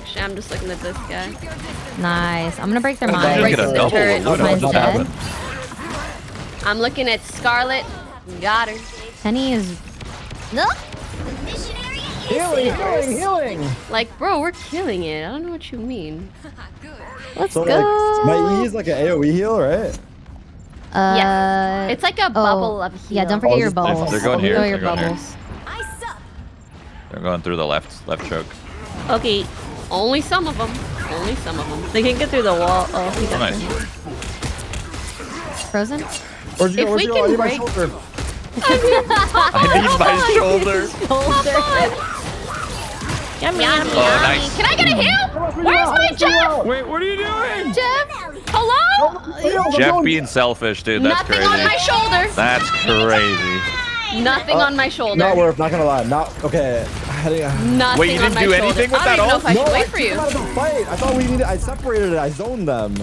Actually, I'm just looking at this guy. Nice. I'm gonna break their I mind. didn't get a double. What Mine's just dead. happened? I'm looking at Scarlet. Got her. Penny is. No. Healing. Like, bro, we're killing it. I don't know what you mean. Let's So go. like, my E is like an AOE heal, right? Yes. It's like a bubble of heal. Yeah, don't forget your bubbles. They're going here. Throw your They're going here. bubbles. They're going through the left choke. Okay. Only some of them. Only some of them. They can't get through the wall. Oh, he got Nice. through. Frozen. Where'd you go? Where'd you go? I need my shoulder. I need my shoulder. Yummy, yummy, Oh, yummy. nice. Can I get a heal? Where's my Jeff? Wait, what are you doing? Jeff? Hello? Jeff being selfish, dude. That's Nothing crazy. on my shoulder. That's crazy. Nothing on my shoulder. Not worth. Not gonna lie. Not okay. Nothing Wait, you on didn't my do shoulder. anything with I that don't even know if I No, should I wait for took you. them out of the fight. I thought we needed. I separated it. I zoned them.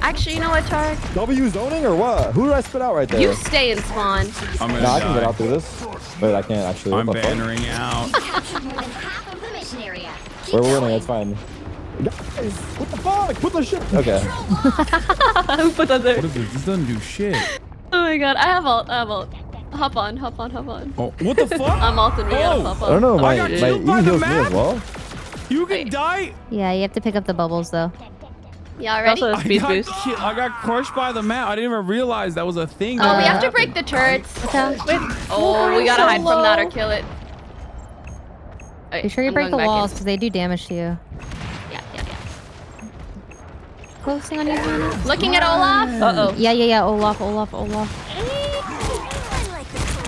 Actually, you know what, Tarek? W zoning or what? Who did I spit out right there? You stay in spawn. I'm gonna Nah, I can get die. out through this. Wait, I can't actually. I'm What the fuck? bannering out. We're winning. It's fine. Guys, what the fuck? Put the shit. Okay. Who put that there? What is this? This doesn't do shit. Oh my god, I have ult. I have ult. Hop on, hop on, hop on. Oh, what the fuck? I'm ulting. We gotta hop I on. don't know. My got E killed by the heals me as map? well. You can die. Yeah, you have to pick up the bubbles though. Y'all ready? Also a speed I boost. got crushed by the map. I didn't even realize that was a thing. Oh, we that have to happened. break the turrets. Okay. Oh, we gotta hide from that or kill it. Be sure you break the walls because they do damage to you. Yeah, yeah, yeah. Focusing on you, Hannah. Looking at Olaf. Uh-oh. Yeah. Olaf.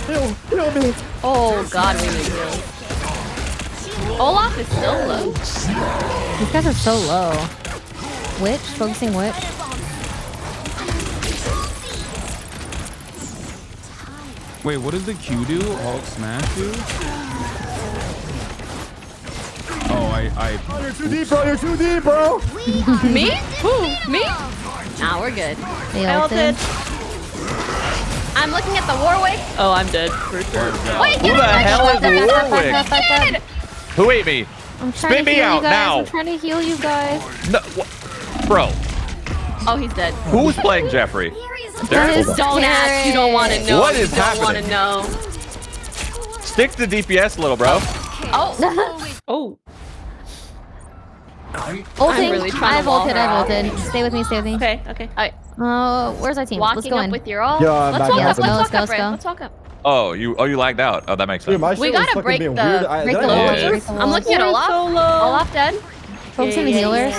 Heal me. Oh god, we need heal. Olaf is so low. These guys are so low. Witch, focusing witch. Wait, what does the Q do? Hulk smash do? Oh, you're too deep, bro. You're too deep, bro. Me? Who? Me? Nah, we're good. They I ulted. I'm looking at the Warwick. Oh, I'm dead. For sure. Wait, Who the hell is Warwick? Get it! Who ate me? I'm trying Spit to me heal out you guys. now. I'm trying to heal you guys. No, bro. Oh, he's dead. Who's playing Jeffrey? That is Don't ask. You don't want to know. What is you don't want to happening? know. Stick to DPS, little bro. Oh. Oh. Ulting. really trying to I've wall ulted. her I've out. ulted. Stay with me. Okay. Okay. Where's our team? Walking Let's go up in. with your ult. Yeah, I'm Let's back walk in. up. Let's go, Let's walk up, let's go. Ray. Let's walk up. Oh, you like that? Oh, that makes sense. Dude, my shit We was gotta fucking break being the weird. break did the I walls. ulti? Break the I'm walls. looking at We're Olaf. so low. Olaf dead. Focusing the healers.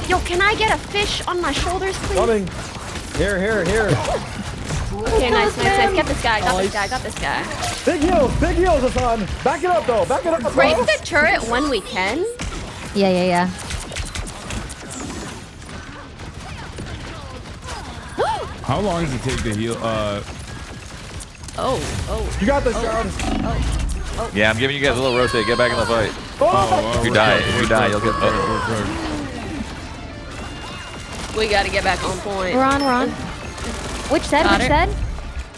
Yo, can I get a fish on my shoulders, please? Coming. Here. Okay, nice. Get this guy. Got this guy. Big heals, Hasan. Back it up, though. Back it up, bro. Break the turret when we can. Yeah. How long does it take to heal? Oh. You got this, John. Yeah, I'm giving you guys a little rotate. Get back in the fight. If you die, you'll get. We gotta get back on point. We're on. Which dead? Got Which it. dead?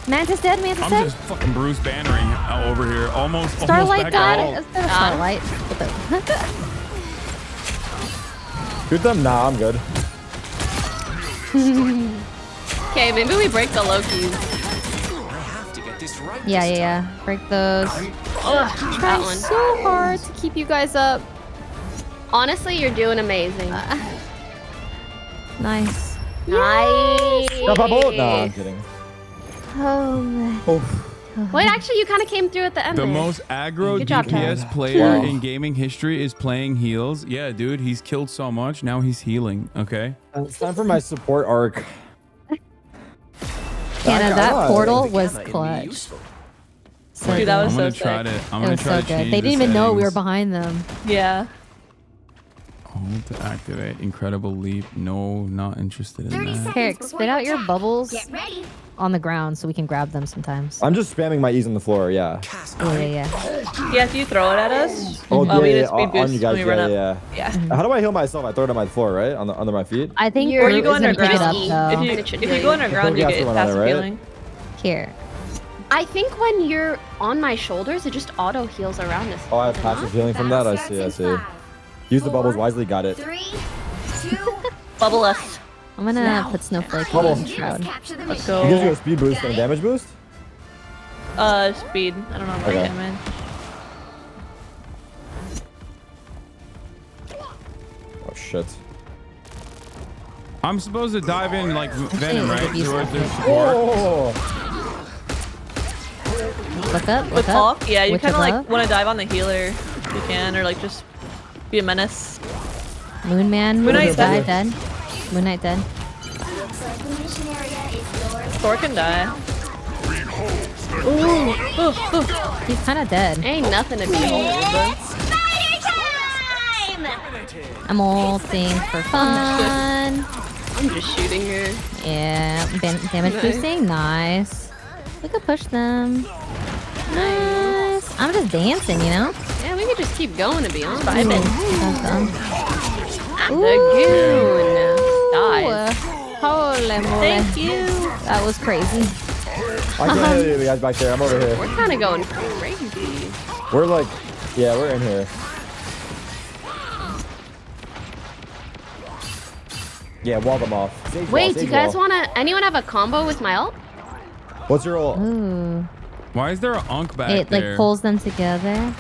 Mantis dead. I'm just fucking Bruce bannering out over here. Almost Starlight back died. out. Starlight. Shoot them? Nah, I'm good. Okay, maybe we break the Lokis. Yeah. Break those. Ugh, that Trying one. so hard to keep you guys up. Honestly, you're doing amazing. Nice. Nice. Got my bolt? Nah, I'm kidding. Oh. Wait, actually, you kind of came through at the end. The there. most aggro Good job, DPS Tyler. player Wow. in gaming history is playing heals. Yeah, dude, he's killed so much. Now he's healing. Okay. It's time for my support arc. Hannah, that God. portal was clutch. So Dude, that was I'm so gonna sick. try to. I'm It gonna was try so to good. change They the didn't even know we were settings. behind them. Yeah. Hold to activate. Incredible leap. No, not interested in that. Herrick, spit out your bubbles on the ground so we can grab them sometimes. I'm just spamming my E's on the floor, yeah. Yeah. Yeah, if you throw it at us, Oh, we yeah, need a speed on boost you guys, when we run yeah, up. yeah. Yeah. How do I heal myself? I throw it on my floor, right? Under my feet? I think Or Brute you go is gonna pick it underground. up though. If you go underground, you I get have to run out of passive it, right? healing. Here. I think when you're on my shoulders, it just auto heals around us. Oh, I have passive healing from that. I see. Use the bubbles wisely. Got it. 3, 2. Bubble us. I'm gonna put Snowflake Bubble. in Shroud. Let's go. It gives you a speed boost and a damage boost. Speed. I don't know about Okay. damage. Oh shit. I'm supposed to dive in like Venom, right? Actually, Towards their support. Oh. Look up. With off, yeah, you Witch kind of like above. want to dive on the healer if you can, or like just be a menace. Moon Man. Moon Knight's died, dead. dead. Moon Knight dead. Thor can die. Ooh. He's kind of dead. Ain't nothing to behold. I'm ulting for fun. I'm just shooting her. Yeah, damage Nice. boosting, nice. We could push them. Nice. I'm just dancing, you know? Yeah, we could just keep going to be honest. Vibing. The goon dies. Holy moly. Thank you. That was crazy. I can hear you guys back there. I'm over here. We're kind of going crazy. We're like, yeah, we're in here. Yeah, wall them off. Sage wall, Wait, do sage you guys wall. anyone have a combo with my ult? What's your ult? Ooh. Why is there an unk back It there? like pulls them together.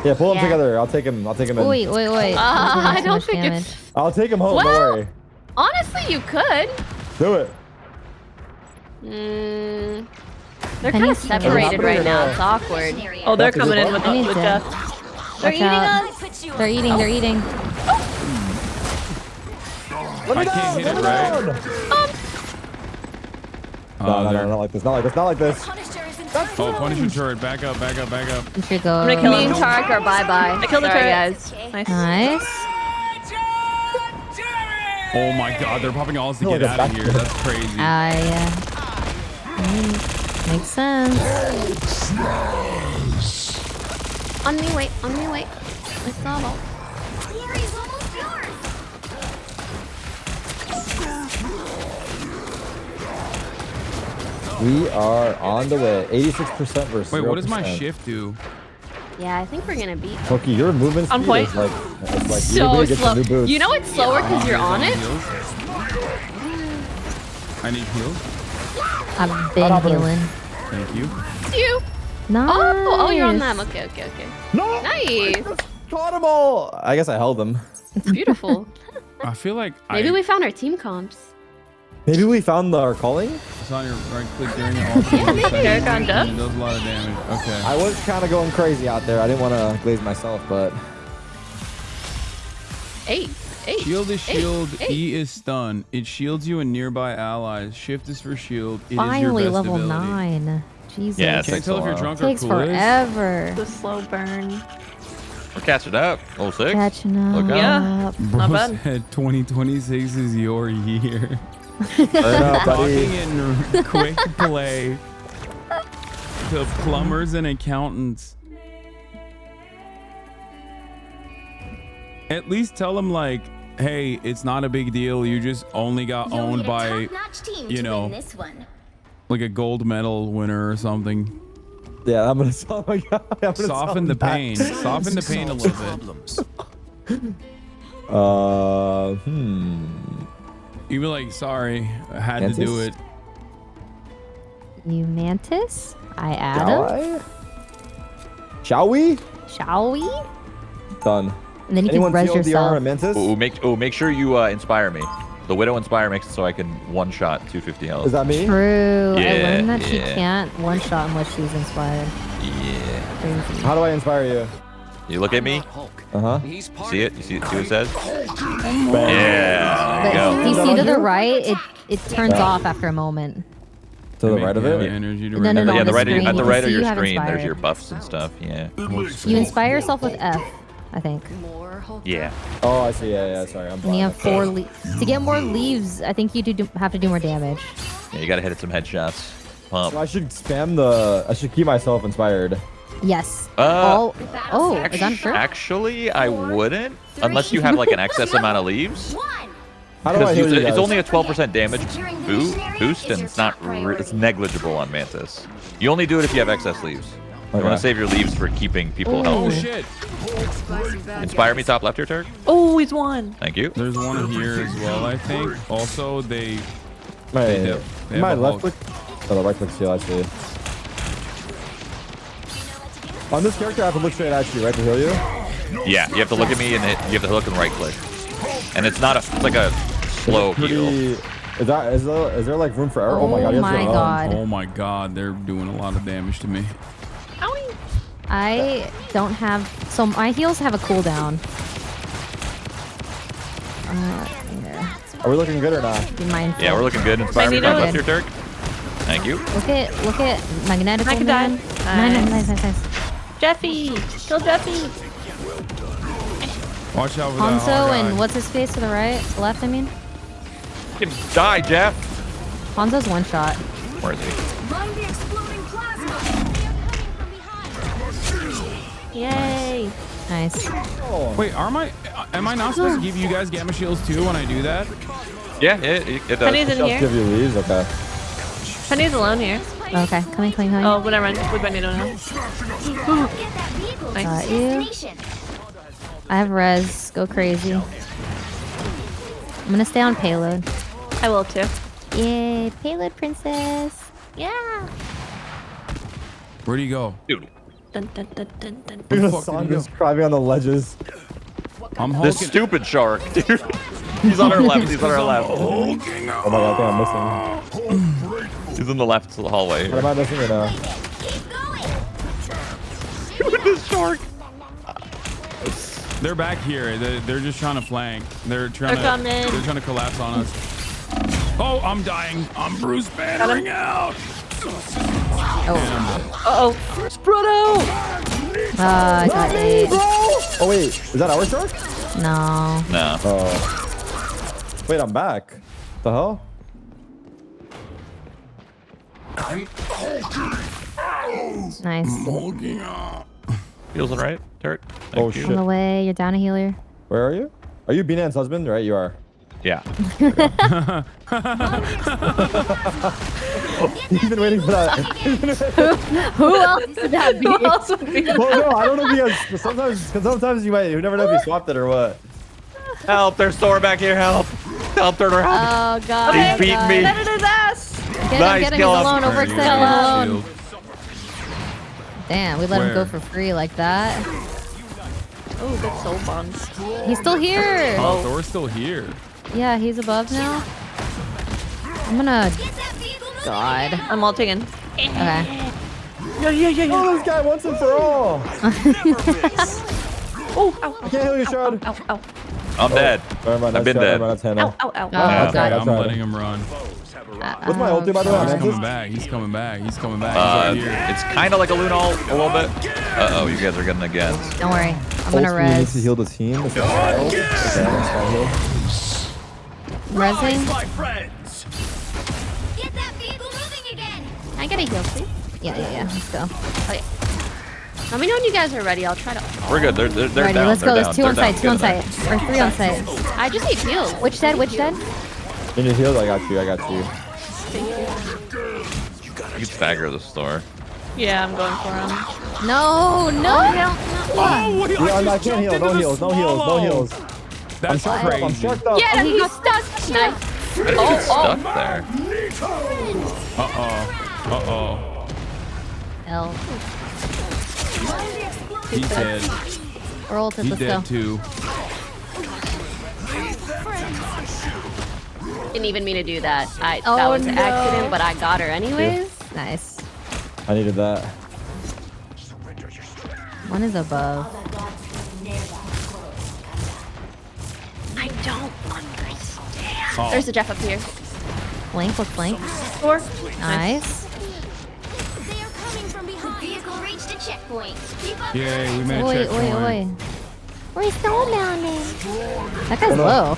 Yeah, pull them Yeah. together. I'll take him. I'll take him in. Wait. I don't think it's. I'll take him home. Don't Well- worry. Honestly, you could. Do it. They're kind of separated right now. now. It's awkward. Oh, they're coming in with I need with to- Jeff. They're Watch eating out. us. They're eating. They're eating. I can't hit it right. No, not like this. Not like this. Not like this. Oh, Punisher turret. Back up. You should go. I'm gonna kill Me him. and Tarek are bye-bye. I killed the Sorry, turret. guys. Nice. Nice. Oh my god, they're popping alls to Feel get like a out of here. back- That's crazy. Yeah. Makes sense. On me, wait. I saw them. We are on the way. 86% versus Wait, what does my 0%. shift do? Yeah, I think we're gonna beat. Toki, your movement On speed point. is like, it's like So really get slow. some new boots. You know it's slower because you're on it. I need heals. I've been healing. Thank you. You. Nice. Oh, you're on them. Okay. No! Nice. Caught them all! I guess I held them. It's beautiful. I feel like Maybe we found our team comps. Maybe we found our calling? It's on your right click during your ultimate. Yeah, maybe. Eric on Jeff? It does a lot of damage. Okay. I was kind of going crazy out there. I didn't want to glaze myself, but... 8. Shield is shield. Eight. E is stun. It shields you and nearby allies. Shift is for shield. It Finally, is your best level ability. 9. Jesus. Yeah, it Can't takes tell a if you're while. drunk Takes or cool. forever. The slow burn. We're catching up. Level 6. Catching up. Look out. Yeah. Bro Not bad. said 2026 is your year. Turn up, Talking buddy. in quick play to plumbers and accountants. At least tell them like, hey, it's not a big deal. You just only got You'll owned need a by, top-notch team you to know, win this one. like a gold medal winner or something. Yeah, I'm gonna soften Soften the pain. Soften the pain a little bit. You be like, sorry, I had to do Mantis? it. You mantis? I Shall Adam. Shall we? Shall we? Done. And then you Anyone can res TLDR yourself. on Mantis? Make sure you inspire me. The Widow Inspire makes it so I can one-shot 250 health. Is that me? True. I Yeah, learned that she yeah. can't one shot unless she's inspired. Yeah. Crazy. How do I inspire you? You look at me. Uh-huh. See it? You see what it says? Bam. Yeah. But There you if you go. see to the right, it turns off after a moment. To the right of Yeah, it? energy to No, no, no, Yeah, on the the right screen, at the you right can of see your you have screen. There's inspired. your buffs and stuff. Yeah. You inspire yourself with F, I think. Yeah. Oh, I see. Yeah, sorry. I'm And blind. you have 4 leaves. To get more leaves, I think you have to do more damage. Yeah, you gotta hit it some headshots. Pump. So I should spam I should keep myself inspired. Yes. Uh, is that true? Actually, I wouldn't, unless you have like an excess amount of leaves. How do I heal you guys? It's only a 12% damage boost, and it's not. It's negligible on Mantis. You only do it if you have excess leaves. You want to save your leaves for keeping people healthy. Shit. Inspire me top left here, Turk. Oh, he's won. Thank you. There's one here as well, I think. Also, they My left click. Oh, the right click heal, I see. On this character, I have to look straight at you, right, to heal you? Yeah, you have to look at me and you have to hook and right click. And it's not it's like a slow heal. Is there like room for error? Oh my god! Oh my god! Oh my god! They're doing a lot of damage to me. I don't have. So my heals have a cooldown. Are we looking good or not? Be mindful. Yeah, we're looking good. Inspire me top left here, Turk. Thank you. Look at magnetic man. Nice. Jeffy, kill Jeffy. Watch out for Hanzo that. and what's his face to the right, left? I mean. You can die, Jeff. Hanzo's one shot. Where is he? Yay. Nice. Wait, am I not supposed to give you guys gamma shields too when I do that? Yeah, it does. Penny's in here. Give you leaves, okay. Penny's alone here. Okay, coming. Oh, when I run with Magneto now. Got Nice. you. I have res. Go crazy. I'm gonna stay on payload. I will too. Yay, payload princess. Yeah. Where do you go? Dude. Dun, dun, dun, dun, dun. Where the The fuck song did you is crying on the ledges. I'm This hulking. stupid shark, dude. He's on our left. He's on our left. Oh my god, I think I'm missing. He's in the left hallway. What am I missing right now? This shark. They're back here. They're just trying to flank. They're trying to collapse on us. Oh, I'm dying. I'm Bruce Bannering out. Uh-oh. Spread out. I got AIDS. Oh wait, is that our shark? No. No. Oh. Wait, I'm back. What the hell? Nice. Feels it right, Turk? Oh Thank you. On the way. You're down a healer. Where are you? Are you Binan's husband? Right, you are. Yeah. You've been waiting for that. Who else would that be? Who else would be? Well, no, I don't know because sometimes you might. You never know if you swapped it or what. Help! There's Thor back here. Help! Help! Turn around. Oh god. He's beating me. Get in his ass. Get him. He's alone. There Overextended you go. alone. Damn, we let him go Where? for free like that. Oh, good soul bombs. He's still here. Oh, Thor's still here. Yeah, he's above now. I'm gonna. God. I'm ulting in. Okay. Yeah. Oh, this guy once and for all. Oh, ow. I can't heal you, Shard. Ow. I'm dead. I've been dead. Ow. Oh, Yeah, God. I'm letting him run. What's my ulti by the way? He's Mantis? coming back. He's coming back. He's coming back. He's right here. It's kind of like a Luna ult a little bit. Uh-oh, you guys are getting against. Don't worry. I'm gonna Ultimately, you need to res. heal the team. It's a child. Okay, that's fine heal. Resing. Get that vehicle moving again. I gotta heal, please. Yeah. Let's go. Okay. Let me know when you guys are ready. I'll try to. We're good. They're Ready? down. Let's go. They're There's down. 2 on They're site. 2 down. on Get site. Or 3 on site. I just need heals. Which dead? You need healed? I got you. You can stagger the store. Yeah, I'm going for him. No. Oh, wait, Yeah, I can't heal. No heals. No heals. That's I'm crazy. sharked up. Yeah, he's stuck. How did you get stuck there? Uh-oh. L. He's dead. We're ulted. He's Let's go. dead too. Didn't even mean to do that. That Oh, was an no. accident, but I got her anyways. Nice. I needed that. One is above. I don't understand. Oh. There's a Jeff up here. Flank with flank. Four. Nice. They are coming from behind. The vehicle reached a checkpoint. Keep up. Yay, we made a Oi. checkpoint. We're snowbounding. That guy's low.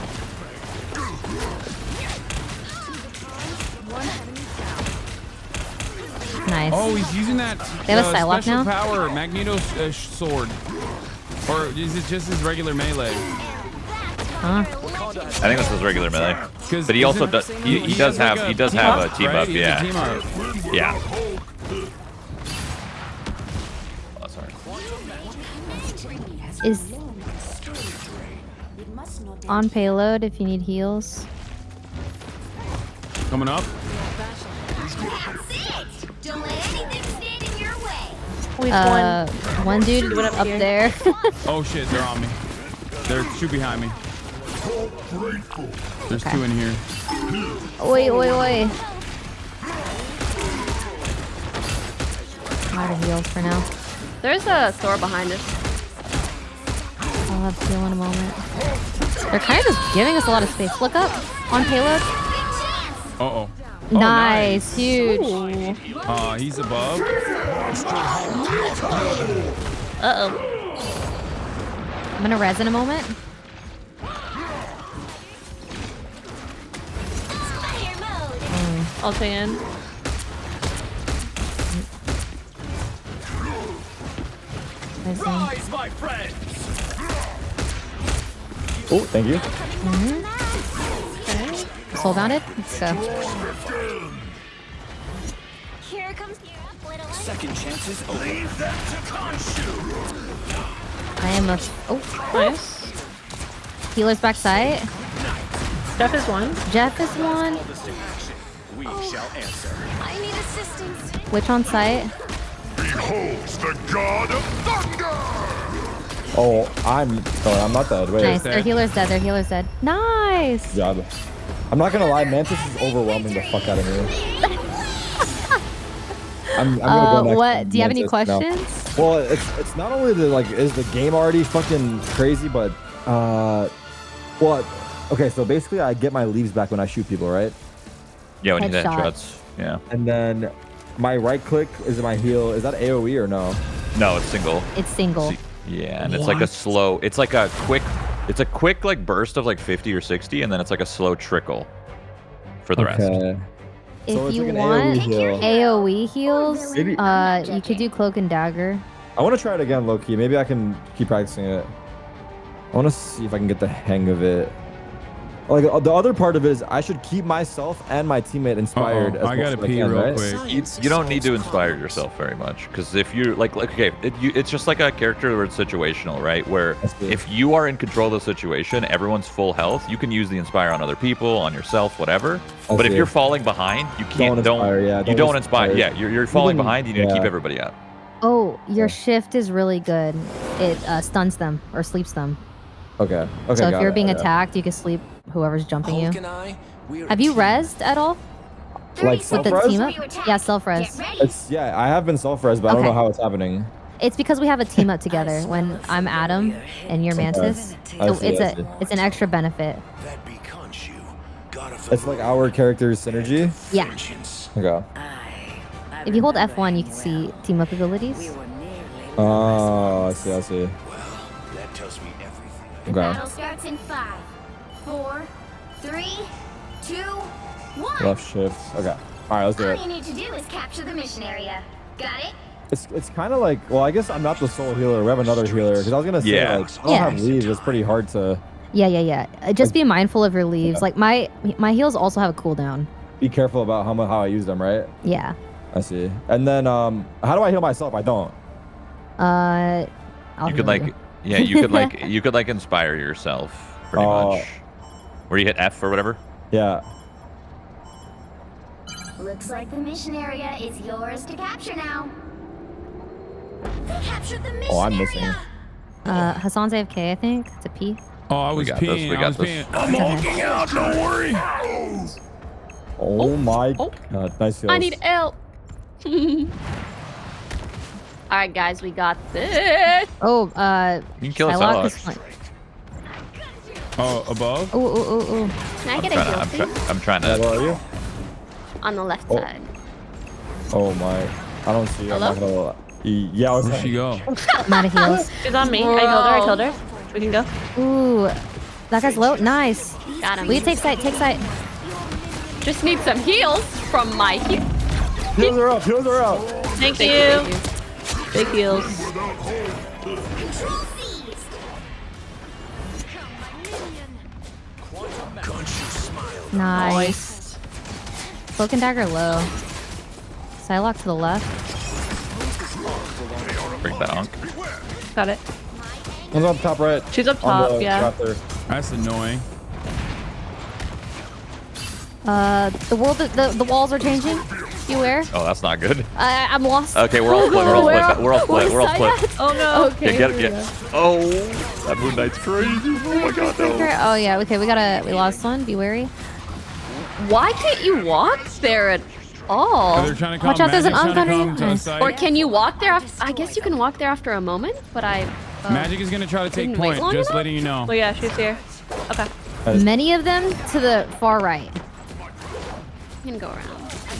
Nice. Oh, he's using that They have a Psylocke special now? power, Magneto's sword. Or is it just his regular melee? Huh? I think this is regular melee. 'Cause But he also isn't- does. He does has have. like He does have a team right? up. He has Yeah. a team up. Yeah. Oh, sorry. Is on payload if you need heals. Coming up. Don't let anything stand in your way. One dude Went up up here. there. Oh shit, they're on me. They're two behind me. There's two in here. Oi, oi, oi. I'm out of heals for now. There's a Thor behind us. I'll have to heal in a moment. They're kind of just giving us a lot of space. Look up on payload. Uh-oh. Oh, Nice, huge. He's above. Uh-oh. I'm gonna res in a moment. I'll stay in. Rise, my friends. Oh, thank you. Soul bounded. Let's go. Here comes Second chances. Leave them to Khonshu. I am a. Oh, Nice. healer's backside. Jeff is one. Jeff is one. We shall answer. I need assistance. Which on site? Beholds the god of thunder! Oh, I'm not dead. Wait. Nice. Their healer's dead. Their healer's dead. Nice. Good job. I'm not gonna lie, Mantis is overwhelming the fuck out of me. I'm gonna go next what? to Do you have any Mantis now. questions? Well, it's not only is the game already fucking crazy, but well, okay, so basically I get my leaves back when I shoot people, right? Yeah, when you hit Headshot. headshots. Yeah. And then my right click is my heal. Is that AoE or no? No, it's single. It's single. Yeah, and it's like a slow. It's like a quick. It's a quick like burst of like 50 or 60, and then it's like a slow trickle for the rest. If So it's you like an want AoE heal. AoE heals, Maybe- you could do cloak and dagger. I want to try it again, low key. Maybe I can keep practicing it. I want to see if I can get the hang of it. Like the other part of it is I should keep myself and my teammate inspired. I gotta pee real quick. You don't need to inspire yourself very much, because if you like okay, it's just like a character where it's situational, right? Where if you are in control of the situation, everyone's full health, you can use the inspire on other people, on yourself, whatever. But if you're falling behind, you can't. Don't inspire. Yeah, you're falling behind. You need to keep everybody out. Oh, your shift is really good. It stuns them or sleeps them. Okay. Okay. So if got you're it, being got it. attacked, you can sleep whoever's jumping you. Hulk and I, we're Have you rezzed at all? Like With the self-res? team up? Yeah, self-res. Yeah, I have been self-res, but I don't know how it's happening. It's because we have a team up together when I'm Adam and you're Mantis. I So see, it's I see. it's an extra benefit. It's like our character's synergy. Yeah. Okay. If you hold F1, you can see team up abilities. Oh, I see. I see. That tells me everything. Okay. Battle starts in 5, 4, 3, 2, 1. Left shift. Okay. All right, let's do All it. you need to do is capture the mission area. Got it? It's kind of like, well, I guess I'm not the sole healer. We have another healer. Because I was gonna say, Yeah. like, I don't have leaves. It's pretty hard to Yeah. Just be mindful of your leaves. Like my heals also have a cooldown. be careful about how I use them, right? Yeah. I see. And then, how do I heal myself? I don't. I'll You could heal like, you. yeah, you could like inspire yourself pretty much. Where you hit F or whatever. Yeah. Looks like the mission area is yours to capture now. Capture the mission Oh, I'm missing. Hasan's AFK, I think. It's a P. Oh, I was got this, peeing. we I got was this. peeing. I'm hulking out, don't worry. Oh my god. Nice heals. I need help. All right, guys, we got this. Oh, You can kill us Psylocke all. is fine. Oh, above? Oh. Can I I'm get a trying, heal, I'm, please? I'm trying Where to. are you? On the left Oh. side. Oh my. I don't see you. I'm Hello? not gonna lie. Yeah, I was Where'd she go? I'm out of heals. She's on me. I killed her. We can go. Ooh, that guy's low. Nice. Got him. Will you take sight? Take sight. Just need some heals from my heal. Heals are up. Heals are up. Thank you. Big heals. Nice. Cloak and dagger low. Psylocke to the left. Break that onk. Got it. One's on top right. She's up top, yeah. That's annoying. The walls are changing. Beware. Oh, that's not good. I'm lost. Okay, we're all split. We're all split. We're all split. We're all split. Oh no. Okay. Get it. Oh, that Moon Knight's crazy. Oh my god, no. Oh yeah. Okay, we lost one. Be wary. Why can't you walk there at all? They're trying to Watch out, there's an unk on Or can you walk there? I guess you can walk there after a moment, but I. Magic is gonna try to take didn't wait point. long Just enough? letting you know. Oh yeah, she's here. Okay. Many of them to the far right. I'm gonna go around.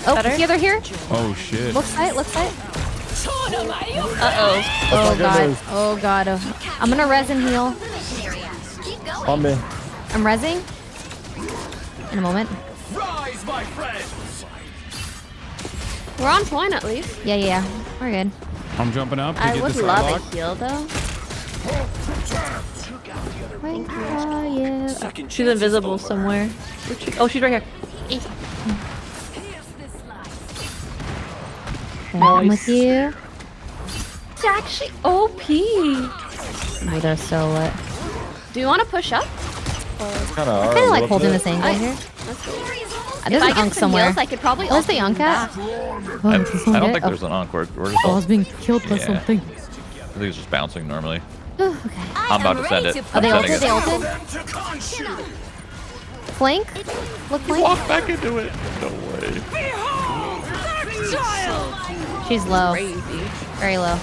Oh, see they're here. Oh shit. Looks tight. Looks tight. Uh-oh. Oh god. Oh god. I'm gonna res and heal. On me. I'm resing. In a moment. Rise, my friends. We're on point at least. Yeah. We're good. I'm jumping up to I get would the love a Psylocke. heal though. She's invisible somewhere. Where'd she- Oh, she's right here. I'm with you. It's actually OP. Oh, they're so lit. Do you want to push up? Kind I kind of like holding this angle here. There's an unk somewhere. Heals, I could probably. Where's the unk at? I don't think there's an onk. We're just I was being killed by something. I think it's just bouncing normally. Okay. I'm about to send it. Oh, they I'm ulted? sending They it. ulted? Flank? Look flank? Walk back into it. No way. She's low. Very low.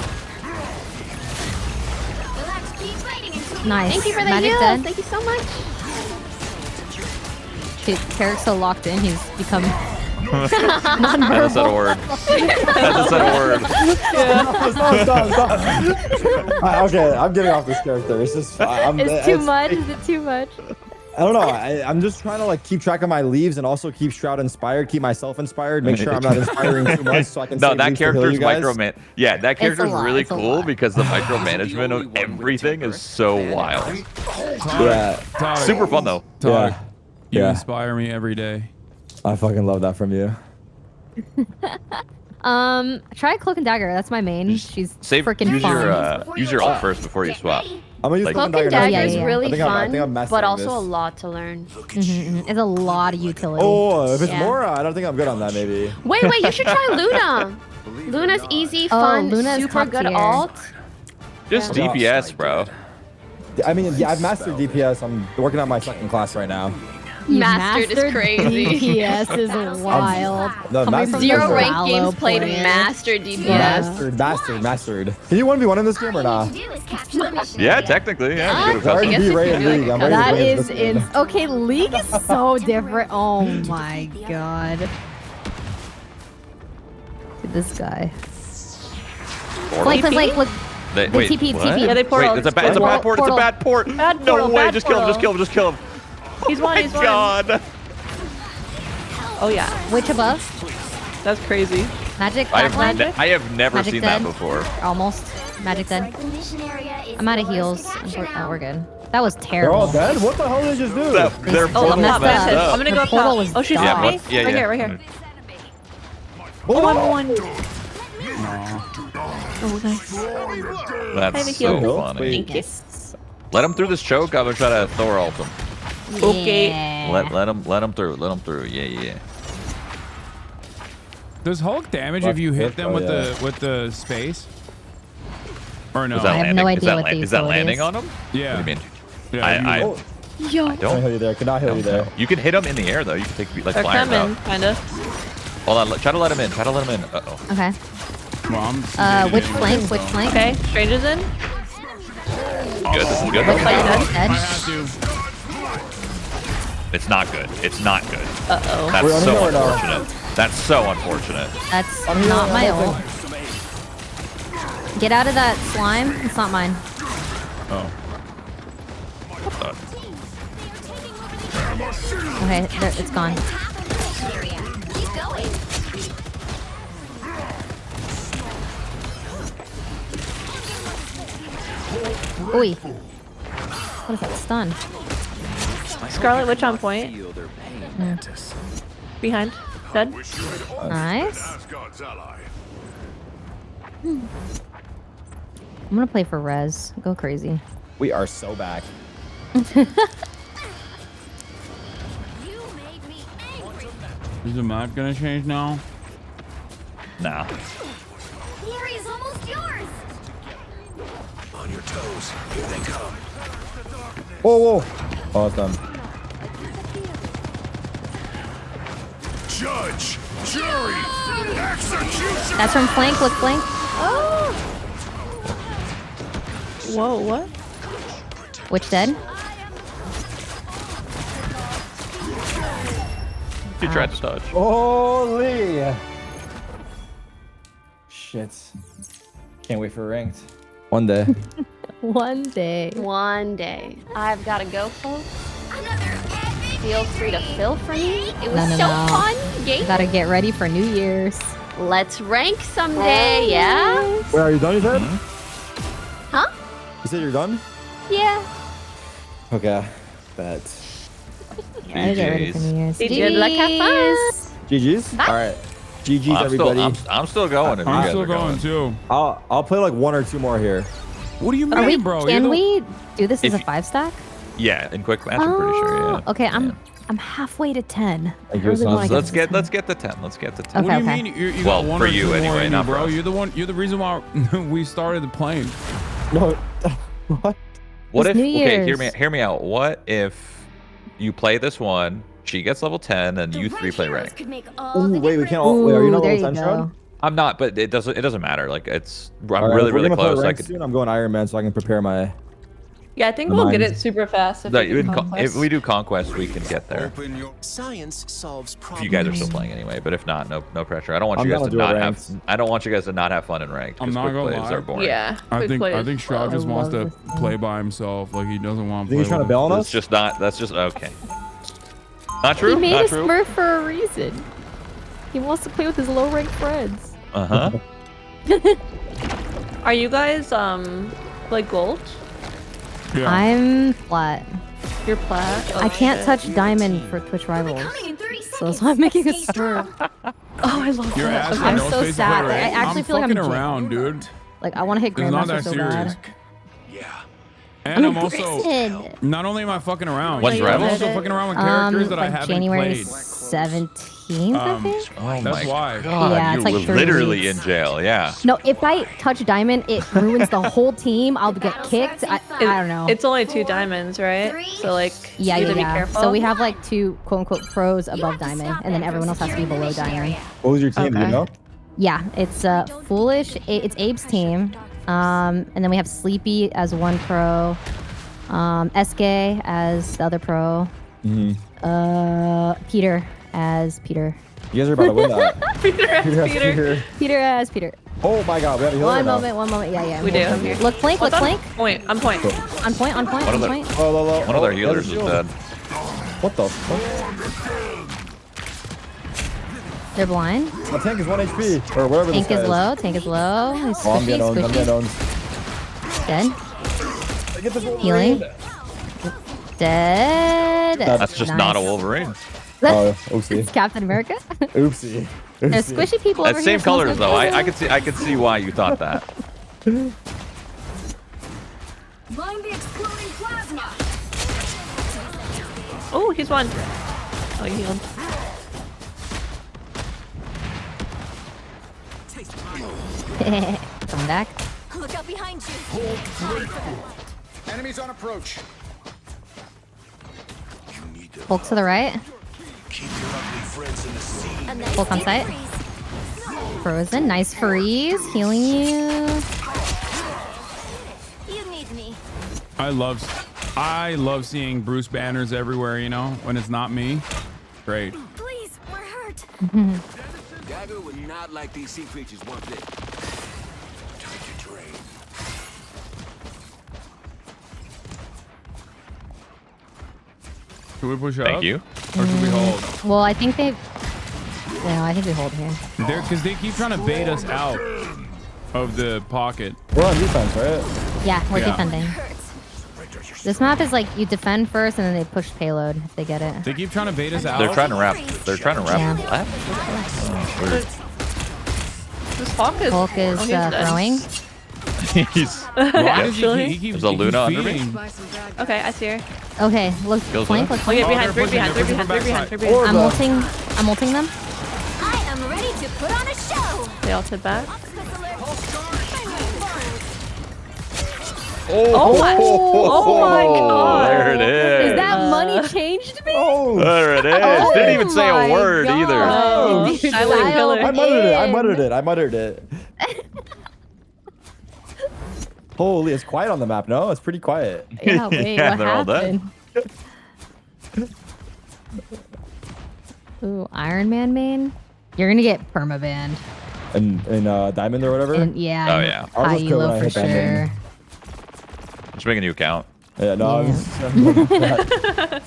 Nice. Thank you for the Magic heals. dead. Thank you so much. Dude, Carrick's so locked in, he's become Hasn't said a word. Hasn't said a word. Stop. Okay, I'm getting off this character. It's just It's too much. Is it too much? I don't know. I'm just trying to like keep track of my leaves and also keep Shroud inspired, keep myself inspired, make sure I'm not inspiring too much so I can. No, save that leaves to heal character's you guys. microman. Yeah, that character's lot, really it's a cool lot. because the micromanagement of everything is so wild. Yeah. Super fun though. Todd, you Yeah. inspire me every day. I fucking love that from you. Try Cloak and Dagger. That's my main. She's freaking use fun. use your ult first before you swap. I'm gonna use Like- Cloak Cloak and Dagger Dagger next is game. really I think fun, I'm but mastering also this. a lot to learn. It's a lot of utility. Oh, if it's Yeah. Mora, I don't think I'm good on that. Maybe. Wait, you should try Luna. Luna's easy, fun, Luna's super top good tier. alt. Just Yeah. DPS, bro. I mean, yeah, I've mastered DPS. I'm working on my second class right now. Mastered is crazy. DPS is wild. No, Coming from Zero the rank Wallow games played player. mastered DPS. Mastered. Can you 1v1 in this game or not? Yeah, technically, yeah. I'm ready to be rated league. I'm ready That to win is this game. okay. League is so different. Oh my god. Dude, this guy. Flank. Wait, They wait, TP. what? Yeah, they portal. Wait, it's a bad port. It's a bad port. Bad No portal, way. bad Just kill him. Just kill him. Just kill him. He's one. He's My one. God. Oh yeah. Witch above. That's crazy. Magic. I Backline. have never Magic seen dead. that before. Almost. Magic dead. I'm out of heals. We're good. That was They're terrible. all dead? What the hell did they just do? Their Oh, portal messed was messed up. up. I'm gonna The go up portal top. was Oh, she's dark. on me. Yeah, Right yeah. here. Right here. Oh, One. Oh, nice. That's heal. so funny. Thank you. Let him through this choke. I'm gonna try to Thor ult him. Okay. Yeah. Let him through. Let him through. Yeah. Does Hulk damage if you hit them with the space? Or no? Is that I have landing? no idea what is these that VODs landing is. on him? Yeah. What do you mean? Yeah, I Yo. don't. Can I heal you there? Can I heal you there? You can hit him in the air though. You can take like They're flyers coming, out. kinda. Hold on. Try to let him in. Uh oh. Okay. Well, I'm Which flank? Which flank? Okay, Strange is in. Good. This is good. Which flank? I Dead. have to. It's not good. It's not good. Uh-oh. We're That's on so here now. unfortunate. That's so unfortunate. That's not my ult. Get out of that slime. It's not mine. Oh. Okay, there, it's gone. Ooh. What is that stun? Scarlet Witch on point. Behind. Dead. Nice. I'm gonna play for Rez. Go crazy. We are so back. Is the map gonna change now? Nah. Glory is almost yours. On your toes. Here they come. Whoa, whoa. Oh, it's done. Judge, jury, execution. That's from flank. Look flank. Oh. Whoa, what? Which dead? He tried to touch. Holy. Shit. Can't wait for ranked. One day. One day. One day. I've got to go, folks. Feel free to fill for me. It was so fun. Game. Gotta get ready for New Year's. Let's rank someday, yeah? Wait, are you done, you said? Huh? You said you're done? Yeah. Okay. Bet. Gotta get ready for New Year's. Good luck, have fun. GG's? Bye. All right. GG's, everybody. I'm still going. If you I'm guys still are going too. I'll play like 1 or 2 more here. What do you Are mean, we? bro? Can we do this as a If- 5-stack? Yeah, in quick match, I'm pretty sure. Yeah. Okay, I'm halfway to 10. Thank you, Hasan. Let's get the 10. Let's get the 10. Okay, What do you okay. mean? You Well, got one for or you two more anyway, in not you, for bro. us. You're the one. You're the reason why we started the plane. No. What? What It's if? New Okay, Year's. hear me out. What if you play this one? She gets level 10, and you 3 play rank. Ooh, wait, we can't all. Wait, are you not there level you 10 go. Shroud? I'm not, but it doesn't matter. Like it's I'm All right, really if we're really gonna play close. I ranked could. soon, I'm going Iron Man so I can prepare my. Yeah, I think we'll get it super fast if we do If Conquest. we do conquest, we can get there. Science solves If problems. you guys are still playing anyway, but if not, no pressure. I don't want I'm you guys gonna to do a not have. ranked. I don't want you guys to not have fun in ranked. I'm because not quick gonna plays lie. are boring. Yeah. I quick think plays. Shroud just wants to love play by himself. Like he doesn't want to Think play. he's trying to with bail on That's us? just not. That's just okay. Not true. He made Not a true. Smurf for a reason. He wants to play with his low-ranked friends. Uh huh. Are you guys like gold? Yeah. I'm flat. You're plat. Oh, I can't shit. touch diamond for Twitch Rivals. So that's why I'm making a Smurf. Oh, I love Your that. ass I'm no so space to sad. play, right? I actually feel like I'm fucking jailed. around, dude. Like I want to hit It's not Grandmaster that so serious. bad. And I'm aggressive. also not only am I fucking around, When's I'm Rivals? also fucking around with characters that I like haven't January played. 17th, I think. Oh That's my why. God, Yeah, you it's like were 3 literally weeks. in jail. Yeah. No, if I touch diamond, it ruins the whole team. I'll get kicked. I don't know. It's only 2 diamonds, right? So like, Yeah, you have to yeah. be careful. So we have like 2 quote-unquote pros above diamond, and then everyone else has to be below diamond. What was your team? Do you Okay. know? Yeah, it's Foolish. It's Abe's team. And then we have Sleepy as 1 pro. SK as the other pro. Peter as Peter. You guys are about to win that. Peter as Peter. Peter as Peter. Oh my God, we have a healer One now. moment. Yeah. We do. I'm here. Look flank, look flank. Point. On point. On point, on point, One on of the- point. Oh, low. One of their healers is dead. What the fuck? They're blind. My tank is 1 HP or whatever. Tank this is guy low. Tank is low. He's Oh, I'm squishy, getting owned. I'm getting squishy. owned. Dead. Get this Healing. Dead. That's just not a Nice. Wolverine. Oh, oopsie. It's Captain America. Oopsie. There's squishy people over That's here. same colors Smells though. like I could see why you thought that. Mind the exploding plasma. Oh, he's one. Oh, he healed. Coming back. Look out behind you. Enemies on approach. Hulk to the right. Hulk on site. Frozen. Nice freeze. Healing you. You need me. I love seeing Bruce banners everywhere. You know, when it's not me. Great. Please, we're hurt. Dagger would not like these sea creatures one bit. Time to drain. Should we push up? Thank you. Or should we hold? Well, I think they. No, I think we hold here. Because they keep trying to bait us out of the pocket. We're on defense, right? Yeah, we're Yeah. defending. This map is like you defend first and then they push payload if they get it. They keep trying to bait us out. They're trying to wrap. They're trying to wrap Yeah. left. Weird. This Hawk is. Hulk is throwing. He's. Why does he keep There's a Luna under me. Okay, I see her. Okay, look, Kills flank, her. look, Look at flank. behind, three behind, three behind, three behind, three behind. I'm ulting them. I am ready to put on a show. They all sit back. Oh my! Oh my god! There it is. Is that money changed me? There it is. Oh Didn't even say a word God. either. Oh, Dude, silent dial killer. I muttered it. I in. muttered it. I muttered it. Holy, it's quiet on the map. No, it's pretty quiet. Yeah, wait, Yeah, what they're all dead. happened? Ooh, Iron Man main? You're gonna get permabanned. And Diamond or whatever. And yeah. Oh, yeah. I'll High just go when elo I for hit that main. sure. Just make a new account. Yeah, no. Yeah.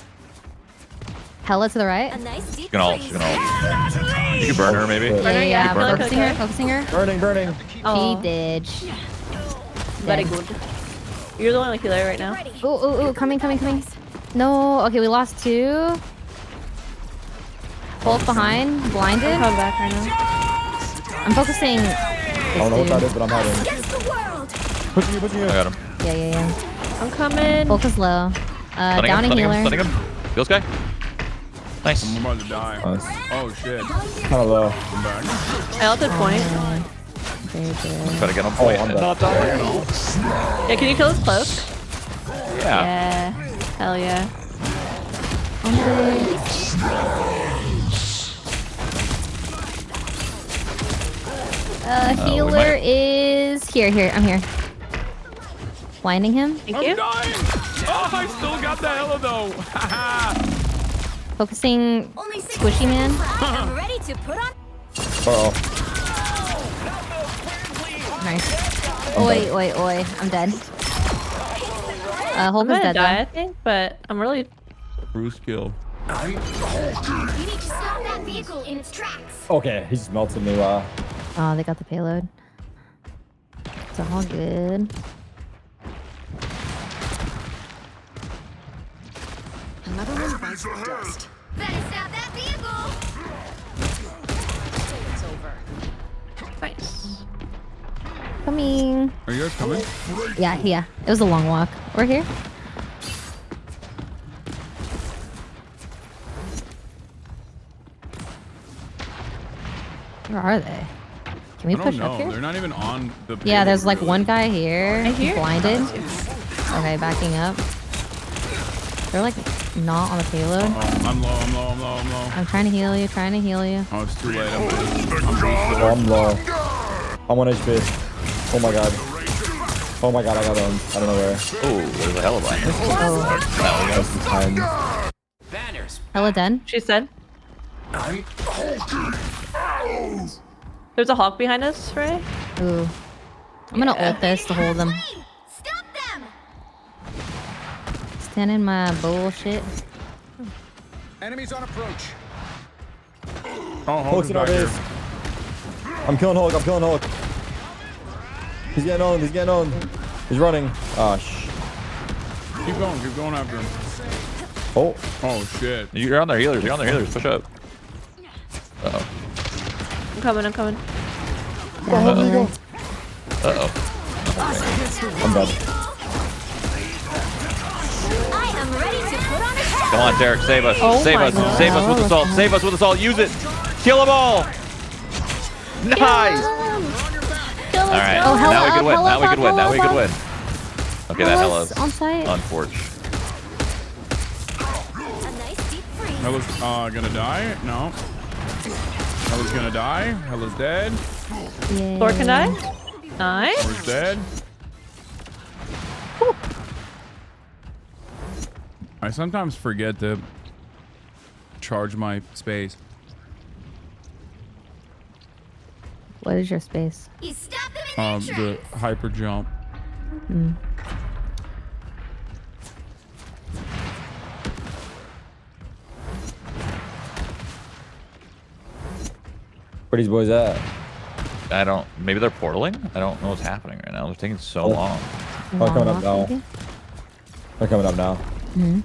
Hella to the right. A nice deep You can ult. You can ult. You can burn her maybe. Yeah, burn her. focusing her, focusing her. Burning. Oh. She did. Very Dead. good. You're the only healer right now. Ooh, coming. No, okay, we lost 2. Both behind, blinded. Come back right now. I'm focusing. I don't know what that is, but I'm hiding. against the world. Pushing you. I got him. Yeah. I'm coming. Bulk is low. Down a healer. Stunning him. Kill Sky. Nice. I'm about to die. Nice. Oh shit. Kind of low. I'm back. I ulted point. Very good. Try to get on point and not die. Yeah, can you kill his cloak? Yeah. Yeah. Hell yeah. Healer is here. I'm here. Blinding him. Thank I'm you. dying. Oh, I still got the hella though. Focusing squishy man. I am ready to put on. Nice. Oi. I'm dead. I'm Hulk is gonna dead die, I though. think, but I'm really. Bruce kill. You need to stop that vehicle in its tracks. Okay, he just melted me. Wow. Oh, they got the payload. It's all good. Another one bites the dust. Better stop that vehicle. It's over. Nice. Coming. Are you guys coming? Yeah. It was a long walk. We're here. Where are they? Can we I don't push know. up here? They're not even on the. Yeah, there's like one guy here. Right here? Blinded. Okay, backing up. They're like not on the payload. Oh, I'm low. I'm trying to heal you. Oh, it's too late. I'm low. I'm 1 HP. Oh my god, I got him. I don't know where. Oh, there's a hell of a Oh. Banners. Hella dead. She said. There's a Hawk behind us, Ray. Ooh. I'm gonna ult this to hold them. Stop them. Stand in my bullshit. Enemies on approach. Oh, Hulk's in our base. I'm killing Hulk. He's getting on. He's running. Ah, Keep going after him. Oh shit. You're on their healers. Push up. Uh-oh. I'm coming. I'm dead. I am ready to put on a show. Come on, Derek. Save us. Oh Save my us. God. Save us with assault. Save us with assault. Use it. Kill them all. Nice. All right. Oh, hella now we up, can win. hella Now we up, can win. Now we hella can win. up. Okay, that Hella's Hella's on site. unfortunate. A nice deep freeze. Hella's gonna die. No. Hella's gonna die. Hella's dead. Yeah. Thor can die. Nice. Hella's dead. I sometimes forget to charge my space. What is your space? You stop them in The hyper jump. Hmm. Where these boys at? I don't. Maybe they're portaling. I don't know what's happening right now. They're taking so long. Oh, coming up now. They're coming up now. Mhm.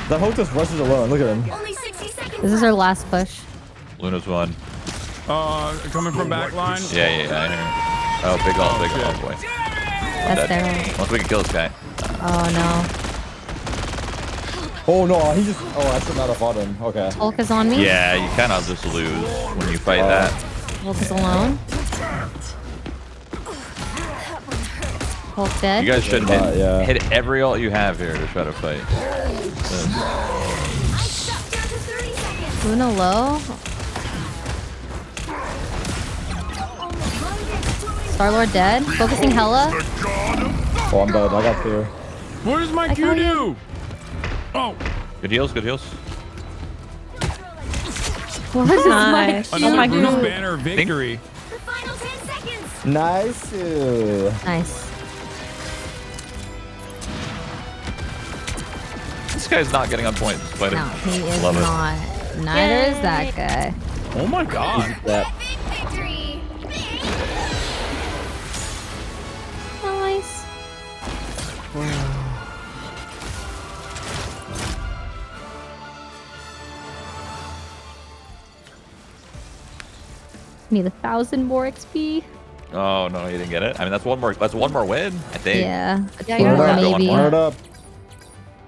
That Hulk just rushes alone. Look at him. This is our last push. Luna's one. Coming from back line. Yeah, I hear him. Oh, big ult, boy. That's there. Once we can kill this guy. Oh no. Oh no, he just. Oh, I should not have fought him. Okay. Hulk is on me. Yeah, you kind of just lose when you fight that. Hulk is alone. Hulk dead. You guys should hit every ult you have here to try to fight. Luna low. Star-Lord dead. Focusing Hella. Oh, I'm dead. I got fear. What does my Q do? Oh. Good heals, good heals. What is Nice. Another Bruce Banner victory. Nice. Nice. This guy's not getting on point despite No, he is Love it. not. Neither is that guy. Oh my god. Nice. Need 1,000 more XP. Oh no, you didn't get it. I mean, that's one more win, I think. Yeah. One it up.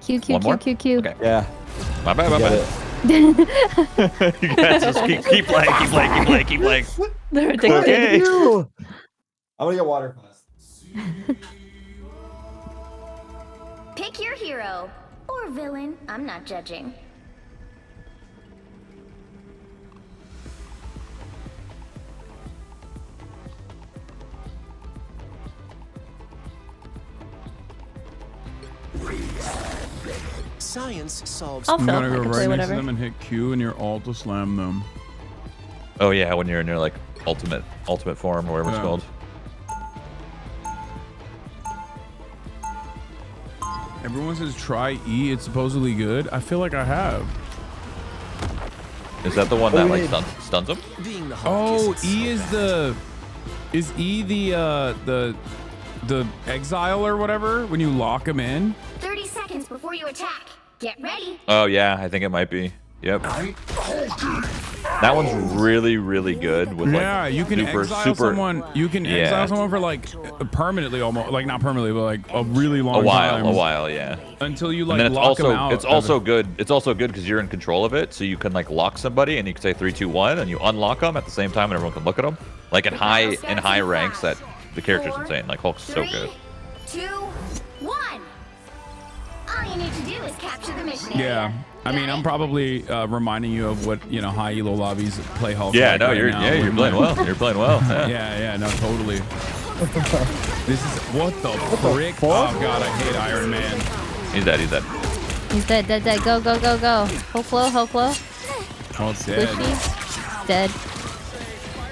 Q. Okay. Yeah. My bad. You guys just keep playing. They're addicted. Okay. I'm gonna get water. Pick your hero or villain. I'm not judging. Science solves. I'll I'm fill. gonna I go can right play next whatever. to them and hit Q and your ult to slam them. Oh yeah, when you're in your like ultimate form or whatever it's called. Everyone says try E. It's supposedly good. I feel like I have. Is that the one that like stuns him? Oh, E is the. Is E the exile or whatever when you lock him in? 30 seconds before you attack. Get ready. Oh yeah, I think it might be. Yep. That one's really, really good. With Yeah, like you can super. someone. You can exile someone for like permanently, almost like not permanently, but like a really long time. A while, yeah. Until you like and then lock them out. It's also good. It's also good because you're in control of it, so you can like lock somebody, and you can say 3, 2, 1, and you unlock them at the same time, and everyone can look at them. Like in high ranks, that the character's insane. Like Hulk's so good. 2, 1. All you need to do is capture the mission. Yeah. I mean, I'm probably reminding you of what high elo lobbies play Hulk. Yeah, like no, right you're now. you're playing well. You're playing well. Yeah, no, totally. This is what the frick? Oh god, I hate Iron Man. He's dead. He's dead. Go. Hope low. Oh, it's dead. Squishy. Dead.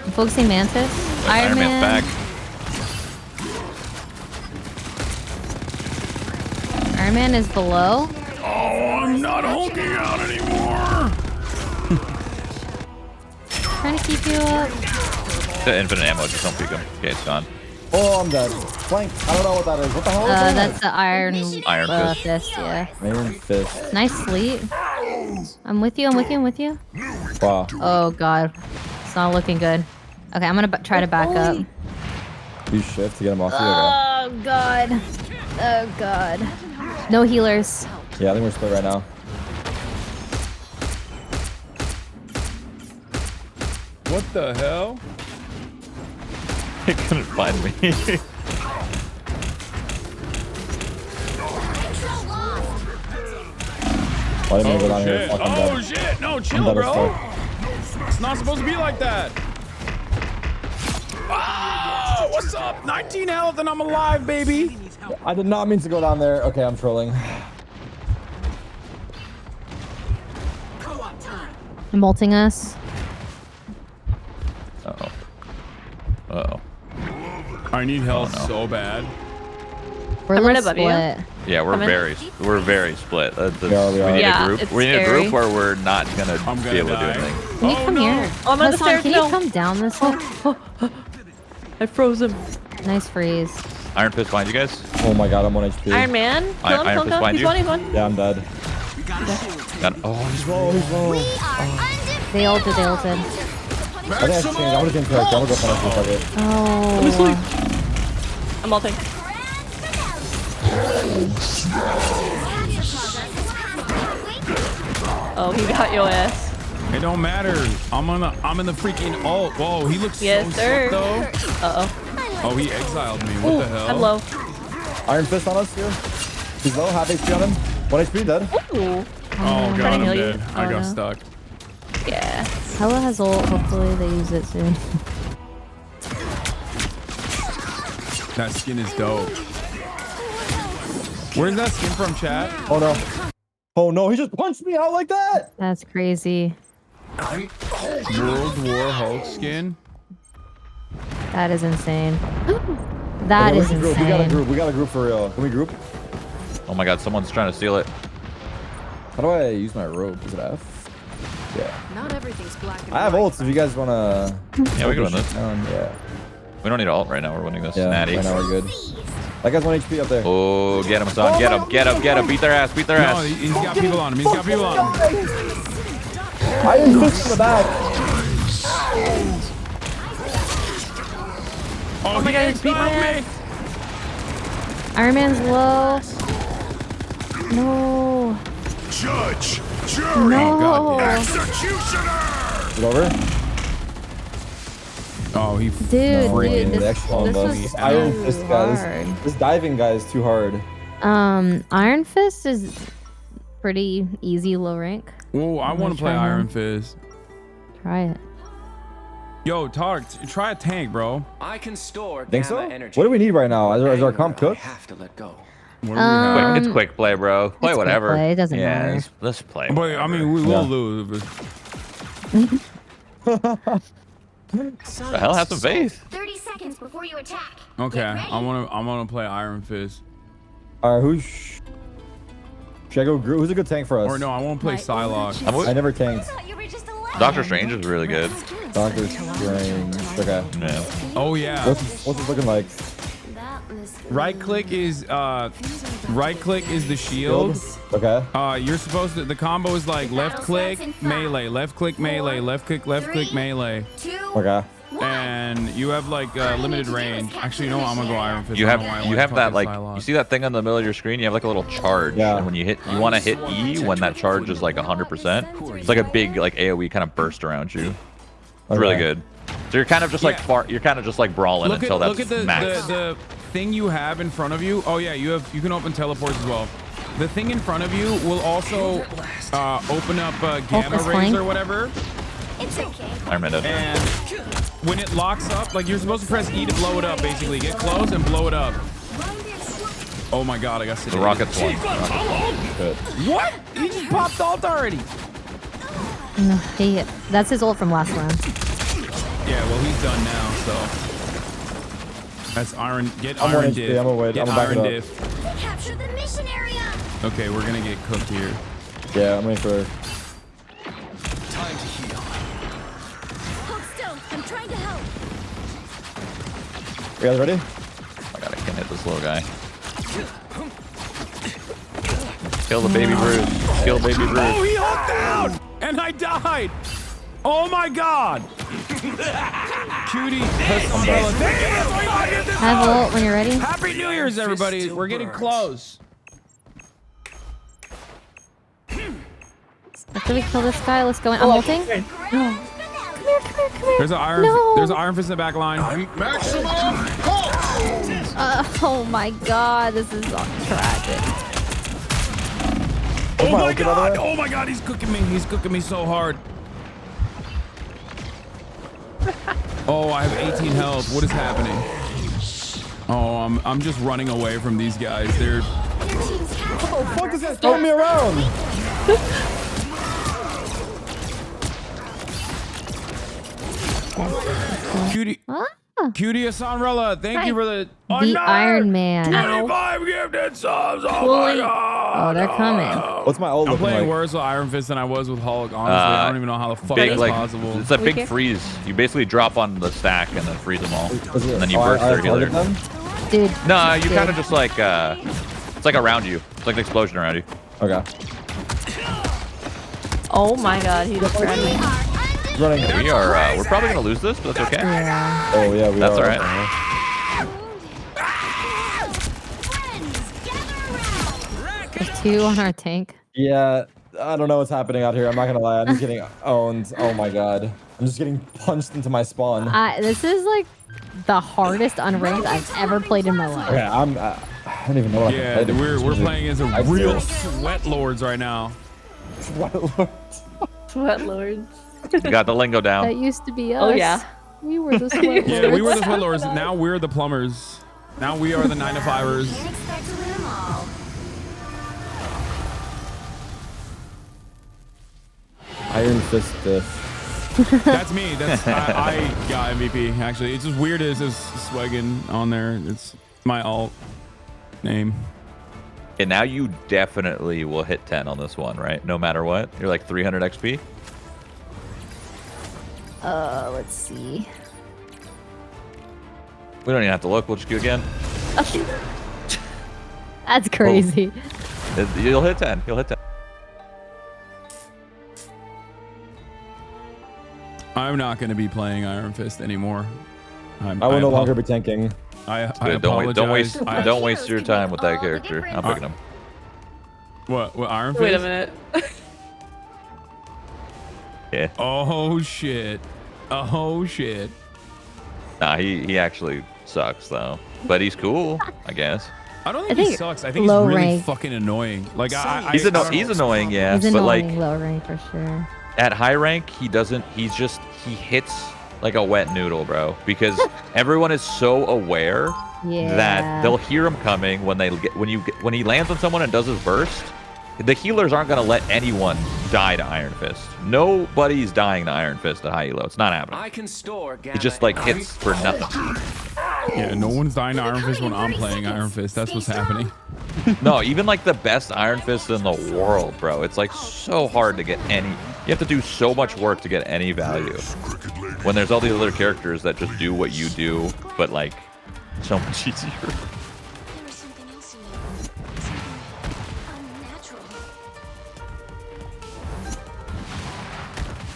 I'm focusing Mantis. Iron Man. Man's back. Iron Man is below. Oh, I'm not hulking out anymore. Trying to keep you up. The infinite ammo, just don't peek him. Okay, it's gone. Oh, I'm dead. Flank. I don't know what that is. What the hell is that? That's the Iron Fist. Yeah. Iron Fist. Nice sleep. I'm with you. Wow. Oh god, it's not looking good. Okay, I'm gonna try to back up. You shift to get him off you. Oh god. No healers. Yeah, I think we're split right now. What the hell? He couldn't find me. Why didn't I go down here? Fuck, I'm dead. Oh shit! No, I'm chill, dead as bro. fuck. It's not supposed to be like that. Oh, what's up? 19 health and I'm alive, baby. I did not mean to go down there. Okay, I'm trolling. I'm ulting us. Uh-oh. I need health so bad. We're I'm right split. above you. Yeah, we're Come in. very split. we are. We need Yeah, a group. it's We need a scary. group where we're not gonna be able to do anything. Can you come here? Oh, I'm on the Hasan, stairs. can No. you come down this way? I froze him. Nice freeze. Iron Fist behind you guys. Oh my god, I'm 1 HP. Iron Man. Kill him, Iron kill Fist him. behind He's you. one, he's one. Yeah, I'm dead. Oh, He's low, he's low. They ulted, they ulted. I think I changed. I'm gonna change character. I'm gonna go punish this target. Oh. I'm ulting. Oh, he got your ass. It don't matter. I'm in the freaking ult. Whoa, he looks Yes, so sir. sick though. Oh, he exiled me. What the hell? I'm low. Iron Fist on us here. He's low. Half HP on him. 1 HP dead. Ooh. Oh god, I'm heal you. dead. I Oh, got no. stuck. Yeah. Hella has ult. Hopefully they use it soon. That skin is dope. Where's that skin from, chat? Oh no. Oh no, he just punched me out like that. That's crazy. World War Hulk skin. That is insane. That Okay, is we insane. We got a group. We got a group for real. Can we group? Oh my god, someone's trying to steal it. How do I use my rope? Is it F? Yeah. Not everything's black and I have white. ults if you guys wanna. Yeah, we can win this. Yeah. We don't need ult right now. We're winning this. Yeah. Natty. Right now we're good. That guy's 1 HP up there. Oh, get him, Hasan. Get him. Get him. Get him. Beat their ass. Beat their No, ass. he's got people on him. He's got people on him. Iron Fist in the back. Oh my god, he beat my ass. Iron Man's low. No. Judge, jury, No. executioner. Is it over? Oh, he Dude, friggin' this Excellent. was Iron so Fist guy. hard. This diving guy is too hard. Iron Fist is pretty easy low rank. Oh, I want to play try Iron him. Fist. Try it. Yo, Tark, try a tank, bro. I can store Think gamma so? energy. What do we need right now? Is our comp cooked? Have to let go. What do we have? It's quick play, bro. Play it's quick whatever. play, it doesn't yeah, matter. Let's play. But I mean, we will lose. The hell, have some faith. 30 seconds before you attack. Okay, I wanna play Iron Fist. Alright, who's? Should I go? Who's a good tank for us? Or no, I want to play Psylocke. I never tanked. Doctor Strange is really good. Doctor Strange. Okay. Yeah. Oh yeah. What's it looking like? Right click is the shield. Okay. You're supposed to. The combo is like left click melee, left click melee, left click melee. Okay. And you have like limited range. Actually, you know what? I'm gonna go Iron Fist. You I don't know why I have went that fucking like Psylocke. you see that thing in the middle of your screen. You have like a little charge. Yeah. And when you want to hit E when that charge is like 100%. It's like a big like AOE kind of burst around you. It's really good. So you're kind of just like you're kind of just like brawling until that's look at max. the thing you have in front of you. Oh yeah, you can open teleports as well. The thing in front of you will also open up gamma rays or whatever. It's okay. Iron Man dead. And when it locks up, like you're supposed to press E to blow it up, basically. Get close and blow it up. Oh my god, I got The rocket's one. What? He just popped ult already. No, that's his ult from last round. Yeah, well he's done now, so that's Iron. Get I'm Iron 1 HP, diff. I'm gonna wait, Get I'm gonna back Iron it diff. They captured the mission area. Okay, we're gonna get cooked here. Yeah, I'm waiting for. Time to heal. Hold still. I'm trying to help. You guys ready? Oh my god, I can't hit this little guy. Kill the baby Bruce. Kill baby Bruce. Oh, he hulked down, and I died. Oh my god. Cutie. Have ult when you're ready. Happy New Year's, everybody. We're getting close. After we kill this guy, let's go in. I'm ulting. No. Come here, come here, come here. There's an Iron. No. There's an Iron Fist in the back line. Oh my god, this is tragic. Oh my god! Oh my god! He's cooking me. He's cooking me so hard. Oh, I have 18 health. What is happening? Oh, I'm just running away from these guys. They're. Oh fuck! This guy's throwing me around. Cutie. Cutie Hasanrella, thank you for the Iron Man. 25 gifted subs. Oh my god. Oh, they're coming. What's my ult I'm looking playing like? worse with Iron Fist than I was with Hulk. Honestly, I don't even know how the fuck Big, that's like, possible. it's a big freeze. You basically drop on the stack and then freeze them all. And then you Oh, burst I their healer. target them? Dude. No, you kind of just like it's like around you. It's like an explosion around you. Okay. Oh my god, he just grabbed me. Running. We are. We're probably gonna lose this, but that's okay. Yeah. Oh yeah, we That's are. all right. There's 2 on our tank. Yeah, I don't know what's happening out here. I'm not gonna lie. I'm just getting owned. Oh my god. I'm just getting punched into my spawn. This is like the hardest unranked I've ever played in my life. Okay, I don't even know what Yeah, I can play. we're playing as a real sweat lords right now. Sweat lords. Sweat lords. You got the lingo down. That used to be us. Oh yeah. We were the sweat lords. Yeah, we were the sweat lords. Now we're the plumbers. Now we are the 9-to-5ers. Iron Fist diff. That's me. That's I got MVP. Actually, it's just weird. It says Swaggin on there. It's my alt name. And now you definitely will hit 10 on this one, right? No matter what. You're like 300 XP. Let's see. We don't even have to look. We'll just queue again. That's crazy. You'll hit 10. You'll hit 10. I'm not going to be playing Iron Fist anymore. I will no longer be tanking. I Don't apologize. waste your time with that character. I'm picking him. What Iron Fist? Wait a minute. Yeah. Oh shit. Oh shit. Nah, he actually sucks though, but he's cool, I guess. I don't think he sucks. I think he's really rank. fucking annoying. Like he's annoying, yeah. He's but like annoying low rank for sure. at high rank, he doesn't. He hits like a wet noodle, bro. Because everyone is so aware that they'll hear him coming when he lands on someone and does his burst. The healers aren't gonna let anyone die to Iron Fist. Nobody's dying to Iron Fist at high elo. It's not happening. I can store He just like hits for nothing. Yeah, no one's dying to Iron Fist when I'm playing Iron Fist. That's what's happening. No, even like the best Iron Fist in the world, bro. It's like so hard to get any. You have to do so much work to get any value. When there's all these other characters that just do what you do, but like so much easier.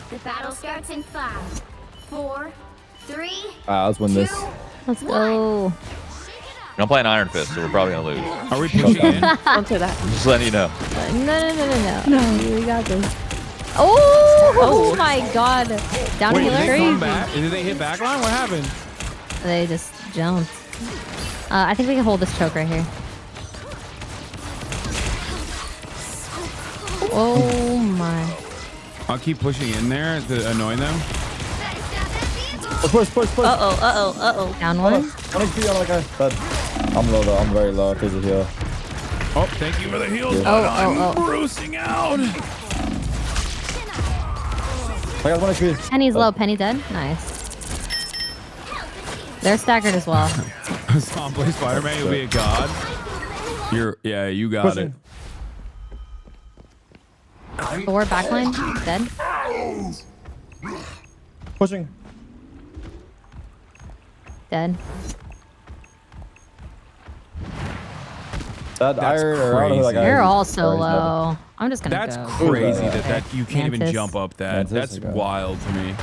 The battle starts in 5, 4, 3. Let's win this. Let's go. I'm playing Iron Fist, so we're probably gonna lose. Are we pushing in? Don't say that. I'm just letting you know. No. We got this. Oh my god. Down Wait, healer. did they come back? Did they hit backline? What happened? They just jumped. I think we can hold this choke right here. Oh my. I'll keep pushing in there to annoy them. Push. Down one. One HP on that guy. Dead. I'm low though. I'm very low. There's a heal. Oh, thank you for the heals. Oh. I'm bruising out. I got 1 HP. Penny's low. Penny dead. Nice. They're staggered as well. Hassan play Spider-Man. You'll be a god. You got Pushing. it. Thor backline. Dead. Pushing. Dead. That iron or I don't know, like, You're iron- all so low. I'm just gonna That's go. crazy that you can't even Mantis. jump up that. Mantis, That's okay. wild to me.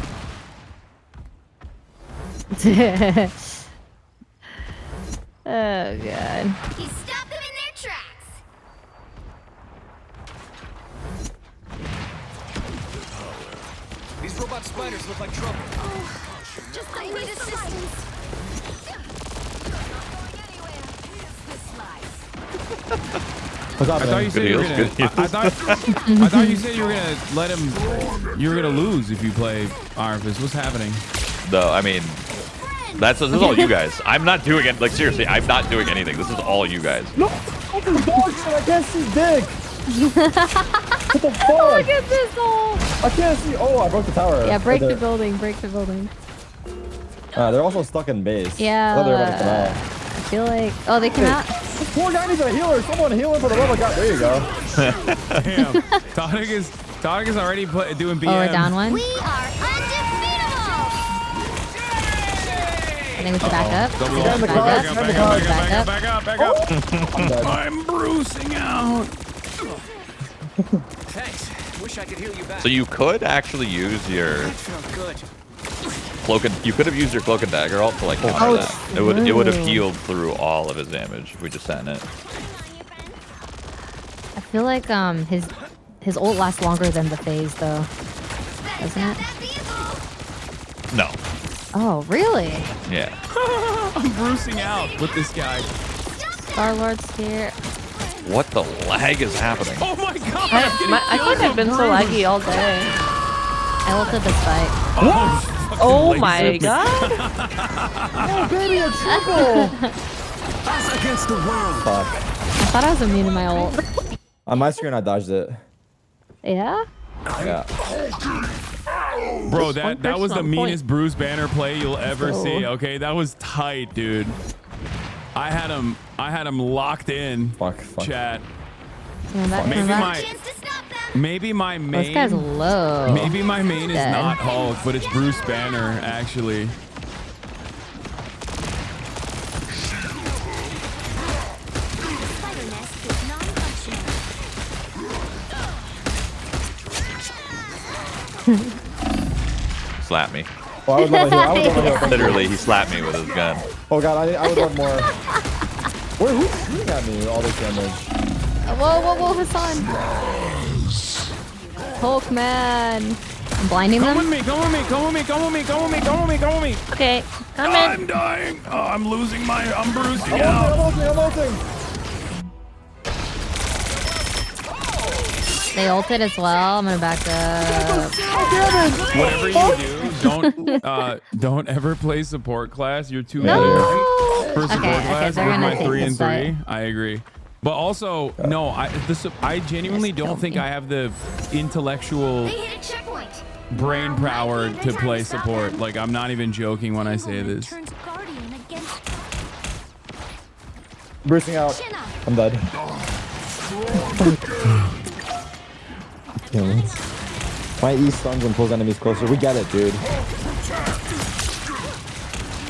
Oh god. He stopped them in their tracks. These robot spiders look like trouble. Just I need assistance. What's I up, thought man? you said you were gonna. I thought you said you were gonna let him. You were gonna lose if you play Iron Fist. What's happening? No, I mean, this is all you guys. I'm not doing it. Like seriously, I'm not doing anything. This is all you guys. Look at this dog shit. I can't see dick. What the fuck? Look at this hole. I can't see. Oh, I broke the tower. Yeah, break Right the there. building. Break the building. They're also stuck in base. Yeah. I thought they were about to come out. I feel like. Oh, they come out. This poor guy needs a healer. Someone heal him for the love of God. There you go. Damn. Tonic is already doing BM. Oh, we're down one. We are undefeatable. think we should back up. Back up. I'm bruising out. Thanks. Wish I could heal you back. So you could actually use your cloak and you could have used your cloak and dagger ult to like counter that. It would have healed through all of his damage if we just sat in it. I feel like his ult lasts longer than the phase though, doesn't it? No. Oh really? Yeah. I'm bruising out with this guy. Star-Lord's here. What the lag is happening? Oh my god! I feel like I've been so laggy all day. I ulted this fight. Oh my god! Oh baby, a triple! Us against the world. Fuck. I thought I was immune to my ult. On my screen, I dodged it. Yeah? Yeah. Bro, that was the meanest Bruce Banner play you'll ever see. Okay, that was tight, dude. I had him locked in. Fuck. Chat. Maybe my main. This guy's low. Maybe my main is not Hulk, but it's Bruce Banner actually. Slap me. Oh, I would love to heal. Literally, he slapped me with his gun. Oh god, I would love more. Wait, who's shooting at me with all this damage? Whoa, Hasan. Hulk man. I'm blinding them. Come with me. Okay, come in. I'm dying. Oh, I'm losing I'm bruising I'm out. ulting. They ulted as well. I'm gonna back up. Whatever you do, don't ever play support class. You're too No. good for support Okay, class they're with gonna my take 3 and this 3. side. I agree. But also, no, I genuinely don't think I have the intellectual brain power to play support. Like, I'm not even joking when I say this. Bursting out. I'm dead. My E stuns and pulls enemies closer. We get it, dude.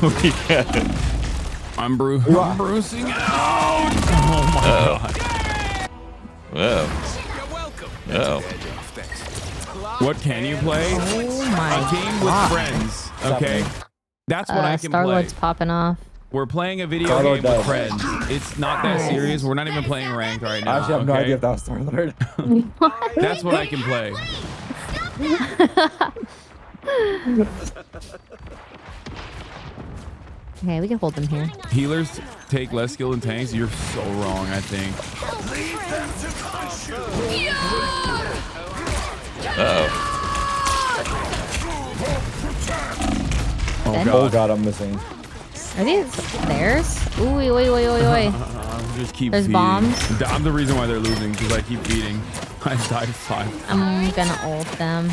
We get it. I'm bruising out. Oh my god. Whoa. Oh. What can you play? Oh my A game with friends. Okay. That's what I can play. Star-Lord's popping off. We're playing a video Star-Lord game with does. friends. It's not that serious. We're not even playing ranked right now. I actually have no okay? idea if that was Star-Lord. That's what I can play. Okay, we can hold them here. Healers take less skill than tanks. You're so wrong, I think. Uh-oh. Oh god, I'm missing. Are these theirs? Ooh, wait. Just keep There's feeding. bombs. I'm the reason why they're losing, because I keep feeding. I died 5. I'm gonna ult them.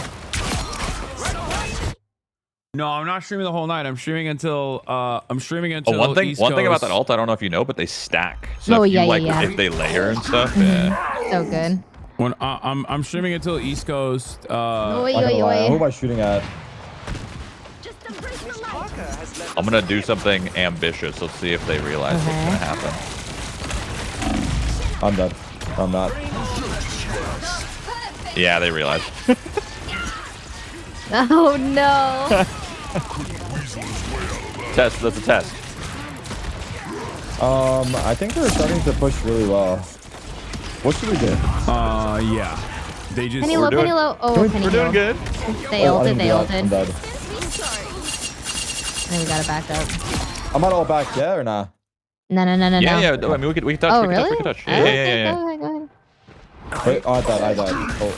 No, I'm not streaming the whole night. I'm streaming until Oh, one thing East about Coast. that ult, I don't know if you know, but they stack. So Oh, if you yeah, like yeah. if they layer and stuff, yeah. So good. When I'm streaming until East Coast. Wait. Who am I shooting at? I'm gonna do something ambitious. Let's see if they realize what's gonna happen. I'm dead. I'm not. Yeah, they realize. Oh no. Test. That's a test. I think they're starting to push really well. What should we do? Yeah. They just. Penny low. Oh, Penny We're doing low. good. They ulted. I'm dead. And we gotta back up. I'm not all back yet or not? No. Yeah. I mean, we can touch. Oh, we really? can touch. Oh, Yeah. okay, Go ahead. Wait, oh, I died. Oh,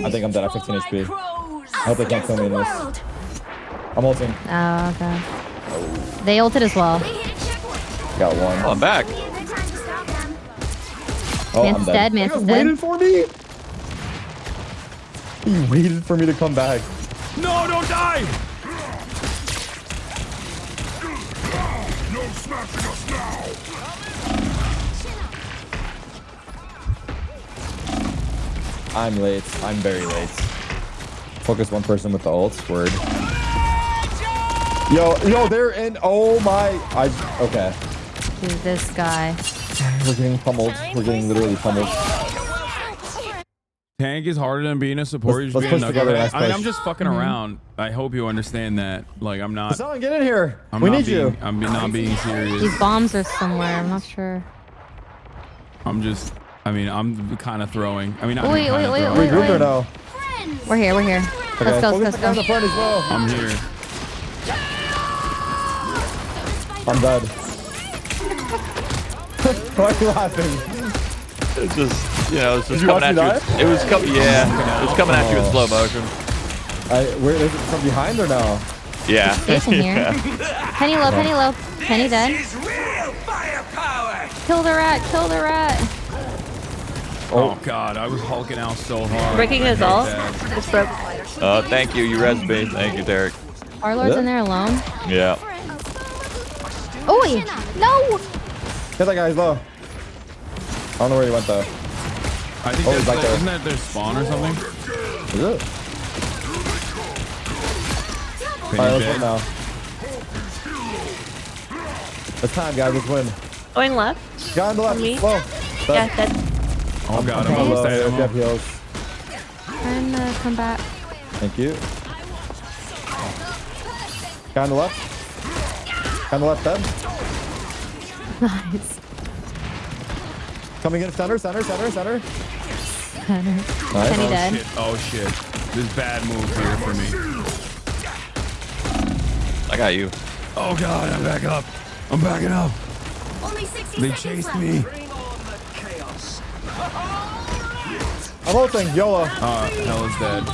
I think I'm dead. I have 15 HP. I hope they can't kill me in this. I'm ulting. Oh, okay. They ulted as well. Got one. Oh, I'm back. Oh, I'm Mantis dead. He waited for me. He waited for me to come back. No, don't die. No smashing us now. I'm late. I'm very late. Focus one person with the ult. Word. Yo, they're in. Oh my. Okay. Dude, this guy. We're getting pummeled. We're getting literally pummeled. Tank is harder than being a support. Let's You're just push being a together, knucklehead. let's I mean, push. I'm just fucking around. I hope you understand that. Like, I'm not. Hasan, get in here. I'm We not need you. I'm not being serious. These bombs are somewhere. I'm not sure. I'm just. I mean, I'm kind of throwing. I mean, Wait. We grouped or no? We're here. Okay. Let's go. Focus on the front as well. I'm here. I'm dead. Why are you laughing? It's just, you know, it's just Did you coming at watch me you. It was coming, yeah. It was coming at you in slow motion. Where is it from behind or no? Yeah. Station here. Yeah. Penny low. Penny dead. Kill the rat. Oh God, I was hulking out so hard. Breaking his I hate ult. that. It's broke. Thank you. You res me. Thank you, Derek. Warlord's in there alone. Yeah. Oi! No! Get that guy's low. I don't know where he went though. I think he's back there. isn't that their spawn or something? Is it? Alright, let's win now. It's time, guys. Let's win. Going left. Guy on the left. Me? Whoa. Yeah, dead. Oh God, I'm low. almost dead. Jeff heals. Trying to come back. Thank you. Guy on the left. Guy on the left, dead. Nice. Coming in center. Nice. Penny dead. Oh shit. This is bad move here for me. I got you. Oh God, I'm back up. I'm backing up. They chased me. I'm ulting. YOLO. Hell is dead.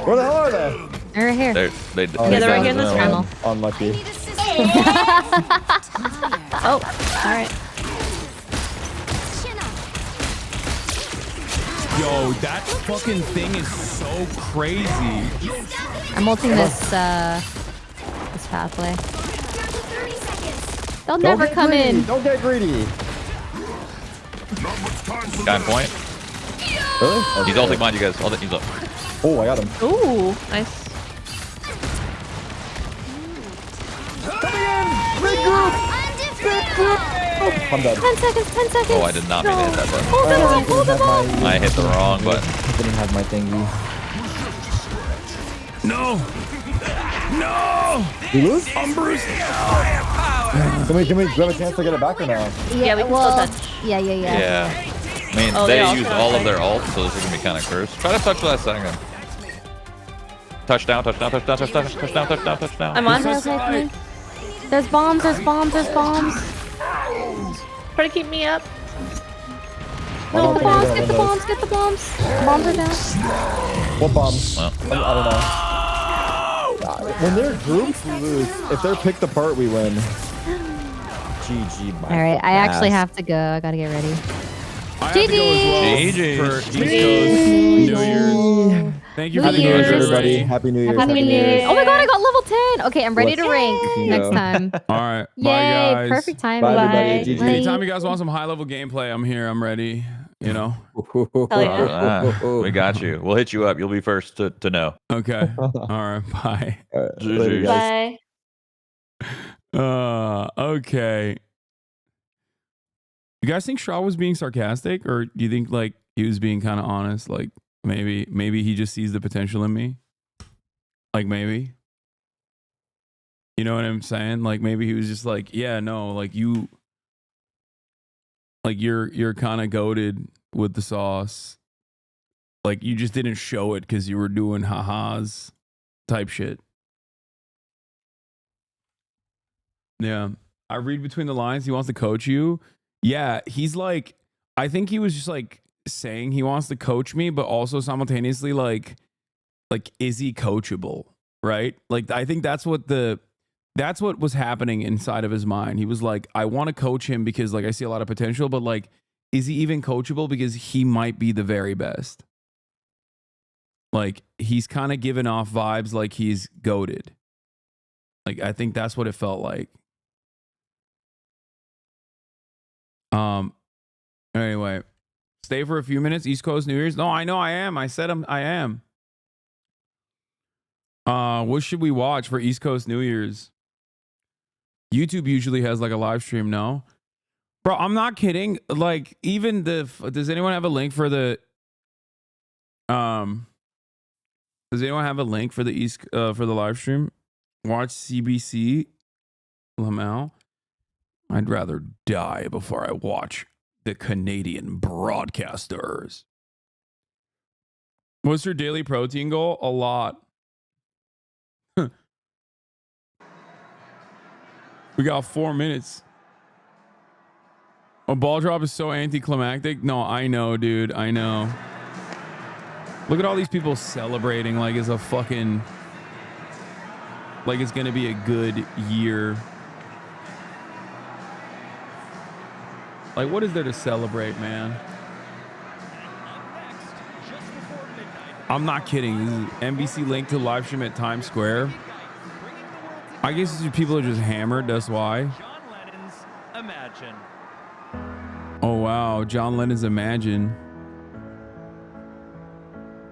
Where the hell are they? They're right here. They're right here in this tunnel. Unlucky. Oh, all right. Yo, that fucking thing is so crazy. I'm ulting this pathway. They'll never come in. Don't get greedy. Guy on point. Really? He's ulting behind you guys. He's up. Oh, I got him. Ooh, nice. Coming in! Big group! Oh, I'm dead. 10 seconds. Oh, I did not mean to hit that button. Hold them up. I hit the wrong button. I didn't have my thingy. No! You lose? I'm bruised. Can we have a chance to get it back or no? Yeah, we can still touch. Yeah. Yeah. I mean, Oh, they they all used kinda all of like- their ults, so this is gonna be kind of cursed. Try to touch for that second. Touchdown. I'm on. There's bombs. Try to keep me up. Get the bombs. Bombs are down. What bombs? Well. I don't know. When they're grouped, we lose. If they're picked apart, we win. GG. All right, I actually have to go. I gotta get ready. I have to go as well GG. for East Coast New Year's. Thank you for the New New Year's, Year's, everybody. everybody. Happy New Year's. Happy New Year. Oh my god, I got level 10. Okay, I'm ready to rank next time. All right. Yay, Bye, guys. perfect timing. Bye, everybody. GG. Anytime you guys want some high level gameplay, I'm here. I'm ready. You know? We got you. We'll hit you up. You'll be first to know. Okay. All right. Bye. Later, guys. Bye. Okay. You guys think Shaw was being sarcastic, or do you think like he was being kind of honest? Like maybe he just sees the potential in me. Like maybe. You know what I'm saying? Like maybe he was just like, yeah, no, like you're kind of goated with the sauce. Like you just didn't show it because you were doing ha-has type shit. Yeah. I read between the lines. He wants to coach you. Yeah. He's like, I think he was just like saying he wants to coach me, but also simultaneously like, is he coachable? Right? Like, I think that's what was happening inside of his mind. He was like, I want to coach him because like I see a lot of potential, but like, is he even coachable? Because he might be the very best. Like he's kind of giving off vibes like he's goated. Like I think that's what it felt like. Anyway, stay for a few minutes. East Coast New Year's. No, I know I am. I said I am. What should we watch for East Coast New Year's? YouTube usually has like a live stream, no? Bro, I'm not kidding. Like, even does anyone have a link for the does anyone have a link for the for the live stream? Watch CBC Lamau. I'd rather die before I watch the Canadian broadcasters. What's your daily protein goal? A lot. We got 4 minutes. A ball drop is so anticlimactic. No, I know, dude. I know. Look at all these people celebrating like it's a fucking... like it's gonna be a good year. Like, what is there to celebrate, man? I'm not kidding. This is NBC linked to live stream at Times Square. I guess people are just hammered. That's why. Imagine. Oh, wow. John Lennon's Imagine.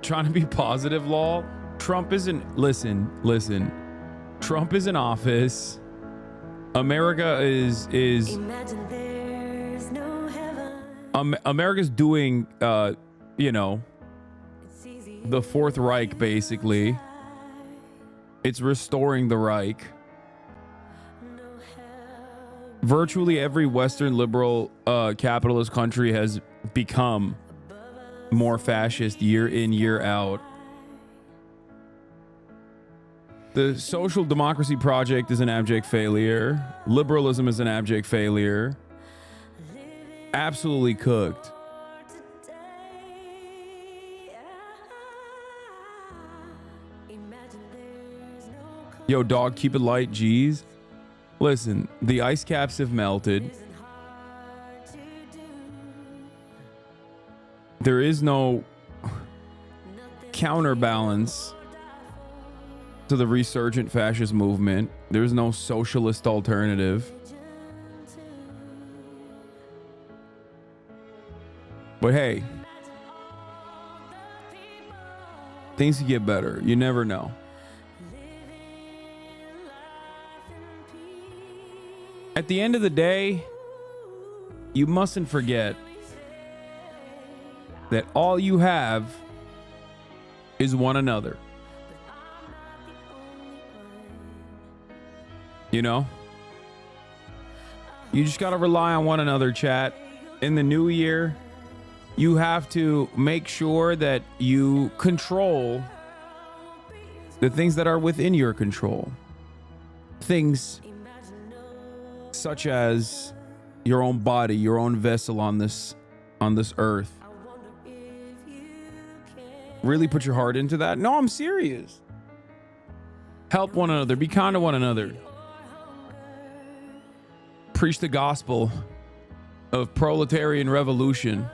Trying to be positive, lol. Trump isn't... Listen. Trump is in office. America is America's doing, you know, the Fourth Reich, basically. It's restoring the Reich. Virtually every Western liberal capitalist country has become more fascist year in, year out. The social democracy project is an abject failure. Liberalism is an abject failure. Absolutely cooked. Yo, dog, keep it light, G's. Listen, the ice caps have melted. There is no counterbalance to the resurgent fascist movement. There's no socialist alternative. But hey, things can get better. You never know. At the end of the day, you mustn't forget that all you have is one another. You know? You just got to rely on one another, chat. In the new year, you have to make sure that you control the things that are within your control. Things such as your own body, your own vessel on this earth. Really put your heart into that. No, I'm serious. Help one another. Be kind to one another. Preach the gospel of proletarian revolution.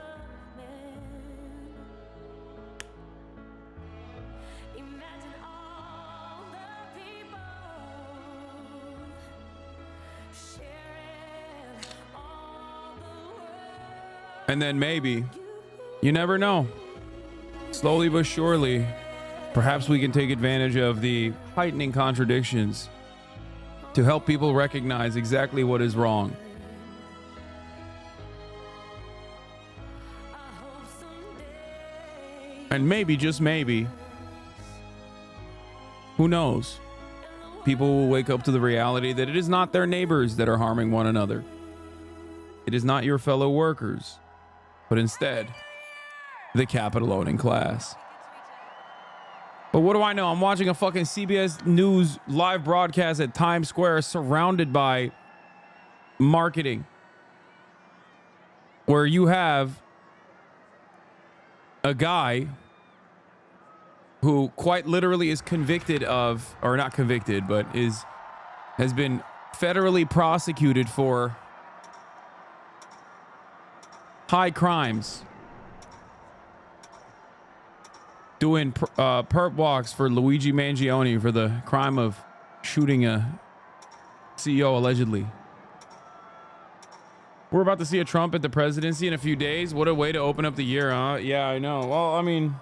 And then maybe, you never know, slowly but surely, perhaps we can take advantage of the heightening contradictions to help people recognize exactly what is wrong. And maybe, just maybe, who knows, people will wake up to the reality that it is not their neighbors that are harming one another. It is not your fellow workers, but instead, the capital owning class. But what do I know? I'm watching a fucking CBS News live broadcast at Times Square surrounded by marketing, where you have a guy who quite literally is convicted of, or not convicted, but has been federally prosecuted for high crimes, doing perp walks for Luigi Mangione for the crime of shooting a CEO allegedly. We're about to see a Trump at the presidency in a few days. What a way to open up the year, huh? Yeah, I know. Well, I mean,